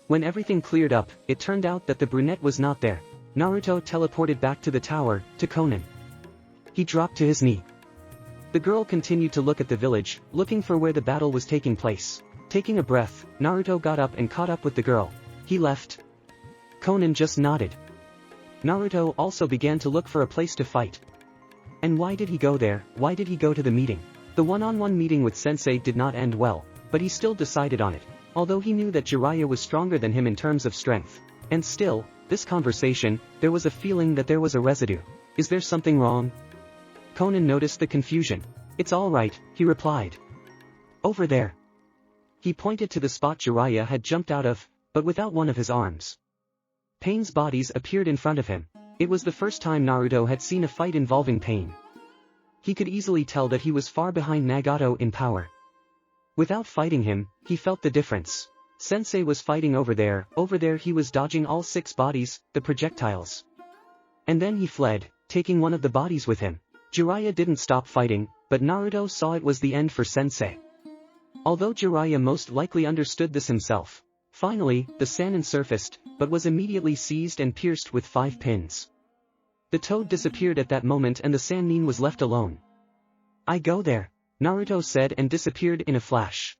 When everything cleared up, it turned out that the brunette was not there. Naruto teleported back to the tower, to Konan. He dropped to his knee. The girl continued to look at the village, looking for where the battle was taking place. Taking a breath, Naruto got up and caught up with the girl. He left. Konan just nodded. Naruto also began to look for a place to fight. And why did he go there? Why did he go to the meeting? The one-on-one meeting with Sensei did not end well, but he still decided on it, although he knew that Jiraiya was stronger than him in terms of strength. And still, this conversation, there was a feeling that there was a residue. Is there something wrong? Conan noticed the confusion. It's all right, he replied. Over there. He pointed to the spot Jiraiya had jumped out of, but without one of his arms. Pain's bodies appeared in front of him. It was the first time Naruto had seen a fight involving Pain. He could easily tell that he was far behind Nagato in power. Without fighting him, he felt the difference. Sensei was fighting over there he was dodging all 6 bodies, the projectiles. And then he fled, taking one of the bodies with him. Jiraiya didn't stop fighting, but Naruto saw it was the end for Sensei. Although Jiraiya most likely understood this himself. Finally, the Sannin surfaced, but was immediately seized and pierced with 5 pins. The toad disappeared at that moment and the Sannin was left alone. I go there, Naruto said and disappeared in a flash.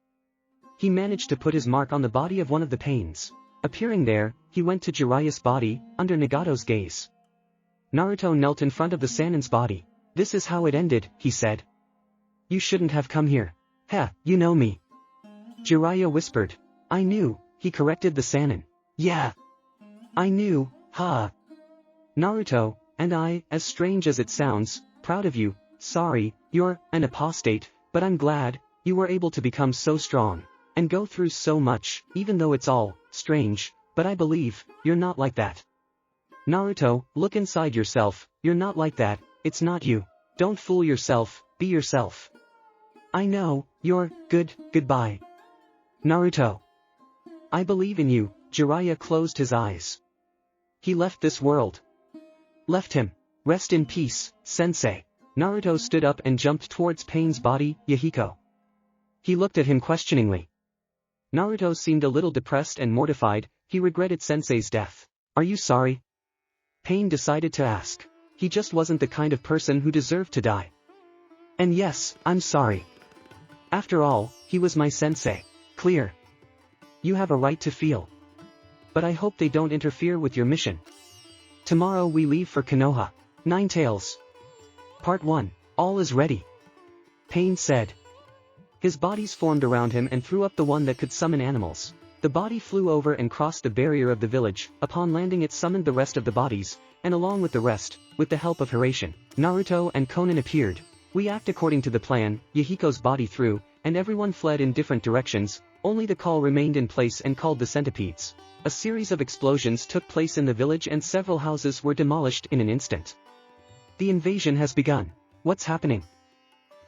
He managed to put his mark on the body of one of the Pains. Appearing there, he went to Jiraiya's body, under Nagato's gaze. Naruto knelt in front of the Sannin's body. This is how it ended, he said. You shouldn't have come here. Heh, you know me. Jiraiya whispered. I knew, he corrected the Sannin. Yeah. I knew, ha. Naruto, and I, as strange as it sounds, proud of you, sorry, you're an apostate, but I'm glad, you were able to become so strong, and go through so much, even though it's all strange, but I believe, you're not like that. Naruto, look inside yourself, you're not like that, it's not you. Don't fool yourself, be yourself. I know, you're good, goodbye. Naruto. I believe in you, Jiraiya closed his eyes. He left this world. Left him. Rest in peace, Sensei. Naruto stood up and jumped towards Pain's body, Yahiko. He looked at him questioningly. Naruto seemed a little depressed and mortified, he regretted Sensei's death. Are you sorry? Pain decided to ask. He just wasn't the kind of person who deserved to die. And yes, I'm sorry. After all, he was my sensei. Clear. You have a right to feel. But I hope they don't interfere with your mission. Tomorrow we leave for Konoha. Nine Tails. Part 1. All is ready. Pain said. His bodies formed around him and threw up the one that could summon animals. The body flew over and crossed the barrier of the village. Upon landing it summoned the rest of the bodies, and along with the rest, with the help of Hiraition, Naruto and Conan appeared. We act according to the plan, Yahiko's body threw, and everyone fled in different directions, only the call remained in place and called the centipedes. A series of explosions took place in the village and several houses were demolished in an instant. The invasion has begun. What's happening?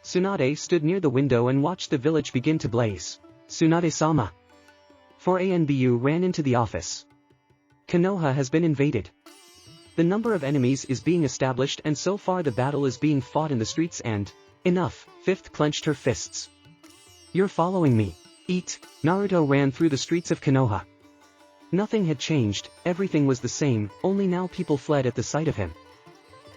Tsunade stood near the window and watched the village begin to blaze. Tsunade-sama. 4ANBU ran into the office. Konoha has been invaded. The number of enemies is being established and so far the battle is being fought in the streets and... Enough, Fifth clenched her fists. You're following me. Eat. Naruto ran through the streets of Konoha. Nothing had changed, everything was the same, only now people fled at the sight of him.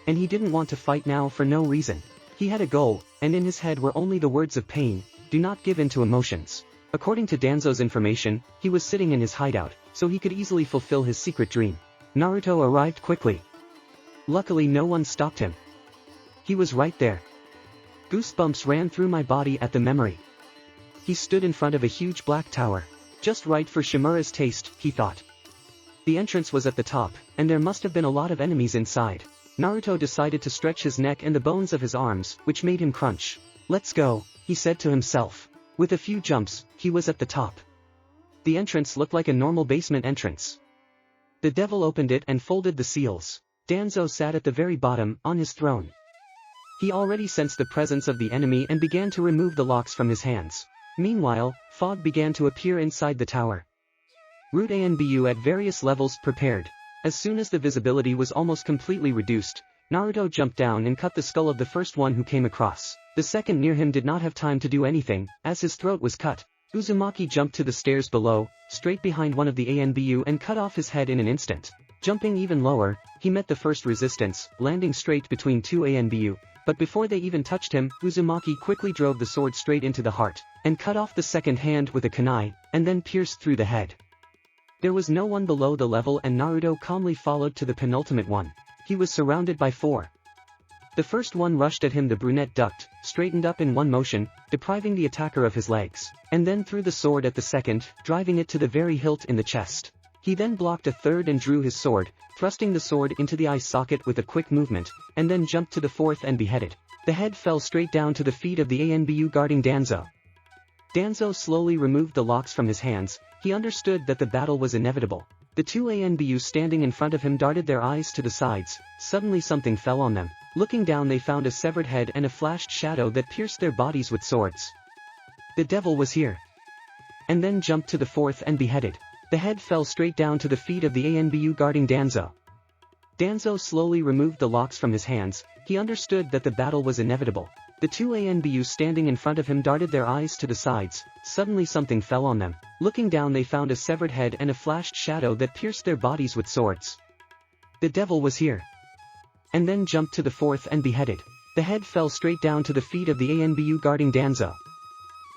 And he didn't want to fight now for no reason. He had a goal, and in his head were only the words of pain, do not give in to emotions. According to Danzo's information, he was sitting in his hideout, so he could easily fulfill his secret dream. Naruto arrived quickly. Luckily no one stopped him. He was right there. Goosebumps ran through my body at the memory. He stood in front of a huge black tower. Just right for Shimura's taste, he thought. The entrance was at the top, and there must have been a lot of enemies inside. Naruto decided to stretch his neck and the bones of his arms, which made him crunch. Let's go, he said to himself. With a few jumps, he was at the top. The entrance looked like a normal basement entrance. The devil opened it and folded the seals. Danzo sat at the very bottom, on his throne. He already sensed the presence of the enemy and began to remove the locks from his hands. Meanwhile, fog began to appear inside the tower. Root ANBU at various levels prepared. As soon as the visibility was almost completely reduced, Naruto jumped down and cut the skull of the first one who came across. The second near him did not have time to do anything, as his throat was cut. Uzumaki jumped to the stairs below, straight behind one of the ANBU and cut off his head in an instant. Jumping even lower, he met the first resistance, landing straight between two ANBU, but before they even touched him, Uzumaki quickly drove the sword straight into the heart, and cut off the second hand with a kunai, and then pierced through the head. There was no one below the level and Naruto calmly followed to the penultimate one. He was surrounded by four. The first one rushed at him. The brunette ducked, straightened up in one motion, depriving the attacker of his legs, and then threw the sword at the second, driving it to the very hilt in the chest. He then blocked a third and drew his sword, thrusting the sword into the eye socket with a quick movement, and then jumped to the fourth and beheaded. The head fell straight down to the feet of the Anbu guarding Danzo. Danzo slowly removed the locks from his hands. He understood that the battle was inevitable. The two Anbu standing in front of him darted their eyes to the sides. Suddenly something fell on them. Looking down, they found a severed head and a flashed shadow that pierced their bodies with swords. The devil was here. And then jumped to the fourth and beheaded. The head fell straight down to the feet of the Anbu guarding Danzo. Danzo slowly removed the locks from his hands. He understood that the battle was inevitable. The two Anbu standing in front of him darted their eyes to the sides. Suddenly something fell on them. Looking down, they found a severed head and a flashed shadow that pierced their bodies with swords. The devil was here. And then jumped to the fourth and beheaded. The head fell straight down to the feet of the Anbu guarding Danzo.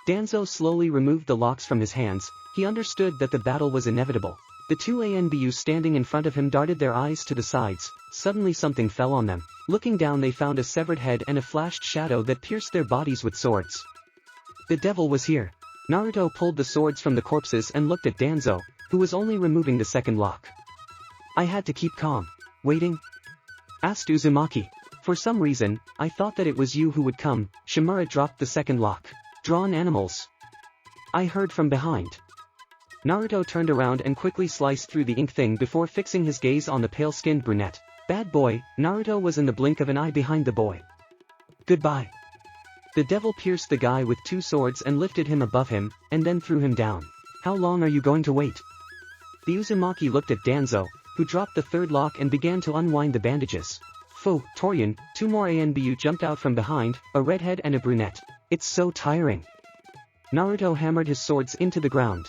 Danzo slowly removed the locks from his hands. He understood that the battle was inevitable. The two Anbu standing in front of him darted their eyes to the sides. Suddenly something fell on them. Looking down, they found a severed head and a flashed shadow that pierced their bodies with swords. The devil was here. Naruto pulled the swords from the corpses and looked at Danzo, who was only removing the second lock. I had to keep calm. Waiting? Asked Uzumaki. For some reason, I thought that it was you who would come. Shimura dropped the second lock. Drawn animals. I heard from behind. Naruto turned around and quickly sliced through the ink thing before fixing his gaze on the pale-skinned brunette. Bad boy. Naruto was in the blink of an eye behind the boy. Goodbye. The devil pierced the guy with two swords and lifted him above him, and then threw him down. How long are you going to wait? The Uzumaki looked at Danzo, who dropped the third lock and began to unwind the bandages. Pho, Torian, two more Anbu jumped out from behind, a redhead and a brunette. It's so tiring. Naruto hammered his swords into the ground.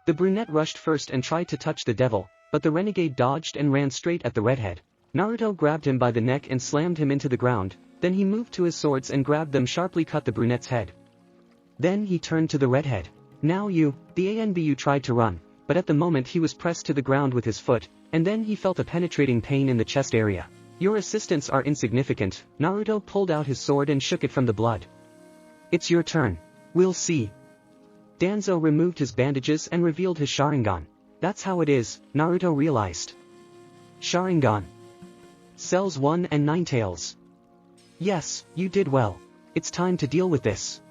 The brunette rushed first and tried to touch the devil, but the renegade dodged and ran straight at the redhead. Naruto grabbed him by the neck and slammed him into the ground, then he moved to his swords and grabbed them, sharply cut the brunette's head. Then he turned to the redhead. Now you. The Anbu tried to run, but at the moment he was pressed to the ground with his foot, and then he felt a penetrating pain in the chest area. Your assistants are insignificant. Naruto pulled out his sword and shook it from the blood. It's your turn. We'll see. Danzo removed his bandages and revealed his Sharingan. That's how it is, Naruto realized. Sharingan. Cells 1 and 9 tails. Yes, you did well. It's time to deal with this.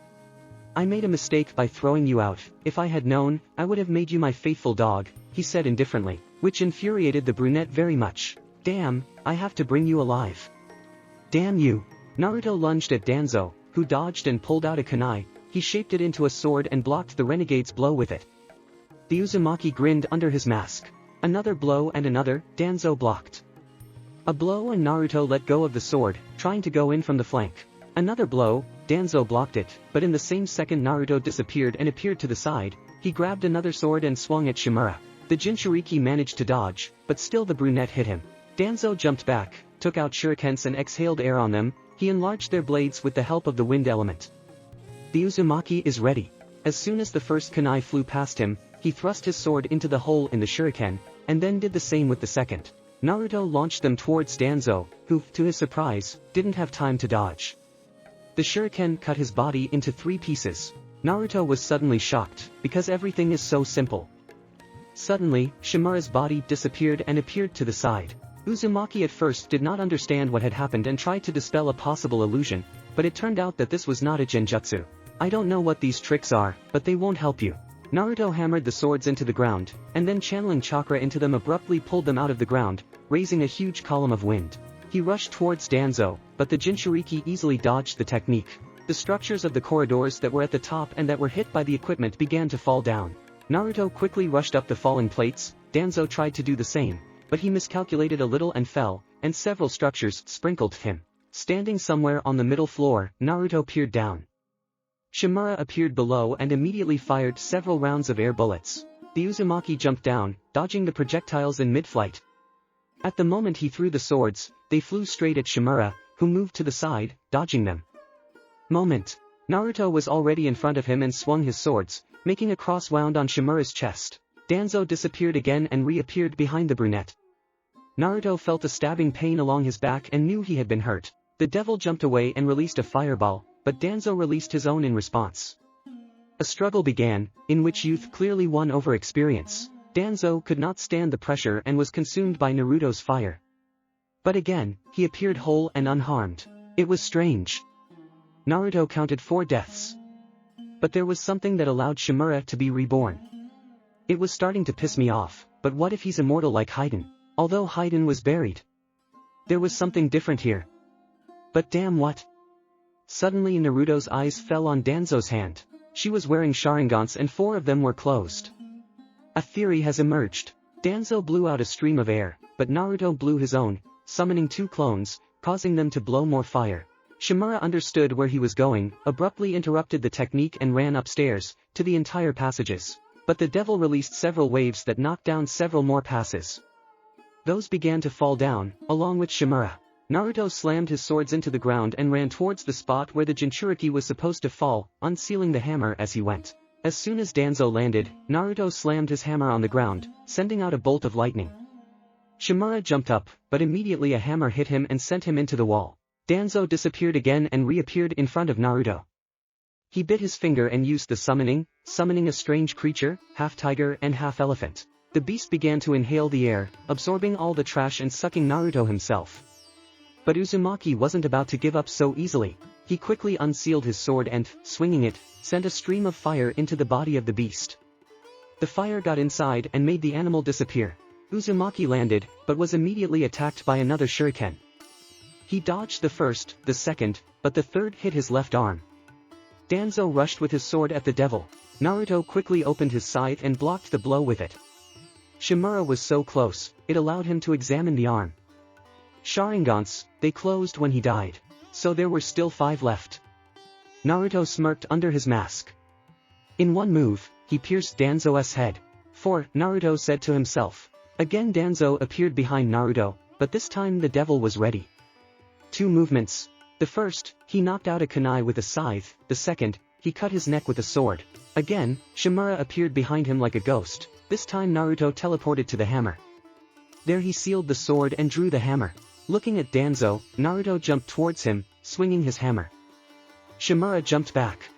I made a mistake by throwing you out. If I had known, I would have made you my faithful dog, he said indifferently, which infuriated the brunette very much. Damn, I have to bring you alive. Damn you. Naruto lunged at Danzo, who dodged and pulled out a kunai. He shaped it into a sword and blocked the renegade's blow with it. The Uzumaki grinned under his mask. Another blow and another, Danzo blocked. A blow and Naruto let go of the sword, trying to go in from the flank. Another blow, Danzo blocked it, but in the same second Naruto disappeared and appeared to the side. He grabbed another sword and swung at Shimura. The Jinchuriki managed to dodge, but still the brunette hit him. Danzo jumped back, took out shurikens and exhaled air on them. He enlarged their blades with the help of the wind element. The Uzumaki is ready. As soon as the first kunai flew past him, he thrust his sword into the hole in the shuriken, and then did the same with the second. Naruto launched them towards Danzo, who, to his surprise, didn't have time to dodge. The shuriken cut his body into 3 pieces. Naruto was suddenly shocked, because everything is so simple. Suddenly, Shimura's body disappeared and appeared to the side. Uzumaki at first did not understand what had happened and tried to dispel a possible illusion, but it turned out that this was not a genjutsu. I don't know what these tricks are, but they won't help you. Naruto hammered the swords into the ground, and then channeling chakra into them abruptly pulled them out of the ground, raising a huge column of wind. He rushed towards Danzo, but the Jinchuriki easily dodged the technique. The structures of the corridors that were at the top and that were hit by the equipment began to fall down. Naruto quickly rushed up the falling plates. Danzo tried to do the same, but he miscalculated a little and fell, and several structures sprinkled him. Standing somewhere on the middle floor, Naruto peered down. Shimura appeared below and immediately fired several rounds of air bullets. The Uzumaki jumped down, dodging the projectiles in mid-flight. At the moment he threw the swords, they flew straight at Shimura, who moved to the side, dodging them. Moment. Naruto was already in front of him and swung his swords, making a cross wound on Shimura's chest. Danzo disappeared again and reappeared behind the brunette. Naruto felt a stabbing pain along his back and knew he had been hurt. The devil jumped away and released a fireball, but Danzo released his own in response. A struggle began, in which youth clearly won over experience. Danzo could not stand the pressure and was consumed by Naruto's fire. But again, he appeared whole and unharmed. It was strange. Naruto counted 4 deaths. But there was something that allowed Shimura to be reborn. It was starting to piss me off, but what if he's immortal like Haiden? Although Haiden was buried. There was something different here. But damn what? Suddenly Naruto's eyes fell on Danzo's hand. She was wearing Sharingans and 4 of them were closed. A theory has emerged. Danzo blew out a stream of air, but Naruto blew his own, summoning 2 clones, causing them to blow more fire. Shimura understood where he was going, abruptly interrupted the technique and ran upstairs, to the entire passages. But the devil released several waves that knocked down several more passes. Those began to fall down, along with Shimura. Naruto slammed his swords into the ground and ran towards the spot where the Jinchuriki was supposed to fall, unsealing the hammer as he went. As soon as Danzo landed, Naruto slammed his hammer on the ground, sending out a bolt of lightning. Shimura jumped up, but immediately a hammer hit him and sent him into the wall. Danzo disappeared again and reappeared in front of Naruto. He bit his finger and used the summoning a strange creature, half tiger and half elephant. The beast began to inhale the air, absorbing all the trash and sucking Naruto himself. But Uzumaki wasn't about to give up so easily. He quickly unsealed his sword and, swinging it, sent a stream of fire into the body of the beast. The fire got inside and made the animal disappear. Uzumaki landed, but was immediately attacked by another shuriken. He dodged the first, the second, but the third hit his left arm. Danzo rushed with his sword at the devil. Naruto quickly opened his scythe and blocked the blow with it. Shimura was so close, it allowed him to examine the arm. Sharingans, they closed when he died. So there were still 5 left. Naruto smirked under his mask. In one move, he pierced Danzo's head. 4, Naruto said to himself. Again Danzo appeared behind Naruto, but this time the devil was ready. 2 movements. The first, he knocked out a kunai with a scythe, the second, he cut his neck with a sword. Again, Shimura appeared behind him like a ghost. This time Naruto teleported to the hammer. There he sealed the sword and drew the hammer. Looking at Danzo, Naruto jumped towards him, swinging his hammer. Shimura jumped back.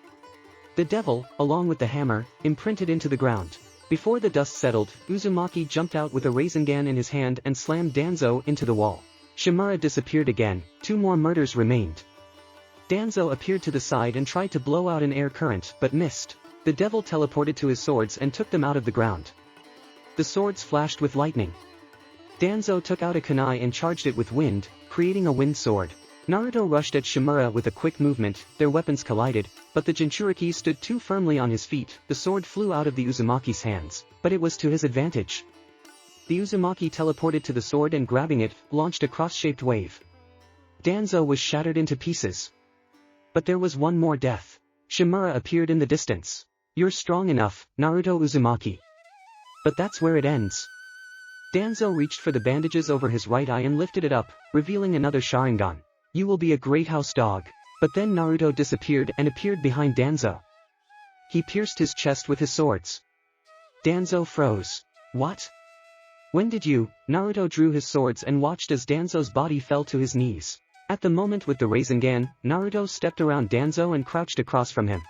The devil, along with the hammer, imprinted into the ground. Before the dust settled, Uzumaki jumped out with a Rasengan in his hand and slammed Danzo into the wall. Shimura disappeared again. 2 more murders remained. Danzo appeared to the side and tried to blow out an air current but missed. The devil teleported to his swords and took them out of the ground. The swords flashed with lightning. Danzo took out a kunai and charged it with wind, creating a wind sword. Naruto rushed at Shimura with a quick movement, their weapons collided, but the Jinchuriki stood too firmly on his feet. The sword flew out of the Uzumaki's hands, but it was to his advantage. The Uzumaki teleported to the sword and grabbing it, launched a cross-shaped wave. Danzo was shattered into pieces. But there was one more death. Shimura appeared in the distance. You're strong enough, Naruto Uzumaki. But that's where it ends. Danzo reached for the bandages over his right eye and lifted it up, revealing another Sharingan. You will be a great house dog. But then Naruto disappeared and appeared behind Danzo. He pierced his chest with his swords. Danzo froze. What? When did you? Naruto drew his swords and watched as Danzo's body fell to his knees. At the moment with the Rasengan, Naruto stepped around Danzo and crouched across from him.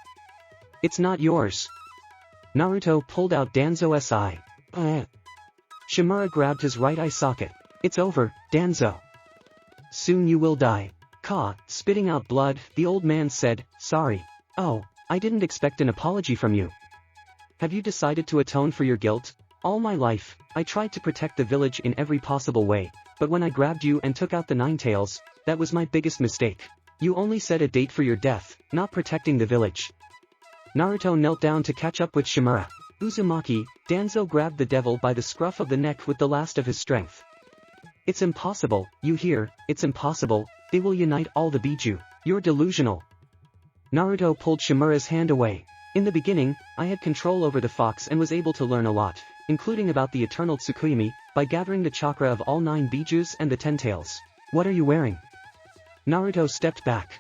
It's not yours. Naruto pulled out Danzo's eye. Shimura grabbed his right eye socket. It's over, Danzo. Soon you will die. Spitting out blood, the old man said, sorry. Oh, I didn't expect an apology from you. Have you decided to atone for your guilt? All my life, I tried to protect the village in every possible way, but when I grabbed you and took out the 9 tails, that was my biggest mistake. You only set a date for your death, not protecting the village. Naruto knelt down to catch up with Shimura. Uzumaki, Danzo grabbed the devil by the scruff of the neck with the last of his strength. It's impossible, you hear, it's impossible, they will unite all the Biju. You're delusional. Naruto pulled Shimura's hand away. In the beginning, I had control over the fox and was able to learn a lot, including about the eternal Tsukuyomi, by gathering the chakra of all 9 Bijus and the 10 tails. What are you wearing? Naruto stepped back.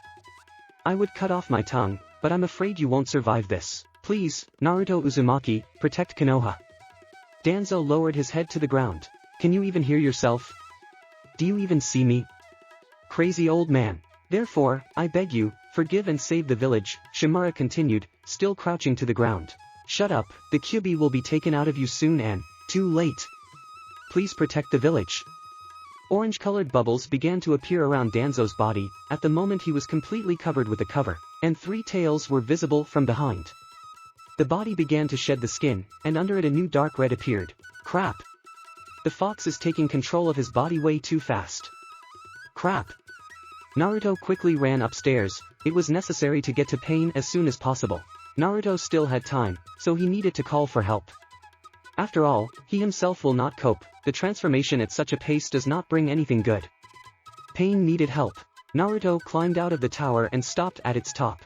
I would cut off my tongue, but I'm afraid you won't survive this. Please, Naruto Uzumaki, protect Konoha. Danzo lowered his head to the ground. Can you even hear yourself? Do you even see me? Crazy old man. Therefore, I beg you, forgive and save the village, Shimura continued, still crouching to the ground. Shut up, the Kyuubi will be taken out of you soon and, too late. Please protect the village. Orange-colored bubbles began to appear around Danzo's body, at the moment he was completely covered with a cover, and 3 tails were visible from behind. The body began to shed the skin, and under it a new dark red appeared. Crap! The fox is taking control of his body way too fast. Crap! Naruto quickly ran upstairs. It was necessary to get to Pain as soon as possible. Naruto still had time, so he needed to call for help. After all, he himself will not cope. The transformation at such a pace does not bring anything good. Pain needed help. Naruto climbed out of the tower and stopped at its top.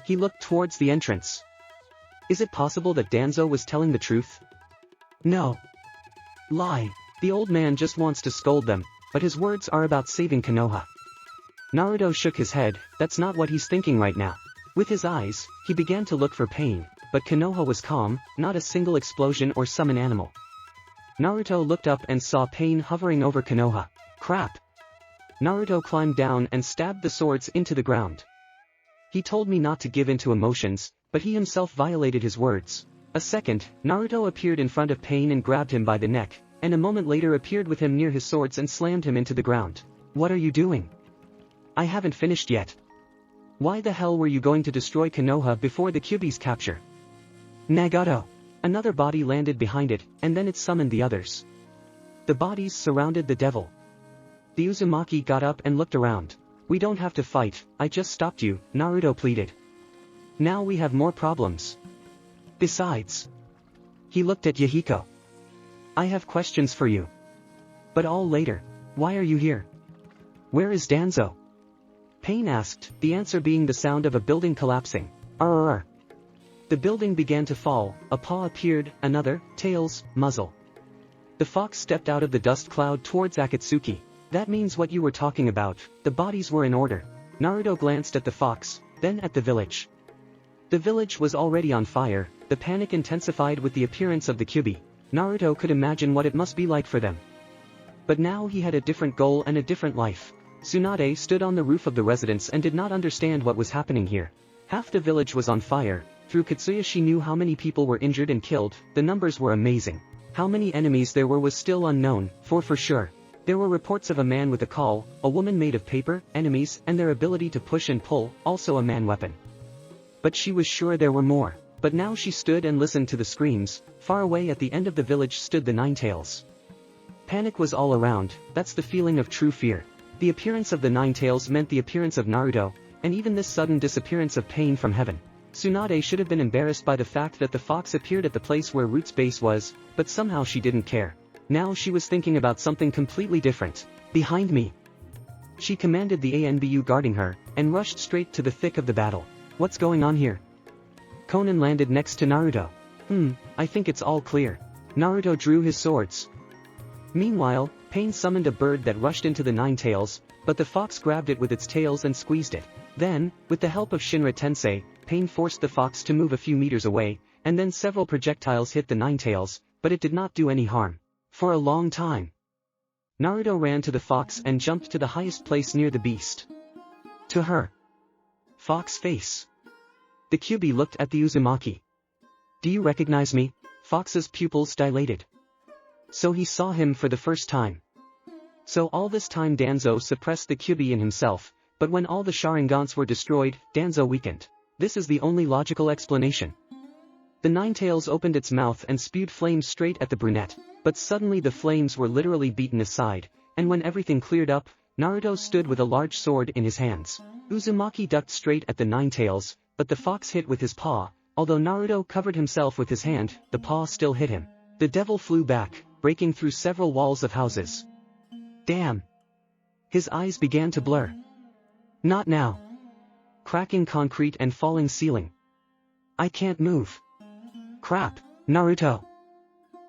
He looked towards the entrance. Is it possible that Danzo was telling the truth? No. Lie. The old man just wants to scold them, but his words are about saving Konoha. Naruto shook his head. That's not what he's thinking right now. With his eyes, he began to look for Pain, but Konoha was calm, not a single explosion or summon animal. Naruto looked up and saw Pain hovering over Konoha. Crap! Naruto climbed down and stabbed the swords into the ground. He told me not to give in to emotions, but he himself violated his words. A second, Naruto appeared in front of Pain and grabbed him by the neck, and a moment later appeared with him near his swords and slammed him into the ground. What are you doing? I haven't finished yet. Why the hell were you going to destroy Konoha before the Kyuubi's capture? Nagato! Another body landed behind it, and then it summoned the others. The bodies surrounded the devil. The Uzumaki got up and looked around. We don't have to fight, I just stopped you, Naruto pleaded. Now we have more problems. Besides. He looked at Yahiko. I have questions for you. But all later. Why are you here? Where is Danzo? Pain asked, the answer being the sound of a building collapsing. Arrrr. The building began to fall, a paw appeared, another, tails, muzzle. The fox stepped out of the dust cloud towards Akatsuki. That means what you were talking about, the bodies were in order. Naruto glanced at the fox, then at the village. The village was already on fire, the panic intensified with the appearance of the Kyuubi. Naruto could imagine what it must be like for them. But now he had a different goal and a different life. Tsunade stood on the roof of the residence and did not understand what was happening here. Half the village was on fire. Through Katsuya she knew how many people were injured and killed, the numbers were amazing. How many enemies there were was still unknown, for sure. There were reports of a man with a caul, a woman made of paper, enemies, and their ability to push and pull, also a man weapon. But she was sure there were more. But now she stood and listened to the screams. Far away at the end of the village stood the Nine Tails. Panic was all around, that's the feeling of true fear. The appearance of the Nine Tails meant the appearance of Naruto, and even this sudden disappearance of Pain from heaven. Tsunade should have been embarrassed by the fact that the fox appeared at the place where Root's base was, but somehow she didn't care. Now she was thinking about something completely different. Behind me! She commanded the ANBU guarding her, and rushed straight to the thick of the battle. What's going on here? Konan landed next to Naruto. I think it's all clear. Naruto drew his swords. Meanwhile, Pain summoned a bird that rushed into the Nine Tails, but the fox grabbed it with its tails and squeezed it. Then, with the help of Shinra Tensei, Pain forced the fox to move a few meters away, and then several projectiles hit the Nine Tails, but it did not do any harm. For a long time. Naruto ran to the fox and jumped to the highest place near the beast. To her. Fox face. The Kyuubi looked at the Uzumaki. Do you recognize me? Fox's pupils dilated. So he saw him for the first time. So all this time Danzo suppressed the Kyuubi in himself, but when all the Sharingans were destroyed, Danzo weakened. This is the only logical explanation. The Nine Tails opened its mouth and spewed flames straight at the brunette, but suddenly the flames were literally beaten aside, and when everything cleared up, Naruto stood with a large sword in his hands. Uzumaki ducked straight at the Nine Tails, but the fox hit with his paw. Although Naruto covered himself with his hand, the paw still hit him. The devil flew back, breaking through several walls of houses. Damn! His eyes began to blur. Not now. Cracking concrete and falling ceiling. I can't move. Crap, Naruto!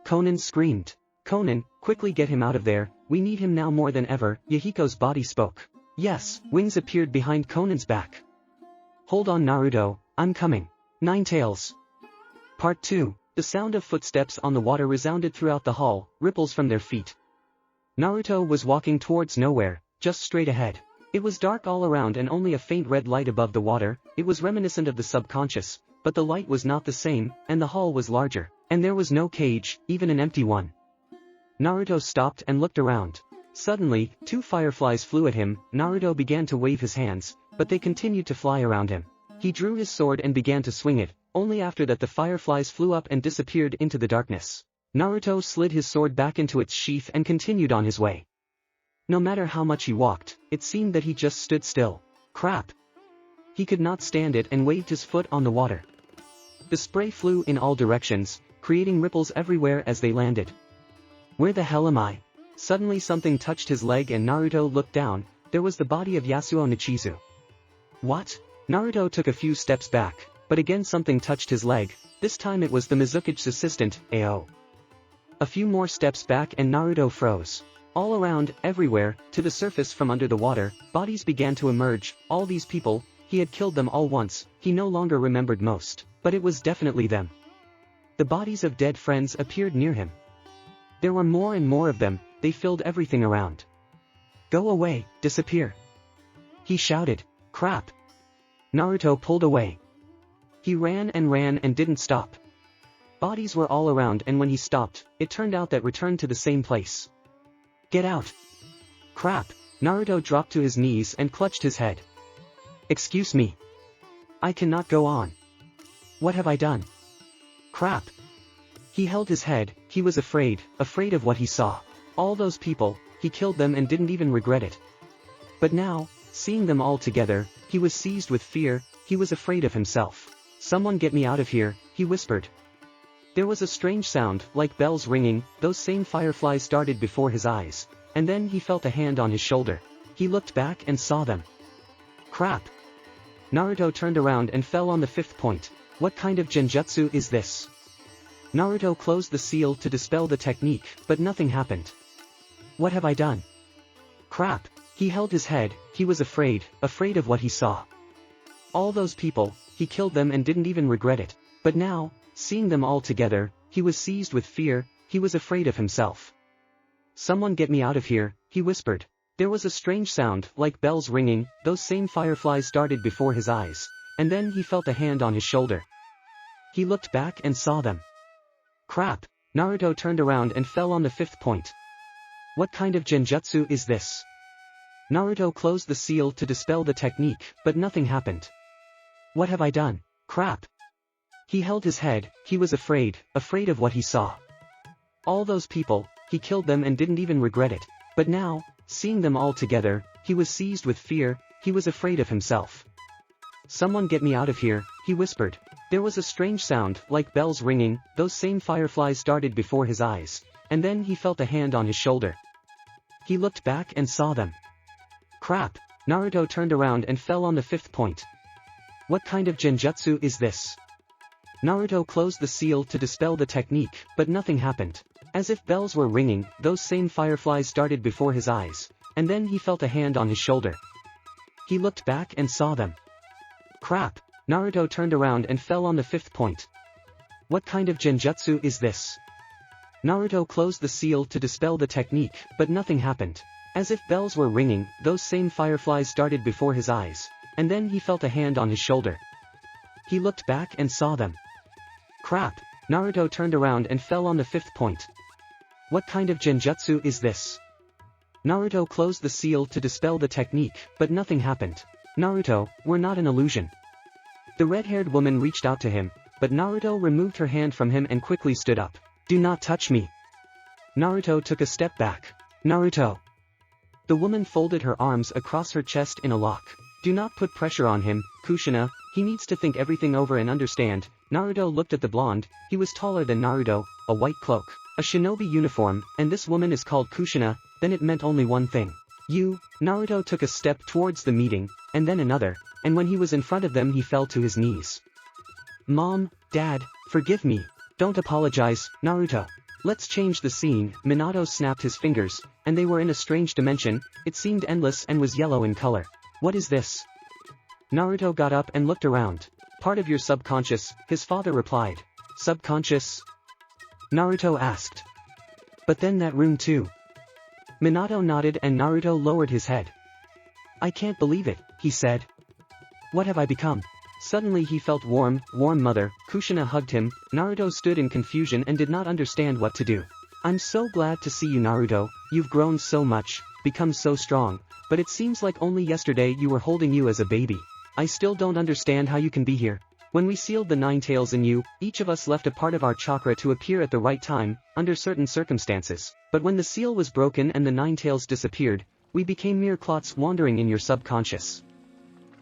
Konan screamed. Konan, quickly get him out of there, we need him now more than ever. Yahiko's body spoke. Yes, wings appeared behind Konan's back. Hold on Naruto, I'm coming. Nine Tails. Part 2. The sound of footsteps on the water resounded throughout the hall, ripples from their feet. Naruto was walking towards nowhere, just straight ahead. It was dark all around and only a faint red light above the water. It was reminiscent of the subconscious, but the light was not the same, and the hall was larger, and there was no cage, even an empty one. Naruto stopped and looked around. Suddenly, 2 fireflies flew at him. Naruto began to wave his hands, but they continued to fly around him. He drew his sword and began to swing it. Only after that the fireflies flew up and disappeared into the darkness. Naruto slid his sword back into its sheath and continued on his way. No matter how much he walked, it seemed that he just stood still. Crap! He could not stand it and waved his foot on the water. The spray flew in all directions, creating ripples everywhere as they landed. Where the hell am I? Suddenly something touched his leg and Naruto looked down. There was the body of Yasuo Nichizu. What? Naruto took a few steps back, but again something touched his leg. This time it was the Mizuki's assistant, Ao. A few more steps back and Naruto froze. All around, everywhere, to the surface from under the water, bodies began to emerge. All these people, he had killed them all once. He no longer remembered most, but it was definitely them. The bodies of dead friends appeared near him. There were more and more of them. They filled everything around. Go away, disappear! He shouted. Crap! Naruto pulled away. He ran and didn't stop. Bodies were all around and when he stopped, it turned out that returned to the same place. Get out! Crap! Naruto dropped to his knees and clutched his head. Excuse me. I cannot go on. What have I done? Crap! He held his head. He was afraid of what he saw. All those people, he killed them and didn't even regret it. But now, seeing them all together, he was seized with fear. He was afraid of himself. Someone get me out of here, he whispered. There was a strange sound, like bells ringing. Those same fireflies darted before his eyes, and then he felt a hand on his shoulder. He looked back and saw them. Crap! Naruto turned around and fell on the 5th point. What kind of genjutsu is this? Naruto closed the seal to dispel the technique, but nothing happened. What have I done? Crap! He held his head. He was afraid of what he saw. All those people, he killed them and didn't even regret it. But now, seeing them all together, he was seized with fear. He was afraid of himself. Someone get me out of here, he whispered. There was a strange sound, like bells ringing. Those same fireflies darted before his eyes, and then he felt a hand on his shoulder. He looked back and saw them. Crap! Naruto turned around and fell on the 5th point. What kind of genjutsu is this? Naruto closed the seal to dispel the technique, but nothing happened. What have I done? Crap! He held his head. He was afraid of what he saw. All those people, he killed them and didn't even regret it. But now, seeing them all together, he was seized with fear. He was afraid of himself. Someone get me out of here, he whispered. There was a strange sound, like bells ringing. Those same fireflies darted before his eyes, and then he felt a hand on his shoulder. He looked back and saw them. Crap! Naruto turned around and fell on the 5th point. What kind of genjutsu is this? Naruto closed the seal to dispel the technique, but nothing happened. As if bells were ringing, those same fireflies darted before his eyes, and then he felt a hand on his shoulder. He looked back and saw them. Crap! Naruto turned around and fell on the 5th point. What kind of genjutsu is this? Naruto closed the seal to dispel the technique, but nothing happened. As if bells were ringing, those same fireflies darted before his eyes, and then he felt a hand on his shoulder. He looked back and saw them. Crap! Naruto turned around and fell on the 5th point. What kind of genjutsu is this? Naruto closed the seal to dispel the technique, but nothing happened. Naruto, we're not an illusion. The red-haired woman reached out to him, but Naruto removed her hand from him and quickly stood up. Do not touch me. Naruto took a step back. Naruto. The woman folded her arms across her chest in a lock. Do not put pressure on him, Kushina. He needs to think everything over and understand. Naruto looked at the blonde. He was taller than Naruto, a white cloak, a shinobi uniform, and this woman is called Kushina. Then it meant only one thing. You. Naruto took a step towards the meeting, and then another, and when he was in front of them he fell to his knees. Mom, Dad, forgive me. Don't apologize, Naruto. Let's change the scene. Minato snapped his fingers, and they were in a strange dimension. It seemed endless and was yellow in color. What is this? Naruto got up and looked around. Part of your subconscious, his father replied. Subconscious? Naruto asked. But then that room too. Minato nodded and Naruto lowered his head. I can't believe it, he said. What have I become? Suddenly he felt warm mother. Kushina hugged him. Naruto stood in confusion and did not understand what to do. I'm so glad to see you, Naruto. You've grown so much, become so strong, but it seems like only yesterday you were holding you as a baby. I still don't understand how you can be here. When we sealed the nine tails in you, each of us left a part of our chakra to appear at the right time, under certain circumstances. But when the seal was broken and the nine tails disappeared, we became mere clots wandering in your subconscious.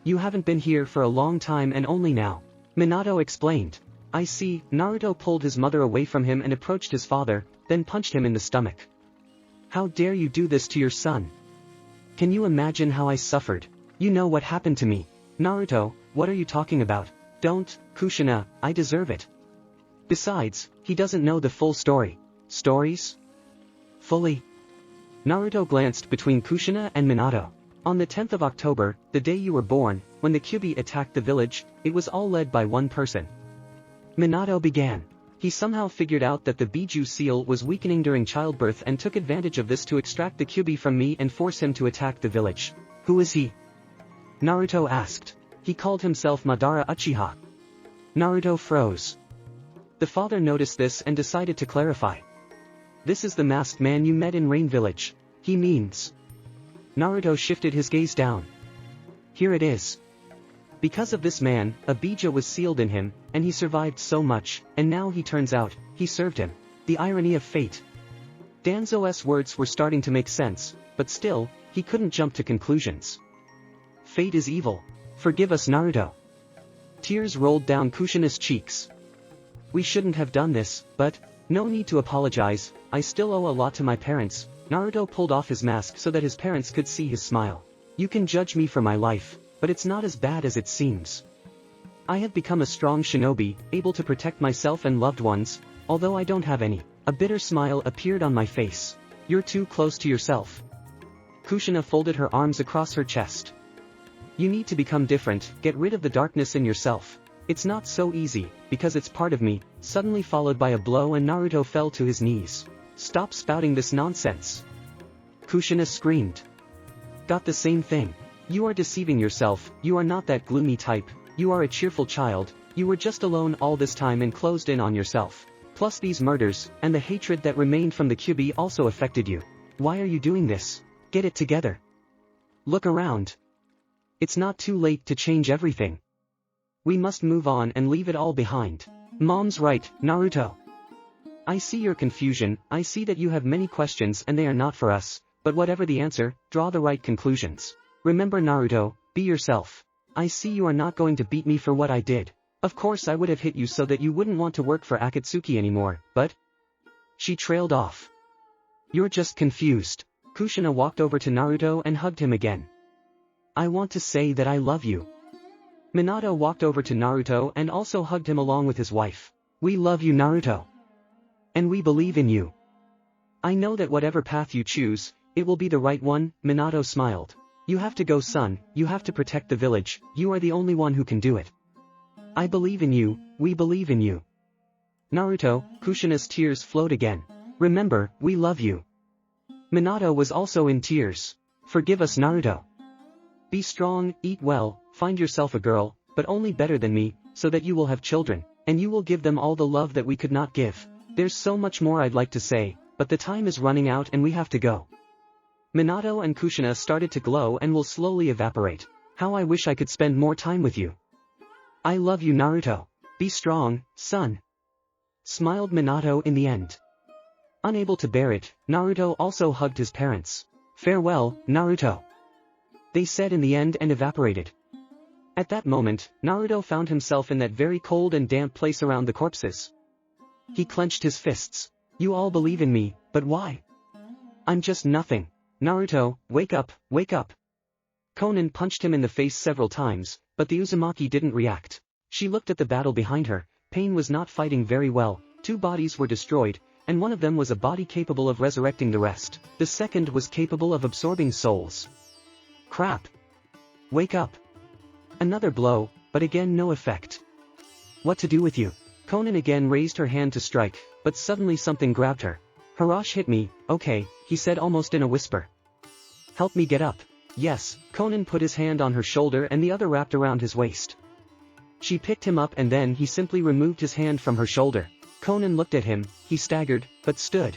You haven't been here for a long time and only now. Minato explained. I see. Naruto pulled his mother away from him and approached his father, then punched him in the stomach. How dare you do this to your son? Can you imagine how I suffered? You know what happened to me. Naruto, what are you talking about? Don't, Kushina, I deserve it. Besides, he doesn't know the full story. Stories? Fully. Naruto glanced between Kushina and Minato. On the 10th of October, the day you were born, when the Kyuubi attacked the village, it was all led by one person. Minato began. He somehow figured out that the Biju seal was weakening during childbirth and took advantage of this to extract the Kyuubi from me and force him to attack the village. Who is he? Naruto asked. He called himself Madara Uchiha. Naruto froze. The father noticed this and decided to clarify. This is the masked man you met in Rain Village. He means... Naruto shifted his gaze down. Here it is. Because of this man, a bija was sealed in him, and he survived so much, and now he turns out, he served him. The irony of fate. Danzo's words were starting to make sense, but still, he couldn't jump to conclusions. Fate is evil. Forgive us, Naruto. Tears rolled down Kushina's cheeks. We shouldn't have done this, but, no need to apologize, I still owe a lot to my parents. Naruto pulled off his mask so that his parents could see his smile. You can judge me for my life, but it's not as bad as it seems. I have become a strong shinobi, able to protect myself and loved ones, although I don't have any. A bitter smile appeared on my face. You're too close to yourself. Kushina folded her arms across her chest. You need to become different, get rid of the darkness in yourself. It's not so easy, because it's part of me, suddenly followed by a blow and Naruto fell to his knees. Stop spouting this nonsense. Kushina screamed. Got the same thing. You are deceiving yourself, you are not that gloomy type, you are a cheerful child, you were just alone all this time and closed in on yourself. Plus these murders, and the hatred that remained from the Kyuubi also affected you. Why are you doing this? Get it together. Look around. It's not too late to change everything. We must move on and leave it all behind. Mom's right, Naruto. I see your confusion, I see that you have many questions and they are not for us, but whatever the answer, draw the right conclusions. Remember Naruto, be yourself. I see you are not going to beat me for what I did. Of course I would have hit you so that you wouldn't want to work for Akatsuki anymore, but... She trailed off. You're just confused. Kushina walked over to Naruto and hugged him again. I want to say that I love you. Minato walked over to Naruto and also hugged him along with his wife. We love you, Naruto. And we believe in you. I know that whatever path you choose, it will be the right one. Minato smiled. You have to go, son, you have to protect the village, you are the only one who can do it. I believe in you, we believe in you. Naruto, Kushina's tears flowed again. Remember, we love you. Minato was also in tears. Forgive us, Naruto. Be strong, eat well, find yourself a girl, but only better than me, so that you will have children, and you will give them all the love that we could not give. There's so much more I'd like to say, but the time is running out and we have to go. Minato and Kushina started to glow and will slowly evaporate. How I wish I could spend more time with you. I love you, Naruto. Be strong, son. Smiled Minato in the end. Unable to bear it, Naruto also hugged his parents. Farewell, Naruto. They said in the end and evaporated. At that moment, Naruto found himself in that very cold and damp place around the corpses. He clenched his fists. You all believe in me, but why? I'm just nothing. Naruto, wake up, wake up. Konan punched him in the face several times, but the Uzumaki didn't react. She looked at the battle behind her. Pain was not fighting very well, 2 bodies were destroyed, and one of them was a body capable of resurrecting the rest. The second was capable of absorbing souls. Crap. Wake up. Another blow, but again no effect. What to do with you? Konan again raised her hand to strike, but suddenly something grabbed her. Hiroshi hit me, okay, he said almost in a whisper. Help me get up. Yes, Conan put his hand on her shoulder and the other wrapped around his waist. She picked him up and then he simply removed his hand from her shoulder. Conan looked at him, he staggered, but stood.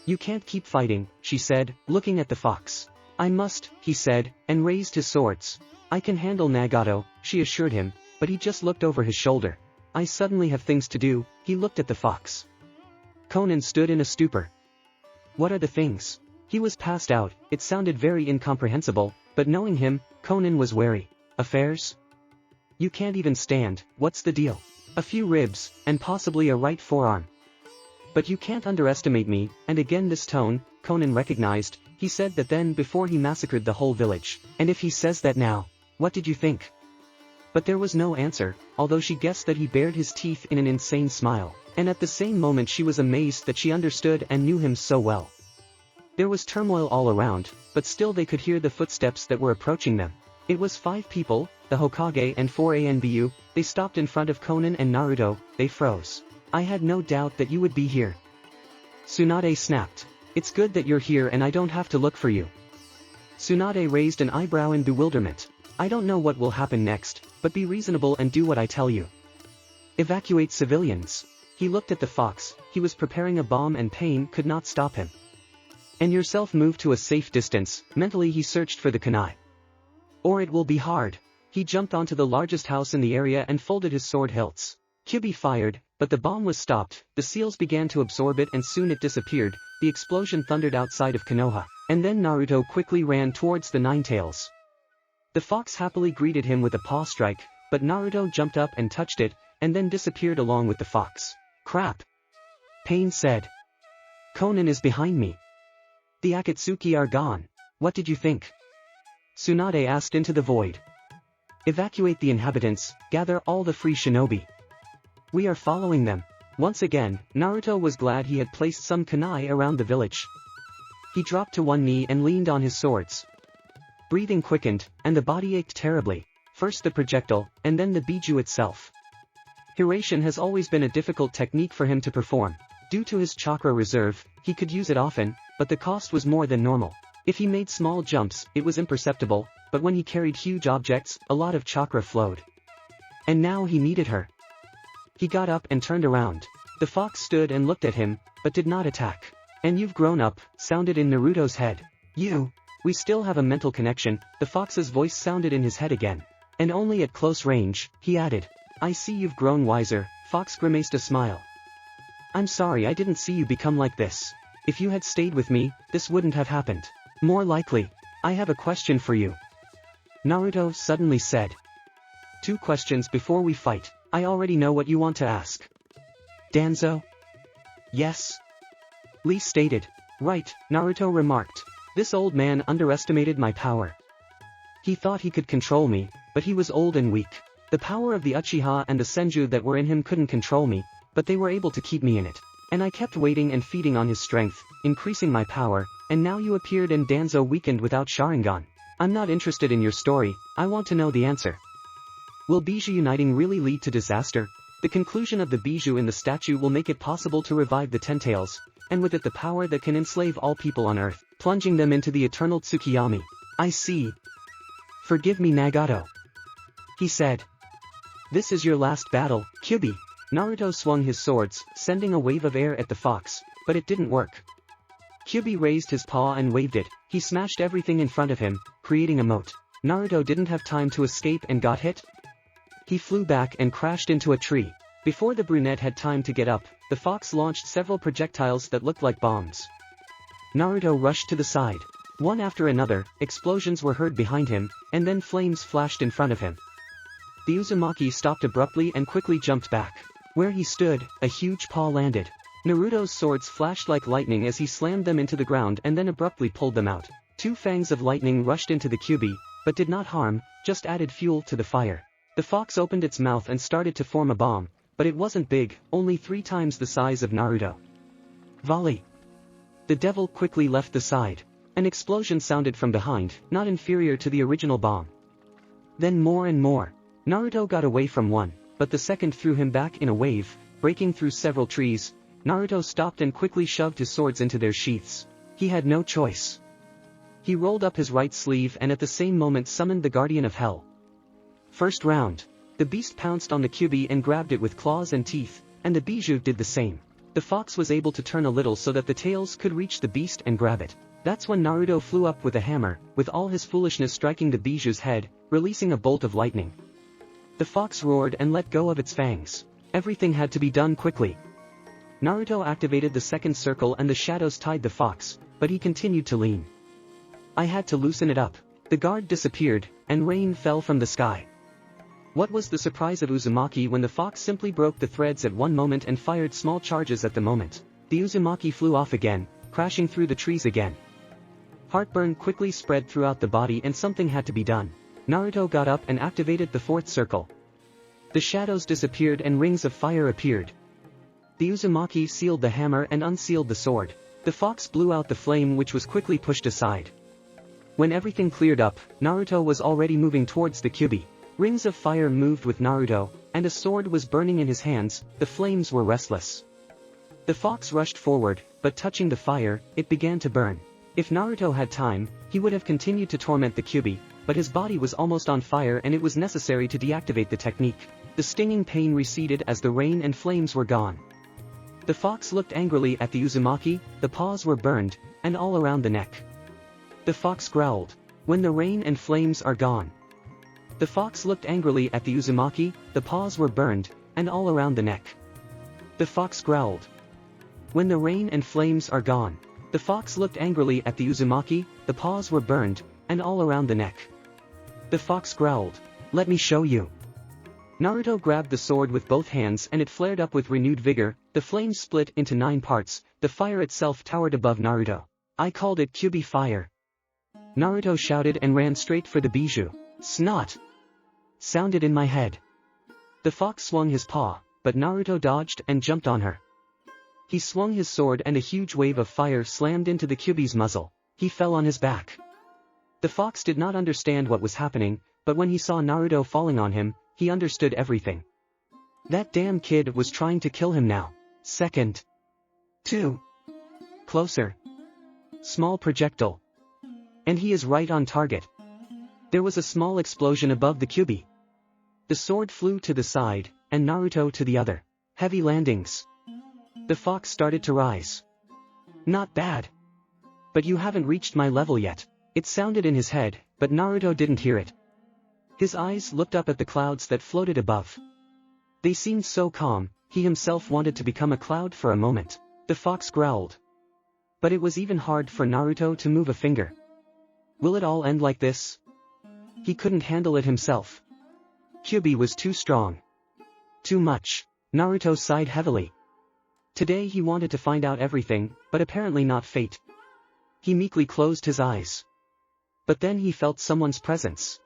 You can't keep fighting, she said, looking at the fox. I must, he said, and raised his swords. I can handle Nagato, she assured him, but he just looked over his shoulder. I suddenly have things to do, he looked at the fox. Conan stood in a stupor. What are the things? He was passed out, it sounded very incomprehensible, but knowing him, Conan was wary. Affairs? You can't even stand, what's the deal? A few ribs, and possibly a right forearm. But you can't underestimate me, and again this tone, Conan recognized, he said that then before he massacred the whole village, and if he says that now, what did you think? But there was no answer, although she guessed that he bared his teeth in an insane smile, and at the same moment she was amazed that she understood and knew him so well. There was turmoil all around, but still they could hear the footsteps that were approaching them. It was 5 people, the Hokage and 4 Anbu, they stopped in front of Conan and Naruto, they froze. I had no doubt that you would be here. Tsunade snapped. It's good that you're here and I don't have to look for you. Tsunade raised an eyebrow in bewilderment. I don't know what will happen next, but be reasonable and do what I tell you. Evacuate civilians. He looked at the fox, he was preparing a bomb and pain could not stop him. And yourself move to a safe distance, mentally he searched for the kunai. Or it will be hard. He jumped onto the largest house in the area and folded his sword hilts. Kyubi fired, but the bomb was stopped, the seals began to absorb it and soon it disappeared, the explosion thundered outside of Konoha, and then Naruto quickly ran towards the Ninetales. The fox happily greeted him with a paw strike, but Naruto jumped up and touched it, and then disappeared along with the fox. Crap! Pain said. Conan is behind me. The Akatsuki are gone. What did you think? Tsunade asked into the void. Evacuate the inhabitants, gather all the free shinobi. We are following them. Once again, Naruto was glad he had placed some kunai around the village. He dropped to one knee and leaned on his swords. Breathing quickened, and the body ached terribly, first the projectile, and then the biju itself. Hiration has always been a difficult technique for him to perform. Due to his chakra reserve, he could use it often, but the cost was more than normal. If he made small jumps, it was imperceptible, but when he carried huge objects, a lot of chakra flowed. And now he needed her. He got up and turned around. The fox stood and looked at him, but did not attack. And you've grown up, sounded in Naruto's head. We still have a mental connection, the fox's voice sounded in his head again. And only at close range, he added. I see you've grown wiser, Fox grimaced a smile. I'm sorry I didn't see you become like this. If you had stayed with me, this wouldn't have happened. More likely. I have a question for you. Naruto suddenly said. 2 questions before we fight. I already know what you want to ask. Danzo? Yes. Lee stated. Right, Naruto remarked. This old man underestimated my power. He thought he could control me, but he was old and weak. The power of the Uchiha and the Senju that were in him couldn't control me, but they were able to keep me in it. And I kept waiting and feeding on his strength, increasing my power, and now you appeared and Danzo weakened without Sharingan. I'm not interested in your story, I want to know the answer. Will Bijou uniting really lead to disaster? The conclusion of the Bijou in the statue will make it possible to revive the Ten-Tails, and with it the power that can enslave all people on Earth, plunging them into the eternal Tsukiyami. I see. Forgive me Nagato. He said. This is your last battle, Kyubi. Naruto swung his swords, sending a wave of air at the fox, but it didn't work. Kyubi raised his paw and waved it, he smashed everything in front of him, creating a moat. Naruto didn't have time to escape and got hit. He flew back and crashed into a tree. Before the brunette had time to get up, the fox launched several projectiles that looked like bombs. Naruto rushed to the side. One after another, explosions were heard behind him, and then flames flashed in front of him. The Uzumaki stopped abruptly and quickly jumped back. Where he stood, a huge paw landed. Naruto's swords flashed like lightning as he slammed them into the ground and then abruptly pulled them out. 2 fangs of lightning rushed into the Kyubi, but did not harm, just added fuel to the fire. The fox opened its mouth and started to form a bomb, but it wasn't big, only 3 times the size of Naruto. Volley! The devil quickly left the side. An explosion sounded from behind, not inferior to the original bomb. Then more and more. Naruto got away from one, but the second threw him back in a wave, breaking through several trees. Naruto stopped and quickly shoved his swords into their sheaths. He had no choice. He rolled up his right sleeve and at the same moment summoned the Guardian of Hell. First round. The beast pounced on the Kyuubi and grabbed it with claws and teeth, and the bijou did the same. The fox was able to turn a little so that the tails could reach the beast and grab it. That's when Naruto flew up with a hammer, with all his foolishness striking the bijou's head, releasing a bolt of lightning. The fox roared and let go of its fangs. Everything had to be done quickly. Naruto activated the second circle and the shadows tied the fox, but he continued to lean. I had to loosen it up. The guard disappeared, and rain fell from the sky. What was the surprise of Uzumaki when the fox simply broke the threads at one moment and fired small charges at the moment? The Uzumaki flew off again, crashing through the trees again. Heartburn quickly spread throughout the body and something had to be done. Naruto got up and activated the fourth circle. The shadows disappeared and rings of fire appeared. The Uzumaki sealed the hammer and unsealed the sword. The fox blew out the flame which was quickly pushed aside. When everything cleared up, Naruto was already moving towards the Kyuubi. Rings of fire moved with Naruto, and a sword was burning in his hands. The flames were restless. The fox rushed forward, but touching the fire, it began to burn. If Naruto had time, he would have continued to torment the Kyuubi, but his body was almost on fire and it was necessary to deactivate the technique. The stinging pain receded as the rain and flames were gone. The fox looked angrily at the Uzumaki, the paws were burned, and all around the neck. The fox growled. When the rain and flames are gone. The fox looked angrily at the Uzumaki, the paws were burned, and all around the neck. The fox growled. When the rain and flames are gone. The fox looked angrily at the Uzumaki, the paws were burned, and all around the neck. The fox growled. Let me show you. Naruto grabbed the sword with both hands and it flared up with renewed vigor. The flames split into 9 parts, the fire itself towered above Naruto. I called it Kyuubi fire. Naruto shouted and ran straight for the bijou. Snot! Sounded in my head. The fox swung his paw, but Naruto dodged and jumped on her. He swung his sword and a huge wave of fire slammed into the Kyuubi's muzzle. He fell on his back. The fox did not understand what was happening, but when he saw Naruto falling on him, he understood everything. That damn kid was trying to kill him now. Second. 2. Closer. Small projectile. And he is right on target. There was a small explosion above the Kyuubi. The sword flew to the side, and Naruto to the other. Heavy landings. The fox started to rise. Not bad. But you haven't reached my level yet. It sounded in his head, but Naruto didn't hear it. His eyes looked up at the clouds that floated above. They seemed so calm, he himself wanted to become a cloud for a moment. The fox growled. But it was even hard for Naruto to move a finger. Will it all end like this? He couldn't handle it himself. Kyuubi was too strong. Too much. Naruto sighed heavily. Today he wanted to find out everything, but apparently not fate. He meekly closed his eyes. But then he felt someone's presence.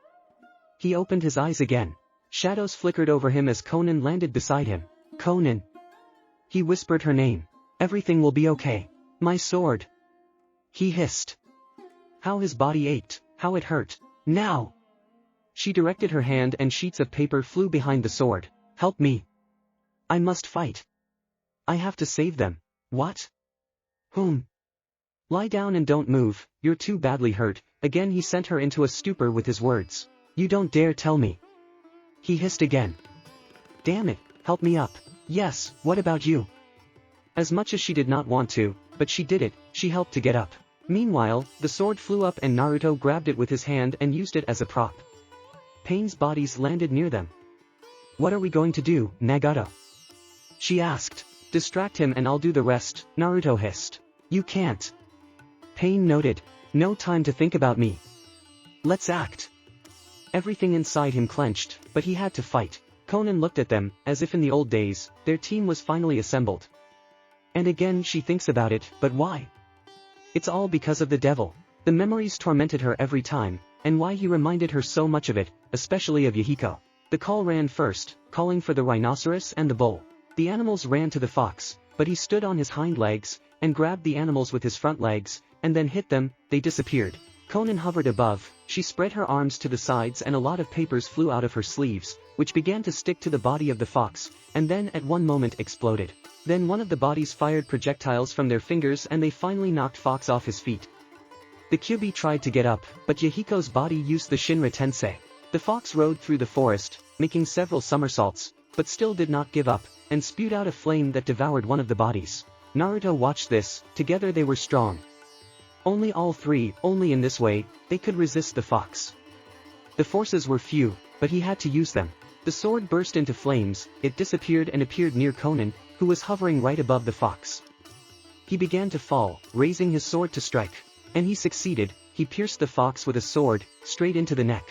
He opened his eyes again. Shadows flickered over him as Konan landed beside him. Konan. He whispered her name. Everything will be okay. My sword. He hissed. How his body ached, how it hurt. Now. She directed her hand and sheets of paper flew behind the sword. Help me. I must fight. I have to save them. What? Whom? Lie down and don't move, you're too badly hurt. Again he sent her into a stupor with his words. You don't dare tell me. He hissed again. Damn it, help me up. Yes, what about you? As much as she did not want to, but she did it, she helped to get up. Meanwhile, the sword flew up and Naruto grabbed it with his hand and used it as a prop. Pain's bodies landed near them. What are we going to do, Nagato? She asked. Distract him and I'll do the rest, Naruto hissed. You can't. Pain noted. No time to think about me. Let's act. Everything inside him clenched, but he had to fight. Konan looked at them, as if in the old days, their team was finally assembled. And again she thinks about it, but why? It's all because of the devil. The memories tormented her every time, and why he reminded her so much of it, especially of Yahiko. The call ran first, calling for the rhinoceros and the bull. The animals ran to the fox, but he stood on his hind legs, and grabbed the animals with his front legs, and then hit them. They disappeared. Konan hovered above, she spread her arms to the sides and a lot of papers flew out of her sleeves, which began to stick to the body of the fox, and then at one moment exploded. Then one of the bodies fired projectiles from their fingers and they finally knocked Fox off his feet. The Kyuubi tried to get up, but Yahiko's body used the Shinra Tensei. The fox rode through the forest, making several somersaults, but still did not give up, and spewed out a flame that devoured one of the bodies. Naruto watched this. Together they were strong. Only in this way, they could resist the fox. The forces were few, but he had to use them. The sword burst into flames, it disappeared and appeared near Konan, who was hovering right above the fox. He began to fall, raising his sword to strike. And he succeeded. He pierced the fox with a sword, straight into the neck.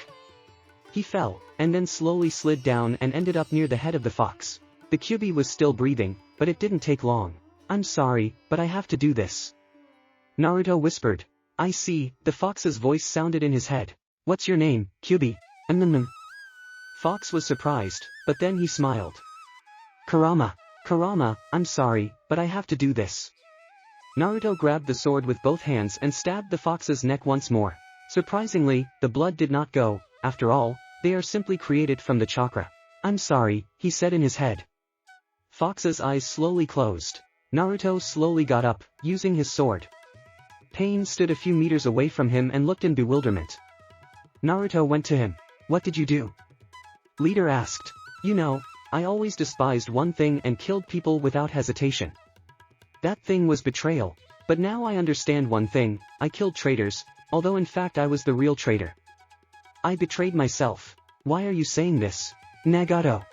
He fell, and then slowly slid down and ended up near the head of the fox. The Kyuubi was still breathing, but it didn't take long. "I'm sorry, but I have to do this," Naruto whispered. "I see," the fox's voice sounded in his head. "What's your name, Kyuubi?" Fox was surprised, but then he smiled. "Kurama. Kurama, I'm sorry, but I have to do this." Naruto grabbed the sword with both hands and stabbed the fox's neck once more. Surprisingly, the blood did not go. After all, they are simply created from the chakra. "I'm sorry," he said in his head. Fox's eyes slowly closed. Naruto slowly got up, using his sword. Pain stood a few meters away from him and looked in bewilderment. Naruto went to him. "What did you do?" Leader asked. "You know, I always despised one thing and killed people without hesitation. That thing was betrayal. But now I understand one thing, I killed traitors, although in fact I was the real traitor. I betrayed myself." "Why are you saying this, Nagato?"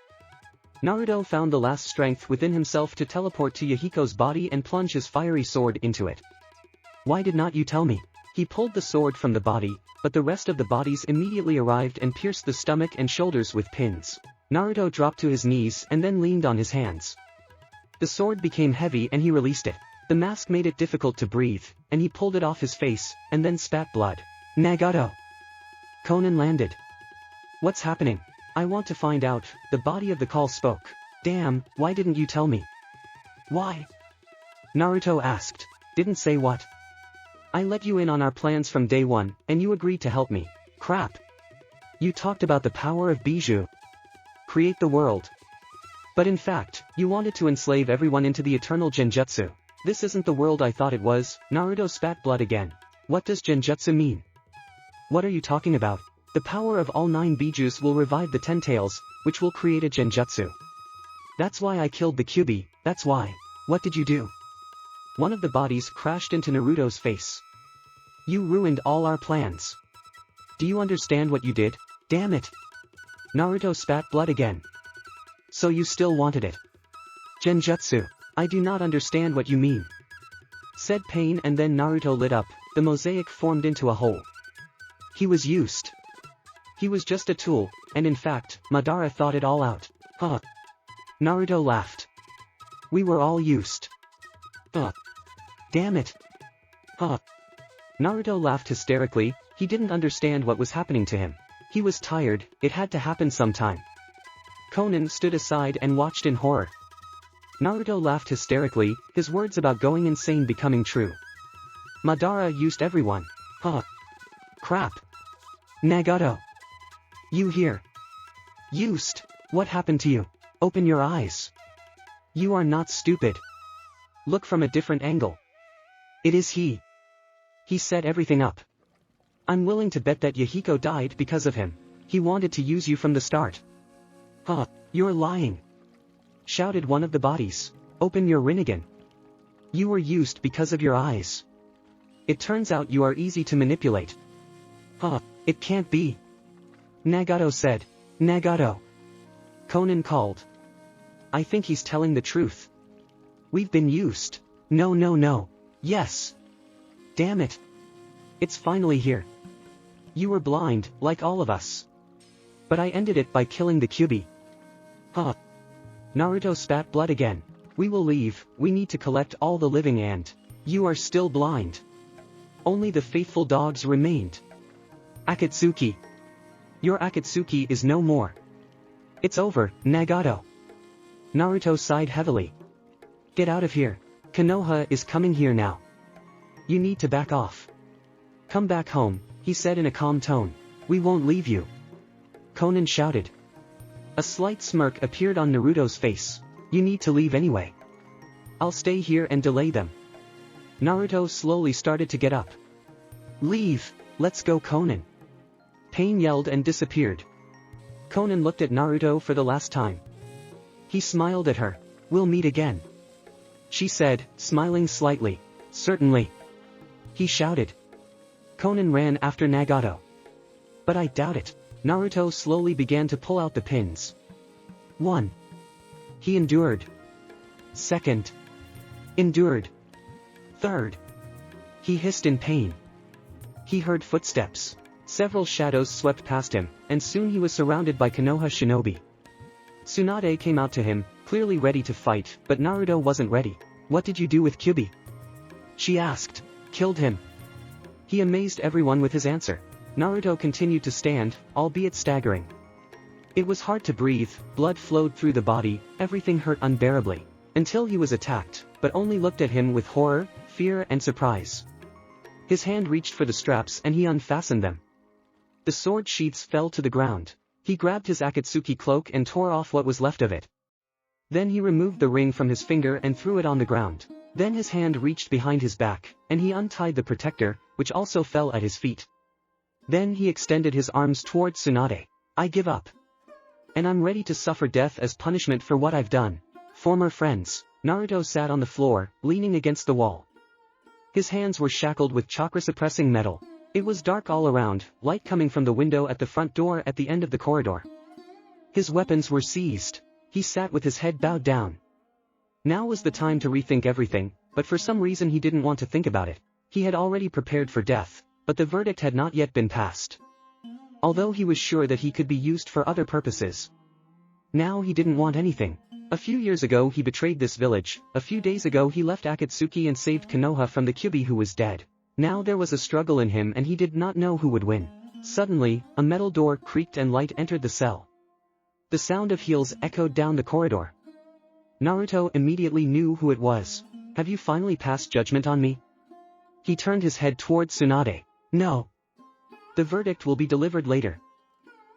Naruto found the last strength within himself to teleport to Yahiko's body and plunge his fiery sword into it. "Why did not you tell me?" He pulled the sword from the body, but the rest of the bodies immediately arrived and pierced the stomach and shoulders with pins. Naruto dropped to his knees and then leaned on his hands. The sword became heavy and he released it. The mask made it difficult to breathe, and he pulled it off his face, and then spat blood. "Nagato!" Konan landed. "What's happening? I want to find out," the body of the call spoke. "Damn, why didn't you tell me?" "Why?" Naruto asked. "Didn't say what?" "I let you in on our plans from day one, and you agreed to help me." "Crap. You talked about the power of Bijou. Create the world. But in fact, you wanted to enslave everyone into the eternal genjutsu. This isn't the world I thought it was." Naruto spat blood again. "What does genjutsu mean? What are you talking about?" "The power of all 9 Bijus will revive the 10 tails, which will create a genjutsu. That's why I killed the Kyuubi, that's why." "What did you do?" One of the bodies crashed into Naruto's face. "You ruined all our plans. Do you understand what you did? Damn it." Naruto spat blood again. "So you still wanted it? Genjutsu. I do not understand what you mean," said Pain, and then Naruto lit up. The mosaic formed into a whole. He was used. He was just a tool, and in fact, Madara thought it all out. "Huh." Naruto laughed. "We were all used. Damn it. Huh." Naruto laughed hysterically. He didn't understand what was happening to him. He was tired, it had to happen sometime. Konan stood aside and watched in horror. Naruto laughed hysterically, his words about going insane becoming true. Madara used everyone. "Huh. Crap. Nagato. You here? Used. What happened to you? Open your eyes. You are not stupid. Look from a different angle. It is he. He set everything up. I'm willing to bet that Yahiko died because of him. He wanted to use you from the start." "Huh, you're lying," shouted one of the bodies. "Open your Rinnegan. You were used because of your eyes. It turns out you are easy to manipulate." "Huh, it can't be," Nagato said. "Nagato." Konan called. "I think he's telling the truth. We've been used." No. Yes. Damn it. It's finally here. You were blind, like all of us. But I ended it by killing the Kyuubi." "Huh." Naruto spat blood again. "We will leave, we need to collect all the living and..." "You are still blind. Only the faithful dogs remained. Akatsuki. Your Akatsuki is no more. It's over, Nagato." Naruto sighed heavily. "Get out of here. Konoha is coming here now. You need to back off. Come back home," he said in a calm tone. "We won't leave you." Konan shouted. A slight smirk appeared on Naruto's face. "You need to leave anyway. I'll stay here and delay them." Naruto slowly started to get up. Leave, let's go Conan. Pain yelled and disappeared. Conan looked at Naruto for the last time. He smiled at her. We'll meet again. She said, smiling slightly. Certainly. He shouted. Conan ran after Nagato. But I doubt it. Naruto slowly began to pull out the pins. 1. He endured. 2nd. Endured. 3rd. He hissed in pain. He heard footsteps. Several shadows swept past him, and soon he was surrounded by Konoha shinobi. Tsunade came out to him, clearly ready to fight, but Naruto wasn't ready. What did you do with Kyuubi? She asked. Killed him. He amazed everyone with his answer. Naruto continued to stand, albeit staggering. It was hard to breathe, blood flowed through the body, everything hurt unbearably. Until he was attacked, but only looked at him with horror, fear and surprise. His hand reached for the straps and he unfastened them. The sword sheaths fell to the ground. He grabbed his Akatsuki cloak and tore off what was left of it. Then he removed the ring from his finger and threw it on the ground. Then his hand reached behind his back, and he untied the protector, which also fell at his feet. Then he extended his arms toward Tsunade. I give up. And I'm ready to suffer death as punishment for what I've done. Former friends. Naruto sat on the floor, leaning against the wall. His hands were shackled with chakra-suppressing metal. It was dark all around, light coming from the window at the front door at the end of the corridor. His weapons were seized. He sat with his head bowed down. Now was the time to rethink everything, but for some reason he didn't want to think about it. He had already prepared for death, but the verdict had not yet been passed. Although he was sure that he could be used for other purposes. Now he didn't want anything. A few years ago he betrayed this village, a few days ago he left Akatsuki and saved Konoha from the Kyuubi who was dead. Now there was a struggle in him and he did not know who would win. Suddenly, a metal door creaked and light entered the cell. The sound of heels echoed down the corridor. Naruto immediately knew who it was. Have you finally passed judgment on me? He turned his head toward Tsunade. No. The verdict will be delivered later.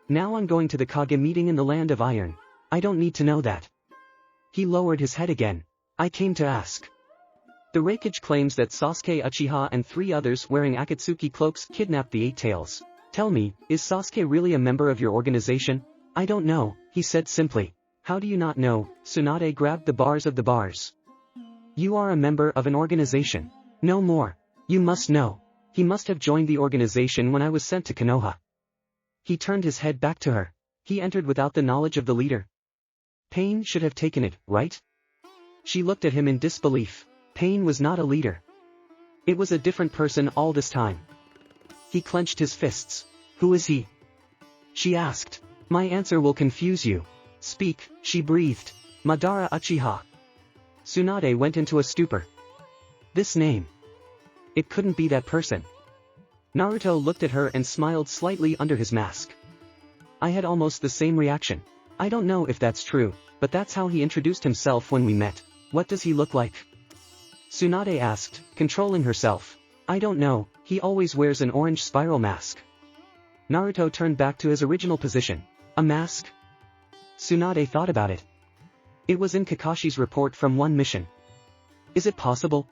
Now I'm going to the Kage meeting in the Land of Iron. I don't need to know that. He lowered his head again. I came to ask. The Reikage claims that Sasuke Uchiha and 3 others wearing Akatsuki cloaks kidnapped the 8 Tails. Tell me, is Sasuke really a member of your organization? I don't know, he said simply. How do you not know? Tsunade grabbed the bars of the bars. You are a member of an organization. No more. You must know. He must have joined the organization when I was sent to Konoha. He turned his head back to her. He entered without the knowledge of the leader. Pain should have taken it, right? She looked at him in disbelief. Pain was not a leader. It was a different person all this time. He clenched his fists. Who is he? She asked. My answer will confuse you. Speak, she breathed. Madara Uchiha. Tsunade went into a stupor. This name. It couldn't be that person. Naruto looked at her and smiled slightly under his mask. I had almost the same reaction. I don't know if that's true, but that's how he introduced himself when we met. What does he look like? Tsunade asked, controlling herself. I don't know, he always wears an orange spiral mask. Naruto turned back to his original position. A mask? Tsunade thought about it. It was in Kakashi's report from one mission. Is it possible?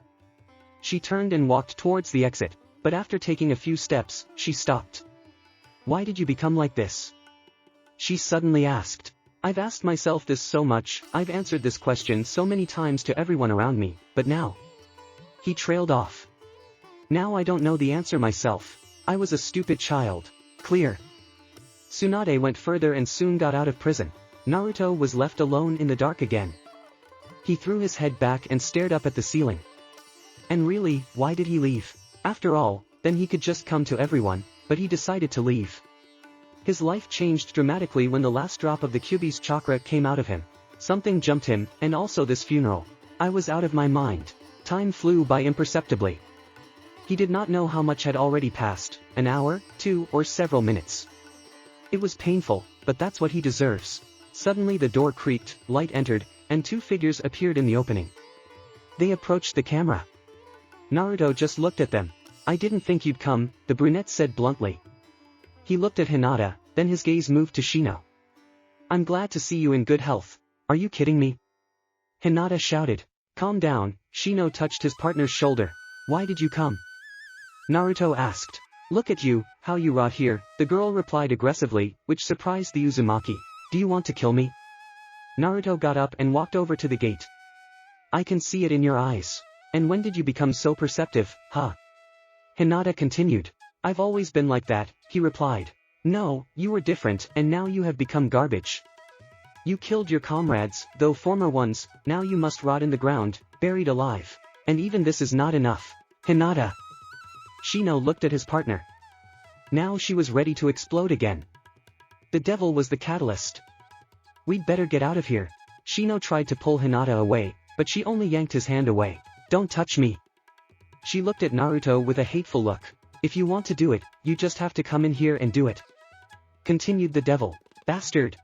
She turned and walked towards the exit, but after taking a few steps, she stopped. Why did you become like this? She suddenly asked. I've asked myself this so much, I've answered this question so many times to everyone around me, but now. He trailed off. Now I don't know the answer myself. I was a stupid child. Clear. Tsunade went further and soon got out of prison. Naruto was left alone in the dark again. He threw his head back and stared up at the ceiling. And really, why did he leave? After all, then he could just come to everyone, but he decided to leave. His life changed dramatically when the last drop of the Kyuubi's chakra came out of him. Something jumped him, and also this funeral. I was out of my mind. Time flew by imperceptibly. He did not know how much had already passed, an hour, 2, or several minutes. It was painful, but that's what he deserves. Suddenly the door creaked, light entered, and 2 figures appeared in the opening. They approached the camera. Naruto just looked at them. I didn't think you'd come, the brunette said bluntly. He looked at Hinata, then his gaze moved to Shino. I'm glad to see you in good health. Are you kidding me? Hinata shouted. Calm down, Shino touched his partner's shoulder. Why did you come? Naruto asked. Look at you, how you rot here, the girl replied aggressively, which surprised the Uzumaki. Do you want to kill me? Naruto got up and walked over to the gate. I can see it in your eyes. And when did you become so perceptive, huh? Hinata continued. I've always been like that, he replied. No, you were different, and now you have become garbage. You killed your comrades, though former ones, now you must rot in the ground, buried alive. And even this is not enough. Hinata. Shino looked at his partner. Now she was ready to explode again. The devil was the catalyst. We'd better get out of here. Shino tried to pull Hinata away, but she only yanked his hand away. Don't touch me. She looked at Naruto with a hateful look. If you want to do it, you just have to come in here and do it. Continued the devil. Bastard.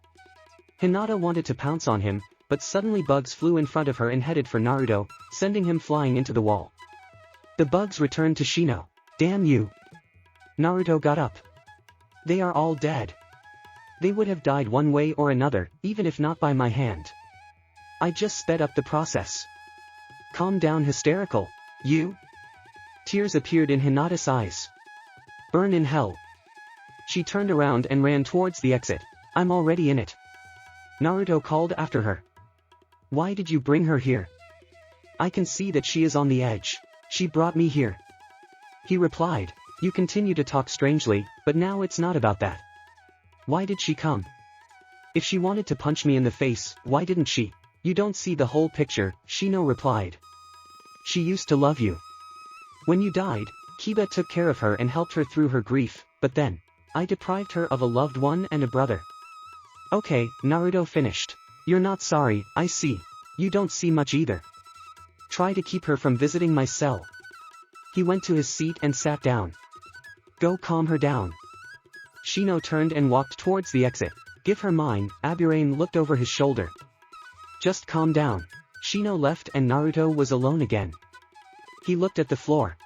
Hinata wanted to pounce on him, but suddenly bugs flew in front of her and headed for Naruto, sending him flying into the wall. The bugs returned to Shino. Damn you. Naruto got up. They are all dead. They would have died one way or another, even if not by my hand. I just sped up the process. Calm down, hysterical. You? Tears appeared in Hinata's eyes. Burn in hell. She turned around and ran towards the exit. I'm already in it. Naruto called after her. Why did you bring her here? I can see that she is on the edge. She brought me here. He replied. You continue to talk strangely, but now it's not about that. Why did she come? If she wanted to punch me in the face, why didn't she? You don't see the whole picture, Shino replied. She used to love you. When you died, Kiba took care of her and helped her through her grief, but then, I deprived her of a loved one and a brother. Okay, Naruto finished. You're not sorry, I see. You don't see much either. Try to keep her from visiting my cell. He went to his seat and sat down. Go calm her down. Shino turned and walked towards the exit. Give her mine, Aburain looked over his shoulder. Just calm down. Shino left and Naruto was alone again. He looked at the floor.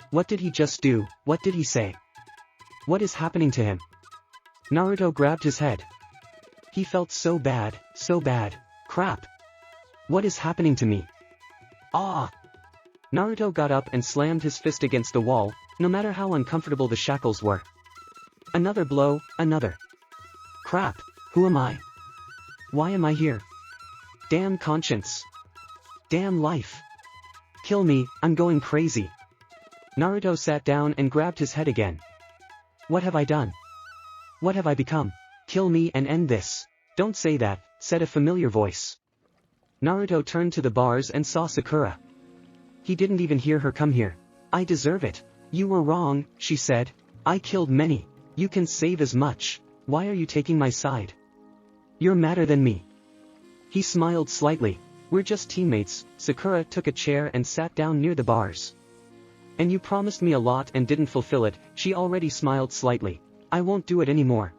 What did he just do? What did he say? What is happening to him? Naruto grabbed his head. He felt so bad, so bad. Crap. What is happening to me? Ah! Naruto got up and slammed his fist against the wall, no matter how uncomfortable the shackles were. Another blow, another. Crap, who am I? Why am I here? Damn conscience. Damn life. Kill me, I'm going crazy. Naruto sat down and grabbed his head again. What have I done? What have I become? Kill me and end this. Don't say that, said a familiar voice. Naruto turned to the bars and saw Sakura. He didn't even hear her come here. I deserve it. You were wrong, she said. I killed many. You can save as much. Why are you taking my side? You're madder than me. He smiled slightly. We're just teammates. Sakura took a chair and sat down near the bars. And you promised me a lot and didn't fulfill it. She already smiled slightly. I won't do it anymore.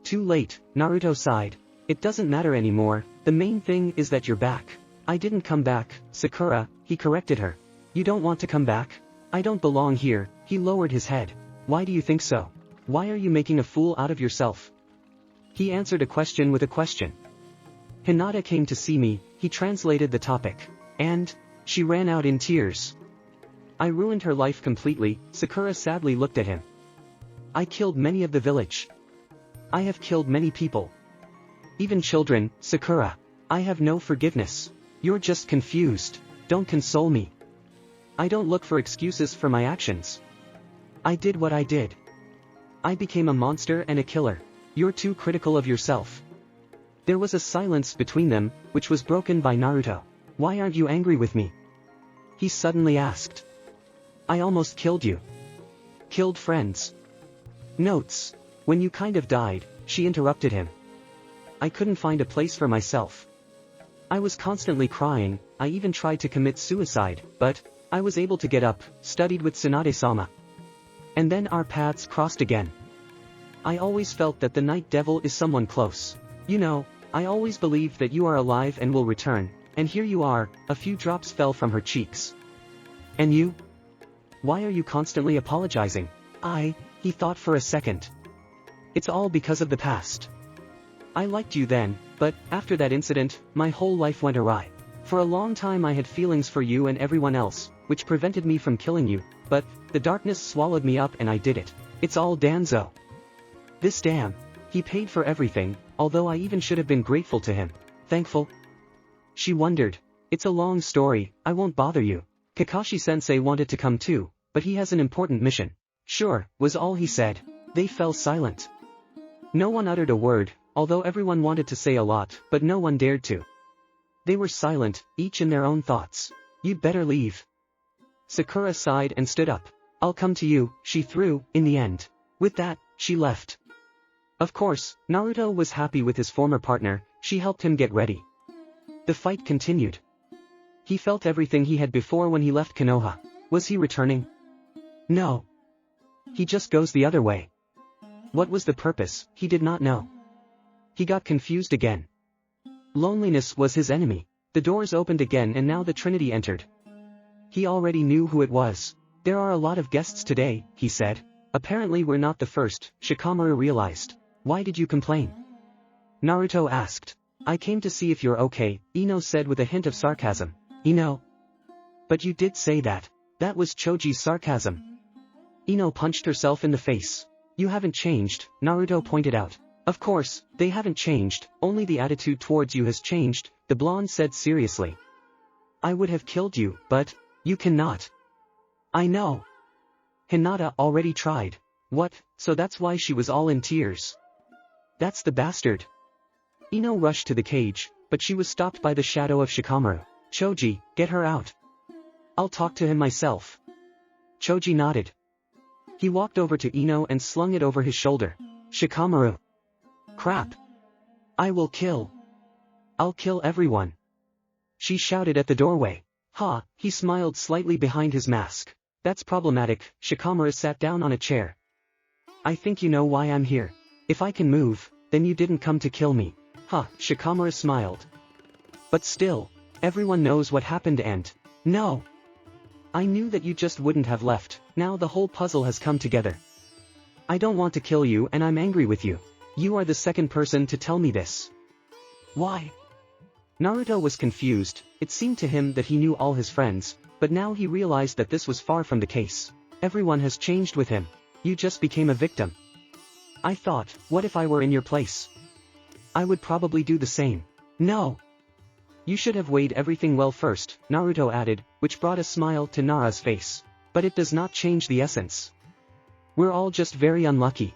Too late, Naruto sighed. It doesn't matter anymore, the main thing is that you're back. I didn't come back, Sakura, he corrected her. You don't want to come back? I don't belong here, he lowered his head. Why do you think so? Why are you making a fool out of yourself? He answered a question with a question. Hinata came to see me, he translated the topic. And, she ran out in tears. I ruined her life completely, Sakura sadly looked at him. I killed many of the village. I have killed many people. Even children, Sakura. I have no forgiveness. You're just confused. Don't console me. I don't look for excuses for my actions. I did what I did. I became a monster and a killer. You're too critical of yourself. There was a silence between them, which was broken by Naruto. Why aren't you angry with me? He suddenly asked. I almost killed you. Killed friends. Notes. When you kind of died, she interrupted him. I couldn't find a place for myself. I was constantly crying, I even tried to commit suicide, but, I was able to get up, studied with Tsunade-sama. And then our paths crossed again. I always felt that the night devil is someone close. You know, I always believed that you are alive and will return, and here you are, a few drops fell from her cheeks. And you? Why are you constantly apologizing? He thought for a second. It's all because of the past. I liked you then, but, after that incident, my whole life went awry. For a long time I had feelings for you and everyone else, which prevented me from killing you, but, the darkness swallowed me up and I did it. It's all Danzo. This damn. He paid for everything, although I even should have been grateful to him. Thankful? She wondered. It's a long story, I won't bother you. Kakashi-sensei wanted to come too, but he has an important mission. Sure, was all he said. They fell silent. No one uttered a word, although everyone wanted to say a lot, but no one dared to. They were silent, each in their own thoughts. You'd better leave. Sakura sighed and stood up. I'll come to you, she threw, in the end. With that, she left. Of course, Naruto was happy with his former partner, she helped him get ready. The fight continued. He felt everything he had before when he left Konoha. Was he returning? No. He just goes the other way. What was the purpose, he did not know. He got confused again. Loneliness was his enemy. The doors opened again and now the Trinity entered. He already knew who it was. There are a lot of guests today, he said. Apparently we're not the first, Shikamaru realized. Why did you complain? Naruto asked. I came to see if you're okay, Ino said with a hint of sarcasm. Ino? But you did say that. That was Choji's sarcasm. Ino punched herself in the face. You haven't changed, Naruto pointed out. Of course, they haven't changed, only the attitude towards you has changed, the blonde said seriously. I would have killed you, but, you cannot. I know. Hinata already tried. What, so that's why she was all in tears. That's the bastard. Ino rushed to the cage, but she was stopped by the shadow of Shikamaru. Choji, get her out. I'll talk to him myself. Choji nodded. He walked over to Ino and slung it over his shoulder. Shikamaru. Crap. I'll kill everyone. She shouted at the doorway. Ha, he smiled slightly behind his mask. That's problematic, Shikamaru sat down on a chair. I think you know why I'm here. If I can move, then you didn't come to kill me. Ha, Shikamaru smiled. But still, everyone knows what happened and... No. I knew that you just wouldn't have left, now the whole puzzle has come together. I don't want to kill you and I'm angry with you. You are the second person to tell me this. Why? Naruto was confused, it seemed to him that he knew all his friends, but now he realized that this was far from the case. Everyone has changed with him. You just became a victim. I thought, what if I were in your place? I would probably do the same. No. You should have weighed everything well first, Naruto added, which brought a smile to Nara's face. But it does not change the essence. We're all just very unlucky.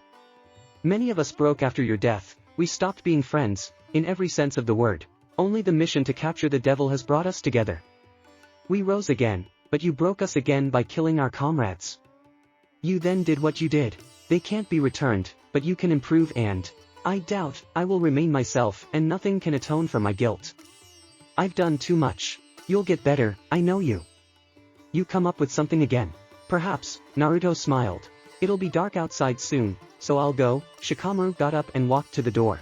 Many of us broke after your death, we stopped being friends, in every sense of the word. Only the mission to capture the devil has brought us together. We rose again, but you broke us again by killing our comrades. You then did what you did. They can't be returned, but you can improve and... I doubt, I will remain myself and nothing can atone for my guilt. I've done too much. You'll get better, I know you. You come up with something again. Perhaps, Naruto smiled. It'll be dark outside soon, so I'll go. Shikamaru got up and walked to the door.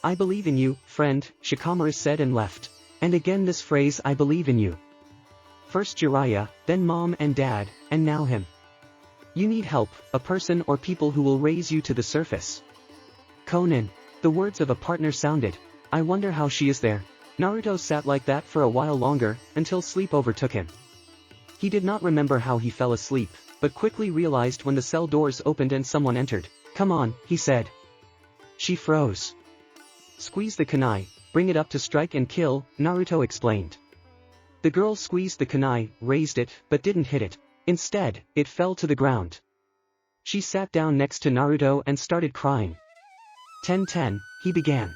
I believe in you, friend, Shikamaru said and left. And again this phrase I believe in you. First Jiraiya, then mom and dad, and now him. You need help, a person or people who will raise you to the surface. Konin. The words of a partner sounded. I wonder how she is there. Naruto sat like that for a while longer, until sleep overtook him. He did not remember how he fell asleep, but quickly realized when the cell doors opened and someone entered. Come on, he said. She froze. Squeeze the kunai, bring it up to strike and kill, Naruto explained. The girl squeezed the kunai, raised it, but didn't hit it. Instead, it fell to the ground. She sat down next to Naruto and started crying. 10-10, he began.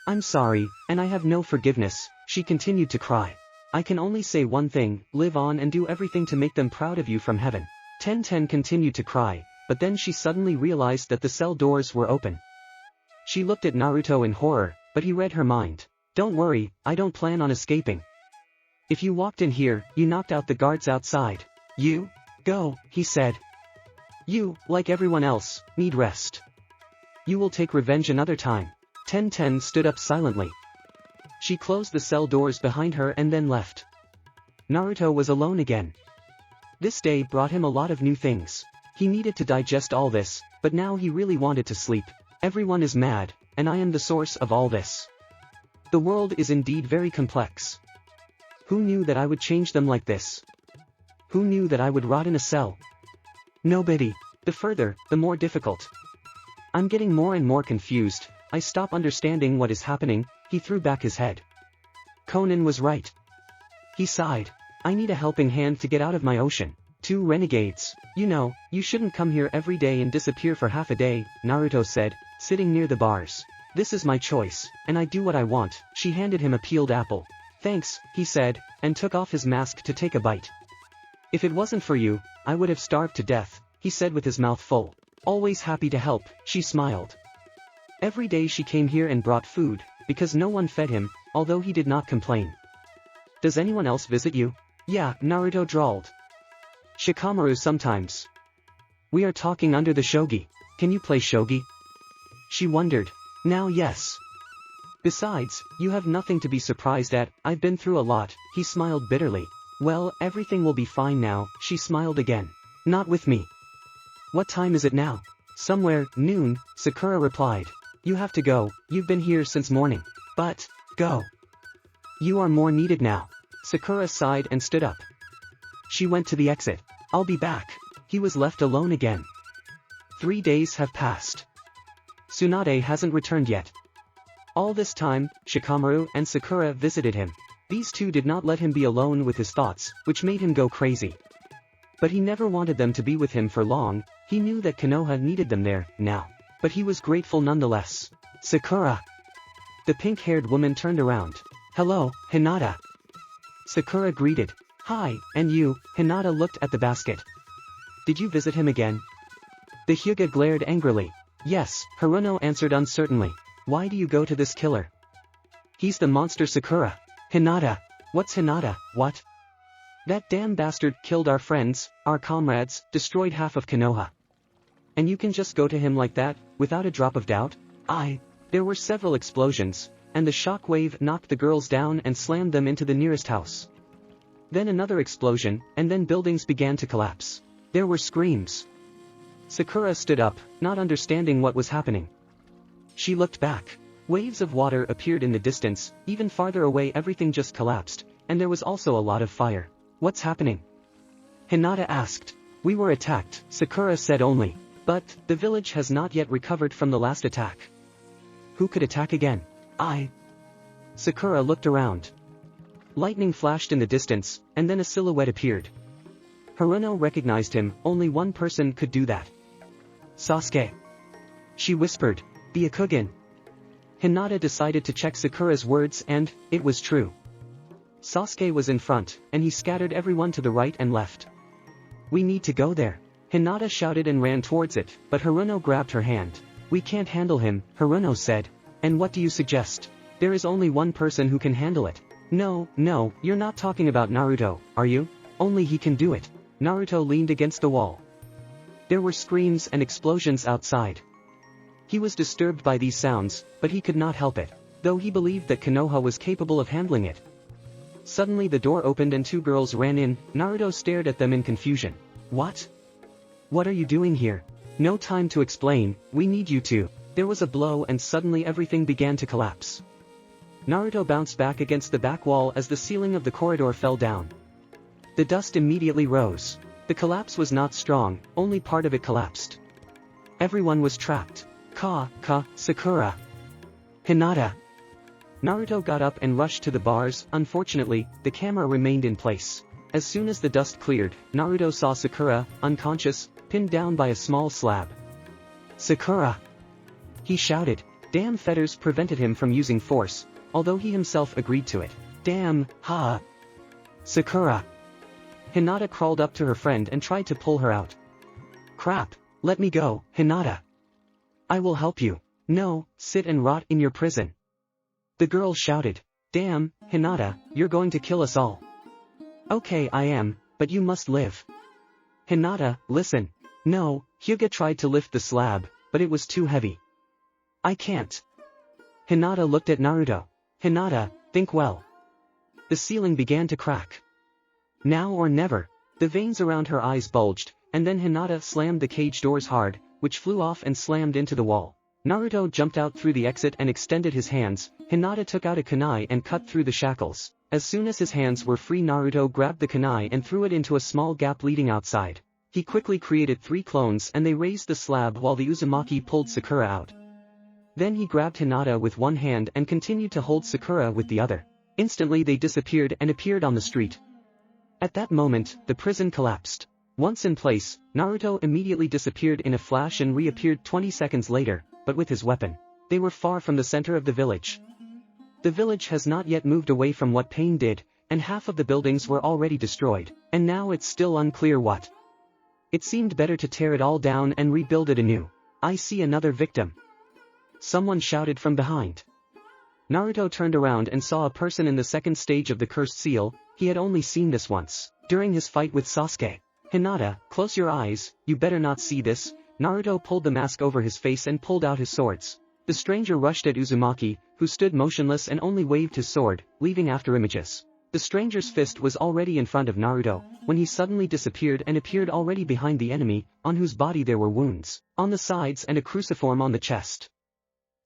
I'm sorry, and I have no forgiveness, she continued to cry. I can only say one thing, live on and do everything to make them proud of you from heaven. 10-10 continued to cry, but then she suddenly realized that the cell doors were open. She looked at Naruto in horror, but he read her mind. Don't worry, I don't plan on escaping. If you walked in here, you knocked out the guards outside. You? Go, he said. You, like everyone else, need rest. You will take revenge another time. 10-10 stood up silently. She closed the cell doors behind her and then left. Naruto was alone again. This day brought him a lot of new things. He needed to digest all this, but now he really wanted to sleep. Everyone is mad, and I am the source of all this. The world is indeed very complex. Who knew that I would change them like this? Who knew that I would rot in a cell? Nobody. The further, the more difficult. I'm getting more and more confused, I stop understanding what is happening. He threw back his head. Conan was right. He sighed. I need a helping hand to get out of my ocean. Two renegades. You know, you shouldn't come here every day and disappear for half a day, Naruto said, sitting near the bars. This is my choice, and I do what I want. She handed him a peeled apple. Thanks, he said, and took off his mask to take a bite. If it wasn't for you, I would have starved to death, he said with his mouth full. Always happy to help, she smiled. Every day she came here and brought food, because no one fed him, although he did not complain. Does anyone else visit you? Yeah, Naruto drawled. Shikamaru sometimes. We are talking under the shogi. Can you play shogi? She wondered. Now yes. Besides, you have nothing to be surprised at, I've been through a lot, he smiled bitterly. Well, everything will be fine now, she smiled again. Not with me. What time is it now? Somewhere, noon, Sakura replied. You have to go, you've been here since morning. But, go. You are more needed now. Sakura sighed and stood up. She went to the exit. I'll be back. He was left alone again. 3 days have passed. Tsunade hasn't returned yet. All this time, Shikamaru and Sakura visited him. These two did not let him be alone with his thoughts, which made him go crazy. But he never wanted them to be with him for long, he knew that Konoha needed them there, now. But he was grateful nonetheless. Sakura! The pink-haired woman turned around. Hello, Hinata. Sakura greeted. Hi, and you, Hinata looked at the basket. Did you visit him again? The Hyuga glared angrily. Yes, Haruno answered uncertainly. Why do you go to this killer? He's the monster Sakura. Hinata. What's Hinata, what? That damn bastard killed our friends, our comrades, destroyed half of Konoha. And you can just go to him like that, without a drop of doubt? There were several explosions, and the shock wave knocked the girls down and slammed them into the nearest house. Then another explosion, and then buildings began to collapse. There were screams. Sakura stood up, not understanding what was happening. She looked back. Waves of water appeared in the distance, even farther away everything just collapsed, and there was also a lot of fire. What's happening? Hinata asked. We were attacked, Sakura said only. But, the village has not yet recovered from the last attack. Who could attack again? Sakura looked around. Lightning flashed in the distance, and then a silhouette appeared. Haruno recognized him, only one person could do that. Sasuke. She whispered, the Akugan. Hinata decided to check Sakura's words and, it was true. Sasuke was in front, and he scattered everyone to the right and left. We need to go there. Hinata shouted and ran towards it, but Haruno grabbed her hand. We can't handle him, Haruno said. And what do you suggest? There is only one person who can handle it. No, you're not talking about Naruto, are you? Only he can do it. Naruto leaned against the wall. There were screams and explosions outside. He was disturbed by these sounds, but he could not help it, though he believed that Konoha was capable of handling it. Suddenly the door opened and two girls ran in. Naruto stared at them in confusion. What? What are you doing here? No time to explain, we need you to. There was a blow and suddenly everything began to collapse. Naruto bounced back against the back wall as the ceiling of the corridor fell down. The dust immediately rose. The collapse was not strong, only part of it collapsed. Everyone was trapped. Sakura. Hinata. Naruto got up and rushed to the bars. Unfortunately, the camera remained in place. As soon as the dust cleared, Naruto saw Sakura, unconscious, pinned down by a small slab. Sakura! He shouted. Damn fetters prevented him from using force, although he himself agreed to it. Damn, Sakura! Hinata crawled up to her friend and tried to pull her out. Crap, let me go, Hinata. I will help you. No, sit and rot in your prison. The girl shouted. Damn, Hinata, you're going to kill us all. Okay, I am, but you must live. Hinata, listen. No, Hyuga tried to lift the slab, but it was too heavy. I can't. Hinata looked at Naruto. Hinata, think well. The ceiling began to crack. Now or never. The veins around her eyes bulged, and then Hinata slammed the cage doors hard, which flew off and slammed into the wall. Naruto jumped out through the exit and extended his hands. Hinata took out a kunai and cut through the shackles. As soon as his hands were free, Naruto grabbed the kunai and threw it into a small gap leading outside. He quickly created 3 clones and they raised the slab while the Uzumaki pulled Sakura out. Then he grabbed Hinata with one hand and continued to hold Sakura with the other. Instantly they disappeared and appeared on the street. At that moment, the prison collapsed. Once in place, Naruto immediately disappeared in a flash and reappeared 20 seconds later, but with his weapon. They were far from the center of the village. The village has not yet moved away from what Pain did, and half of the buildings were already destroyed, and now it's still unclear what. It seemed better to tear it all down and rebuild it anew. I see another victim. Someone shouted from behind. Naruto turned around and saw a person in the second stage of the cursed seal. He had only seen this once, during his fight with Sasuke. Hinata, close your eyes, you better not see this. Naruto pulled the mask over his face and pulled out his swords. The stranger rushed at Uzumaki, who stood motionless and only waved his sword, leaving after images. The stranger's fist was already in front of Naruto, when he suddenly disappeared and appeared already behind the enemy, on whose body there were wounds, on the sides and a cruciform on the chest.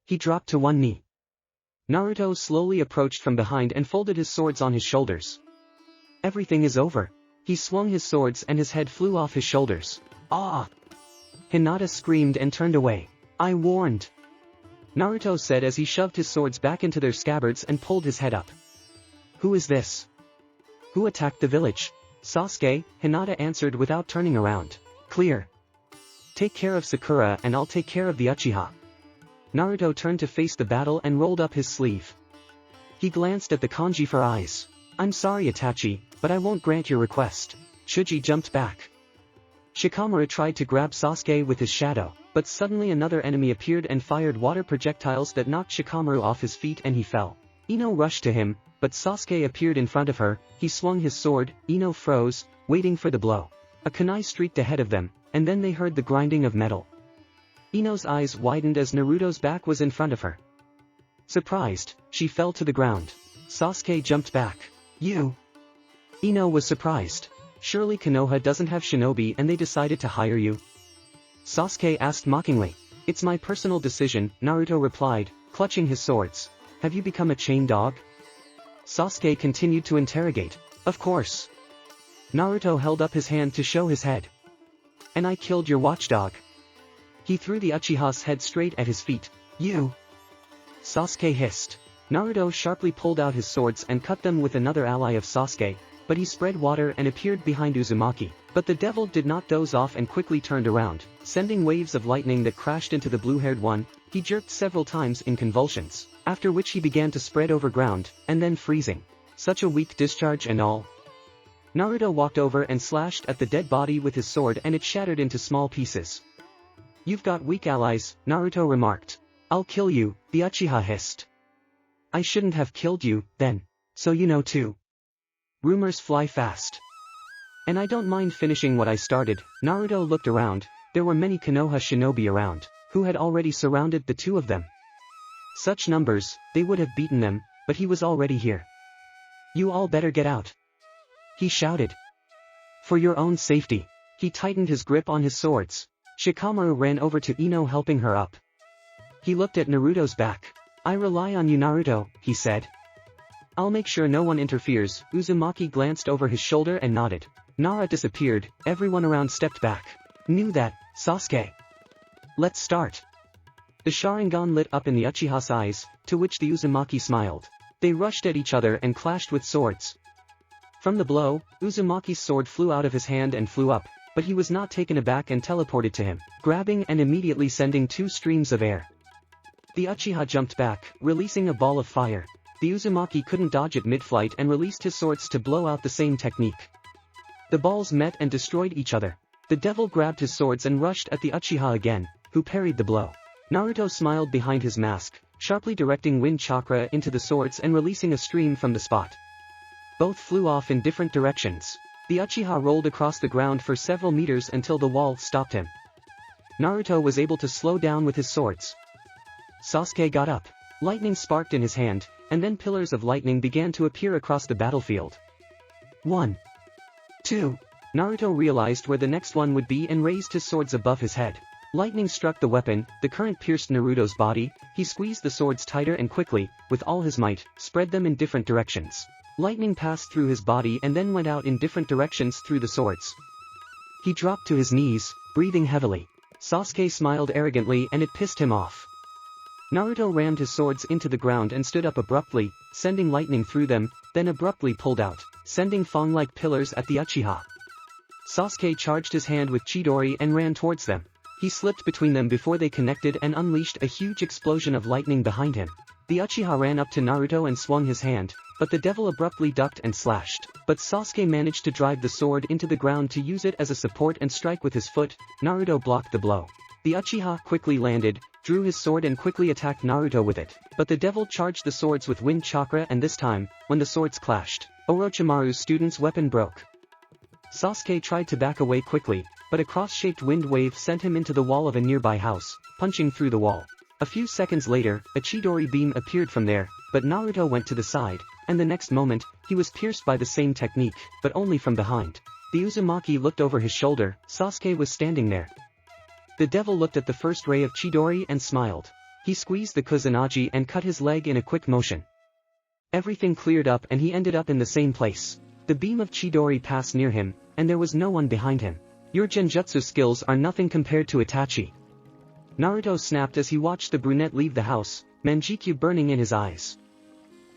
He dropped to one knee. Naruto slowly approached from behind and folded his swords on his shoulders. Everything is over. He swung his swords and his head flew off his shoulders. Ah! Hinata screamed and turned away. I warned. Naruto said as he shoved his swords back into their scabbards and pulled his head up. Who is this? Who attacked the village? Sasuke, Hinata answered without turning around. Clear. Take care of Sakura and I'll take care of the Uchiha. Naruto turned to face the battle and rolled up his sleeve. He glanced at the kanji for eyes. I'm sorry Itachi, but I won't grant your request. Shuji jumped back. Shikamaru tried to grab Sasuke with his shadow, but suddenly another enemy appeared and fired water projectiles that knocked Shikamaru off his feet and he fell. Ino rushed to him, but Sasuke appeared in front of her. He swung his sword. Ino froze, waiting for the blow. A kunai streaked ahead of them, and then they heard the grinding of metal. Ino's eyes widened as Naruto's back was in front of her. Surprised, she fell to the ground. Sasuke jumped back. You? Ino was surprised. Surely Konoha doesn't have shinobi and they decided to hire you? Sasuke asked mockingly. It's my personal decision, Naruto replied, clutching his swords. Have you become a chain dog? Sasuke continued to interrogate. Of course. Naruto held up his hand to show his head. And I killed your watchdog. He threw the Uchiha's head straight at his feet. You? Sasuke hissed. Naruto sharply pulled out his swords and cut them with another ally of Sasuke, but he spread water and appeared behind Uzumaki. But the devil did not doze off and quickly turned around, sending waves of lightning that crashed into the blue-haired one. He jerked several times in convulsions, after which he began to spread over ground, and then freezing. Such a weak discharge and all. Naruto walked over and slashed at the dead body with his sword and it shattered into small pieces. You've got weak allies, Naruto remarked. I'll kill you, the Uchiha hissed. I shouldn't have killed you, then. So you know too. Rumors fly fast. And I don't mind finishing what I started. Naruto looked around. There were many Konoha shinobi around, who had already surrounded the two of them. Such numbers, they would have beaten them, but he was already here. You all better get out. He shouted. For your own safety. He tightened his grip on his swords. Shikamaru ran over to Ino helping her up. He looked at Naruto's back. I rely on you Naruto, he said. I'll make sure no one interferes. Uzumaki glanced over his shoulder and nodded. Nara disappeared, everyone around stepped back. Knew that, Sasuke. Let's start. The Sharingan lit up in the Uchiha's eyes, to which the Uzumaki smiled. They rushed at each other and clashed with swords. From the blow, Uzumaki's sword flew out of his hand and flew up, but he was not taken aback and teleported to him, grabbing and immediately sending 2 streams of air. The Uchiha jumped back, releasing a ball of fire. The Uzumaki couldn't dodge it mid-flight and released his swords to blow out the same technique. The balls met and destroyed each other. The devil grabbed his swords and rushed at the Uchiha again, who parried the blow. Naruto smiled behind his mask, sharply directing wind chakra into the swords and releasing a stream from the spot. Both flew off in different directions. The Uchiha rolled across the ground for several meters until the wall stopped him. Naruto was able to slow down with his swords. Sasuke got up. Lightning sparked in his hand, and then pillars of lightning began to appear across the battlefield. 1. 2. Naruto realized where the next one would be and raised his swords above his head. Lightning struck the weapon, the current pierced Naruto's body. He squeezed the swords tighter and quickly, with all his might, spread them in different directions. Lightning passed through his body and then went out in different directions through the swords. He dropped to his knees, breathing heavily. Sasuke smiled arrogantly and it pissed him off. Naruto rammed his swords into the ground and stood up abruptly, sending lightning through them, then abruptly pulled out, sending fang-like pillars at the Uchiha. Sasuke charged his hand with Chidori and ran towards them. He slipped between them before they connected and unleashed a huge explosion of lightning behind him. The Uchiha ran up to Naruto and swung his hand, but the devil abruptly ducked and slashed. But Sasuke managed to drive the sword into the ground to use it as a support and strike with his foot. Naruto blocked the blow. The Uchiha quickly landed, drew his sword and quickly attacked Naruto with it. But the devil charged the swords with wind chakra and this time, when the swords clashed, Orochimaru's student's weapon broke. Sasuke tried to back away quickly, but a cross-shaped wind wave sent him into the wall of a nearby house, punching through the wall. A few seconds later, a Chidori beam appeared from there, but Naruto went to the side, and the next moment, he was pierced by the same technique, but only from behind. The Uzumaki looked over his shoulder. Sasuke was standing there. The devil looked at the first ray of Chidori and smiled. He squeezed the Kusanagi and cut his leg in a quick motion. Everything cleared up and he ended up in the same place. The beam of Chidori passed near him, and there was no one behind him. Your genjutsu skills are nothing compared to Itachi. Naruto snapped as he watched the brunette leave the house, Manjikyu burning in his eyes.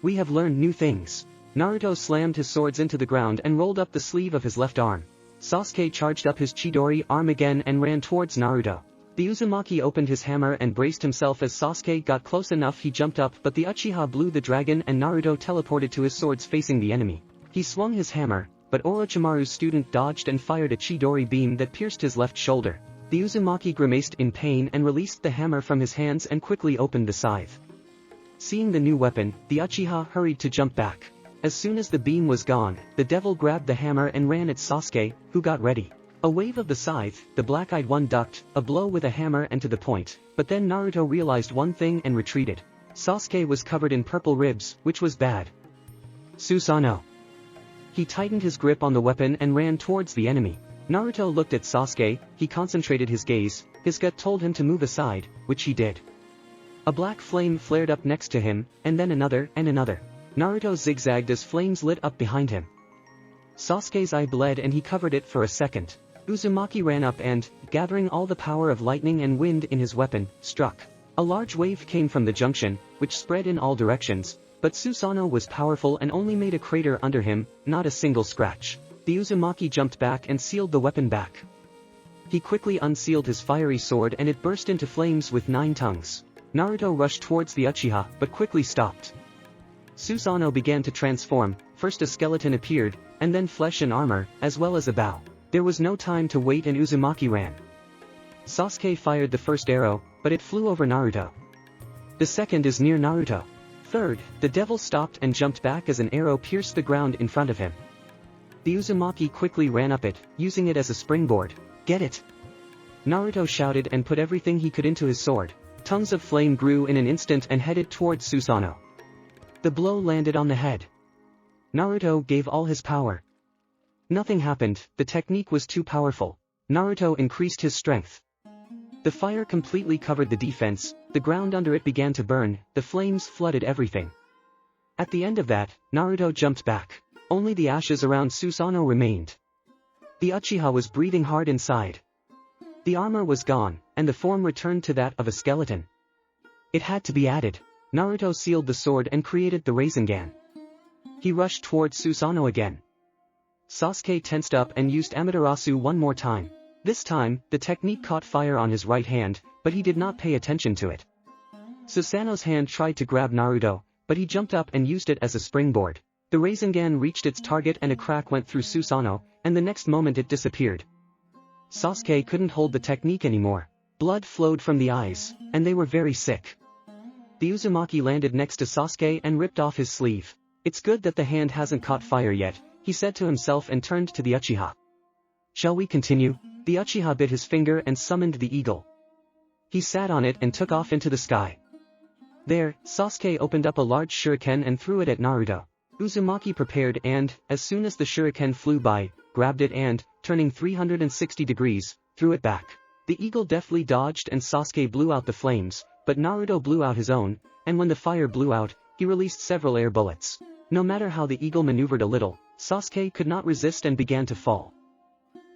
We have learned new things. Naruto slammed his swords into the ground and rolled up the sleeve of his left arm. Sasuke charged up his Chidori arm again and ran towards Naruto. The Uzumaki opened his hammer and braced himself as Sasuke got close enough. He jumped up, but the Uchiha blew the dragon and Naruto teleported to his swords facing the enemy. He swung his hammer, but Orochimaru's student dodged and fired a Chidori beam that pierced his left shoulder. The Uzumaki grimaced in pain and released the hammer from his hands and quickly opened the scythe. Seeing the new weapon, the Uchiha hurried to jump back. As soon as the beam was gone, the devil grabbed the hammer and ran at Sasuke, who got ready. A wave of the scythe, the black-eyed one ducked, a blow with a hammer and to the point, but then Naruto realized one thing and retreated. Sasuke was covered in purple ribs, which was bad. Susanoo. He tightened his grip on the weapon and ran towards the enemy. Naruto looked at Sasuke, he concentrated his gaze, his gut told him to move aside, which he did. A black flame flared up next to him, and then another and another. Naruto zigzagged as flames lit up behind him. Sasuke's eye bled and he covered it for a second. Uzumaki ran up and, gathering all the power of lightning and wind in his weapon, struck. A large wave came from the junction, which spread in all directions, but Susanoo was powerful and only made a crater under him, not a single scratch. The Uzumaki jumped back and sealed the weapon back. He quickly unsealed his fiery sword and it burst into flames with 9 tongues. Naruto rushed towards the Uchiha, but quickly stopped. Susanoo began to transform. First a skeleton appeared, and then flesh and armor, as well as a bow. There was no time to wait and Uzumaki ran. Sasuke fired the first arrow, but it flew over Naruto. The second is near Naruto. Third, the devil stopped and jumped back as an arrow pierced the ground in front of him. The Uzumaki quickly ran up it, using it as a springboard. Get it! Naruto shouted and put everything he could into his sword. Tongues of flame grew in an instant and headed towards Susanoo. The blow landed on the head. Naruto gave all his power. Nothing happened, the technique was too powerful. Naruto increased his strength. The fire completely covered the defense, the ground under it began to burn, the flames flooded everything. At the end of that, Naruto jumped back. Only the ashes around Susanoo remained. The Uchiha was breathing hard inside. The armor was gone, and the form returned to that of a skeleton. It had to be added. Naruto sealed the sword and created the Rasengan. He rushed towards Susanoo again. Sasuke tensed up and used Amaterasu one more time. This time, the technique caught fire on his right hand, but he did not pay attention to it. Susanoo's hand tried to grab Naruto, but he jumped up and used it as a springboard. The Rasengan reached its target and a crack went through Susanoo, and the next moment it disappeared. Sasuke couldn't hold the technique anymore. Blood flowed from the eyes, and they were very sick. The Uzumaki landed next to Sasuke and ripped off his sleeve. It's good that the hand hasn't caught fire yet, he said to himself and turned to the Uchiha. Shall we continue? The Uchiha bit his finger and summoned the eagle. He sat on it and took off into the sky. There, Sasuke opened up a large shuriken and threw it at Naruto. Uzumaki prepared and, as soon as the shuriken flew by, grabbed it and, turning 360 degrees, threw it back. The eagle deftly dodged and Sasuke blew out the flames, but Naruto blew out his own, and when the fire blew out, he released several air bullets. No matter how the eagle maneuvered a little, Sasuke could not resist and began to fall.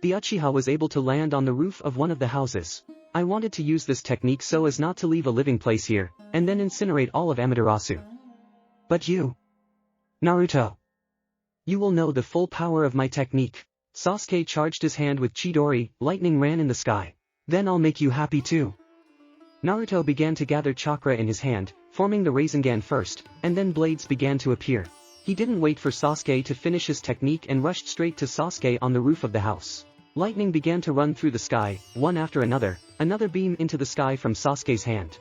The Uchiha was able to land on the roof of one of the houses. I wanted to use this technique so as not to leave a living place here, and then incinerate all of Amaterasu. But you, Naruto, you will know the full power of my technique. Sasuke charged his hand with Chidori, lightning ran in the sky. Then I'll make you happy too. Naruto began to gather chakra in his hand, forming the Rasengan first, and then blades began to appear. He didn't wait for Sasuke to finish his technique and rushed straight to Sasuke on the roof of the house. Lightning began to run through the sky, one after another beam into the sky from Sasuke's hand.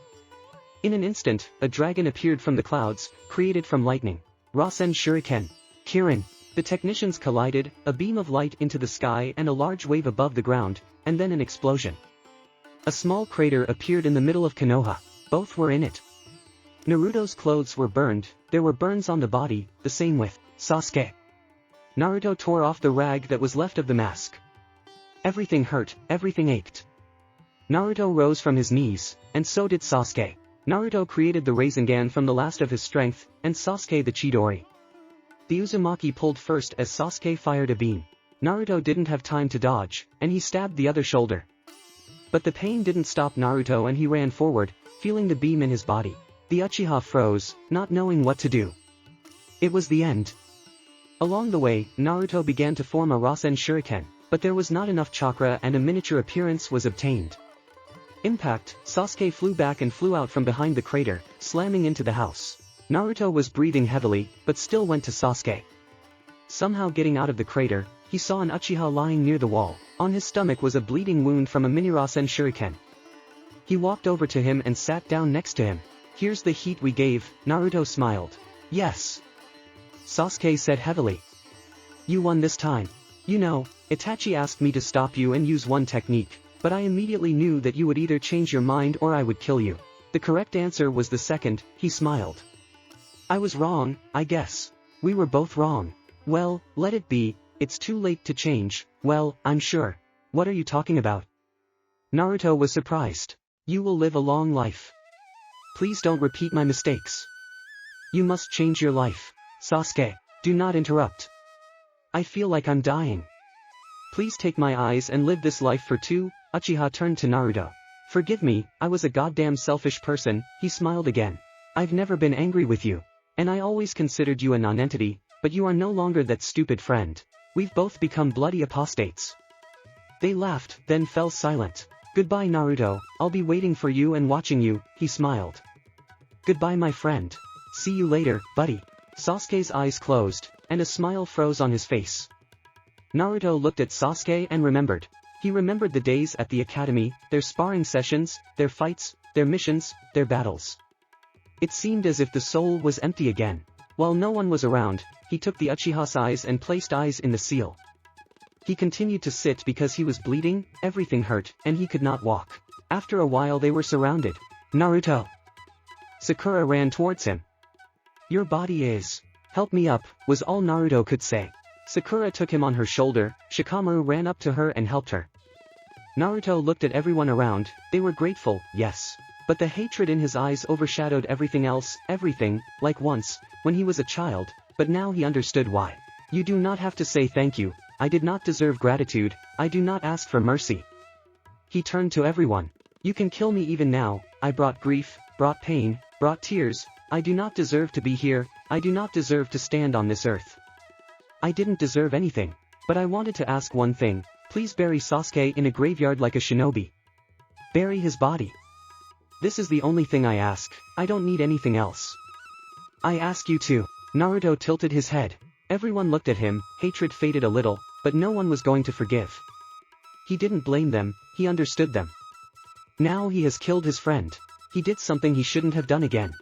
In an instant, a dragon appeared from the clouds, created from lightning. Rasen Shuriken. Kirin. The technicians collided, a beam of light into the sky and a large wave above the ground, and then an explosion. A small crater appeared in the middle of Konoha. Both were in it. Naruto's clothes were burned, there were burns on the body, the same with Sasuke. Naruto tore off the rag that was left of the mask. Everything hurt, everything ached. Naruto rose from his knees, and so did Sasuke. Naruto created the Rasengan from the last of his strength, and Sasuke the Chidori. The Uzumaki pulled first as Sasuke fired a beam. Naruto didn't have time to dodge, and he stabbed the other shoulder. But the pain didn't stop Naruto and he ran forward, feeling the beam in his body. The Uchiha froze, not knowing what to do. It was the end. Along the way, Naruto began to form a Rasen Shuriken, but there was not enough chakra and a miniature appearance was obtained. Impact, Sasuke flew back and flew out from behind the crater, slamming into the house. Naruto was breathing heavily, but still went to Sasuke. Somehow getting out of the crater, he saw an Uchiha lying near the wall. On his stomach was a bleeding wound from a mini Rasen Shuriken. He walked over to him and sat down next to him. Here's the heat we gave, Naruto smiled. Yes. Sasuke said heavily. You won this time. You know, Itachi asked me to stop you and use one technique, but I immediately knew that you would either change your mind or I would kill you. The correct answer was the second, he smiled. I was wrong, I guess. We were both wrong. Well, let it be, it's too late to change, well, I'm sure. What are you talking about? Naruto was surprised. You will live a long life. Please don't repeat my mistakes. You must change your life. Sasuke, do not interrupt. I feel like I'm dying. Please take my eyes and live this life for two. Uchiha turned to Naruto. Forgive me, I was a goddamn selfish person, he smiled again. I've never been angry with you. And I always considered you a non-entity, but you are no longer that stupid friend. We've both become bloody apostates. They laughed, then fell silent. Goodbye Naruto, I'll be waiting for you and watching you, he smiled. Goodbye my friend. See you later, buddy. Sasuke's eyes closed, and a smile froze on his face. Naruto looked at Sasuke and remembered. He remembered the days at the academy, their sparring sessions, their fights, their missions, their battles. It seemed as if the soul was empty again. While no one was around, he took the Uchiha's eyes and placed eyes in the seal. He continued to sit because he was bleeding, everything hurt, and he could not walk. After a while they were surrounded. Naruto. Sakura ran towards him. Your body is. Help me up, was all Naruto could say. Sakura took him on her shoulder, Shikamaru ran up to her and helped her. Naruto looked at everyone around, they were grateful, yes. But the hatred in his eyes overshadowed everything else, everything, like once, when he was a child, but now he understood why. You do not have to say thank you, I did not deserve gratitude, I do not ask for mercy. He turned to everyone. You can kill me even now, I brought grief, brought pain, brought tears, I do not deserve to be here, I do not deserve to stand on this earth. I didn't deserve anything. But I wanted to ask one thing, please bury Sasuke in a graveyard like a shinobi. Bury his body. This is the only thing I ask, I don't need anything else. I ask you to. Naruto tilted his head. Everyone looked at him, hatred faded a little, but no one was going to forgive. He didn't blame them, he understood them. Now he has killed his friend. He did something he shouldn't have done again.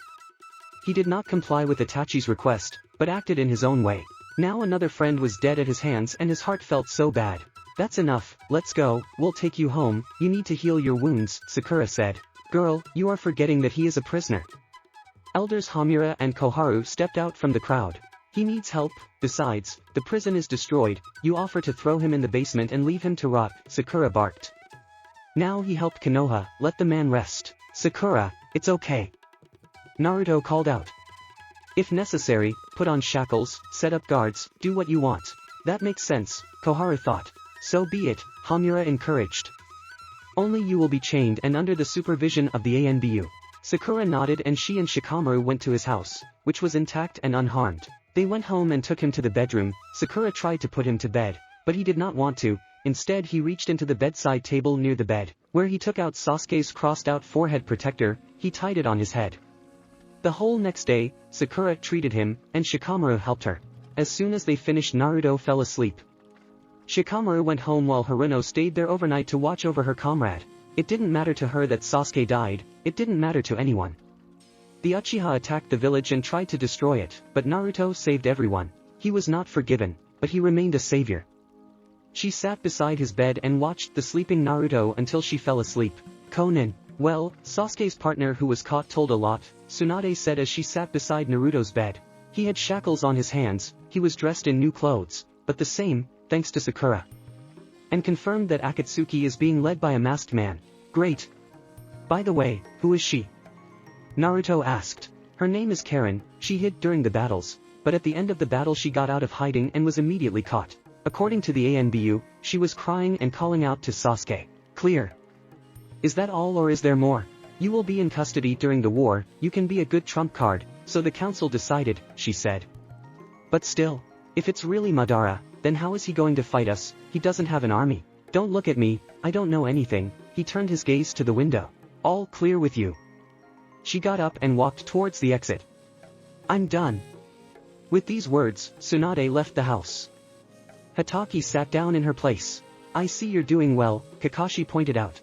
He did not comply with Itachi's request, but acted in his own way. Now another friend was dead at his hands and his heart felt so bad. That's enough, let's go, we'll take you home, you need to heal your wounds, Sakura said. Girl, you are forgetting that he is a prisoner. Elders Hamura and Koharu stepped out from the crowd. He needs help, besides, the prison is destroyed, you offer to throw him in the basement and leave him to rot, Sakura barked. Now he helped Konoha, let the man rest. Sakura, it's okay. Naruto called out. If necessary, put on shackles, set up guards, do what you want. That makes sense, Koharu thought. So be it, Hamura encouraged. Only you will be chained and under the supervision of the ANBU. Sakura nodded and she and Shikamaru went to his house, which was intact and unharmed. They went home and took him to the bedroom. Sakura tried to put him to bed, but he did not want to. Instead he reached into the bedside table near the bed, where he took out Sasuke's crossed-out forehead protector. He tied it on his head. The whole next day, Sakura treated him, and Shikamaru helped her. As soon as they finished, Naruto fell asleep. Shikamaru went home while Haruno stayed there overnight to watch over her comrade. It didn't matter to her that Sasuke died, it didn't matter to anyone. The Uchiha attacked the village and tried to destroy it, but Naruto saved everyone. He was not forgiven, but he remained a savior. She sat beside his bed and watched the sleeping Naruto until she fell asleep. Konan, well, Sasuke's partner who was caught told a lot, Tsunade said as she sat beside Naruto's bed. He had shackles on his hands, he was dressed in new clothes, but the same, thanks to Sakura. And confirmed that Akatsuki is being led by a masked man. Great. By the way, who is she? Naruto asked. Her name is Karen. She hid during the battles, but at the end of the battle she got out of hiding and was immediately caught. According to the ANBU, she was crying and calling out to Sasuke. Clear. Is that all or is there more? You will be in custody during the war, you can be a good trump card, so the council decided, she said. But still, if it's really Madara, then how is he going to fight us? He doesn't have an army. Don't look at me, I don't know anything. He turned his gaze to the window. All clear with you. She got up and walked towards the exit. I'm done. With these words, Tsunade left the house. Hatake sat down in her place. I see you're doing well, Kakashi pointed out.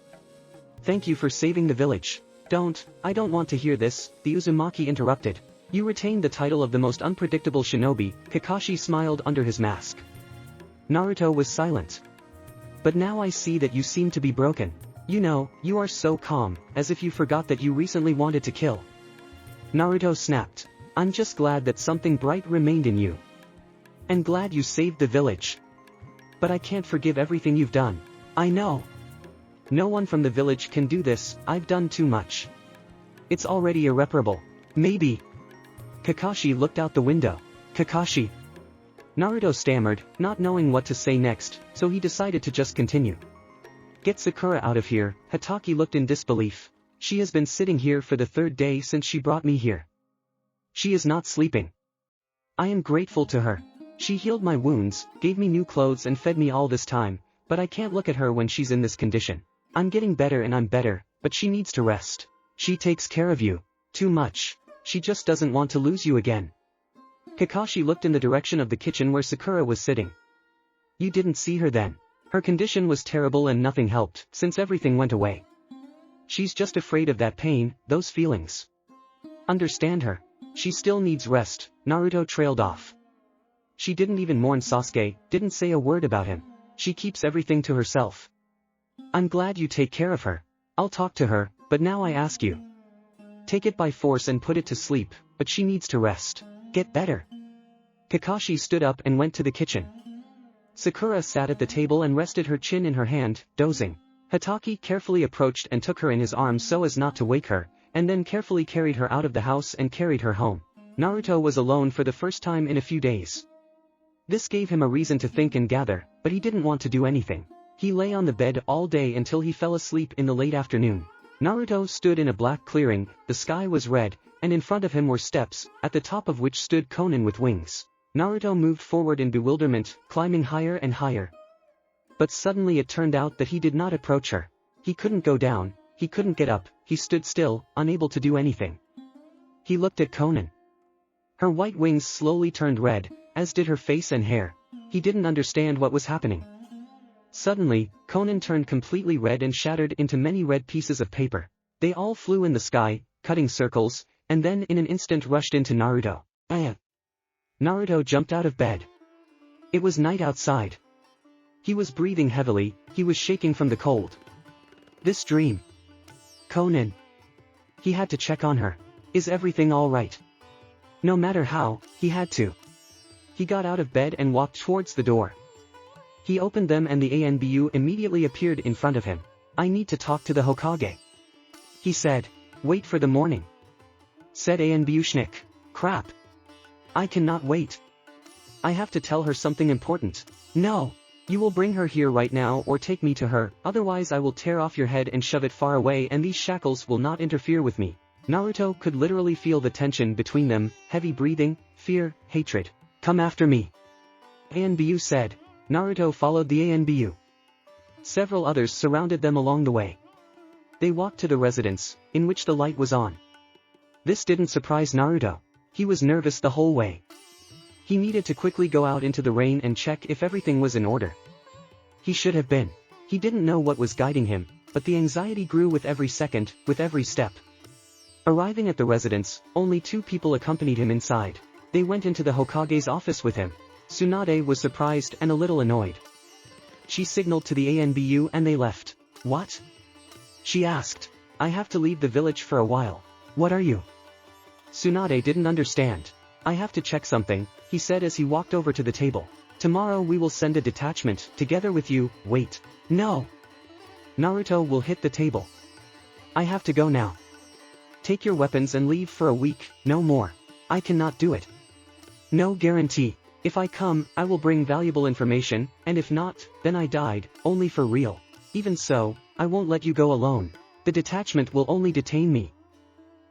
Thank you for saving the village. I don't want to hear this, the Uzumaki interrupted. You retained the title of the most unpredictable shinobi, Kakashi smiled under his mask. Naruto was silent. But now I see that you seem to be broken. You know, you are so calm, as if you forgot that you recently wanted to kill. Naruto snapped. I'm just glad that something bright remained in you. And glad you saved the village. But I can't forgive everything you've done. I know. No one from the village can do this, I've done too much. It's already irreparable. Maybe. Kakashi looked out the window. Kakashi. Naruto stammered, not knowing what to say next, so he decided to just continue. Get Sakura out of here, Hatake looked in disbelief. She has been sitting here for the third day since she brought me here. She is not sleeping. I am grateful to her. She healed my wounds, gave me new clothes and fed me all this time, but I can't look at her when she's in this condition. I'm getting better and I'm better, but she needs to rest. She takes care of you. Too much. She just doesn't want to lose you again. Kakashi looked in the direction of the kitchen where Sakura was sitting. You didn't see her then. Her condition was terrible and nothing helped, since everything went away. She's just afraid of that pain, those feelings. Understand her. She still needs rest. Naruto trailed off. She didn't even mourn Sasuke, didn't say a word about him. She keeps everything to herself. I'm glad you take care of her. I'll talk to her, but now I ask you. Take it by force and put it to sleep, but she needs to rest. Get better. Kakashi stood up and went to the kitchen. Sakura sat at the table and rested her chin in her hand, dozing. Hatake carefully approached and took her in his arms so as not to wake her, and then carefully carried her out of the house and carried her home. Naruto was alone for the first time in a few days. This gave him a reason to think and gather, but he didn't want to do anything. He lay on the bed all day until he fell asleep in the late afternoon. Naruto stood in a black clearing, the sky was red, and in front of him were steps, at the top of which stood Konan with wings. Naruto moved forward in bewilderment, climbing higher and higher. But suddenly it turned out that he did not approach her. He couldn't go down, he couldn't get up, he stood still, unable to do anything. He looked at Konan. Her white wings slowly turned red, as did her face and hair. He didn't understand what was happening. Suddenly, Konan turned completely red and shattered into many red pieces of paper. They all flew in the sky, cutting circles, and then in an instant rushed into Naruto. Naruto jumped out of bed. It was night outside. He was breathing heavily, he was shaking from the cold. This dream. Konan. He had to check on her. Is everything all right? No matter how, he had to. He got out of bed and walked towards the door. He opened them and the ANBU immediately appeared in front of him. I need to talk to the Hokage. He said. Wait for the morning. Said ANBU Schnick. Crap. I cannot wait. I have to tell her something important. No. You will bring her here right now or take me to her, otherwise I will tear off your head and shove it far away and these shackles will not interfere with me. Naruto could literally feel the tension between them, heavy breathing, fear, hatred. Come after me. Anbu said. Naruto followed the Anbu. Several others surrounded them along the way. They walked to the residence, in which the light was on. This didn't surprise Naruto. He was nervous the whole way. He needed to quickly go out into the rain and check if everything was in order. He should have been. He didn't know what was guiding him, but the anxiety grew with every second, with every step. Arriving at the residence, only 2 people accompanied him inside. They went into the Hokage's office with him. Tsunade was surprised and a little annoyed. She signaled to the Anbu and they left. What? She asked. I have to leave the village for a while. What are you? Tsunade didn't understand. I have to check something, he said as he walked over to the table. Tomorrow we will send a detachment, together with you. Wait. No. Naruto will hit the table. I have to go now. Take your weapons and leave for a week, no more. I cannot do it. No guarantee. If I come, I will bring valuable information, and if not, then I died, only for real. Even so, I won't let you go alone. The detachment will only detain me.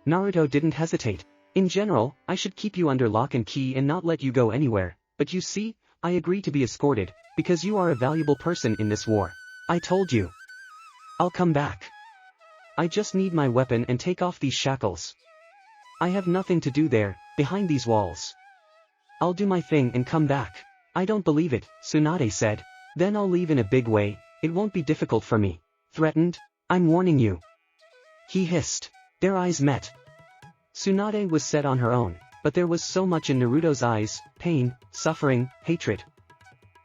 Naruto didn't hesitate. In general, I should keep you under lock and key and not let you go anywhere, but you see, I agree to be escorted, because you are a valuable person in this war. I told you. I'll come back. I just need my weapon and take off these shackles. I have nothing to do there, behind these walls. I'll do my thing and come back. I don't believe it, Tsunade said. Then I'll leave in a big way, it won't be difficult for me. Threatened? I'm warning you. He hissed. Their eyes met. Tsunade was set on her own, but there was so much in Naruto's eyes, pain, suffering, hatred.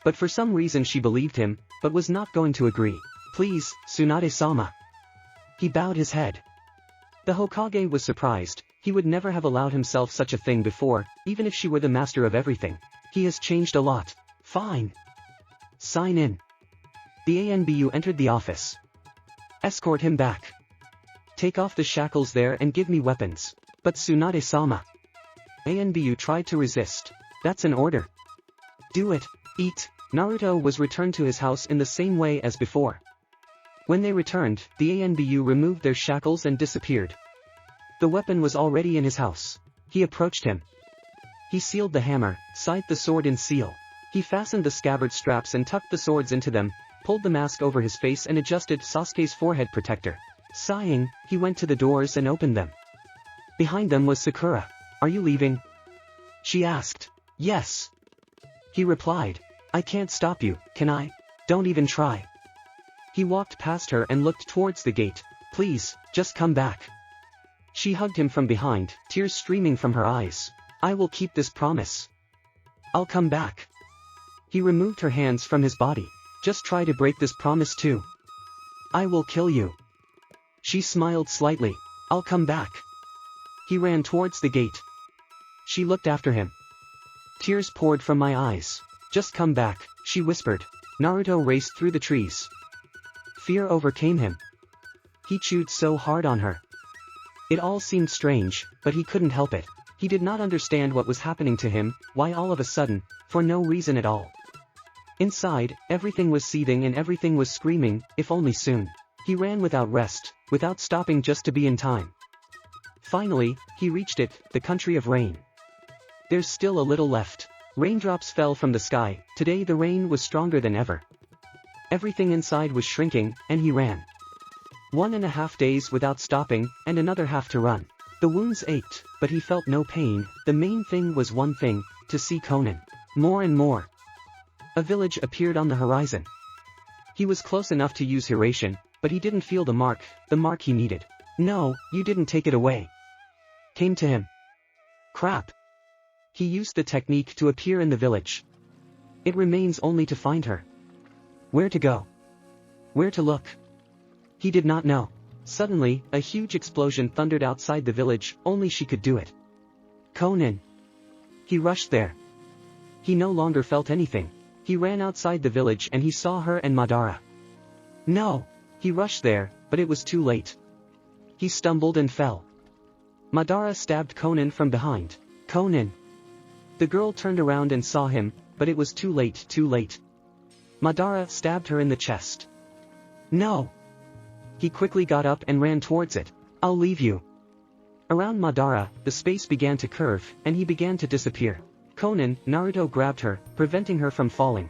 But for some reason she believed him, but was not going to agree. Please, Tsunade-sama. He bowed his head. The Hokage was surprised. He would never have allowed himself such a thing before, even if she were the master of everything. He has changed a lot. Fine. Sign in. The Anbu entered the office. Escort him back. Take off the shackles there and give me weapons. But Tsunade-sama. Anbu tried to resist. That's an order. Do it. Eat. Naruto was returned to his house in the same way as before. When they returned, the Anbu removed their shackles and disappeared. The weapon was already in his house. He approached him. He sealed the hammer, sighted the sword in seal. He fastened the scabbard straps and tucked the swords into them, pulled the mask over his face and adjusted Sasuke's forehead protector. Sighing, he went to the doors and opened them. Behind them was Sakura. Are you leaving? She asked. Yes. He replied. I can't stop you, can I? Don't even try. He walked past her and looked towards the gate. Please, just come back. She hugged him from behind, tears streaming from her eyes. I will keep this promise. I'll come back. He removed her hands from his body. Just try to break this promise too. I will kill you. She smiled slightly. I'll come back. He ran towards the gate. She looked after him. Tears poured from my eyes. Just come back, she whispered. Naruto raced through the trees. Fear overcame him. He chewed so hard on her. It all seemed strange, but he couldn't help it. He did not understand what was happening to him, why all of a sudden, for no reason at all. Inside, everything was seething and everything was screaming, if only soon. He ran without rest, without stopping just to be in time. Finally, he reached it, the country of rain. There's still a little left. Raindrops fell from the sky. Today the rain was stronger than ever. Everything inside was shrinking, and he ran. 1.5 days without stopping, and another half to run. The wounds ached, but he felt no pain. The main thing was one thing, to see Conan. More and more. A village appeared on the horizon. He was close enough to use Hiration, but he didn't feel the mark he needed. No, you didn't take it away. Came to him. Crap. He used the technique to appear in the village. It remains only to find her. Where to go? Where to look? He did not know. Suddenly, a huge explosion thundered outside the village, only she could do it. Conan. He rushed there. He no longer felt anything. He ran outside the village and he saw her and Madara. No! He rushed there, but it was too late. He stumbled and fell. Madara stabbed Conan from behind. Conan. The girl turned around and saw him, but it was too late, too late. Madara stabbed her in the chest. No! He quickly got up and ran towards it. I'll leave you. Around Madara, the space began to curve, and he began to disappear. Naruto grabbed her, preventing her from falling.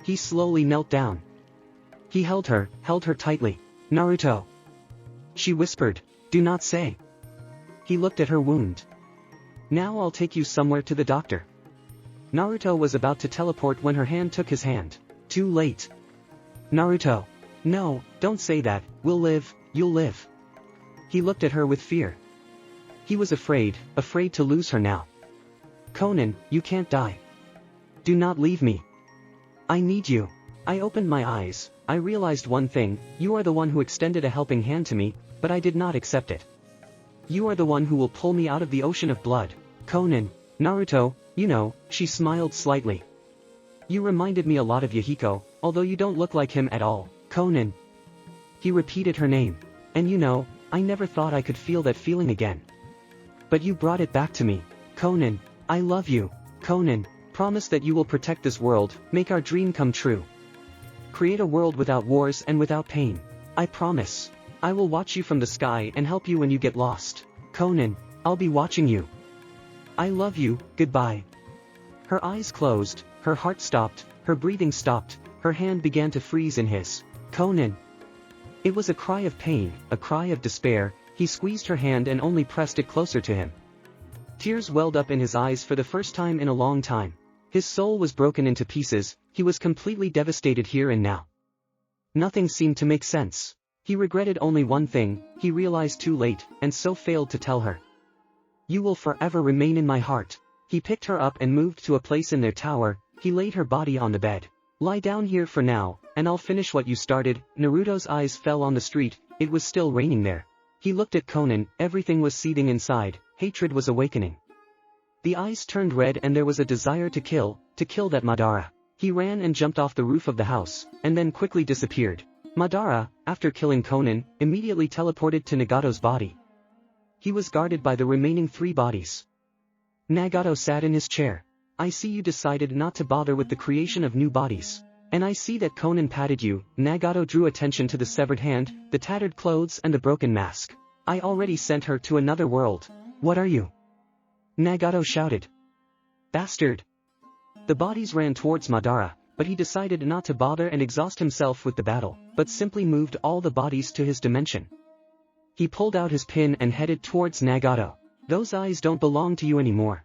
He slowly knelt down. He held her tightly. Naruto. She whispered, do not say. He looked at her wound. Now I'll take you somewhere to the doctor. Naruto was about to teleport when her hand took his hand. Too late. Naruto. No, don't say that, we'll live, you'll live. He looked at her with fear. He was afraid to lose her now. Conan, you can't die. Do not leave me. I need you. I opened my eyes, I realized one thing, you are the one who extended a helping hand to me, but I did not accept it. You are the one who will pull me out of the ocean of blood. Conan. Naruto, you know, she smiled slightly. You reminded me a lot of Yahiko, although you don't look like him at all. Conan. He repeated her name. And you know, I never thought I could feel that feeling again. But you brought it back to me. Conan. I love you. Conan. Promise that you will protect this world, make our dream come true. Create a world without wars and without pain. I promise. I will watch you from the sky and help you when you get lost. Conan. I'll be watching you. I love you, goodbye. Her eyes closed, her heart stopped, her breathing stopped, her hand began to freeze in his. Conan. It was a cry of pain, a cry of despair. He squeezed her hand and only pressed it closer to him. Tears welled up in his eyes for the first time in a long time. His soul was broken into pieces, he was completely devastated here and now. Nothing seemed to make sense. He regretted only one thing, he realized too late, and so failed to tell her. You will forever remain in my heart. He picked her up and moved to a place in their tower, he laid her body on the bed. Lie down here for now, and I'll finish what you started. Naruto's eyes fell on the street, it was still raining there. He looked at Conan, everything was seething inside, hatred was awakening. The eyes turned red and there was a desire to kill that Madara. He ran and jumped off the roof of the house, and then quickly disappeared. Madara, after killing Conan, immediately teleported to Nagato's body. He was guarded by the remaining 3 bodies. Nagato sat in his chair. I see you decided not to bother with the creation of new bodies. And I see that Conan patted you. Nagato drew attention to the severed hand, the tattered clothes and the broken mask. I already sent her to another world. What are you? Nagato shouted. Bastard! The bodies ran towards Madara, but he decided not to bother and exhaust himself with the battle, but simply moved all the bodies to his dimension. He pulled out his pin and headed towards Nagato. Those eyes don't belong to you anymore.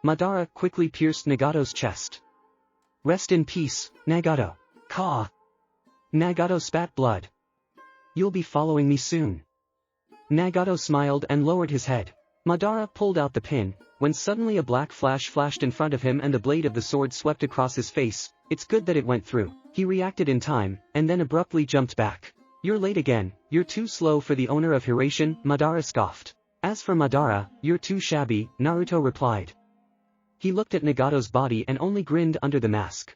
Madara quickly pierced Nagato's chest. Rest in peace, Nagato. Ka! Nagato spat blood. You'll be following me soon. Nagato smiled and lowered his head. Madara pulled out the pin, when suddenly a black flash flashed in front of him and the blade of the sword swept across his face. It's good that it went through. He reacted in time, and then abruptly jumped back. You're late again, you're too slow for the owner of Hiration, Madara scoffed. As for Madara, you're too shabby, Naruto replied. He looked at Nagato's body and only grinned under the mask.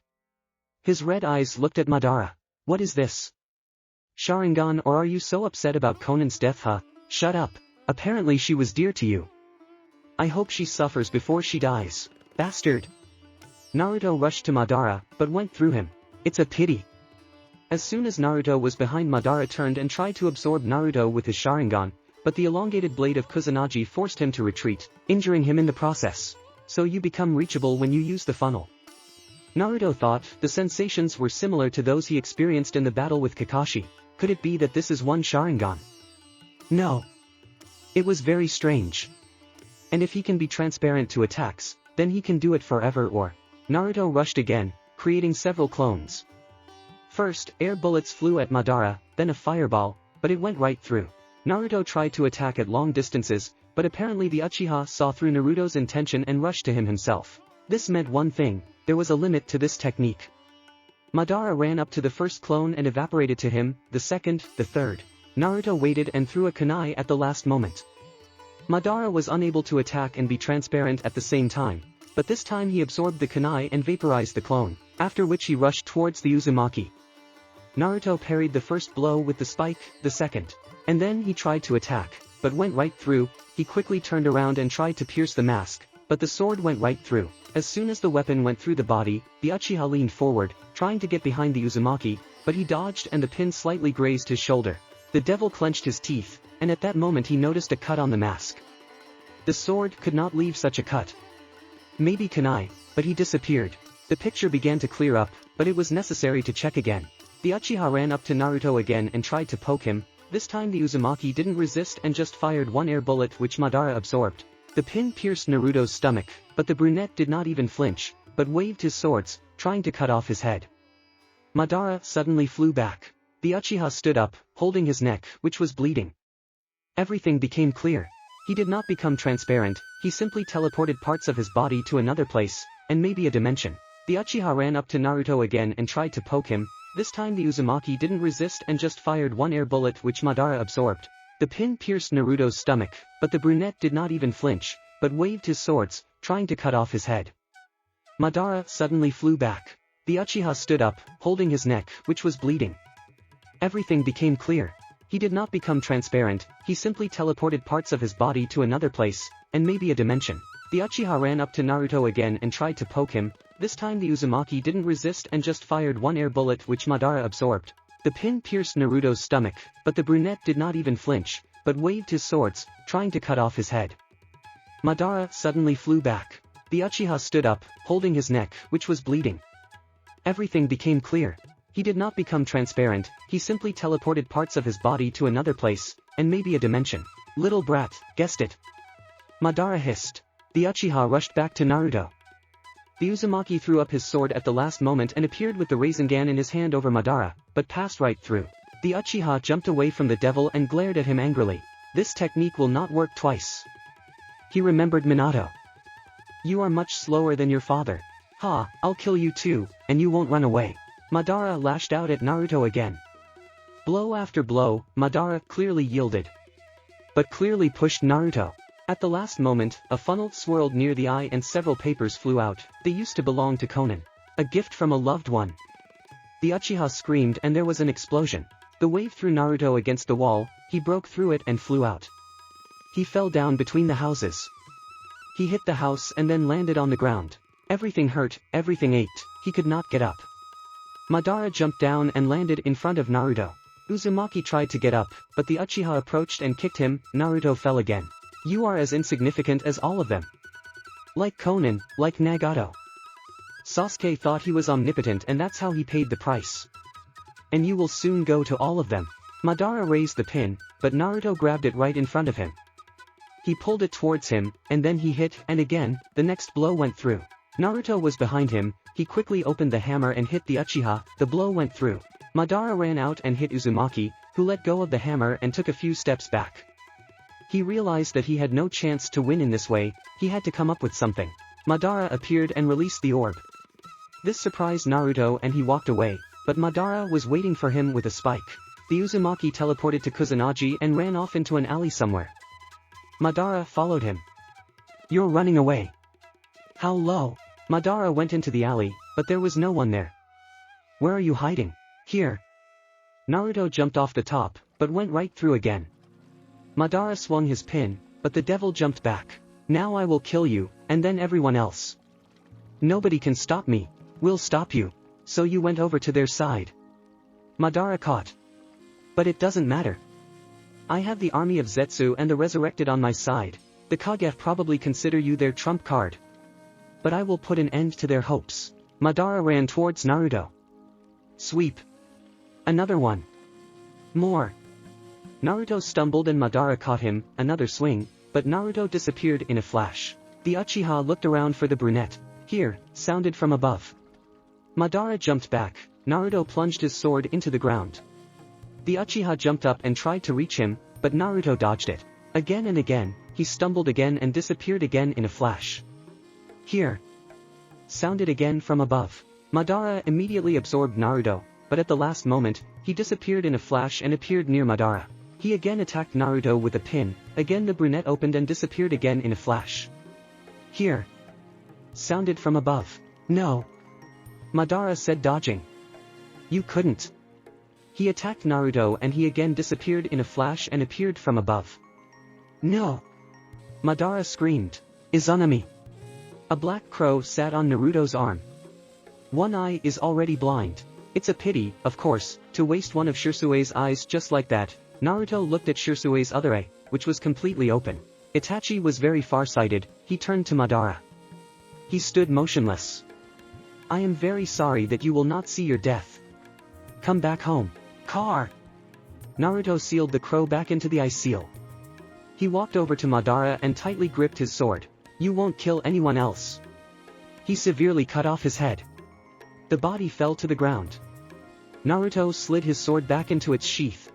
His red eyes looked at Madara. What is this? Sharingan, or are you so upset about Conan's death, huh? Shut up. Apparently she was dear to you. I hope she suffers before she dies. Bastard. Naruto rushed to Madara, but went through him. It's a pity. As soon as Naruto was behind, Madara turned and tried to absorb Naruto with his Sharingan, but the elongated blade of Kusanagi forced him to retreat, injuring him in the process. So you become reachable when you use the funnel. Naruto thought the sensations were similar to those he experienced in the battle with Kakashi. Could it be that this is one Sharingan? No. It was very strange. And if he can be transparent to attacks, then he can do it forever or... Naruto rushed again, creating several clones. First, air bullets flew at Madara, then a fireball, but it went right through. Naruto tried to attack at long distances, but apparently the Uchiha saw through Naruto's intention and rushed to him himself. This meant one thing, there was a limit to this technique. Madara ran up to the first clone and evaporated to him, the second, the third. Naruto waited and threw a kunai at the last moment. Madara was unable to attack and be transparent at the same time, but this time he absorbed the kunai and vaporized the clone, after which he rushed towards the uzumaki. Naruto parried the first blow with the spike, the second. And then he tried to attack, but went right through. He quickly turned around and tried to pierce the mask, but the sword went right through. As soon as the weapon went through the body, the Uchiha leaned forward, trying to get behind the Uzumaki, but he dodged and the pin slightly grazed his shoulder. The devil clenched his teeth, and at that moment he noticed a cut on the mask. The sword could not leave such a cut. Maybe can I, but he disappeared. The picture began to clear up, but it was necessary to check again. The Uchiha ran up to Naruto again and tried to poke him. This time the Uzumaki didn't resist and just fired one air bullet which Madara absorbed. The pin pierced Naruto's stomach, but the brunette did not even flinch, but waved his swords, trying to cut off his head. Madara suddenly flew back. The Uchiha stood up, holding his neck, which was bleeding. Everything became clear. He did not become transparent, he simply teleported parts of his body to another place, and maybe a dimension. The Uchiha ran up to Naruto again and tried to poke him. This time the Uzumaki didn't resist and just fired one air bullet which Madara absorbed. The pin pierced Naruto's stomach, but the brunette did not even flinch, but waved his swords, trying to cut off his head. Madara suddenly flew back. The Uchiha stood up, holding his neck, which was bleeding. Everything became clear. He did not become transparent, he simply teleported parts of his body to another place, and maybe a dimension. The Uchiha ran up to Naruto again and tried to poke him. This time the Uzumaki didn't resist and just fired one air bullet which Madara absorbed. The pin pierced Naruto's stomach, but the brunette did not even flinch, but waved his swords, trying to cut off his head. Madara suddenly flew back. The Uchiha stood up, holding his neck, which was bleeding. Everything became clear. He did not become transparent, he simply teleported parts of his body to another place, and maybe a dimension. Little brat, guessed it. Madara hissed. The Uchiha rushed back to Naruto. The Uzumaki threw up his sword at the last moment and appeared with the Rasengan in his hand over Madara, but passed right through. The Uchiha jumped away from the devil and glared at him angrily. This technique will not work twice. He remembered Minato. You are much slower than your father. Ha, I'll kill you too, and you won't run away. Madara lashed out at Naruto again. Blow after blow, Madara clearly yielded. But clearly pushed Naruto. At the last moment, a funnel swirled near the eye and several papers flew out. They used to belong to Conan. A gift from a loved one. The Uchiha screamed and there was an explosion. The wave threw Naruto against the wall, he broke through it and flew out. He fell down between the houses. He hit the house and then landed on the ground. Everything hurt, everything ached, he could not get up. Madara jumped down and landed in front of Naruto. Uzumaki tried to get up, but the Uchiha approached and kicked him. Naruto fell again. You are as insignificant as all of them. Like Conan, like Nagato. Sasuke thought he was omnipotent and that's how he paid the price. And you will soon go to all of them. Madara raised the pin, but Naruto grabbed it right in front of him. He pulled it towards him, and then he hit, and again, the next blow went through. Naruto was behind him, he quickly opened the hammer and hit the Uchiha, the blow went through. Madara ran out and hit Uzumaki, who let go of the hammer and took a few steps back. He realized that he had no chance to win in this way, he had to come up with something. Madara appeared and released the orb. This surprised Naruto and he walked away, but Madara was waiting for him with a spike. The Uzumaki teleported to Kusanagi and ran off into an alley somewhere. Madara followed him. You're running away. How low? Madara went into the alley, but there was no one there. Where are you hiding? Here. Naruto jumped off the top, but went right through again. Madara swung his pin, but the devil jumped back. Now I will kill you, and then everyone else. Nobody can stop me. We'll stop you. So you went over to their side. Madara caught. But it doesn't matter. I have the army of Zetsu and the resurrected on my side. The Kage probably consider you their trump card. But I will put an end to their hopes. Madara ran towards Naruto. Sweep. Another one. More. Naruto stumbled and Madara caught him, another swing, but Naruto disappeared in a flash. The Uchiha looked around for the brunette. Here, sounded from above. Madara jumped back, Naruto plunged his sword into the ground. The Uchiha jumped up and tried to reach him, but Naruto dodged it. Again and again, he stumbled again and disappeared again in a flash. Here. Sounded again from above. Madara immediately absorbed Naruto, but at the last moment, he disappeared in a flash and appeared near Madara. He again attacked Naruto with a pin, again the brunette opened and disappeared again in a flash. Here. Sounded from above. No. Madara said dodging. You couldn't. He attacked Naruto and he again disappeared in a flash and appeared from above. No. Madara screamed. Izanami. A black crow sat on Naruto's arm. One eye is already blind. It's a pity, of course, to waste one of Shirsue's eyes just like that. Naruto looked at Shirsue's other eye, which was completely open. Itachi was very far-sighted. He turned to Madara. He stood motionless. I am very sorry that you will not see your death. Come back home. Car! Naruto sealed the crow back into the eye seal. He walked over to Madara and tightly gripped his sword. You won't kill anyone else. He severely cut off his head. The body fell to the ground. Naruto slid his sword back into its sheath.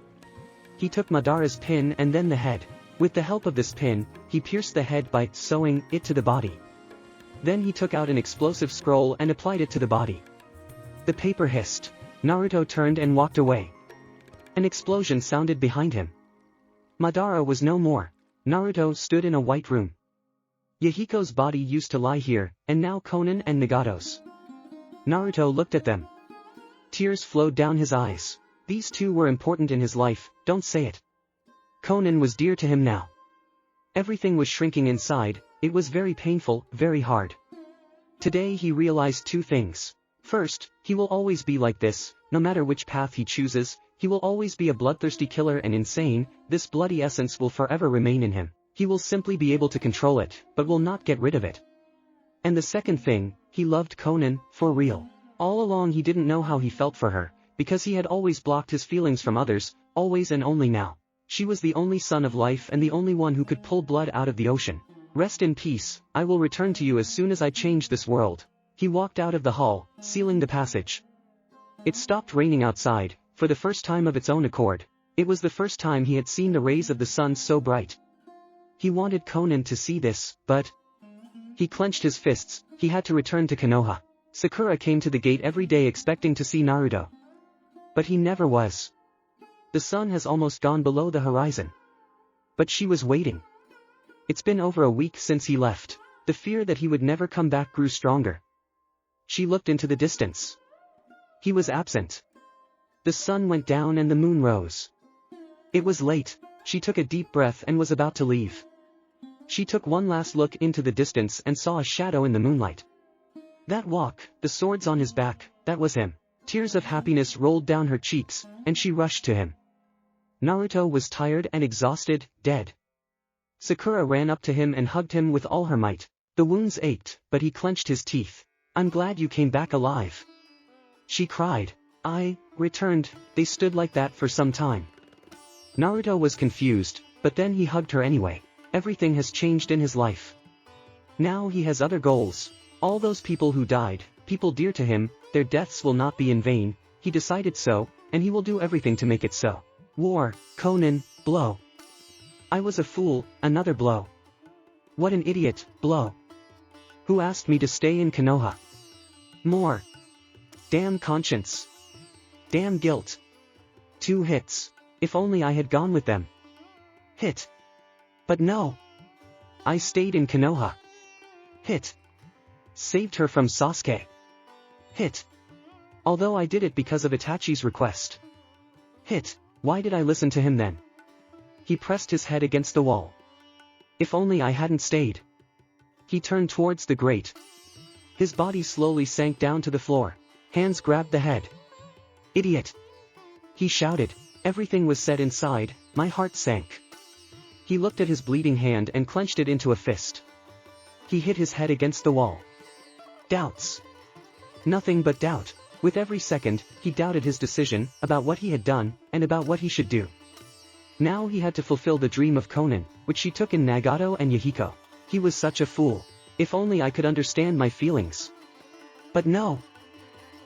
He took Madara's pin and then the head. With the help of this pin, he pierced the head by sewing it to the body. Then he took out an explosive scroll and applied it to the body. The paper hissed. Naruto turned and walked away. An explosion sounded behind him. Madara was no more. Naruto stood in a white room. Yahiko's body used to lie here, and now Konan and Nagato's. Naruto looked at them. Tears flowed down his eyes. These two were important in his life, don't say it. Konan was dear to him now. Everything was shrinking inside, it was very painful, very hard. Today he realized two things. First, he will always be like this, no matter which path he chooses, he will always be a bloodthirsty killer and insane, this bloody essence will forever remain in him. He will simply be able to control it, but will not get rid of it. And the second thing, he loved Konan, for real. All along he didn't know how he felt for her, because he had always blocked his feelings from others, always and only now. She was the only son of life and the only one who could pull blood out of the ocean. Rest in peace, I will return to you as soon as I change this world. He walked out of the hall, sealing the passage. It stopped raining outside, for the first time of its own accord. It was the first time he had seen the rays of the sun so bright. He wanted Konan to see this, but... He clenched his fists, he had to return to Konoha. Sakura came to the gate every day expecting to see Naruto. But he never was. The sun has almost gone below the horizon. But she was waiting. It's been over a week since he left. The fear that he would never come back grew stronger. She looked into the distance. He was absent. The sun went down and the moon rose. It was late. She took a deep breath and was about to leave. She took one last look into the distance and saw a shadow in the moonlight. That walk, the swords on his back, that was him. Tears of happiness rolled down her cheeks, and she rushed to him. Naruto was tired and exhausted, dead. Sakura ran up to him and hugged him with all her might. The wounds ached, but he clenched his teeth. I'm glad you came back alive. She cried. I returned. They stood like that for some time. Naruto was confused, but then he hugged her anyway. Everything has changed in his life. Now he has other goals. All those people who died, people dear to him, their deaths will not be in vain, he decided so, and he will do everything to make it so. War, Konan, blow. I was a fool, another blow. What an idiot, blow. Who asked me to stay in Konoha? More. Damn conscience. Damn guilt. 2 hits. If only I had gone with them. Hit. But no. I stayed in Konoha. Hit. Saved her from Sasuke. Hit. Although I did it because of Itachi's request. Hit. Why did I listen to him then? He pressed his head against the wall. If only I hadn't stayed. He turned towards the grate. His body slowly sank down to the floor. Hands grabbed the head. Idiot. He shouted. Everything was set inside, my heart sank. He looked at his bleeding hand and clenched it into a fist. He hit his head against the wall. Doubts. Nothing but doubt. With every second, he doubted his decision, about what he had done, and about what he should do. Now he had to fulfill the dream of Konan, which she took in Nagato and Yahiko. He was such a fool. If only I could understand my feelings. But no.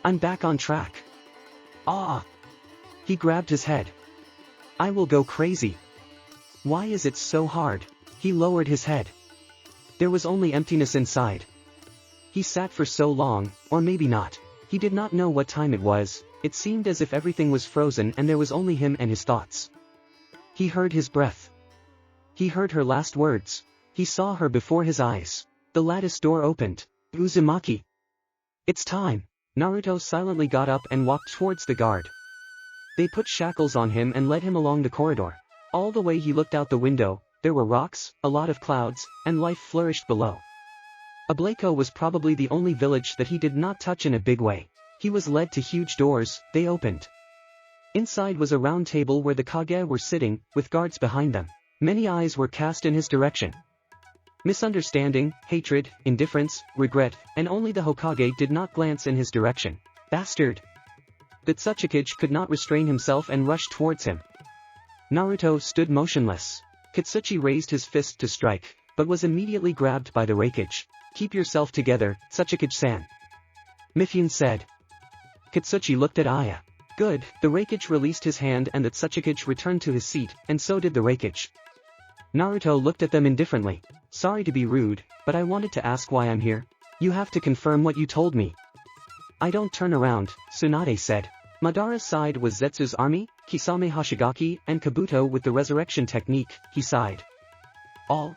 I'm back on track. Ah! He grabbed his head. I will go crazy. Why is it so hard? He lowered his head. There was only emptiness inside. He sat for so long, or maybe not. He did not know what time it was, it seemed as if everything was frozen and there was only him and his thoughts. He heard his breath. He heard her last words. He saw her before his eyes. The lattice door opened. Uzumaki. It's time. Naruto silently got up and walked towards the guard. They put shackles on him and led him along the corridor. All the way he looked out the window, there were rocks, a lot of clouds, and life flourished below. Ableko was probably the only village that he did not touch in a big way. He was led to huge doors, they opened. Inside was a round table where the Kage were sitting, with guards behind them. Many eyes were cast in his direction. Misunderstanding, hatred, indifference, regret, and only the Hokage did not glance in his direction. Bastard! That Tsuchikage could not restrain himself and rushed towards him. Naruto stood motionless. Kitsuchi raised his fist to strike, but was immediately grabbed by the Raikage. Keep yourself together, Tsuchikage-san. Mifune said. Kitsuchi looked at Aya. Good, the Raikage released his hand and the Tsuchikage returned to his seat, and so did the Raikage. Naruto looked at them indifferently. Sorry to be rude, but I wanted to ask why I'm here. You have to confirm what you told me. I don't turn around, Tsunade said. Madara's side was Zetsu's army, Kisame Hashigaki, and Kabuto with the resurrection technique, he sighed. All?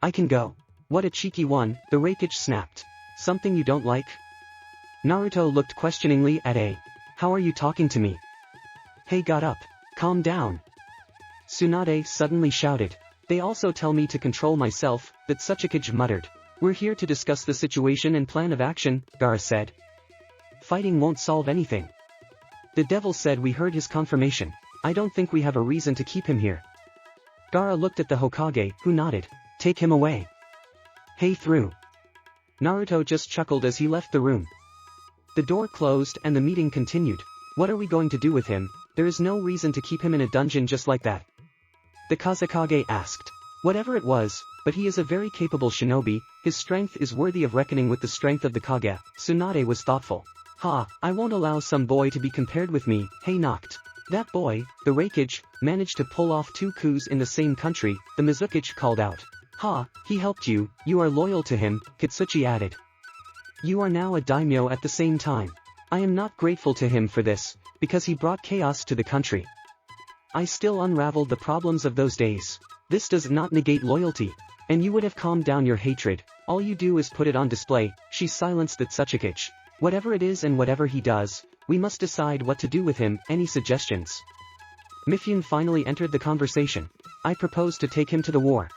I can go. What a cheeky one, the Raikage snapped. Something you don't like? Naruto looked questioningly at A. How are you talking to me? Hey, got up. Calm down. Tsunade suddenly shouted. They also tell me to control myself, that Tsuchikage muttered. We're here to discuss the situation and plan of action, Gaara said. Fighting won't solve anything. The devil said we heard his confirmation. I don't think we have a reason to keep him here. Gaara looked at the Hokage, who nodded. Take him away. Hey, through. Naruto just chuckled as he left the room. The door closed and the meeting continued. What are we going to do with him? There is no reason to keep him in a dungeon just like that. The Kazekage asked. Whatever it was, but he is a very capable shinobi, his strength is worthy of reckoning with the strength of the Kage. Tsunade was thoughtful. Ha, I won't allow some boy to be compared with me, hey knocked. That boy, the Raikage, managed to pull off 2 coups in the same country, the Mizukage called out. Ha, he helped you, you are loyal to him, Kitsuchi added. You are now a daimyo at the same time. I am not grateful to him for this, because he brought chaos to the country. I still unraveled the problems of those days. This does not negate loyalty. And you would have calmed down your hatred, all you do is put it on display. She silenced the Tsuchikage. Whatever it is and whatever he does, we must decide what to do with him, any suggestions? Mifune finally entered the conversation. I propose to take him to the war.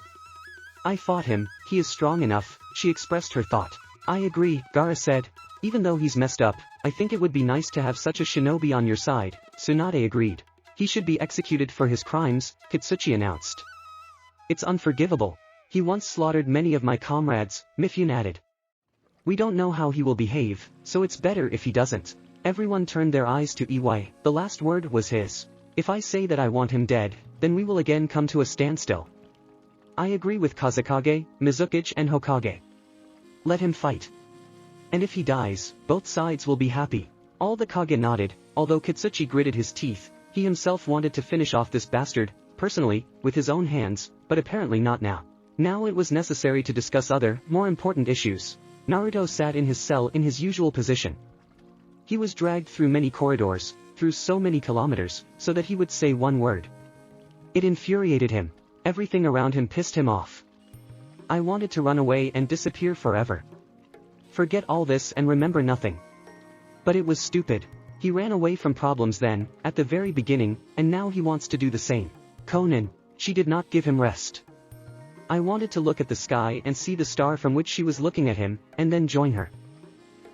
I fought him, he is strong enough, she expressed her thought. I agree, Gaara said. Even though he's messed up, I think it would be nice to have such a shinobi on your side, Tsunade agreed. He should be executed for his crimes, Kitsuchi announced. It's unforgivable. He once slaughtered many of my comrades, Mifune added. We don't know how he will behave, so it's better if he doesn't. Everyone turned their eyes to Iwai, the last word was his. If I say that I want him dead, then we will again come to a standstill. I agree with Kazekage, Mizukage and Hokage. Let him fight. And if he dies, both sides will be happy. All the Kage nodded, although Kitsuchi gritted his teeth, he himself wanted to finish off this bastard, personally, with his own hands, but apparently not now. Now it was necessary to discuss other, more important issues. Naruto sat in his cell in his usual position. He was dragged through many corridors, through so many kilometers, so that he would say one word. It infuriated him. Everything around him pissed him off. I wanted to run away and disappear forever. Forget all this and remember nothing. But it was stupid. He ran away from problems then, at the very beginning, and now he wants to do the same. Konan, she did not give him rest. I wanted to look at the sky and see the star from which she was looking at him, and then join her.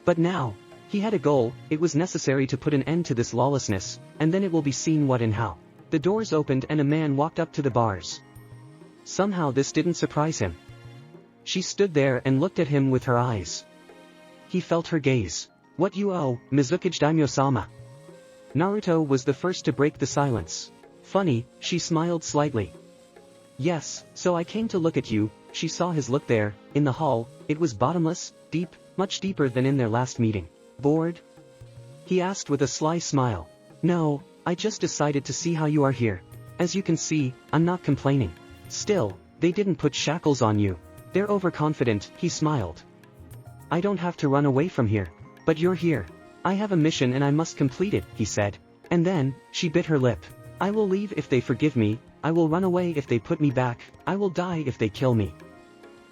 But now, he had a goal, it was necessary to put an end to this lawlessness, and then it will be seen what and how. The doors opened and a man walked up to the bars. Somehow this didn't surprise him. She stood there and looked at him with her eyes. He felt her gaze. What you owe, Mizukage Daimyo-sama? Naruto was the first to break the silence. Funny, she smiled slightly. Yes, so I came to look at you. She saw his look there, in the hall, it was bottomless, deep, much deeper than in their last meeting. Bored? He asked with a sly smile. No, I just decided to see how you are here. As you can see, I'm not complaining. Still, they didn't put shackles on you. They're overconfident, he smiled. I don't have to run away from here. But you're here. I have a mission and I must complete it, he said. And then, she bit her lip. I will leave if they forgive me, I will run away if they put me back, I will die if they kill me.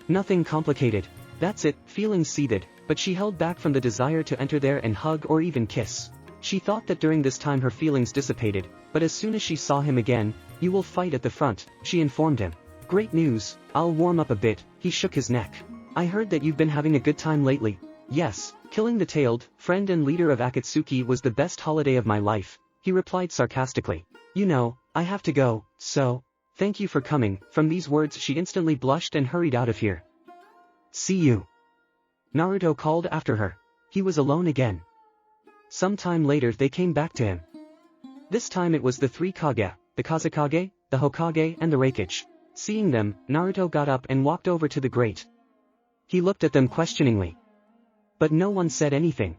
Nothing complicated. That's it, feelings seethed, but she held back from the desire to enter there and hug or even kiss. She thought that during this time her feelings dissipated, but as soon as she saw him again, you will fight at the front, she informed him. Great news, I'll warm up a bit, he shook his neck. I heard that you've been having a good time lately. Yes, killing the tailed friend and leader of Akatsuki was the best holiday of my life, he replied sarcastically. You know, I have to go, so, thank you for coming. From these words she instantly blushed and hurried out of here. See you. Naruto called after her. He was alone again. Some time later they came back to him. This time it was the three Kage, the Kazekage, the Hokage and the Raikage. Seeing them, Naruto got up and walked over to the grate. He looked at them questioningly. But no one said anything.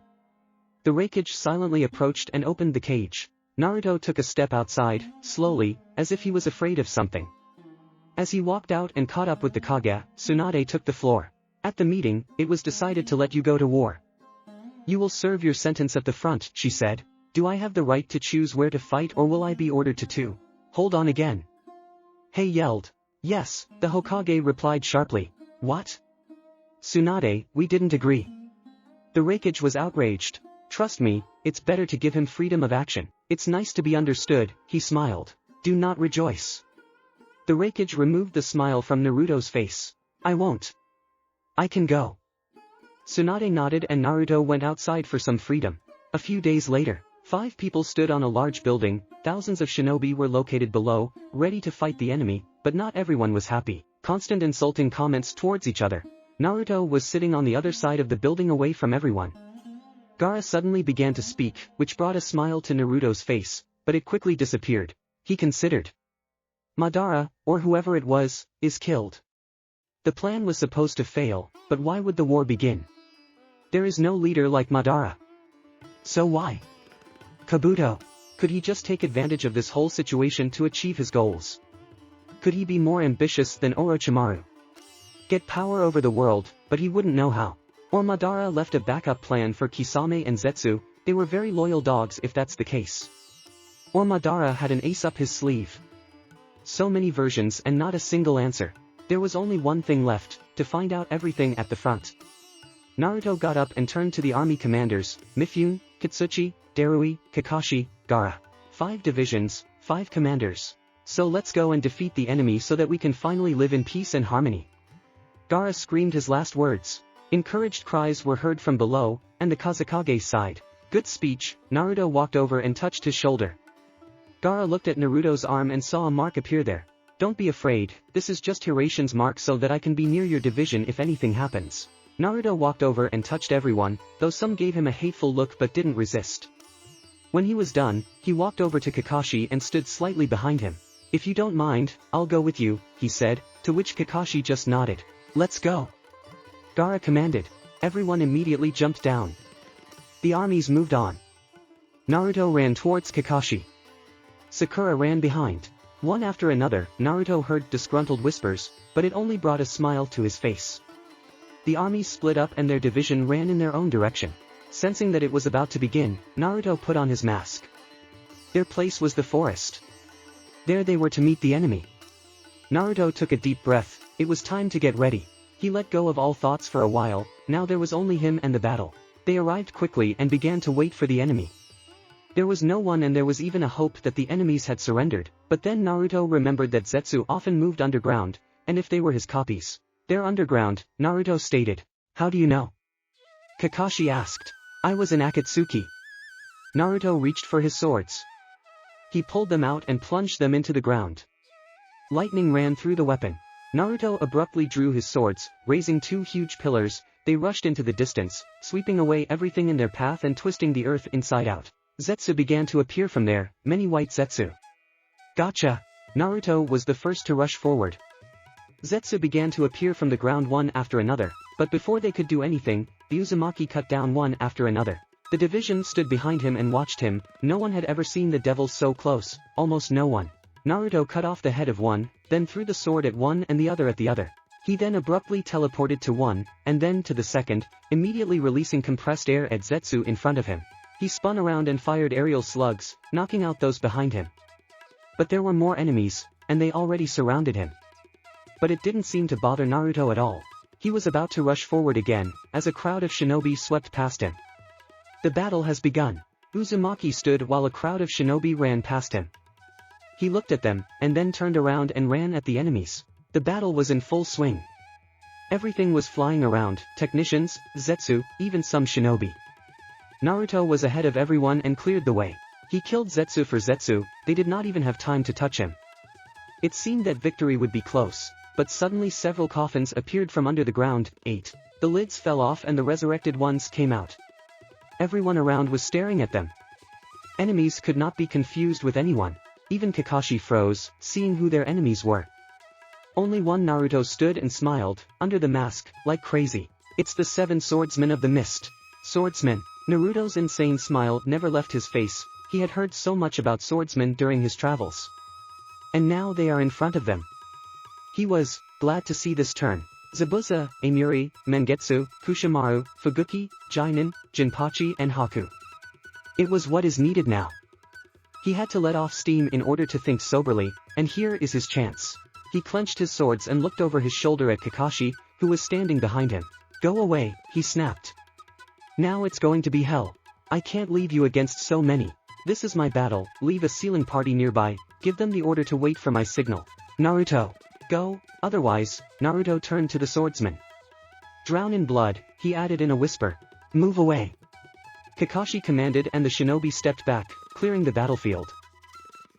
The Raikage silently approached and opened the cage. Naruto took a step outside, slowly, as if he was afraid of something. As he walked out and caught up with the Kage, Tsunade took the floor. At the meeting, it was decided to let you go to war. You will serve your sentence at the front, she said. Do I have the right to choose where to fight or will I be ordered to hold on again? Hei yelled. Yes, the Hokage replied sharply. What? Tsunade, we didn't agree. The Raikage was outraged. Trust me, it's better to give him freedom of action. It's nice to be understood, he smiled. Do not rejoice. The Raikage removed the smile from Naruto's face. I won't. I can go. Tsunade nodded and Naruto went outside for some freedom. A few days later, 5 people stood on a large building, thousands of shinobi were located below, ready to fight the enemy, but not everyone was happy. Constant insulting comments towards each other. Naruto was sitting on the other side of the building away from everyone. Gaara suddenly began to speak, which brought a smile to Naruto's face, but it quickly disappeared. He considered. Madara, or whoever it was, is killed. The plan was supposed to fail, but why would the war begin? There is no leader like Madara. So why? Kabuto. Could he just take advantage of this whole situation to achieve his goals? Could he be more ambitious than Orochimaru? Get power over the world, but he wouldn't know how. Or Madara left a backup plan for Kisame and Zetsu, they were very loyal dogs if that's the case. Or Madara had an ace up his sleeve. So many versions and not a single answer. There was only one thing left, to find out everything at the front. Naruto got up and turned to the army commanders, Mifune, Katsuchi, Darui, Kakashi, Gaara. 5 divisions, 5 commanders. So let's go and defeat the enemy so that we can finally live in peace and harmony. Gaara screamed his last words. Encouraged cries were heard from below, and the Kazekage sighed. Good speech. Naruto walked over and touched his shoulder. Gaara looked at Naruto's arm and saw a mark appear there. Don't be afraid, this is just Hirashin's mark so that I can be near your division if anything happens. Naruto walked over and touched everyone, though some gave him a hateful look but didn't resist. When he was done, he walked over to Kakashi and stood slightly behind him. If you don't mind, I'll go with you, he said, to which Kakashi just nodded. Let's go. Gaara commanded. Everyone immediately jumped down. The armies moved on. Naruto ran towards Kakashi. Sakura ran behind. One after another, Naruto heard disgruntled whispers, but it only brought a smile to his face. The armies split up and their division ran in their own direction. Sensing that it was about to begin, Naruto put on his mask. Their place was the forest. There they were to meet the enemy. Naruto took a deep breath. It was time to get ready. He let go of all thoughts for a while, now there was only him and the battle. They arrived quickly and began to wait for the enemy. There was no one and there was even a hope that the enemies had surrendered, but then Naruto remembered that Zetsu often moved underground, and if they were his copies, they're underground, Naruto stated. How do you know? Kakashi asked. I was in Akatsuki. Naruto reached for his swords. He pulled them out and plunged them into the ground. Lightning ran through the weapon. Naruto abruptly drew his swords, raising 2 huge pillars. They rushed into the distance, sweeping away everything in their path and twisting the earth inside out. Zetsu began to appear from there, many white Zetsu. Gotcha! Naruto was the first to rush forward. Zetsu began to appear from the ground one after another, but before they could do anything, the Uzumaki cut down one after another. The division stood behind him and watched him. No one had ever seen the devils so close, almost no one. Naruto cut off the head of one, then threw the sword at one and the other at the other. He then abruptly teleported to one, and then to the second, immediately releasing compressed air at Zetsu in front of him. He spun around and fired aerial slugs, knocking out those behind him. But there were more enemies, and they already surrounded him. But it didn't seem to bother Naruto at all. He was about to rush forward again, as a crowd of shinobi swept past him. The battle has begun. Uzumaki stood while a crowd of shinobi ran past him. He looked at them, and then turned around and ran at the enemies. The battle was in full swing. Everything was flying around, technicians, Zetsu, even some shinobi. Naruto was ahead of everyone and cleared the way. He killed Zetsu for Zetsu, they did not even have time to touch him. It seemed that victory would be close, but suddenly several coffins appeared from under the ground. 8. The lids fell off and the resurrected ones came out. Everyone around was staring at them. Enemies could not be confused with anyone. Even Kakashi froze, seeing who their enemies were. Only one Naruto stood and smiled, under the mask, like crazy. It's the 7 swordsmen of the mist. Swordsmen. Naruto's insane smile never left his face, he had heard so much about swordsmen during his travels. And now they are in front of them. He was glad to see this turn. Zabuza, Amiri, Mangetsu, Kushimaru, Fuguki, Jinin, Jinpachi and Haku. It was what is needed now. He had to let off steam in order to think soberly, and here is his chance. He clenched his swords and looked over his shoulder at Kakashi, who was standing behind him. Go away, he snapped. Now it's going to be hell. I can't leave you against so many. This is my battle, leave a sealing party nearby, give them the order to wait for my signal. Naruto. Go, otherwise. Naruto turned to the swordsman. Drown in blood, he added in a whisper. Move away. Kakashi commanded and the shinobi stepped back, clearing the battlefield.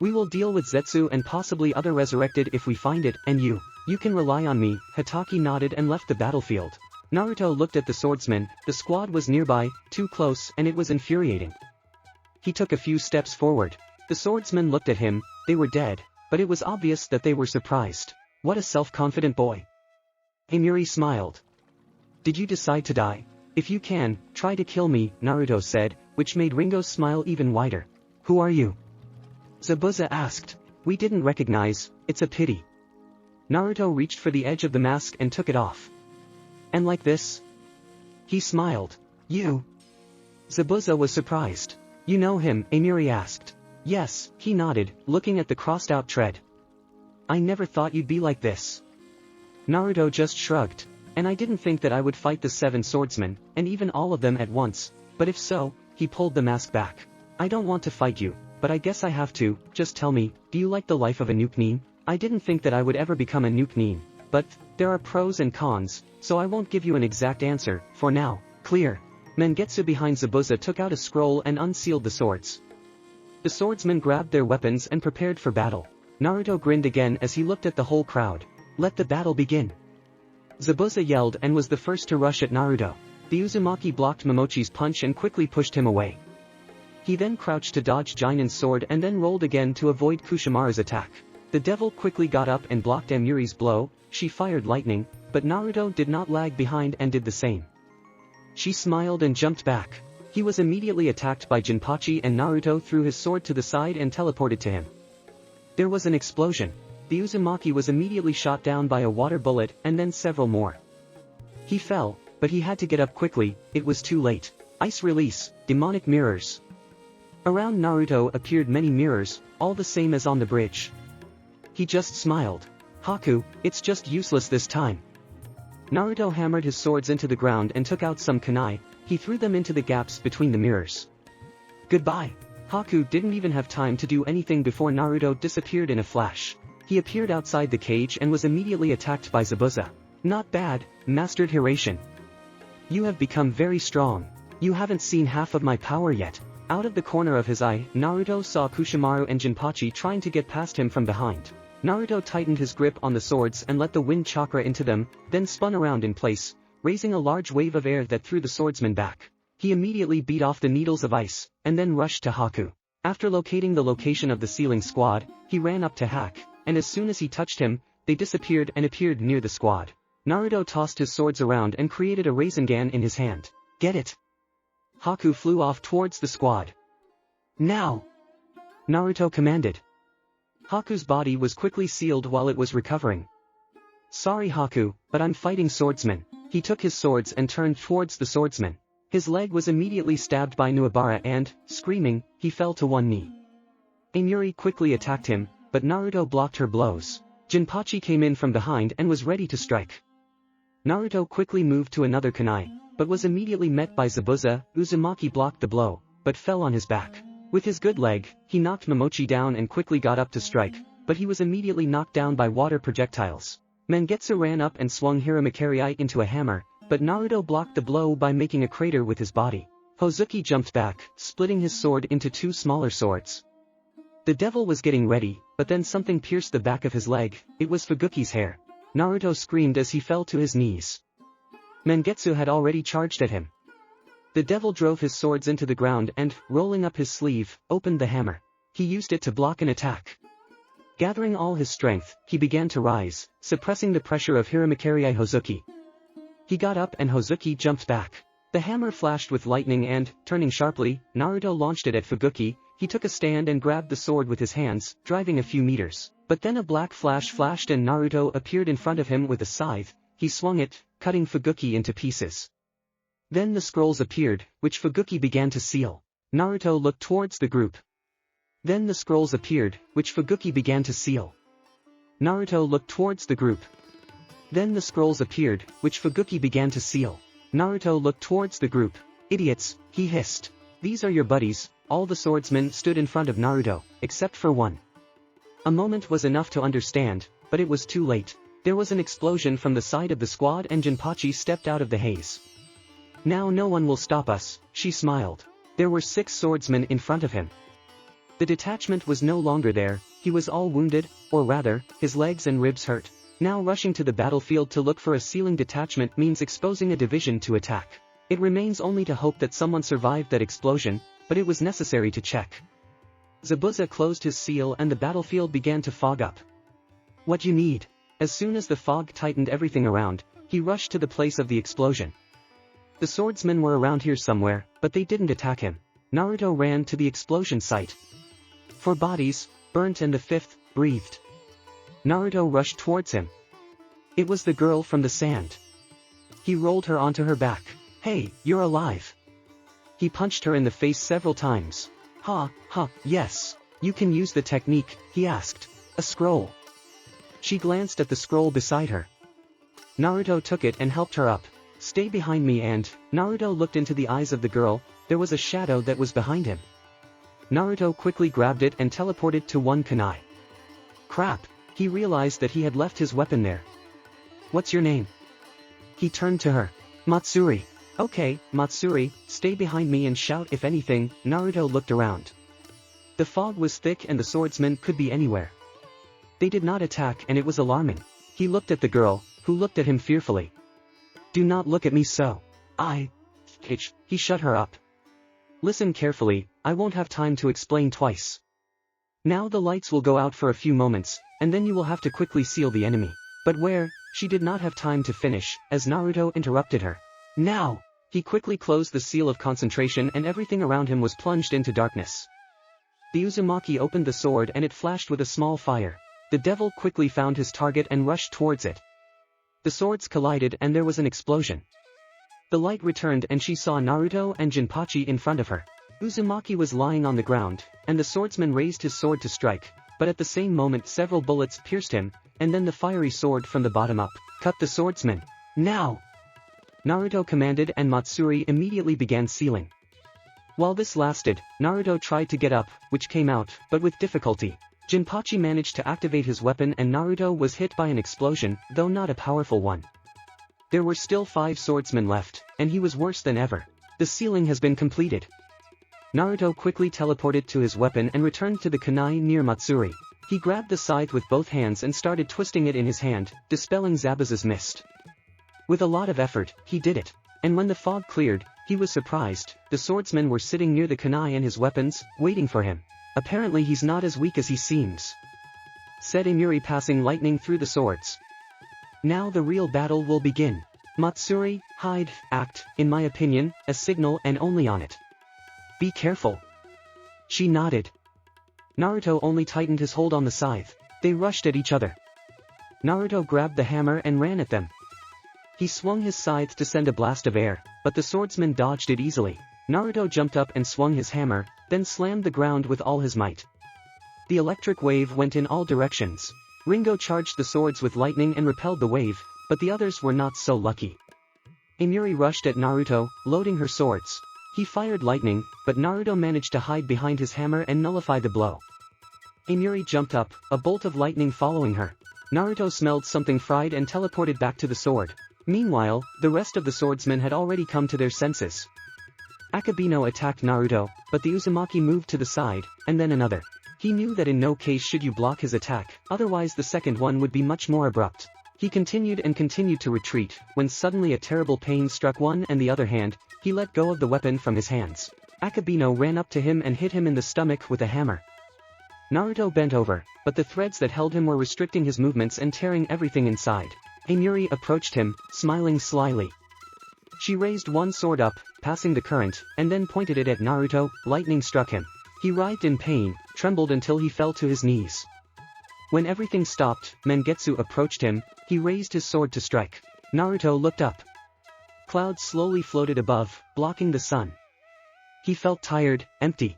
We will deal with Zetsu and possibly other resurrected if we find it, and you can rely on me. Hatake nodded and left the battlefield. Naruto looked at the swordsman, the squad was nearby, too close, and it was infuriating. He took a few steps forward. The swordsmen looked at him, they were dead, but it was obvious that they were surprised. What a self-confident boy. Amiri smiled. Did you decide to die? If you can, try to kill me, Naruto said, which made Ringo's smile even wider. Who are you? Zabuza asked. We didn't recognize, it's a pity. Naruto reached for the edge of the mask and took it off. And like this? He smiled. You? Zabuza was surprised. You know him, Amiri asked. Yes, he nodded, looking at the crossed-out tread. I never thought you'd be like this. Naruto just shrugged. And I didn't think that I would fight the 7 swordsmen, and even all of them at once, but if so, he pulled the mask back. I don't want to fight you, but I guess I have to. Just tell me, do you like the life of a nuke-nin? I didn't think that I would ever become a nuke-nin, but there are pros and cons, so I won't give you an exact answer, for now. Clear. Mangetsu behind Zabuza took out a scroll and unsealed the swords. The swordsmen grabbed their weapons and prepared for battle. Naruto grinned again as he looked at the whole crowd. Let the battle begin. Zabuza yelled and was the first to rush at Naruto. The Uzumaki blocked Momochi's punch and quickly pushed him away. He then crouched to dodge Jinin's sword and then rolled again to avoid Kushimaru's attack. The devil quickly got up and blocked Amiri's blow. She fired lightning, but Naruto did not lag behind and did the same. She smiled and jumped back. He was immediately attacked by Jinpachi and Naruto threw his sword to the side and teleported to him. There was an explosion. The Uzumaki was immediately shot down by a water bullet and then several more. He fell, but he had to get up quickly, it was too late. Ice release, demonic mirrors. Around Naruto appeared many mirrors, all the same as on the bridge. He just smiled. Haku, it's just useless this time. Naruto hammered his swords into the ground and took out some kunai, he threw them into the gaps between the mirrors. Goodbye. Haku didn't even have time to do anything before Naruto disappeared in a flash. He appeared outside the cage and was immediately attacked by Zabuza. Not bad, Mastered Hiraition. You have become very strong. You haven't seen half of my power yet. Out of the corner of his eye, Naruto saw Kushimaru and Jinpachi trying to get past him from behind. Naruto tightened his grip on the swords and let the wind chakra into them, then spun around in place, raising a large wave of air that threw the swordsman back. He immediately beat off the needles of ice, and then rushed to Haku. After locating the location of the sealing squad, he ran up to Hack, and as soon as he touched him, they disappeared and appeared near the squad. Naruto tossed his swords around and created a Rasengan in his hand. Get it! Haku flew off towards the squad. Now! Naruto commanded. Haku's body was quickly sealed while it was recovering. Sorry Haku, but I'm fighting swordsmen. He took his swords and turned towards the swordsman. His leg was immediately stabbed by Nuabara and, screaming, he fell to one knee. Amiri quickly attacked him, but Naruto blocked her blows. Jinpachi came in from behind and was ready to strike. Naruto quickly moved to another kunai, but was immediately met by Zabuza. Uzumaki blocked the blow, but fell on his back. With his good leg, he knocked Momochi down and quickly got up to strike, but he was immediately knocked down by water projectiles. Mangetsu ran up and swung Hiramakari into a hammer, but Naruto blocked the blow by making a crater with his body. Hozuki jumped back, splitting his sword into two smaller swords. The devil was getting ready, but then something pierced the back of his leg. It was Fuguki's hair. Naruto screamed as he fell to his knees. Mangetsu had already charged at him. The devil drove his swords into the ground and, rolling up his sleeve, opened the hammer. He used it to block an attack. Gathering all his strength, he began to rise, suppressing the pressure of Hiramakari Hozuki. He got up and Hozuki jumped back. The hammer flashed with lightning and, turning sharply, Naruto launched it at Fuguki. He took a stand and grabbed the sword with his hands, driving a few meters. But then a black flash flashed and Naruto appeared in front of him with a scythe. He swung it, cutting Fuguki into pieces. Then the scrolls appeared, which Fuguki began to seal. Naruto looked towards the group. Then the scrolls appeared, which Fuguki began to seal. Naruto looked towards the group. Then the scrolls appeared, which Fuguki began to seal. Naruto looked towards the group. Idiots, he hissed. These are your buddies. All the swordsmen stood in front of Naruto, except for one. A moment was enough to understand, but it was too late. There was an explosion from the side of the squad and Jinpachi stepped out of the haze. Now no one will stop us, she smiled. There were 6 swordsmen in front of him. The detachment was no longer there, he was all wounded, or rather, his legs and ribs hurt. Now rushing to the battlefield to look for a sealing detachment means exposing a division to attack. It remains only to hope that someone survived that explosion, but it was necessary to check. Zabuza closed his seal and the battlefield began to fog up. What you need? As soon as the fog tightened everything around, he rushed to the place of the explosion. The swordsmen were around here somewhere, but they didn't attack him. Naruto ran to the explosion site. 4 bodies, burnt and the 5th, breathed. Naruto rushed towards him. It was the girl from the sand. He rolled her onto her back. Hey, you're alive. He punched her in the face several times. Ha, yes. You can use the technique, he asked. A scroll. She glanced at the scroll beside her. Naruto took it and helped her up. Stay behind me and, Naruto looked into the eyes of the girl, there was a shadow that was behind him. Naruto quickly grabbed it and teleported to one kunai. Crap, he realized that he had left his weapon there. What's your name? He turned to her. Matsuri. Okay, Matsuri, stay behind me and shout if anything. Naruto looked around. The fog was thick and the swordsmen could be anywhere. They did not attack and it was alarming. He looked at the girl, who looked at him fearfully. Do not look at me so. He shut her up. Listen carefully, I won't have time to explain twice. Now the lights will go out for a few moments, and then you will have to quickly seal the enemy. But where? She did not have time to finish, as Naruto interrupted her. Now! He quickly closed the seal of concentration and everything around him was plunged into darkness. The uzumaki opened the sword and it flashed with a small fire. The devil quickly found his target and rushed towards it. The swords collided and there was an explosion. The light returned and she saw Naruto and Jinpachi in front of her. Uzumaki was lying on the ground, and the swordsman raised his sword to strike, but at the same moment several bullets pierced him, and then the fiery sword from the bottom up cut the swordsman. Now! Naruto commanded and Matsuri immediately began sealing. While this lasted, Naruto tried to get up, which came out, but with difficulty. Jinpachi managed to activate his weapon and Naruto was hit by an explosion, though not a powerful one. There were still 5 swordsmen left, and he was worse than ever. The sealing has been completed. Naruto quickly teleported to his weapon and returned to the kunai near Matsuri. He grabbed the scythe with both hands and started twisting it in his hand, dispelling Zabuza's mist. With a lot of effort, he did it. And when the fog cleared, he was surprised. The swordsmen were sitting near the kunai and his weapons, waiting for him. Apparently he's not as weak as he seems, said Imuri, passing lightning through the swords. Now the real battle will begin. Matsuri, hide, act, in my opinion, a signal and only on it. Be careful. She nodded. Naruto only tightened his hold on the scythe. They rushed at each other. Naruto grabbed the hammer and ran at them. He swung his scythe to send a blast of air, but the swordsman dodged it easily. Naruto jumped up and swung his hammer, then slammed the ground with all his might. The electric wave went in all directions. Ringo charged the swords with lightning and repelled the wave, but the others were not so lucky. Imuri rushed at Naruto, loading her swords. He fired lightning, but Naruto managed to hide behind his hammer and nullify the blow. Imuri jumped up, a bolt of lightning following her. Naruto smelled something fried and teleported back to the sword. Meanwhile, the rest of the swordsmen had already come to their senses. Akabino attacked Naruto, but the Uzumaki moved to the side, and then another. He knew that in no case should you block his attack, otherwise the second one would be much more abrupt. He continued and continued to retreat, when suddenly a terrible pain struck one and the other hand. He let go of the weapon from his hands. Akabino ran up to him and hit him in the stomach with a hammer. Naruto bent over, but the threads that held him were restricting his movements and tearing everything inside. Amiri approached him, smiling slyly. She raised one sword up, passing the current, and then pointed it at Naruto. Lightning struck him. He writhed in pain, trembled until he fell to his knees. When everything stopped, Mangetsu approached him. He raised his sword to strike. Naruto looked up. Clouds slowly floated above, blocking the sun. He felt tired, empty.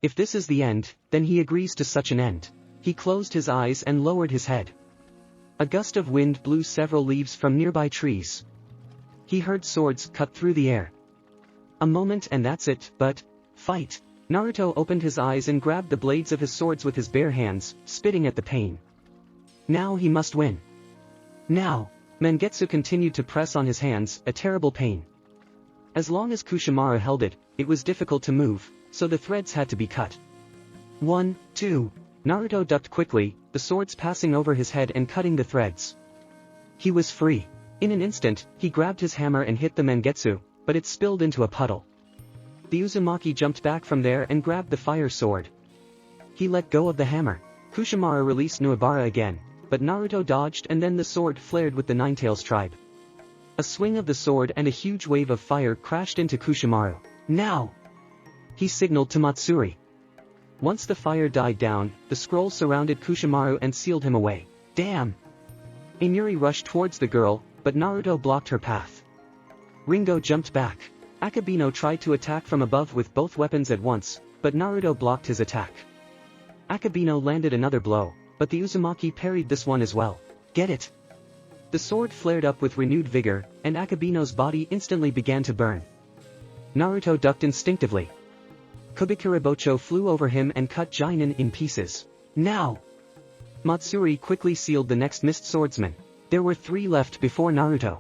If this is the end, then he agrees to such an end. He closed his eyes and lowered his head. A gust of wind blew several leaves from nearby trees. He heard swords cut through the air. A moment and that's it, but, fight! Naruto opened his eyes and grabbed the blades of his swords with his bare hands, spitting at the pain. Now he must win. Now! Mangetsu continued to press on his hands, a terrible pain. As long as Kushimaru held it, it was difficult to move, so the threads had to be cut. 1, 2. Naruto ducked quickly, the swords passing over his head and cutting the threads. He was free. In an instant, he grabbed his hammer and hit the Mangetsu, but it spilled into a puddle. The Uzumaki jumped back from there and grabbed the fire sword. He let go of the hammer. Kushimaru released Nuabara again, but Naruto dodged and then the sword flared with the Ninetales tribe. A swing of the sword and a huge wave of fire crashed into Kushimaru. Now! He signaled to Matsuri. Once the fire died down, the scroll surrounded Kushimaru and sealed him away. Damn! Amiri rushed towards the girl, but Naruto blocked her path. Ringo jumped back. Akabino tried to attack from above with both weapons at once, but Naruto blocked his attack. Akabino landed another blow, but the Uzumaki parried this one as well. Get it! The sword flared up with renewed vigor, and Akabino's body instantly began to burn. Naruto ducked instinctively. Kubikiribocho flew over him and cut Jinin in pieces. Now! Matsuri quickly sealed the next missed swordsman. There were 3 left before Naruto.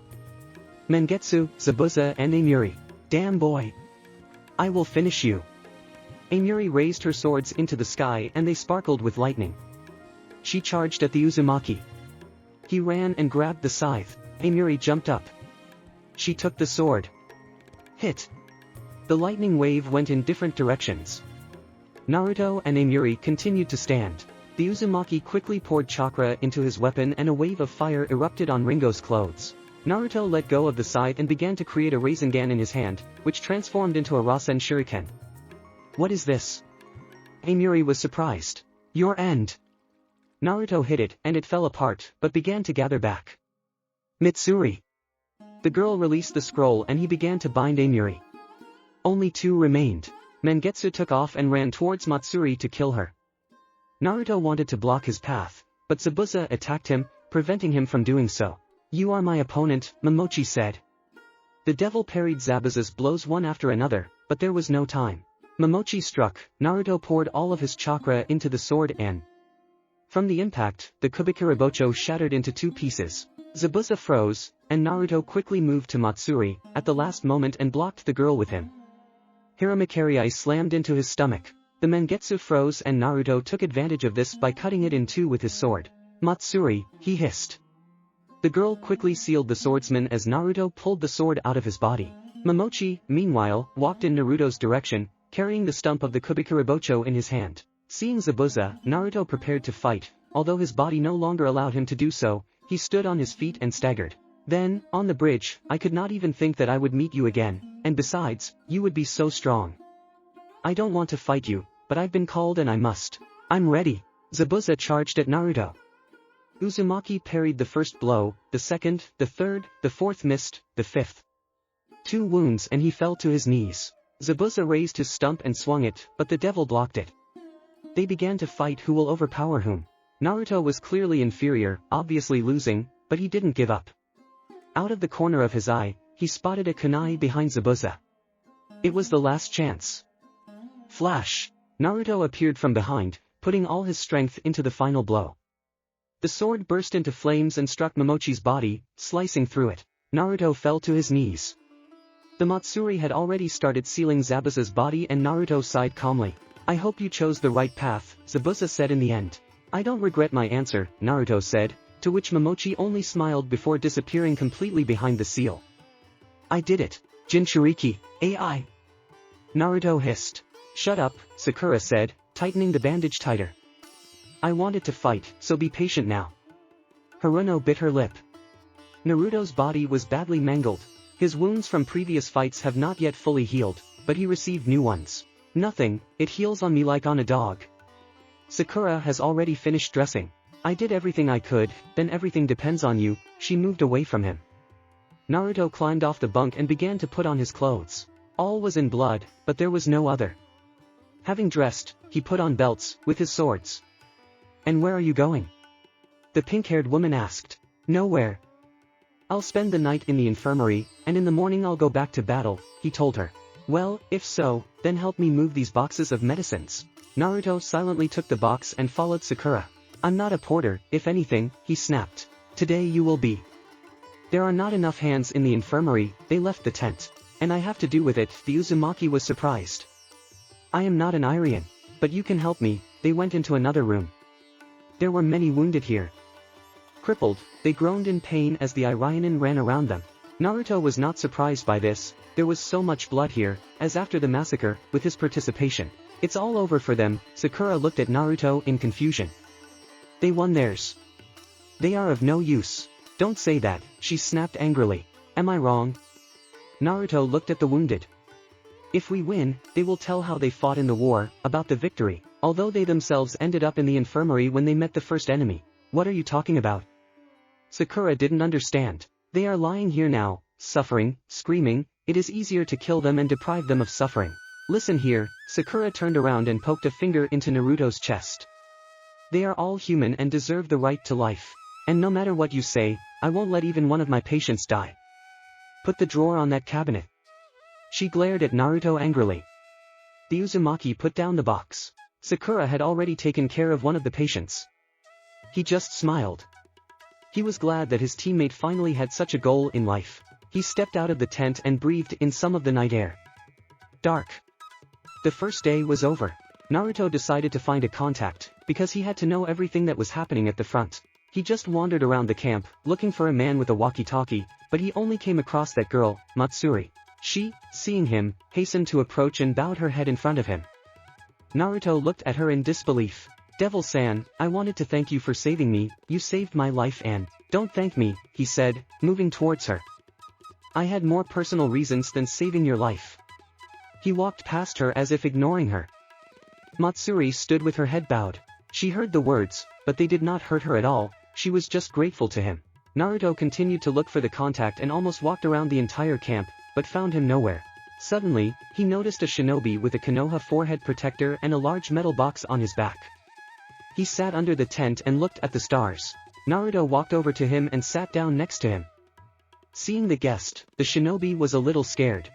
Mangetsu, Zabuza and Amiri. Damn boy! I will finish you! Amiri raised her swords into the sky and they sparkled with lightning. She charged at the Uzumaki. He ran and grabbed the scythe. Amiri jumped up. She took the sword. Hit! The lightning wave went in different directions. Naruto and Amiri continued to stand. The Uzumaki quickly poured chakra into his weapon and a wave of fire erupted on Ringo's clothes. Naruto let go of the scythe and began to create a Rasengan in his hand, which transformed into a Rasen Shuriken. What is this? Amiri was surprised. Your end! Naruto hit it and it fell apart but began to gather back. Mitsuri! The girl released the scroll and he began to bind Amiri. Only 2 remained. Mangetsu took off and ran towards Matsuri to kill her. Naruto wanted to block his path, but Zabuza attacked him, preventing him from doing so. You are my opponent, Momochi said. The devil parried Zabuza's blows one after another, but there was no time. Momochi struck, Naruto poured all of his chakra into the sword and... From the impact, the Kubikiribocho shattered into 2 pieces. Zabuza froze, and Naruto quickly moved to Matsuri, at the last moment and blocked the girl with him. Hiramakarei slammed into his stomach. The Mangetsu froze and Naruto took advantage of this by cutting it in 2 with his sword. Matsuri, he hissed. The girl quickly sealed the swordsman as Naruto pulled the sword out of his body. Momochi, meanwhile, walked in Naruto's direction, carrying the stump of the Kubikiribocho in his hand. Seeing Zabuza, Naruto prepared to fight. Although his body no longer allowed him to do so, he stood on his feet and staggered. Then, on the bridge, I could not even think that I would meet you again, and besides, you would be so strong. I don't want to fight you, but I've been called and I must. I'm ready. Zabuza charged at Naruto. Uzumaki parried the first blow, the second, the third, the 4th missed, the 5th. 2 wounds and he fell to his knees. Zabuza raised his stump and swung it, but the devil blocked it. They began to fight who will overpower whom. Naruto was clearly inferior, obviously losing, but he didn't give up. Out of the corner of his eye, he spotted a kunai behind Zabuza. It was the last chance. Flash! Naruto appeared from behind, putting all his strength into the final blow. The sword burst into flames and struck Momochi's body, slicing through it. Naruto fell to his knees. The Matsuri had already started sealing Zabuza's body and Naruto sighed calmly. I hope you chose the right path, Zabuza said in the end. I don't regret my answer, Naruto said, to which Momochi only smiled before disappearing completely behind the seal. I did it. Jinchuriki, AI. Naruto hissed. Shut up, Sakura said, tightening the bandage tighter. I wanted to fight, so be patient now. Haruno bit her lip. Naruto's body was badly mangled. His wounds from previous fights have not yet fully healed, but he received new ones. Nothing, it heals on me like on a dog. Sakura has already finished dressing. I did everything I could, then everything depends on you. She moved away from him. Naruto climbed off the bunk and began to put on his clothes. All was in blood, but there was no other. Having dressed, he put on belts, with his swords. And where are you going? The pink-haired woman asked. Nowhere. I'll spend the night in the infirmary, and in the morning I'll go back to battle, he told her. Well, if so, then help me move these boxes of medicines. Naruto silently took the box and followed Sakura. I'm not a porter, if anything, he snapped. Today you will be. There are not enough hands in the infirmary, they left the tent. And I have to do with it, the Uzumaki was surprised. I am not an Irien. But you can help me, they went into another room. There were many wounded here. Crippled, they groaned in pain as the Irionen ran around them. Naruto was not surprised by this, there was so much blood here, as after the massacre, with his participation. It's all over for them, Sakura looked at Naruto in confusion. They won theirs. They are of no use. Don't say that, she snapped angrily. Am I wrong? Naruto looked at the wounded. If we win, they will tell how they fought in the war, about the victory, although they themselves ended up in the infirmary when they met the first enemy. What are you talking about? Sakura didn't understand. They are lying here now, suffering, screaming, it is easier to kill them and deprive them of suffering. Listen here, Sakura turned around and poked a finger into Naruto's chest. They are all human and deserve the right to life. And no matter what you say, I won't let even one of my patients die. Put the drawer on that cabinet. She glared at Naruto angrily. The Uzumaki put down the box. Sakura had already taken care of one of the patients. He just smiled. He was glad that his teammate finally had such a goal in life. He stepped out of the tent and breathed in some of the night air. Dark. The first day was over. Naruto decided to find a contact, because he had to know everything that was happening at the front. He just wandered around the camp, looking for a man with a walkie-talkie, but he only came across that girl, Matsuri. She, seeing him, hastened to approach and bowed her head in front of him. Naruto looked at her in disbelief. Devil-san, I wanted to thank you for saving me, you saved my life and... Don't thank me, he said, moving towards her. I had more personal reasons than saving your life. He walked past her as if ignoring her. Matsuri stood with her head bowed. She heard the words, but they did not hurt her at all, she was just grateful to him. Naruto continued to look for the contact and almost walked around the entire camp, but found him nowhere. Suddenly, he noticed a shinobi with a Konoha forehead protector and a large metal box on his back. He sat under the tent and looked at the stars. Naruto walked over to him and sat down next to him. Seeing the guest, the shinobi was a little scared.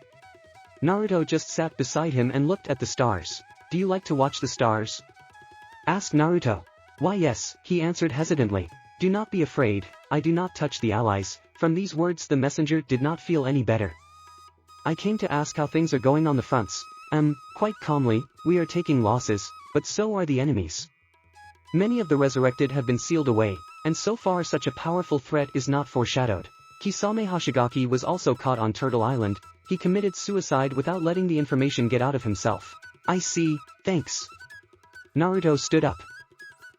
Naruto just sat beside him and looked at the stars. Do you like to watch the stars? Asked Naruto. Why yes, he answered hesitantly. Do not be afraid, I do not touch the allies. From these words the messenger did not feel any better. I came to ask how things are going on the fronts. Quite calmly, we are taking losses, but so are the enemies. Many of the resurrected have been sealed away, and so far such a powerful threat is not foreshadowed. Kisame Hoshigaki was also caught on Turtle Island, he committed suicide without letting the information get out of himself. I see, thanks. Naruto stood up.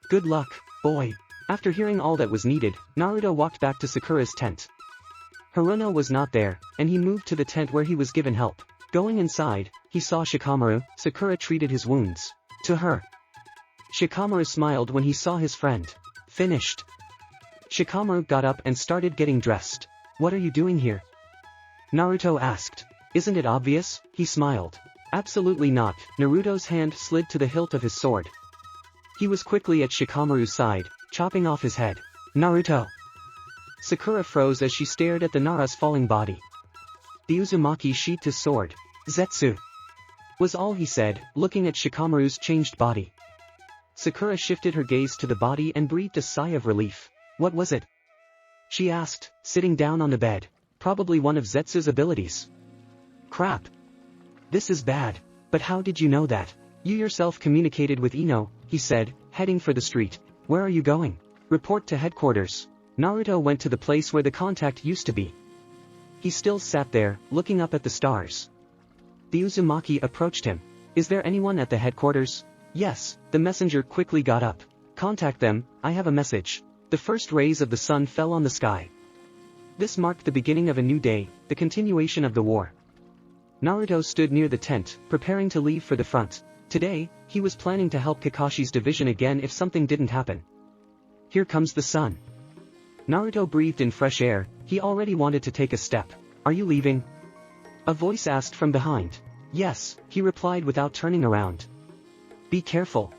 Good luck, boy. After hearing all that was needed, Naruto walked back to Sakura's tent. Haruno was not there, and he moved to the tent where he was given help. Going inside, he saw Shikamaru. Sakura treated his wounds. To her. Shikamaru smiled when he saw his friend. Finished. Shikamaru got up and started getting dressed. What are you doing here? Naruto asked. Isn't it obvious? He smiled. Absolutely not. Naruto's hand slid to the hilt of his sword. He was quickly at Shikamaru's side, chopping off his head. Naruto. Sakura froze as she stared at the Nara's falling body. The Uzumaki sheathed his sword. Zetsu. Was all he said, looking at Shikamaru's changed body. Sakura shifted her gaze to the body and breathed a sigh of relief. What was it? She asked, sitting down on the bed. Probably one of Zetsu's abilities. Crap. This is bad. But how did you know that? You yourself communicated with Ino, he said, heading for the street. Where are you going? Report to headquarters. Naruto went to the place where the contact used to be. He still sat there, looking up at the stars. The Uzumaki approached him. Is there anyone at the headquarters? Yes, the messenger quickly got up. Contact them, I have a message. The first rays of the sun fell on the sky. This marked the beginning of a new day, the continuation of the war. Naruto stood near the tent, preparing to leave for the front. Today, he was planning to help Kakashi's division again if something didn't happen. Here comes the sun. Naruto breathed in fresh air, he already wanted to take a step. Are you leaving? A voice asked from behind. Yes, he replied without turning around. Be careful.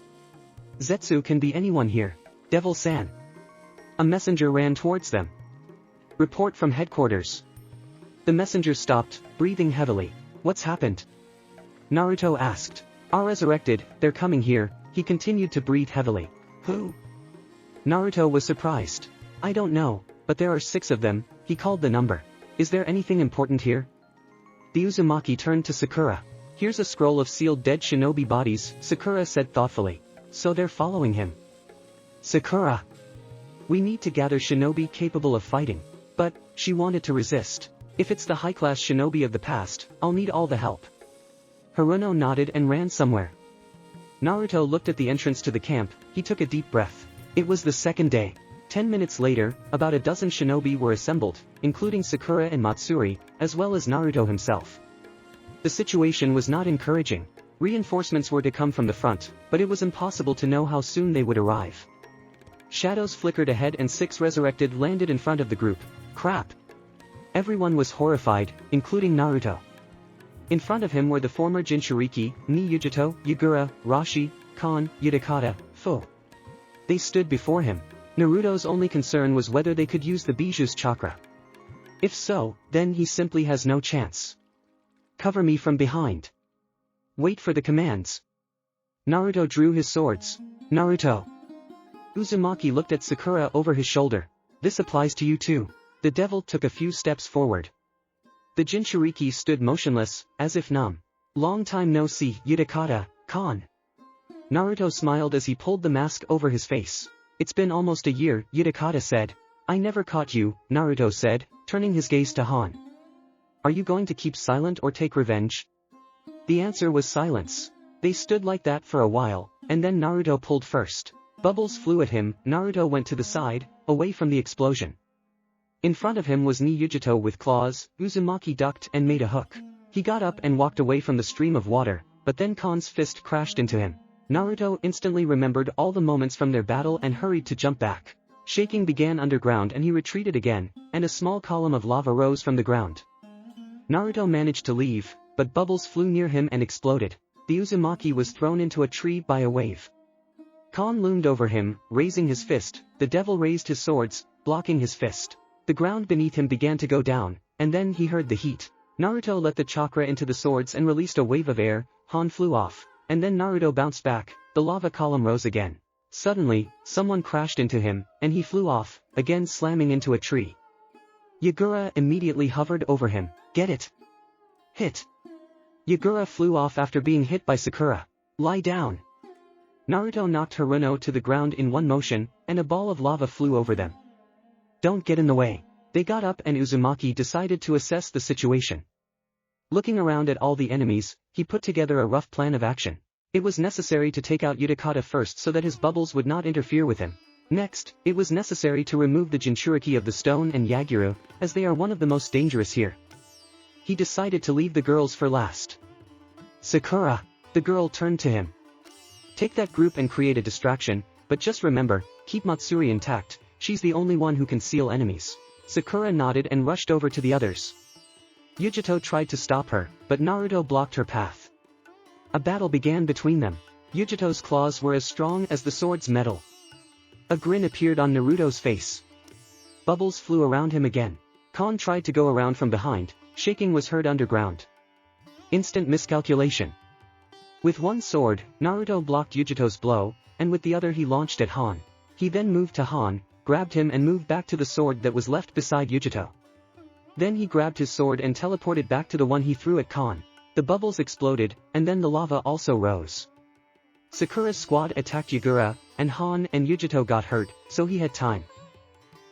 Zetsu can be anyone here. Devil-san. A messenger ran towards them. Report from headquarters. The messenger stopped, breathing heavily. What's happened? Naruto asked. Are resurrected, they're coming here, he continued to breathe heavily. Who? Naruto was surprised. I don't know, but there are 6 of them, he called the number. Is there anything important here? The Uzumaki turned to Sakura. Here's a scroll of sealed dead shinobi bodies, Sakura said thoughtfully. So they're following him. Sakura. We need to gather shinobi capable of fighting. But, she wanted to resist. If it's the high-class shinobi of the past, I'll need all the help. Haruno nodded and ran somewhere. Naruto looked at the entrance to the camp, he took a deep breath. It was the second day. 10 minutes later, about a dozen shinobi were assembled, including Sakura and Matsuri, as well as Naruto himself. The situation was not encouraging. Reinforcements were to come from the front, but it was impossible to know how soon they would arrive. Shadows flickered ahead and 6 resurrected landed in front of the group. Crap! Everyone was horrified, including Naruto. In front of him were the former Jinchuriki, Ni Yujito, Yagura, Rashi, Kon, Yudakata, Fu. They stood before him. Naruto's only concern was whether they could use the Biju's chakra. If so, then he simply has no chance. Cover me from behind. Wait for the commands. Naruto drew his swords. Naruto. Uzumaki looked at Sakura over his shoulder. This applies to you too. The devil took a few steps forward. The Jinchuriki stood motionless, as if numb. Long time no see, Yudakata, Kon. Naruto smiled as he pulled the mask over his face. It's been almost a year, Yudakata said. I never caught you, Naruto said, turning his gaze to Han. Are you going to keep silent or take revenge? The answer was silence. They stood like that for a while, and then Naruto pulled first. Bubbles flew at him, Naruto went to the side, away from the explosion. In front of him was Ni Yujito with claws, Uzumaki ducked and made a hook. He got up and walked away from the stream of water, but then Kon's fist crashed into him. Naruto instantly remembered all the moments from their battle and hurried to jump back. Shaking began underground and he retreated again, and a small column of lava rose from the ground. Naruto managed to leave, but bubbles flew near him and exploded. The Uzumaki was thrown into a tree by a wave. Kon loomed over him, raising his fist. The devil raised his swords, blocking his fist. The ground beneath him began to go down, and then he heard the heat. Naruto let the chakra into the swords and released a wave of air. Han flew off, and then Naruto bounced back. The lava column rose again. Suddenly, someone crashed into him, and he flew off, again slamming into a tree. Yagura immediately hovered over him. Get it? Hit. Yagura flew off after being hit by Sakura. Lie down. Naruto knocked Haruno to the ground in one motion, and a ball of lava flew over them. Don't get in the way. They got up and Uzumaki decided to assess the situation. Looking around at all the enemies, he put together a rough plan of action. It was necessary to take out Yudakata first so that his bubbles would not interfere with him. Next, it was necessary to remove the Jinchuriki of the stone and Yaguru, as they are one of the most dangerous here. He decided to leave the girls for last. Sakura. The girl turned to him. Take that group and create a distraction, but just remember, keep Matsuri intact, she's the only one who can seal enemies. Sakura nodded and rushed over to the others. Yujito tried to stop her, but Naruto blocked her path. A battle began between them. Yujito's claws were as strong as the sword's metal. A grin appeared on Naruto's face. Bubbles flew around him again. Kon tried to go around from behind, shaking was heard underground. Instant miscalculation. With one sword, Naruto blocked Yujito's blow, and with the other he launched at Han. He then moved to Han, grabbed him and moved back to the sword that was left beside Yujito. Then he grabbed his sword and teleported back to the one he threw at Khan. The bubbles exploded, and then the lava also rose. Sakura's squad attacked Yagura, and Han and Yujito got hurt, so he had time.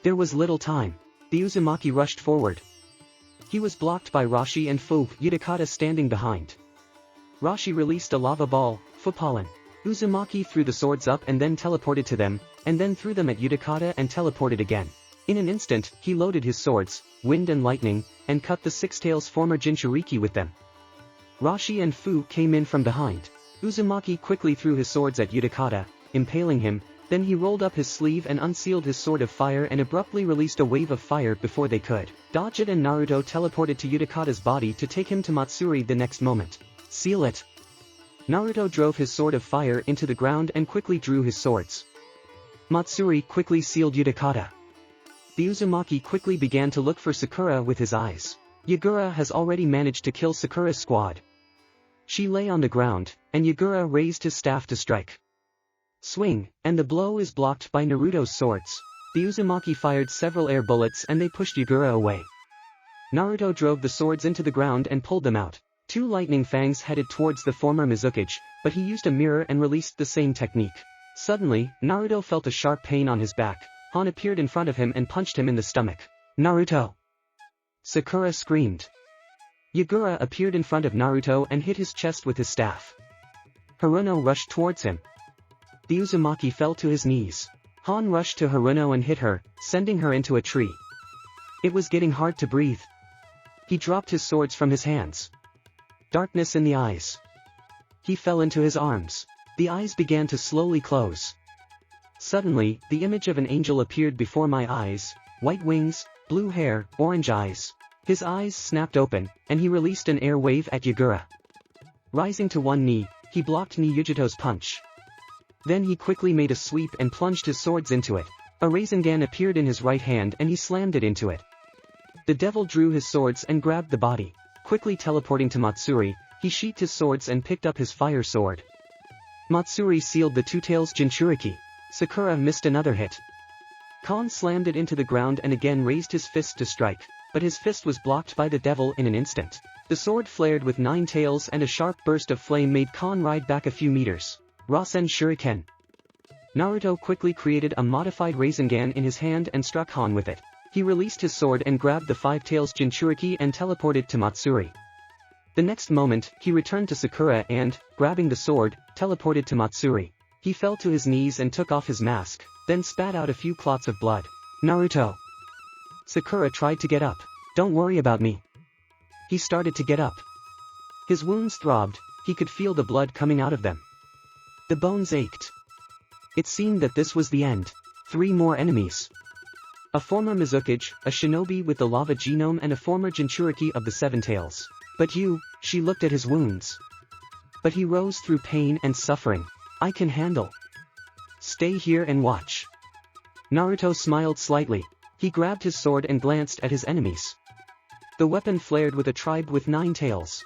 There was little time. The Uzumaki rushed forward. He was blocked by Rashi and Fu, Utakata standing behind. Rashi released a lava ball, Fupalin. Uzumaki threw the swords up and then teleported to them, and then threw them at Utakata and teleported again. In an instant, he loaded his swords, wind and lightning, and cut the Six Tails' former Jinchuriki with them. Rashi and Fu came in from behind. Uzumaki quickly threw his swords at Utakata, impaling him, then he rolled up his sleeve and unsealed his sword of fire and abruptly released a wave of fire before they could dodge it, and Naruto teleported to Utakata's body to take him to Matsuri the next moment. Seal it! Naruto drove his sword of fire into the ground and quickly drew his swords. Matsuri quickly sealed Utakata. The Uzumaki quickly began to look for Sakura with his eyes. Yagura has already managed to kill Sakura's squad. She lay on the ground, and Yagura raised his staff to strike. Swing, and the blow is blocked by Naruto's swords. The Uzumaki fired several air bullets and they pushed Yagura away. Naruto drove the swords into the ground and pulled them out. Two lightning fangs headed towards the former Mizukage, but he used a mirror and released the same technique. Suddenly, Naruto felt a sharp pain on his back. Han appeared in front of him and punched him in the stomach. Naruto! Sakura screamed. Yagura appeared in front of Naruto and hit his chest with his staff. Haruno rushed towards him. The Uzumaki fell to his knees. Han rushed to Haruno and hit her, sending her into a tree. It was getting hard to breathe. He dropped his swords from his hands. Darkness in the eyes. He fell into his arms. The eyes began to slowly close. Suddenly, the image of an angel appeared before my eyes, white wings, blue hair, orange eyes. His eyes snapped open, and he released an air wave at Yagura. Rising to one knee, he blocked Yujito's punch. Then he quickly made a sweep and plunged his swords into it. A Rasengan appeared in his right hand and he slammed it into it. The devil drew his swords and grabbed the body. Quickly teleporting to Matsuri, he sheathed his swords and picked up his fire sword. Matsuri sealed the Two Tails Jinchuriki. Sakura missed another hit. Khan slammed it into the ground and again raised his fist to strike, but his fist was blocked by the devil in an instant. The sword flared with 9 tails and a sharp burst of flame made Khan ride back a few meters. Rasen Shuriken. Naruto quickly created a modified Rasengan in his hand and struck Han with it. He released his sword and grabbed the 5 tails Jinchuriki and teleported to Matsuri. The next moment, he returned to Sakura and, grabbing the sword, teleported to Matsuri. He fell to his knees and took off his mask, then spat out a few clots of blood. Naruto! Sakura tried to get up. Don't worry about me. He started to get up. His wounds throbbed, he could feel the blood coming out of them. The bones ached. It seemed that this was the end. 3 more enemies. A former Mizukage, a shinobi with the lava genome and a former Jinchuriki of the 7 tails. But you, she looked at his wounds. But he rose through pain and suffering. I can handle. Stay here and watch. Naruto smiled slightly. He grabbed his sword and glanced at his enemies. The weapon flared with a tribe with 9 tails.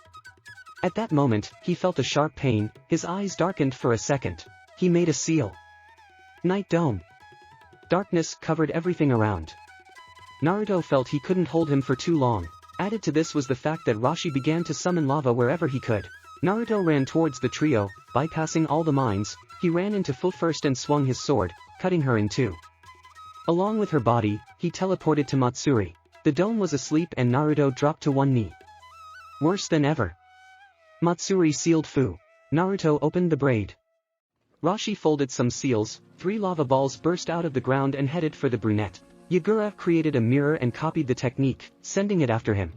At that moment, he felt a sharp pain, his eyes darkened for a second. He made a seal. Night Dome. Darkness covered everything around. Naruto felt he couldn't hold him for too long. Added to this was the fact that Rashi began to summon lava wherever he could. Naruto ran towards the trio, bypassing all the mines. He ran into Fu first and swung his sword, cutting her in 2. Along with her body, he teleported to Matsuri. The dome was asleep and Naruto dropped to one knee. Worse than ever. Matsuri sealed Fu. Naruto opened the braid. Rashi folded some seals, 3 lava balls burst out of the ground and headed for the brunette. Yagura created a mirror and copied the technique, sending it after him.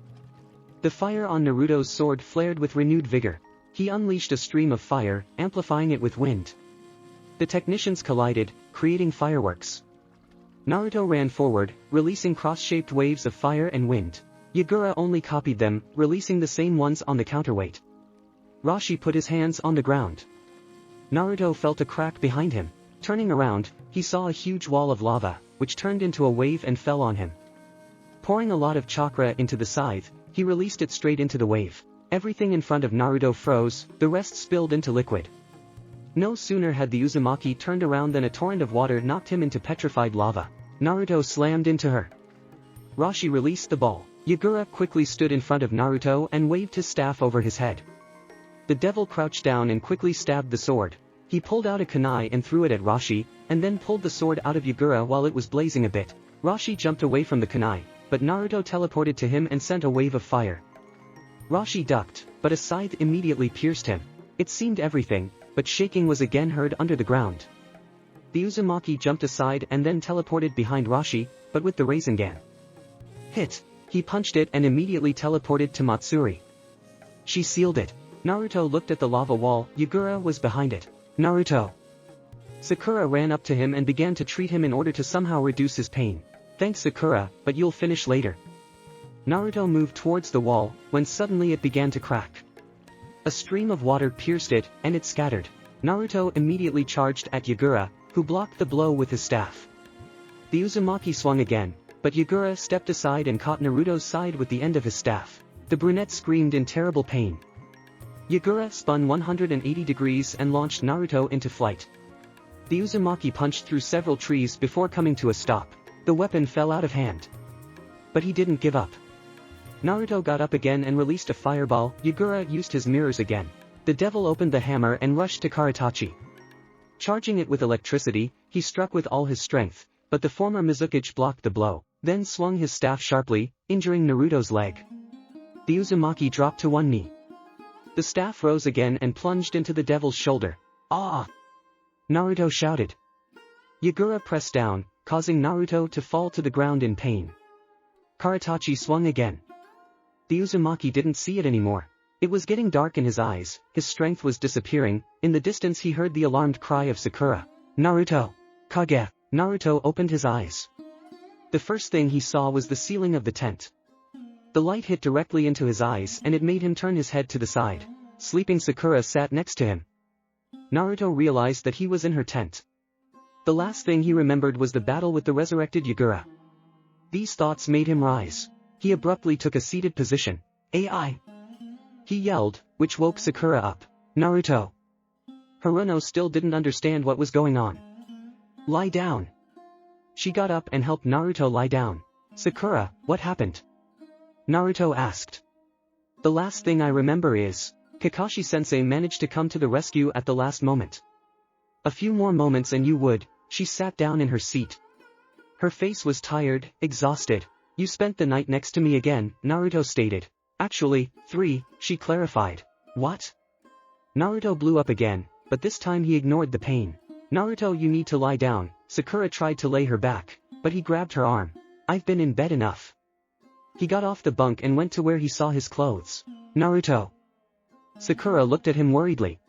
The fire on Naruto's sword flared with renewed vigor. He unleashed a stream of fire, amplifying it with wind. The technicians collided, creating fireworks. Naruto ran forward, releasing cross-shaped waves of fire and wind. Yagura only copied them, releasing the same ones on the counterweight. Rashi put his hands on the ground. Naruto felt a crack behind him. Turning around, he saw a huge wall of lava, which turned into a wave and fell on him. Pouring a lot of chakra into the scythe, he released it straight into the wave. Everything in front of Naruto froze, the rest spilled into liquid. No sooner had the Uzumaki turned around than a torrent of water knocked him into petrified lava. Naruto slammed into her. Rashi released the ball. Yagura quickly stood in front of Naruto and waved his staff over his head. The devil crouched down and quickly stabbed the sword. He pulled out a kunai and threw it at Rashi, and then pulled the sword out of Yagura while it was blazing a bit. Rashi jumped away from the kunai, but Naruto teleported to him and sent a wave of fire. Rashi ducked, but a scythe immediately pierced him. It seemed everything, but shaking was again heard under the ground. The Uzumaki jumped aside and then teleported behind Rashi, but with the Rasengan. Hit! He punched it and immediately teleported to Matsuri. She sealed it. Naruto looked at the lava wall, Yagura was behind it. Naruto! Sakura ran up to him and began to treat him in order to somehow reduce his pain. Thanks Sakura, but you'll finish later. Naruto moved towards the wall, when suddenly it began to crack. A stream of water pierced it, and it scattered. Naruto immediately charged at Yagura, who blocked the blow with his staff. The Uzumaki swung again, but Yagura stepped aside and caught Naruto's side with the end of his staff. The brunette screamed in terrible pain. Yagura spun 180 degrees and launched Naruto into flight. The Uzumaki punched through several trees before coming to a stop. The weapon fell out of hand. But he didn't give up. Naruto got up again and released a fireball. Yagura used his mirrors again. The devil opened the hammer and rushed to Karatachi. Charging it with electricity, he struck with all his strength, but the former Mizukichi blocked the blow, then swung his staff sharply, injuring Naruto's leg. The Uzumaki dropped to one knee. The staff rose again and plunged into the devil's shoulder. Ah! Naruto shouted. Yagura pressed down, causing Naruto to fall to the ground in pain. Karatachi swung again. The Uzumaki didn't see it anymore. It was getting dark in his eyes, his strength was disappearing. In the distance he heard the alarmed cry of Sakura. Naruto! Kage! Naruto opened his eyes. The first thing he saw was the ceiling of the tent. The light hit directly into his eyes and it made him turn his head to the side. Sleeping Sakura sat next to him. Naruto realized that he was in her tent. The last thing he remembered was the battle with the resurrected Yagura. These thoughts made him rise. He abruptly took a seated position. AI! He yelled, which woke Sakura up. Naruto! Haruno still didn't understand what was going on. Lie down! She got up and helped Naruto lie down. Sakura, what happened? Naruto asked. The last thing I remember is, Kakashi-sensei managed to come to the rescue at the last moment. A few more moments and you would. She sat down in her seat. Her face was tired, exhausted. You spent the night next to me again, Naruto stated. Actually, 3, she clarified. What? Naruto blew up again, but this time he ignored the pain. Naruto, you need to lie down. Sakura tried to lay her back, but he grabbed her arm. I've been in bed enough. He got off the bunk and went to where he saw his clothes. Naruto. Sakura looked at him worriedly.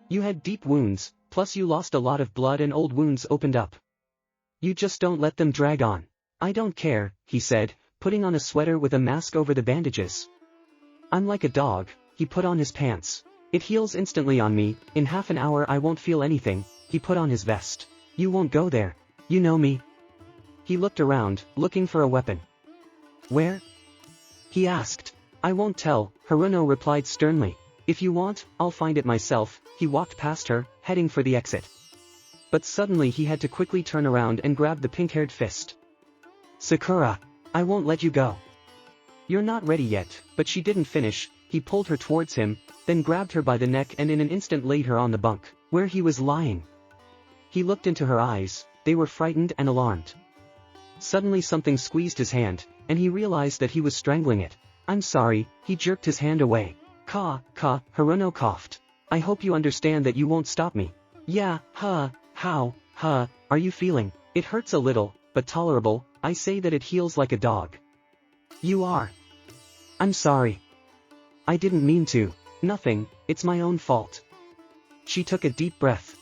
You had deep wounds, plus you lost a lot of blood and old wounds opened up. You just don't let them drag on. I don't care, he said, putting on a sweater with a mask over the bandages. I'm like a dog. He put on his pants. It heals instantly on me, in half an hour I won't feel anything. He put on his vest. You won't go there. You know me. He looked around, looking for a weapon. Where? He asked. I won't tell, Haruno replied sternly. If you want, I'll find it myself. He walked past her, heading for the exit. But suddenly he had to quickly turn around and grab the pink-haired fist. Sakura, I won't let you go. You're not ready yet, but she didn't finish. He pulled her towards him, then grabbed her by the neck and in an instant laid her on the bunk, where he was lying. He looked into her eyes, they were frightened and alarmed. Suddenly something squeezed his hand, and he realized that he was strangling it. I'm sorry, he jerked his hand away. Haruno coughed. I hope you understand that you won't stop me. Yeah, how, are you feeling? It hurts a little, but tolerable. I say that it heals like a dog. You are. I'm sorry. I didn't mean to. Nothing, it's my own fault. She took a deep breath.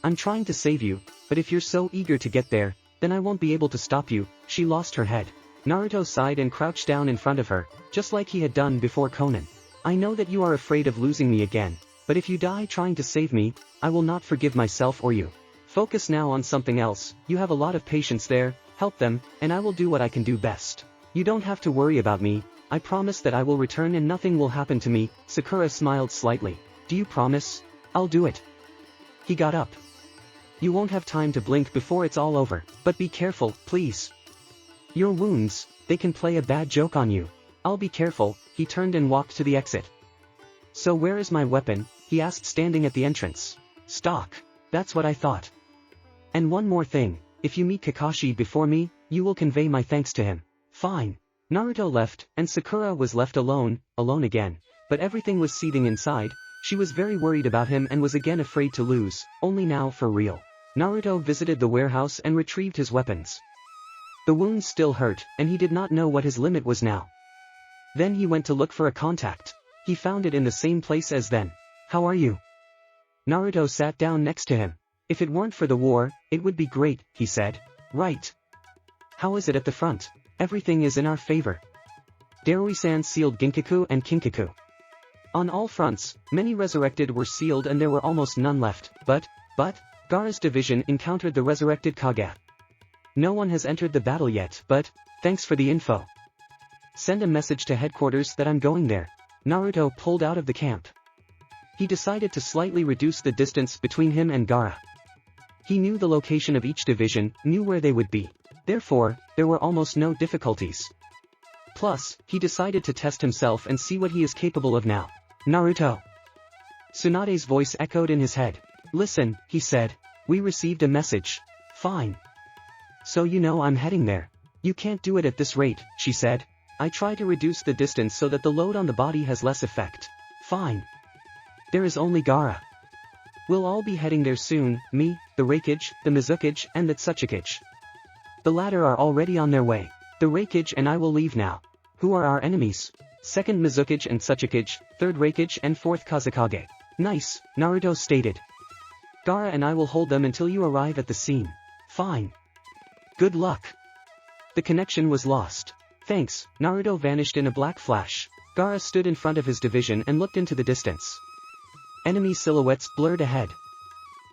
I'm trying to save you, but if you're so eager to get there, then I won't be able to stop you. She lost her head. Naruto sighed and crouched down in front of her, just like he had done before Conan. I know that you are afraid of losing me again, but if you die trying to save me, I will not forgive myself or you. Focus now on something else. You have a lot of patients there, help them, and I will do what I can do best. You don't have to worry about me. I promise that I will return and nothing will happen to me. Sakura smiled slightly. Do you promise? I'll do it. He got up. You won't have time to blink before it's all over, but be careful, please. Your wounds, they can play a bad joke on you. I'll be careful. He turned and walked to the exit. So where is my weapon? He asked, standing at the entrance. Stock. That's what I thought. And one more thing, if you meet Kakashi before me, you will convey my thanks to him. Fine. Naruto left, and Sakura was left alone again. But everything was seething inside. She was very worried about him and was again afraid to lose, only now for real. Naruto visited the warehouse and retrieved his weapons. The wounds still hurt, and he did not know what his limit was now. Then he went to look for a contact. He found it in the same place as then. How are you? Naruto sat down next to him. If it weren't for the war, it would be great, he said. Right. How is it at the front? Everything is in our favor. Darui-san sealed Ginkaku and Kinkaku. On all fronts, many resurrected were sealed and there were almost none left, but, Gaara's division encountered the resurrected Kage. No one has entered the battle yet, but, thanks for the info. Send a message to headquarters that I'm going there. Naruto pulled out of the camp. He decided to slightly reduce the distance between him and Gaara. He knew the location of each division, knew where they would be. Therefore, there were almost no difficulties. Plus, he decided to test himself and see what he is capable of now. Naruto. Tsunade's voice echoed in his head. Listen, he said. We received a message. Fine. So you know I'm heading there. You can't do it at this rate, she said. I try to reduce the distance so that the load on the body has less effect. Fine. There is only Gaara. We'll all be heading there soon, me, the Raikage, the Mizukage, and the Tsuchikage. The latter are already on their way. The Raikage and I will leave now. Who are our enemies? Second Mizukage and Tsuchikage, third Raikage and fourth Kazekage. Nice, Naruto stated. Gaara and I will hold them until you arrive at the scene. Fine. Good luck. The connection was lost. Thanks, Naruto vanished in a black flash. Gaara stood in front of his division and looked into the distance. Enemy silhouettes blurred ahead.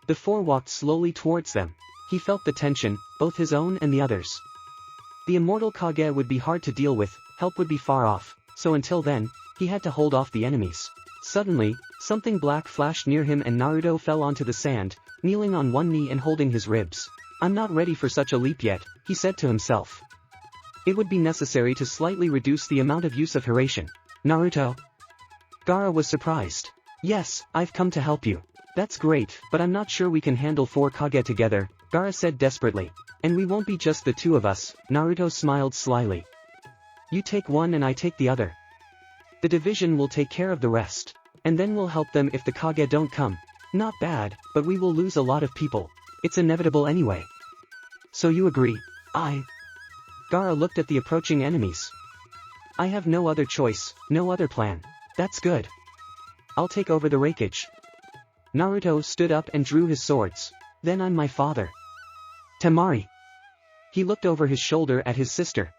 The four walked slowly towards them. He felt the tension, both his own and the others. The immortal Kage would be hard to deal with, help would be far off, so until then, he had to hold off the enemies. Suddenly, something black flashed near him and Naruto fell onto the sand, kneeling on one knee and holding his ribs. I'm not ready for such a leap yet, he said to himself. It would be necessary to slightly reduce the amount of use of Hiraishin. Naruto. Gaara was surprised. Yes, I've come to help you. That's great, but I'm not sure we can handle 4 Kage together, Gaara said desperately. And we won't be just the two of us, Naruto smiled slyly. You take one and I take the other. The division will take care of the rest. And then we'll help them if the Kage don't come. Not bad, but we will lose a lot of people. It's inevitable anyway. So you agree? Gaara looked at the approaching enemies. I have no other choice, no other plan. That's good. I'll take over the Raikage. Naruto stood up and drew his swords. Then I'm my father. Temari. He looked over his shoulder at his sister.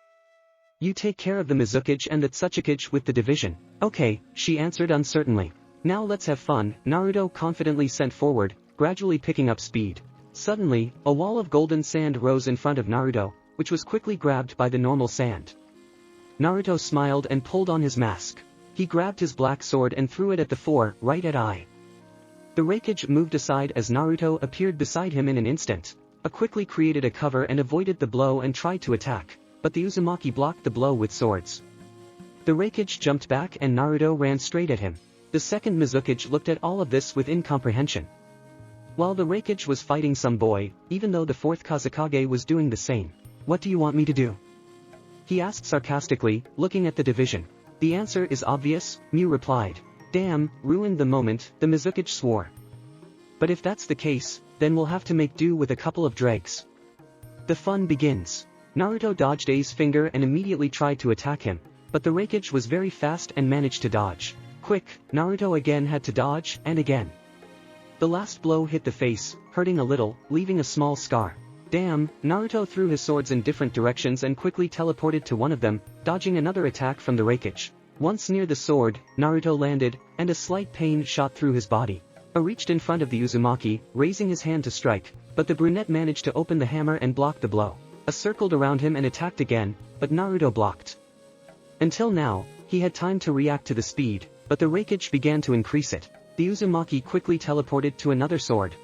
You take care of the Mizukage and the Tsuchikage with the division. Okay, she answered uncertainly. Now let's have fun, Naruto confidently sent forward, gradually picking up speed. Suddenly, a wall of golden sand rose in front of Naruto, which was quickly grabbed by the normal sand. Naruto smiled and pulled on his mask. He grabbed his black sword and threw it at the 4, right at eye. The Raikage moved aside as Naruto appeared beside him in an instant. Quickly created a cover and avoided the blow and tried to attack, but the Uzumaki blocked the blow with swords. The Raikage jumped back and Naruto ran straight at him. The second Mizukage looked at all of this with incomprehension. While the Raikage was fighting some boy, even though the fourth Kazekage was doing the same. What do you want me to do? He asked sarcastically, looking at the division. The answer is obvious, Mew replied. Damn, ruined the moment, the Mizukage swore. But if that's the case, then we'll have to make do with a couple of dregs. The fun begins. Naruto dodged A's finger and immediately tried to attack him, but the Raikage was very fast and managed to dodge. Quick, Naruto again had to dodge, and again. The last blow hit the face, hurting a little, leaving a small scar. Damn, Naruto threw his swords in different directions and quickly teleported to one of them, dodging another attack from the Raikage. Once near the sword, Naruto landed, and a slight pain shot through his body. Reached in front of the Uzumaki, raising his hand to strike, but the brunette managed to open the hammer and block the blow. Circled around him and attacked again, but Naruto blocked. Until now, he had time to react to the speed, but the rakeage began to increase it. The Uzumaki quickly teleported to another sword.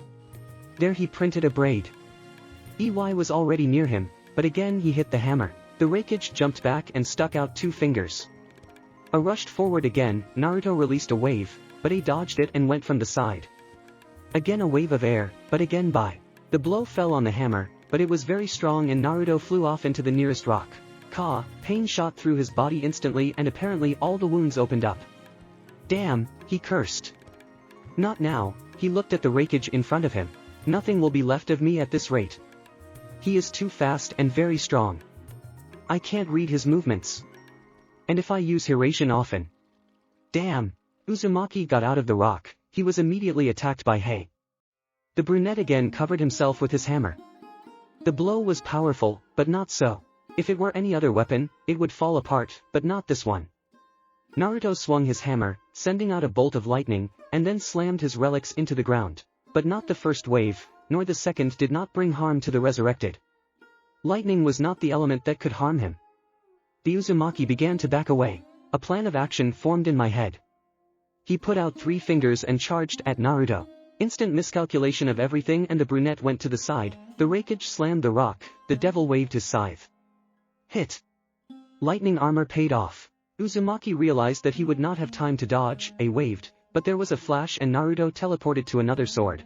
There he printed a braid. EY was already near him, but again he hit the hammer. The rakeage jumped back and stuck out 2 fingers. Rushed forward again, Naruto released a wave, but he dodged it and went from the side. Again a wave of air, but again by. The blow fell on the hammer, but it was very strong and Naruto flew off into the nearest rock. Pain shot through his body instantly and apparently all the wounds opened up. Damn, he cursed. Not now, he looked at the rakeage in front of him. Nothing will be left of me at this rate. He is too fast and very strong. I can't read his movements. And if I use Hiration often. Damn. Uzumaki got out of the rock, he was immediately attacked by Hei. The brunette again covered himself with his hammer. The blow was powerful, but not so. If it were any other weapon, it would fall apart, but not this one. Naruto swung his hammer, sending out a bolt of lightning, and then slammed his relics into the ground. But not the first wave, nor the second did not bring harm to the resurrected. Lightning was not the element that could harm him. The Uzumaki began to back away. A plan of action formed in my head. He put out 3 fingers and charged at Naruto. Instant miscalculation of everything and the brunette went to the side, the rakeage slammed the rock, the devil waved his scythe. Hit. Lightning armor paid off. Uzumaki realized that he would not have time to dodge, waved, but there was a flash and Naruto teleported to another sword.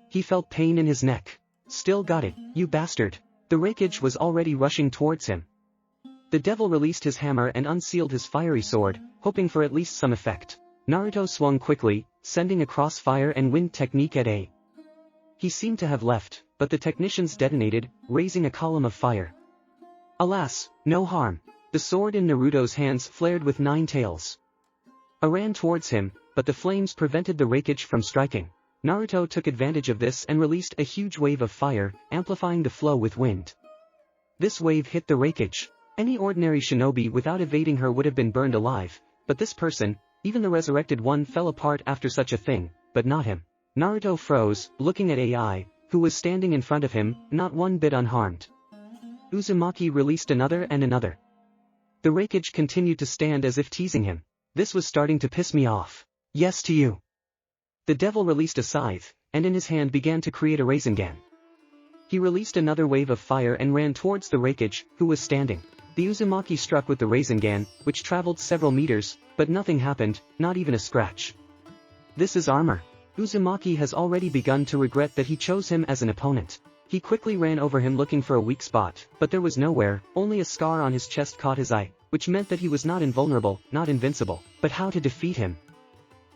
He felt pain in his neck. Still got it, you bastard. The rakeage was already rushing towards him. The devil released his hammer and unsealed his fiery sword, hoping for at least some effect. Naruto swung quickly, sending a crossfire and wind technique at A. He seemed to have left, but the technicians detonated, raising a column of fire. Alas, no harm. The sword in Naruto's hands flared with 9 tails. A ran towards him, but the flames prevented the rakeage from striking. Naruto took advantage of this and released a huge wave of fire, amplifying the flow with wind. This wave hit the rakeage. Any ordinary shinobi without evading her would have been burned alive, but this person, even the resurrected one, fell apart after such a thing, but not him. Naruto froze, looking at AI, who was standing in front of him, not one bit unharmed. Uzumaki released another and another. The rakeage continued to stand as if teasing him. This was starting to piss me off. Yes to you. The devil released a scythe, and in his hand began to create a Rasengan. He released another wave of fire and ran towards the rakeage, who was standing. The Uzumaki struck with the Rasengan, which traveled several meters, but nothing happened, not even a scratch. This is armor. Uzumaki has already begun to regret that he chose him as an opponent. He quickly ran over him looking for a weak spot, but there was nowhere, only a scar on his chest caught his eye, which meant that he was not invulnerable, not invincible. But how to defeat him?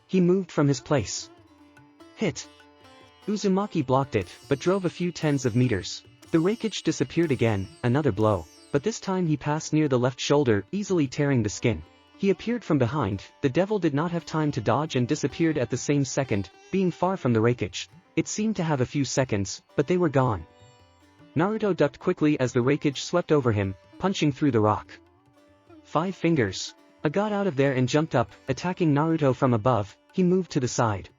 He moved from his place. Hit. Uzumaki blocked it, but drove a few tens of meters. The rakeage disappeared again, another blow. But this time he passed near the left shoulder, easily tearing the skin. He appeared from behind, the devil did not have time to dodge and disappeared at the same second, being far from the rakeage. It seemed to have a few seconds, but they were gone. Naruto ducked quickly as the rakeage swept over him, punching through the rock. 5 fingers. I got out of there and jumped up, attacking Naruto from above. He moved to the side.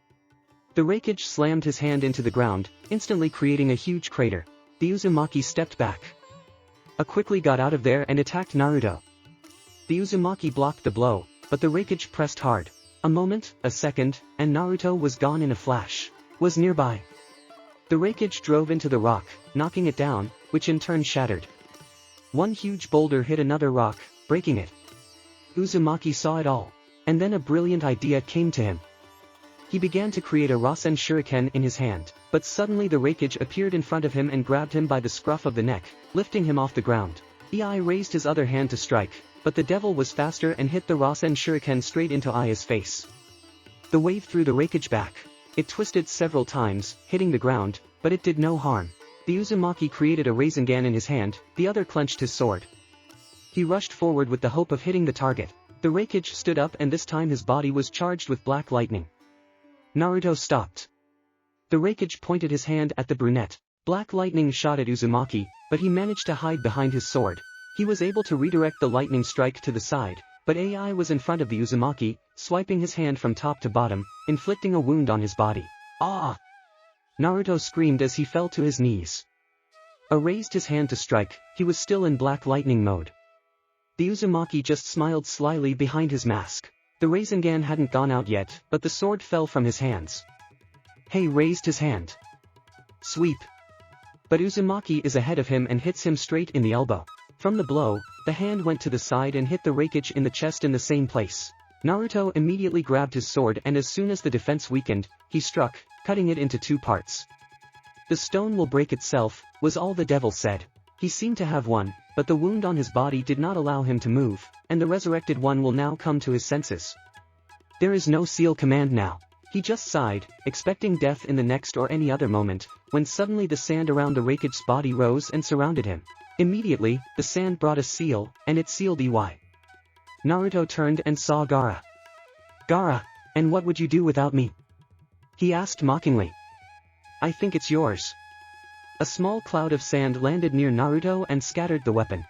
The rakeage slammed his hand into the ground, instantly creating a huge crater. The Uzumaki stepped back. I quickly got out of there and attacked Naruto. The Uzumaki blocked the blow, but the rakeage pressed hard. A moment, a second, and Naruto was gone in a flash. Was nearby. The rakeage drove into the rock, knocking it down, which in turn shattered. One huge boulder hit another rock, breaking it. Uzumaki saw it all. And then a brilliant idea came to him. He began to create a Rasen Shuriken in his hand, but suddenly the rakeage appeared in front of him and grabbed him by the scruff of the neck, lifting him off the ground. Ei raised his other hand to strike, but the devil was faster and hit the Rasen Shuriken straight into Ai's face. The wave threw the rakeage back. It twisted several times, hitting the ground, but it did no harm. The Uzumaki created a Rasengan in his hand, the other clenched his sword. He rushed forward with the hope of hitting the target. The rakeage stood up and this time his body was charged with black lightning. Naruto stopped. The rakeage pointed his hand at the brunette. Black lightning shot at Uzumaki, but he managed to hide behind his sword. He was able to redirect the lightning strike to the side, but Ai was in front of the Uzumaki, swiping his hand from top to bottom, inflicting a wound on his body. Ah! Naruto screamed as he fell to his knees. A raised his hand to strike, he was still in black lightning mode. The Uzumaki just smiled slyly behind his mask. The Rasengan hadn't gone out yet, but the sword fell from his hands. Hei raised his hand. Sweep. But Uzumaki is ahead of him and hits him straight in the elbow. From the blow, the hand went to the side and hit the Raikage in the chest in the same place. Naruto immediately grabbed his sword and as soon as the defense weakened, he struck, cutting it into 2 parts. The stone will break itself, was all the devil said. He seemed to have won, but the wound on his body did not allow him to move, and the resurrected one will now come to his senses. There is no seal command now. He just sighed, expecting death in the next or any other moment, when suddenly the sand around the Raikage's body rose and surrounded him. Immediately, the sand brought a seal, and it sealed EY. Naruto turned and saw Gaara. Gaara, and what would you do without me? He asked mockingly. I think it's yours. A small cloud of sand landed near Naruto and scattered the weapon.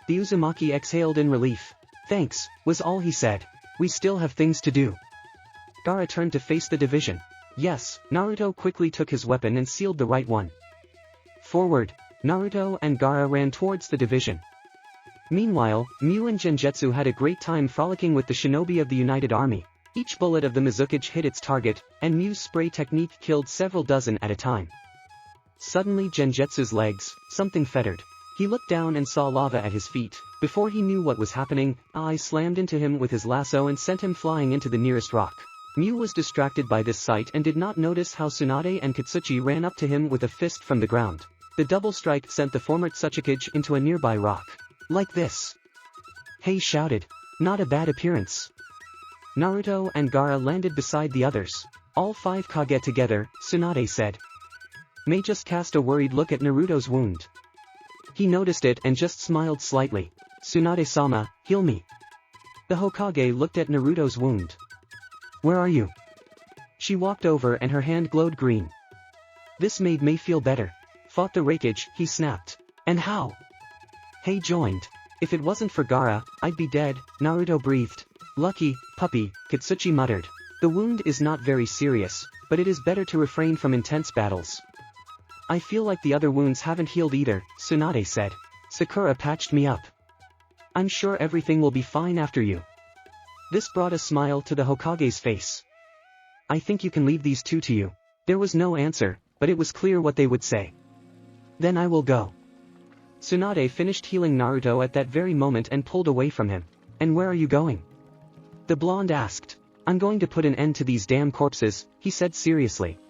The Uzumaki exhaled in relief. Thanks, was all he said. We still have things to do. Gaara turned to face the division. Yes, Naruto quickly took his weapon and sealed the right one. Forward, Naruto and Gaara ran towards the division. Meanwhile, Mew and Genjutsu had a great time frolicking with the shinobi of the United Army. Each bullet of the Mizukage hit its target, and Mew's spray technique killed several dozen at a time. Suddenly Genjutsu's legs, something fettered. He looked down and saw lava at his feet. Before he knew what was happening, Ai slammed into him with his lasso and sent him flying into the nearest rock. Mew was distracted by this sight and did not notice how Tsunade and Katsuchi ran up to him with a fist from the ground. The double strike sent the former Tsuchikage into a nearby rock. Like this. Hei shouted. Not a bad appearance. Naruto and Gaara landed beside the others. All 5 Kage together, Tsunade said. May just cast a worried look at Naruto's wound. He noticed it and just smiled slightly. Tsunade-sama, heal me. The Hokage looked at Naruto's wound. Where are you? She walked over and her hand glowed green. This made May feel better. Fought the Raikage, he snapped. And how? Hei joined. If it wasn't for Gaara, I'd be dead, Naruto breathed. Lucky, puppy, Katsuchi muttered. The wound is not very serious, but it is better to refrain from intense battles. I feel like the other wounds haven't healed either, Tsunade said. Sakura patched me up. I'm sure everything will be fine after you. This brought a smile to the Hokage's face. I think you can leave these 2 to you. There was no answer, but it was clear what they would say. Then I will go. Tsunade finished healing Naruto at that very moment and pulled away from him. And where are you going? The blonde asked. I'm going to put an end to these damn corpses, he said seriously.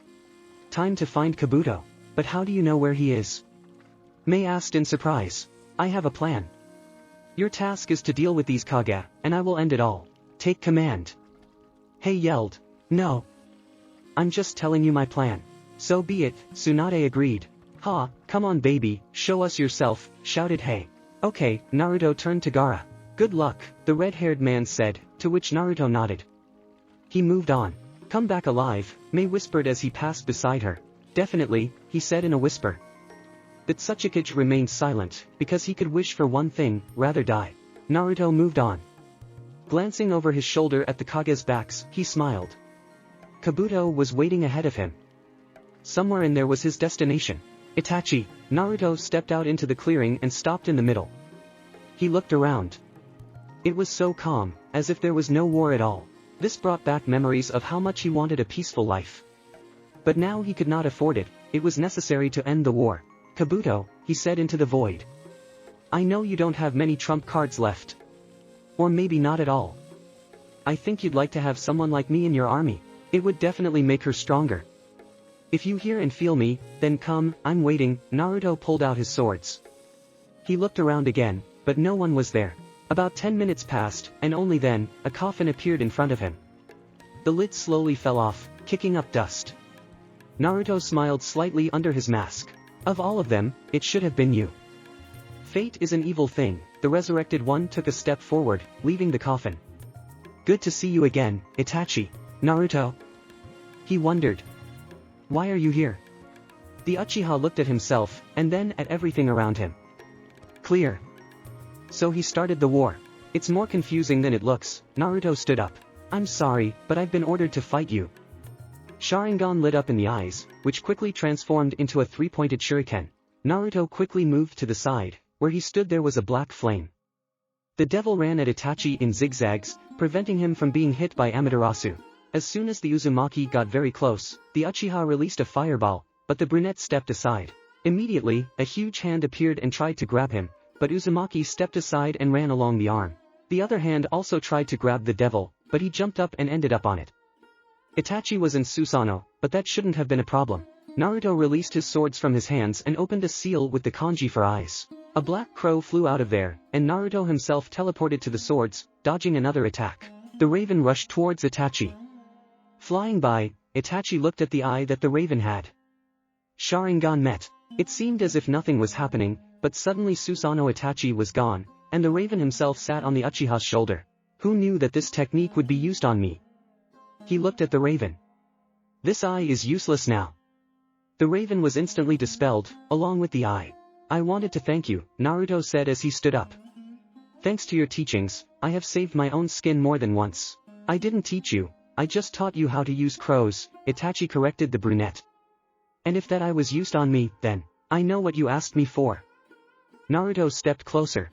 Time to find Kabuto. But how do you know where he is? May asked in surprise. I have a plan. Your task is to deal with these Kage, and I will end it all. Take command. Hei yelled. No. I'm just telling you my plan. So be it, Tsunade agreed. Ha, come on baby, show us yourself, shouted Hei. Okay, Naruto turned to Gaara. Good luck, the red-haired man said, to which Naruto nodded. He moved on. Come back alive, May whispered as he passed beside her. Definitely, he said in a whisper. The Tsuchikage remained silent, because he could wish for one thing, rather die. Naruto moved on. Glancing over his shoulder at the Kage's backs, he smiled. Kabuto was waiting ahead of him. Somewhere in there was his destination. Itachi. Naruto stepped out into the clearing and stopped in the middle. He looked around. It was so calm, as if there was no war at all. This brought back memories of how much he wanted a peaceful life. But now he could not afford it, it was necessary to end the war. Kabuto, he said into the void. I know you don't have many trump cards left. Or maybe not at all. I think you'd like to have someone like me in your army. It would definitely make her stronger. If you hear and feel me, then come, I'm waiting. Naruto pulled out his swords. He looked around again, but no one was there. About 10 minutes passed, and only then, a coffin appeared in front of him. The lid slowly fell off, kicking up dust. Naruto smiled slightly under his mask. Of all of them, it should have been you. Fate is an evil thing. The resurrected one took a step forward, leaving the coffin. Good to see you again, Itachi. Naruto. He wondered. Why are you here? The Uchiha looked at himself, and then at everything around him. Clear. So he started the war. It's more confusing than it looks. Naruto stood up. I'm sorry, but I've been ordered to fight you. Sharingan lit up in the eyes, which quickly transformed into a 3-pointed shuriken. Naruto quickly moved to the side. Where he stood there was a black flame. The devil ran at Itachi in zigzags, preventing him from being hit by Amaterasu. As soon as the Uzumaki got very close, the Uchiha released a fireball, but the brunette stepped aside. Immediately, a huge hand appeared and tried to grab him, but Uzumaki stepped aside and ran along the arm. The other hand also tried to grab the devil, but he jumped up and ended up on it. Itachi was in Susanoo, but that shouldn't have been a problem. Naruto released his swords from his hands and opened a seal with the kanji for eyes. A black crow flew out of there, and Naruto himself teleported to the swords, dodging another attack. The raven rushed towards Itachi. Flying by, Itachi looked at the eye that the raven had. Sharingan met. It seemed as if nothing was happening, but suddenly Susanoo Itachi was gone, and the raven himself sat on the Uchiha's shoulder. Who knew that this technique would be used on me? He looked at the raven. This eye is useless now. The raven was instantly dispelled, along with the eye. I wanted to thank you, Naruto said as he stood up. Thanks to your teachings, I have saved my own skin more than once. I didn't teach you, I just taught you how to use crows, Itachi corrected the brunette. And if that eye was used on me, then, I know what you asked me for. Naruto stepped closer.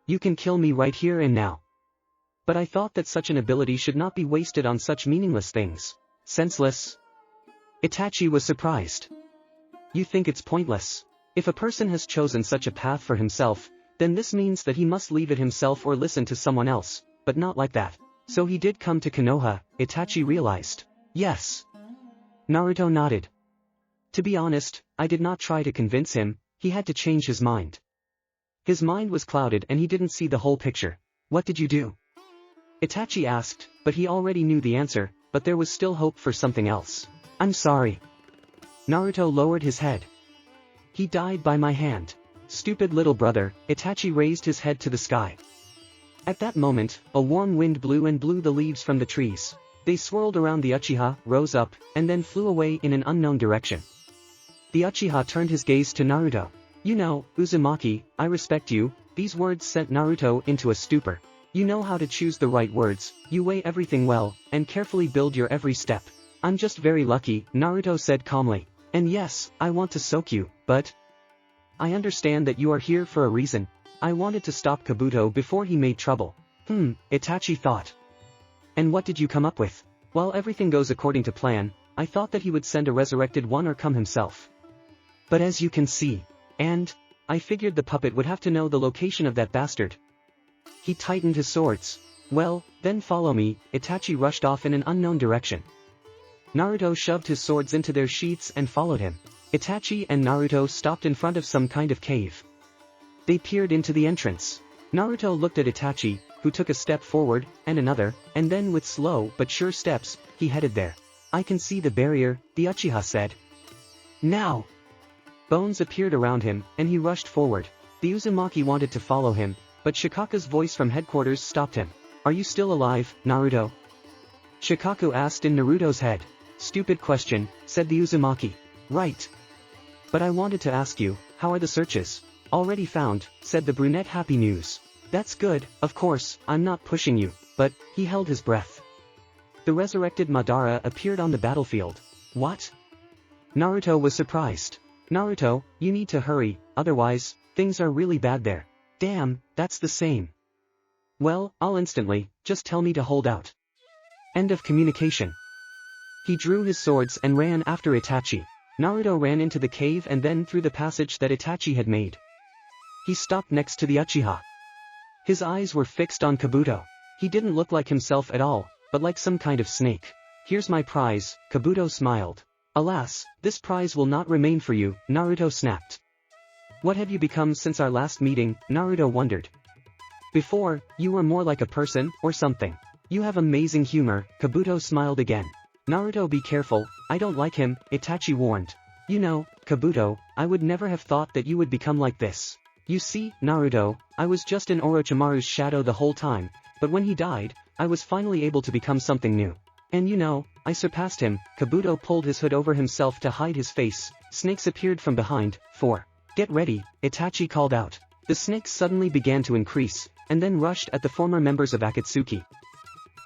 You can kill me right here and now. But I thought that such an ability should not be wasted on such meaningless things. Senseless. Itachi was surprised. You think it's pointless? If a person has chosen such a path for himself, then this means that he must leave it himself or listen to someone else, but not like that. So he did come to Konoha, Itachi realized. Yes. Naruto nodded. To be honest, I did not try to convince him, he had to change his mind. His mind was clouded and he didn't see the whole picture. What did you do? Itachi asked, but he already knew the answer, but there was still hope for something else. I'm sorry. Naruto lowered his head. He died by my hand. Stupid little brother, Itachi raised his head to the sky. At that moment, a warm wind blew and blew the leaves from the trees. They swirled around the Uchiha, rose up, and then flew away in an unknown direction. The Uchiha turned his gaze to Naruto. You know, Uzumaki, I respect you. These words sent Naruto into a stupor. You know how to choose the right words, you weigh everything well, and carefully build your every step. I'm just very lucky, Naruto said calmly. And yes, I want to soak you, but... I understand that you are here for a reason. I wanted to stop Kabuto before he made trouble. Itachi thought. And what did you come up with? While everything goes according to plan, I thought that he would send a resurrected one or come himself. But as you can see, and... I figured the puppet would have to know the location of that bastard. He tightened his swords. Well, then follow me, Itachi rushed off in an unknown direction. Naruto shoved his swords into their sheaths and followed him. Itachi and Naruto stopped in front of some kind of cave. They peered into the entrance. Naruto looked at Itachi, who took a step forward, and another, and then with slow but sure steps, he headed there. I can see the barrier, the Uchiha said. Now! Bones appeared around him, and he rushed forward. The Uzumaki wanted to follow him, but Shikaka's voice from headquarters stopped him. Are you still alive, Naruto? Shikaku asked in Naruto's head. Stupid question, said the Uzumaki. Right. But I wanted to ask you, how are the searches? Already found, said the brunette. Happy news. That's good, of course, I'm not pushing you, but, he held his breath. The resurrected Madara appeared on the battlefield. What? Naruto was surprised. Naruto, you need to hurry, otherwise, things are really bad there. Damn, that's the same. Well, I'll instantly, just tell me to hold out. End of communication. He drew his swords and ran after Itachi. Naruto ran into the cave and then through the passage that Itachi had made. He stopped next to the Uchiha. His eyes were fixed on Kabuto. He didn't look like himself at all, but like some kind of snake. Here's my prize, Kabuto smiled. Alas, this prize will not remain for you, Naruto snapped. What have you become since our last meeting, Naruto wondered. Before, you were more like a person, or something. You have amazing humor, Kabuto smiled again. Naruto, be careful, I don't like him, Itachi warned. You know, Kabuto, I would never have thought that you would become like this. You see, Naruto, I was just in Orochimaru's shadow the whole time, but when he died, I was finally able to become something new. And you know, I surpassed him. Kabuto pulled his hood over himself to hide his face. Snakes appeared from behind. 4. Get ready, Itachi called out. The snakes suddenly began to increase, and then rushed at the former members of Akatsuki.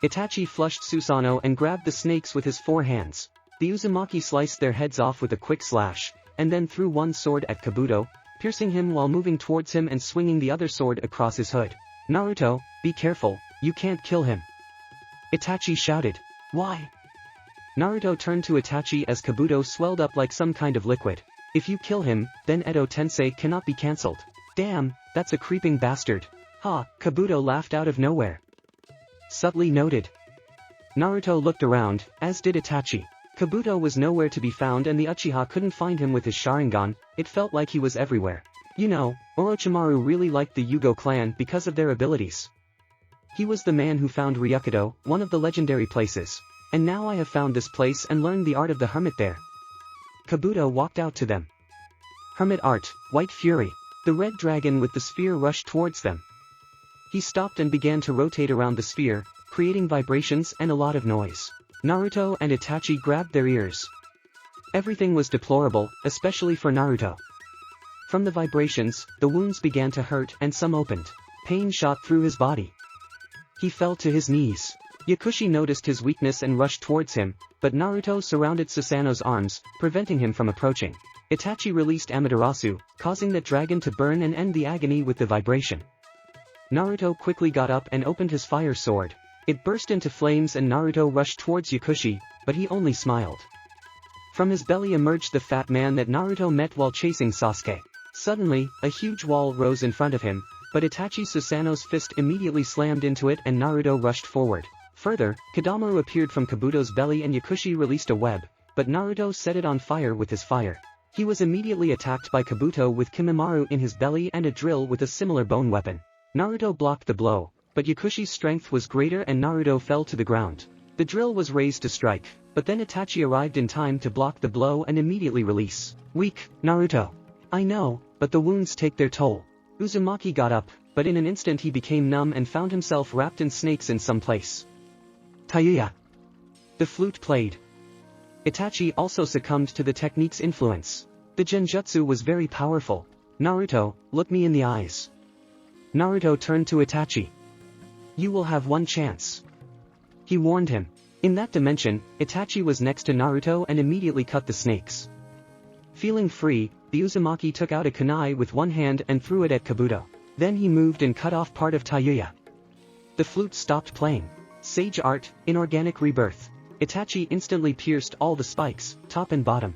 Itachi flushed Susanoo and grabbed the snakes with his 4 hands. The Uzumaki sliced their heads off with a quick slash, and then threw one sword at Kabuto, piercing him while moving towards him and swinging the other sword across his hood. Naruto, be careful, you can't kill him. Itachi shouted. Why? Naruto turned to Itachi as Kabuto swelled up like some kind of liquid. If you kill him, then Edo Tensei cannot be cancelled. Damn, that's a creeping bastard. Ha, Kabuto laughed out of nowhere. Subtly noted. Naruto looked around, as did Itachi. Kabuto was nowhere to be found and the Uchiha couldn't find him with his Sharingan. It felt like he was everywhere. You know, Orochimaru really liked the Yugo clan because of their abilities. He was the man who found Ryukido, one of the legendary places. And now I have found this place and learned the art of the hermit there. Kabuto walked out to them. Hermit art, White Fury. The red dragon with the sphere rushed towards them. He stopped and began to rotate around the sphere, creating vibrations and a lot of noise. Naruto and Itachi grabbed their ears. Everything was deplorable, especially for Naruto. From the vibrations, the wounds began to hurt and some opened. Pain shot through his body. He fell to his knees. Yakushi noticed his weakness and rushed towards him, but Naruto surrounded Susanoo's arms, preventing him from approaching. Itachi released Amaterasu, causing that dragon to burn and end the agony with the vibration. Naruto quickly got up and opened his fire sword. It burst into flames and Naruto rushed towards Yakushi, but he only smiled. From his belly emerged the fat man that Naruto met while chasing Sasuke. Suddenly, a huge wall rose in front of him, but Itachi Susanoo's fist immediately slammed into it and Naruto rushed forward. Further, Kadamaru appeared from Kabuto's belly and Yakushi released a web, but Naruto set it on fire with his fire. He was immediately attacked by Kabuto with Kimimaro in his belly and a drill with a similar bone weapon. Naruto blocked the blow, but Yakushi's strength was greater and Naruto fell to the ground. The drill was raised to strike, but then Itachi arrived in time to block the blow and immediately release. Weak, Naruto. I know, but the wounds take their toll. Uzumaki got up, but in an instant he became numb and found himself wrapped in snakes in some place. Tayuya. The flute played. Itachi also succumbed to the technique's influence. The genjutsu was very powerful. Naruto, look me in the eyes. Naruto turned to Itachi. You will have one chance. He warned him. In that dimension, Itachi was next to Naruto and immediately cut the snakes. Feeling free, the Uzumaki took out a kunai with one hand and threw it at Kabuto. Then he moved and cut off part of Tayuya. The flute stopped playing. Sage art, inorganic rebirth. Itachi instantly pierced all the spikes, top and bottom.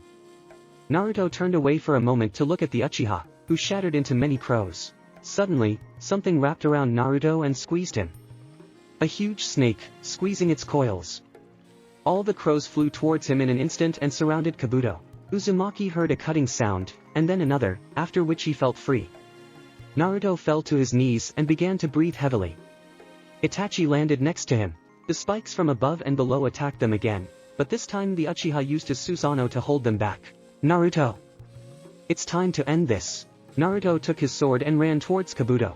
Naruto turned away for a moment to look at the Uchiha, who shattered into many crows. Suddenly, something wrapped around Naruto and squeezed him. A huge snake, squeezing its coils. All the crows flew towards him in an instant and surrounded Kabuto. Uzumaki heard a cutting sound, and then another, after which he felt free. Naruto fell to his knees and began to breathe heavily. Itachi landed next to him. The spikes from above and below attacked them again, but this time the Uchiha used his Susanoo to hold them back. Naruto. It's time to end this. Naruto took his sword and ran towards Kabuto.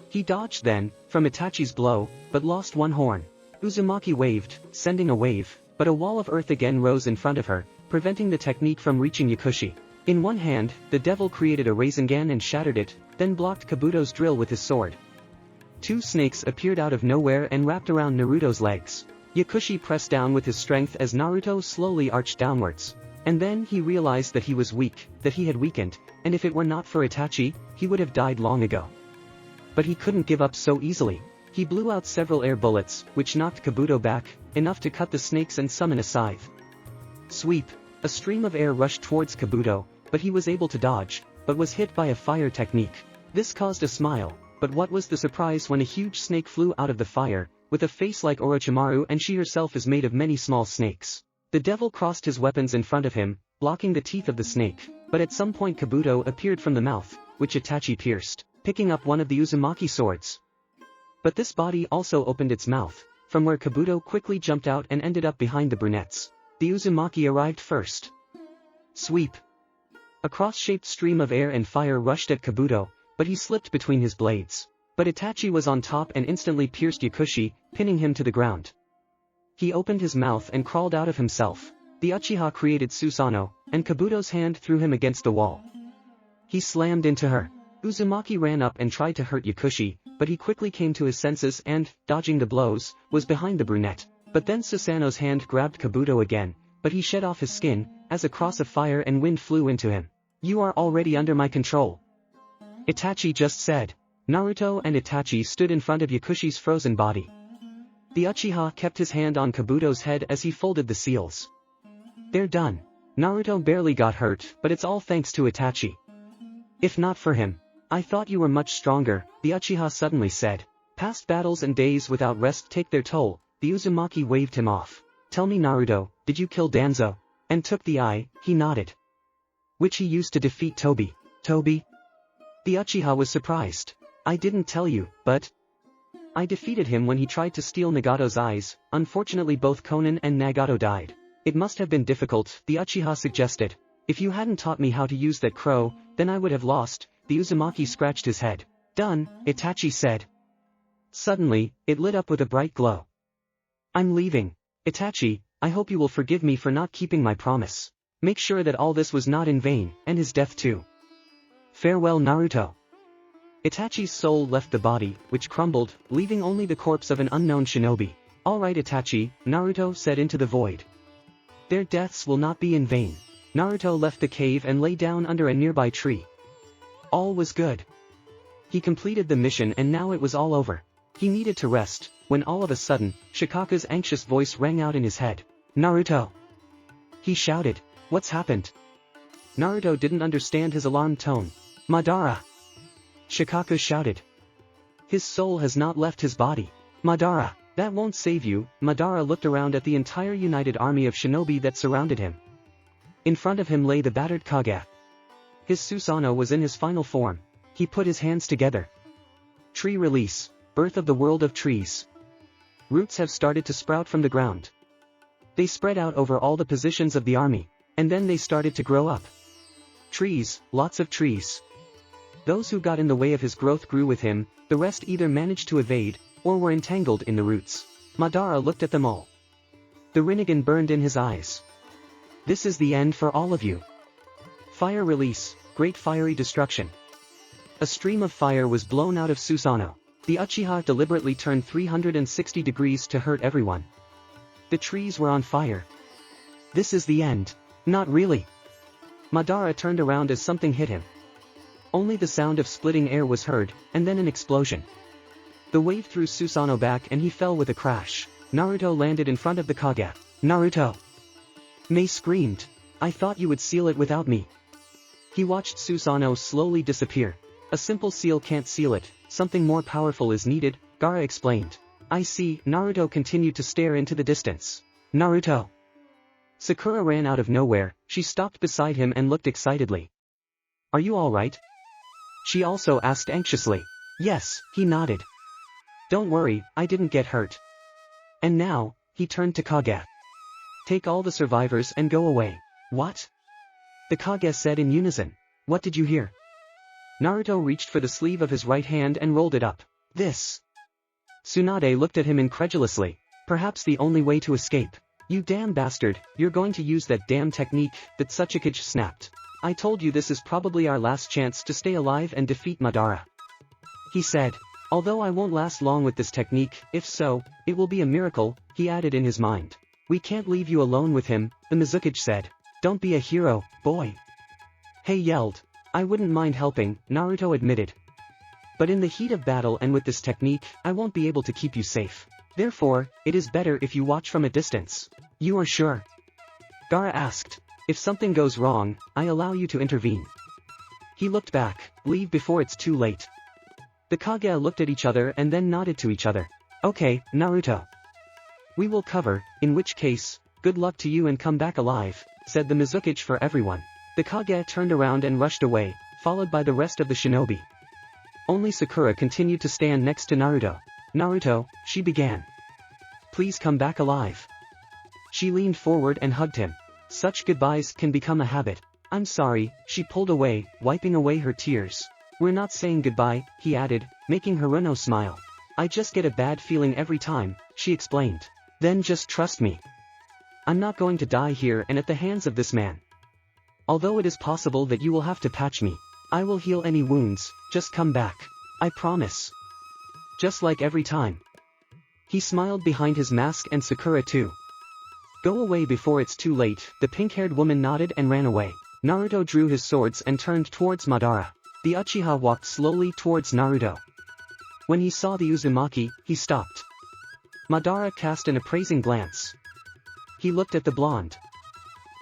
He dodged then, from Itachi's blow, but lost one horn. Uzumaki waved, sending a wave, but a wall of earth again rose in front of her, preventing the technique from reaching Yakushi. In one hand, the devil created a Rasengan and shattered it, then blocked Kabuto's drill with his sword. Two snakes appeared out of nowhere and wrapped around Naruto's legs. Yakushi pressed down with his strength as Naruto slowly arched downwards. And then he realized that he was weak, that he had weakened, and if it were not for Itachi, he would have died long ago. But he couldn't give up so easily. He blew out several air bullets, which knocked Kabuto back, enough to cut the snakes and summon a scythe. Sweep. A stream of air rushed towards Kabuto, but he was able to dodge, but was hit by a fire technique. This caused a smile, but what was the surprise when a huge snake flew out of the fire, with a face like Orochimaru, and she herself is made of many small snakes. The devil crossed his weapons in front of him, blocking the teeth of the snake, but at some point Kabuto appeared from the mouth, which Itachi pierced, picking up one of the Uzumaki swords. But this body also opened its mouth, from where Kabuto quickly jumped out and ended up behind the brunettes. The Uzumaki arrived first. Sweep. A cross-shaped stream of air and fire rushed at Kabuto, but he slipped between his blades. But Itachi was on top and instantly pierced Yakushi, pinning him to the ground. He opened his mouth and crawled out of himself. The Uchiha created Susanoo, and Kabuto's hand threw him against the wall. He slammed into her. Uzumaki ran up and tried to hurt Yakushi, but he quickly came to his senses and, dodging the blows, was behind the brunette. But then Susanoo's hand grabbed Kabuto again, but he shed off his skin, as a cross of fire and wind flew into him. You are already under my control. Itachi just said. Naruto and Itachi stood in front of Yakushi's frozen body. The Uchiha kept his hand on Kabuto's head as he folded the seals. They're done. Naruto barely got hurt, but it's all thanks to Itachi. If not for him. I thought you were much stronger, the Uchiha suddenly said. Past battles and days without rest take their toll. The Uzumaki waved him off. Tell me Naruto, did you kill Danzo? And took the eye, he nodded. Which he used to defeat Tobi. Tobi? The Uchiha was surprised. I didn't tell you, but... I defeated him when he tried to steal Nagato's eyes. Unfortunately both Konan and Nagato died. It must have been difficult, the Uchiha suggested. If you hadn't taught me how to use that crow, then I would have lost. The Uzumaki scratched his head. Done, Itachi said. Suddenly, it lit up with a bright glow. I'm leaving. Itachi, I hope you will forgive me for not keeping my promise. Make sure that all this was not in vain, and his death too. Farewell Naruto. Itachi's soul left the body, which crumbled, leaving only the corpse of an unknown shinobi. Alright Itachi, Naruto said into the void. Their deaths will not be in vain. Naruto left the cave and lay down under a nearby tree. All was good. He completed the mission and now it was all over. He needed to rest, when all of a sudden, Shikaka's anxious voice rang out in his head. Naruto! He shouted. What's happened? Naruto didn't understand his alarmed tone. Madara! Shikaka shouted. His soul has not left his body. Madara, that won't save you. Madara looked around at the entire united army of shinobi that surrounded him. In front of him lay the battered Kage. His Susanoo was in his final form. He put his hands together. Tree release, birth of the world of trees. Roots have started to sprout from the ground. They spread out over all the positions of the army, and then they started to grow up. Trees, lots of trees. Those who got in the way of his growth grew with him, the rest either managed to evade, or were entangled in the roots. Madara looked at them all. The Rinnegan burned in his eyes. This is the end for all of you. Fire release, great fiery destruction. A stream of fire was blown out of Susanoo. The Uchiha deliberately turned 360 degrees to hurt everyone. The trees were on fire. This is the end. Not really. Madara turned around as something hit him. Only the sound of splitting air was heard, and then an explosion. The wave threw Susanoo back and he fell with a crash. Naruto landed in front of the Kage. Naruto! Mei screamed. I thought you would seal it without me. He watched Susanoo slowly disappear. A simple seal can't seal it, something more powerful is needed, Gaara explained. I see. Naruto continued to stare into the distance. Naruto! Sakura ran out of nowhere, she stopped beside him and looked excitedly. Are you alright? She also asked anxiously. Yes, he nodded. Don't worry, I didn't get hurt. And now, he turned to Kage. Take all the survivors and go away. What? The Kage said in unison. What did you hear? Naruto reached for the sleeve of his right hand and rolled it up. This. Tsunade looked at him incredulously. Perhaps the only way to escape. You damn bastard, you're going to use that damn technique, that Tsuchikage snapped. I told you this is probably our last chance to stay alive and defeat Madara. He said. Although I won't last long with this technique, if so, it will be a miracle, he added in his mind. We can't leave you alone with him, the Mizukage said. Don't be a hero, boy. Hei yelled. I wouldn't mind helping, Naruto admitted. But in the heat of battle and with this technique, I won't be able to keep you safe. Therefore, it is better if you watch from a distance. You are sure? Gaara asked. If something goes wrong, I allow you to intervene. He looked back. Leave before it's too late. The Kage looked at each other and then nodded to each other. Okay, Naruto. We will cover, in which case, good luck to you and come back alive, said the Mizukage for everyone. The Kage turned around and rushed away, followed by the rest of the shinobi. Only Sakura continued to stand next to Naruto. Naruto, she began. Please come back alive. She leaned forward and hugged him. Such goodbyes can become a habit. I'm sorry, she pulled away, wiping away her tears. We're not saying goodbye, he added, making Haruno smile. I just get a bad feeling every time, she explained. Then just trust me. I'm not going to die here and at the hands of this man. Although it is possible that you will have to patch me, I will heal any wounds, just come back. I promise. Just like every time. He smiled behind his mask and Sakura too. Go away before it's too late, the pink-haired woman nodded and ran away. Naruto drew his swords and turned towards Madara. The Uchiha walked slowly towards Naruto. When he saw the Uzumaki, he stopped. Madara cast an appraising glance. He looked at the blonde.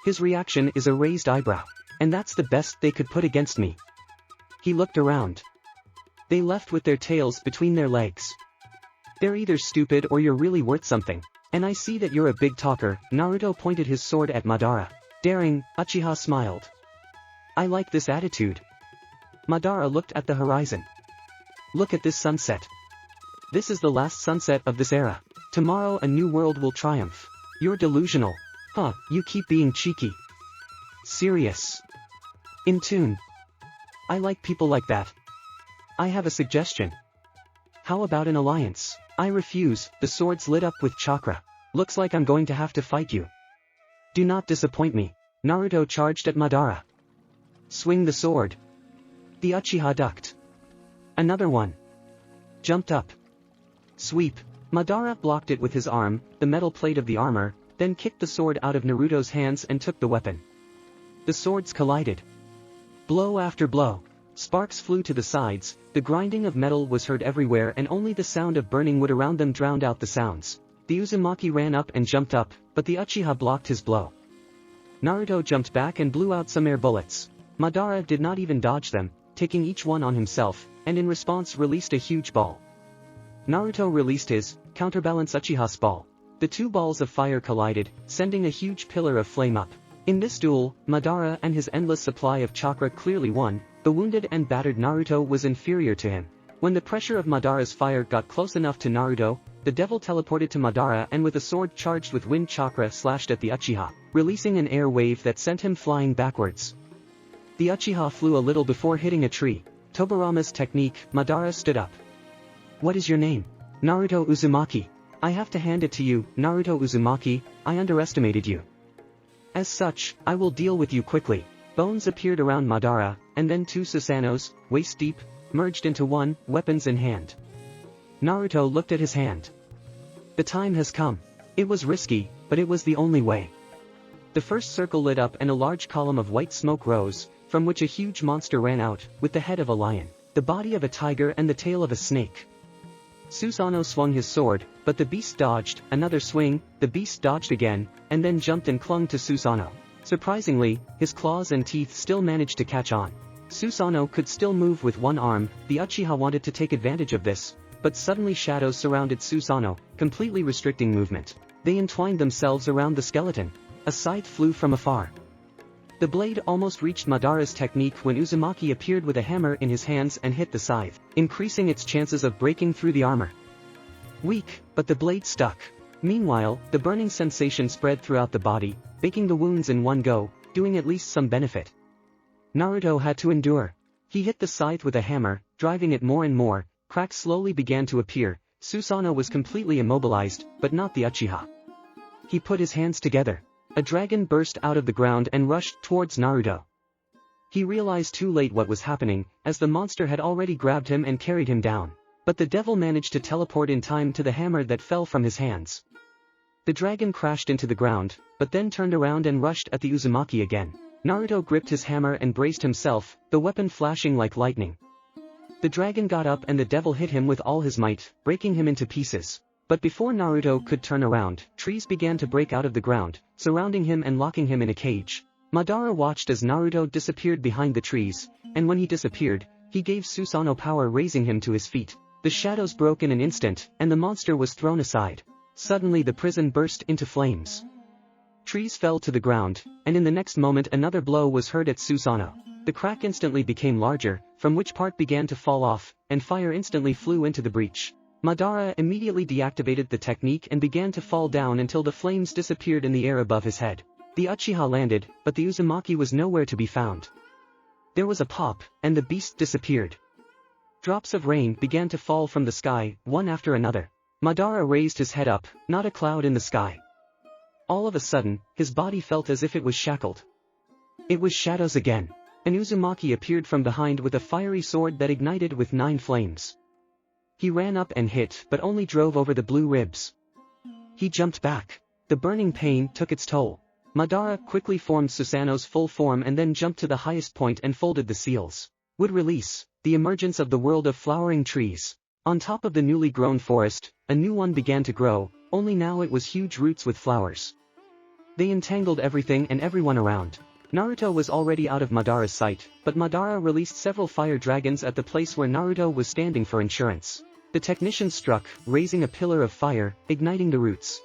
His reaction is a raised eyebrow. And that's the best they could put against me. He looked around. They left with their tails between their legs. They're either stupid or you're really worth something. And I see that you're a big talker. Naruto pointed his sword at Madara. Daring, Uchiha smiled. I like this attitude. Madara looked at the horizon. Look at this sunset. This is the last sunset of this era. Tomorrow a new world will triumph. You're delusional. Huh, you keep being cheeky. Serious. In tune. I like people like that. I have a suggestion. How about an alliance? I refuse. The swords lit up with chakra. Looks like I'm going to have to fight you. Do not disappoint me. Naruto charged at Madara. Swing the sword. The Uchiha ducked. Another one. Jumped up. Sweep. Madara blocked it with his arm, the metal plate of the armor, then kicked the sword out of Naruto's hands and took the weapon. The swords collided. Blow after blow. Sparks flew to the sides, the grinding of metal was heard everywhere and only the sound of burning wood around them drowned out the sounds. The Uzumaki ran up and jumped up, but the Uchiha blocked his blow. Naruto jumped back and blew out some air bullets. Madara did not even dodge them, taking each one on himself, and in response released a huge ball. Naruto released his, counterbalance Uchiha's ball. The two balls of fire collided, sending a huge pillar of flame up. In this duel, Madara and his endless supply of chakra clearly won. The wounded and battered Naruto was inferior to him. When the pressure of Madara's fire got close enough to Naruto, the devil teleported to Madara and with a sword charged with wind chakra slashed at the Uchiha, releasing an air wave that sent him flying backwards. The Uchiha flew a little before hitting a tree. Tobirama's technique. Madara stood up. What is your name? Naruto Uzumaki. I have to hand it to you, Naruto Uzumaki, I underestimated you. As such, I will deal with you quickly. Bones appeared around Madara, and then two Susanos, waist deep, merged into one, weapons in hand. Naruto looked at his hand. The time has come. It was risky, but it was the only way. The first circle lit up and a large column of white smoke rose, from which a huge monster ran out, with the head of a lion, the body of a tiger and the tail of a snake. Susanoo swung his sword, but the beast dodged, another swing, the beast dodged again, and then jumped and clung to Susanoo. Surprisingly, his claws and teeth still managed to catch on. Susanoo could still move with one arm. The Uchiha wanted to take advantage of this, but suddenly shadows surrounded Susanoo, completely restricting movement. They entwined themselves around the skeleton. A scythe flew from afar. The blade almost reached Madara's technique when Uzumaki appeared with a hammer in his hands and hit the scythe, increasing its chances of breaking through the armor. Weak, but the blade stuck. Meanwhile, the burning sensation spread throughout the body, baking the wounds in one go, doing at least some benefit. Naruto had to endure. He hit the scythe with a hammer, driving it more and more. Cracks slowly began to appear. Susanoo was completely immobilized, but not the Uchiha. He put his hands together. A dragon burst out of the ground and rushed towards Naruto. He realized too late what was happening, as the monster had already grabbed him and carried him down. But the devil managed to teleport in time to the hammer that fell from his hands. The dragon crashed into the ground, but then turned around and rushed at the Uzumaki again. Naruto gripped his hammer and braced himself, the weapon flashing like lightning. The dragon got up and the devil hit him with all his might, breaking him into pieces. But before Naruto could turn around, trees began to break out of the ground, surrounding him and locking him in a cage. Madara watched as Naruto disappeared behind the trees, and when he disappeared, he gave Susanoo power, raising him to his feet. The shadows broke in an instant, and the monster was thrown aside. Suddenly the prison burst into flames. Trees fell to the ground, and in the next moment another blow was heard at Susanoo. The crack instantly became larger, from which part began to fall off, and fire instantly flew into the breach. Madara immediately deactivated the technique and began to fall down until the flames disappeared in the air above his head. The Uchiha landed, but the Uzumaki was nowhere to be found. There was a pop, and the beast disappeared. Drops of rain began to fall from the sky, one after another. Madara raised his head up, not a cloud in the sky. All of a sudden, his body felt as if it was shackled. It was shadows again. An Uzumaki appeared from behind with a fiery sword that ignited with 9 flames. He ran up and hit, but only drove over the blue ribs. He jumped back. The burning pain took its toll. Madara quickly formed Susanoo's full form and then jumped to the highest point and folded the seals. Would release, the emergence of the world of flowering trees. On top of the newly grown forest, a new one began to grow, only now it was huge roots with flowers. They entangled everything and everyone around. Naruto was already out of Madara's sight, but Madara released several fire dragons at the place where Naruto was standing for insurance. The technicians struck, raising a pillar of fire, igniting the roots.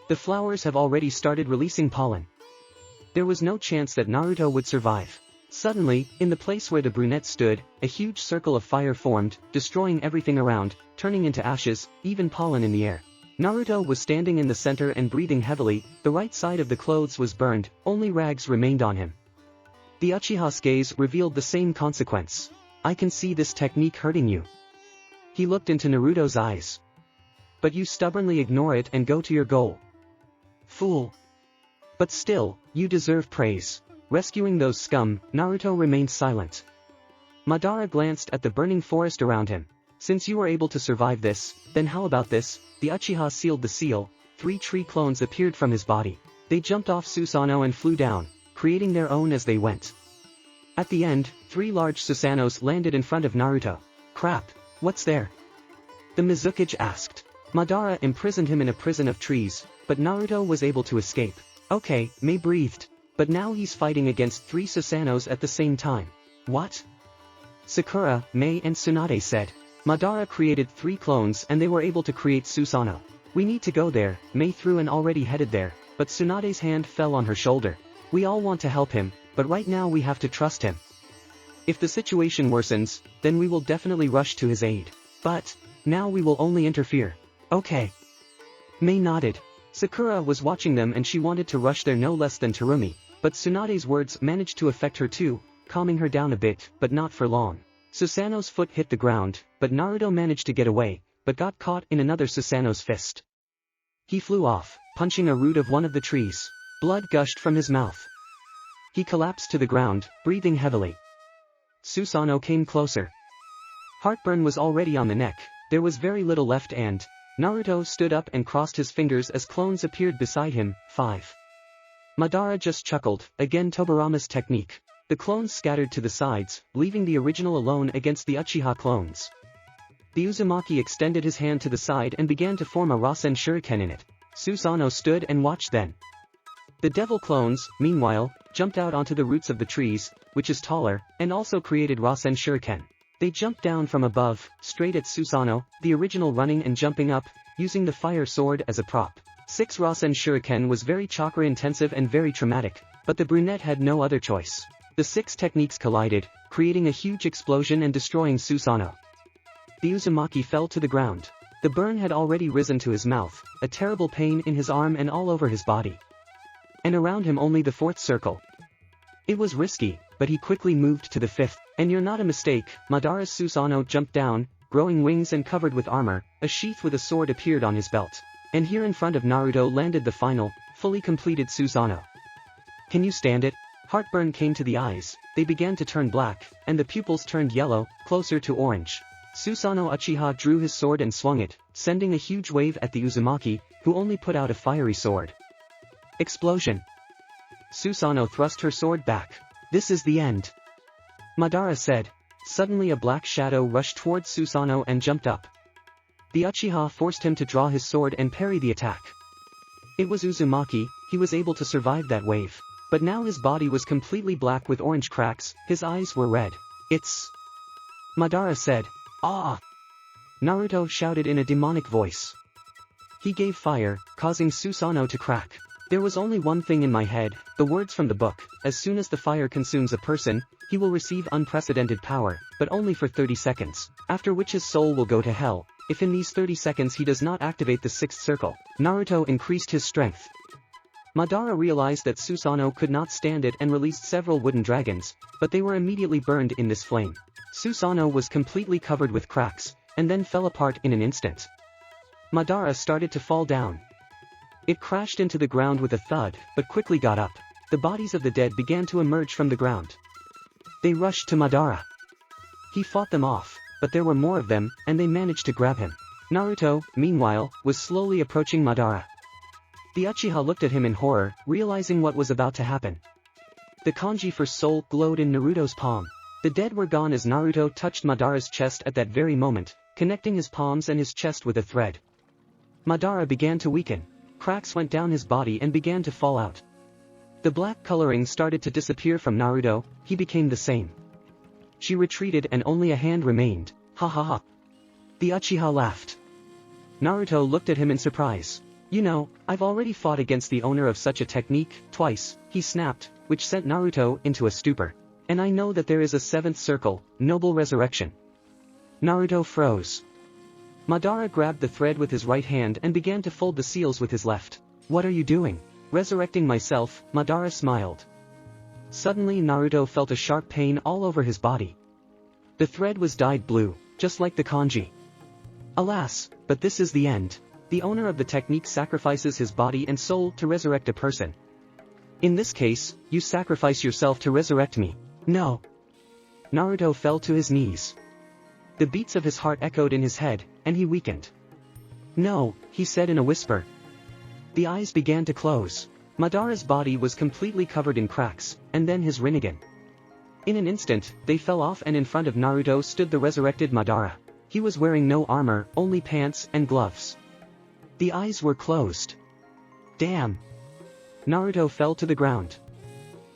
The flowers have already started releasing pollen. There was no chance that Naruto would survive. Suddenly, in the place where the brunette stood, a huge circle of fire formed, destroying everything around, turning into ashes, even pollen in the air. Naruto was standing in the center and breathing heavily, the right side of the clothes was burned, only rags remained on him. The Uchiha's gaze revealed the same consequence. I can see this technique hurting you. He looked into Naruto's eyes. But you stubbornly ignore it and go to your goal. Fool. But still, you deserve praise. Rescuing those scum, Naruto remained silent. Madara glanced at the burning forest around him. Since you were able to survive this, then how about this? The Uchiha sealed the seal. 3 tree clones appeared from his body. They jumped off Susanoo and flew down, creating their own as they went. At the end, 3 large Susanos landed in front of Naruto. Crap, what's there? The Mizukage asked. Madara imprisoned him in a prison of trees, but Naruto was able to escape. Okay, Mei breathed. But now he's fighting against 3 Susanos at the same time. What? Sakura, Mei and Tsunade said. Madara created 3 clones and they were able to create Susanoo. We need to go there, Mei threw and already headed there, but Tsunade's hand fell on her shoulder. We all want to help him, but right now we have to trust him. If the situation worsens, then we will definitely rush to his aid. But, now we will only interfere. Okay. Mei nodded. Sakura was watching them and she wanted to rush there no less than Terumi, but Tsunade's words managed to affect her too, calming her down a bit, but not for long. Susanoo's foot hit the ground, but Naruto managed to get away, but got caught in another Susanoo's fist. He flew off, punching a root of one of the trees. Blood gushed from his mouth. He collapsed to the ground, breathing heavily. Susanoo came closer. Heartburn was already on the neck, there was very little left and Naruto stood up and crossed his fingers as clones appeared beside him. 5. Madara just chuckled, again Tobirama's technique. The clones scattered to the sides, leaving the original alone against the Uchiha clones. The Uzumaki extended his hand to the side and began to form a Rasen Shuriken in it. Susanoo stood and watched then. The devil clones, meanwhile, jumped out onto the roots of the trees, which is taller, and also created Rasen Shuriken. They jumped down from above, straight at Susanoo, the original running and jumping up, using the fire sword as a prop. 6 Rasen Shuriken was very chakra intensive and very traumatic, but the brunette had no other choice. The 6 techniques collided, creating a huge explosion and destroying Susanoo. The Uzumaki fell to the ground. The burn had already risen to his mouth, a terrible pain in his arm and all over his body. And around him only the 4th circle. It was risky, but he quickly moved to the 5th. And you're not a mistake, Madara's Susanoo jumped down, growing wings and covered with armor, a sheath with a sword appeared on his belt. And here in front of Naruto landed the final, fully completed Susanoo. Can you stand it? Heartburn came to the eyes, they began to turn black, and the pupils turned yellow, closer to orange. Susanoo Uchiha drew his sword and swung it, sending a huge wave at the Uzumaki, who only put out a fiery sword. Explosion. Susanoo thrust her sword back. This is the end. Madara said. Suddenly a black shadow rushed towards Susanoo and jumped up. The Uchiha forced him to draw his sword and parry the attack. It was Uzumaki, he was able to survive that wave. But now his body was completely black with orange cracks, his eyes were red. It's... Madara said. Ah! Naruto shouted in a demonic voice. He gave fire, causing Susanoo to crack. There was only one thing in my head, the words from the book, as soon as the fire consumes a person, he will receive unprecedented power, but only for 30 seconds, after which his soul will go to hell. If in these 30 seconds he does not activate the 6th circle, Naruto increased his strength. Madara realized that Susanoo could not stand it and released several wooden dragons, but they were immediately burned in this flame. Susanoo was completely covered with cracks, and then fell apart in an instant. Madara started to fall down. It crashed into the ground with a thud, but quickly got up. The bodies of the dead began to emerge from the ground. They rushed to Madara. He fought them off, but there were more of them, and they managed to grab him. Naruto, meanwhile, was slowly approaching Madara. The Uchiha looked at him in horror, realizing what was about to happen. The kanji for soul glowed in Naruto's palm. The dead were gone as Naruto touched Madara's chest at that very moment, connecting his palms and his chest with a thread. Madara began to weaken. Cracks went down his body and began to fall out. The black coloring started to disappear from Naruto, he became the same. She retreated and only a hand remained, ha ha ha. The Uchiha laughed. Naruto looked at him in surprise. You know, I've already fought against the owner of such a technique, twice, he snapped, which sent Naruto into a stupor. And I know that there is a seventh circle, noble resurrection. Naruto froze. Madara grabbed the thread with his right hand and began to fold the seals with his left. What are you doing? Resurrecting myself, Madara smiled. Suddenly Naruto felt a sharp pain all over his body. The thread was dyed blue, just like the kanji. Alas, but this is the end. The owner of the technique sacrifices his body and soul to resurrect a person. In this case, you sacrifice yourself to resurrect me. No. Naruto fell to his knees. The beats of his heart echoed in his head, and he weakened. No, he said in a whisper. The eyes began to close. Madara's body was completely covered in cracks, and then his Rinnegan. In an instant, they fell off and in front of Naruto stood the resurrected Madara. He was wearing no armor, only pants and gloves. The eyes were closed. Damn. Naruto fell to the ground.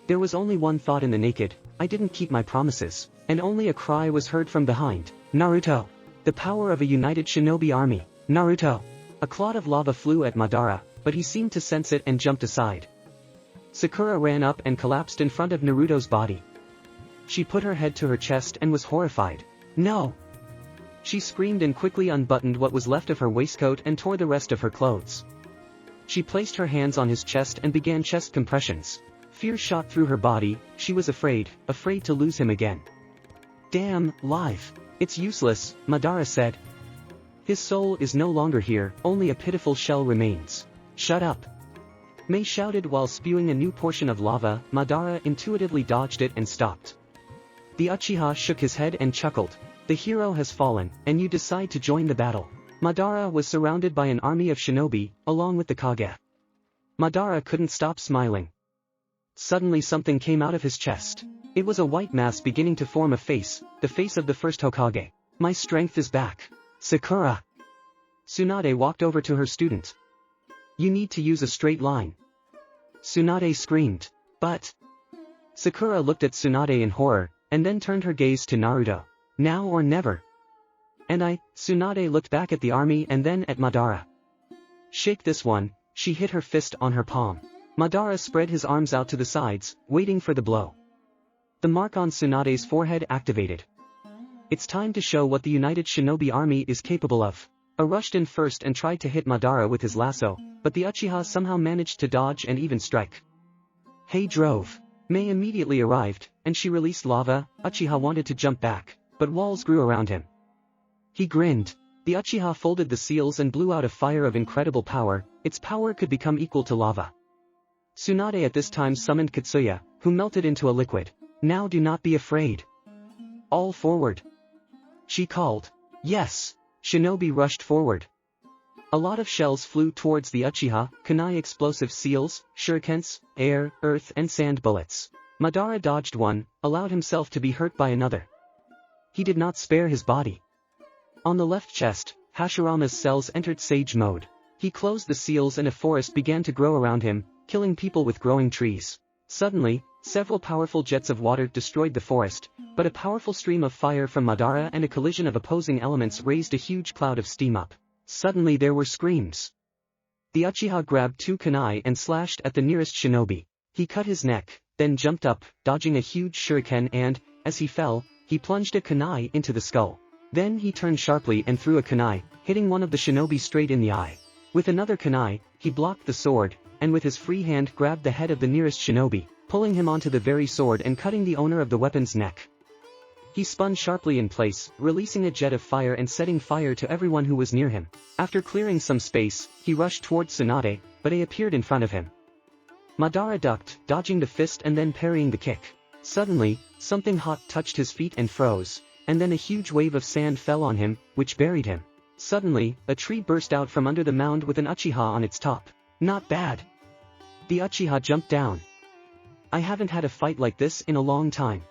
There was only one thought in the naked, I didn't keep my promises, and only a cry was heard from behind. Naruto! The power of a united shinobi army. Naruto! A clod of lava flew at Madara, but he seemed to sense it and jumped aside. Sakura ran up and collapsed in front of Naruto's body. She put her head to her chest and was horrified. No! She screamed and quickly unbuttoned what was left of her waistcoat and tore the rest of her clothes. She placed her hands on his chest and began chest compressions. Fear shot through her body, she was afraid to lose him again. Damn, life. It's useless, Madara said. His soul is no longer here, only a pitiful shell remains. Shut up. Mei shouted while spewing a new portion of lava. Madara intuitively dodged it and stopped. The Uchiha shook his head and chuckled. The hero has fallen, and you decide to join the battle. Madara was surrounded by an army of shinobi, along with the Kage. Madara couldn't stop smiling. Suddenly something came out of his chest. It was a white mass beginning to form a face, the face of the first Hokage. My strength is back. Sakura. Tsunade walked over to her student. You need to use a straight line. Tsunade screamed. But. Sakura looked at Tsunade in horror, and then turned her gaze to Naruto. Now or never. And Tsunade looked back at the army and then at Madara. Shake this one, she hit her fist on her palm. Madara spread his arms out to the sides, waiting for the blow. The mark on Tsunade's forehead activated. It's time to show what the united shinobi army is capable of. A rushed in first and tried to hit Madara with his lasso, but the Uchiha somehow managed to dodge and even strike. Hey drove. Mei immediately arrived, and she released lava. Uchiha wanted to jump back, but walls grew around him. He grinned. The Uchiha folded the seals and blew out a fire of incredible power. Its power could become equal to lava. Tsunade at this time summoned Katsuya, who melted into a liquid. Now do not be afraid. All forward. She called. Yes. Shinobi rushed forward. A lot of shells flew towards the Uchiha, kunai explosive seals, shurikens, air, earth and sand bullets. Madara dodged one, allowed himself to be hurt by another. He did not spare his body. On the left chest, Hashirama's cells entered sage mode. He closed the seals and a forest began to grow around him, killing people with growing trees. Suddenly, several powerful jets of water destroyed the forest, but a powerful stream of fire from Madara and a collision of opposing elements raised a huge cloud of steam up. Suddenly there were screams. The Uchiha grabbed two kunai and slashed at the nearest shinobi. He cut his neck, then jumped up, dodging a huge shuriken and, as he fell, he plunged a kunai into the skull. Then he turned sharply and threw a kunai, hitting one of the shinobi straight in the eye. With another kunai, he blocked the sword, and with his free hand grabbed the head of the nearest shinobi, pulling him onto the very sword and cutting the owner of the weapon's neck. He spun sharply in place, releasing a jet of fire and setting fire to everyone who was near him. After clearing some space, he rushed toward Tsunade, but he appeared in front of him. Madara ducked, dodging the fist and then parrying the kick. Suddenly, something hot touched his feet and froze, and then a huge wave of sand fell on him, which buried him. Suddenly, a tree burst out from under the mound with an Uchiha on its top. Not bad. The Uchiha jumped down. I haven't had a fight like this in a long time.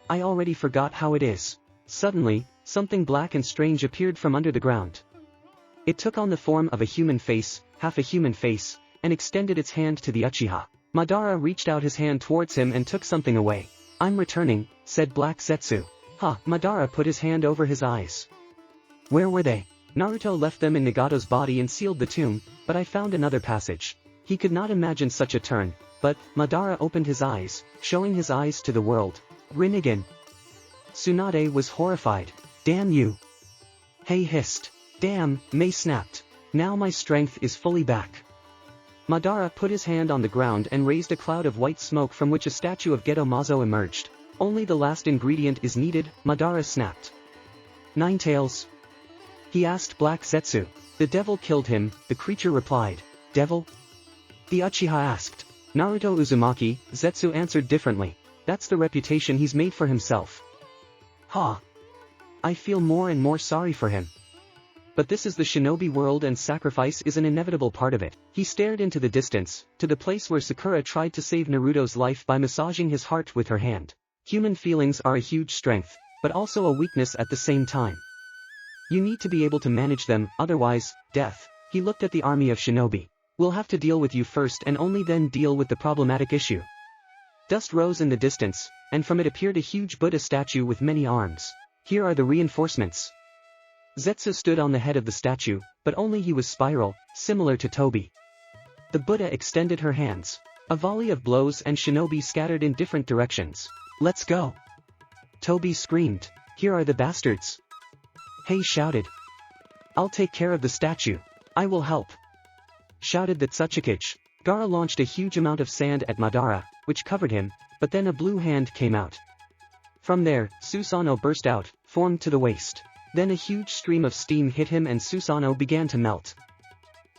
I already forgot how it is. Suddenly, something black and strange appeared from under the ground. It took on the form of a human face, half a human face, and extended its hand to the Uchiha. Madara reached out his hand towards him and took something away. "I'm returning," said Black Zetsu. "Ha!" Madara put his hand over his eyes. "Where were they?" "Naruto left them in Nagato's body and sealed the tomb, but I found another passage." He could not imagine such a turn, but Madara opened his eyes, showing his eyes to the world. Rinnegan. Tsunade was horrified. "Damn you!" Hei hissed. "Damn," Mei snapped. "Now my strength is fully back." Madara put his hand on the ground and raised a cloud of white smoke from which a statue of Geto Mazo emerged. "Only the last ingredient is needed," Madara snapped. "Nine tails?" he asked Black Zetsu. "The devil killed him," the creature replied. "Devil?" the Uchiha asked. "Naruto Uzumaki," Zetsu answered differently. "That's the reputation he's made for himself." "Ha! I feel more and more sorry for him. But this is the shinobi world and sacrifice is an inevitable part of it." He stared into the distance, to the place where Sakura tried to save Naruto's life by massaging his heart with her hand. Human feelings are a huge strength, but also a weakness at the same time. You need to be able to manage them, otherwise, death. He looked at the army of shinobi. "We'll have to deal with you first and only then deal with the problematic issue." Dust rose in the distance, and from it appeared a huge Buddha statue with many arms. "Here are the reinforcements." Zetsu stood on the head of the statue, but only he was spiral, similar to Tobi. The Buddha extended her hands. A volley of blows and shinobi scattered in different directions. "Let's go!" Tobi screamed. "Here are the bastards!" Hei shouted. "I'll take care of the statue. I will help!" shouted the Tsuchikage. Gaara launched a huge amount of sand at Madara, which covered him, but then a blue hand came out. From there, Susanoo burst out, formed to the waist. Then a huge stream of steam hit him and Susanoo began to melt.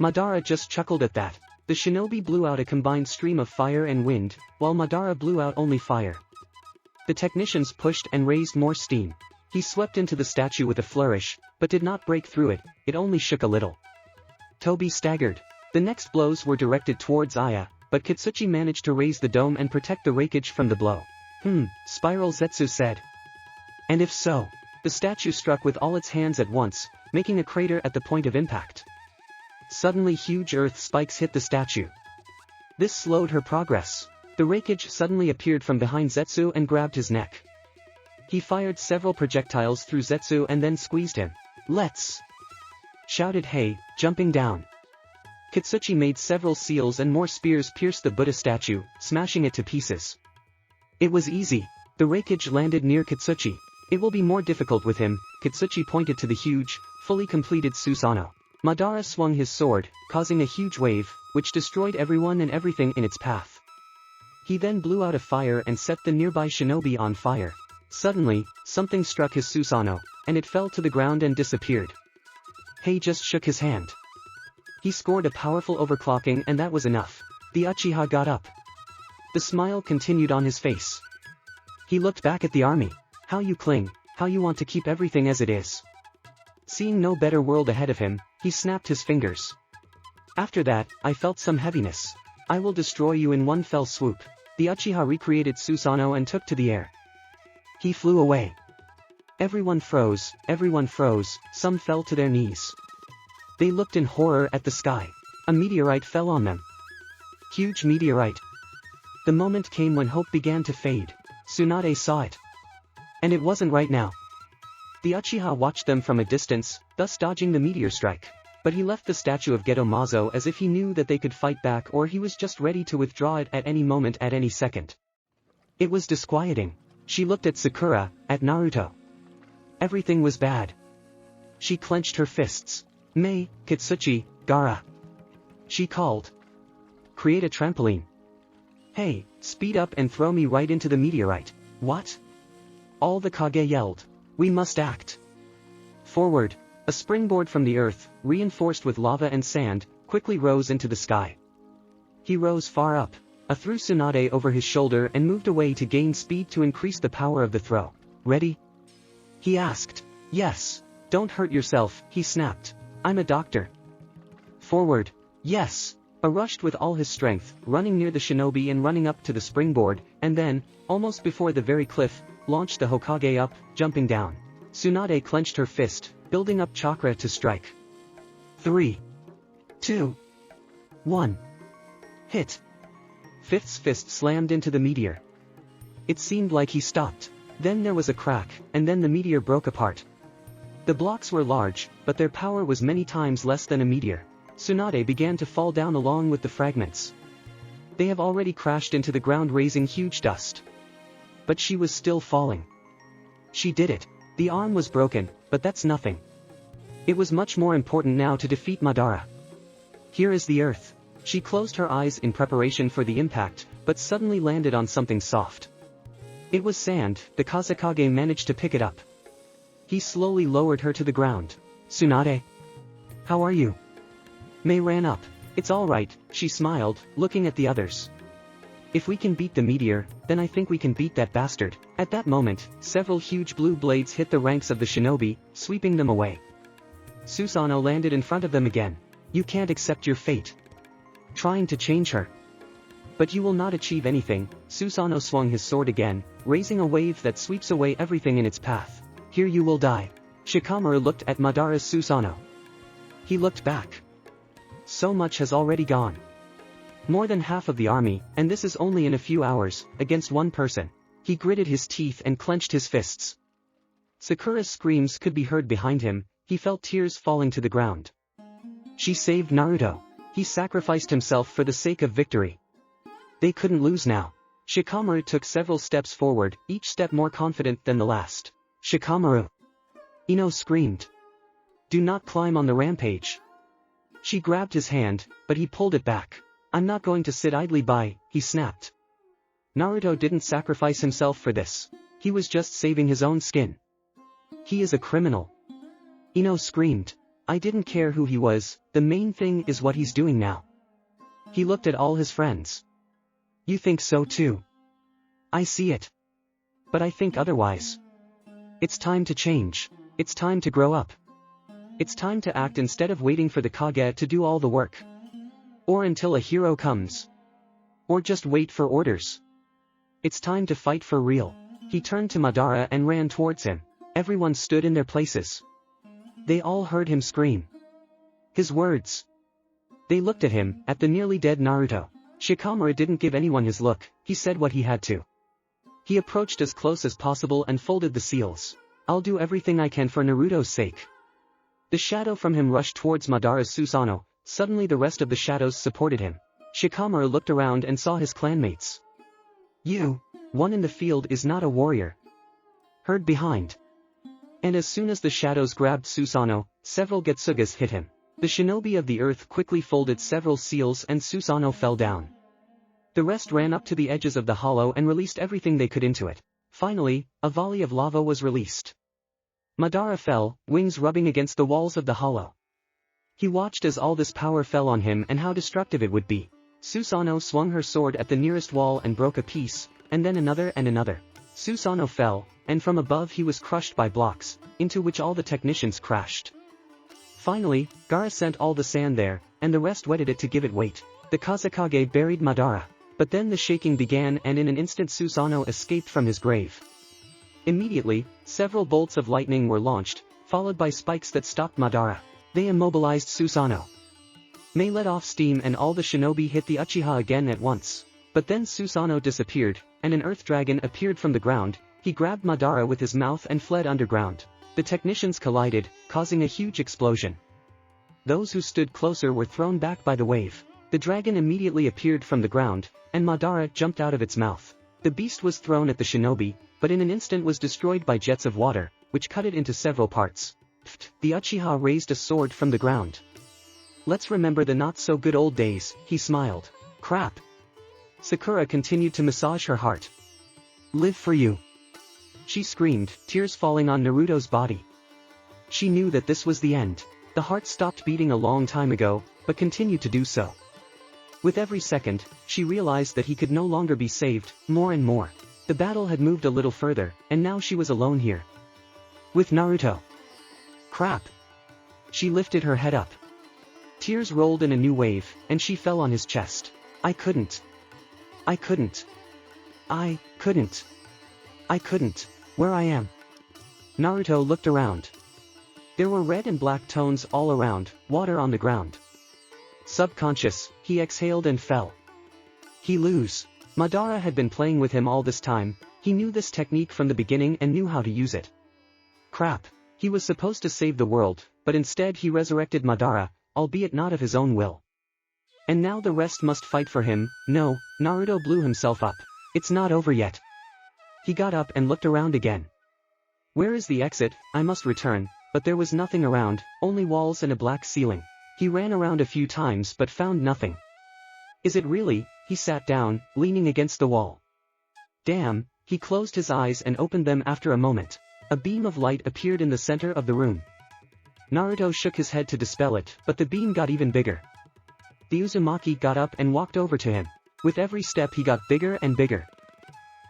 Madara just chuckled at that. The shinobi blew out a combined stream of fire and wind, while Madara blew out only fire. The technicians pushed and raised more steam. He swept into the statue with a flourish, but did not break through it, it only shook a little. Tobi staggered. The next blows were directed towards Aya, but Kitsuchi managed to raise the dome and protect the wreckage from the blow. Spiral Zetsu said. And if so? The statue struck with all its hands at once, making a crater at the point of impact. Suddenly huge earth spikes hit the statue. This slowed her progress. The wreckage suddenly appeared from behind Zetsu and grabbed his neck. He fired several projectiles through Zetsu and then squeezed him. "Let's!" shouted Hei, jumping down. Kitsuchi made several seals and more spears pierced the Buddha statue, smashing it to pieces. It was easy. The wreckage landed near Kitsuchi. "It will be more difficult with him," Kitsuchi pointed to the huge, fully completed Susanoo. Madara swung his sword, causing a huge wave, which destroyed everyone and everything in its path. He then blew out a fire and set the nearby shinobi on fire. Suddenly, something struck his Susanoo, and it fell to the ground and disappeared. Hei just shook his hand. He scored a powerful overclocking and that was enough. The Uchiha got up. The smile continued on his face. He looked back at the army. "How you cling, how you want to keep everything as it is." Seeing no better world ahead of him, he snapped his fingers. After that, I felt some heaviness. "I will destroy you in one fell swoop." The Uchiha recreated Susanoo and took to the air. He flew away. Everyone froze, some fell to their knees. They looked in horror at the sky. A meteorite fell on them. Huge meteorite. The moment came when hope began to fade. Tsunade saw it. And it wasn't right now. The Uchiha watched them from a distance, thus dodging the meteor strike. But he left the statue of Geto Mazo as if he knew that they could fight back or he was just ready to withdraw it at any moment at any second. It was disquieting. She looked at Sakura, at Naruto. Everything was bad. She clenched her fists. "Mei, Kitsuchi, Gaara." She called. "Create a trampoline. Hey, speed up and throw me right into the meteorite." "What?" All the Kage yelled. "We must act. Forward." A springboard from the earth, reinforced with lava and sand, quickly rose into the sky. He rose far up, threw Tsunade over his shoulder and moved away to gain speed to increase the power of the throw. "Ready?" he asked. "Yes." "Don't hurt yourself," he snapped. "I'm a doctor." "Forward." "Yes." A rushed with all his strength, running near the shinobi and running up to the springboard, and then, almost before the very cliff, launched the Hokage up, jumping down. Tsunade clenched her fist, building up chakra to strike. 3, 2, 1. Hit. Fifth's fist slammed into the meteor. It seemed like he stopped. Then there was a crack, and then the meteor broke apart. The blocks were large, but their power was many times less than a meteor. Tsunade began to fall down along with the fragments. They have already crashed into the ground, raising huge dust. But she was still falling. She did it. The arm was broken, but that's nothing. It was much more important now to defeat Madara. Here is the earth. She closed her eyes in preparation for the impact, but suddenly landed on something soft. It was sand. The Kazekage managed to pick it up. He slowly lowered her to the ground. Tsunade? How are you? Mei ran up. It's all right, she smiled, looking at the others. If we can beat the meteor, then I think we can beat that bastard. At that moment, several huge blue blades hit the ranks of the shinobi, sweeping them away. Susanoo landed in front of them again. You can't accept your fate. Trying to change her. But you will not achieve anything. Susanoo swung his sword again, raising a wave that sweeps away everything in its path. Here you will die. Shikamaru looked at Madara's Susanoo. He looked back. So much has already gone. More than half of the army, and this is only in a few hours, against one person. He gritted his teeth and clenched his fists. Sakura's screams could be heard behind him. He felt tears falling to the ground. She saved Naruto. He sacrificed himself for the sake of victory. They couldn't lose now. Shikamaru took several steps forward, each step more confident than the last. Shikamaru! Ino screamed. Do not climb on the rampage. She grabbed his hand, but he pulled it back. I'm not going to sit idly by, he snapped. Naruto didn't sacrifice himself for this. He was just saving his own skin. He is a criminal. Ino screamed. I didn't care who he was, the main thing is what he's doing now. He looked at all his friends. You think so too? I see it. But I think otherwise. It's time to change. It's time to grow up. It's time to act instead of waiting for the Kage to do all the work. Or until a hero comes. Or just wait for orders. It's time to fight for real. He turned to Madara and ran towards him. Everyone stood in their places. They all heard him scream. His words. They looked at him, at the nearly dead Naruto. Shikamaru didn't give anyone his look, he said what he had to. He approached as close as possible and folded the seals. I'll do everything I can for Naruto's sake. The shadow from him rushed towards Madara's Susanoo. Suddenly the rest of the shadows supported him. Shikamaru looked around and saw his clanmates. You, one in the field is not a warrior. Heard behind. And as soon as the shadows grabbed Susanoo, several Getsugas hit him. The shinobi of the earth quickly folded several seals and Susanoo fell down. The rest ran up to the edges of the hollow and released everything they could into it. Finally, a volley of lava was released. Madara fell, wings rubbing against the walls of the hollow. He watched as all this power fell on him and how destructive it would be. Susanoo swung her sword at the nearest wall and broke a piece, and then another and another. Susanoo fell, and from above he was crushed by blocks, into which all the technicians crashed. Finally, Gaara sent all the sand there, and the rest wetted it to give it weight. The Kazekage buried Madara. But then the shaking began and in an instant Susanoo escaped from his grave. Immediately, several bolts of lightning were launched, followed by spikes that stopped Madara. They immobilized Susanoo. Mei let off steam and all the shinobi hit the uchiha again at once. But then Susanoo disappeared, and an earth dragon appeared from the ground. He grabbed Madara with his mouth and fled underground. The technicians collided, causing a huge explosion. Those who stood closer were thrown back by the wave. The dragon immediately appeared from the ground, and Madara jumped out of its mouth. The beast was thrown at the shinobi, but in an instant was destroyed by jets of water, which cut it into several parts. The uchiha raised a sword from the ground. Let's remember the not-so-good old days, he smiled. Crap. Sakura continued to massage her heart. Live for you. She screamed, tears falling on Naruto's body. She knew that this was the end. The heart stopped beating a long time ago, but continued to do so. With every second, she realized that he could no longer be saved, more and more. The battle had moved a little further, and now she was alone here. With Naruto. Crap. She lifted her head up. Tears rolled in a new wave, and she fell on his chest. I couldn't. I couldn't. I couldn't. I couldn't. Where I am. Naruto looked around. There were red and black tones all around, water on the ground. Subconscious, he exhaled and fell. He lose. Madara had been playing with him all this time, he knew this technique from the beginning and knew how to use it. Crap. He was supposed to save the world, but instead he resurrected Madara, albeit not of his own will. And now the rest must fight for him. No, Naruto blew himself up. It's not over yet. He got up and looked around again. Where is the exit? I must return, but there was nothing around, only walls and a black ceiling. He ran around a few times but found nothing. Is it really? He sat down, leaning against the wall. Damn, he closed his eyes and opened them after a moment. A beam of light appeared in the center of the room. Naruto shook his head to dispel it, but the beam got even bigger. The Uzumaki got up and walked over to him. With every step he got bigger and bigger.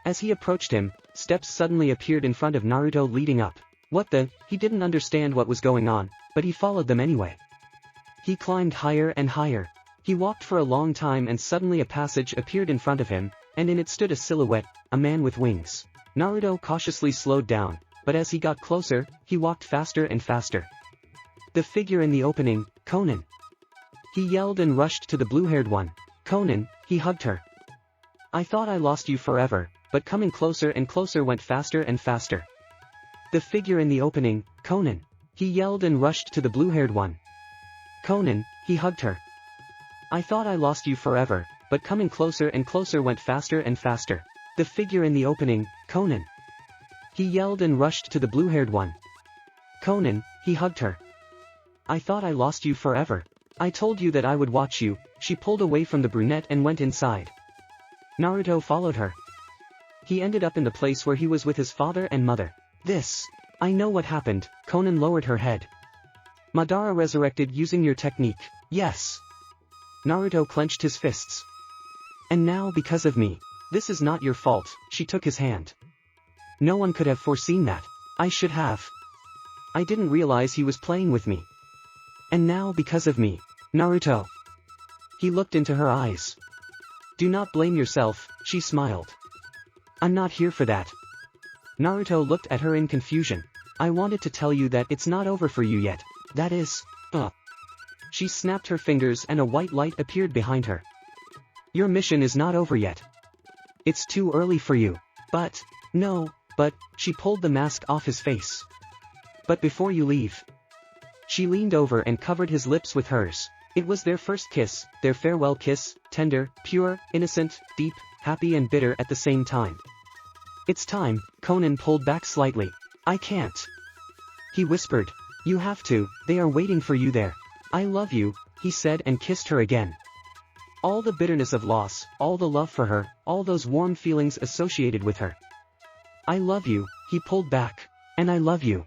As he approached him, steps suddenly appeared in front of Naruto leading up. What the? He didn't understand what was going on, but he followed them anyway. He climbed higher and higher. He walked for a long time and suddenly a passage appeared in front of him, and in it stood a silhouette, a man with wings. Naruto cautiously slowed down, but as he got closer, he walked faster and faster. The figure in the opening, Conan. He yelled and rushed to the blue-haired one. Conan, he hugged her. I thought I lost you forever, but coming closer and closer went faster and faster. The figure in the opening, Conan. He yelled and rushed to the blue-haired one. Conan, he hugged her. I thought I lost you forever, but coming closer and closer went faster and faster. The figure in the opening, Conan. He yelled and rushed to the blue-haired one. Conan, he hugged her. I thought I lost you forever. I told you that I would watch you. She pulled away from the brunette and went inside. Naruto followed her. He ended up in the place where he was with his father and mother. This. I know what happened. Conan lowered her head. Madara resurrected using your technique. Yes. Naruto clenched his fists. And now because of me. This is not your fault. She took his hand. No one could have foreseen that. I should have. I didn't realize he was playing with me. And now because of me. Naruto. He looked into her eyes. Do not blame yourself, she smiled. I'm not here for that. Naruto looked at her in confusion. I wanted to tell you that it's not over for you yet. That is, She snapped her fingers and a white light appeared behind her. Your mission is not over yet. It's too early for you. But, no, but, she pulled the mask off his face. But before you leave. She leaned over and covered his lips with hers. It was their first kiss, their farewell kiss, tender, pure, innocent, deep, happy and bitter at the same time. It's time. Conan pulled back slightly. I can't. He whispered. You have to, they are waiting for you there. I love you, he said and kissed her again. All the bitterness of loss, all the love for her, all those warm feelings associated with her. I love you, he pulled back. And I love you.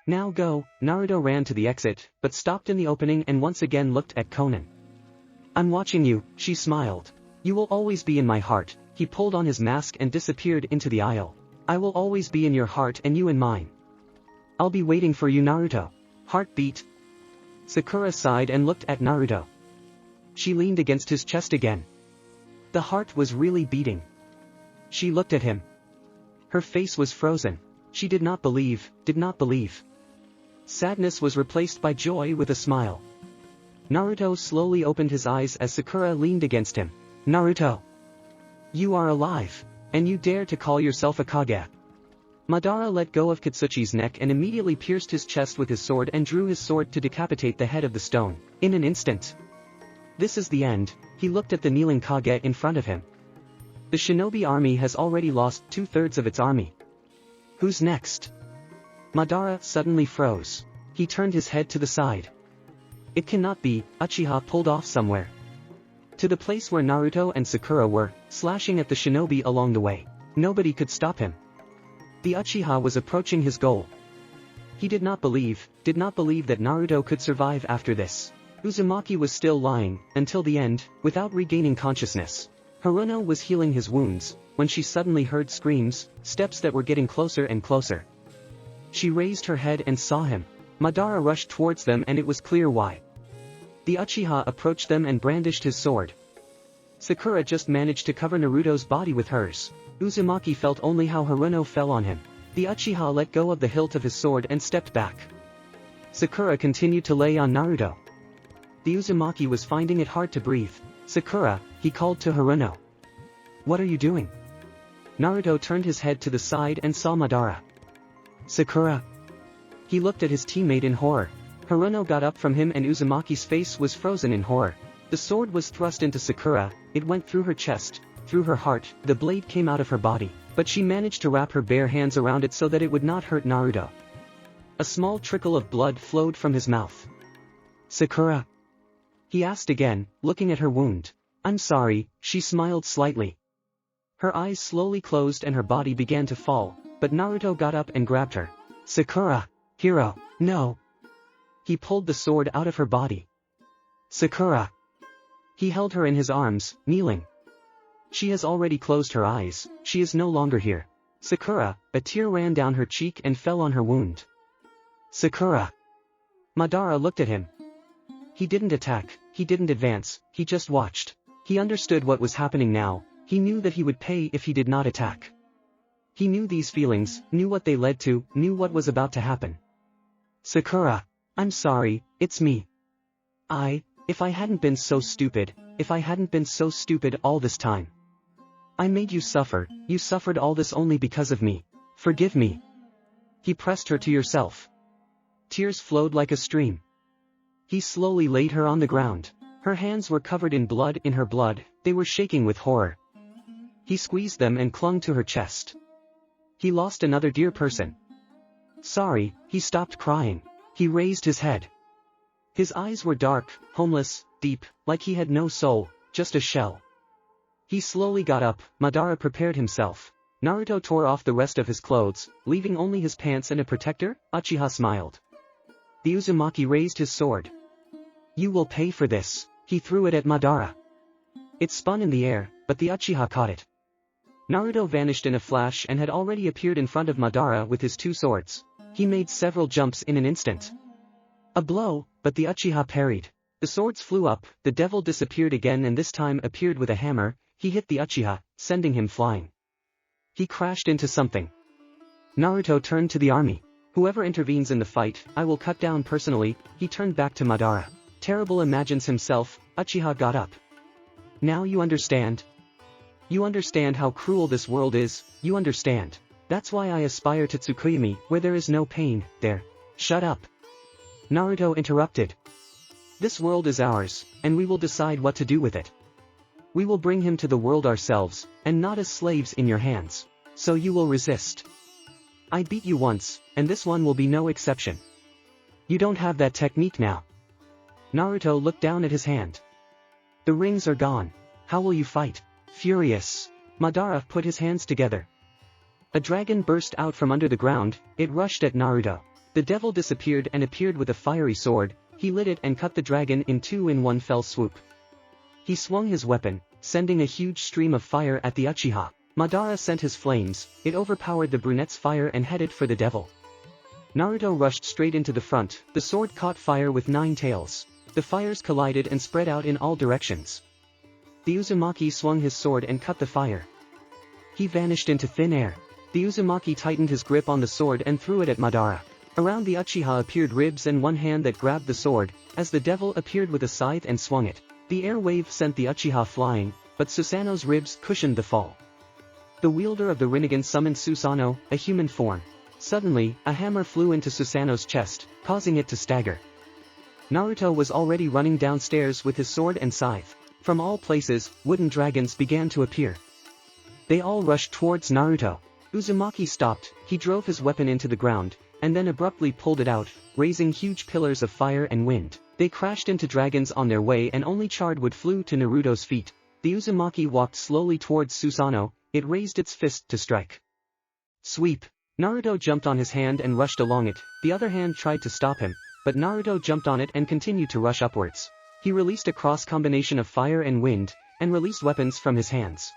Now go. Naruto ran to the exit, but stopped in the opening and once again looked at Conan. I'm watching you, she smiled. You will always be in my heart. He pulled on his mask and disappeared into the aisle. I will always be in your heart and you in mine. I'll be waiting for you, Naruto. Heartbeat. Sakura sighed and looked at Naruto. She leaned against his chest again. The heart was really beating. She looked at him. Her face was frozen. She did not believe, Sadness was replaced by joy with a smile. Naruto slowly opened his eyes as Sakura leaned against him. Naruto. You are alive. And you dare to call yourself a Kage. Madara let go of Katsuchi's neck and immediately pierced his chest with his sword and drew his sword to decapitate the head of the stone. In an instant. This is the end. He looked at the kneeling Kage in front of him. The shinobi army has already lost 2/3 of its army. Who's next? Madara suddenly froze. He turned his head to the side. It cannot be. Uchiha pulled off somewhere. To the place where Naruto and Sakura were, slashing at the shinobi along the way. Nobody could stop him. The Uchiha was approaching his goal. He did not believe that Naruto could survive after this. Uzumaki was still lying, until the end, without regaining consciousness. Haruno was healing his wounds, when she suddenly heard screams, steps that were getting closer and closer. She raised her head and saw him. Madara rushed towards them and it was clear why. The Uchiha approached them and brandished his sword. Sakura just managed to cover Naruto's body with hers. Uzumaki felt only how Haruno fell on him. The Uchiha let go of the hilt of his sword and stepped back. Sakura continued to lay on Naruto. The Uzumaki was finding it hard to breathe. "Sakura," he called to Haruno. "What are you doing?" Naruto turned his head to the side and saw Madara. "Sakura." He looked at his teammate in horror. Haruno got up from him and Uzumaki's face was frozen in horror. The sword was thrust into Sakura, it went through her chest, through her heart, the blade came out of her body, but she managed to wrap her bare hands around it so that it would not hurt Naruto. A small trickle of blood flowed from his mouth. "Sakura?" he asked again, looking at her wound. "I'm sorry," she smiled slightly. Her eyes slowly closed and her body began to fall, but Naruto got up and grabbed her. "Sakura, hero, no." He pulled the sword out of her body. "Sakura." He held her in his arms, kneeling. She has already closed her eyes, she is no longer here. "Sakura," a tear ran down her cheek and fell on her wound. "Sakura." Madara looked at him. He didn't attack, he didn't advance, he just watched. He understood what was happening now, he knew that he would pay if he did not attack. He knew these feelings, knew what they led to, knew what was about to happen. "Sakura. I'm sorry, it's me. If I hadn't been so stupid, if I hadn't been so stupid all this time. I made you suffer, you suffered all this only because of me. Forgive me." He pressed her to yourself. Tears flowed like a stream. He slowly laid her on the ground. Her hands were covered in her blood, they were shaking with horror. He squeezed them and clung to her chest. He lost another dear person. Sorry, he stopped crying. He raised his head. His eyes were dark, homeless, deep, like he had no soul, just a shell. He slowly got up, Madara prepared himself. Naruto tore off the rest of his clothes, leaving only his pants and a protector. Uchiha smiled. The Uzumaki raised his sword. "You will pay for this." He threw it at Madara. It spun in the air, but the Uchiha caught it. Naruto vanished in a flash and had already appeared in front of Madara with his two swords. He made several jumps in an instant. A blow, but the Uchiha parried. The swords flew up, the devil disappeared again and this time appeared with a hammer. He hit the Uchiha, sending him flying. He crashed into something. Naruto turned to the army. "Whoever intervenes in the fight, I will cut down personally." He turned back to Madara. Terrible imagines himself. Uchiha got up. "Now you understand? You understand how cruel this world is, you understand. That's why I aspire to Tsukuyomi, where there is no pain, there." "Shut up." Naruto interrupted. "This world is ours, and we will decide what to do with it. We will bring him to the world ourselves, and not as slaves in your hands. So you will resist. I beat you once, and this one will be no exception. You don't have that technique now." Naruto looked down at his hand. "The rings are gone. How will you fight?" Furious. Madara put his hands together. A dragon burst out from under the ground, it rushed at Naruto. The devil disappeared and appeared with a fiery sword. He lit it and cut the dragon in two in one fell swoop. He swung his weapon, sending a huge stream of fire at the Uchiha. Madara sent his flames, it overpowered the brunette's fire and headed for the devil. Naruto rushed straight into the front, the sword caught fire with 9 tails. The fires collided and spread out in all directions. The Uzumaki swung his sword and cut the fire. He vanished into thin air. The Uzumaki tightened his grip on the sword and threw it at Madara. Around the Uchiha appeared ribs and one hand that grabbed the sword, as the devil appeared with a scythe and swung it. The air wave sent the Uchiha flying, but Susanoo's ribs cushioned the fall. The wielder of the Rinnegan summoned Susanoo, a human form. Suddenly, a hammer flew into Susanoo's chest, causing it to stagger. Naruto was already running downstairs with his sword and scythe. From all places, wooden dragons began to appear. They all rushed towards Naruto. Uzumaki stopped, he drove his weapon into the ground, and then abruptly pulled it out, raising huge pillars of fire and wind. They crashed into dragons on their way and only charred wood flew to Naruto's feet. The Uzumaki walked slowly towards Susanoo, it raised its fist to strike. Sweep. Naruto jumped on his hand and rushed along it, the other hand tried to stop him, but Naruto jumped on it and continued to rush upwards. He released a cross combination of fire and wind, and released weapons from his hands.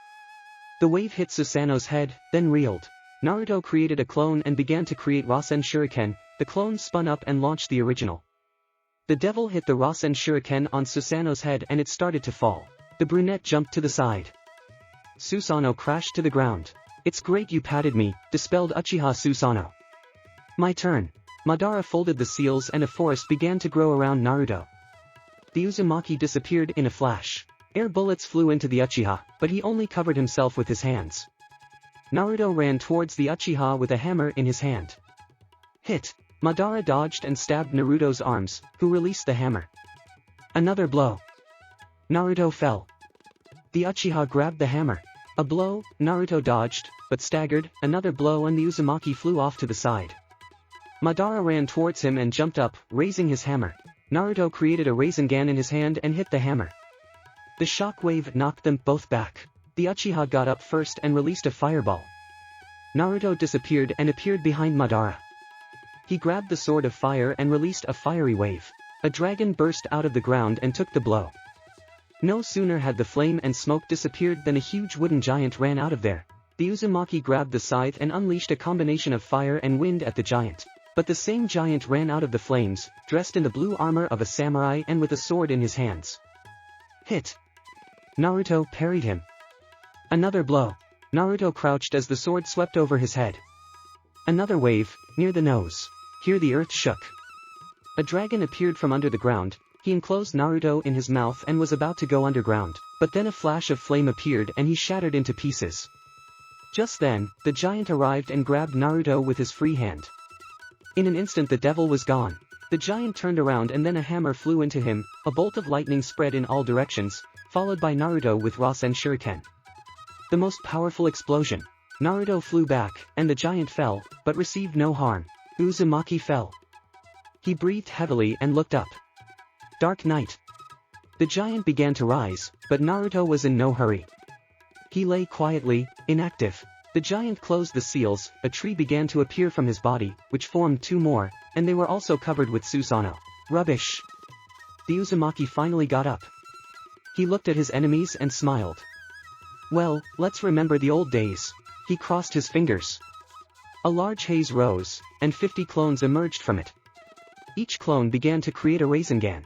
The wave hit Susanoo's head, then reeled. Naruto created a clone and began to create Rasen Shuriken, the clone spun up and launched the original. The devil hit the Rasen Shuriken on Susanoo's head and it started to fall. The brunette jumped to the side. Susanoo crashed to the ground. It's great you patted me, dispelled Uchiha Susanoo. My turn. Madara folded the seals and a forest began to grow around Naruto. The Uzumaki disappeared in a flash. Air bullets flew into the Uchiha, but he only covered himself with his hands. Naruto ran towards the Uchiha with a hammer in his hand. Hit. Madara dodged and stabbed Naruto's arms, who released the hammer. Another blow. Naruto fell. The Uchiha grabbed the hammer. A blow, Naruto dodged, but staggered, another blow and the Uzumaki flew off to the side. Madara ran towards him and jumped up, raising his hammer. Naruto created a Rasengan in his hand and hit the hammer. The shockwave knocked them both back. The Uchiha got up first and released a fireball. Naruto disappeared and appeared behind Madara. He grabbed the sword of fire and released a fiery wave. A dragon burst out of the ground and took the blow. No sooner had the flame and smoke disappeared than a huge wooden giant ran out of there. The Uzumaki grabbed the scythe and unleashed a combination of fire and wind at the giant. But the same giant ran out of the flames, dressed in the blue armor of a samurai and with a sword in his hands. Hit. Naruto parried him. Another blow. Naruto crouched as the sword swept over his head. Another wave, near the nose. Here the earth shook. A dragon appeared from under the ground. He enclosed Naruto in his mouth and was about to go underground, but then a flash of flame appeared and he shattered into pieces. Just then, the giant arrived and grabbed Naruto with his free hand. In an instant the devil was gone. The giant turned around and then a hammer flew into him, a bolt of lightning spread in all directions, followed by Naruto with Rasen Shuriken. The most powerful explosion. Naruto flew back, and the giant fell, but received no harm. Uzumaki fell. He breathed heavily and looked up. Dark night. The giant began to rise, but Naruto was in no hurry. He lay quietly, inactive. The giant closed the seals, a tree began to appear from his body, which formed two more, and they were also covered with Susanoo. Rubbish. The Uzumaki finally got up. He looked at his enemies and smiled. Well, let's remember the old days. He crossed his fingers. A large haze rose, and 50 clones emerged from it. Each clone began to create a Rasengan.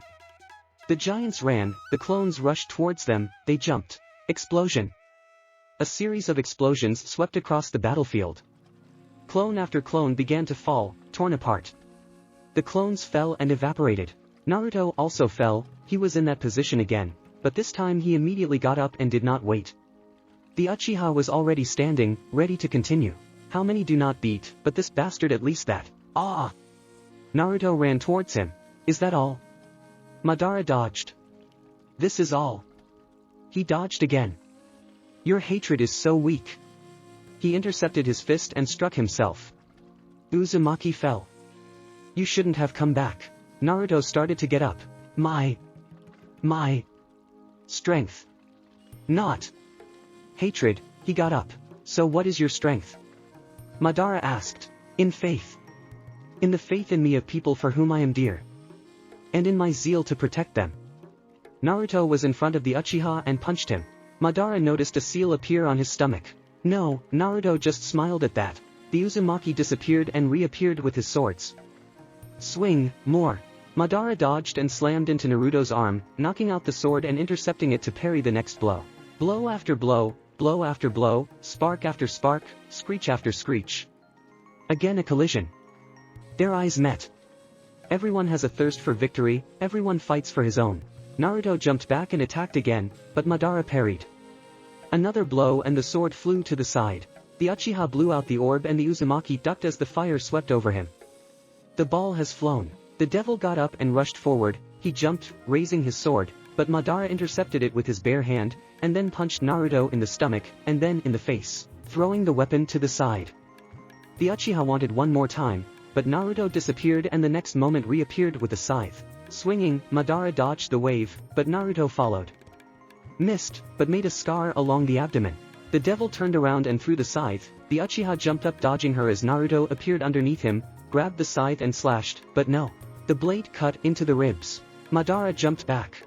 The giants ran, the clones rushed towards them, they jumped. Explosion. A series of explosions swept across the battlefield. Clone after clone began to fall, torn apart. The clones fell and evaporated. Naruto also fell, he was in that position again, but this time he immediately got up and did not wait. The Uchiha was already standing, ready to continue. How many do not beat, but this bastard at least that. Ah! Naruto ran towards him. Is that all? Madara dodged. This is all. He dodged again. Your hatred is so weak. He intercepted his fist and struck himself. Uzumaki fell. You shouldn't have come back. Naruto started to get up. My strength. Not hatred. He got up. So what is your strength? Madara asked. In faith. In the faith in me of people for whom I am dear. And in my zeal to protect them. Naruto was in front of the Uchiha and punched him. Madara noticed a seal appear on his stomach. No, Naruto just smiled at that. The Uzumaki disappeared and reappeared with his swords. Swing, more. Madara dodged and slammed into Naruto's arm, knocking out the sword and intercepting it to parry the next blow. Blow after blow, blow after blow, spark after spark, screech after screech. Again a collision. Their eyes met. Everyone has a thirst for victory, everyone fights for his own. Naruto jumped back and attacked again, but Madara parried. Another blow and the sword flew to the side. The Uchiha blew out the orb and the Uzumaki ducked as the fire swept over him. The ball has flown. The devil got up and rushed forward, he jumped, raising his sword, but Madara intercepted it with his bare hand, and then punched Naruto in the stomach, and then in the face, throwing the weapon to the side. The Uchiha wanted one more time, but Naruto disappeared and the next moment reappeared with a scythe. Swinging, Madara dodged the wave, but Naruto followed. Missed, but made a scar along the abdomen. The devil turned around and threw the scythe, the Uchiha jumped up dodging her as Naruto appeared underneath him, grabbed the scythe and slashed, but no. The blade cut into the ribs. Madara jumped back.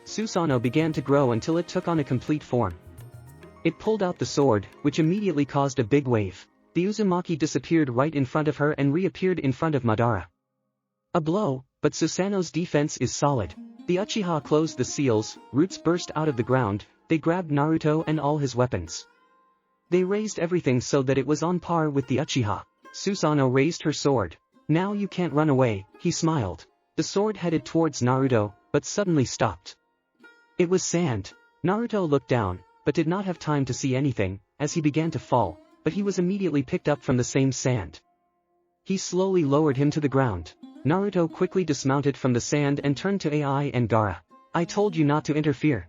Susanoo began to grow until it took on a complete form. It pulled out the sword, which immediately caused a big wave. The Uzumaki disappeared right in front of her and reappeared in front of Madara. A blow, but Susanoo's defense is solid. The Uchiha closed the seals, roots burst out of the ground, they grabbed Naruto and all his weapons. They raised everything so that it was on par with the Uchiha. Susanoo raised her sword. Now you can't run away, he smiled. The sword headed towards Naruto, but suddenly stopped. It was sand. Naruto looked down, but did not have time to see anything, as he began to fall, but he was immediately picked up from the same sand. He slowly lowered him to the ground. Naruto quickly dismounted from the sand and turned to Ai and Gaara. I told you not to interfere.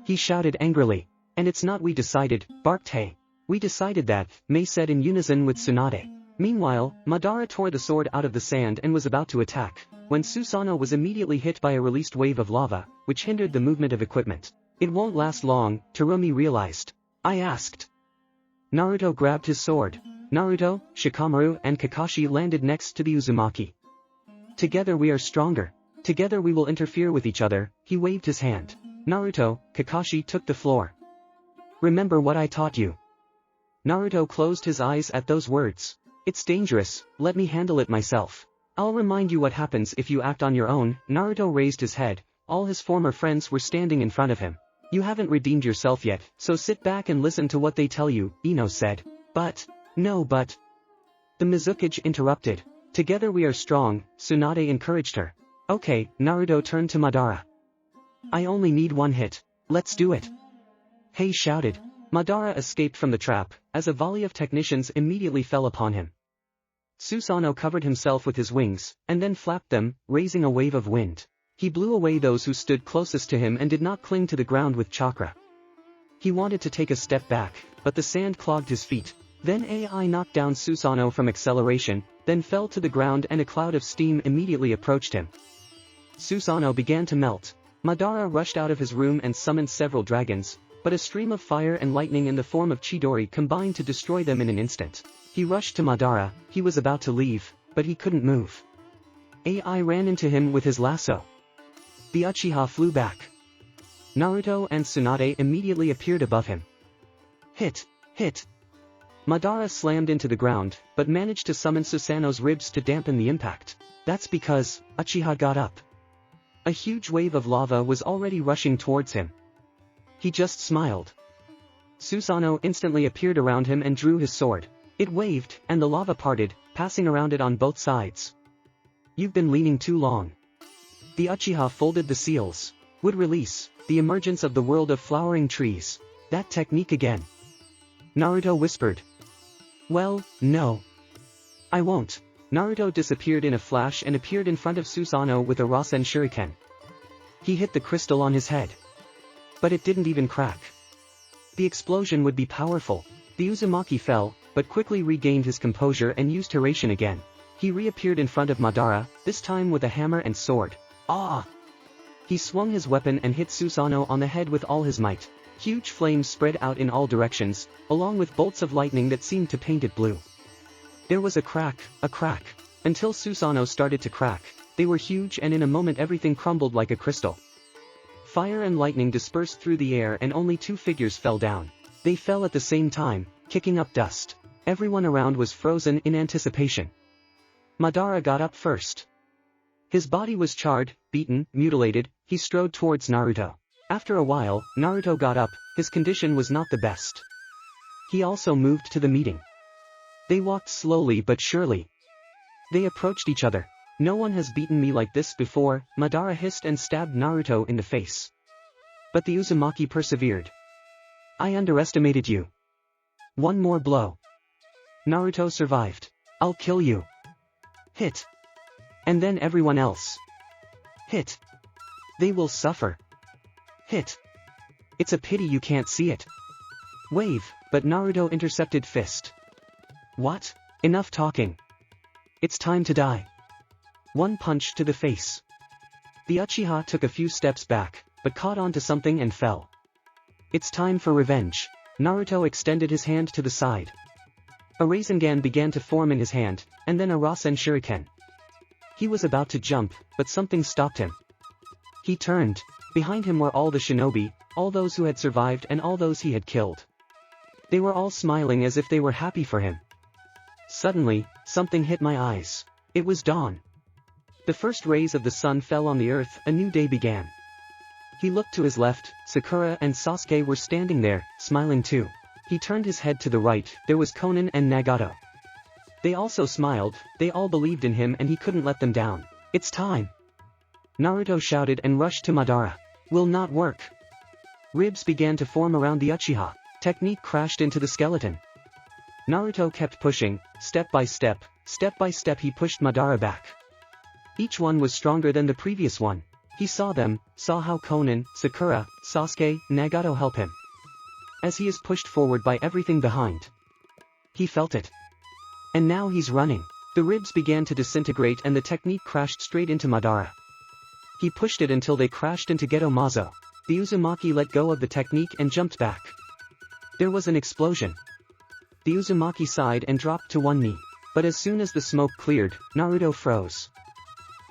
He shouted angrily. And it's not we decided, barked Hei. We decided that, Mei said in unison with Tsunade. Meanwhile, Madara tore the sword out of the sand and was about to attack, when Susanoo was immediately hit by a released wave of lava, which hindered the movement of equipment. It won't last long, Terumi realized. I asked. Naruto grabbed his sword. Naruto, Shikamaru and Kakashi landed next to the Uzumaki. Together we are stronger. Together we will interfere with each other, he waved his hand. Naruto, Kakashi took the floor. Remember what I taught you. Naruto closed his eyes at those words. It's dangerous, let me handle it myself. I'll remind you what happens if you act on your own. Naruto raised his head. All his former friends were standing in front of him. You haven't redeemed yourself yet, so sit back and listen to what they tell you, Ino said. But. The Mizukage interrupted. Together we are strong, Tsunade encouraged her. Okay, Naruto turned to Madara. I only need one hit. Let's do it. Hei shouted. Madara escaped from the trap, as a volley of technicians immediately fell upon him. Susanoo covered himself with his wings, and then flapped them, raising a wave of wind. He blew away those who stood closest to him and did not cling to the ground with chakra. He wanted to take a step back, but the sand clogged his feet. Then Ai knocked down Susanoo from acceleration, then fell to the ground and a cloud of steam immediately approached him. Susanoo began to melt. Madara rushed out of his room and summoned several dragons, but a stream of fire and lightning in the form of Chidori combined to destroy them in an instant. He rushed to Madara. He was about to leave, but he couldn't move. Ai ran into him with his lasso. The Uchiha flew back. Naruto and Tsunade immediately appeared above him. Hit! Madara slammed into the ground, but managed to summon Susanoo's ribs to dampen the impact. That's because, Uchiha got up. A huge wave of lava was already rushing towards him. He just smiled. Susanoo instantly appeared around him and drew his sword. It waved, and the lava parted, passing around it on both sides. You've been leaning too long. The Uchiha folded the seals. Would release, the emergence of the world of flowering trees. That technique again. Naruto whispered. Well, no. I won't. Naruto disappeared in a flash and appeared in front of Susanoo with a Rasen Shuriken. He hit the crystal on his head. But it didn't even crack. The explosion would be powerful. The Uzumaki fell, but quickly regained his composure and used Hiraishin again. He reappeared in front of Madara, this time with a hammer and sword. Ah! He swung his weapon and hit Susanoo on the head with all his might. Huge flames spread out in all directions, along with bolts of lightning that seemed to paint it blue. There was a crack, until Susanoo started to crack. They were huge and in a moment everything crumbled like a crystal. Fire and lightning dispersed through the air and only two figures fell down. They fell at the same time, kicking up dust. Everyone around was frozen in anticipation. Madara got up first. His body was charred, beaten, mutilated. He strode towards Naruto. After a while, Naruto got up. His condition was not the best. He also moved to the meeting. They walked slowly but surely. They approached each other. No one has beaten me like this before, Madara hissed and stabbed Naruto in the face. But the Uzumaki persevered. I underestimated you. One more blow. Naruto survived. I'll kill you. Hit. And then everyone else. Hit. They will suffer. Hit. It's a pity you can't see it. Wave, but Naruto intercepted fist. What? Enough talking. It's time to die. One punch to the face. The Uchiha took a few steps back, but caught onto something and fell. It's time for revenge. Naruto extended his hand to the side. A Rasengan began to form in his hand, and then a Rasen Shuriken. He was about to jump, but something stopped him. He turned. Behind him were all the shinobi, all those who had survived and all those he had killed. They were all smiling as if they were happy for him. Suddenly, something hit my eyes. It was dawn. The first rays of the sun fell on the earth, a new day began. He looked to his left, Sakura and Sasuke were standing there, smiling too. He turned his head to the right, there was Konan and Nagato. They also smiled, they all believed in him and he couldn't let them down. It's time! Naruto shouted and rushed to Madara. Will not work. Ribs began to form around the uchiha. Technique crashed into the skeleton. Naruto kept pushing, step by step he pushed Madara back. Each one was stronger than the previous one. He saw them, saw how Konan, Sakura, Sasuke, Nagato help him. As he is pushed forward by everything behind. He felt it. And now he's running. The ribs began to disintegrate and the technique crashed straight into Madara. He pushed it until they crashed into Geto Mazo. The Uzumaki let go of the technique and jumped back. There was an explosion. The Uzumaki sighed and dropped to one knee. But as soon as the smoke cleared, Naruto froze.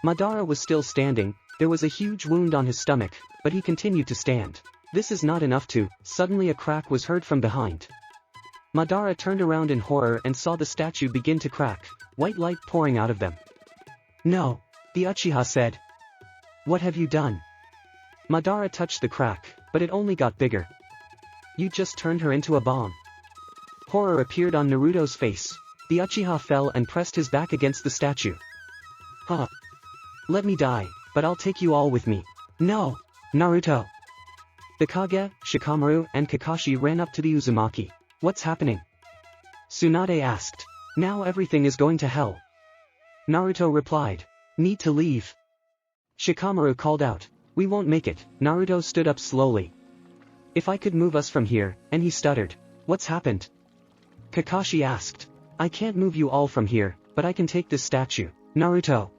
Madara was still standing, there was a huge wound on his stomach, but he continued to stand. This is not enough to, suddenly a crack was heard from behind. Madara turned around in horror and saw the statue begin to crack, white light pouring out of them. No, the Uchiha said. What have you done? Madara touched the crack, but it only got bigger. You just turned her into a bomb. Horror appeared on Naruto's face. The Uchiha fell and pressed his back against the statue. Huh. Let me die, but I'll take you all with me. No, Naruto. The Kage, Shikamaru and Kakashi ran up to the Uzumaki. What's happening? Tsunade asked. Now everything is going to hell. Naruto replied. Need to leave. Shikamaru called out. We won't make it. Naruto stood up slowly. If I could move us from here, and he stuttered. What's happened? Kakashi asked. I can't move you all from here, but I can take this statue. Naruto.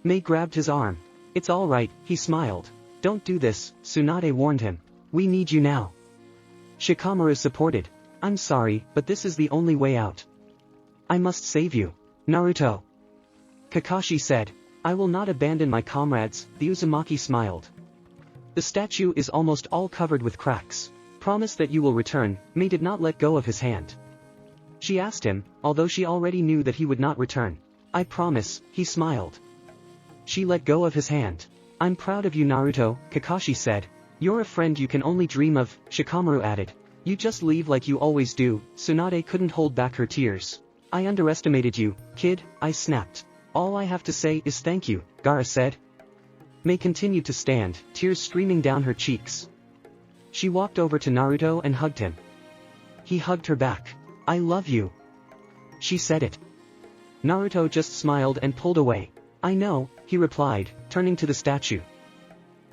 Mei grabbed his arm. It's all right, he smiled. Don't do this, Tsunade warned him. We need you now. Shikamaru supported. I'm sorry, but this is the only way out. I must save you. Naruto. Kakashi said. I will not abandon my comrades, the Uzumaki smiled. The statue is almost all covered with cracks. Promise that you will return. Mei did not let go of his hand. She asked him, although she already knew that he would not return. I promise, he smiled. She let go of his hand. I'm proud of you Naruto, Kakashi said. You're a friend you can only dream of, Shikamaru added. You just leave like you always do. Tsunade couldn't hold back her tears. I underestimated you, kid, I snapped. All I have to say is thank you, Gaara said. Mei continued to stand, tears streaming down her cheeks. She walked over to Naruto and hugged him. He hugged her back. I love you. She said it. Naruto just smiled and pulled away. I know, he replied, turning to the statue.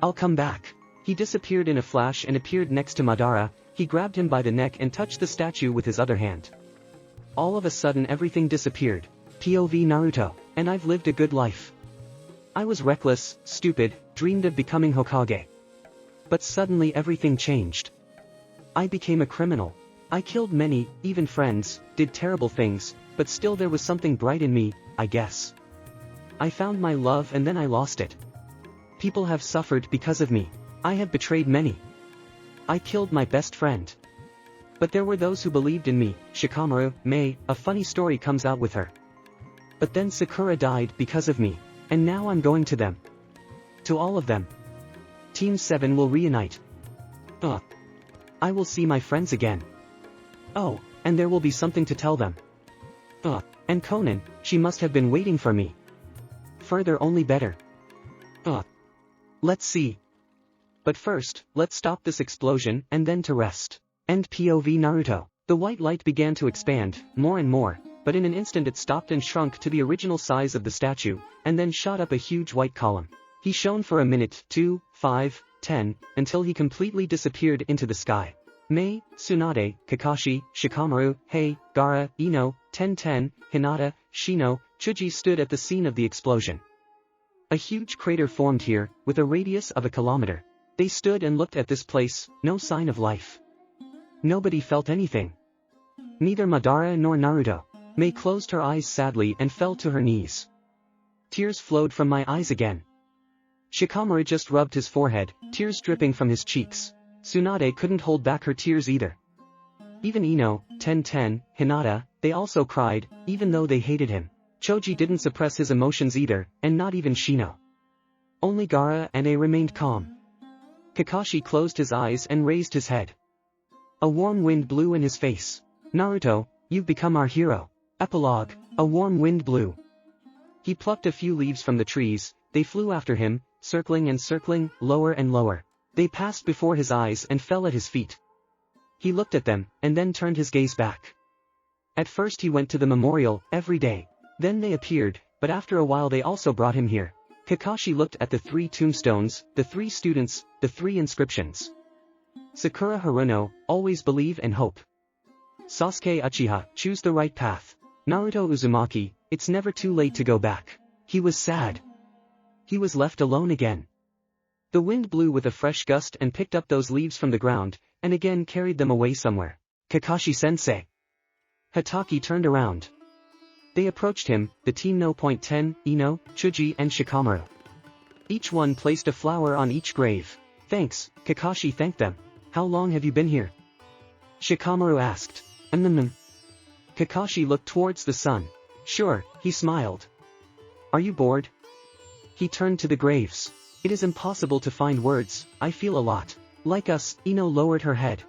I'll come back. He disappeared in a flash and appeared next to Madara. He grabbed him by the neck and touched the statue with his other hand. All of a sudden everything disappeared. POV Naruto. And I've lived a good life. I was reckless, stupid, dreamed of becoming Hokage. But suddenly everything changed. I became a criminal. I killed many, even friends, did terrible things, but still there was something bright in me, I guess. I found my love and then I lost it. People have suffered because of me. I have betrayed many. I killed my best friend. But there were those who believed in me, Shikamaru, Mei, a funny story comes out with her. But then Sakura died because of me. And now I'm going to them. To all of them. Team 7 will reunite. I will see my friends again. Oh, and there will be something to tell them. And Konan, she must have been waiting for me. Further only better. Let's see. But first, let's stop this explosion and then to rest. End POV Naruto. The white light began to expand, more and more, but in an instant it stopped and shrunk to the original size of the statue, and then shot up a huge white column. He shone for a minute, 2, 5, 10, until he completely disappeared into the sky. Mei, Tsunade, Kakashi, Shikamaru, Hei, Gaara, Ino, Ten, Hinata, Shino, Chuji stood at the scene of the explosion. A huge crater formed here, with a radius of a kilometer. They stood and looked at this place, no sign of life. Nobody felt anything. Neither Madara nor Naruto. Mei closed her eyes sadly and fell to her knees. Tears flowed from my eyes again. Shikamaru just rubbed his forehead, tears dripping from his cheeks. Tsunade couldn't hold back her tears either. Even Ino, Ten, Hinata, they also cried, even though they hated him. Choji didn't suppress his emotions either, and not even Shino. Only Gaara and A remained calm. Kakashi closed his eyes and raised his head. A warm wind blew in his face. Naruto, you've become our hero. Epilogue. A warm wind blew. He plucked a few leaves from the trees, they flew after him, circling and circling, lower and lower. They passed before his eyes and fell at his feet. He looked at them, and then turned his gaze back. At first he went to the memorial, every day. Then they appeared, but after a while they also brought him here. Kakashi looked at the 3 tombstones, the 3 students, the 3 inscriptions. Sakura Haruno, always believe and hope. Sasuke Uchiha, choose the right path. Naruto Uzumaki, it's never too late to go back. He was sad. He was left alone again. The wind blew with a fresh gust and picked up those leaves from the ground, and again carried them away somewhere. Kakashi-sensei. Hatake turned around. They approached him, the team No. 10, Ino, Chuji and Shikamaru. Each one placed a flower on each grave. Thanks, Kakashi thanked them. How long have you been here? Shikamaru asked. Kakashi looked towards the sun. Sure, he smiled. Are you bored? He turned to the graves. It is impossible to find words, I feel a lot. Like us, Ino lowered her head.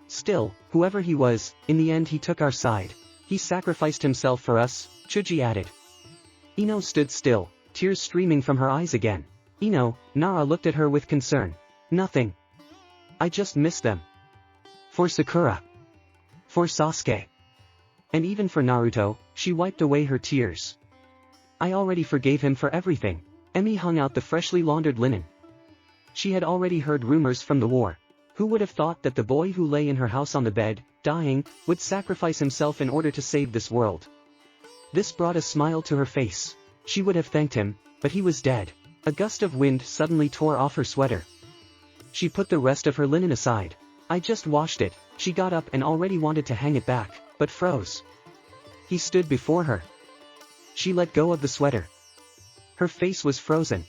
Still, whoever he was, in the end he took our side. He sacrificed himself for us, Chuji added. Ino stood still, tears streaming from her eyes again. Ino, Nara looked at her with concern. Nothing. I just miss them. For Sakura. For Sasuke. And even for Naruto, she wiped away her tears. I already forgave him for everything. Emi hung out the freshly laundered linen. She had already heard rumors from the war. Who would have thought that the boy who lay in her house on the bed, dying, would sacrifice himself in order to save this world? This brought a smile to her face. She would have thanked him, but he was dead. A gust of wind suddenly tore off her sweater. She put the rest of her linen aside. I just washed it. She got up and already wanted to hang it back, but froze. He stood before her. She let go of the sweater. Her face was frozen.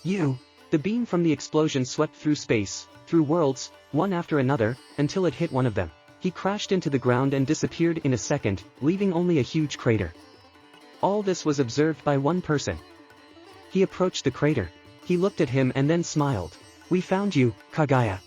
You. The beam from the explosion swept through space, through worlds, one after another, until it hit one of them. He crashed into the ground and disappeared in a second, leaving only a huge crater. All this was observed by one person. He approached the crater. He looked at him and then smiled. We found you, Kagaya.